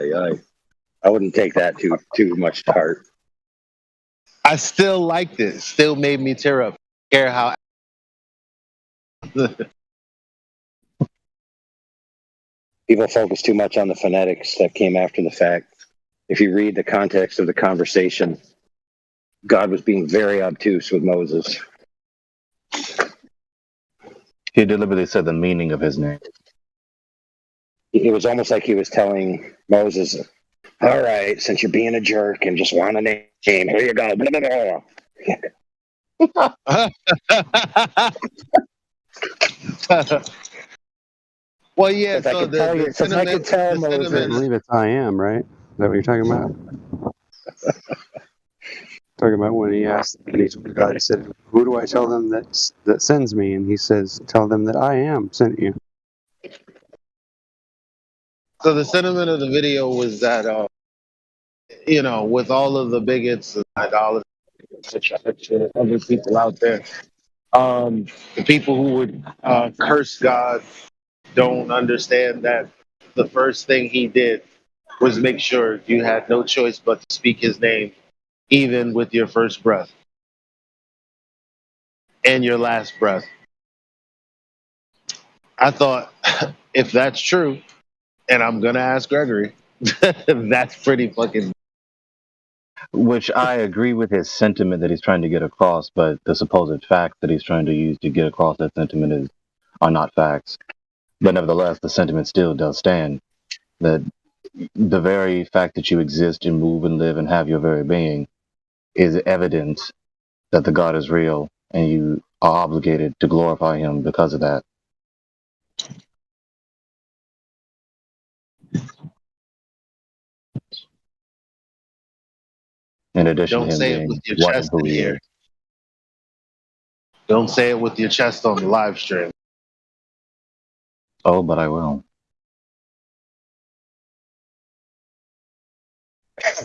wouldn't take that too much to heart. I still liked it. Still made me tear up. Care how. People focus too much on the phonetics that came after the fact. If you read the context of the conversation, God was being very obtuse with Moses. He deliberately said the meaning of his name. It was almost like he was telling Moses, all right, since you're being a jerk and just want a name, here you go. Blah, blah, blah. Well, yeah. So I could tell Moses. I believe it's I am, right? Is that what you're talking about? Talking about when he asked, God, he said, "Who do I tell them that sends me?" And he says, "Tell them that I am sent you." So the sentiment of the video was that, with all of the bigots and idolaters, other people out there, the people who would curse God don't understand that the first thing he did was make sure you had no choice but to speak his name, even with your first breath and your last breath. I thought, if that's true, and I'm going to ask Gregory, that's pretty fucking... Which I agree with his sentiment that he's trying to get across, but the supposed facts that he's trying to use to get across that sentiment are not facts. But nevertheless, the sentiment still does stand. That the very fact that you exist and move and live and have your very being is evidence that the God is real, and you are obligated to glorify him because of that. In addition Don't to him say it being with your what chest and who in he here. is. Don't say it with your chest on the live stream. Oh, but I will.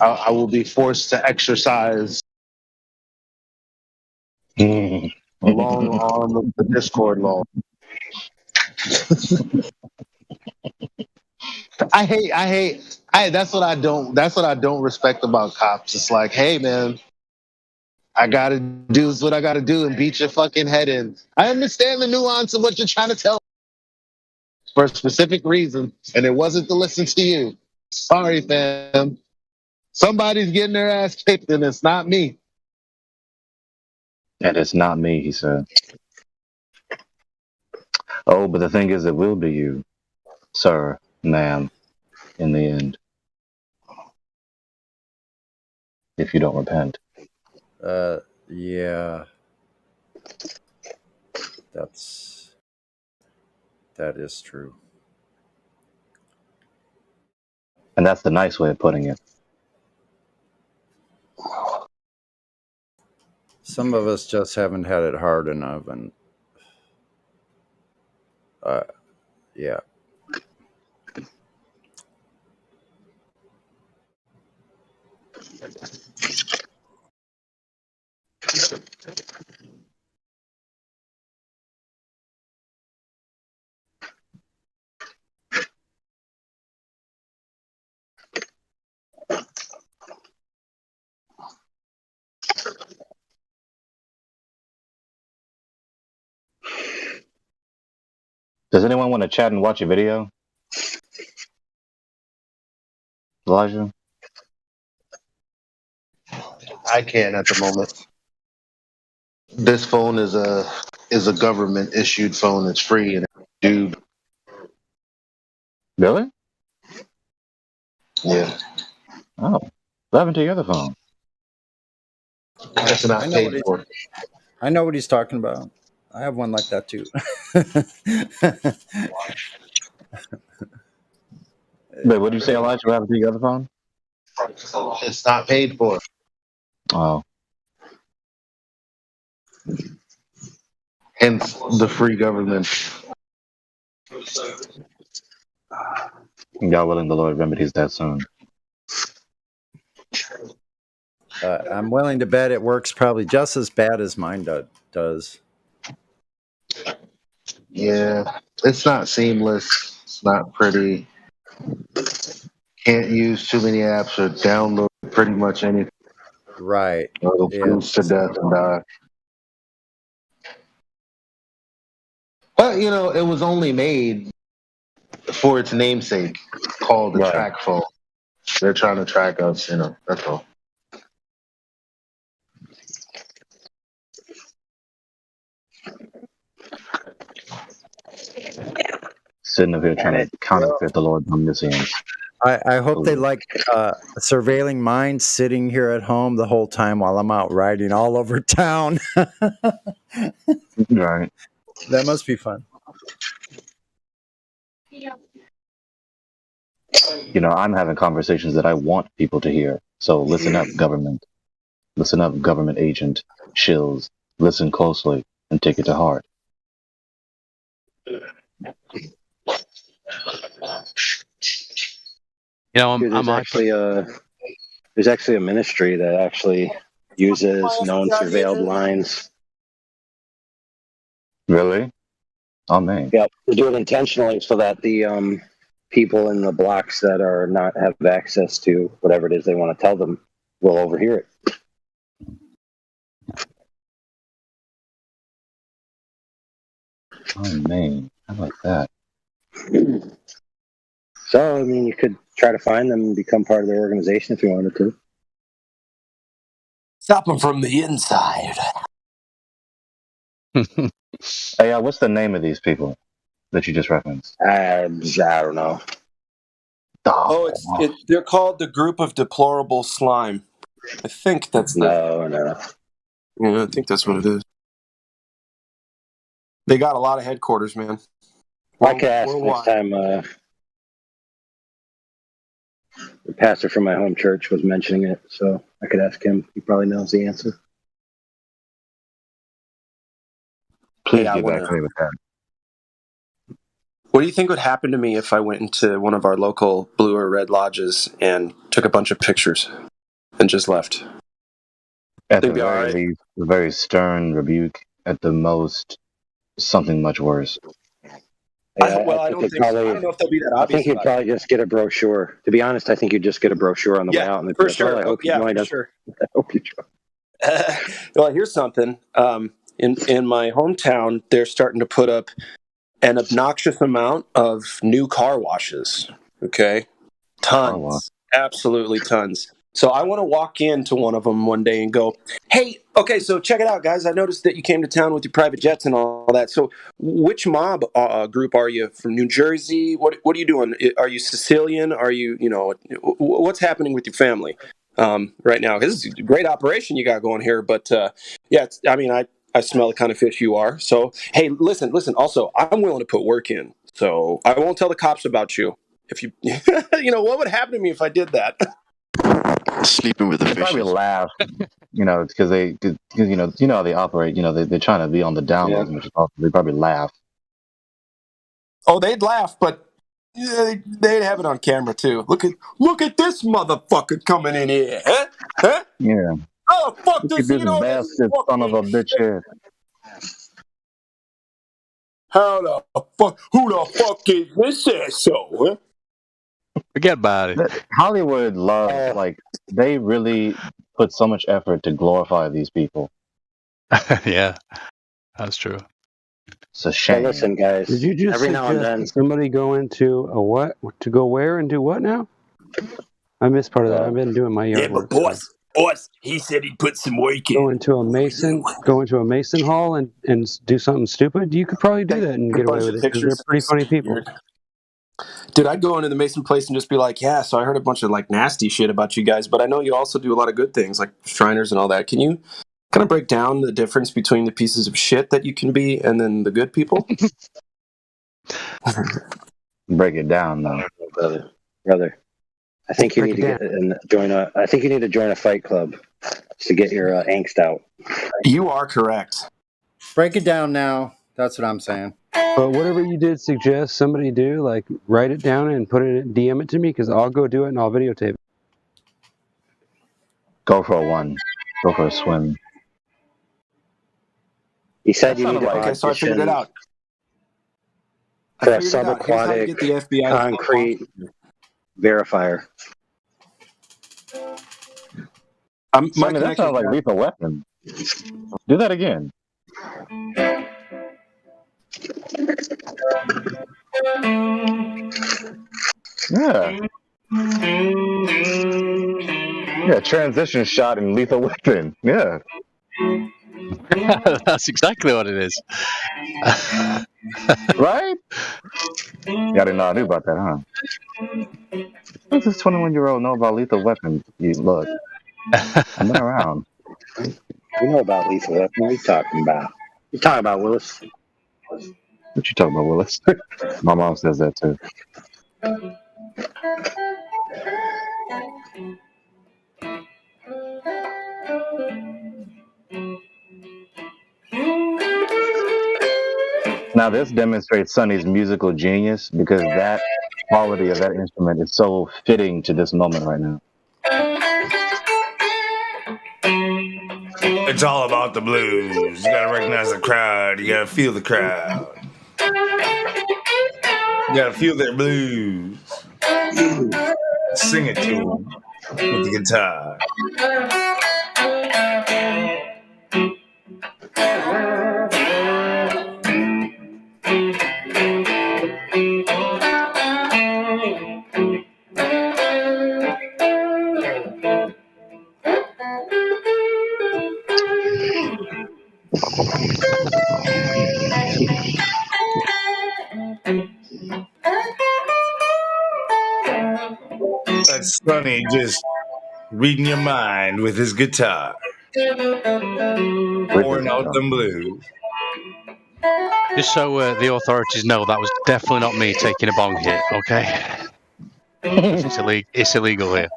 I will be forced to exercise a long arm of the Discord law. That's what I don't respect about cops. It's like, hey man, I gotta do what I gotta do and beat your fucking head in. I understand the nuance of what you're trying to tell for a specific reason, and it wasn't to listen to you. Sorry, fam. Somebody's getting their ass kicked, and it's not me. And it's not me, he said. Oh, but the thing is, it will be you, sir, ma'am, in the end, if you don't repent. Yeah. That is true. And that's the nice way of putting it. Some of us just haven't had it hard enough, and yeah. Does anyone want to chat and watch a video? Elijah? I can't at the moment. This phone is a government issued phone. It's free and dude. Really? Yeah. Oh. What happened to your other phone? It's not paid for. I know what he's talking about. I have one like that too. Wait, what did you say, Elijah? What happened to your other phone? It's not paid for. Oh. Hence the free government. God willing, the Lord remedies that soon. I'm willing to bet it works probably just as bad as mine does. Yeah, it's not seamless. It's not pretty. Can't use too many apps or download pretty much anything. Right. It'll freeze to death and die. But it was only made for its namesake, called the track phone. They're trying to track us, that's all. Sitting up here trying to counterfeit the Lord's omniscience. I hope they like surveilling mine sitting here at home the whole time while I'm out riding all over town. Right. That must be fun. I'm having conversations that I want people to hear. So listen up, government. Listen up, government agent, shills. Listen closely and take it to heart. Dude, there's actually a ministry that actually uses known surveilled lines. Really? Oh man. Yep, they do it intentionally so that the people in the blocks that are not have access to whatever it is they want to tell them will overhear it. Oh man, I like that. So, I mean, you could try to find them and become part of their organization if you wanted to. Stop them from the inside. Hey, what's the name of these people that you just referenced? I don't know. Oh, they're called the Group of Deplorable Slime. I think that's No. Yeah, I think that's what it is. They got a lot of headquarters, man. I could ask next time. The pastor from my home church was mentioning it, so I could ask him. He probably knows the answer. Please get back to me with that. What do you think would happen to me if I went into one of our local blue or red lodges and took a bunch of pictures and just left? At the They'd be all very right. least, a very stern rebuke. At the most, something much worse. Yeah, Well, I don't think so. I don't know if they'll be that I obvious think you'd about probably just get a brochure. To be honest, I think you'd just get a brochure on the way out, and they'd be for like, sure. "Oh, I hope you Yeah, joined for us." sure. I hope you joined. Well, here's something. In my hometown, they're starting to put up an obnoxious amount of new car washes. Okay, Car wash. tons, absolutely tons. So I want to walk into one of them one day and go, "Hey, okay, so check it out, guys. I noticed that you came to town with your private jets and all that. So, which mob group are you from? New Jersey? What are you doing? Are you Sicilian? Are you, what's happening with your family right now? Because this is a great operation you got going here. But yeah, I smell the kind of fish you are. So, hey, listen. Also, I'm willing to put work in. So I won't tell the cops about you. If you, what would happen to me if I did that?" Sleeping with the They probably fishes. laugh, because how they operate. They're trying to be on the down low as much as possible. They probably laugh. Oh, they'd laugh, but they'd have it on camera too. Look at this motherfucker coming in here, huh? Huh? Yeah. How the fuck Look does at he this know this bastard son of a bitch here. How the fuck? Who the fuck is this asshole? Huh? Forget about it. Hollywood loves, they really put so much effort to glorify these people. Yeah, that's true. It's a shame. Listen, guys. Did you just every now and suggest then, somebody go into a what? To go where and do what now? I missed part of that. I've been doing my yard Yeah, but work. boss, he said he'd put some work in. Go into a mason hall and do something stupid. You could probably do that and A get away bunch with of it because they're pictures. pretty funny people. Dude, I'd go into the Mason place and just be like, "Yeah, so I heard a bunch of nasty shit about you guys, but I know you also do a lot of good things like Shriners and all that. Can you kind of break down the difference between the pieces of shit that you can be and then the good people?" Break it down, though, brother. I think you need to join a fight club to get your angst out. You are correct. Break it down now. That's what I'm saying. But whatever you did suggest somebody do, write it down and put it in, DM it to me because I'll go do it and I'll videotape it. Go for a one. Go for a swim. He said you need to okay, so I figured it out. For a subaquatic concrete verifier. Sonny, that sounds like Lethal Weapon. Do that again. Yeah. Yeah, transition shot in Lethal Weapon. Yeah. That's exactly what it is. Right? Yeah, I didn't know I knew about that, huh? What's this 21-year-old know about Lethal Weapon? Look, I've been around. You know about Lethal Weapon. What are you talking about? You talking about Willis? What you talking about, Willis? My mom says that too. Now this demonstrates Sonny's musical genius because that quality of that instrument is so fitting to this moment right now. It's all about the blues. You gotta recognize the crowd. You gotta feel the crowd. You gotta feel their blues. Sing it to them with the guitar. That's Sonny just reading your mind with his guitar. Pouring out them blues. Just so the authorities know, that was definitely not me taking a bong hit, okay? It's illegal here.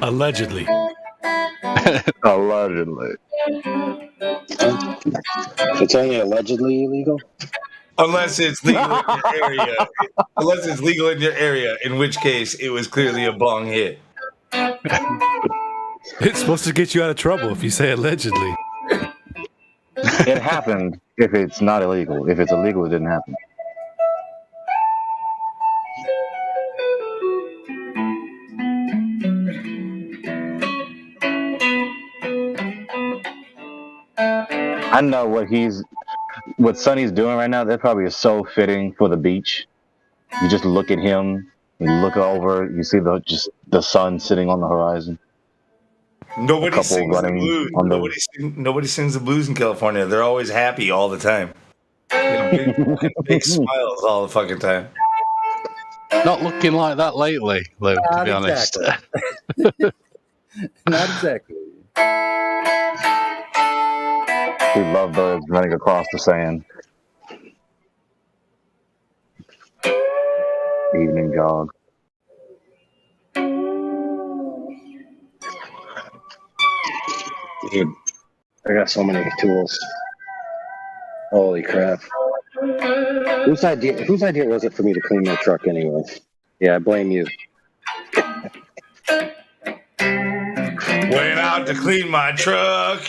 Allegedly. Allegedly. It's only allegedly illegal. Unless it's legal in your area. Unless it's legal in your area, in which case it was clearly a bong hit. It's supposed to get you out of trouble if you say allegedly. It happened if it's not illegal. If it's illegal, it didn't happen. I know what Sonny's doing right now. That probably is so fitting for the beach. You just look at him, you look over, you see the sun sitting on the horizon. Nobody sings the blues. Nobody sings the blues in California. They're always happy all the time. Big smiles all the fucking time. Not looking like that lately, Lou, to be honest. Exactly. Not exactly. We love birds running across the sand. Evening jog. Dude, I got so many tools. Holy crap. Whose idea was it for me to clean my truck anyway? Yeah, I blame you. Went out to clean my truck.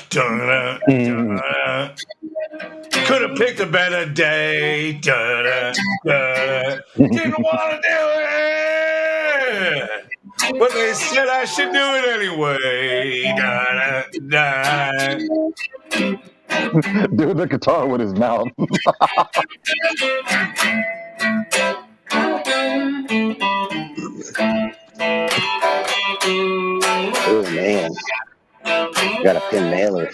Could have picked a better day. Didn't want to do it. But they said I should do it anyway. Do the guitar with his mouth. Oh man. Got a pin nailer.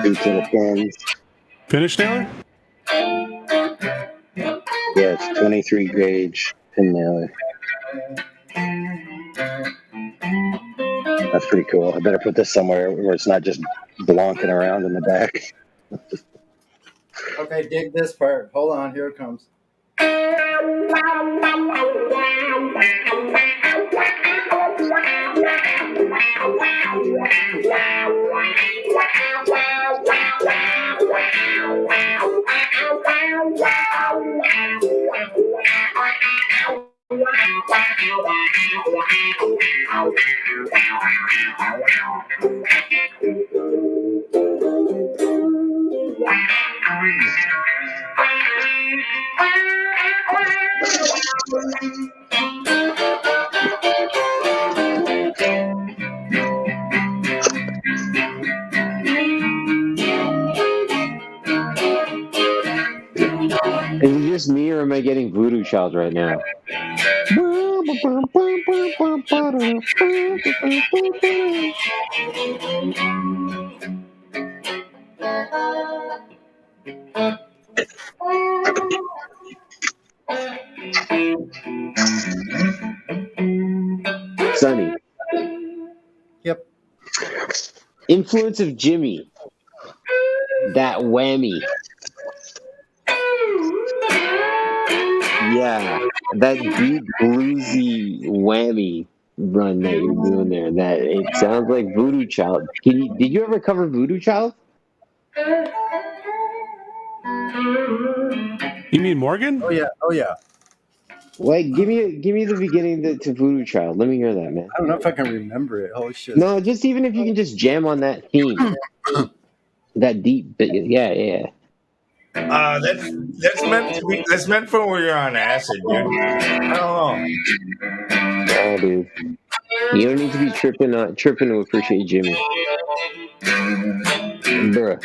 Two to the pins. Finish nailer? Yeah, it's 23 gauge pin nailer. That's pretty cool. I better put this somewhere where it's not just blonking around in the back. Okay, dig this part. Hold on, here it comes. Is it just me, or am I getting Voodoo Child right now? Sonny. Yep. Influence of Jimmy. That whammy. Yeah, that deep bluesy whammy run that you're doing there. That it sounds like Voodoo Child. Did you ever cover Voodoo Child? You mean Morgan? Oh yeah. Like, give me the beginning to Voodoo Child. Let me hear that, man. I don't know if I can remember it. Holy shit. No, just even if you can just jam on that theme, that deep. Yeah. That's meant to be. That's meant for when you're on acid, dude. I don't know. Oh, dude. You don't need to be tripping to appreciate Jimmy. Bruh.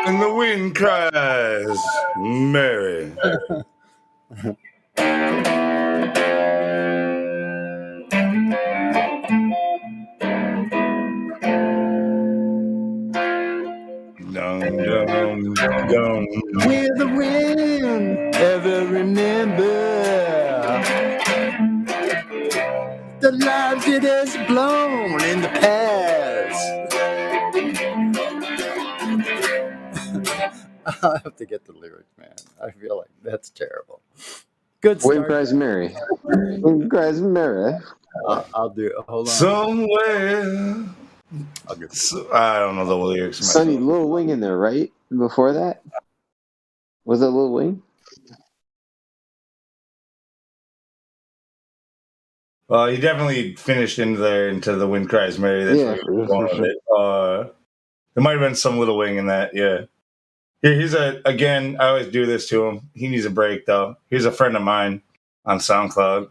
And the wind cries, Mary. Dum, dum, dum. Will the wind ever remember the lives it has blown in the past? I'll have to get the lyrics, man. I feel like that's terrible. Good Wind start. cries Mary. Wind cries Mary. I'll do it. Hold on. Somewhere. I don't know the lyrics. Sonny, myself. Lil Wing in there, right? Before that? Was that Lil Wing? Well, he definitely finished into the Wind Cries Mary. That's Yeah, where he was going with it. There might have been some Little Wing in that, yeah. Here's again, I always do this to him. He needs a break, though. Here's a friend of mine on SoundCloud.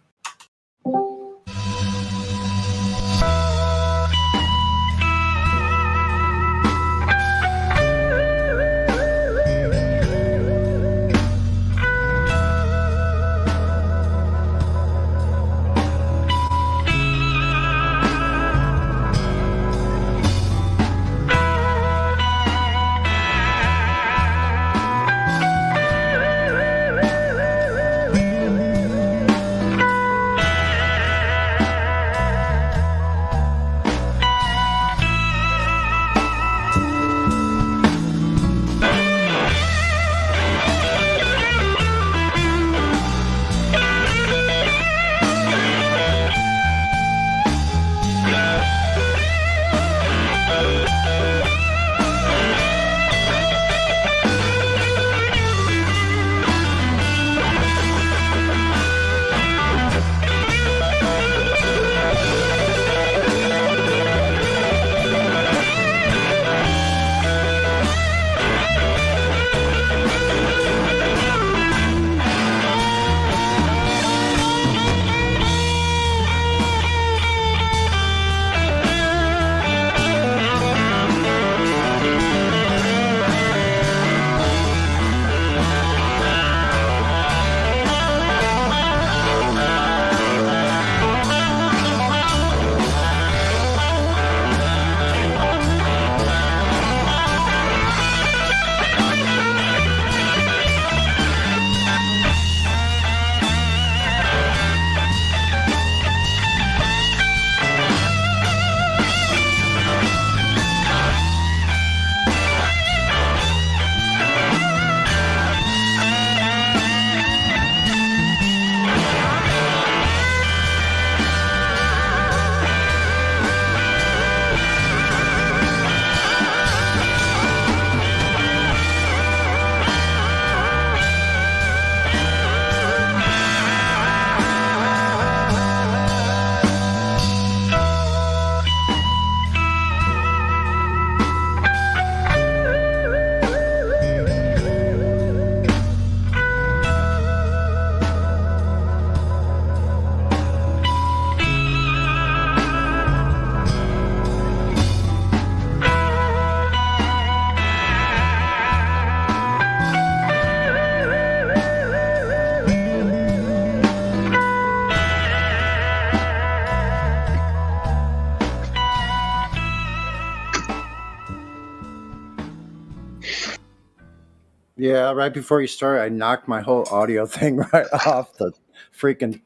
Yeah, right before you started, I knocked my whole audio thing right off the freaking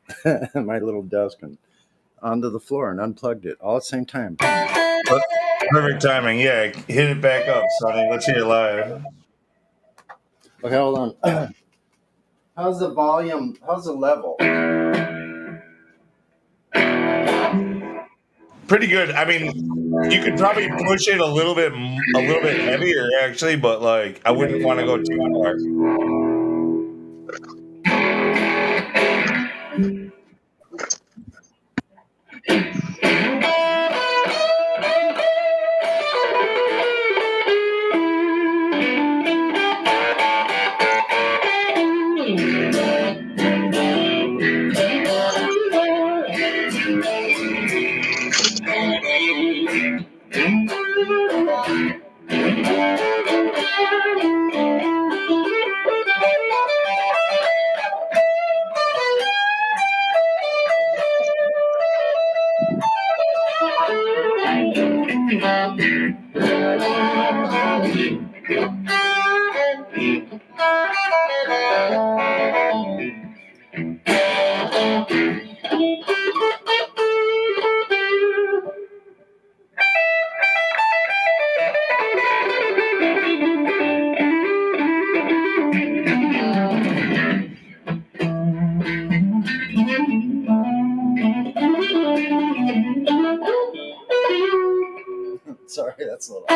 my little desk and onto the floor and unplugged it all at the same time. Perfect timing. Yeah, hit it back up, Sonny. Let's hear it live. Okay, hold on. How's the volume? How's the level? Pretty good. I mean, you could probably push it a little bit heavier, actually, but like I wouldn't want to go too far. Sorry, that's a little.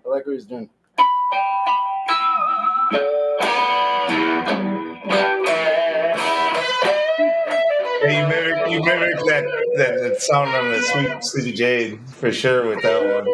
I like what he's doing. Yeah, you mimic that sound on the Sweet Sleepy Jade for sure with that one.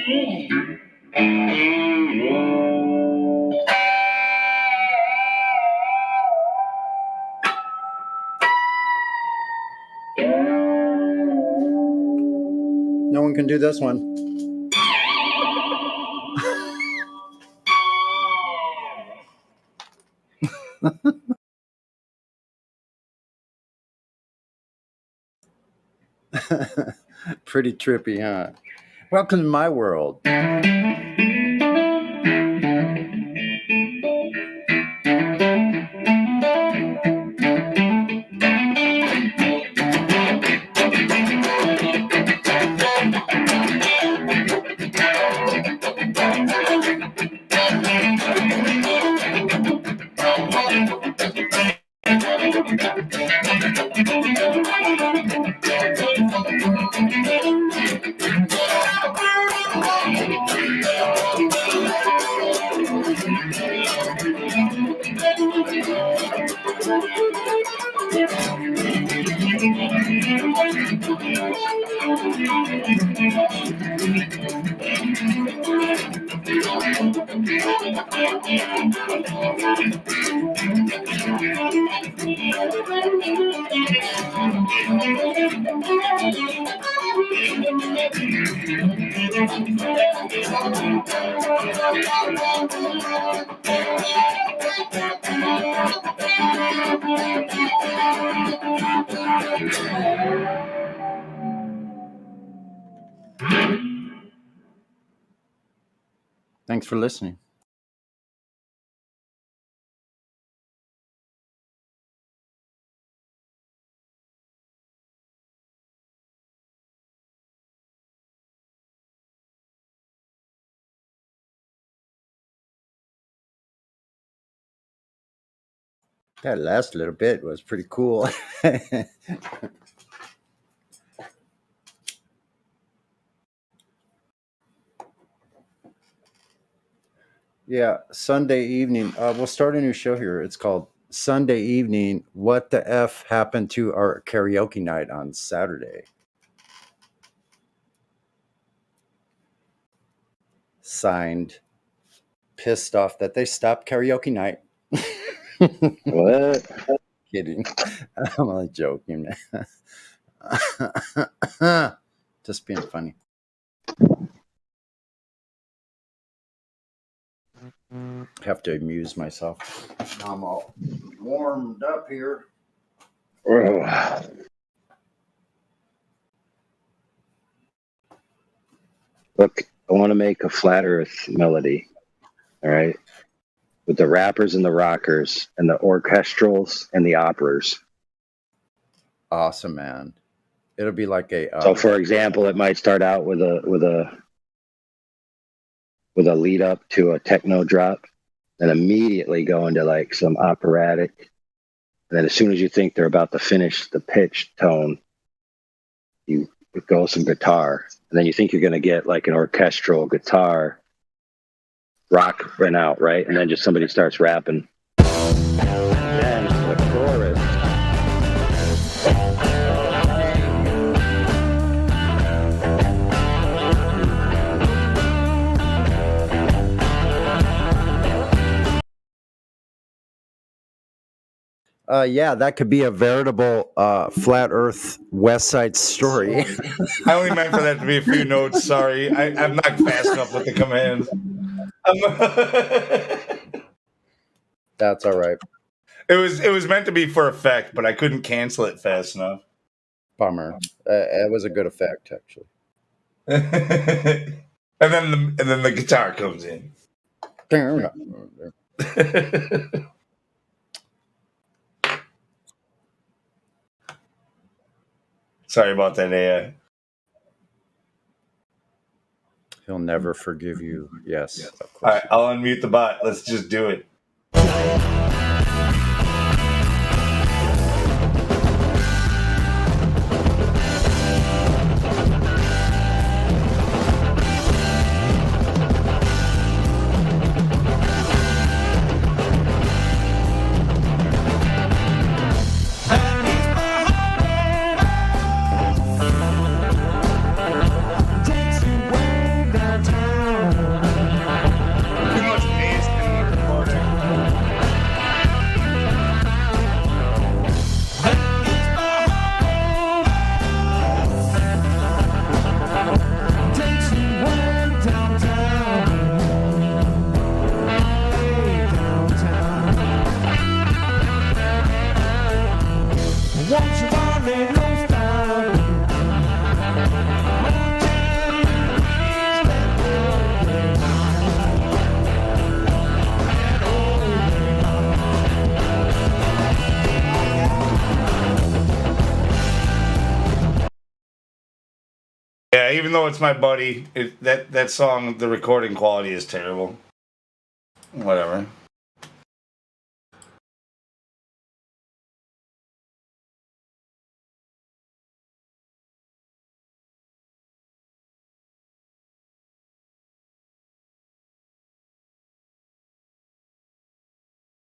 No one can do this one. Pretty trippy, huh? Welcome to my world. Thanks for listening. That last little bit was pretty cool. Yeah, Sunday evening. We'll start a new show here. It's called Sunday Evening. What the F happened to our karaoke night on Saturday? Signed, pissed off that they stopped karaoke night. What? Kidding. I'm only joking, man. Just being funny. Have to amuse myself. Now I'm all warmed up here. Look, I want to make a flat earth melody, all right? With the rappers and the rockers and the orchestrals and the operas. Awesome, man. It'll be like a So for example, it might start out with a lead up to a techno drop, and immediately go into like some operatic. And then as soon as you think they're about to finish the pitch tone, you go some guitar. And then you think you're going to get like an orchestral guitar rock run out, right? And then just somebody starts rapping. Then the chorus. Yeah, that could be a veritable flat Earth West Side Story. I only meant for that to be a few notes. Sorry, I'm not fast enough with the commands. That's all right. It was meant to be for effect, but I couldn't cancel it fast enough. Bummer. It was a good effect, actually. and then the guitar comes in. Sorry about that, AI. He'll never forgive you. Yes. Of course. All right, I'll unmute the bot. Let's just do it. Takes you way downtown. even though it's my buddy, that song, the recording quality is terrible. Whatever.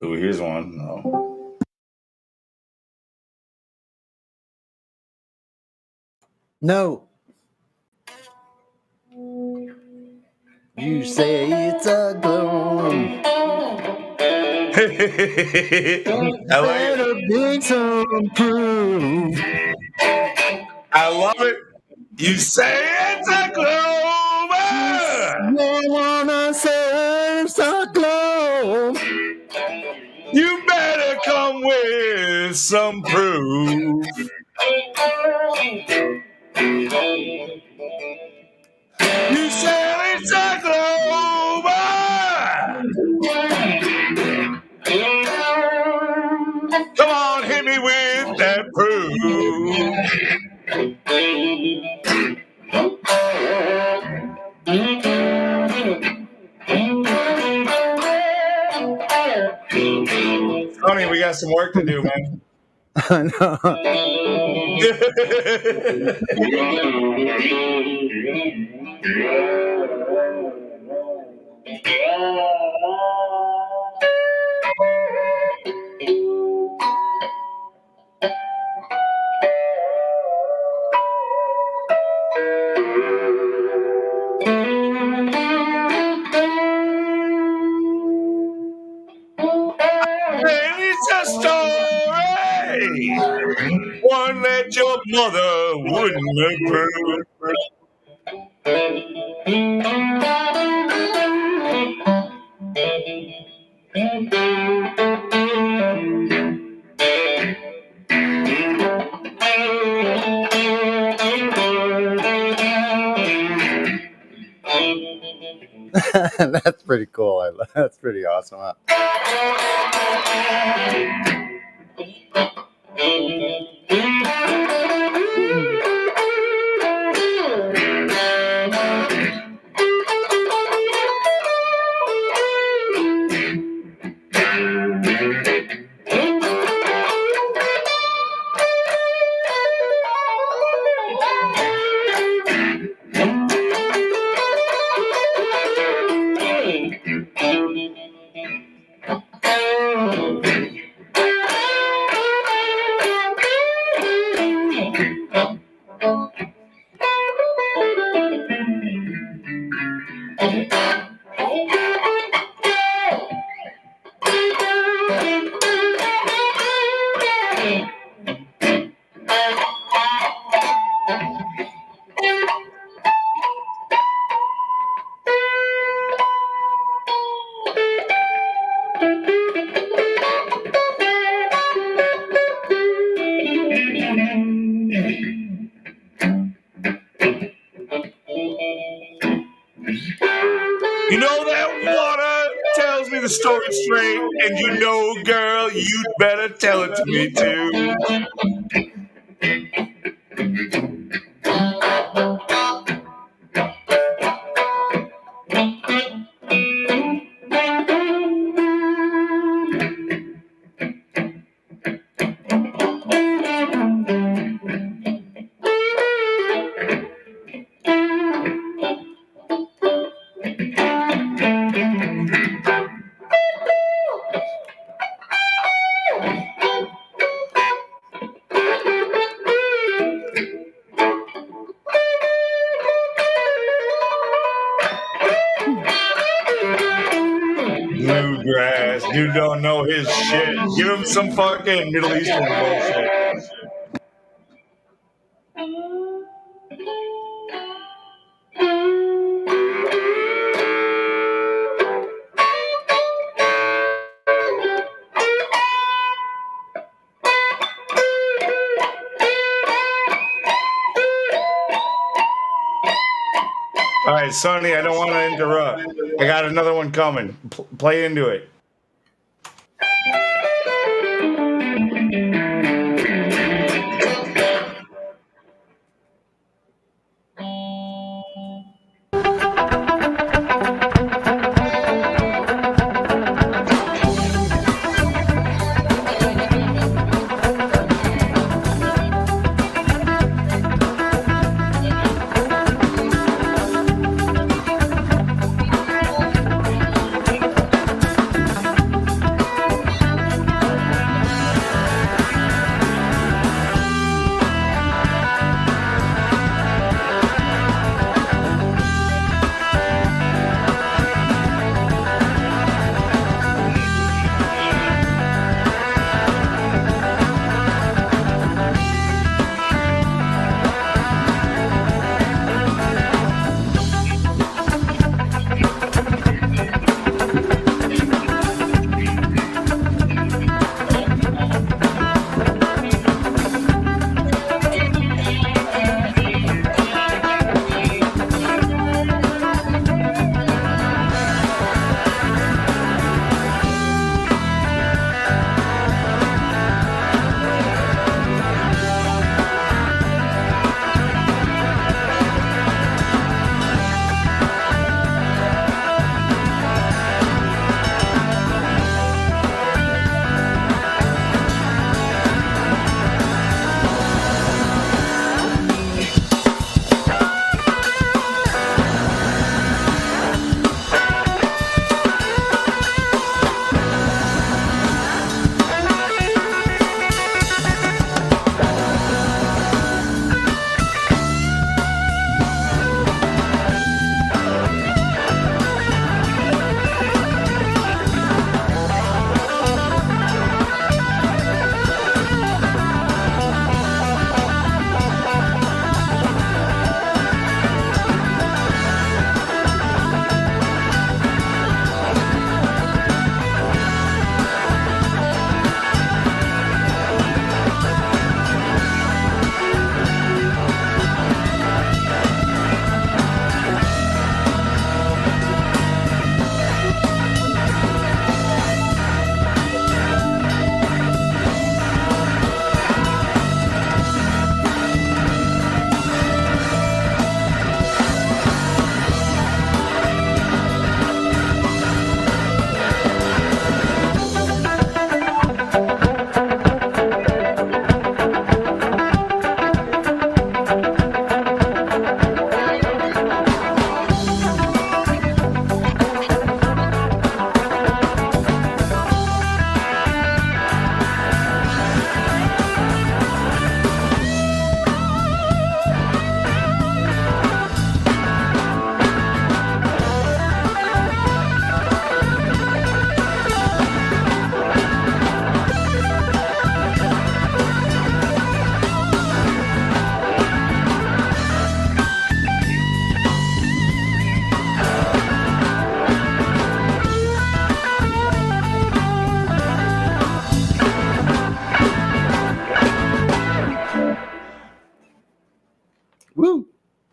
Ooh, here's one. No. No. You say it's a gloom. Better bring some proof. I love it. You say it's a clover. You wanna say it's a gloom. You better come with some proof. You say it's a clover. Come on, hit me with that proof. Honey, we got some work to do, man. I know. It's a story, one that your mother wouldn't approve. That's pretty cool. That's pretty awesome. Huh? You know that water tells me the story straight, and you know, girl, you'd better tell it to me too. Bluegrass, you don't know his shit. Give him some fucking Middle Eastern bullshit. All right, Sonny, I don't want to interrupt. I got another one coming. Play into it.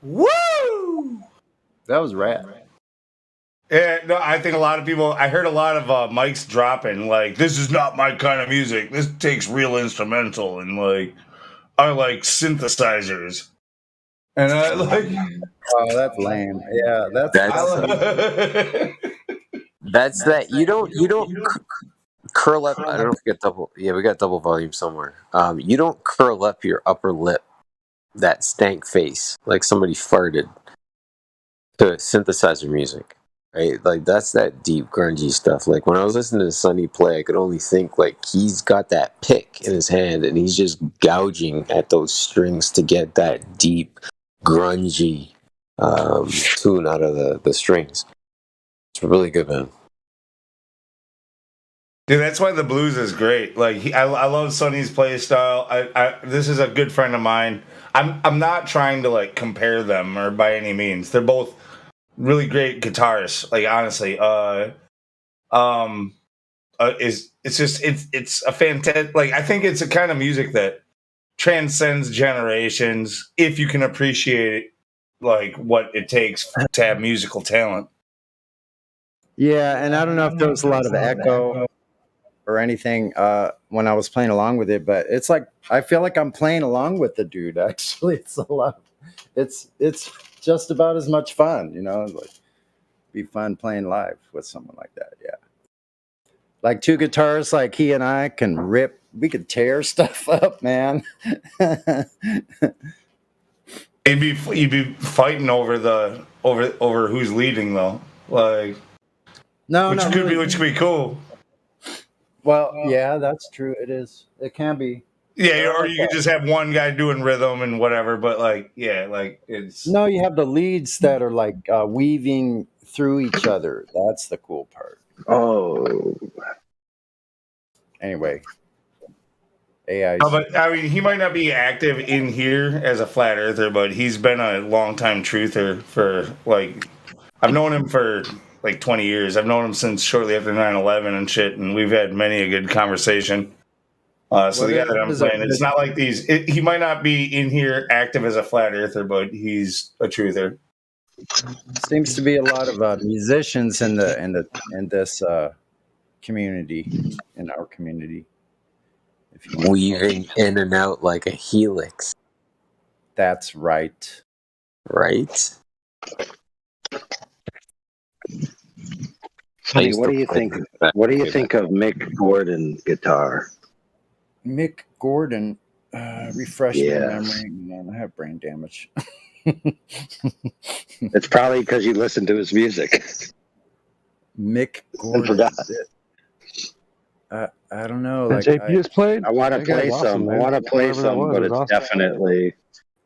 Woo! That was rad. Yeah, no, I think a lot of people. I heard a lot of mics dropping. Like, this is not my kind of music. This takes real instrumental, and like, I like synthesizers. And I like. Oh, that's lame. Yeah, that's That's that. You don't curl up. I don't know if we got double. Yeah, we got double volume somewhere. You don't curl up your upper lip, that stank face, like somebody farted, to synthesizer music, right? Like that's that deep grungy stuff. Like when I was listening to Sonny play, I could only think like he's got that pick in his hand and he's just gouging at those strings to get that deep grungy tune out of the strings. It's really good, man. Dude, that's why the blues is great. Like, I love Sonny's play style. This is a good friend of mine. I'm not trying to like compare them or by any means. They're both really great guitarists. Like honestly, it's a fantastic. Like I think it's a kind of music that transcends generations if you can appreciate like what it takes to have musical talent. Yeah, and I don't know if there was a lot of echo or anything when I was playing along with it, but it's like I feel like I'm playing along with the dude. Actually, it's a lot. It's just about as much fun, you know. Like, be fun playing live with someone like that. Yeah, like two guitars, like he and I can rip. We could tear stuff up, man. You'd be fighting over who's leading though, like which could be cool. Well, yeah, that's true. It is. It can be. Yeah, or you could just have one guy doing rhythm and whatever. But like, yeah, like it's No, you have the leads that are like weaving through each other. That's the cool part. Oh. Anyway, AI. But I mean, he might not be active in here as a flat earther, but he's been a long-time truther for like. I've known him for like 20 years. I've known him since shortly after 9/11 and shit, and we've had many a good conversation. So the guy that I'm playing, it's not like these. He might not be in here active as a flat earther, but he's a truther. Seems to be a lot of musicians in this community, in our community. Weaving in and out like a helix. That's right. Right? Sonny, what do you think? What do you think of Mick Gordon guitar? Mick Gordon, refresh my Yes. memory. Man, I have brain damage. It's probably because you listen to his music. Mick Gordon. forgot. I don't know. And Like JP has played. I want to That guy's play awesome, some. I man. want to play Whoever that some, was but was it's awesome. definitely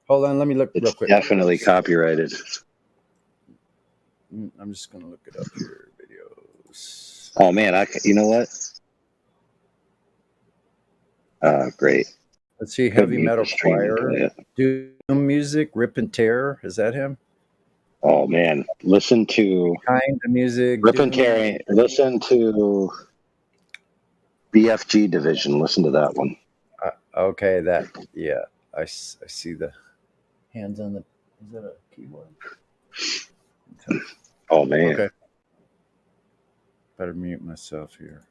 hold on, let me look real quick. definitely copyrighted. I'm just gonna look it up here. Videos. Oh man, you know what? Great. Let's see, Couldn't heavy use metal the streaming choir, play it. doom music, rip and tear. Is that him? Oh man, listen to Kind of music. Rip and doom. Tearing. Listen to BFG Division. Listen to that one. Okay, that. Yeah, I see the hands on the. Is that a keyboard? Oh man. Okay. Better mute myself here.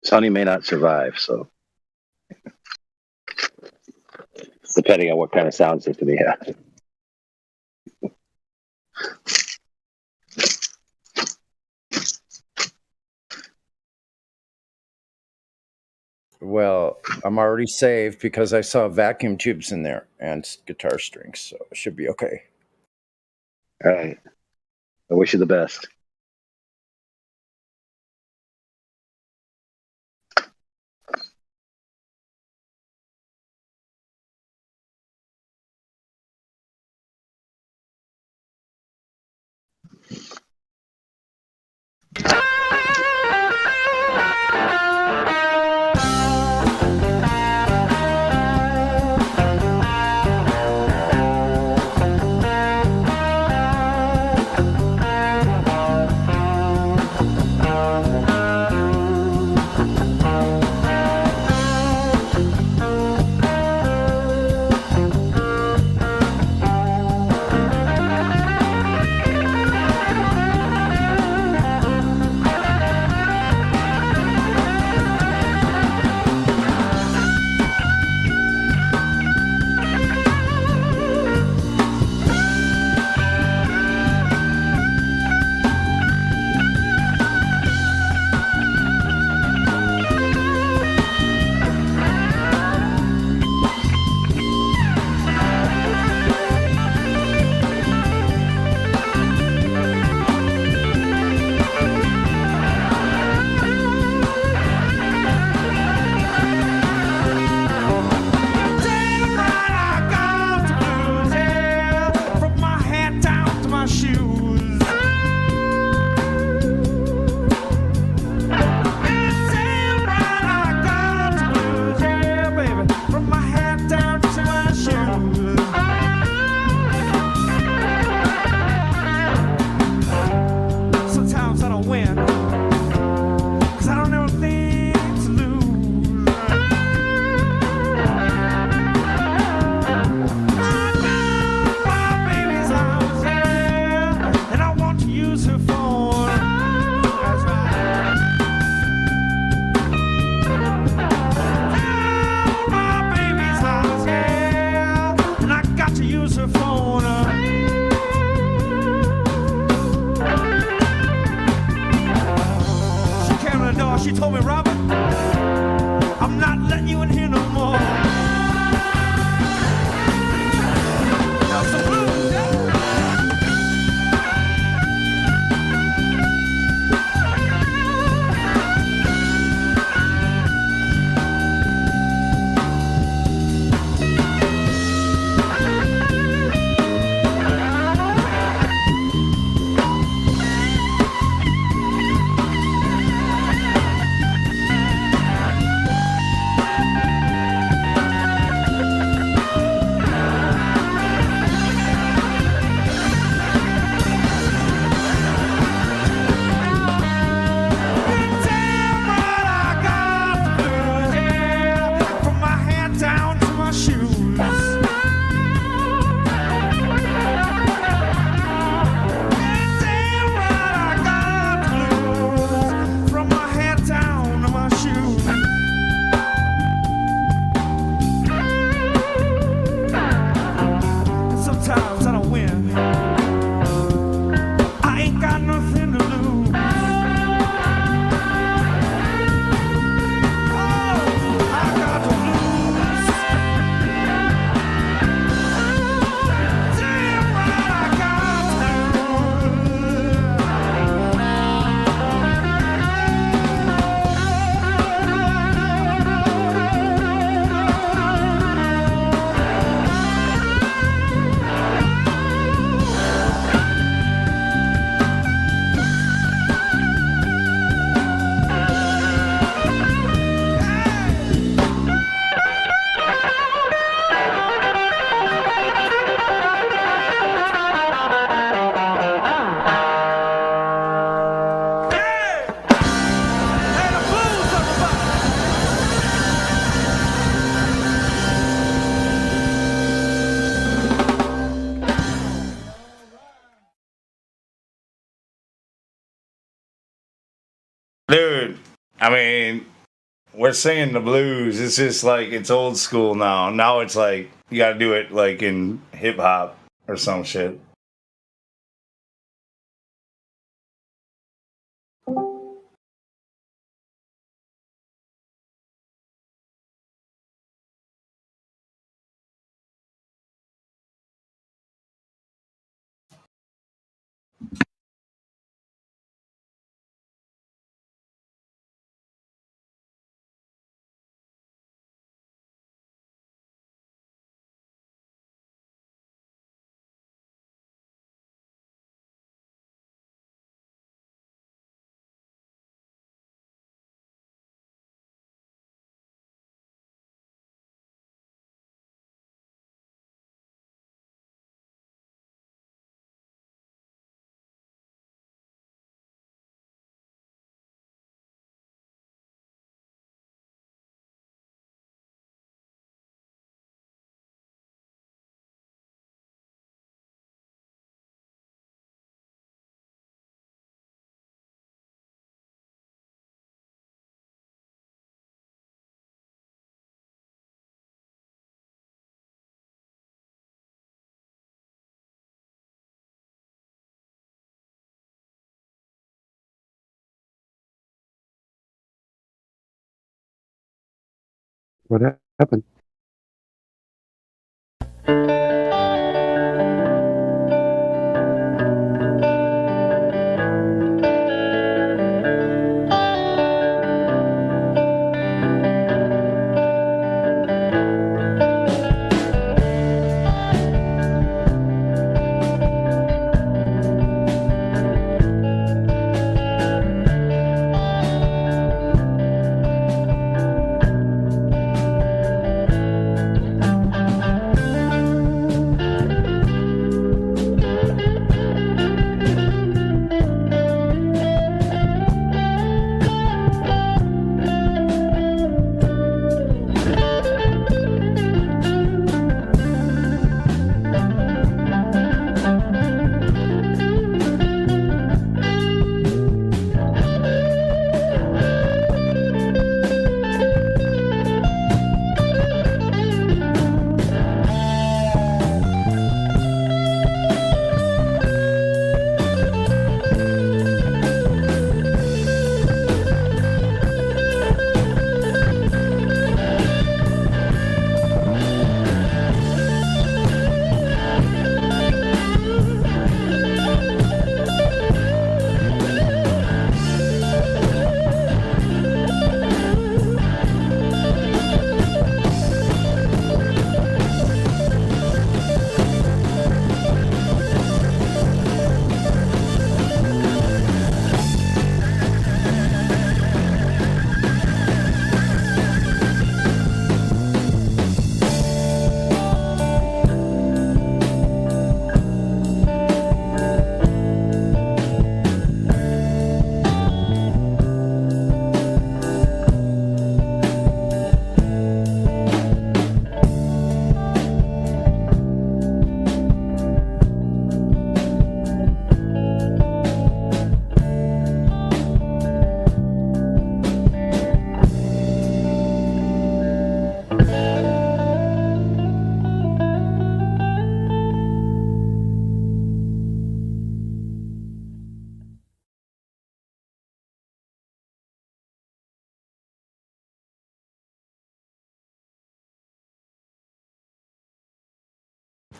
Sonny may not survive, so depending on what kind of sound system he has. Well, I'm already saved because I saw vacuum tubes in there and guitar strings, so it should be okay. All right. I wish you the best. I mean, we're singing the blues. It's just like it's old school now. Now it's like you got to do it like in hip hop or some shit. What happened?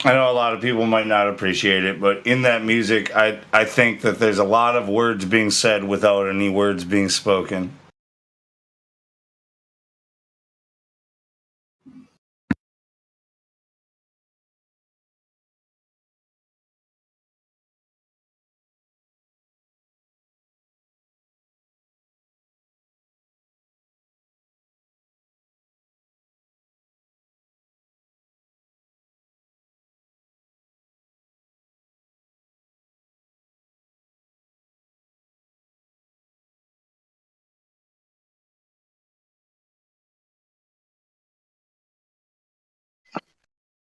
I know a lot of people might not appreciate it, but in that music, I think that there's a lot of words being said without any words being spoken.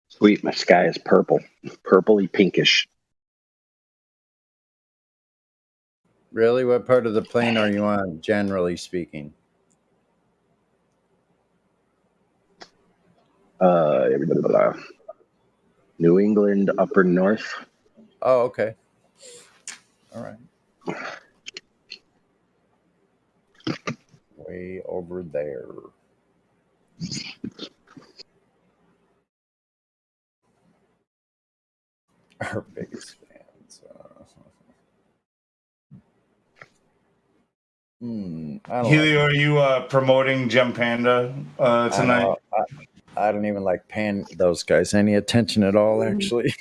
Sweet, my sky is purple, purpley pinkish. Really? What part of the plane are you on, generally speaking? New England, upper north. Oh, okay. All right. Way over there. Our biggest fans. I don't Helio, like are you promoting Gem Panda tonight? I don't even like paying those guys any attention at all, actually.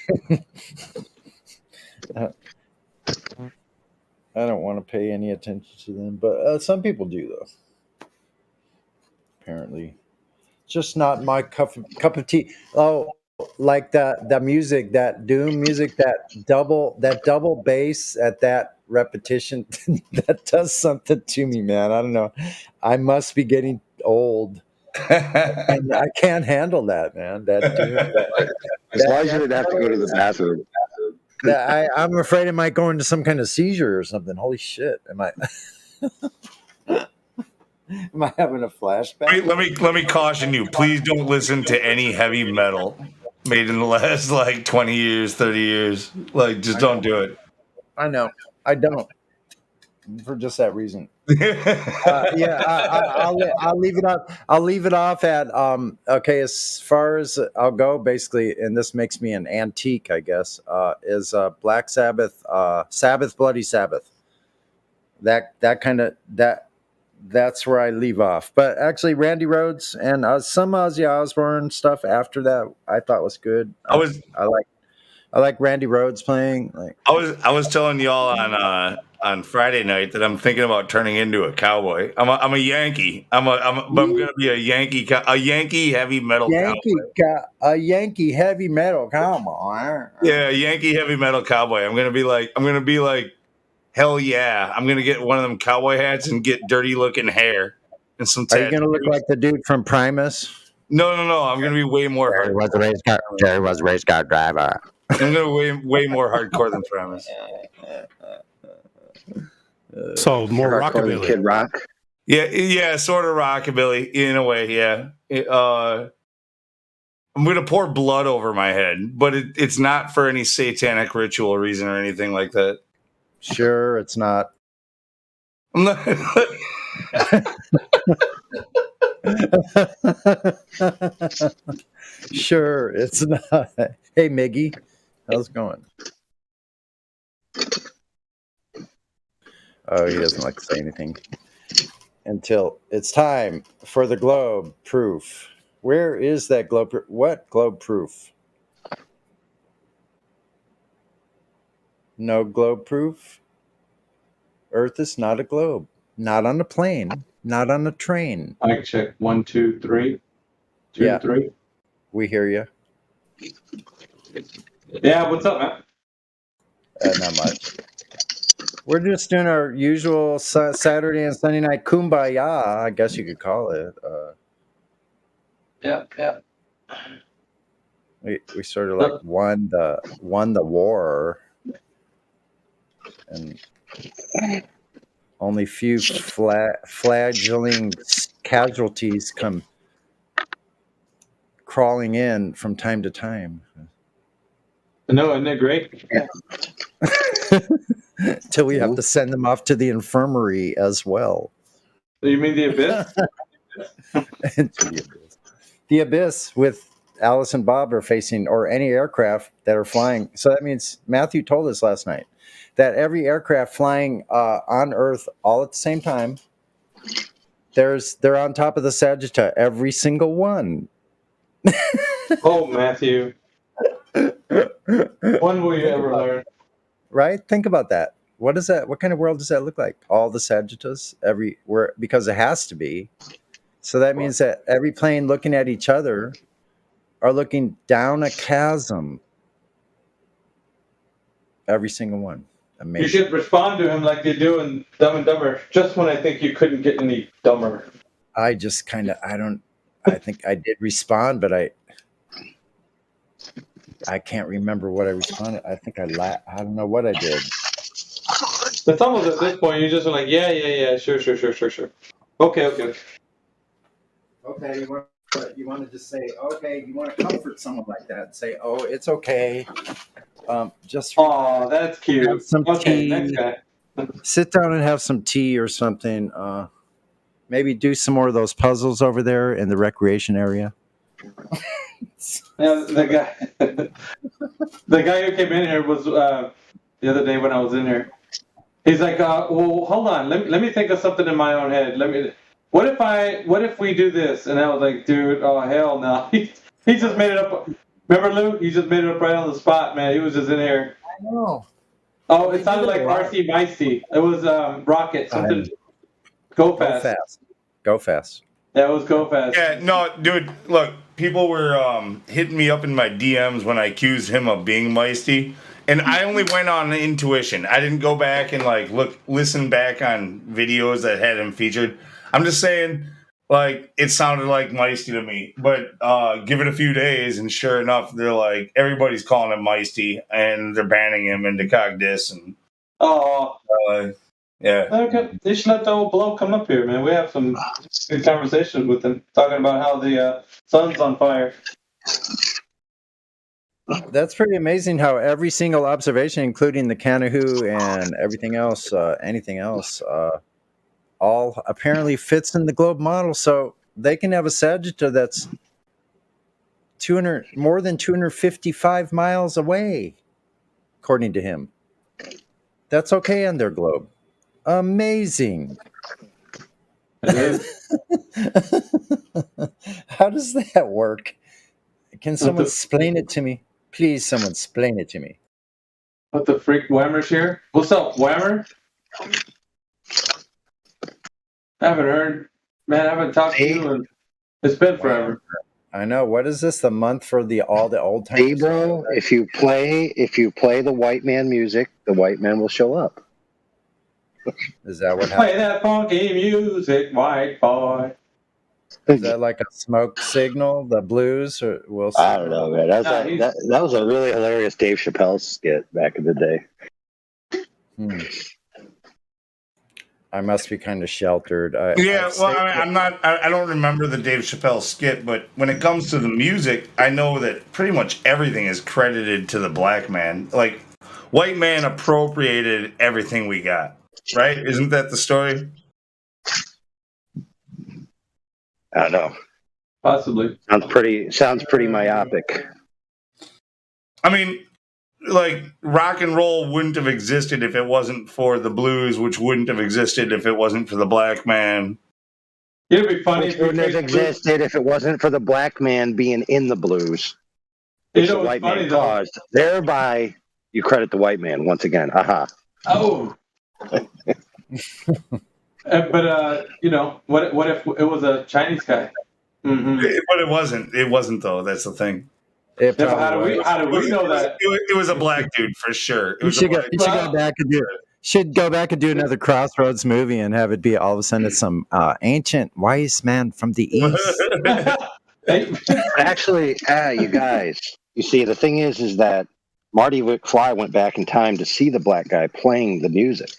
I don't want to pay any attention to them, but some people do, though. Apparently. Just not my cup of tea. Oh, like the music, that doom music, that double bass at that repetition, that does something to me, man. I don't know. I must be getting old. And I can't handle that, man. That doom. As long as you didn't have to go to the bathroom. I'm afraid I might go into some kind of seizure or something. Holy shit! Am I having a flashback? Wait, let me caution you. Please don't listen to any heavy metal made in the last like 20 years, 30 years. Like, just don't do it. I know. I don't. For just that reason. I'll leave it off. I'll leave it off at okay. As far as I'll go, basically, and this makes me an antique, I guess. Is Black Sabbath, Sabbath, Bloody Sabbath. That's where I leave off. But actually, Randy Rhoads and some Ozzy Osbourne stuff after that, I thought was good. I like Randy Rhoads playing. Like I was telling y'all on Friday night that I'm thinking about turning into a cowboy. I'm a Yankee. But I'm gonna be a Yankee heavy metal cowboy. A Yankee heavy metal cowboy. Yeah, Yankee heavy metal cowboy. I'm gonna be like, hell yeah! I'm gonna get one of them cowboy hats and get dirty looking hair and some tattoos. Are you gonna look like the dude from Primus? No. I'm gonna be way more. Jerry was a race car driver. I'm gonna way more hardcore than Primus. So more rockabilly. Kid Rock. Yeah, sort of rockabilly in a way. Yeah. I'm gonna pour blood over my head, but it's not for any satanic ritual reason or anything like that. Sure, it's not. I'm not. Sure, it's not. Hey, Miggy, how's it going? Oh, he doesn't like to say anything until it's time for the globe proof. Where is that globe proof? What globe proof? No globe proof? Earth is not a globe. Not on a plane. Not on a train. Mic check 1, 2, 3. 2, 3. We hear you. Yeah, what's up, man? Not much. We're just doing our usual Saturday and Sunday night kumbaya, I guess you could call it. Yeah. We sort of like won the war, and only few flagelling casualties come crawling in from time to time. No, isn't it great? Yeah. Till we have to send them off to the infirmary as well. You mean the Abyss? The Abyss with Alice and Bob are facing, or any aircraft that are flying. So that means Matthew told us last night that every aircraft flying on Earth all at the same time, they're on top of the Sagitta, every single one. Oh, Matthew. When will you ever learn? Right? Think about that. What is that? What kind of world does that look like? All the Sagittas everywhere, because it has to be. So that means that every plane looking at each other are looking down a chasm. Every single one. Amazing. You should respond to him like they do in Dumb and Dumber. Just when I think you couldn't get any dumber. I just kind of, I think I did respond, but I can't remember what I responded. I think I don't know what I did. It's almost at this point, you're just like, yeah, sure. Okay. Okay, But you want to just say, okay, you want to comfort someone like that. Say, oh, it's okay. Just oh, that's cute. have some Okay, tea. next guy. Sit down and have some tea or something. Maybe do some more of those puzzles over there in the recreation area. Yeah, the guy who came in here was the other day when I was in here. He's like, well, hold on, let me think of something in my own head. What if we do this? And I was like, dude, oh hell no. He just made it up. Remember, Lou? He just made it up right on the spot, man. He was just in here. I know. Oh, it sounded like RC Meisty. It was Rocket something. Go fast. Go fast. Yeah, it was Go Fast. Yeah, no, dude, look, people were hitting me up in my DMs when I accused him of being Meisty, and I only went on intuition. I didn't go back and listen back on videos that had him featured. I'm just saying, it sounded like Meisty to me. But give it a few days, and sure enough, they're like, everybody's calling him Meisty, and they're banning him into Cogdis, and yeah. Okay, they should let the old bloke come up here, man. We have some good conversations with him, talking about how the sun's on fire. That's pretty amazing how every single observation, including the Canahu and everything else, anything else, all apparently fits in the globe model. So they can have a Sagitta that's more than 255 miles away, according to him. That's okay on their globe. Amazing. How does that work? Can someone explain it to me? Please, someone explain it to me. What the freak, Whammer's here? What's up, Whammer? I haven't heard, man. I haven't talked to you, and it's been forever. I know. What is this? The month for all the old time? Hey, bro, if you play the white man music, the white man will show up. Is that what Play happened? that funky music, white boy. Is that like a smoke signal? The blues, or we'll see. I don't know, man. That was a really hilarious Dave Chappelle skit back in the day. I must be kind of sheltered. I don't remember the Dave Chappelle skit, but when it comes to the music, I know that pretty much everything is credited to the black man. Like, white man appropriated everything we got, right? Isn't that the story? I don't know. Possibly. Sounds pretty myopic. I mean, rock and roll wouldn't have existed if it wasn't for the blues, which wouldn't have existed if it wasn't for the black man. It'd be funny Which wouldn't have existed if it wasn't for the black man being in the blues, which the white man caused. Thereby, you credit the white man once again. Aha. Oh. But what if it was a Chinese guy? Mm-hmm. But it wasn't. It wasn't though. That's the thing. How do we know that? It was a black dude for sure. You should go back and do another Crossroads movie and have it be all of a sudden it's some ancient wise man from the east. Actually, you guys, you see, the thing is that Marty McFly went back in time to see the black guy playing the music,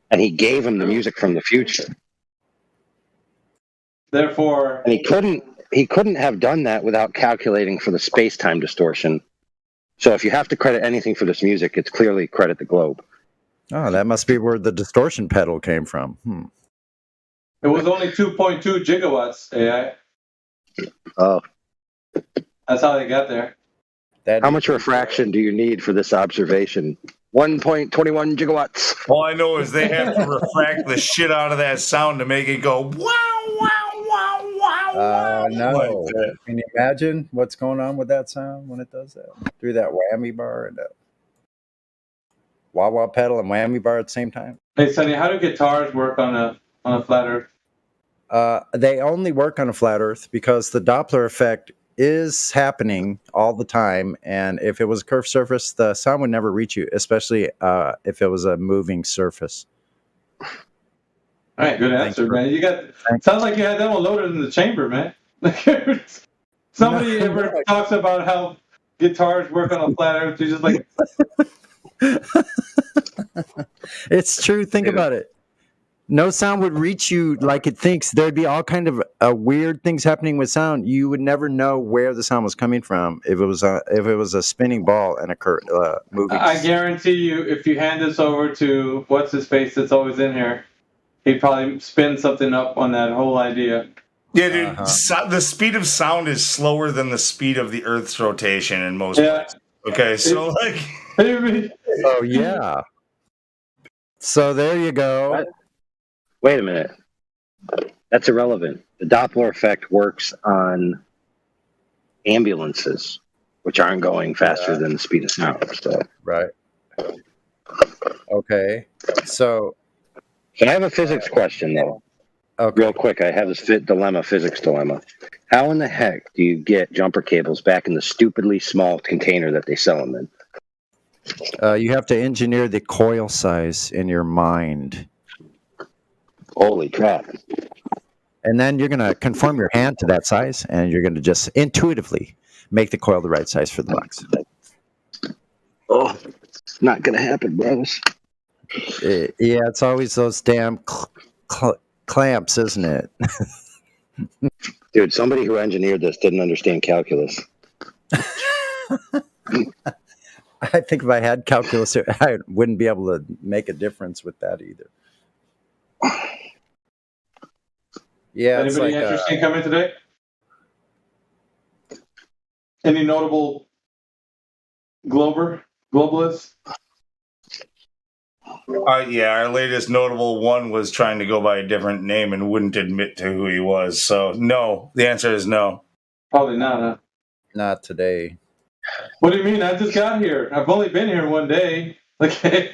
and he gave him the music from the future. Therefore, and he couldn't have done that without calculating for the space-time distortion. So if you have to credit anything for this music, it's clearly credit the globe. Oh, that must be where the distortion pedal came from. It was only 2.2 gigawatts, AI. Oh. That's how they got there. How much refraction do you need for this observation? 1.21 gigawatts. All I know is they have to refract the shit out of that sound to make it go wow, wow, wow, wow. No. Can you imagine what's going on with that sound when it does that? Through that whammy bar and that wah-wah pedal and whammy bar at the same time? Hey, Sonny, how do guitars work on a flat Earth? They only work on a flat Earth because the Doppler effect is happening all the time, and if it was a curved surface, the sound would never reach you, especially if it was a moving surface. All right, good answer, man. Sounds like you had that one loaded in the chamber, man. Somebody ever talks about how guitars work on a flat Earth, you're just like... It's true. Think about it. no sound would reach you like it thinks. There'd be all kind of weird things happening with sound. You would never know where the sound was coming from if it was a spinning ball and a moving. I guarantee you, if you hand this over to what's his face that's always in here, he'd probably spin something up on that whole idea. Yeah, dude. The speed of sound is slower than the speed of the Earth's rotation in most places. Okay, so like. Oh yeah. So there you go. What? Wait a minute. That's irrelevant. The Doppler effect works on ambulances, which aren't going faster than the speed of sound. So. Right. Okay. So I have a physics question, though. Okay. Real quick, I have this physics dilemma. How in the heck do you get jumper cables back in the stupidly small container that they sell them in? You have to engineer the coil size in your mind. Holy crap. And then you're going to conform your hand to that size, and you're going to just intuitively make the coil the right size for the box. Oh, it's not going to happen, bros. Yeah, it's always those damn clamps, isn't it? Dude, somebody who engineered this didn't understand calculus. I think if I had calculus, I wouldn't be able to make a difference with that either. Yeah, Anybody interesting coming today? Any notable globalists? Yeah, our latest notable one was trying to go by a different name and wouldn't admit to who he was. So, no. The answer is no. Probably not, huh? Not today. What do you mean? I just got here. I've only been here one day. Okay.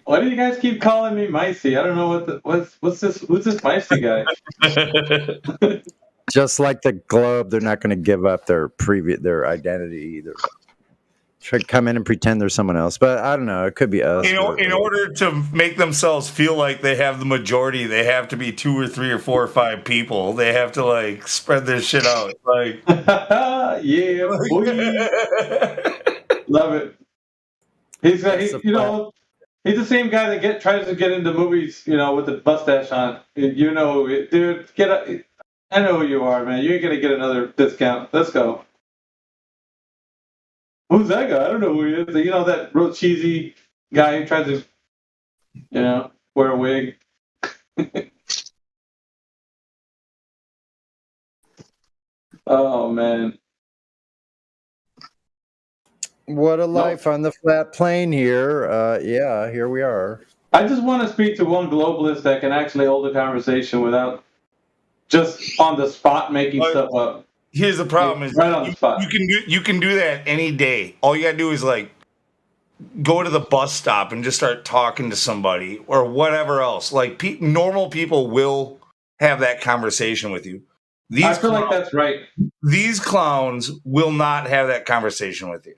Why do you guys keep calling me Micey? I don't know what's this. Who's this Micey guy? Just like the globe, they're not going to give up their identity either. Try to come in and pretend they're someone else, but I don't know. It could be us. In order to make themselves feel like they have the majority, they have to be 2 or 3 or 4 or 5 people. They have to like spread their shit out. Like, yeah, boy. Love it. He's he's the same guy that tries to get into movies, with the mustache on. Dude, I know who you are, man. You ain't gonna get another discount. Let's go. Who's that guy? I don't know who he is. That real cheesy guy who tries to, wear a wig. Oh, man. What a life on the flat plane here. Yeah, here we are. I just want to speak to one globalist that can actually hold a conversation without just on the spot making stuff up. Here's the problem: is right on the spot. You can do that any day. All you gotta do is like go to the bus stop and just start talking to somebody or whatever else. Like normal people will have that conversation with you. I feel like that's right. These clowns will not have that conversation with you.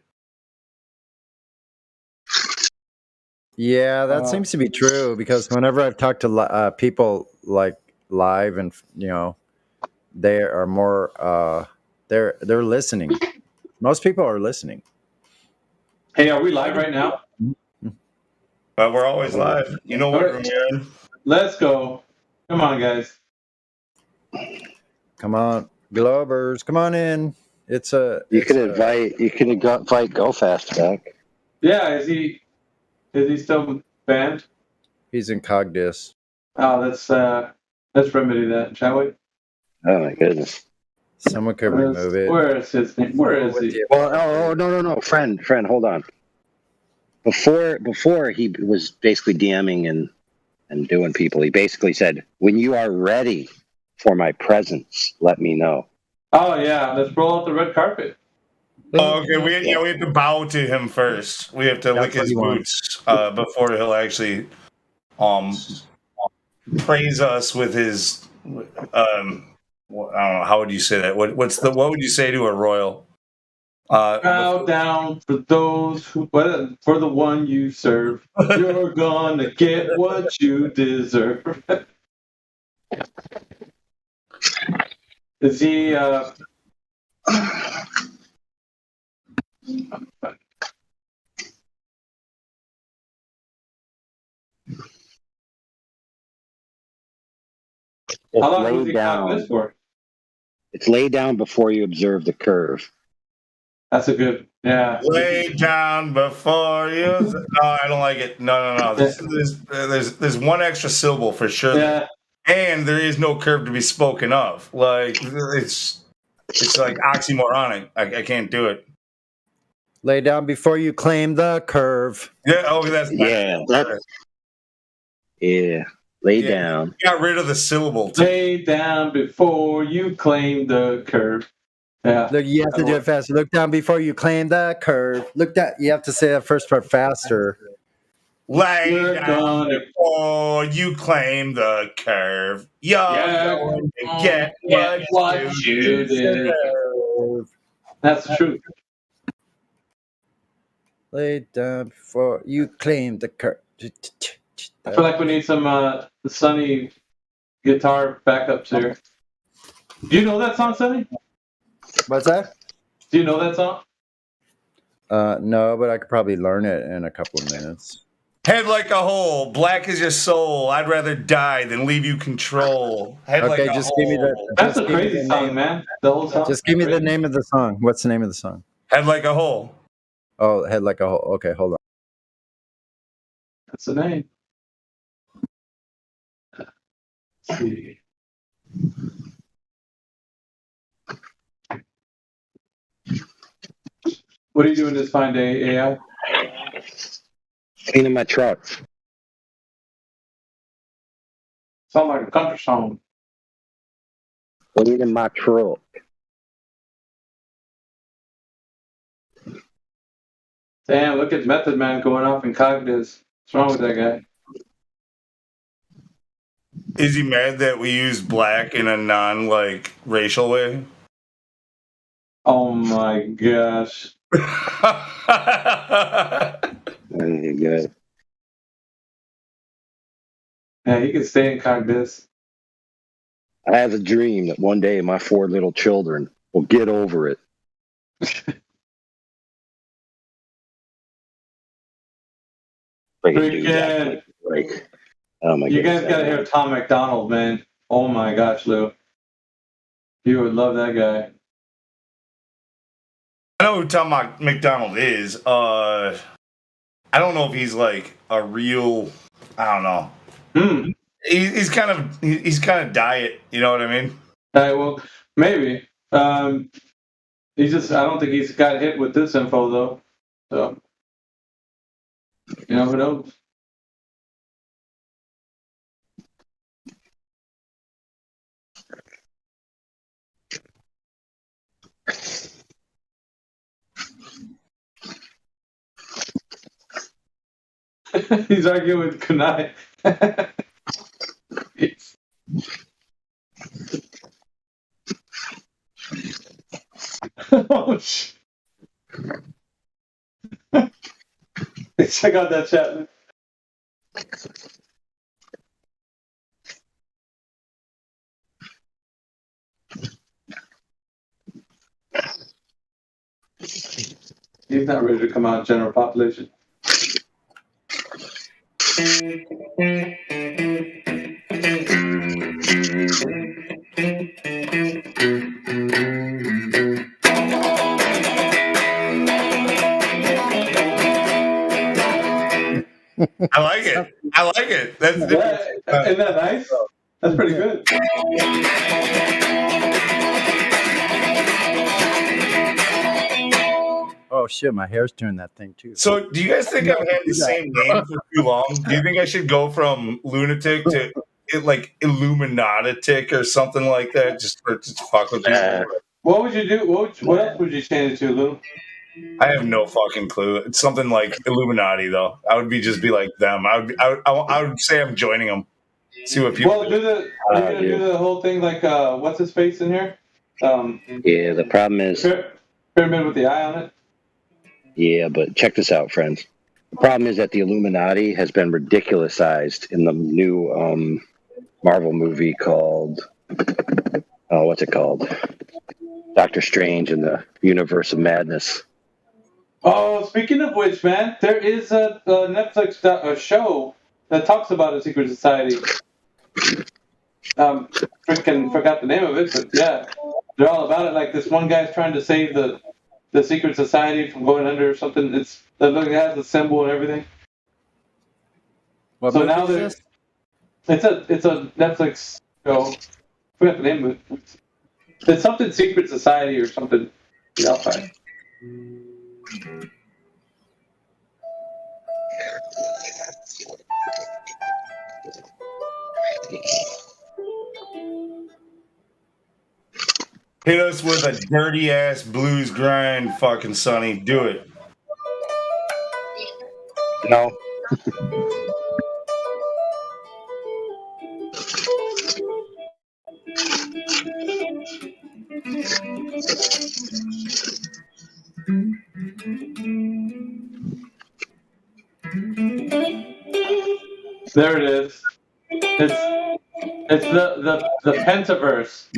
Yeah, that seems to be true because whenever I've talked to people like live and they are more they're listening. Most people are listening. Hey, are we live right now? But we're always live. You know what room you're in. Let's go. Come on, guys. Come on, Globers. Come on in. You can invite Go Fast back. Yeah, is he still banned? He's in Cogdis. Oh, let's remedy that, shall we? Oh my goodness. Someone could remove it. Where is his name? Where is he? Well, no, friend, hold on. Before he was basically DMing and doing people, he basically said, "When you are ready for my presence, let me know." Oh yeah, let's roll out the red carpet. Oh, okay, we have to bow to him first. We have to lick his boots before he'll actually praise us with his I don't know, how would you say that? What would you say to a royal? Bow down for those for the one you serve. You're gonna get what you deserve. Is he? It's How long was laid he down. caught this for? It's lay down before you observe the curve. That's a good, yeah. Lay down before you. No, I don't like it. No. There's one extra syllable for sure. Yeah. And there is no curve to be spoken of. Like it's like oxymoronic. I can't do it. Lay down before you claim the curve. Yeah. Oh, that's Yeah. Lay down. Got rid of the syllable. Too. Lay down before you claim the curve. Yeah. Look, you have to do it faster. Look down before you claim the curve. Look down. You have to say that first part faster. Lay down before you claim the curve. You're going to get what you deserve. That's the truth. Lay down before you claim the curve. I feel like we need some Sonny guitar backups here. Do you know that song, Sonny? What's that? Do you know that song? No, but I could probably learn it in a couple of minutes. Head like a hole, black is your soul. I'd rather die than leave you control. Head Okay, like a just hole. give me the. That's just a give me crazy the song, name. man. The whole song. Just give me the name of the song. What's the name of the song? Head like a hole. Oh, Head Like a Hole. Okay, hold on. That's the name. Let's see. What are you doing this fine day, AI? Cleaning my truck. Sound like a country song. Cleaning my truck. Damn, look at Method Man going off in Cogniz. What's wrong with that guy? Is he mad that we use black in a racial way? Oh my gosh. Good. Yeah, he can stay in Cogniz. I have a dream that one day my 4 little children will get over it. Freaking. Like, oh my You goodness. guys gotta hear Tom McDonald, man. Oh my gosh, Lou. You would love that guy. I know who Tom McDonald is. I don't know if he's like a real. I don't know. He's kind of diet. You know what I mean? Well, maybe. He just. I don't think he's got hit with this info though. So, you know, who knows? He's arguing with Kunai. Oh shit! Check out that chat, man. He's not ready to come out general population. I like it. I like it. That's Isn't that nice? That's pretty good. Oh shit, my hair's doing that thing too. So, do you guys think I've had the same name for too long? Do you think I should go from lunatic to Illuminatic or something like that, just to fuck with people? What would you do? What else would you change it to, Lou? I have no fucking clue. It's something like Illuminati, though. I would just be like them. I would say I'm joining them. See what people. Well, are you gonna do the whole thing like what's his face in here? Yeah, the problem is. Pyramid with the eye on it. Yeah, but check this out, friends. The problem is that the Illuminati has been ridiculousized in the new Marvel movie called, what's it called? Doctor Strange in the Universe of Madness. Oh, speaking of which, man, there is a Netflix show that talks about a secret society. freaking forgot the name of it, but yeah, they're all about it. Like this one guy's trying to save the secret society from going under or something. It has the symbol and everything. What So movie now is there's it's a Netflix show. Forgot the name of it. It's something Secret Society or something. Yeah, I'll find it. Hit us with a dirty ass blues grind, fucking Sonny. Do it. No. There it is. It's the Pentaverse.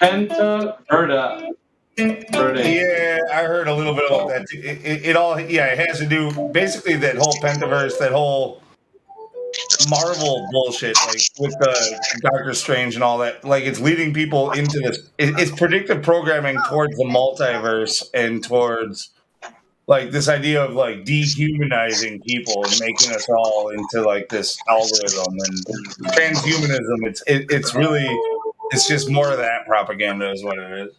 Pentaverda. Yeah, I heard a little bit about that. It all, yeah, it has to do basically that whole Pentaverse, that whole Marvel bullshit, like with the Doctor Strange and all that. Like it's leading people into this. It's predictive programming towards the multiverse and towards like this idea of like dehumanizing people and making us all into like this algorithm and transhumanism. It's really it's just more of that propaganda is what it is.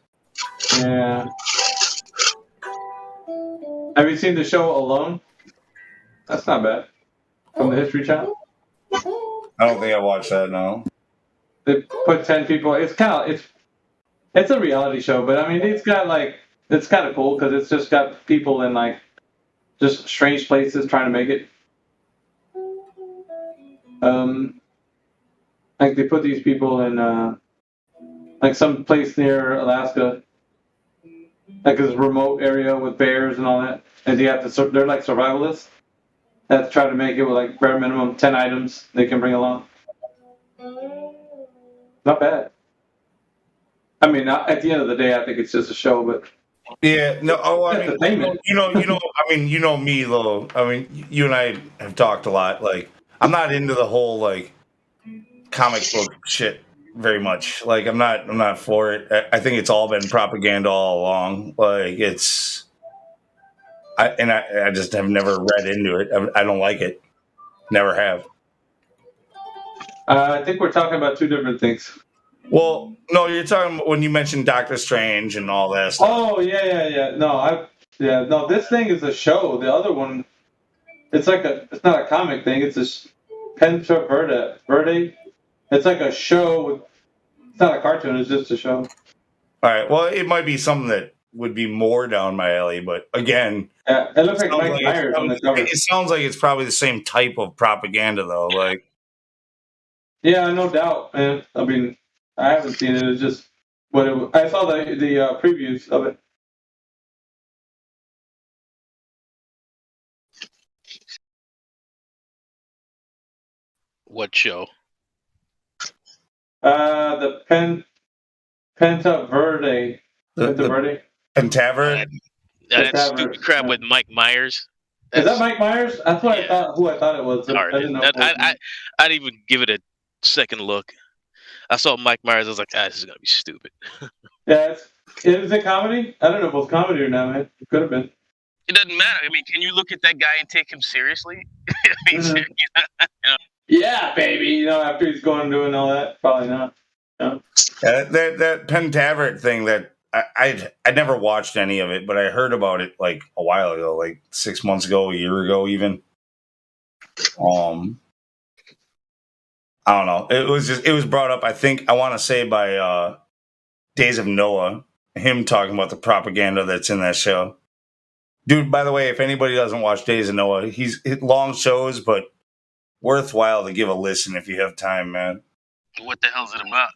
Yeah. Have you seen the show Alone? That's not bad. From the History Channel. I don't think I watched that. No. They put 10 people. It's a reality show, but I mean, it's kind of cool because it's just got people in like just strange places trying to make it. Like they put these people in like some place near Alaska, like this remote area with bears and all that, and you have to. They're like survivalists. They have to try to make it with like bare minimum 10 items they can bring along. Not bad. I mean, at the end of the day, I think it's just a show, but yeah, no. Oh, I mean, you know. I mean, you know me though. I mean, you and I have talked a lot. Like, I'm not into the whole like comic book shit very much. Like, I'm not for it. I think it's all been propaganda all along. Like, I just have never read into it. I don't like it. Never have. I think we're talking about two different things. Well, no, you're talking when you mentioned Doctor Strange and all that stuff. Oh yeah. No, this thing is a show. The other one, it's not a comic thing. It's a Pentaverda. It's like a show. It's not a cartoon. It's just a show. All right. Well, it might be something that would be more down my alley, but again, yeah, it looks like Mike Myers on the cover. It sounds like it's probably the same type of propaganda, though. Like, yeah, no doubt, man. I mean, I haven't seen it. It's just I saw the previews of it. What show? The Pentaverde. Pentaverde. Pentaverde. That stupid crap with Mike Myers. Is that Mike Myers? That's what I thought. Who I thought it was. I didn't know. I didn't even give it a second look. I saw Mike Myers. I was like, this is gonna be stupid. Yeah, is it comedy? I don't know if it was comedy or not, man. It could have been. It doesn't matter. I mean, can you look at that guy and take him seriously? Yeah, baby. You know, after he's going and doing all that, probably not. No. That Pentaverde thing that I never watched any of it, but I heard about it like a while ago, like 6 months ago, a year ago, even. I don't know. It was brought up. I think I want to say by Days of Noah, him talking about the propaganda that's in that show. Dude, by the way, if anybody doesn't watch Days of Noah, he's long shows, but worthwhile to give a listen if you have time, man. What the hell's it about?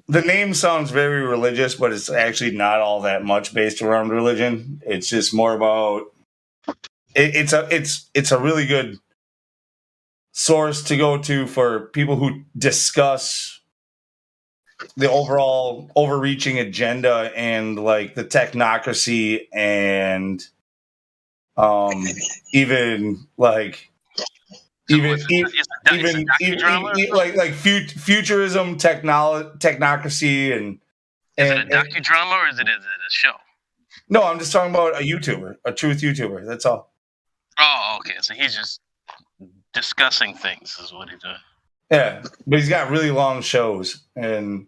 The name sounds very religious, but it's actually not all that much based around religion. It's just more about it's a really good source to go to for people who discuss the overall overreaching agenda and like the technocracy and even like like futurism, technocracy, and is it a docudrama or is it a show? No, I'm just talking about a YouTuber, a truth YouTuber. That's all. Oh, okay. So he's just discussing things, is what he's doing. Yeah, but he's got really long shows, and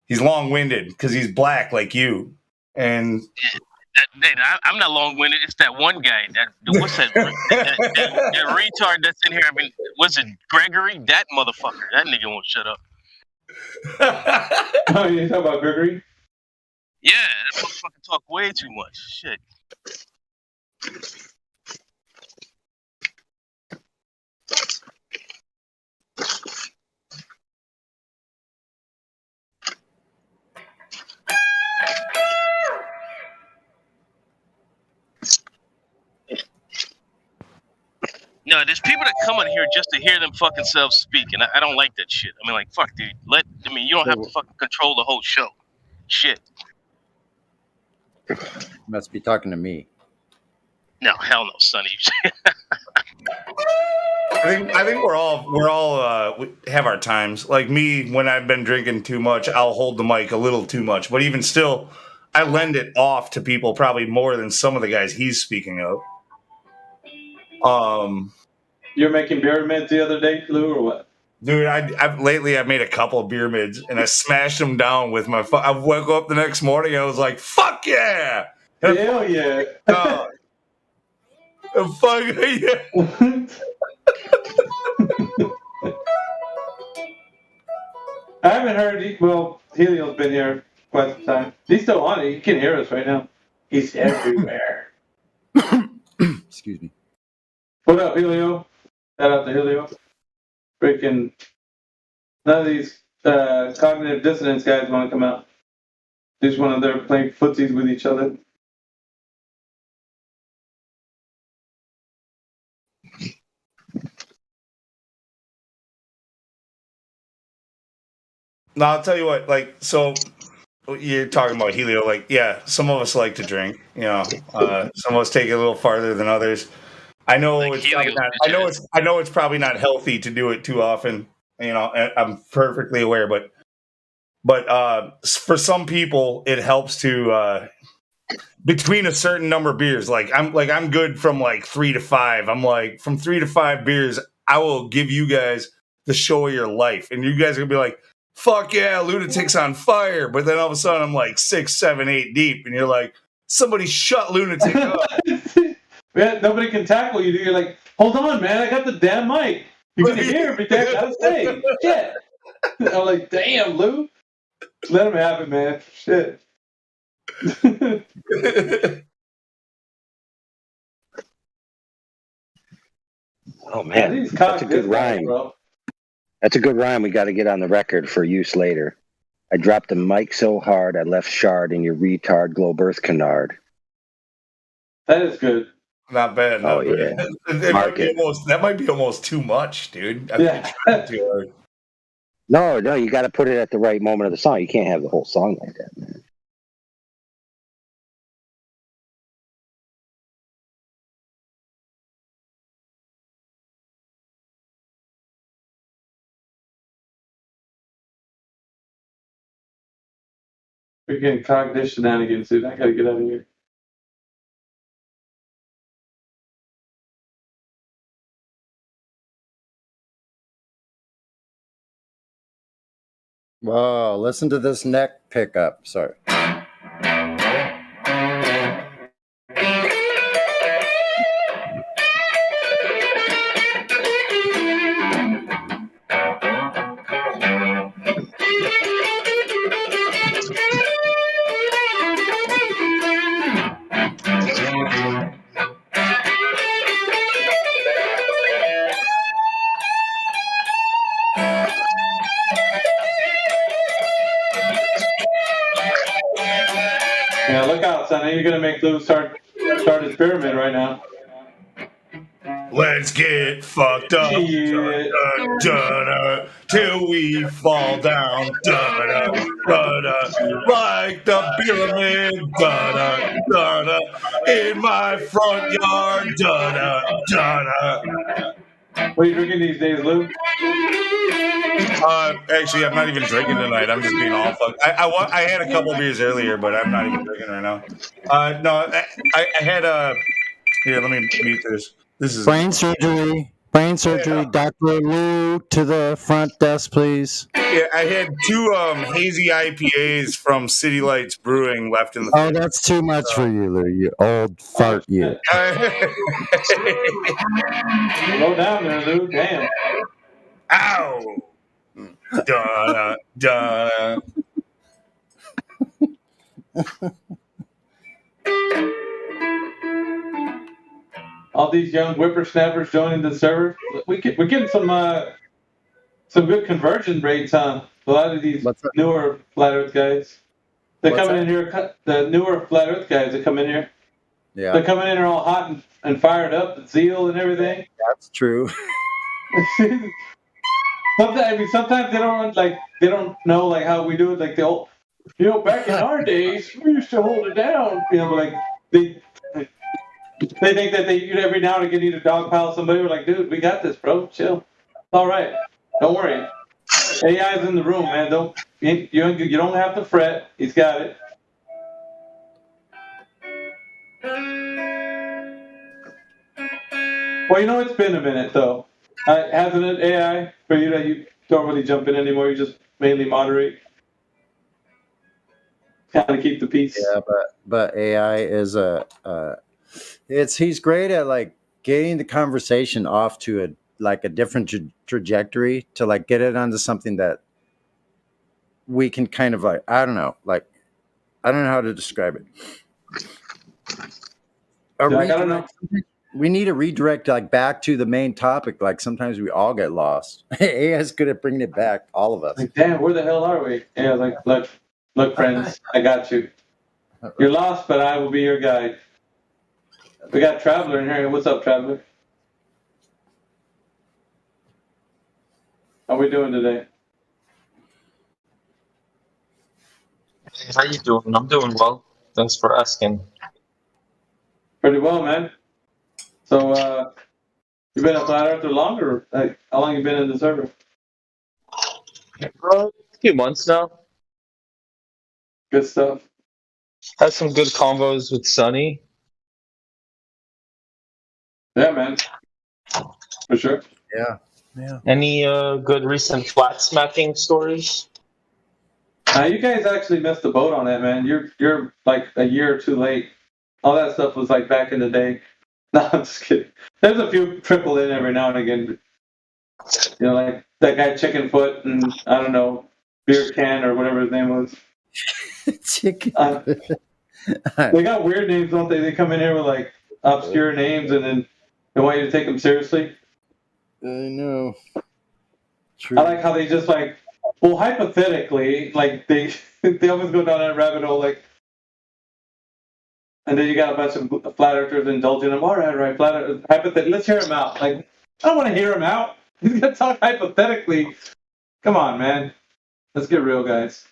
he's long-winded because he's black like you. And I'm not long-winded. It's that one guy. What's that? that retard that's in here. I mean, was it Gregory? That motherfucker. That nigga won't shut up. Oh, you talking about Gregory? Yeah, that motherfucker talk way too much. Shit. No, there's people that come on here just to hear them fucking selves speak, and I don't like that shit. I mean, like, fuck, dude. You don't have to fucking control the whole show. Shit. You must be talking to me. No, hell no, Sonny. I think we're all we have our times. Like me, when I've been drinking too much, I'll hold the mic a little too much. But even still, I lend it off to people probably more than some of the guys he's speaking of. You're making beer mids the other day, Lou, or what? Dude, I've made a couple of beer mids and I smashed them down with my. I woke up the next morning and I was like, "Fuck yeah! Hell yeah!" Fuck yeah! I haven't heard. Well, Helio's been here quite some time. He's still on it. He can hear us right now. He's everywhere. Excuse me. What up, Helio? Shout out to Helio. Freaking none of these cognitive dissonance guys want to come out. They just want to they're playing footsies with each other. No, I'll tell you what. Like, so you're talking about Helio. Like, yeah, some of us like to drink. You know, some of us take it a little farther than others. I know like it's probably not, I know it's probably not healthy to do it too often. You know, I'm perfectly aware, but for some people, it helps to between a certain number of beers. I'm good from like 3 to 5. I'm like from 3 to 5 beers, I will give you guys the show of your life, and you guys are gonna be like, "Fuck yeah, Lunatic's on fire!" But then all of a sudden, I'm like 6, 7, 8 deep, and you're like, "Somebody shut Lunatic up." Man, nobody can tackle you. You're like, "Hold on, man, I got the damn mic. You can hear everything I gotta say." Shit. I'm like, "Damn, Lou, let him have it, man." Shit. Oh man, that's a good rhyme. That's a good rhyme. We got to get on the record for use later. I dropped the mic so hard I left shard in your retard globe earth canard. That is good. Not bad. Oh yeah. That might be almost too much, dude. Yeah. Too hard. No, you got to put it at the right moment of the song. You can't have the whole song like that, man. We're getting cognitive shenanigans, dude. I gotta get out of here. Whoa, listen to this neck pickup. Sorry. Yeah, look out, Sonny. You're gonna make Lou start his pyramid right now. Let's get fucked up, till we fall down, like the pyramid, in my front yard, What are you drinking these days, Lou? Actually, I'm not even drinking tonight. I'm just being all fucked. I had a couple beers earlier, but I'm not even drinking right now. No, I had here. Let me mute this. This is Brain surgery. Brain surgery. Dr. Lou to the front desk, please. Yeah, I had two hazy IPAs from City Lights Brewing left in the Oh, that's too much for you, Lou. You old fart, you. Slow down there, Lou. Damn. Ow! Donna, Donna. All these young whippersnappers joining the server. We're getting some good conversion rates on a lot of these newer flat Earth guys. They're What's coming in here. The newer flat Earth guys that come in here. Yeah. They're coming in here all hot and fired up, with zeal and everything. That's true. Sometimes they don't know like how we do it. Like the old, back in our days, we used to hold it down. Like they think that they every now and again need to dogpile somebody. We're like, dude, we got this, bro. Chill. All right, don't worry. AI's in the room, man. You don't have to fret. He's got it. Well, it's been a minute though, hasn't it? AI for you that you don't really jump in anymore. You just mainly moderate, kind of keep the peace. Yeah, but AI is he's great at like getting the conversation off to a different trajectory to like get it onto something that we can kind of like I don't know how to describe it. I don't know. We need to redirect like back to the main topic. Like sometimes we all get lost. AI is good at bringing it back, all of us. Like, damn, where the hell are we? Yeah, like look, friends, I got you. You're lost, but I will be your guide. We got Traveler in here. What's up, Traveler? How we doing today? Hey, how you doing? I'm doing well. Thanks for asking. Pretty well, man. So, you been a flat earther longer? Like, how long you been in the server? A few months now. Good stuff. Had some good convos with Sunny. Yeah, man. For sure. Yeah. Any good recent flat smacking stories? You guys actually missed the boat on that, man. You're like a year or two late. All that stuff was like back in the day. No, I'm just kidding. There's a few trickle in every now and again. Like that guy Chicken Foot and I don't know, Beer Can or whatever his name was. Chicken. They got weird names, don't they? They come in here with like obscure names and then they want you to take them seriously. I know. True. I like how they just like, well, hypothetically, like they always go down that rabbit hole, like. And then you got a bunch of flat earthers indulging them. All right, flat earthers. Let's hear him out. Like, I don't want to hear him out. He's gonna talk hypothetically. Come on, man. Let's get real, guys.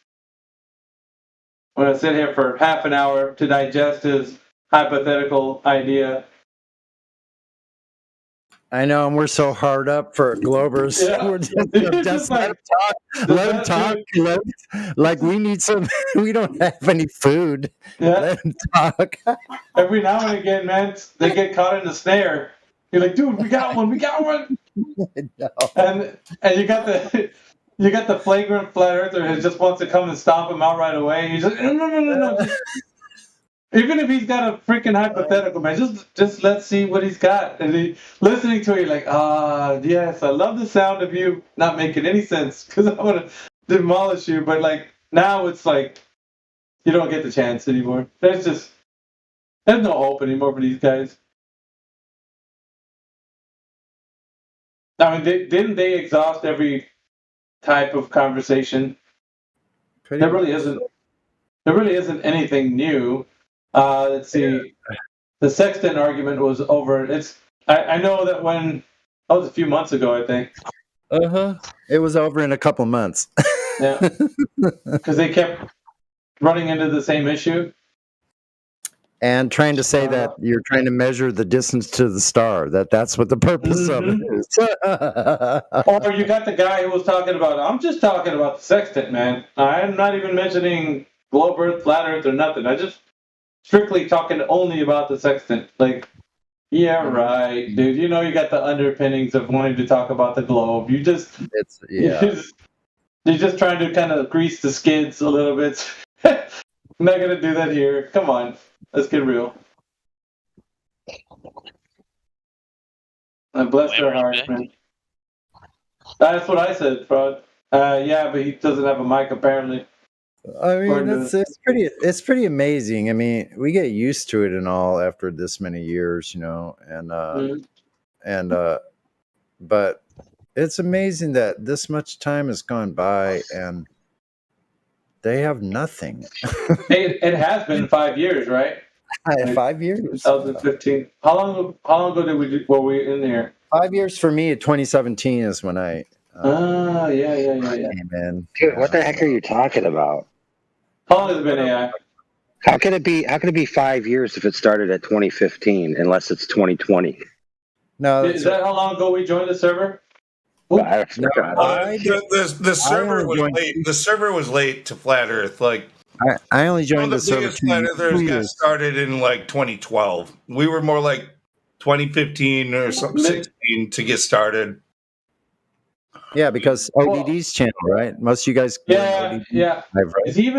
I'm gonna sit here for half an hour to digest his hypothetical idea. I know, and we're so hard up for Globers. Yeah. We're just let him talk. Let him talk. Like we need some. We don't have any food. Yeah. Let him talk. Every now and again, man, they get caught in the snare. You're like, dude, we got one. No. And you got the flagrant flat earther who just wants to come and stomp him out right away. You just no. Even if he's got a freaking hypothetical, man, just let's see what he's got. And listening to it, you're like, yes, I love the sound of you not making any sense because I want to demolish you. But like now, it's like you don't get the chance anymore. There's no hope anymore for these guys. I mean, didn't they exhaust every type of conversation? There really isn't anything new. Let's see. The Sexton argument was over. I know that that was a few months ago, I think. It was over in a couple months. Yeah. Because they kept running into the same issue. And trying to say that you're trying to measure the distance to the star, that's what the purpose of it is. Or you got the guy who was talking about, I'm just talking about the sextant, man. I'm not even mentioning globe Earth, flat Earth, or nothing. I just strictly talking only about the sextant. Like, yeah, right, dude. You know you got the underpinnings of wanting to talk about the globe. You're just trying to kind of grease the skids a little bit. I'm not gonna do that here. Come on. Let's get real. Bless their hearts, man. That's what I said, Fraud. Yeah, but he doesn't have a mic apparently. I mean, it's pretty amazing. I mean, we get used to it and all after this many years, you know, but it's amazing that this much time has gone by and they have nothing. It has been 5 years, right? 5 years. 2015. How long ago were we in here? 5 years for me. 2017 is when I. Yeah. Came in. Dude, what the heck are you talking about? How long has it been AI? How can it be 5 years if it started at 2015 unless it's 2020? No, is that how long ago we joined the server? The server was late. The server was late to Flat Earth. Like I only joined the server. Biggest Flat Earthers got started in like 2012. We were more like 2015 or something, 16 to get started. Yeah, because ODD's channel, right? Most of you guys. Yeah. Live, right? Is he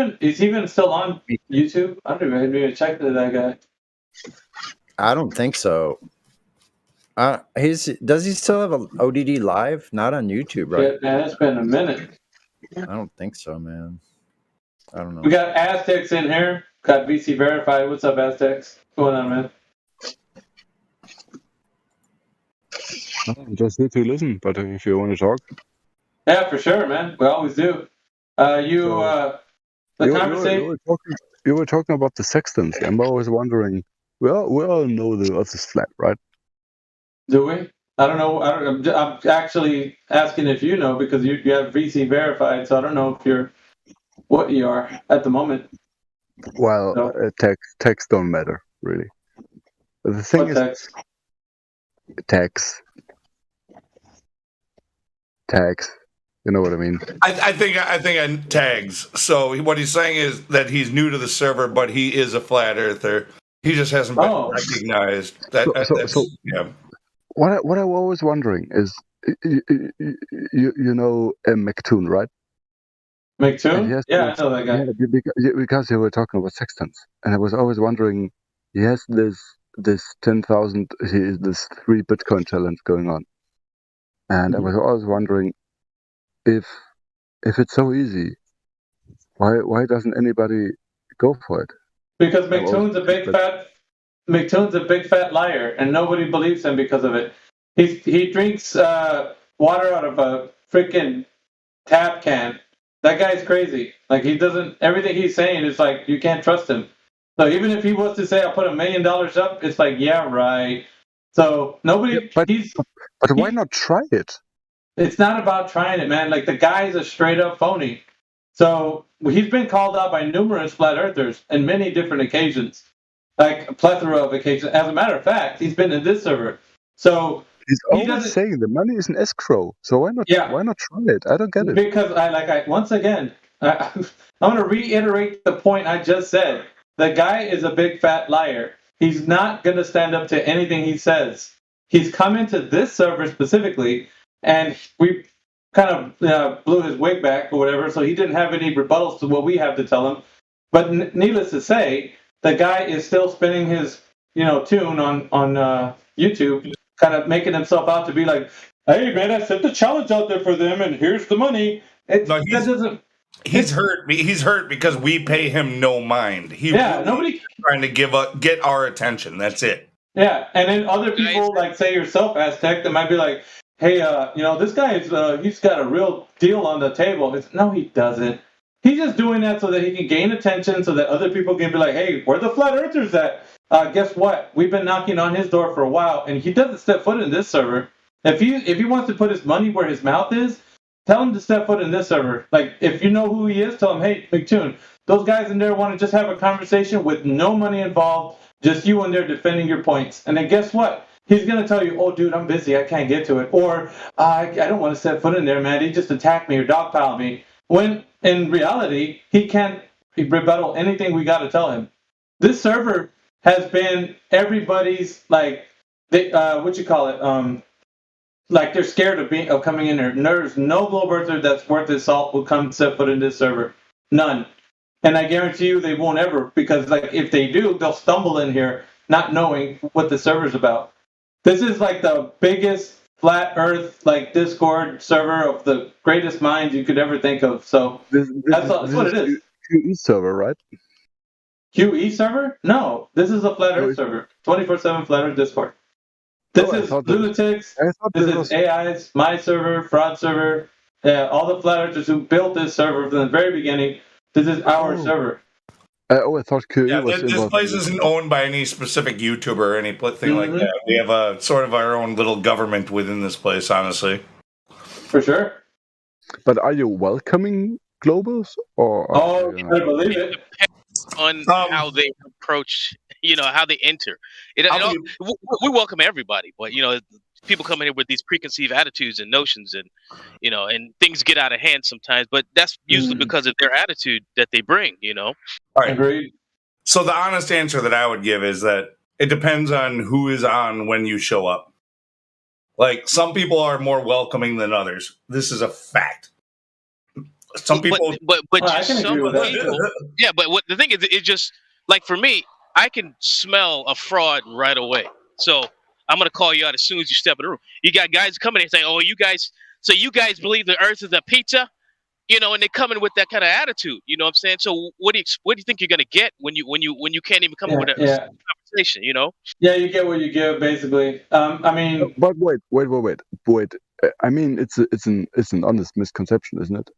even still on YouTube? I don't even check that guy. I don't think so. Does he still have an ODD live? Not on YouTube, right? Yeah, man, it's been a minute. I don't think so, man. I don't know. We got Aztecs in here. Got VC verified. What's up, Aztecs? What's going on, man? I'm just here to listen, but if you want to talk. Yeah, for sure, man. We always do. The conversation. You were talking about the sextants. I'm always wondering. We all know the Earth is flat, right? Do we? I don't know. I'm actually asking if you know because you have VC verified, so I don't know if what you are at the moment. Well, text don't matter really. But the thing is, tags. You know what I mean? I think tags. So what he's saying is that he's new to the server, but he is a flat earther. He just hasn't been recognized. Yeah. What I'm always wondering is, you know McToon, right? McToon? Yeah, I know that guy. Yeah, because you were talking about sextants, and I was always wondering. He has this 10,000, this 3 Bitcoin challenge going on, and I was always wondering if it's so easy, why doesn't anybody go for it? Because McToon's a big fat liar, and nobody believes him because of it. He drinks water out of a freaking tap can. That guy's crazy. Like everything he's saying is like you can't trust him. So even if he was to say I'll put $1 million up, it's like yeah right. So nobody. But why not try it? It's not about trying it, man. Like the guy's a straight up phony. So he's been called out by numerous flat earthers on many different occasions. Like a plethora of occasions. As a matter of fact, he's been in this server. So he's always saying the money is in escrow. So why not try it? I don't get it. Because once again, I'm going to reiterate the point I just said. The guy is a big fat liar. He's not going to stand up to anything he says. He's come into this server specifically, and we kind of blew his wig back or whatever, so he didn't have any rebuttals to what we have to tell him. But needless to say, the guy is still spinning his, tune on YouTube, kind of making himself out to be like, "Hey man, I set the challenge out there for them, and here's the money." He's hurt. He's hurt because we pay him no mind. Nobody trying to get our attention. That's it. Yeah, and then other people like say yourself, Aztec, that might be like, "Hey, this guy he's got a real deal on the table." No, he doesn't. He's just doing that so that he can gain attention, so that other people can be like, "Hey, where the flat earthers at?" Guess what? We've been knocking on his door for a while, and he doesn't step foot in this server. If he wants to put his money where his mouth is, tell him to step foot in this server. Like, if you know who he is, tell him, "Hey, McToon, those guys in there want to just have a conversation with no money involved, Just you in there defending your points. And then guess what? He's going to tell you, oh, dude, I'm busy. I can't get to it. Or I don't want to set foot in there, man. He just attacked me or dogpiled me. When in reality, he can't rebuttal anything we got to tell him. This server has been everybody's, like, what you call it? Like they're scared of coming in there. There's no Glowbirther that's worth his salt will come set foot in this server. None. And I guarantee you they won't ever, because like if they do, they'll stumble in here not knowing what the server's about. This is like the biggest flat earth like Discord server of the greatest minds you could ever think of. So that's what it is. QE server, right? QE server? No, this is a flat earth server. 24/7 flat earth Discord. This is lunatics. This is AIs, my server, fraud server. All the flat earthers who built this server from the very beginning. This is our server. I thought QE was This involved. place isn't owned by any specific YouTuber or anything like that. We have a sort of our own little government within this place, honestly. For sure. But are you welcoming globals or? Oh, you better believe it. On how they approach, how they enter. We welcome everybody, but people come in here with these preconceived attitudes and notions, and and things get out of hand sometimes. But that's usually because of their attitude that they bring. All right. Agreed. So the honest answer that I would give is that it depends on who is on when you show up. Like some people are more welcoming than others. This is a fact. Some people, but what the thing is, it just like for me, I can smell a fraud right away. So I'm gonna call you out as soon as you step in the room. You got guys coming and saying, "Oh, you guys believe the Earth is a pizza?" And they come in with that kind of attitude. You know what I'm saying? So what do you think you're gonna get when you can't even come up with a conversation? Yeah, you get what you give, basically. I mean, but wait. I mean, it's an honest misconception, isn't it?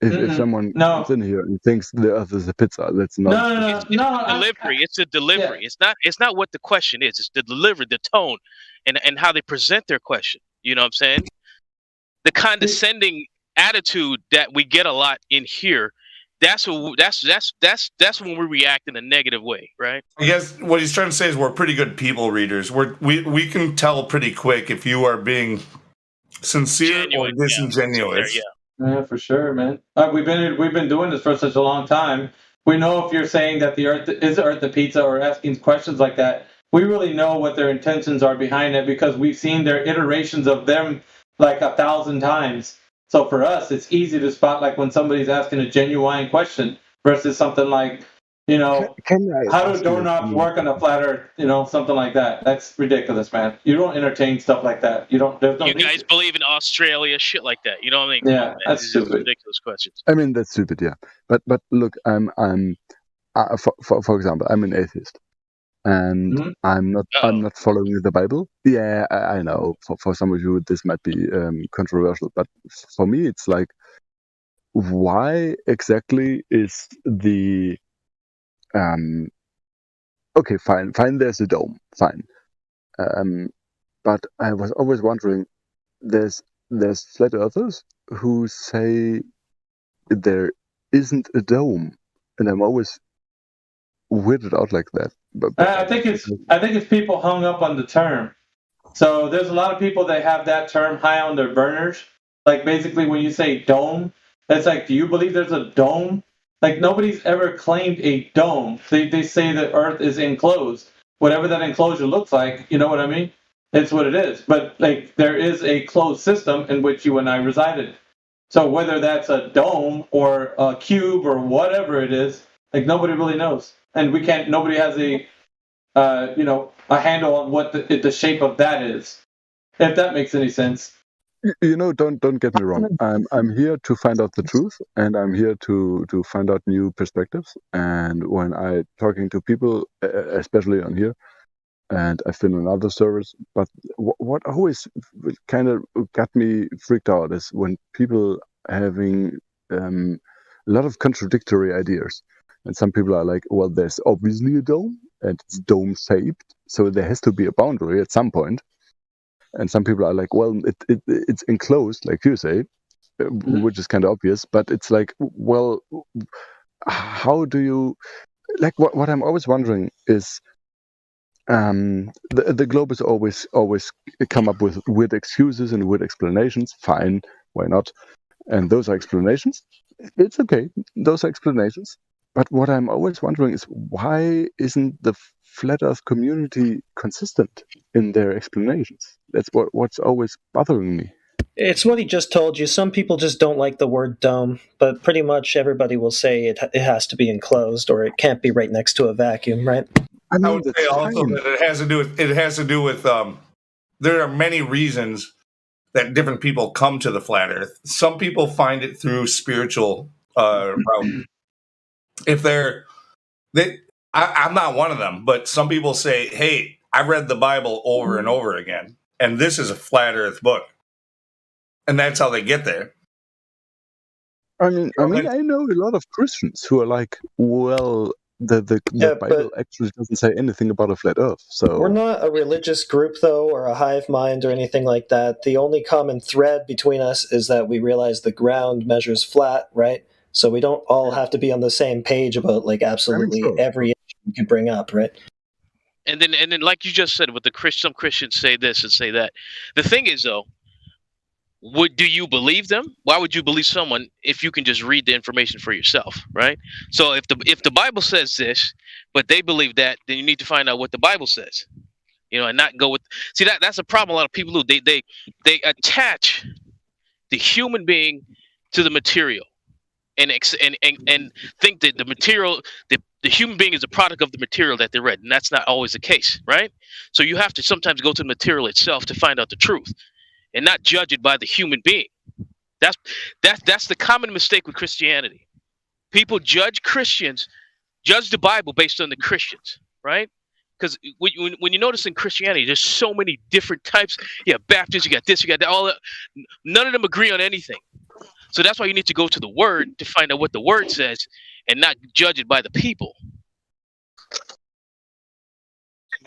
If someone comes in here and thinks the Earth is a pizza, that's not. No. Delivery. It's a delivery. Yeah. It's not what the question is. It's the delivery, the tone, and how they present their question. You know what I'm saying? The condescending attitude that we get a lot in here. That's when we react in a negative way, right? I guess what he's trying to say is we're pretty good people readers. We can tell pretty quick if you are being sincere or disingenuous. Yeah, for sure, man. We've been doing this for such a long time. We know if you're saying that the Earth the pizza or asking questions like that. We really know what their intentions are behind it because we've seen their iterations of them like 1,000 times. So for us, it's easy to spot like when somebody's asking a genuine question versus something like, how do doorknobs work on a flat Earth? Something like that. That's ridiculous, man. You don't entertain stuff like that. You don't. There's no you guys believe in Australia, shit like that. You know what I mean? Yeah, that's stupid. Ridiculous questions. I mean, that's stupid. Yeah, but look, I'm for example, I'm an atheist, and I'm not following the Bible. Yeah, I know. For some of you, this might be controversial, but for me, it's like, why exactly is the okay, fine. There's a dome, fine. But I was always wondering, there's flat earthers who say there isn't a dome, and I'm always weirded out like that. But I think it's people hung up on the term. So there's a lot of people that have that term high on their burners. Like basically, when you say dome, it's like, do you believe there's a dome? Like nobody's ever claimed a dome. They say the Earth is enclosed. Whatever that enclosure looks like, you know what I mean? It's what it is. But like there is a closed system in which you and I resided. So whether that's a dome or a cube or whatever it is, like nobody really knows. And nobody has a handle on what the shape of that is. If that makes any sense. Don't get me wrong. I'm here to find out the truth, and I'm here to find out new perspectives. And when I talking to people, especially on here, and I've been on other servers, but what always kind of got me freaked out is when people having a lot of contradictory ideas. And some people are like, well, there's obviously a dome, and it's dome-shaped, so there has to be a boundary at some point. And some people are like, well, it's enclosed, like you say, which is kind of obvious. But it's like, well, how do you... Like, what I'm always wondering is, The globe is always come up with weird excuses and weird explanations. Fine, why not? And those are explanations. It's okay. Those are explanations. But what I'm always wondering is why isn't the flat Earth community consistent in their explanations? That's what's always bothering me. It's what he just told you. Some people just don't like the word dome, but pretty much everybody will say it has to be enclosed or it can't be right next to a vacuum, right? I would say also that it has to do with there are many reasons that different people come to the flat Earth. Some people find it through spiritual route. If I'm not one of them, but some people say, "Hey, I read the Bible over and over again, and this is a flat Earth book," and that's how they get there. I know a lot of Christians who are like, well, the Bible actually doesn't say anything about a flat Earth. So we're not a religious group, though, or a hive mind or anything like that. The only common thread between us is that we realize the ground measures flat, right? So we don't all have to be on the same page about like absolutely every issue we could bring up, right? And then, like you just said, with some Christians say this and say that. The thing is, though, do you believe them? Why would you believe someone if you can just read the information for yourself, right? So if the Bible says this, but they believe that, then you need to find out what the Bible says, and not go with. See, that's a problem. A lot of people do. They attach the human being to the material, and think that the material, the human being is a product of the material that they read, and that's not always the case, right? So you have to sometimes go to the material itself to find out the truth, and not judge it by the human being. That's the common mistake with Christianity. People judge the Bible based on the Christians, right? Because when you notice in Christianity, there's so many different types. Yeah, Baptists, you got this, you got that. All that. None of them agree on anything. So that's why you need to go to the Word to find out what the Word says, and not judge it by the people.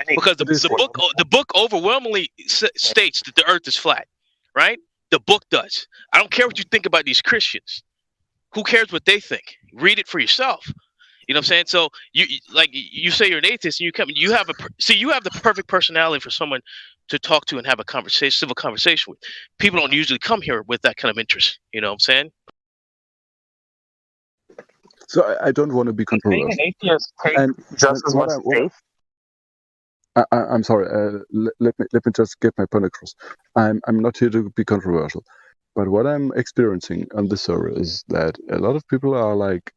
Because the book overwhelmingly states that the Earth is flat, right? The book does. I don't care what you think about these Christians. Who cares what they think? Read it for yourself. You know what I'm saying? So you say you're an atheist, and you have the perfect personality for someone to talk to and have a civil conversation with. People don't usually come here with that kind of interest. You know what I'm saying? So I don't want to be controversial. Being an atheist takes just as much faith. I'm sorry. Let me just get my point across. I'm not here to be controversial, but what I'm experiencing on the server is that a lot of people are like,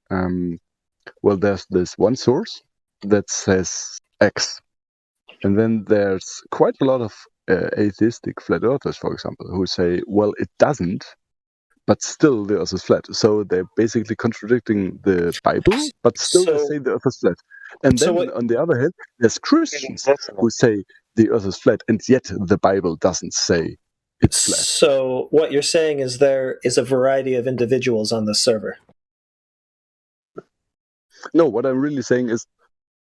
well, there's this one source that says X, and then there's quite a lot of atheistic flat earthers, for example, who say, well, it doesn't, but still the Earth is flat. So they're basically contradicting the Bible, but still they say the Earth is flat. And then on the other hand, there's Christians who say the Earth is flat, and yet the Bible doesn't say it's flat. So what you're saying is there is a variety of individuals on the server. No, what I'm really saying is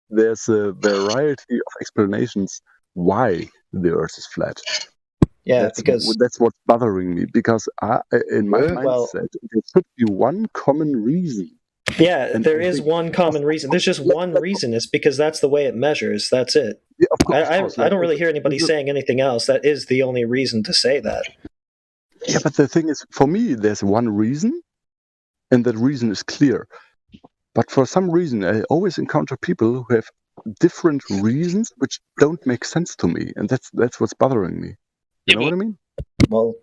there's a variety of explanations why the Earth is flat. Yeah, that's what's bothering me, because in my mindset, there should be one common reason. Yeah, there is one common reason. There's just one reason. It's because that's the way it measures. That's it. Yeah, of course, I don't really hear anybody saying anything else. That is the only reason to say that. Yeah, but the thing is, for me, there's one reason, and that reason is clear. But for some reason, I always encounter people who have different reasons which don't make sense to me, and that's what's bothering me. You know what I mean? Well,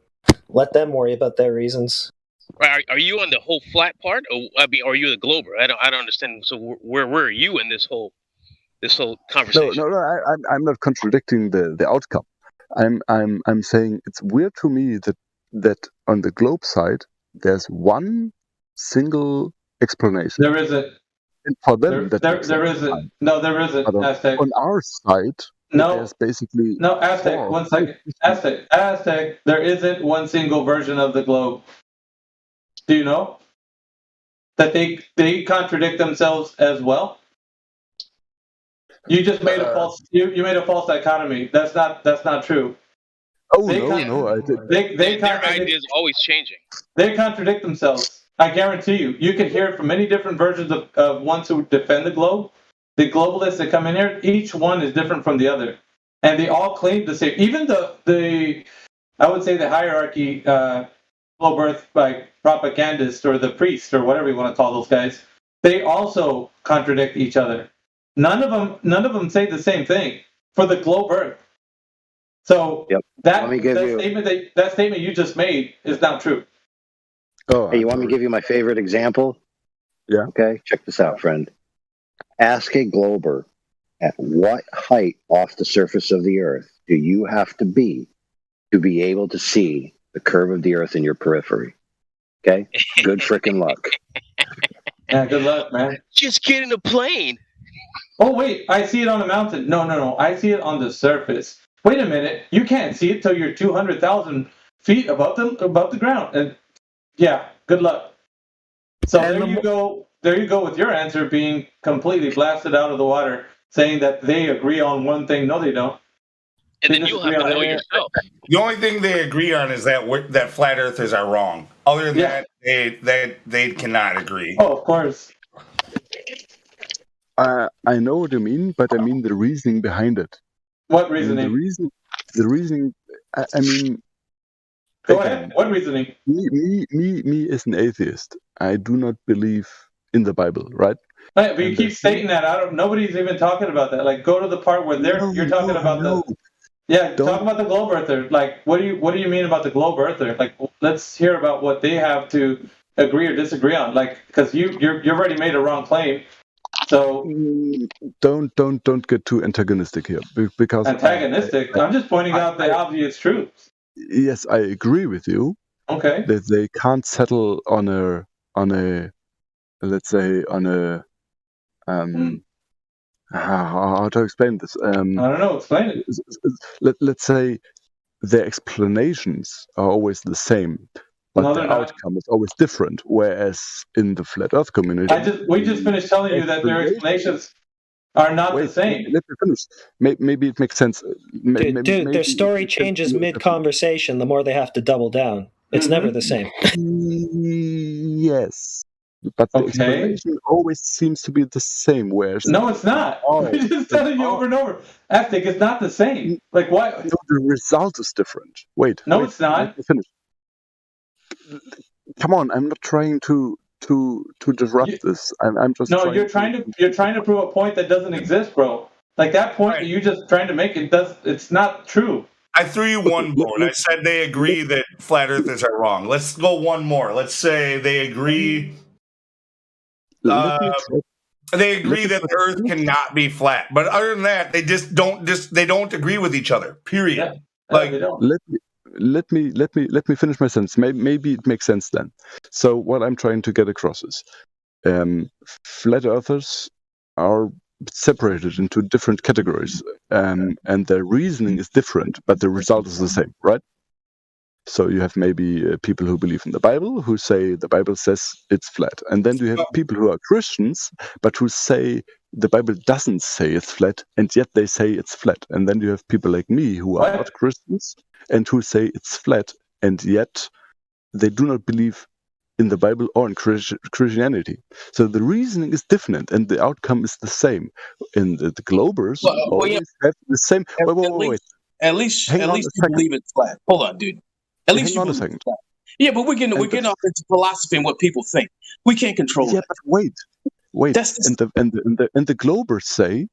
let them worry about their reasons. Are you on the whole flat part, or are you the glober? I don't understand. So where are you in this whole conversation? No. I'm not contradicting the outcome. I'm saying it's weird to me that on the globe side there's one single explanation. There isn't. And for them, there isn't. No, there isn't. Aztec. On our side, there's basically Aztec. 1 second. Aztec. There isn't one single version of the globe. Do you know that they contradict themselves as well? You just made a false. You made a false dichotomy. That's not true. Oh no! Their idea is always changing. They contradict themselves. I guarantee you. You can hear it from many different versions of ones who defend the globe, the globalists that come in here, each one is different from the other, and they all claim the same. Even the I would say the hierarchy, global birth by propagandists or the priests or whatever you want to call those guys, they also contradict each other. None of them say the same thing for the global birth. So that statement you just made is not true. Oh, hey, you want me to give you my favorite example? Yeah. Okay, check this out, friend. Ask a glober, at what height off the surface of the Earth do you have to be able to see the curve of the Earth in your periphery? Okay? Good freaking luck. Yeah, good luck, man. Just get in a plane. Oh, wait, I see it on a mountain. No. I see it on the surface. Wait a minute. You can't see it till you're 200,000 feet above the ground. And yeah, good luck. So there you go. There you go with your answer being completely blasted out of the water, saying that they agree on one thing. No, they don't. And then you'll have to know yourself. The only thing they agree on is that flat earthers are wrong. Other than that, they cannot agree. Oh, of course. I know what you mean, but I mean the reasoning behind it. What reasoning? The reasoning. I mean. Go ahead. What reasoning? Me as an atheist, I do not believe in the Bible, right? Right, but you keep stating that. Nobody's even talking about that. Like, go to the part where you're talking about the. Yeah, talk about the globe earther. Like, what do you mean about the globe earther? Like, let's hear about what they have to agree or disagree on. Like, because you've already made a wrong claim. So don't get too antagonistic here, because antagonistic. I'm just pointing out the obvious truths. Yes, I agree with you. Okay. That they can't settle on a let's say on a how to explain this? I don't know. Explain it. Let's say their explanations are always the same, but the outcome is always different. Whereas in the flat Earth community, we just finished telling you that their explanations are not the same. Let me finish. Maybe it makes sense. Dude, their story changes mid-conversation the more they have to double down. It's never the same. Yes. But the explanation always seems to be the same. Whereas no, it's not. We're just telling you over and over. Aztec, it's not the same. Like, why? No, the result is different. Wait. No, it's not. Let me finish. Come on, I'm not trying to disrupt this. I'm just. No, you're trying to prove a point that doesn't exist, bro. Like that point that you're just trying to make, it's not true. I threw you one board. I said they agree that flat earthers are wrong. Let's go one more. Let's say they agree. They agree that the Earth cannot be flat, but other than that, they just don't agree with each other. Period. Yeah, like, let me finish my sentence. Maybe it makes sense then. So what I'm trying to get across is, flat earthers are separated into different categories, and their reasoning is different, but the result is the same, right? So you have maybe people who believe in the Bible, who say the Bible says it's flat. And then you have people who are Christians, but who say the Bible doesn't say it's flat, and yet they say it's flat. And then you have people like me who are not Christians and who say it's flat, and yet they do not believe in the Bible or in Christianity. So the reasoning is different, and the outcome is the same. And the Globers always have the same. Wait. At least you believe it's flat. Hold on, dude. At least you believe it's flat. Yeah, but we're getting off into philosophy and what people think. We can't control that. But wait. And the Globers say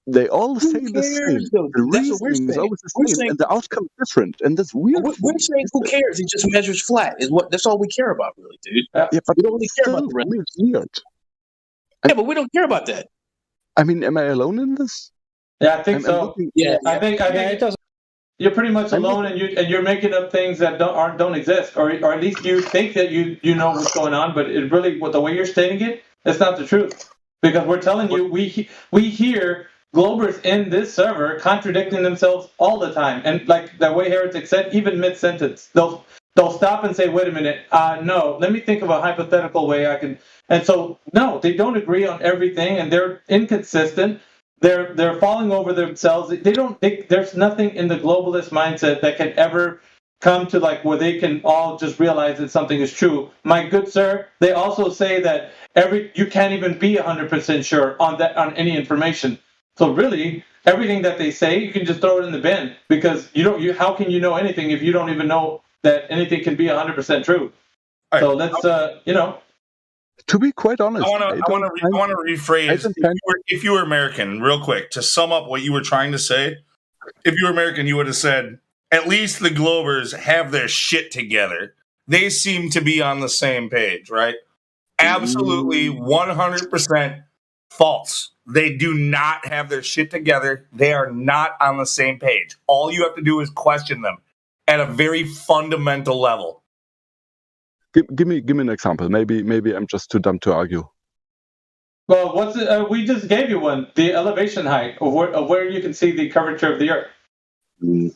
they all say the same. The reasoning is always the same, and the outcome is different, and that's weird. We're saying who cares? It just measures flat. That's all we care about, really, dude. Yeah, but we don't really care about the rest. Weird. Yeah, but we don't care about that. I mean, am I alone in this? Yeah, I think so. I think it does. You're pretty much alone, and you're making up things that don't exist, or at least you think that you know what's going on, but it really, the way you're stating it, it's not the truth. Because we're telling you, we hear Globers in this server contradicting themselves all the time, and like the way Heretic said, even mid-sentence, they'll stop and say, "Wait a minute, no, let me think of a hypothetical way I can." And so, no, they don't agree on everything, and they're inconsistent. They're falling over themselves. There's nothing in the globalist mindset that can ever come to like where they can all just realize that something is true. My good sir, they also say that you can't even be 100% sure on any information. So really, everything that they say, you can just throw it in the bin because how can you know anything if you don't even know that anything can be 100% true? Right. So let's To be quite honest, I want to rephrase. If you were American, real quick, to sum up what you were trying to say, if you were American, you would have said, at least the Globers have their shit together. They seem to be on the same page, right? Absolutely 100% false. They do not have their shit together. They are not on the same page. All you have to do is question them at a very fundamental level. Give me an example. Maybe I'm just too dumb to argue. Well, we just gave you one. The elevation height of where you can see the curvature of the Earth.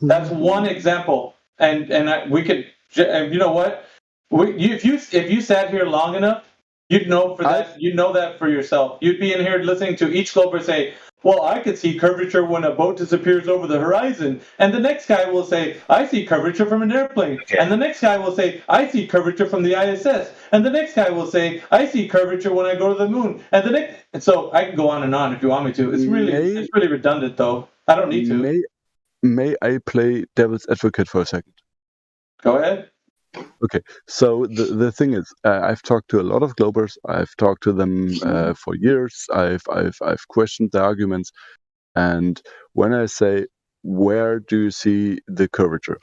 That's one example, and we could. You know what? If you sat here long enough, you'd know that for yourself. You'd be in here listening to each Glober say, "Well, I could see curvature when a boat disappears over the horizon," and the next guy will say, "I see curvature from an airplane," and the next guy will say, "I see curvature from the ISS," and the next guy will say, "I see curvature when I go to the moon," and so I can go on and on if you want me to. It's really redundant, though. I don't need to. May I play devil's advocate for a second? Go ahead. Okay, so the thing is, I've talked to a lot of Globers. I've talked to them for years. I've questioned the arguments, and when I say, where do you see the curvature?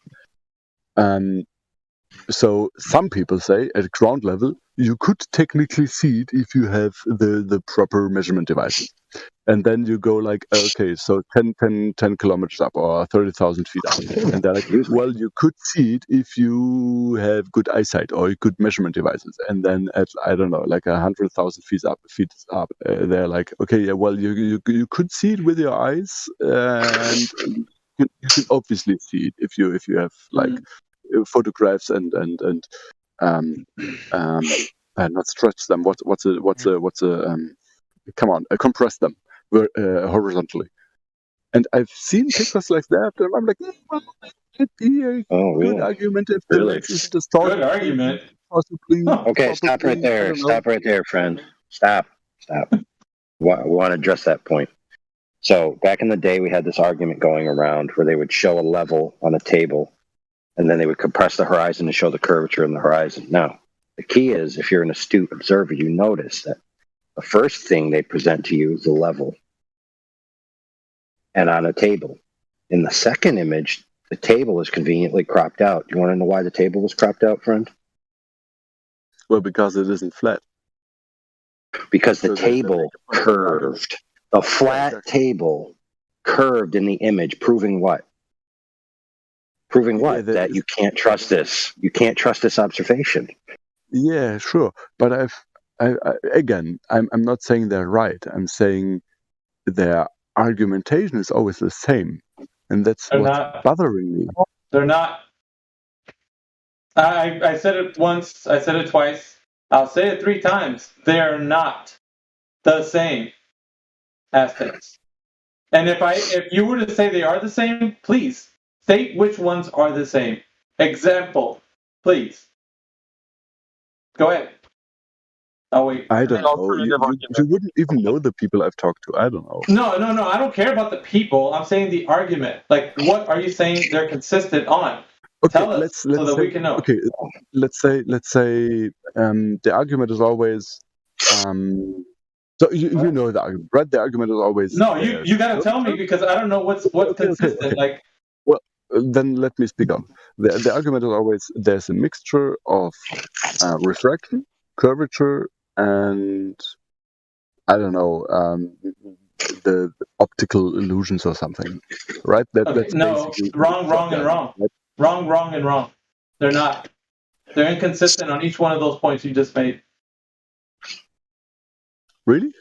So some people say at ground level you could technically see it if you have the proper measurement devices. And then you go like, okay, so 10 kilometers up or 30,000 feet up. And they're like, well, you could see it if you have good eyesight or good measurement devices. And then at, I don't know, like 100,000 feet up, they're like, okay, yeah, well, you could see it with your eyes. And you can obviously see it if you have like photographs and not stretch them. Come on, compress them horizontally. And I've seen pictures like that, and I'm like, well, it'd be a good argument if the good argument. Possibly. Okay, stop right there. Stop right there, friend. Stop. We want to address that point. So back in the day, we had this argument going around where they would show a level on a table, and then they would compress the horizon to show the curvature in the horizon. Now, the key is, if you're an astute observer, you notice that the first thing they present to you is the level and on a table. In the second image, the table is conveniently cropped out. Do you want to know why the table was cropped out, friend? Well, because it isn't flat. Because the table curved. The flat table curved in the image, proving what? Proving what? That you can't trust this. You can't trust this observation. Yeah, sure. But I'm not saying they're right. I'm saying their argumentation is always the same, and that's what's bothering me. They're not. I said it once. I said it twice. I'll say it 3 times. They are not the same aspects. And if you were to say they are the same, please state which ones are the same. Example, please. Go ahead. Oh, wait. I don't know. You wouldn't even know the people I've talked to. I don't know. No. I don't care about the people. I'm saying the argument. Like, what are you saying they're consistent on? Okay, Tell us so that we can know. Okay, let's say the argument is always. So you know the argument, right? The argument is always. No, you got to tell me because I don't know what's consistent. Okay. Like. Well, then let me speak on. The argument is always there's a mixture of refraction, curvature, and I don't know the optical illusions or something, right? That's no, wrong and wrong. Right? Wrong and wrong. They're not. They're inconsistent on each one of those points you just made. Really?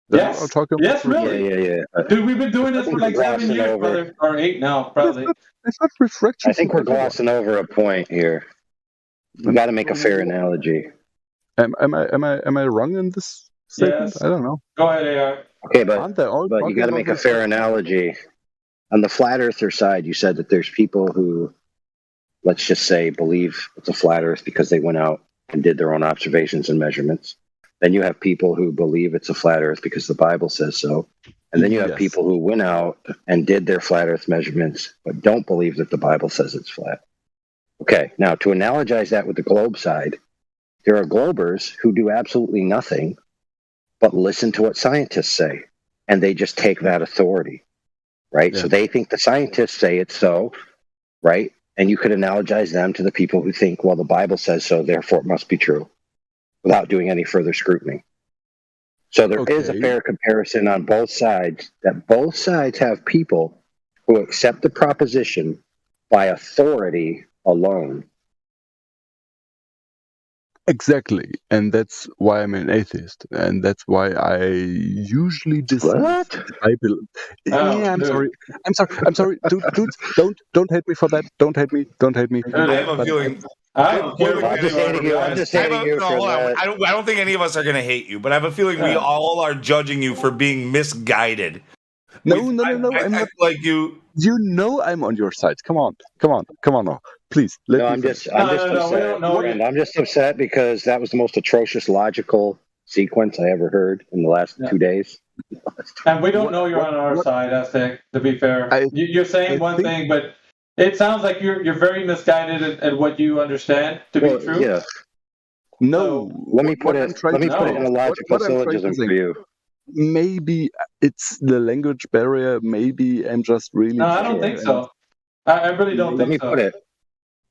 Yes. Yes, really. Yeah. Dude, we've been doing this for like 7 years, brother, or 8 now, probably. It's not refraction. I think we're glossing over a point here. We got to make a fair analogy. Am I wrong in this statement? Yes. I don't know. Go ahead, AR. Okay, but you got to make a fair analogy. On the flat earther side, you said that there's people who let's just say, believe it's a flat Earth because they went out and did their own observations and measurements. Then you have people who believe it's a flat Earth because the Bible says so. And then you have people who went out and did their flat Earth measurements, but don't believe that the Bible says it's flat. Okay, now to analogize that with the globe side, there are globers who do absolutely nothing but listen to what scientists say, and they just take that authority, right? So they think the scientists say it's so, right? And you could analogize them to the people who think, well, the Bible says so, therefore it must be true, without doing any further scrutiny. So there is a fair comparison on both sides, that both sides have people who accept the proposition by authority alone. Exactly, and that's why I'm an atheist, and that's why I usually dismiss the Bible. Yeah, I'm sorry, dudes, don't hate me for that. Don't hate me. I have a feeling. I don't think any of us are going to hate you, but I have a feeling we all are judging you for being misguided. No, I'm not. Like you. You know I'm on your side. Come on now. Please. I'm just upset because that was the most atrocious logical sequence I ever heard in the last 2 days. And we don't know you're on our side, Aztec, to be fair. You're saying one thing, but it sounds like you're very misguided at what you understand to be true. Yeah. No. Let me put it in a logical syllogism for you. Maybe it's the language barrier. Maybe I'm just really. No, I don't think so. I really don't think so.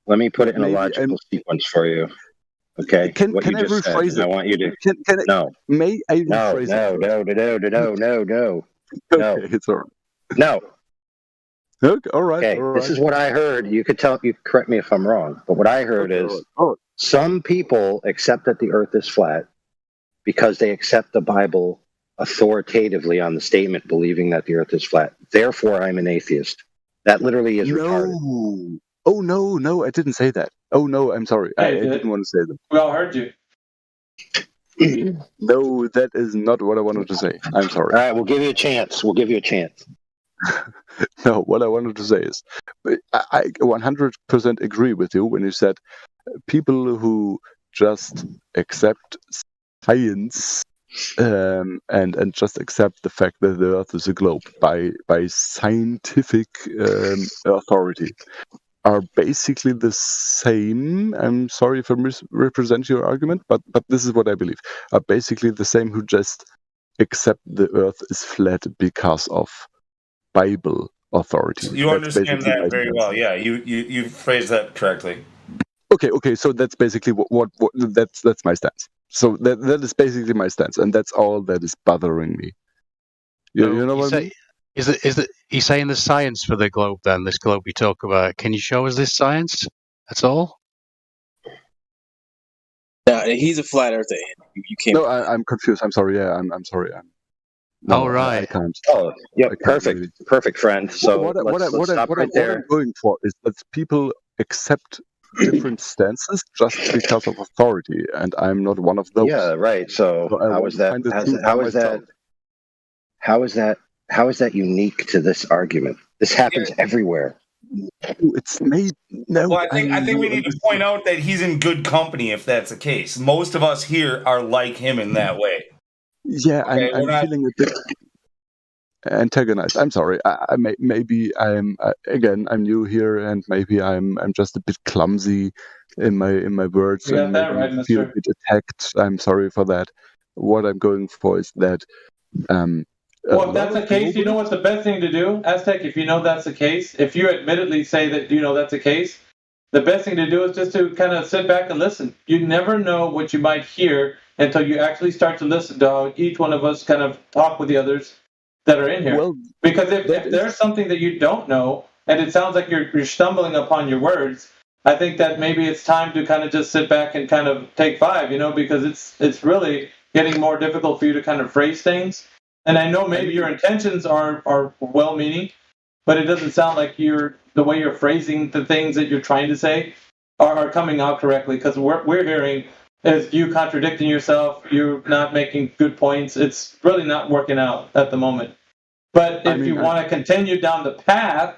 Let me put it in a logical sequence for you. Okay. Can I rephrase it? I want you to. No. May I rephrase it? No. Okay, it's all right. No. Okay, all right. Okay. This is what I heard. You correct me if I'm wrong, but what I heard is some people accept that the Earth is flat because they accept the Bible authoritatively on the statement believing that the Earth is flat. Therefore, I'm an atheist. That literally is retarded. Oh, no, I didn't say that. Oh, no, I'm sorry. I didn't want to say that. We all heard you. No, that is not what I wanted to say. I'm sorry. All right, we'll give you a chance. No, what I wanted to say is, I 100% agree with you when you said people who just accept science and just accept the fact that the Earth is a globe by scientific authority are basically the same. I'm sorry if I misrepresent your argument, but this is what I believe. Are basically the same who just accept the Earth is flat because of Bible authority. You understand that very well. Yeah, you phrased that correctly. Okay. So that's basically what that's my stance. So that is basically my stance, and that's all that is bothering me. You know what I mean? Is it? He's saying the science for the globe. Then this globe we talk about. Can you show us this science? That's all. No, he's a flat earther. You can't. No, I'm confused. I'm sorry. Yeah, I'm sorry. Right. I can't. Oh, yeah, perfect, friend. So what I'm there. going for is that people accept different stances just because of authority, and I'm not one of those. Yeah, right. So how is that unique to this argument? This happens everywhere. It's made no. Well, I think we need to point out that he's in good company if that's the case. Most of us here are like him in that way. Yeah, okay, I'm feeling a bit antagonized. I'm sorry. Maybe I'm new here, and maybe I'm just a bit clumsy in my words and maybe feel a bit attacked. I'm sorry for that. What I'm going for is that. Well, if that's the case, you know what's the best thing to do, Aztec? If you know that's the case, if you admittedly say that you know that's the case, the best thing to do is just to kind of sit back and listen. You never know what you might hear until you actually start to listen to how each one of us kind of talk with the others that are in here. Well, because if there's something that you don't know, and it sounds like you're stumbling upon your words, I think that maybe it's time to kind of just sit back and kind of take 5, because it's really getting more difficult for you to kind of phrase things. And I know maybe your intentions are well-meaning, but it doesn't sound like the way you're phrasing the things that you're trying to say are coming out correctly, because we're hearing is you contradicting yourself, you're not making good points. It's really not working out at the moment. But if you want to continue down the path,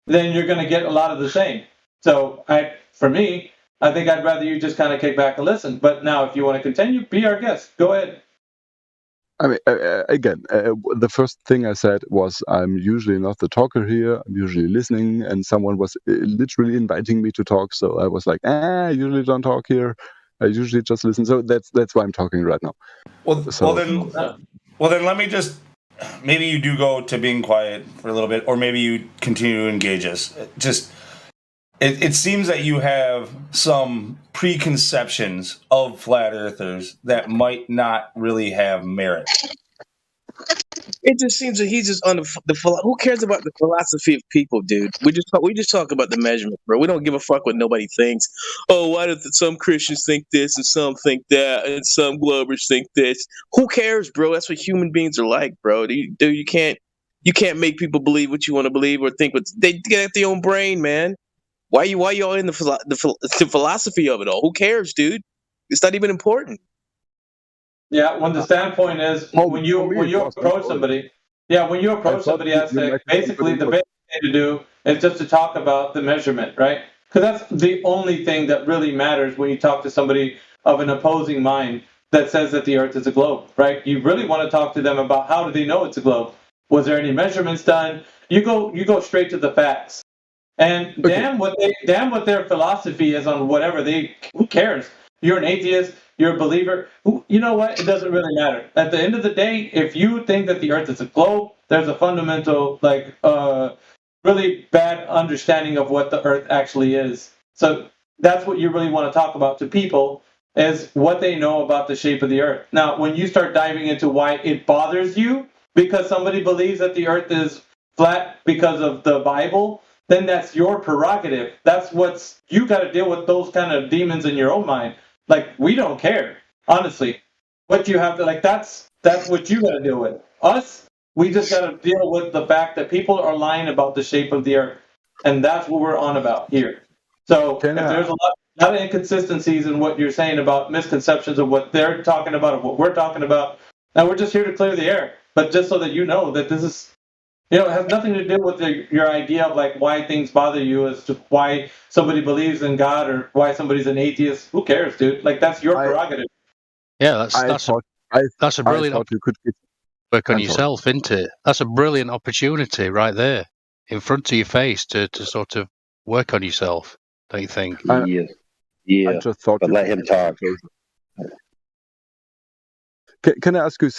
then you're going to get a lot of the same. So for me, I think I'd rather you just kind of kick back and listen. But now, if you want to continue, be our guest. Go ahead. I mean, again, the first thing I said was I'm usually not the talker here. I'm usually listening, and someone was literally inviting me to talk. So I was like, I usually don't talk here. I usually just listen. So that's why I'm talking right now. Well, So, then let me just. Maybe you do go to being quiet for a little bit, or maybe you continue to engage us. Just. It seems that you have some preconceptions of flat earthers that might not really have merit. It just seems that he's just on who cares about the philosophy of people, dude? We just talk about the measurement, bro. We don't give a fuck what nobody thinks. Oh, why do some Christians think this and some think that and some Globers think this? Who cares, bro? That's what human beings are like, bro. You can't make people believe what you want to believe or think what they get their own brain, man. Why y'all in the philosophy of it all? Who cares, dude? It's not even important. Yeah, when the standpoint is when you approach somebody, I say basically the best thing to do is just to talk about the measurement, right? Because that's the only thing that really matters when you talk to somebody of an opposing mind that says that the Earth is a globe, right? You really want to talk to them about how do they know it's a globe? Was there any measurements done? You go straight to the facts. And damn what their philosophy is on whatever who cares? You're an atheist, you're a believer. You know what? It doesn't really matter. At the end of the day, if you think that the Earth is a globe, there's a fundamental, really bad understanding of what the Earth actually is. So that's what you really want to talk about to people, is what they know about the shape of the Earth. Now, when you start diving into why it bothers you because somebody believes that the Earth is flat because of the Bible, then that's your prerogative. You got to deal with those kind of demons in your own mind. Like, we don't care, honestly. What you have to, that's what you got to deal with. Us, we just got to deal with the fact that people are lying about the shape of the Earth. And that's what we're on about here. So if there's a lot of inconsistencies in what you're saying about misconceptions of what they're talking about and what we're talking about, and we're just here to clear the air. But just so that you know that this is, it has nothing to do with your idea of why things bother you as to why somebody believes in God or why somebody's an atheist. Who cares, dude? That's your prerogative. Yeah, that's a brilliant. Work on yourself, isn't it? That's a brilliant opportunity right there in front of your face to sort of work on yourself. Don't you think? Yeah. I just thought but let him talk. Can I ask you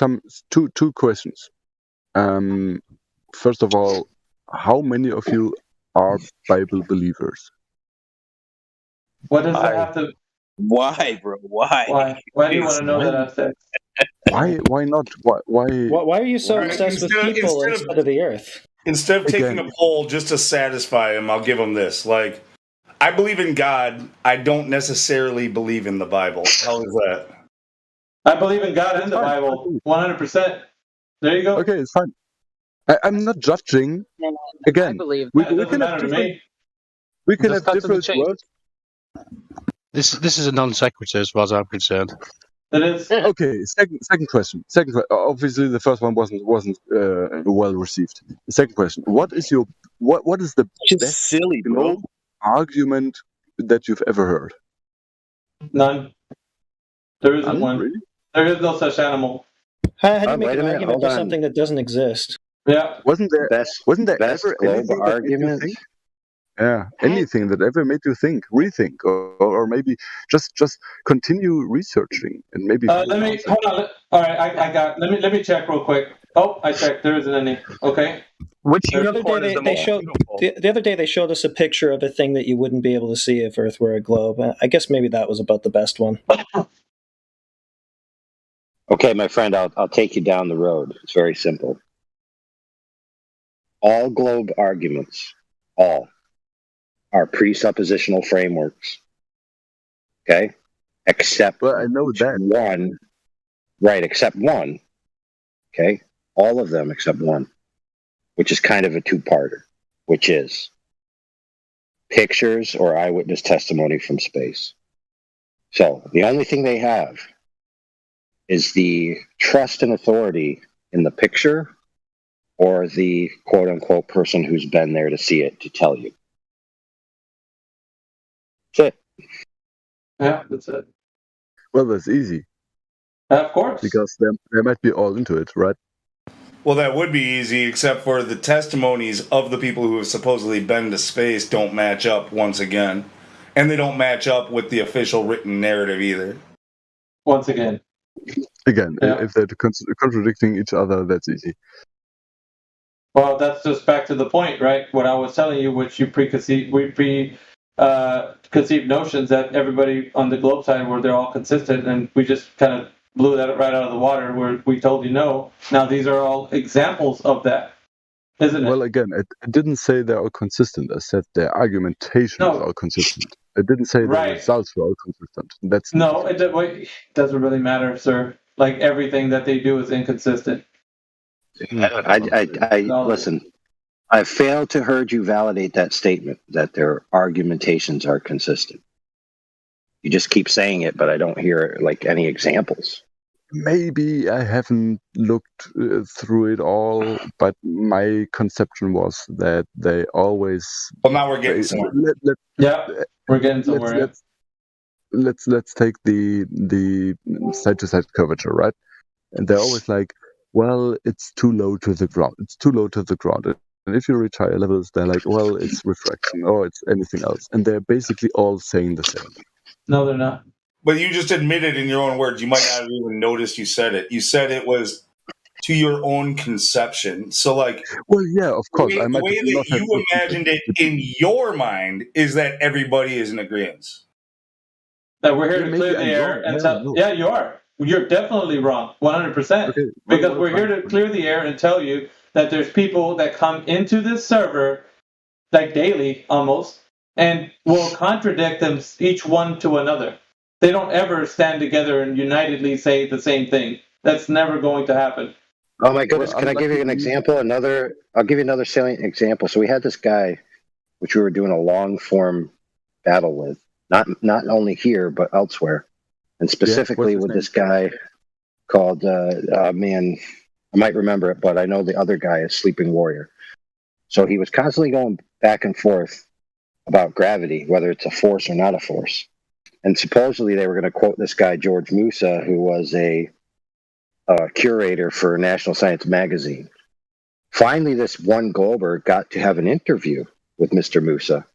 two questions? First of all, how many of you are Bible believers? What does that have to? Why, bro? Why? Why do you want to know that aspect? Why not? Why are you so obsessed with people instead of the Earth? Instead of taking a poll just to satisfy him, I'll give him this. I believe in God. I don't necessarily believe in the Bible. How is that? I believe in God and the Bible, 100%. There you go. Okay, it's fine. I'm not judging. Again, we can have different words. This is a non sequitur as far as I'm concerned. It is. Okay. Second question. Obviously, the first one wasn't well received. The second question: what is the best silly bro argument that you've ever heard? None. There isn't one. Really? There is no such animal. How do you make an argument for something that doesn't exist? Yeah. Wasn't there ever anything argument? Yeah, anything that ever made you think, rethink, or maybe just continue researching and maybe. Let me hold on. All right, I got. Let me check real quick. Oh, I checked. There isn't any. Okay. The other day they showed us a picture of a thing that you wouldn't be able to see if Earth were a globe. I guess maybe that was about the best one. Okay, my friend, I'll take you down the road. It's very simple. All globe arguments, all, are presuppositional frameworks. Okay? Except I know that. one. Right, except one. Okay? All of them except one, which is kind of a two-parter, which is pictures or eyewitness testimony from space. So the only thing they have is the trust and authority in the picture or the quote-unquote person who's been there to see it to tell you. That's it. Yeah, that's it. Well, that's easy. Of course. Because they might be all into it, right? Well, that would be easy, except for the testimonies of the people who have supposedly been to space don't match up once again. And they don't match up with the official written narrative either. Once again. Again, Yeah. if they're contradicting each other, that's easy. Well, that's just back to the point, right? What I was telling you, which you conceived notions that everybody on the globe side where they're all consistent, and we just kind of blew that right out of the water where we told you no. Now these are all examples of that, isn't it? Well, again, it didn't say they're all consistent. I said their argumentation is all consistent. It didn't say the Right. results were all consistent. That's No, it doesn't really matter, sir. Like everything that they do is inconsistent. I listen. I failed to heard you validate that statement that their argumentations are consistent. You just keep saying it, but I don't hear like any examples. Maybe I haven't looked through it all, but my conception was that they always. Well, now we're getting somewhere. We're getting somewhere. Let's take the side-to-side curvature, right? And they're always like, well, it's too low to the ground. It's too low to the ground. And if you reach higher levels, they're like, well, it's refraction or it's anything else. And they're basically all saying the same. No, they're not. But you just admitted in your own words, you might not have even noticed you said it. You said it was to your own conception. So, like, well, yeah, of course. The way that you imagined it in your mind is that everybody is in agreement. That we're here to clear the air and tell. Yeah, you are. You're definitely wrong, 100%. Because we're here to clear the air and tell you that there's people that come into this server, like daily almost, and will contradict them each one to another. They don't ever stand together and unitedly say the same thing. That's never going to happen. Oh my goodness! Can I give you an example? I'll give you another salient example. So we had this guy, which we were doing a long form battle with, not only here but elsewhere, and specifically with this guy called man, I might remember it, but I know the other guy is Sleeping Warrior. So he was constantly going back and forth about gravity, whether it's a force or not a force. And supposedly they were going to quote this guy, George Musa, who was a curator for National Science Magazine. Finally, this one Glober got to have an interview with Mr. Musa.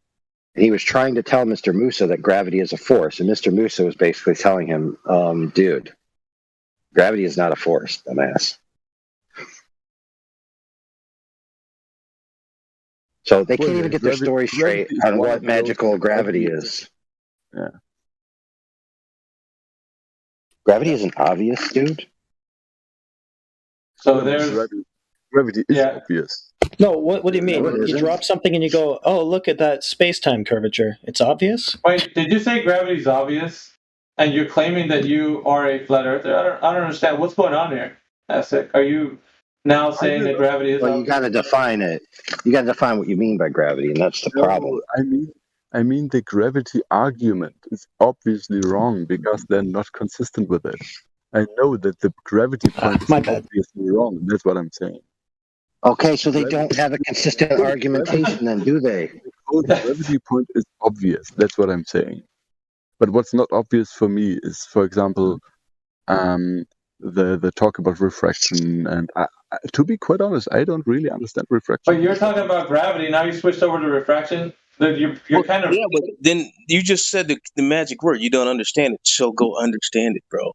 And he was trying to tell Mr. Musa that gravity is a force. And Mr. Musa was basically telling him, dude, gravity is not a force, dumbass. So they can't even get their story straight on what magical gravity is. Yeah. Gravity isn't obvious, dude. So there's gravity is obvious. No, what do you mean? No, it You isn't. drop something and you go, oh, look at that space-time curvature. It's obvious? Wait, did you say gravity's obvious? And you're claiming that you are a flat earther? I don't understand. What's going on here, Asik? Are you now saying that gravity is Well, obvious? you got to define it. You got to define what you mean by gravity, and that's the problem. I mean the gravity argument is obviously wrong because they're not consistent with it. I know that the gravity point is obviously wrong. That's what I'm saying. Okay, so they don't have a consistent argumentation then, do they? The gravity point is obvious. That's what I'm saying. But what's not obvious for me is, for example, the talk about refraction. And to be quite honest, I don't really understand refraction. But you're talking about gravity. Now you switched over to refraction. You're kind of... Yeah, but then you just said the magic word. You don't understand it, so go understand it, bro.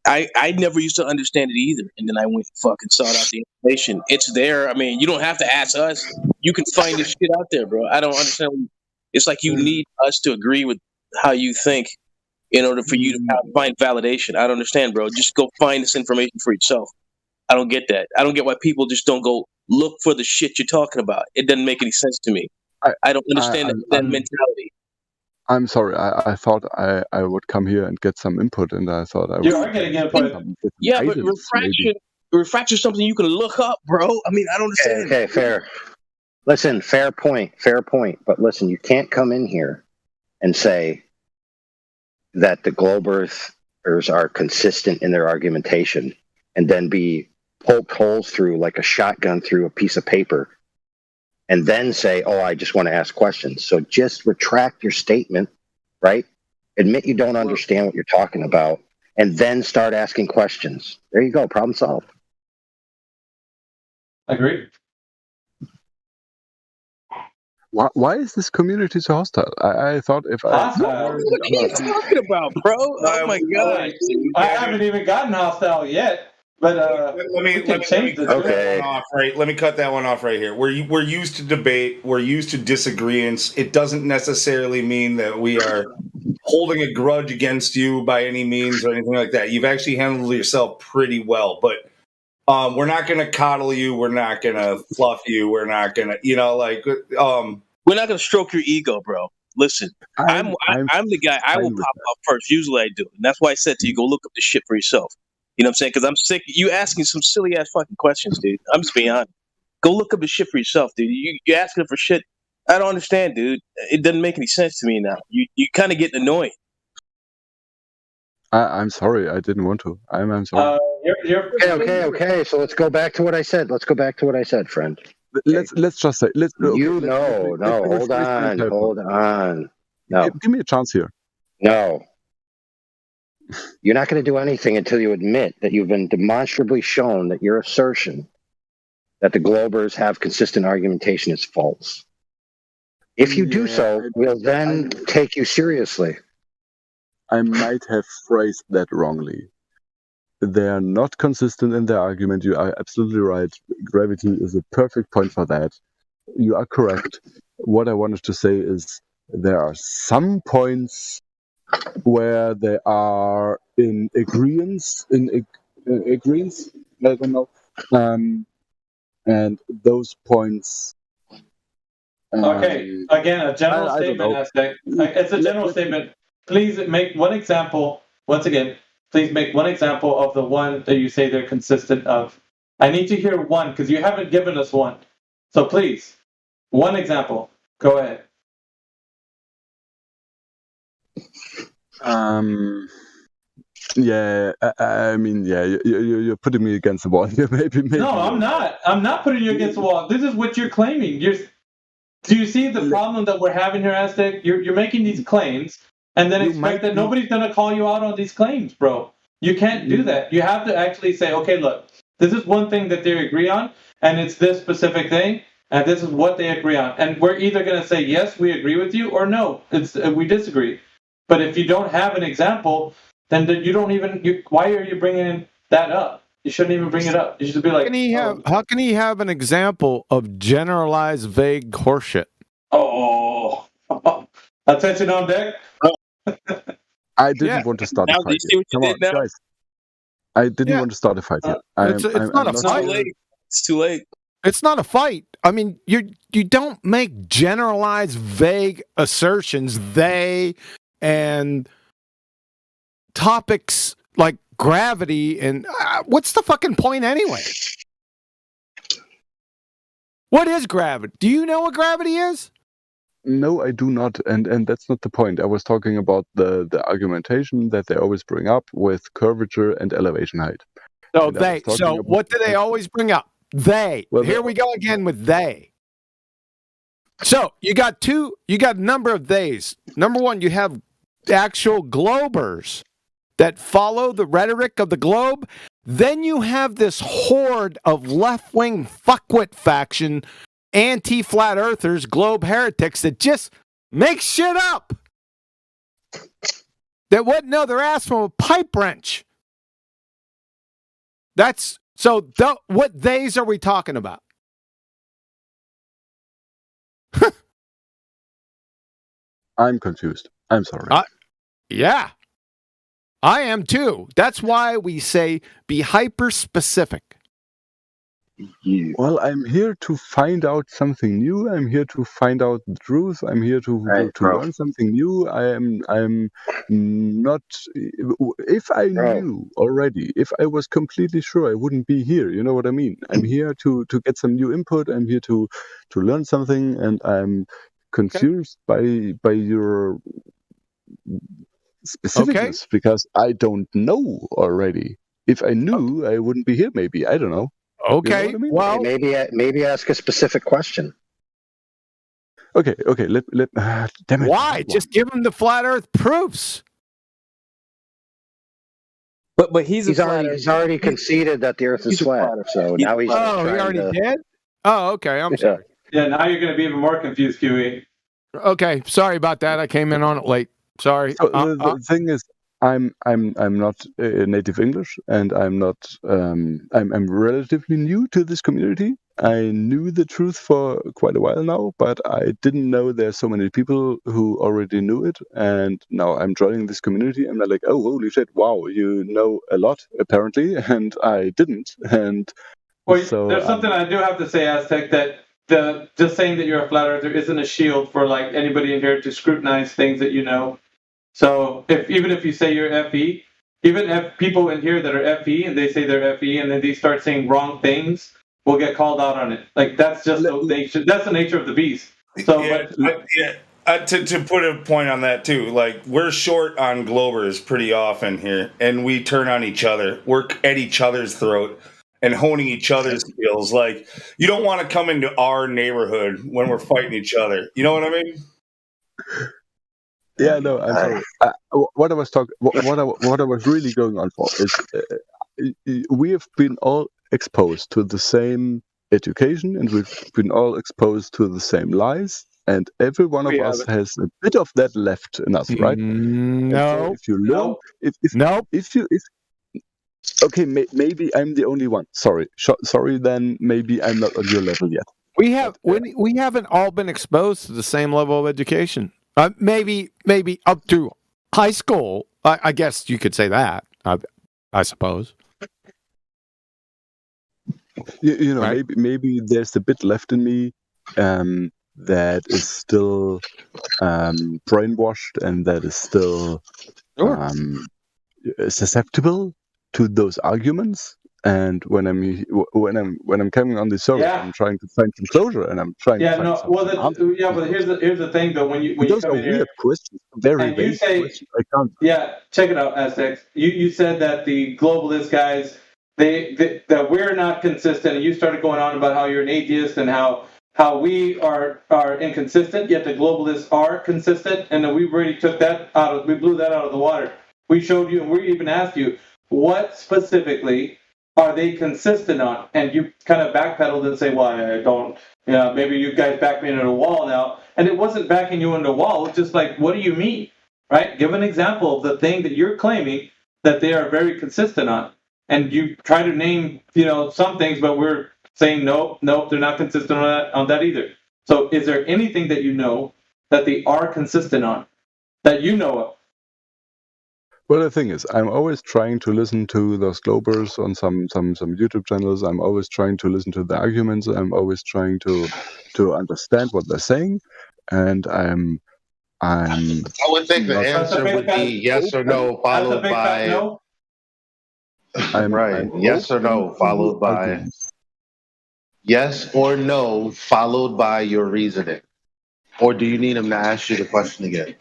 I never used to understand it either, and then I went and fucking sought out the information. It's there. I mean, you don't have to ask us. You can find this shit out there, bro. I don't understand. It's like you need us to agree with how you think in order for you to find validation. I don't understand, bro. Just go find this information for yourself. I don't get that. I don't get why people just don't go look for the shit you're talking about. It doesn't make any sense to me. I don't understand that mentality. I'm sorry. I thought I would come here and get some input, and I thought I would. You are getting input. Yeah, but refraction is something you can look up, bro. I mean, I don't understand. Okay, fair. Listen, fair point. But listen, you can't come in here and say that the globe earthers are consistent in their argumentation and then be poked holes through like a shotgun through a piece of paper and then say, oh, I just want to ask questions. So just retract your statement right? Admit you don't understand what you're talking about, and then start asking questions. There you go. Problem solved. Agreed. Why is this community so hostile? I thought if Hostile? What are you talking about, bro? Oh my god! I haven't even gotten hostile yet, but let me change this. cut that one off, right? Let me cut that one off right here. We're used to debate. We're used to disagreements. It doesn't necessarily mean that we are holding a grudge against you by any means or anything like that. You've actually handled yourself pretty well, but we're not going to coddle you. We're not going to fluff you. We're not going to, we're not gonna stroke your ego, bro. Listen, I'm the guy. I will pop up first. Usually I do, and that's why I said to you, go look up the shit for yourself. You know what I'm saying? Because I'm sick. You asking some silly ass fucking questions, dude. I'm just being honest. Go look up the shit for yourself, dude. You asking for shit. I don't understand, dude. It doesn't make any sense to me now. You kind of getting annoying. I'm sorry. I didn't want to. I'm sorry. Okay. So let's go back to what I said. Friend. Let's just say Hold on. No. Give me a chance here. No. You're not going to do anything until you admit that you've been demonstrably shown that your assertion that the Globers have consistent argumentation is false. If you do so, we'll then take you seriously. I might have phrased that wrongly. They are not consistent in their argument. You are absolutely right. Gravity is a perfect point for that. You are correct. What I wanted to say is there are some points where they are in agreements. I don't know. And those points. Okay. Again, a general statement. It's a general statement. Please make one example. Once again, please make one example of the one that you say they're consistent of. I need to hear one because you haven't given us one. So please, one example. Go ahead. Yeah, I mean, yeah, you're putting me against the wall here. Maybe. No, I'm not. I'm not putting you against the wall. This is what you're claiming. Do you see the problem that we're having here, Aztec? You're making these claims and then expect that nobody's going to call you out on these claims, bro. You can't do that. You have to actually say, okay, look, this is one thing that they agree on, and it's this specific thing, and this is what they agree on. And we're either going to say, yes, we agree with you, or no, we disagree. But if you don't have an example, then you don't even. Why are you bringing that up? You shouldn't even bring it up. You should be like, how can he have an example of generalized vague horseshit? Oh, attention on deck. I didn't want to start a fight here. Come on, guys. I didn't want to start a fight here. It's not a fight. It's too late. It's not a fight. I mean, you don't make generalized vague assertions. They and topics like gravity and what's the fucking point anyway? What is gravity? Do you know what gravity is? No, I do not, and that's not the point. I was talking about the argumentation that they always bring up with curvature and elevation height. So what do they always bring up? They. Well, here we go again with they. So you got a number of theys. Number one, you have actual globers that follow the rhetoric of the globe. Then you have this horde of left-wing fuckwit faction, anti-flat earthers, globe heretics that just make shit up. That wouldn't know their ass from a pipe wrench. What theys are we talking about? I'm confused. I'm sorry. Yeah. I am too. That's why we say be hyper specific. Well, I'm here to find out something new. I'm here to find out the truth. I'm here to learn something new. I'm not. If I knew already, if I was completely sure, I wouldn't be here. You know what I mean? I'm here to get some new input. I'm here to learn something, and I'm confused by your specificness because I don't know already. If I knew, I wouldn't be here. Maybe I don't know. Okay. You know what I mean? Well, maybe ask a specific question. Okay. Damn it. Why? Just give him the flat Earth proofs. But he's already conceded that the Earth is flat. So now he's he trying already to. did. Oh, okay. I'm sorry. Yeah, now you're going to be even more confused, QE. Okay, sorry about that. I came in on it late. Sorry. So the thing is, I'm not native English, and I'm not. I'm relatively new to this community. I knew the truth for quite a while now, but I didn't know there's so many people who already knew it. And now I'm joining this community, and I'm like, oh, holy shit! Wow, you know a lot apparently, and I didn't. And Well, so there's something I do have to say, Aztec, that just saying that you're a flat earther isn't a shield for like anybody in here to scrutinize things that you know. So even if you say you're FE, even if people in here that are FE and they say they're FE and then they start saying wrong things, will get called out on it. Like that's just the nature. That's the nature of the beast. So, to put a point on that too, like we're short on Globers pretty often here, and we turn on each other, work at each other's throat, and honing each other's skills. Like you don't want to come into our neighborhood when we're fighting each other. You know what I mean? Yeah, no, I'm sorry. What I was what I was really going on for is we have been all exposed to the same education, and we've been all exposed to the same lies, and every one of us has a bit of that left in us, right? No. So if you learn, okay, maybe I'm the only one. Sorry, then maybe I'm not on your level yet. We haven't all been exposed to the same level of education. Maybe up to high school. I guess you could say that. I suppose. You know, right? maybe there's a bit left in me that is still brainwashed and that is still susceptible to those arguments. And when I'm coming on the server, I'm trying to find some closure, and I'm trying. Yeah, to no. find Well, but here's the thing though. When you those come are in weird here, questions, very and you vague say, questions. I can't. Yeah, check it out, Aztecs. You said that the globalist guys that we're not consistent, and you started going on about how you're an atheist and how we are inconsistent, yet the globalists are consistent, and then we really took that we blew that out of the water. We showed you, and we even asked you what specifically are they consistent on, and you kind of backpedaled and say, well, I don't. Yeah, maybe you guys back me into a wall now, and it wasn't backing you into a wall. It's just like, what do you mean, right? Give an example of the thing that you're claiming that they are very consistent on. And you try to name, some things, but we're saying nope, they're not consistent on that either. So, is there anything that you know that they are consistent on that you know of? Well, the thing is, I'm always trying to listen to those globers on some YouTube channels. I'm always trying to listen to the arguments. I'm always trying to understand what they're saying, and I would think the answer would be yes or no, followed by no. Yes or no, followed by yes or no, followed by your reasoning. Or do you need him to ask you the question again?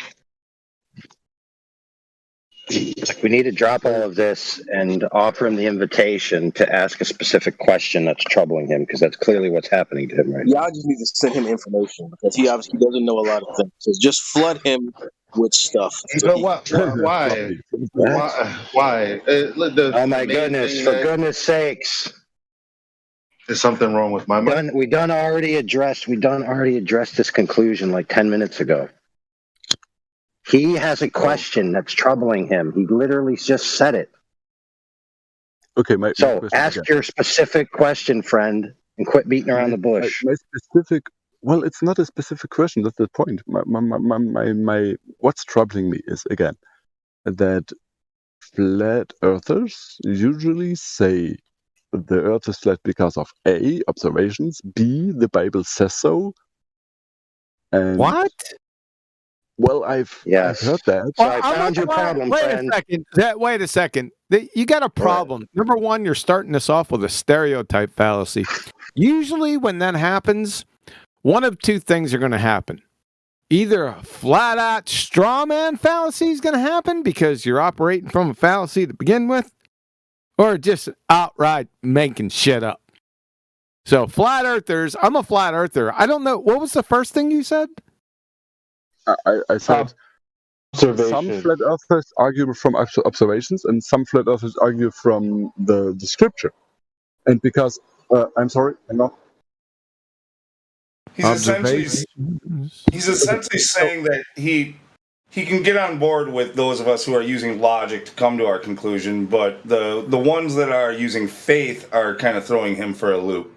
We need to drop all of this and offer him the invitation to ask a specific question that's troubling him, because that's clearly what's happening to him right now. Y'all just need to send him information because he obviously doesn't know a lot of things. So just flood him with stuff. So why? Why? Oh my goodness! For goodness sakes! Is something wrong with my mind? We done already addressed this conclusion like 10 minutes ago. He has a question that's troubling him. He literally just said it. Okay, so ask your specific question, friend, and quit beating around the bush. My specific. Well, it's not a specific question. That's the point. My what's troubling me is, again, that flat earthers usually say the earth is flat because of A, observations, B, the Bible says so. And what? Well, I've heard that. So I found your problem, friend. Wait a second. You got a problem. Right. Number one, you're starting this off with a stereotype fallacy. Usually when that happens, one of two things are going to happen. Either a flat-out straw man fallacy is going to happen because you're operating from a fallacy to begin with, or just outright making shit up. So flat earthers, I'm a flat earther. I don't know. What was the first thing you said? I said some flat earthers argue from observations, and some flat earthers argue from the scripture. And because I'm sorry, I'm not. He's essentially saying that he can get on board with those of us who are using logic to come to our conclusion, but the ones that are using faith are kind of throwing him for a loop.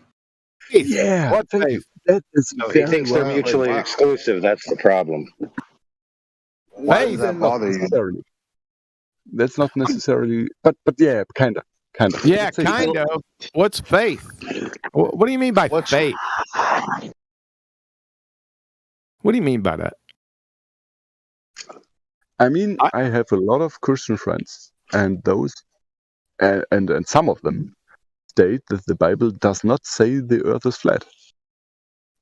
Yeah, what faith? That is No, he thinks they're mutually exclusive. That's the problem. Why does that bother you? That's not necessarily, but yeah, kind of. Yeah, kind of. What's faith? What do you mean by faith? What do you mean by that? I mean, I have a lot of Christian friends, and those, and some of them state that the Bible does not say the Earth is flat.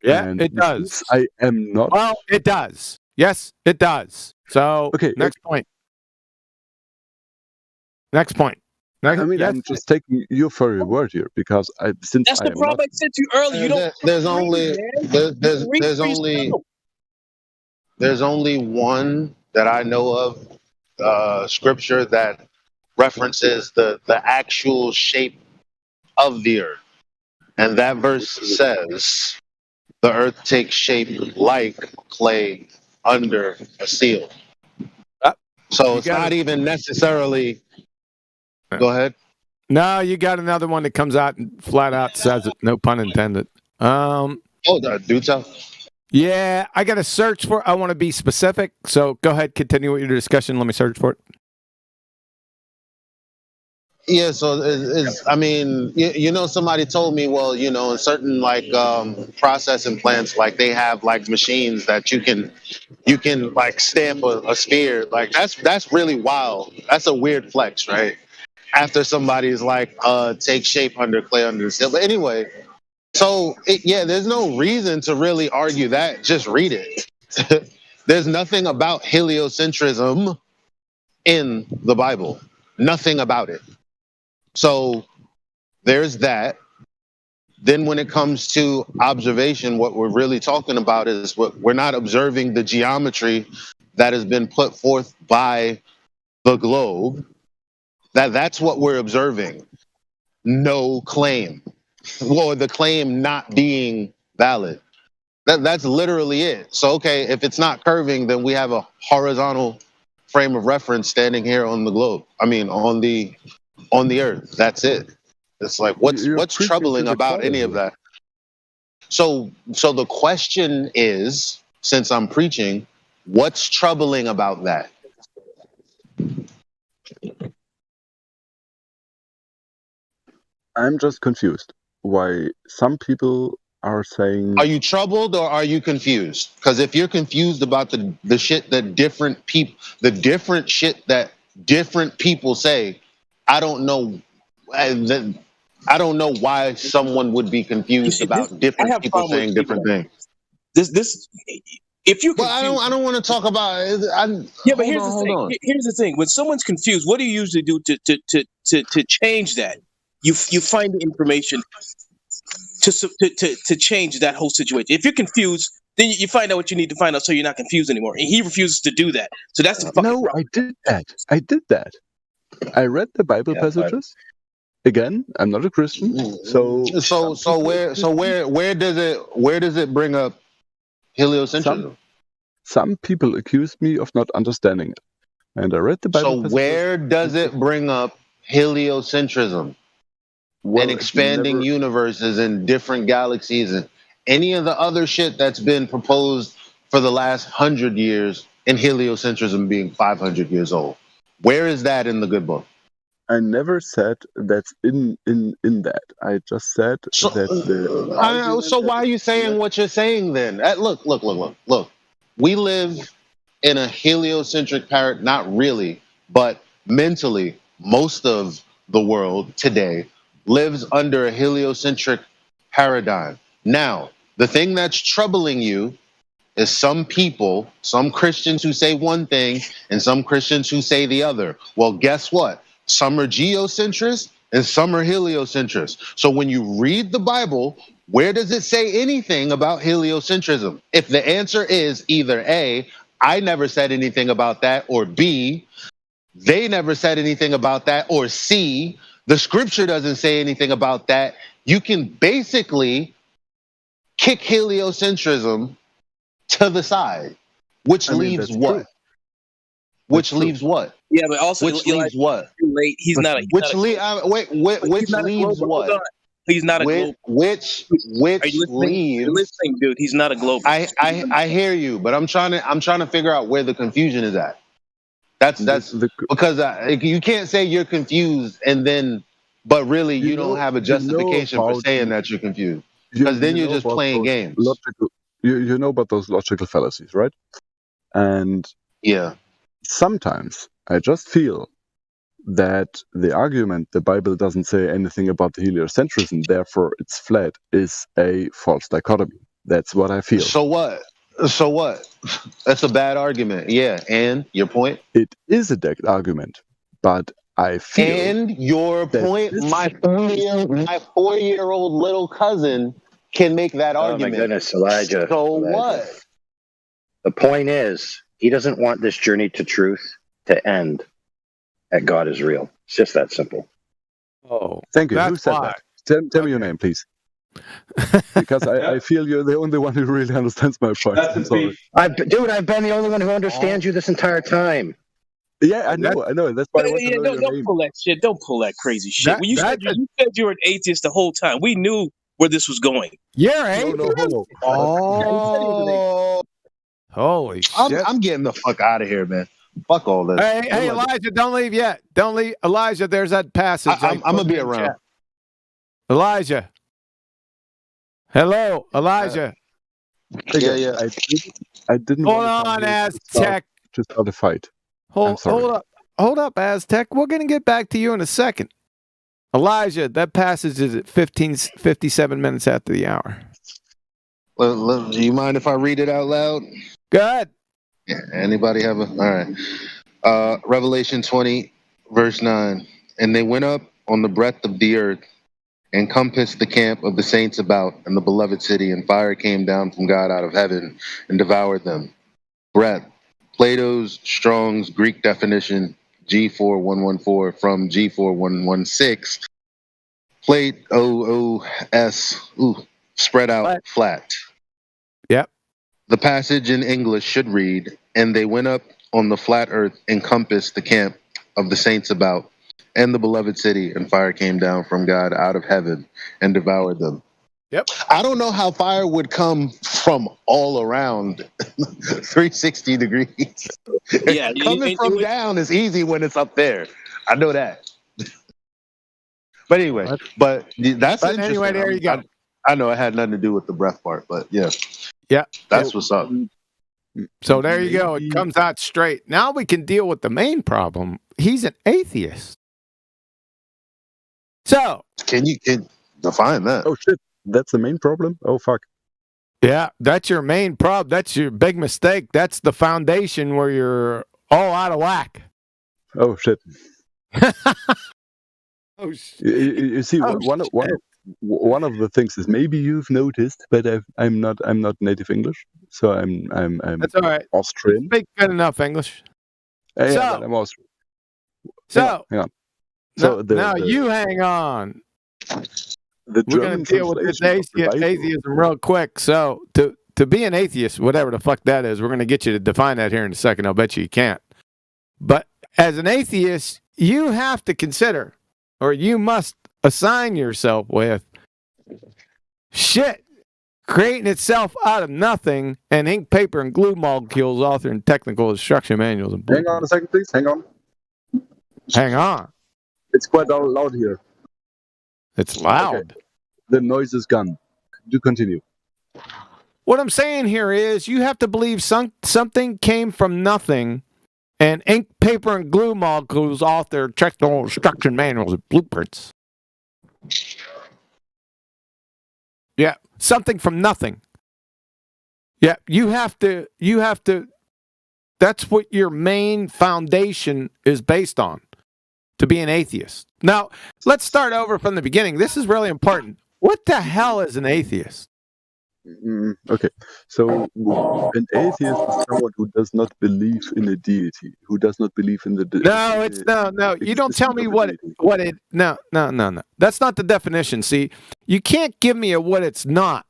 Yeah, And it does. I am not. Well, it does. Yes, it does. So, Okay, next point. Next point. I mean, I'm just taking your very word here because since That's I the am problem not, I said to you earlier. You don't. There's only there's only one that I know of scripture that references the actual shape of the earth, and that verse says the earth takes shape like clay under a seal. So it's not even necessarily. Go ahead. No, you got another one that comes out and flat out says it. No pun intended. Do tell. Yeah, I got to search for it. I want to be specific. So go ahead, continue with your discussion. Let me search for it. Yeah, so I mean, you know, somebody told me, well, you know, in certain like processing plants, like they have like machines that you can like stamp a sphere. Like that's really wild. That's a weird flex, right? After somebody's like take shape under clay under the seal. But anyway, so there's no reason to really argue that. Just read it. There's nothing about heliocentrism in the Bible. Nothing about it. So there's that. Then when it comes to observation, what we're really talking about is we're not observing the geometry that has been put forth by the globe. That's what we're observing. No claim. Or the claim not being valid. That's literally it. So okay, if it's not curving, then we have a horizontal frame of reference standing here on the globe. I mean on the earth. That's it. It's like what's troubling about any of that? So the question is, since I'm preaching, what's troubling about that? I'm just confused why some people are saying. Are you troubled or are you confused? Because if you're confused about the shit that different shit that different people say, I don't know. I don't know why someone would be confused about different people saying different things. This if you. Well, I don't want to talk about. But here's the thing. Here's the thing. When someone's confused, what do you usually do to change that? You find the information to change that whole situation. If you're confused, then you find out what you need to find out so you're not confused anymore. And he refuses to do that. So that's the fucking problem. I did that. I read the Bible passages. Again, I'm not a Christian, so where does it bring up heliocentrism? Some people accuse me of not understanding it, and I read the Bible. So where does it bring up heliocentrism? And expanding universes and different galaxies and any of the other shit that's been proposed for the last 100 years, and heliocentrism being 500 years old. Where is that in the good book? I never said that's in that. I just said that. So why are you saying what you're saying then? Look. We live in a heliocentric paradigm. Not really, but mentally, most of the world today lives under a heliocentric paradigm. Now, the thing that's troubling you is some people, some Christians who say one thing and some Christians who say the other. Well, guess what? Some are geocentrists and some are heliocentrists. So when you read the Bible, where does it say anything about heliocentrism? If the answer is either A, I never said anything about that, or B, they never said anything about that, or C, the scripture doesn't say anything about that. You can basically kick heliocentrism to the side, which leaves what? True. Which leaves what? Yeah, but also which leaves what? Late. He's not. Which leaves what? He's not a global. Which leaves? You're listening, dude. He's not a global. I hear you, but I'm trying to figure out where the confusion is at. That's because you can't say you're confused and then, but really you don't have a justification for saying that you're confused, because then you're just playing games. You know about those logical fallacies, right? And yeah, sometimes I just feel that the argument the Bible doesn't say anything about the heliocentrism, therefore it's flat, is a false dichotomy. That's what I feel. So what? That's a bad argument. Yeah, and your point? It is a dead argument, but I feel. And your point, my 4-year-old little cousin can make that argument. Oh my goodness, Elijah. So Elijah. what? The point is, he doesn't want this journey to truth to end at God is real. It's just that simple. Oh, thank you. Who said that? Tell me your name, please. Because I feel you're the only one who really understands my point. I'm sorry. I've been the only one who understands you this entire time. Yeah, I know. That's why I want to know your don't name. pull that shit. Don't pull that crazy shit. You said you were an atheist the whole time. We knew where this was going. You're atheist? Oh, holy shit! I'm getting the fuck out of here, man. Fuck all this. Hey, Elijah, don't leave yet. Don't leave, Elijah. There's that passage. I'm gonna be around. Chat. Elijah. Hello, Elijah. Yeah. I didn't. Hold on, Aztec. Just start a fight. Hold up, Aztec. We're gonna get back to you in a second. Elijah, that passage is at 57 minutes after the hour. Well, do you mind if I read it out loud? Go ahead. Yeah, anybody have a? All right. Revelation 20, verse 9. And they went up on the breadth of the earth, and compassed the camp of the saints about, and the beloved city, and fire came down from God out of heaven and devoured them. Breadth. Plato's Strong's Greek definition, G4114 from G4116. Plate OOS. Spread out flat. Yep. The passage in English should read, and they went up on the flat earth and compassed the camp of the saints about, and the beloved city, and fire came down from God out of heaven and devoured them. Yep. I don't know how fire would come from all around 360 degrees. Yeah, coming from down is easy when it's up there. I know that. But anyway, that's interesting. Anyway, there you go. I know it had nothing to do with the breath part, but yeah. Yeah. That's what's up. So there you go. It comes out straight. Now we can deal with the main problem. He's an atheist. So can you define that? Oh shit. That's the main problem? Oh fuck. Yeah, that's your main problem. That's your big mistake. That's the foundation where you're all out of whack. Oh shit. Oh shit. You see, one of the things is maybe you've noticed, but I'm not native English, so I'm that's all right. Austrian. Speak good enough English. Yeah, but I'm Austrian. So hang on. So now you hang on. We're going to deal with this atheism real quick. So to be an atheist, whatever the fuck that is, we're going to get you to define that here in a second. I'll bet you can't. But as an atheist, you have to consider, or you must assign yourself with shit creating itself out of nothing, and ink, paper, and glue molecules authoring technical instruction manuals. And hang on a second, please. Hang on. Hang on. It's quite loud here. It's loud. Okay. The noise is gone. Do continue. What I'm saying here is you have to believe something came from nothing, and ink, paper, and glue molecules author technical instruction manuals and blueprints. Yeah, something from nothing. Yeah, you have to, that's what your main foundation is based on, to be an atheist. Now, let's start over from the beginning. This is really important. What the hell is an atheist? Okay, so an atheist is someone who does not believe in a deity, who does not believe in the No, it's no. You don't tell me what it. No. That's not the definition. See, you can't give me a what it's not.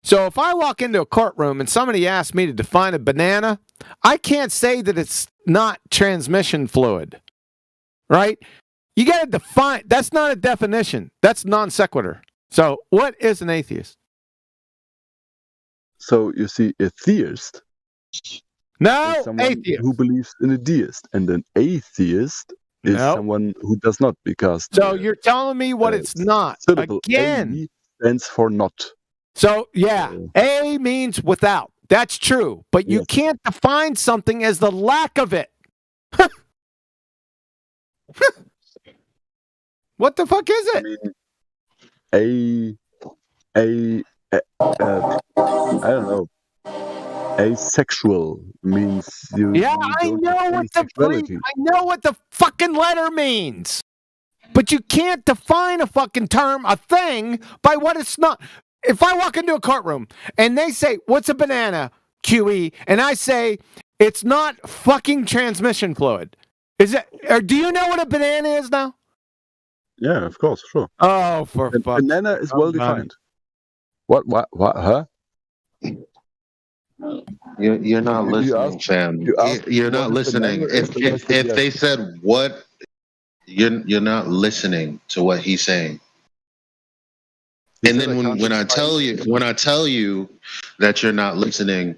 So if I walk into a courtroom and somebody asks me to define a banana, I can't say that it's not transmission fluid, right? You got to define. That's not a definition. That's non sequitur. So what is an atheist? So you see, a theist No, is someone atheist. who believes in a deist, and an atheist is No. someone who does not, because So you're telling me what it's not. syllable Again. A stands for not. So, yeah, A means without. That's true. But you can't define something as the lack of it. What the fuck is it? I don't know. Asexual means you. Yeah, you I don't know have what the asexuality. I know what the fucking letter means. But you can't define a fucking term, a thing, by what it's not. If I walk into a courtroom and they say, "What's a banana?" QE, and I say, "It's not fucking transmission fluid." Is it? Or do you know what a banana is now? Yeah, of course, sure. Oh, for fuck's banana is well defined. What? Huh? You're not You listening, asked- fam. you asked You're what not is listening. banana, and the If rest is yes. they said what, you're not listening to what he's saying. And then when I tell you that you're not listening,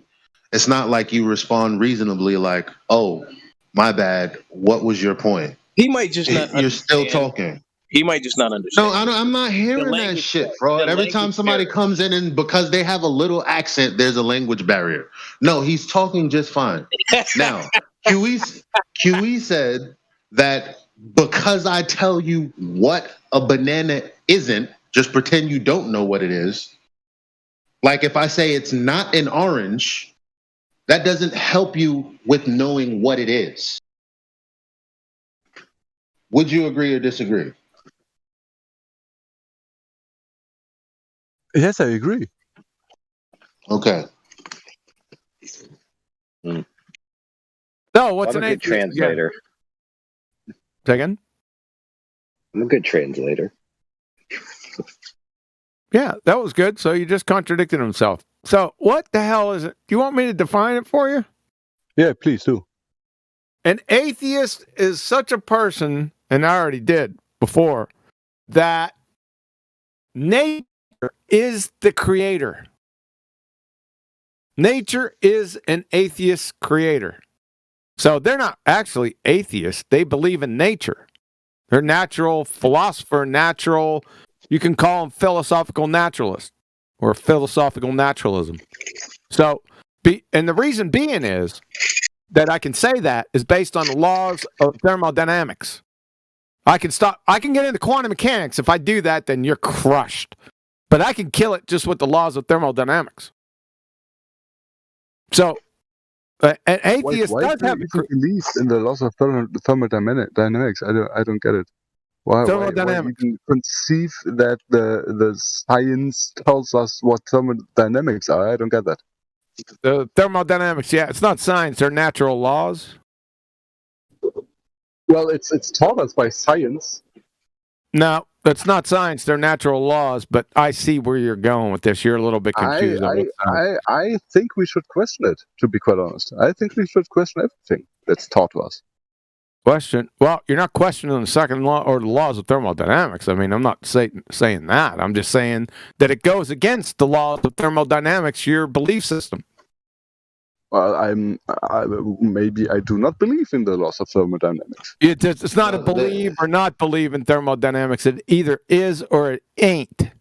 it's not like you respond reasonably like, "Oh, my bad. What was your point?" He might just not. You're still understand. talking. He might just not understand. No, I'm not hearing that language shit, barrier. bro. The Every time language somebody barrier. comes in and because they have a little accent, there's a language barrier. No, he's talking just fine. Now, QE said that because I tell you what a banana isn't, just pretend you don't know what it is. Like if I say it's not an orange, that doesn't help you with knowing what it is. Would you agree or disagree? Yes, I agree. Okay. No, what's I'm an a good atheist? Again. translator. Say again? I'm a good translator. Yeah, that was good. So you just contradicted himself. So what the hell is it? Do you want me to define it for you? Yeah, please do. An atheist is such a person, and I already did before, that nature is the creator. Nature is an atheist creator. So they're not actually atheists. They believe in nature. They're natural philosopher, you can call them philosophical naturalists or philosophical naturalism. So, and the reason being is that I can say that is based on the laws of thermodynamics. I can get into quantum mechanics. If I do that, then you're crushed. But I can kill it just with the laws of thermodynamics. So, an atheist why does do have you believe in the laws of thermodynamics? I don't get it. Why Thermodynamics. even conceive that the science tells us what thermodynamics are? I don't get that. The thermodynamics, yeah, it's not science; they're natural laws. Well, it's taught us by science. No, that's not science; they're natural laws. But I see where you're going with this. You're a little bit confused. I think we should question it. To be quite honest, I think we should question everything that's taught to us. Question? Well, you're not questioning the second law or the laws of thermodynamics. I mean, I'm not saying that. I'm just saying that it goes against the laws of thermodynamics, your belief system. Well, maybe I do not believe in the laws of thermodynamics. It's not a believe or not believe in thermodynamics. It either is or it ain't.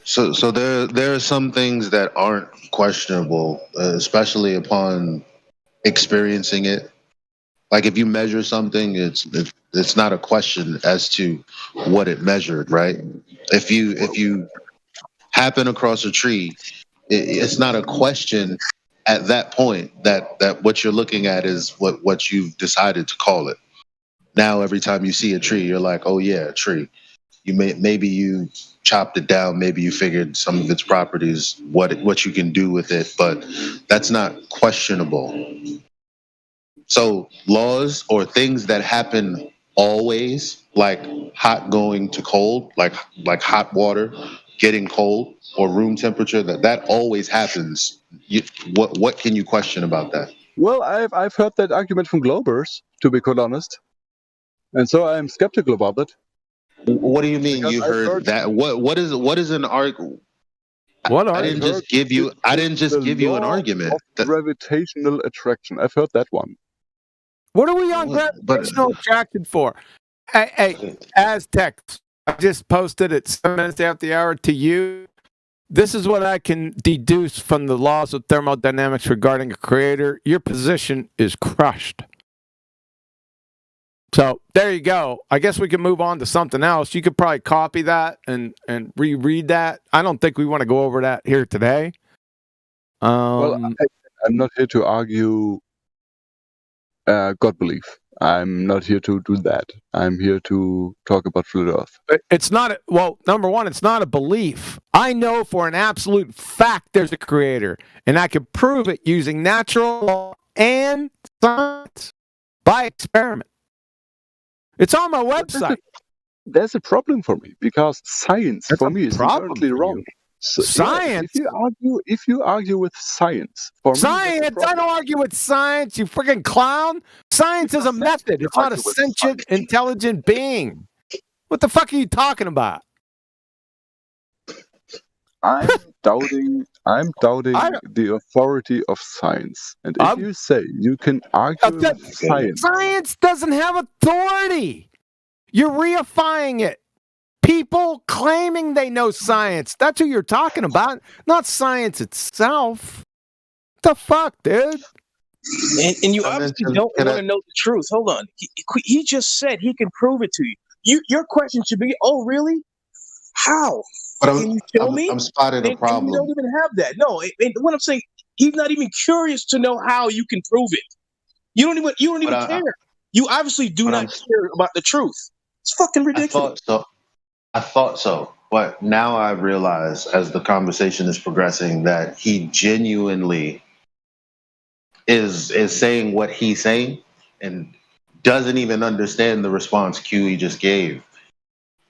So there are some things that aren't questionable, especially upon experiencing it. Like if you measure something, it's not a question as to what it measured, right? If you happen across a tree, it's not a question at that point that what you're looking at is what you've decided to call it. Now every time you see a tree, you're like, oh yeah, a tree. maybe you chopped it down, maybe you figured some of its properties, what you can do with it, but that's not questionable. So laws or things that happen always, like hot going to cold, like hot water getting cold, or room temperature, that always happens. What can you question about that? Well, I've heard that argument from Globers, to be quite honest, and so I'm skeptical about it. What do you mean you heard that? What is an argument? I didn't just give you an argument. Of gravitational attraction. I've heard that one. What are we on gravitational attraction for? Hey, Aztec, I just posted it 7 minutes after the hour to you. This is what I can deduce from the laws of thermodynamics regarding a creator. Your position is crushed. So there you go. I guess we can move on to something else. You could probably copy that and reread that. I don't think we want to go over that here today. Well, I'm not here to argue God belief. I'm not here to do that. I'm here to talk about flat Earth. It's not, number one, it's not a belief. I know for an absolute fact there's a creator, and I can prove it using natural law and science by experiment. It's on my website. There's a problem for me, because science for me is inherently wrong. So, science? Yeah, if you argue with science, for science? Me, I don't argue with science, you freaking clown. Science is a method. It's not a sentient, intelligent being. What the fuck are you talking about? I'm doubting the authority of science. And if you say you can argue with science... Science doesn't have authority. You're reifying it. People claiming they know science. That's who you're talking about, not science itself. What the fuck, dude? And you obviously don't want to know the truth. Hold on. He just said he can prove it to you. Your question should be, oh, really? How? Can you show me? I'm spotting a problem. And you don't even have that. No, what I'm saying, he's not even curious to know how you can prove it. You don't even care. You obviously do not care about the truth. It's fucking ridiculous. I thought so, but now I realize, as the conversation is progressing, that he genuinely is saying what he's saying and doesn't even understand the response QE just gave.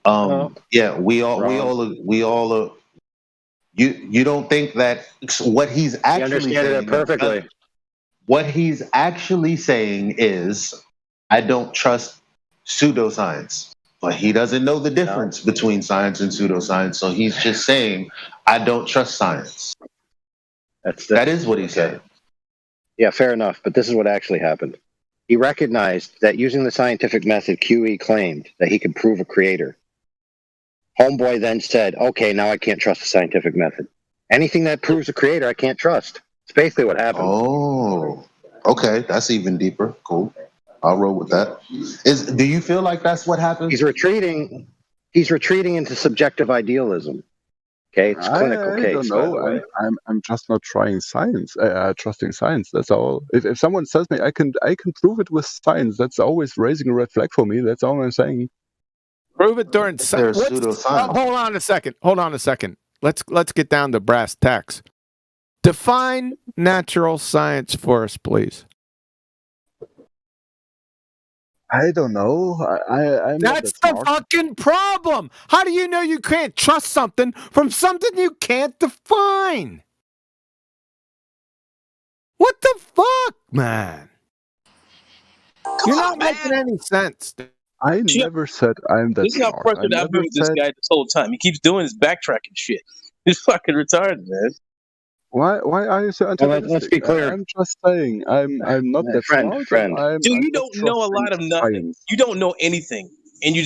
Yeah, we all. You don't think that what he's actually saying perfectly? What he's actually saying is, I don't trust pseudoscience. But he doesn't know the difference between science and pseudoscience, so he's just saying, I don't trust science. That is what he said. Yeah, fair enough, but this is what actually happened. He recognized that using the scientific method, QE claimed that he could prove a creator. Homeboy then said, okay, now I can't trust the scientific method. Anything that proves a creator, I can't trust. It's basically what happened. Oh, okay, that's even deeper. Cool. I'll roll with that. Do you feel like that's what happened? He's retreating into subjective idealism. Okay, it's clinical case. No, I'm just not trying science. Trusting science. That's all. If someone says me I can prove it with science, that's always raising a red flag for me. That's all I'm saying. Prove it during science. Hold on a second. Let's get down to brass tacks. Define natural science for us, please. I don't know. That's the fucking problem. How do you know you can't trust something from something you can't define? What the fuck, man? You're not making any sense. I never said I'm that This is how frustrated I've been with this guy this whole time. He keeps doing his backtracking shit. He's fucking retarded, man. Why are you so antagonistic? Let's be clear. I'm just saying I'm not that friend. smart. Dude, you don't know a lot of nothing. You don't know anything, and you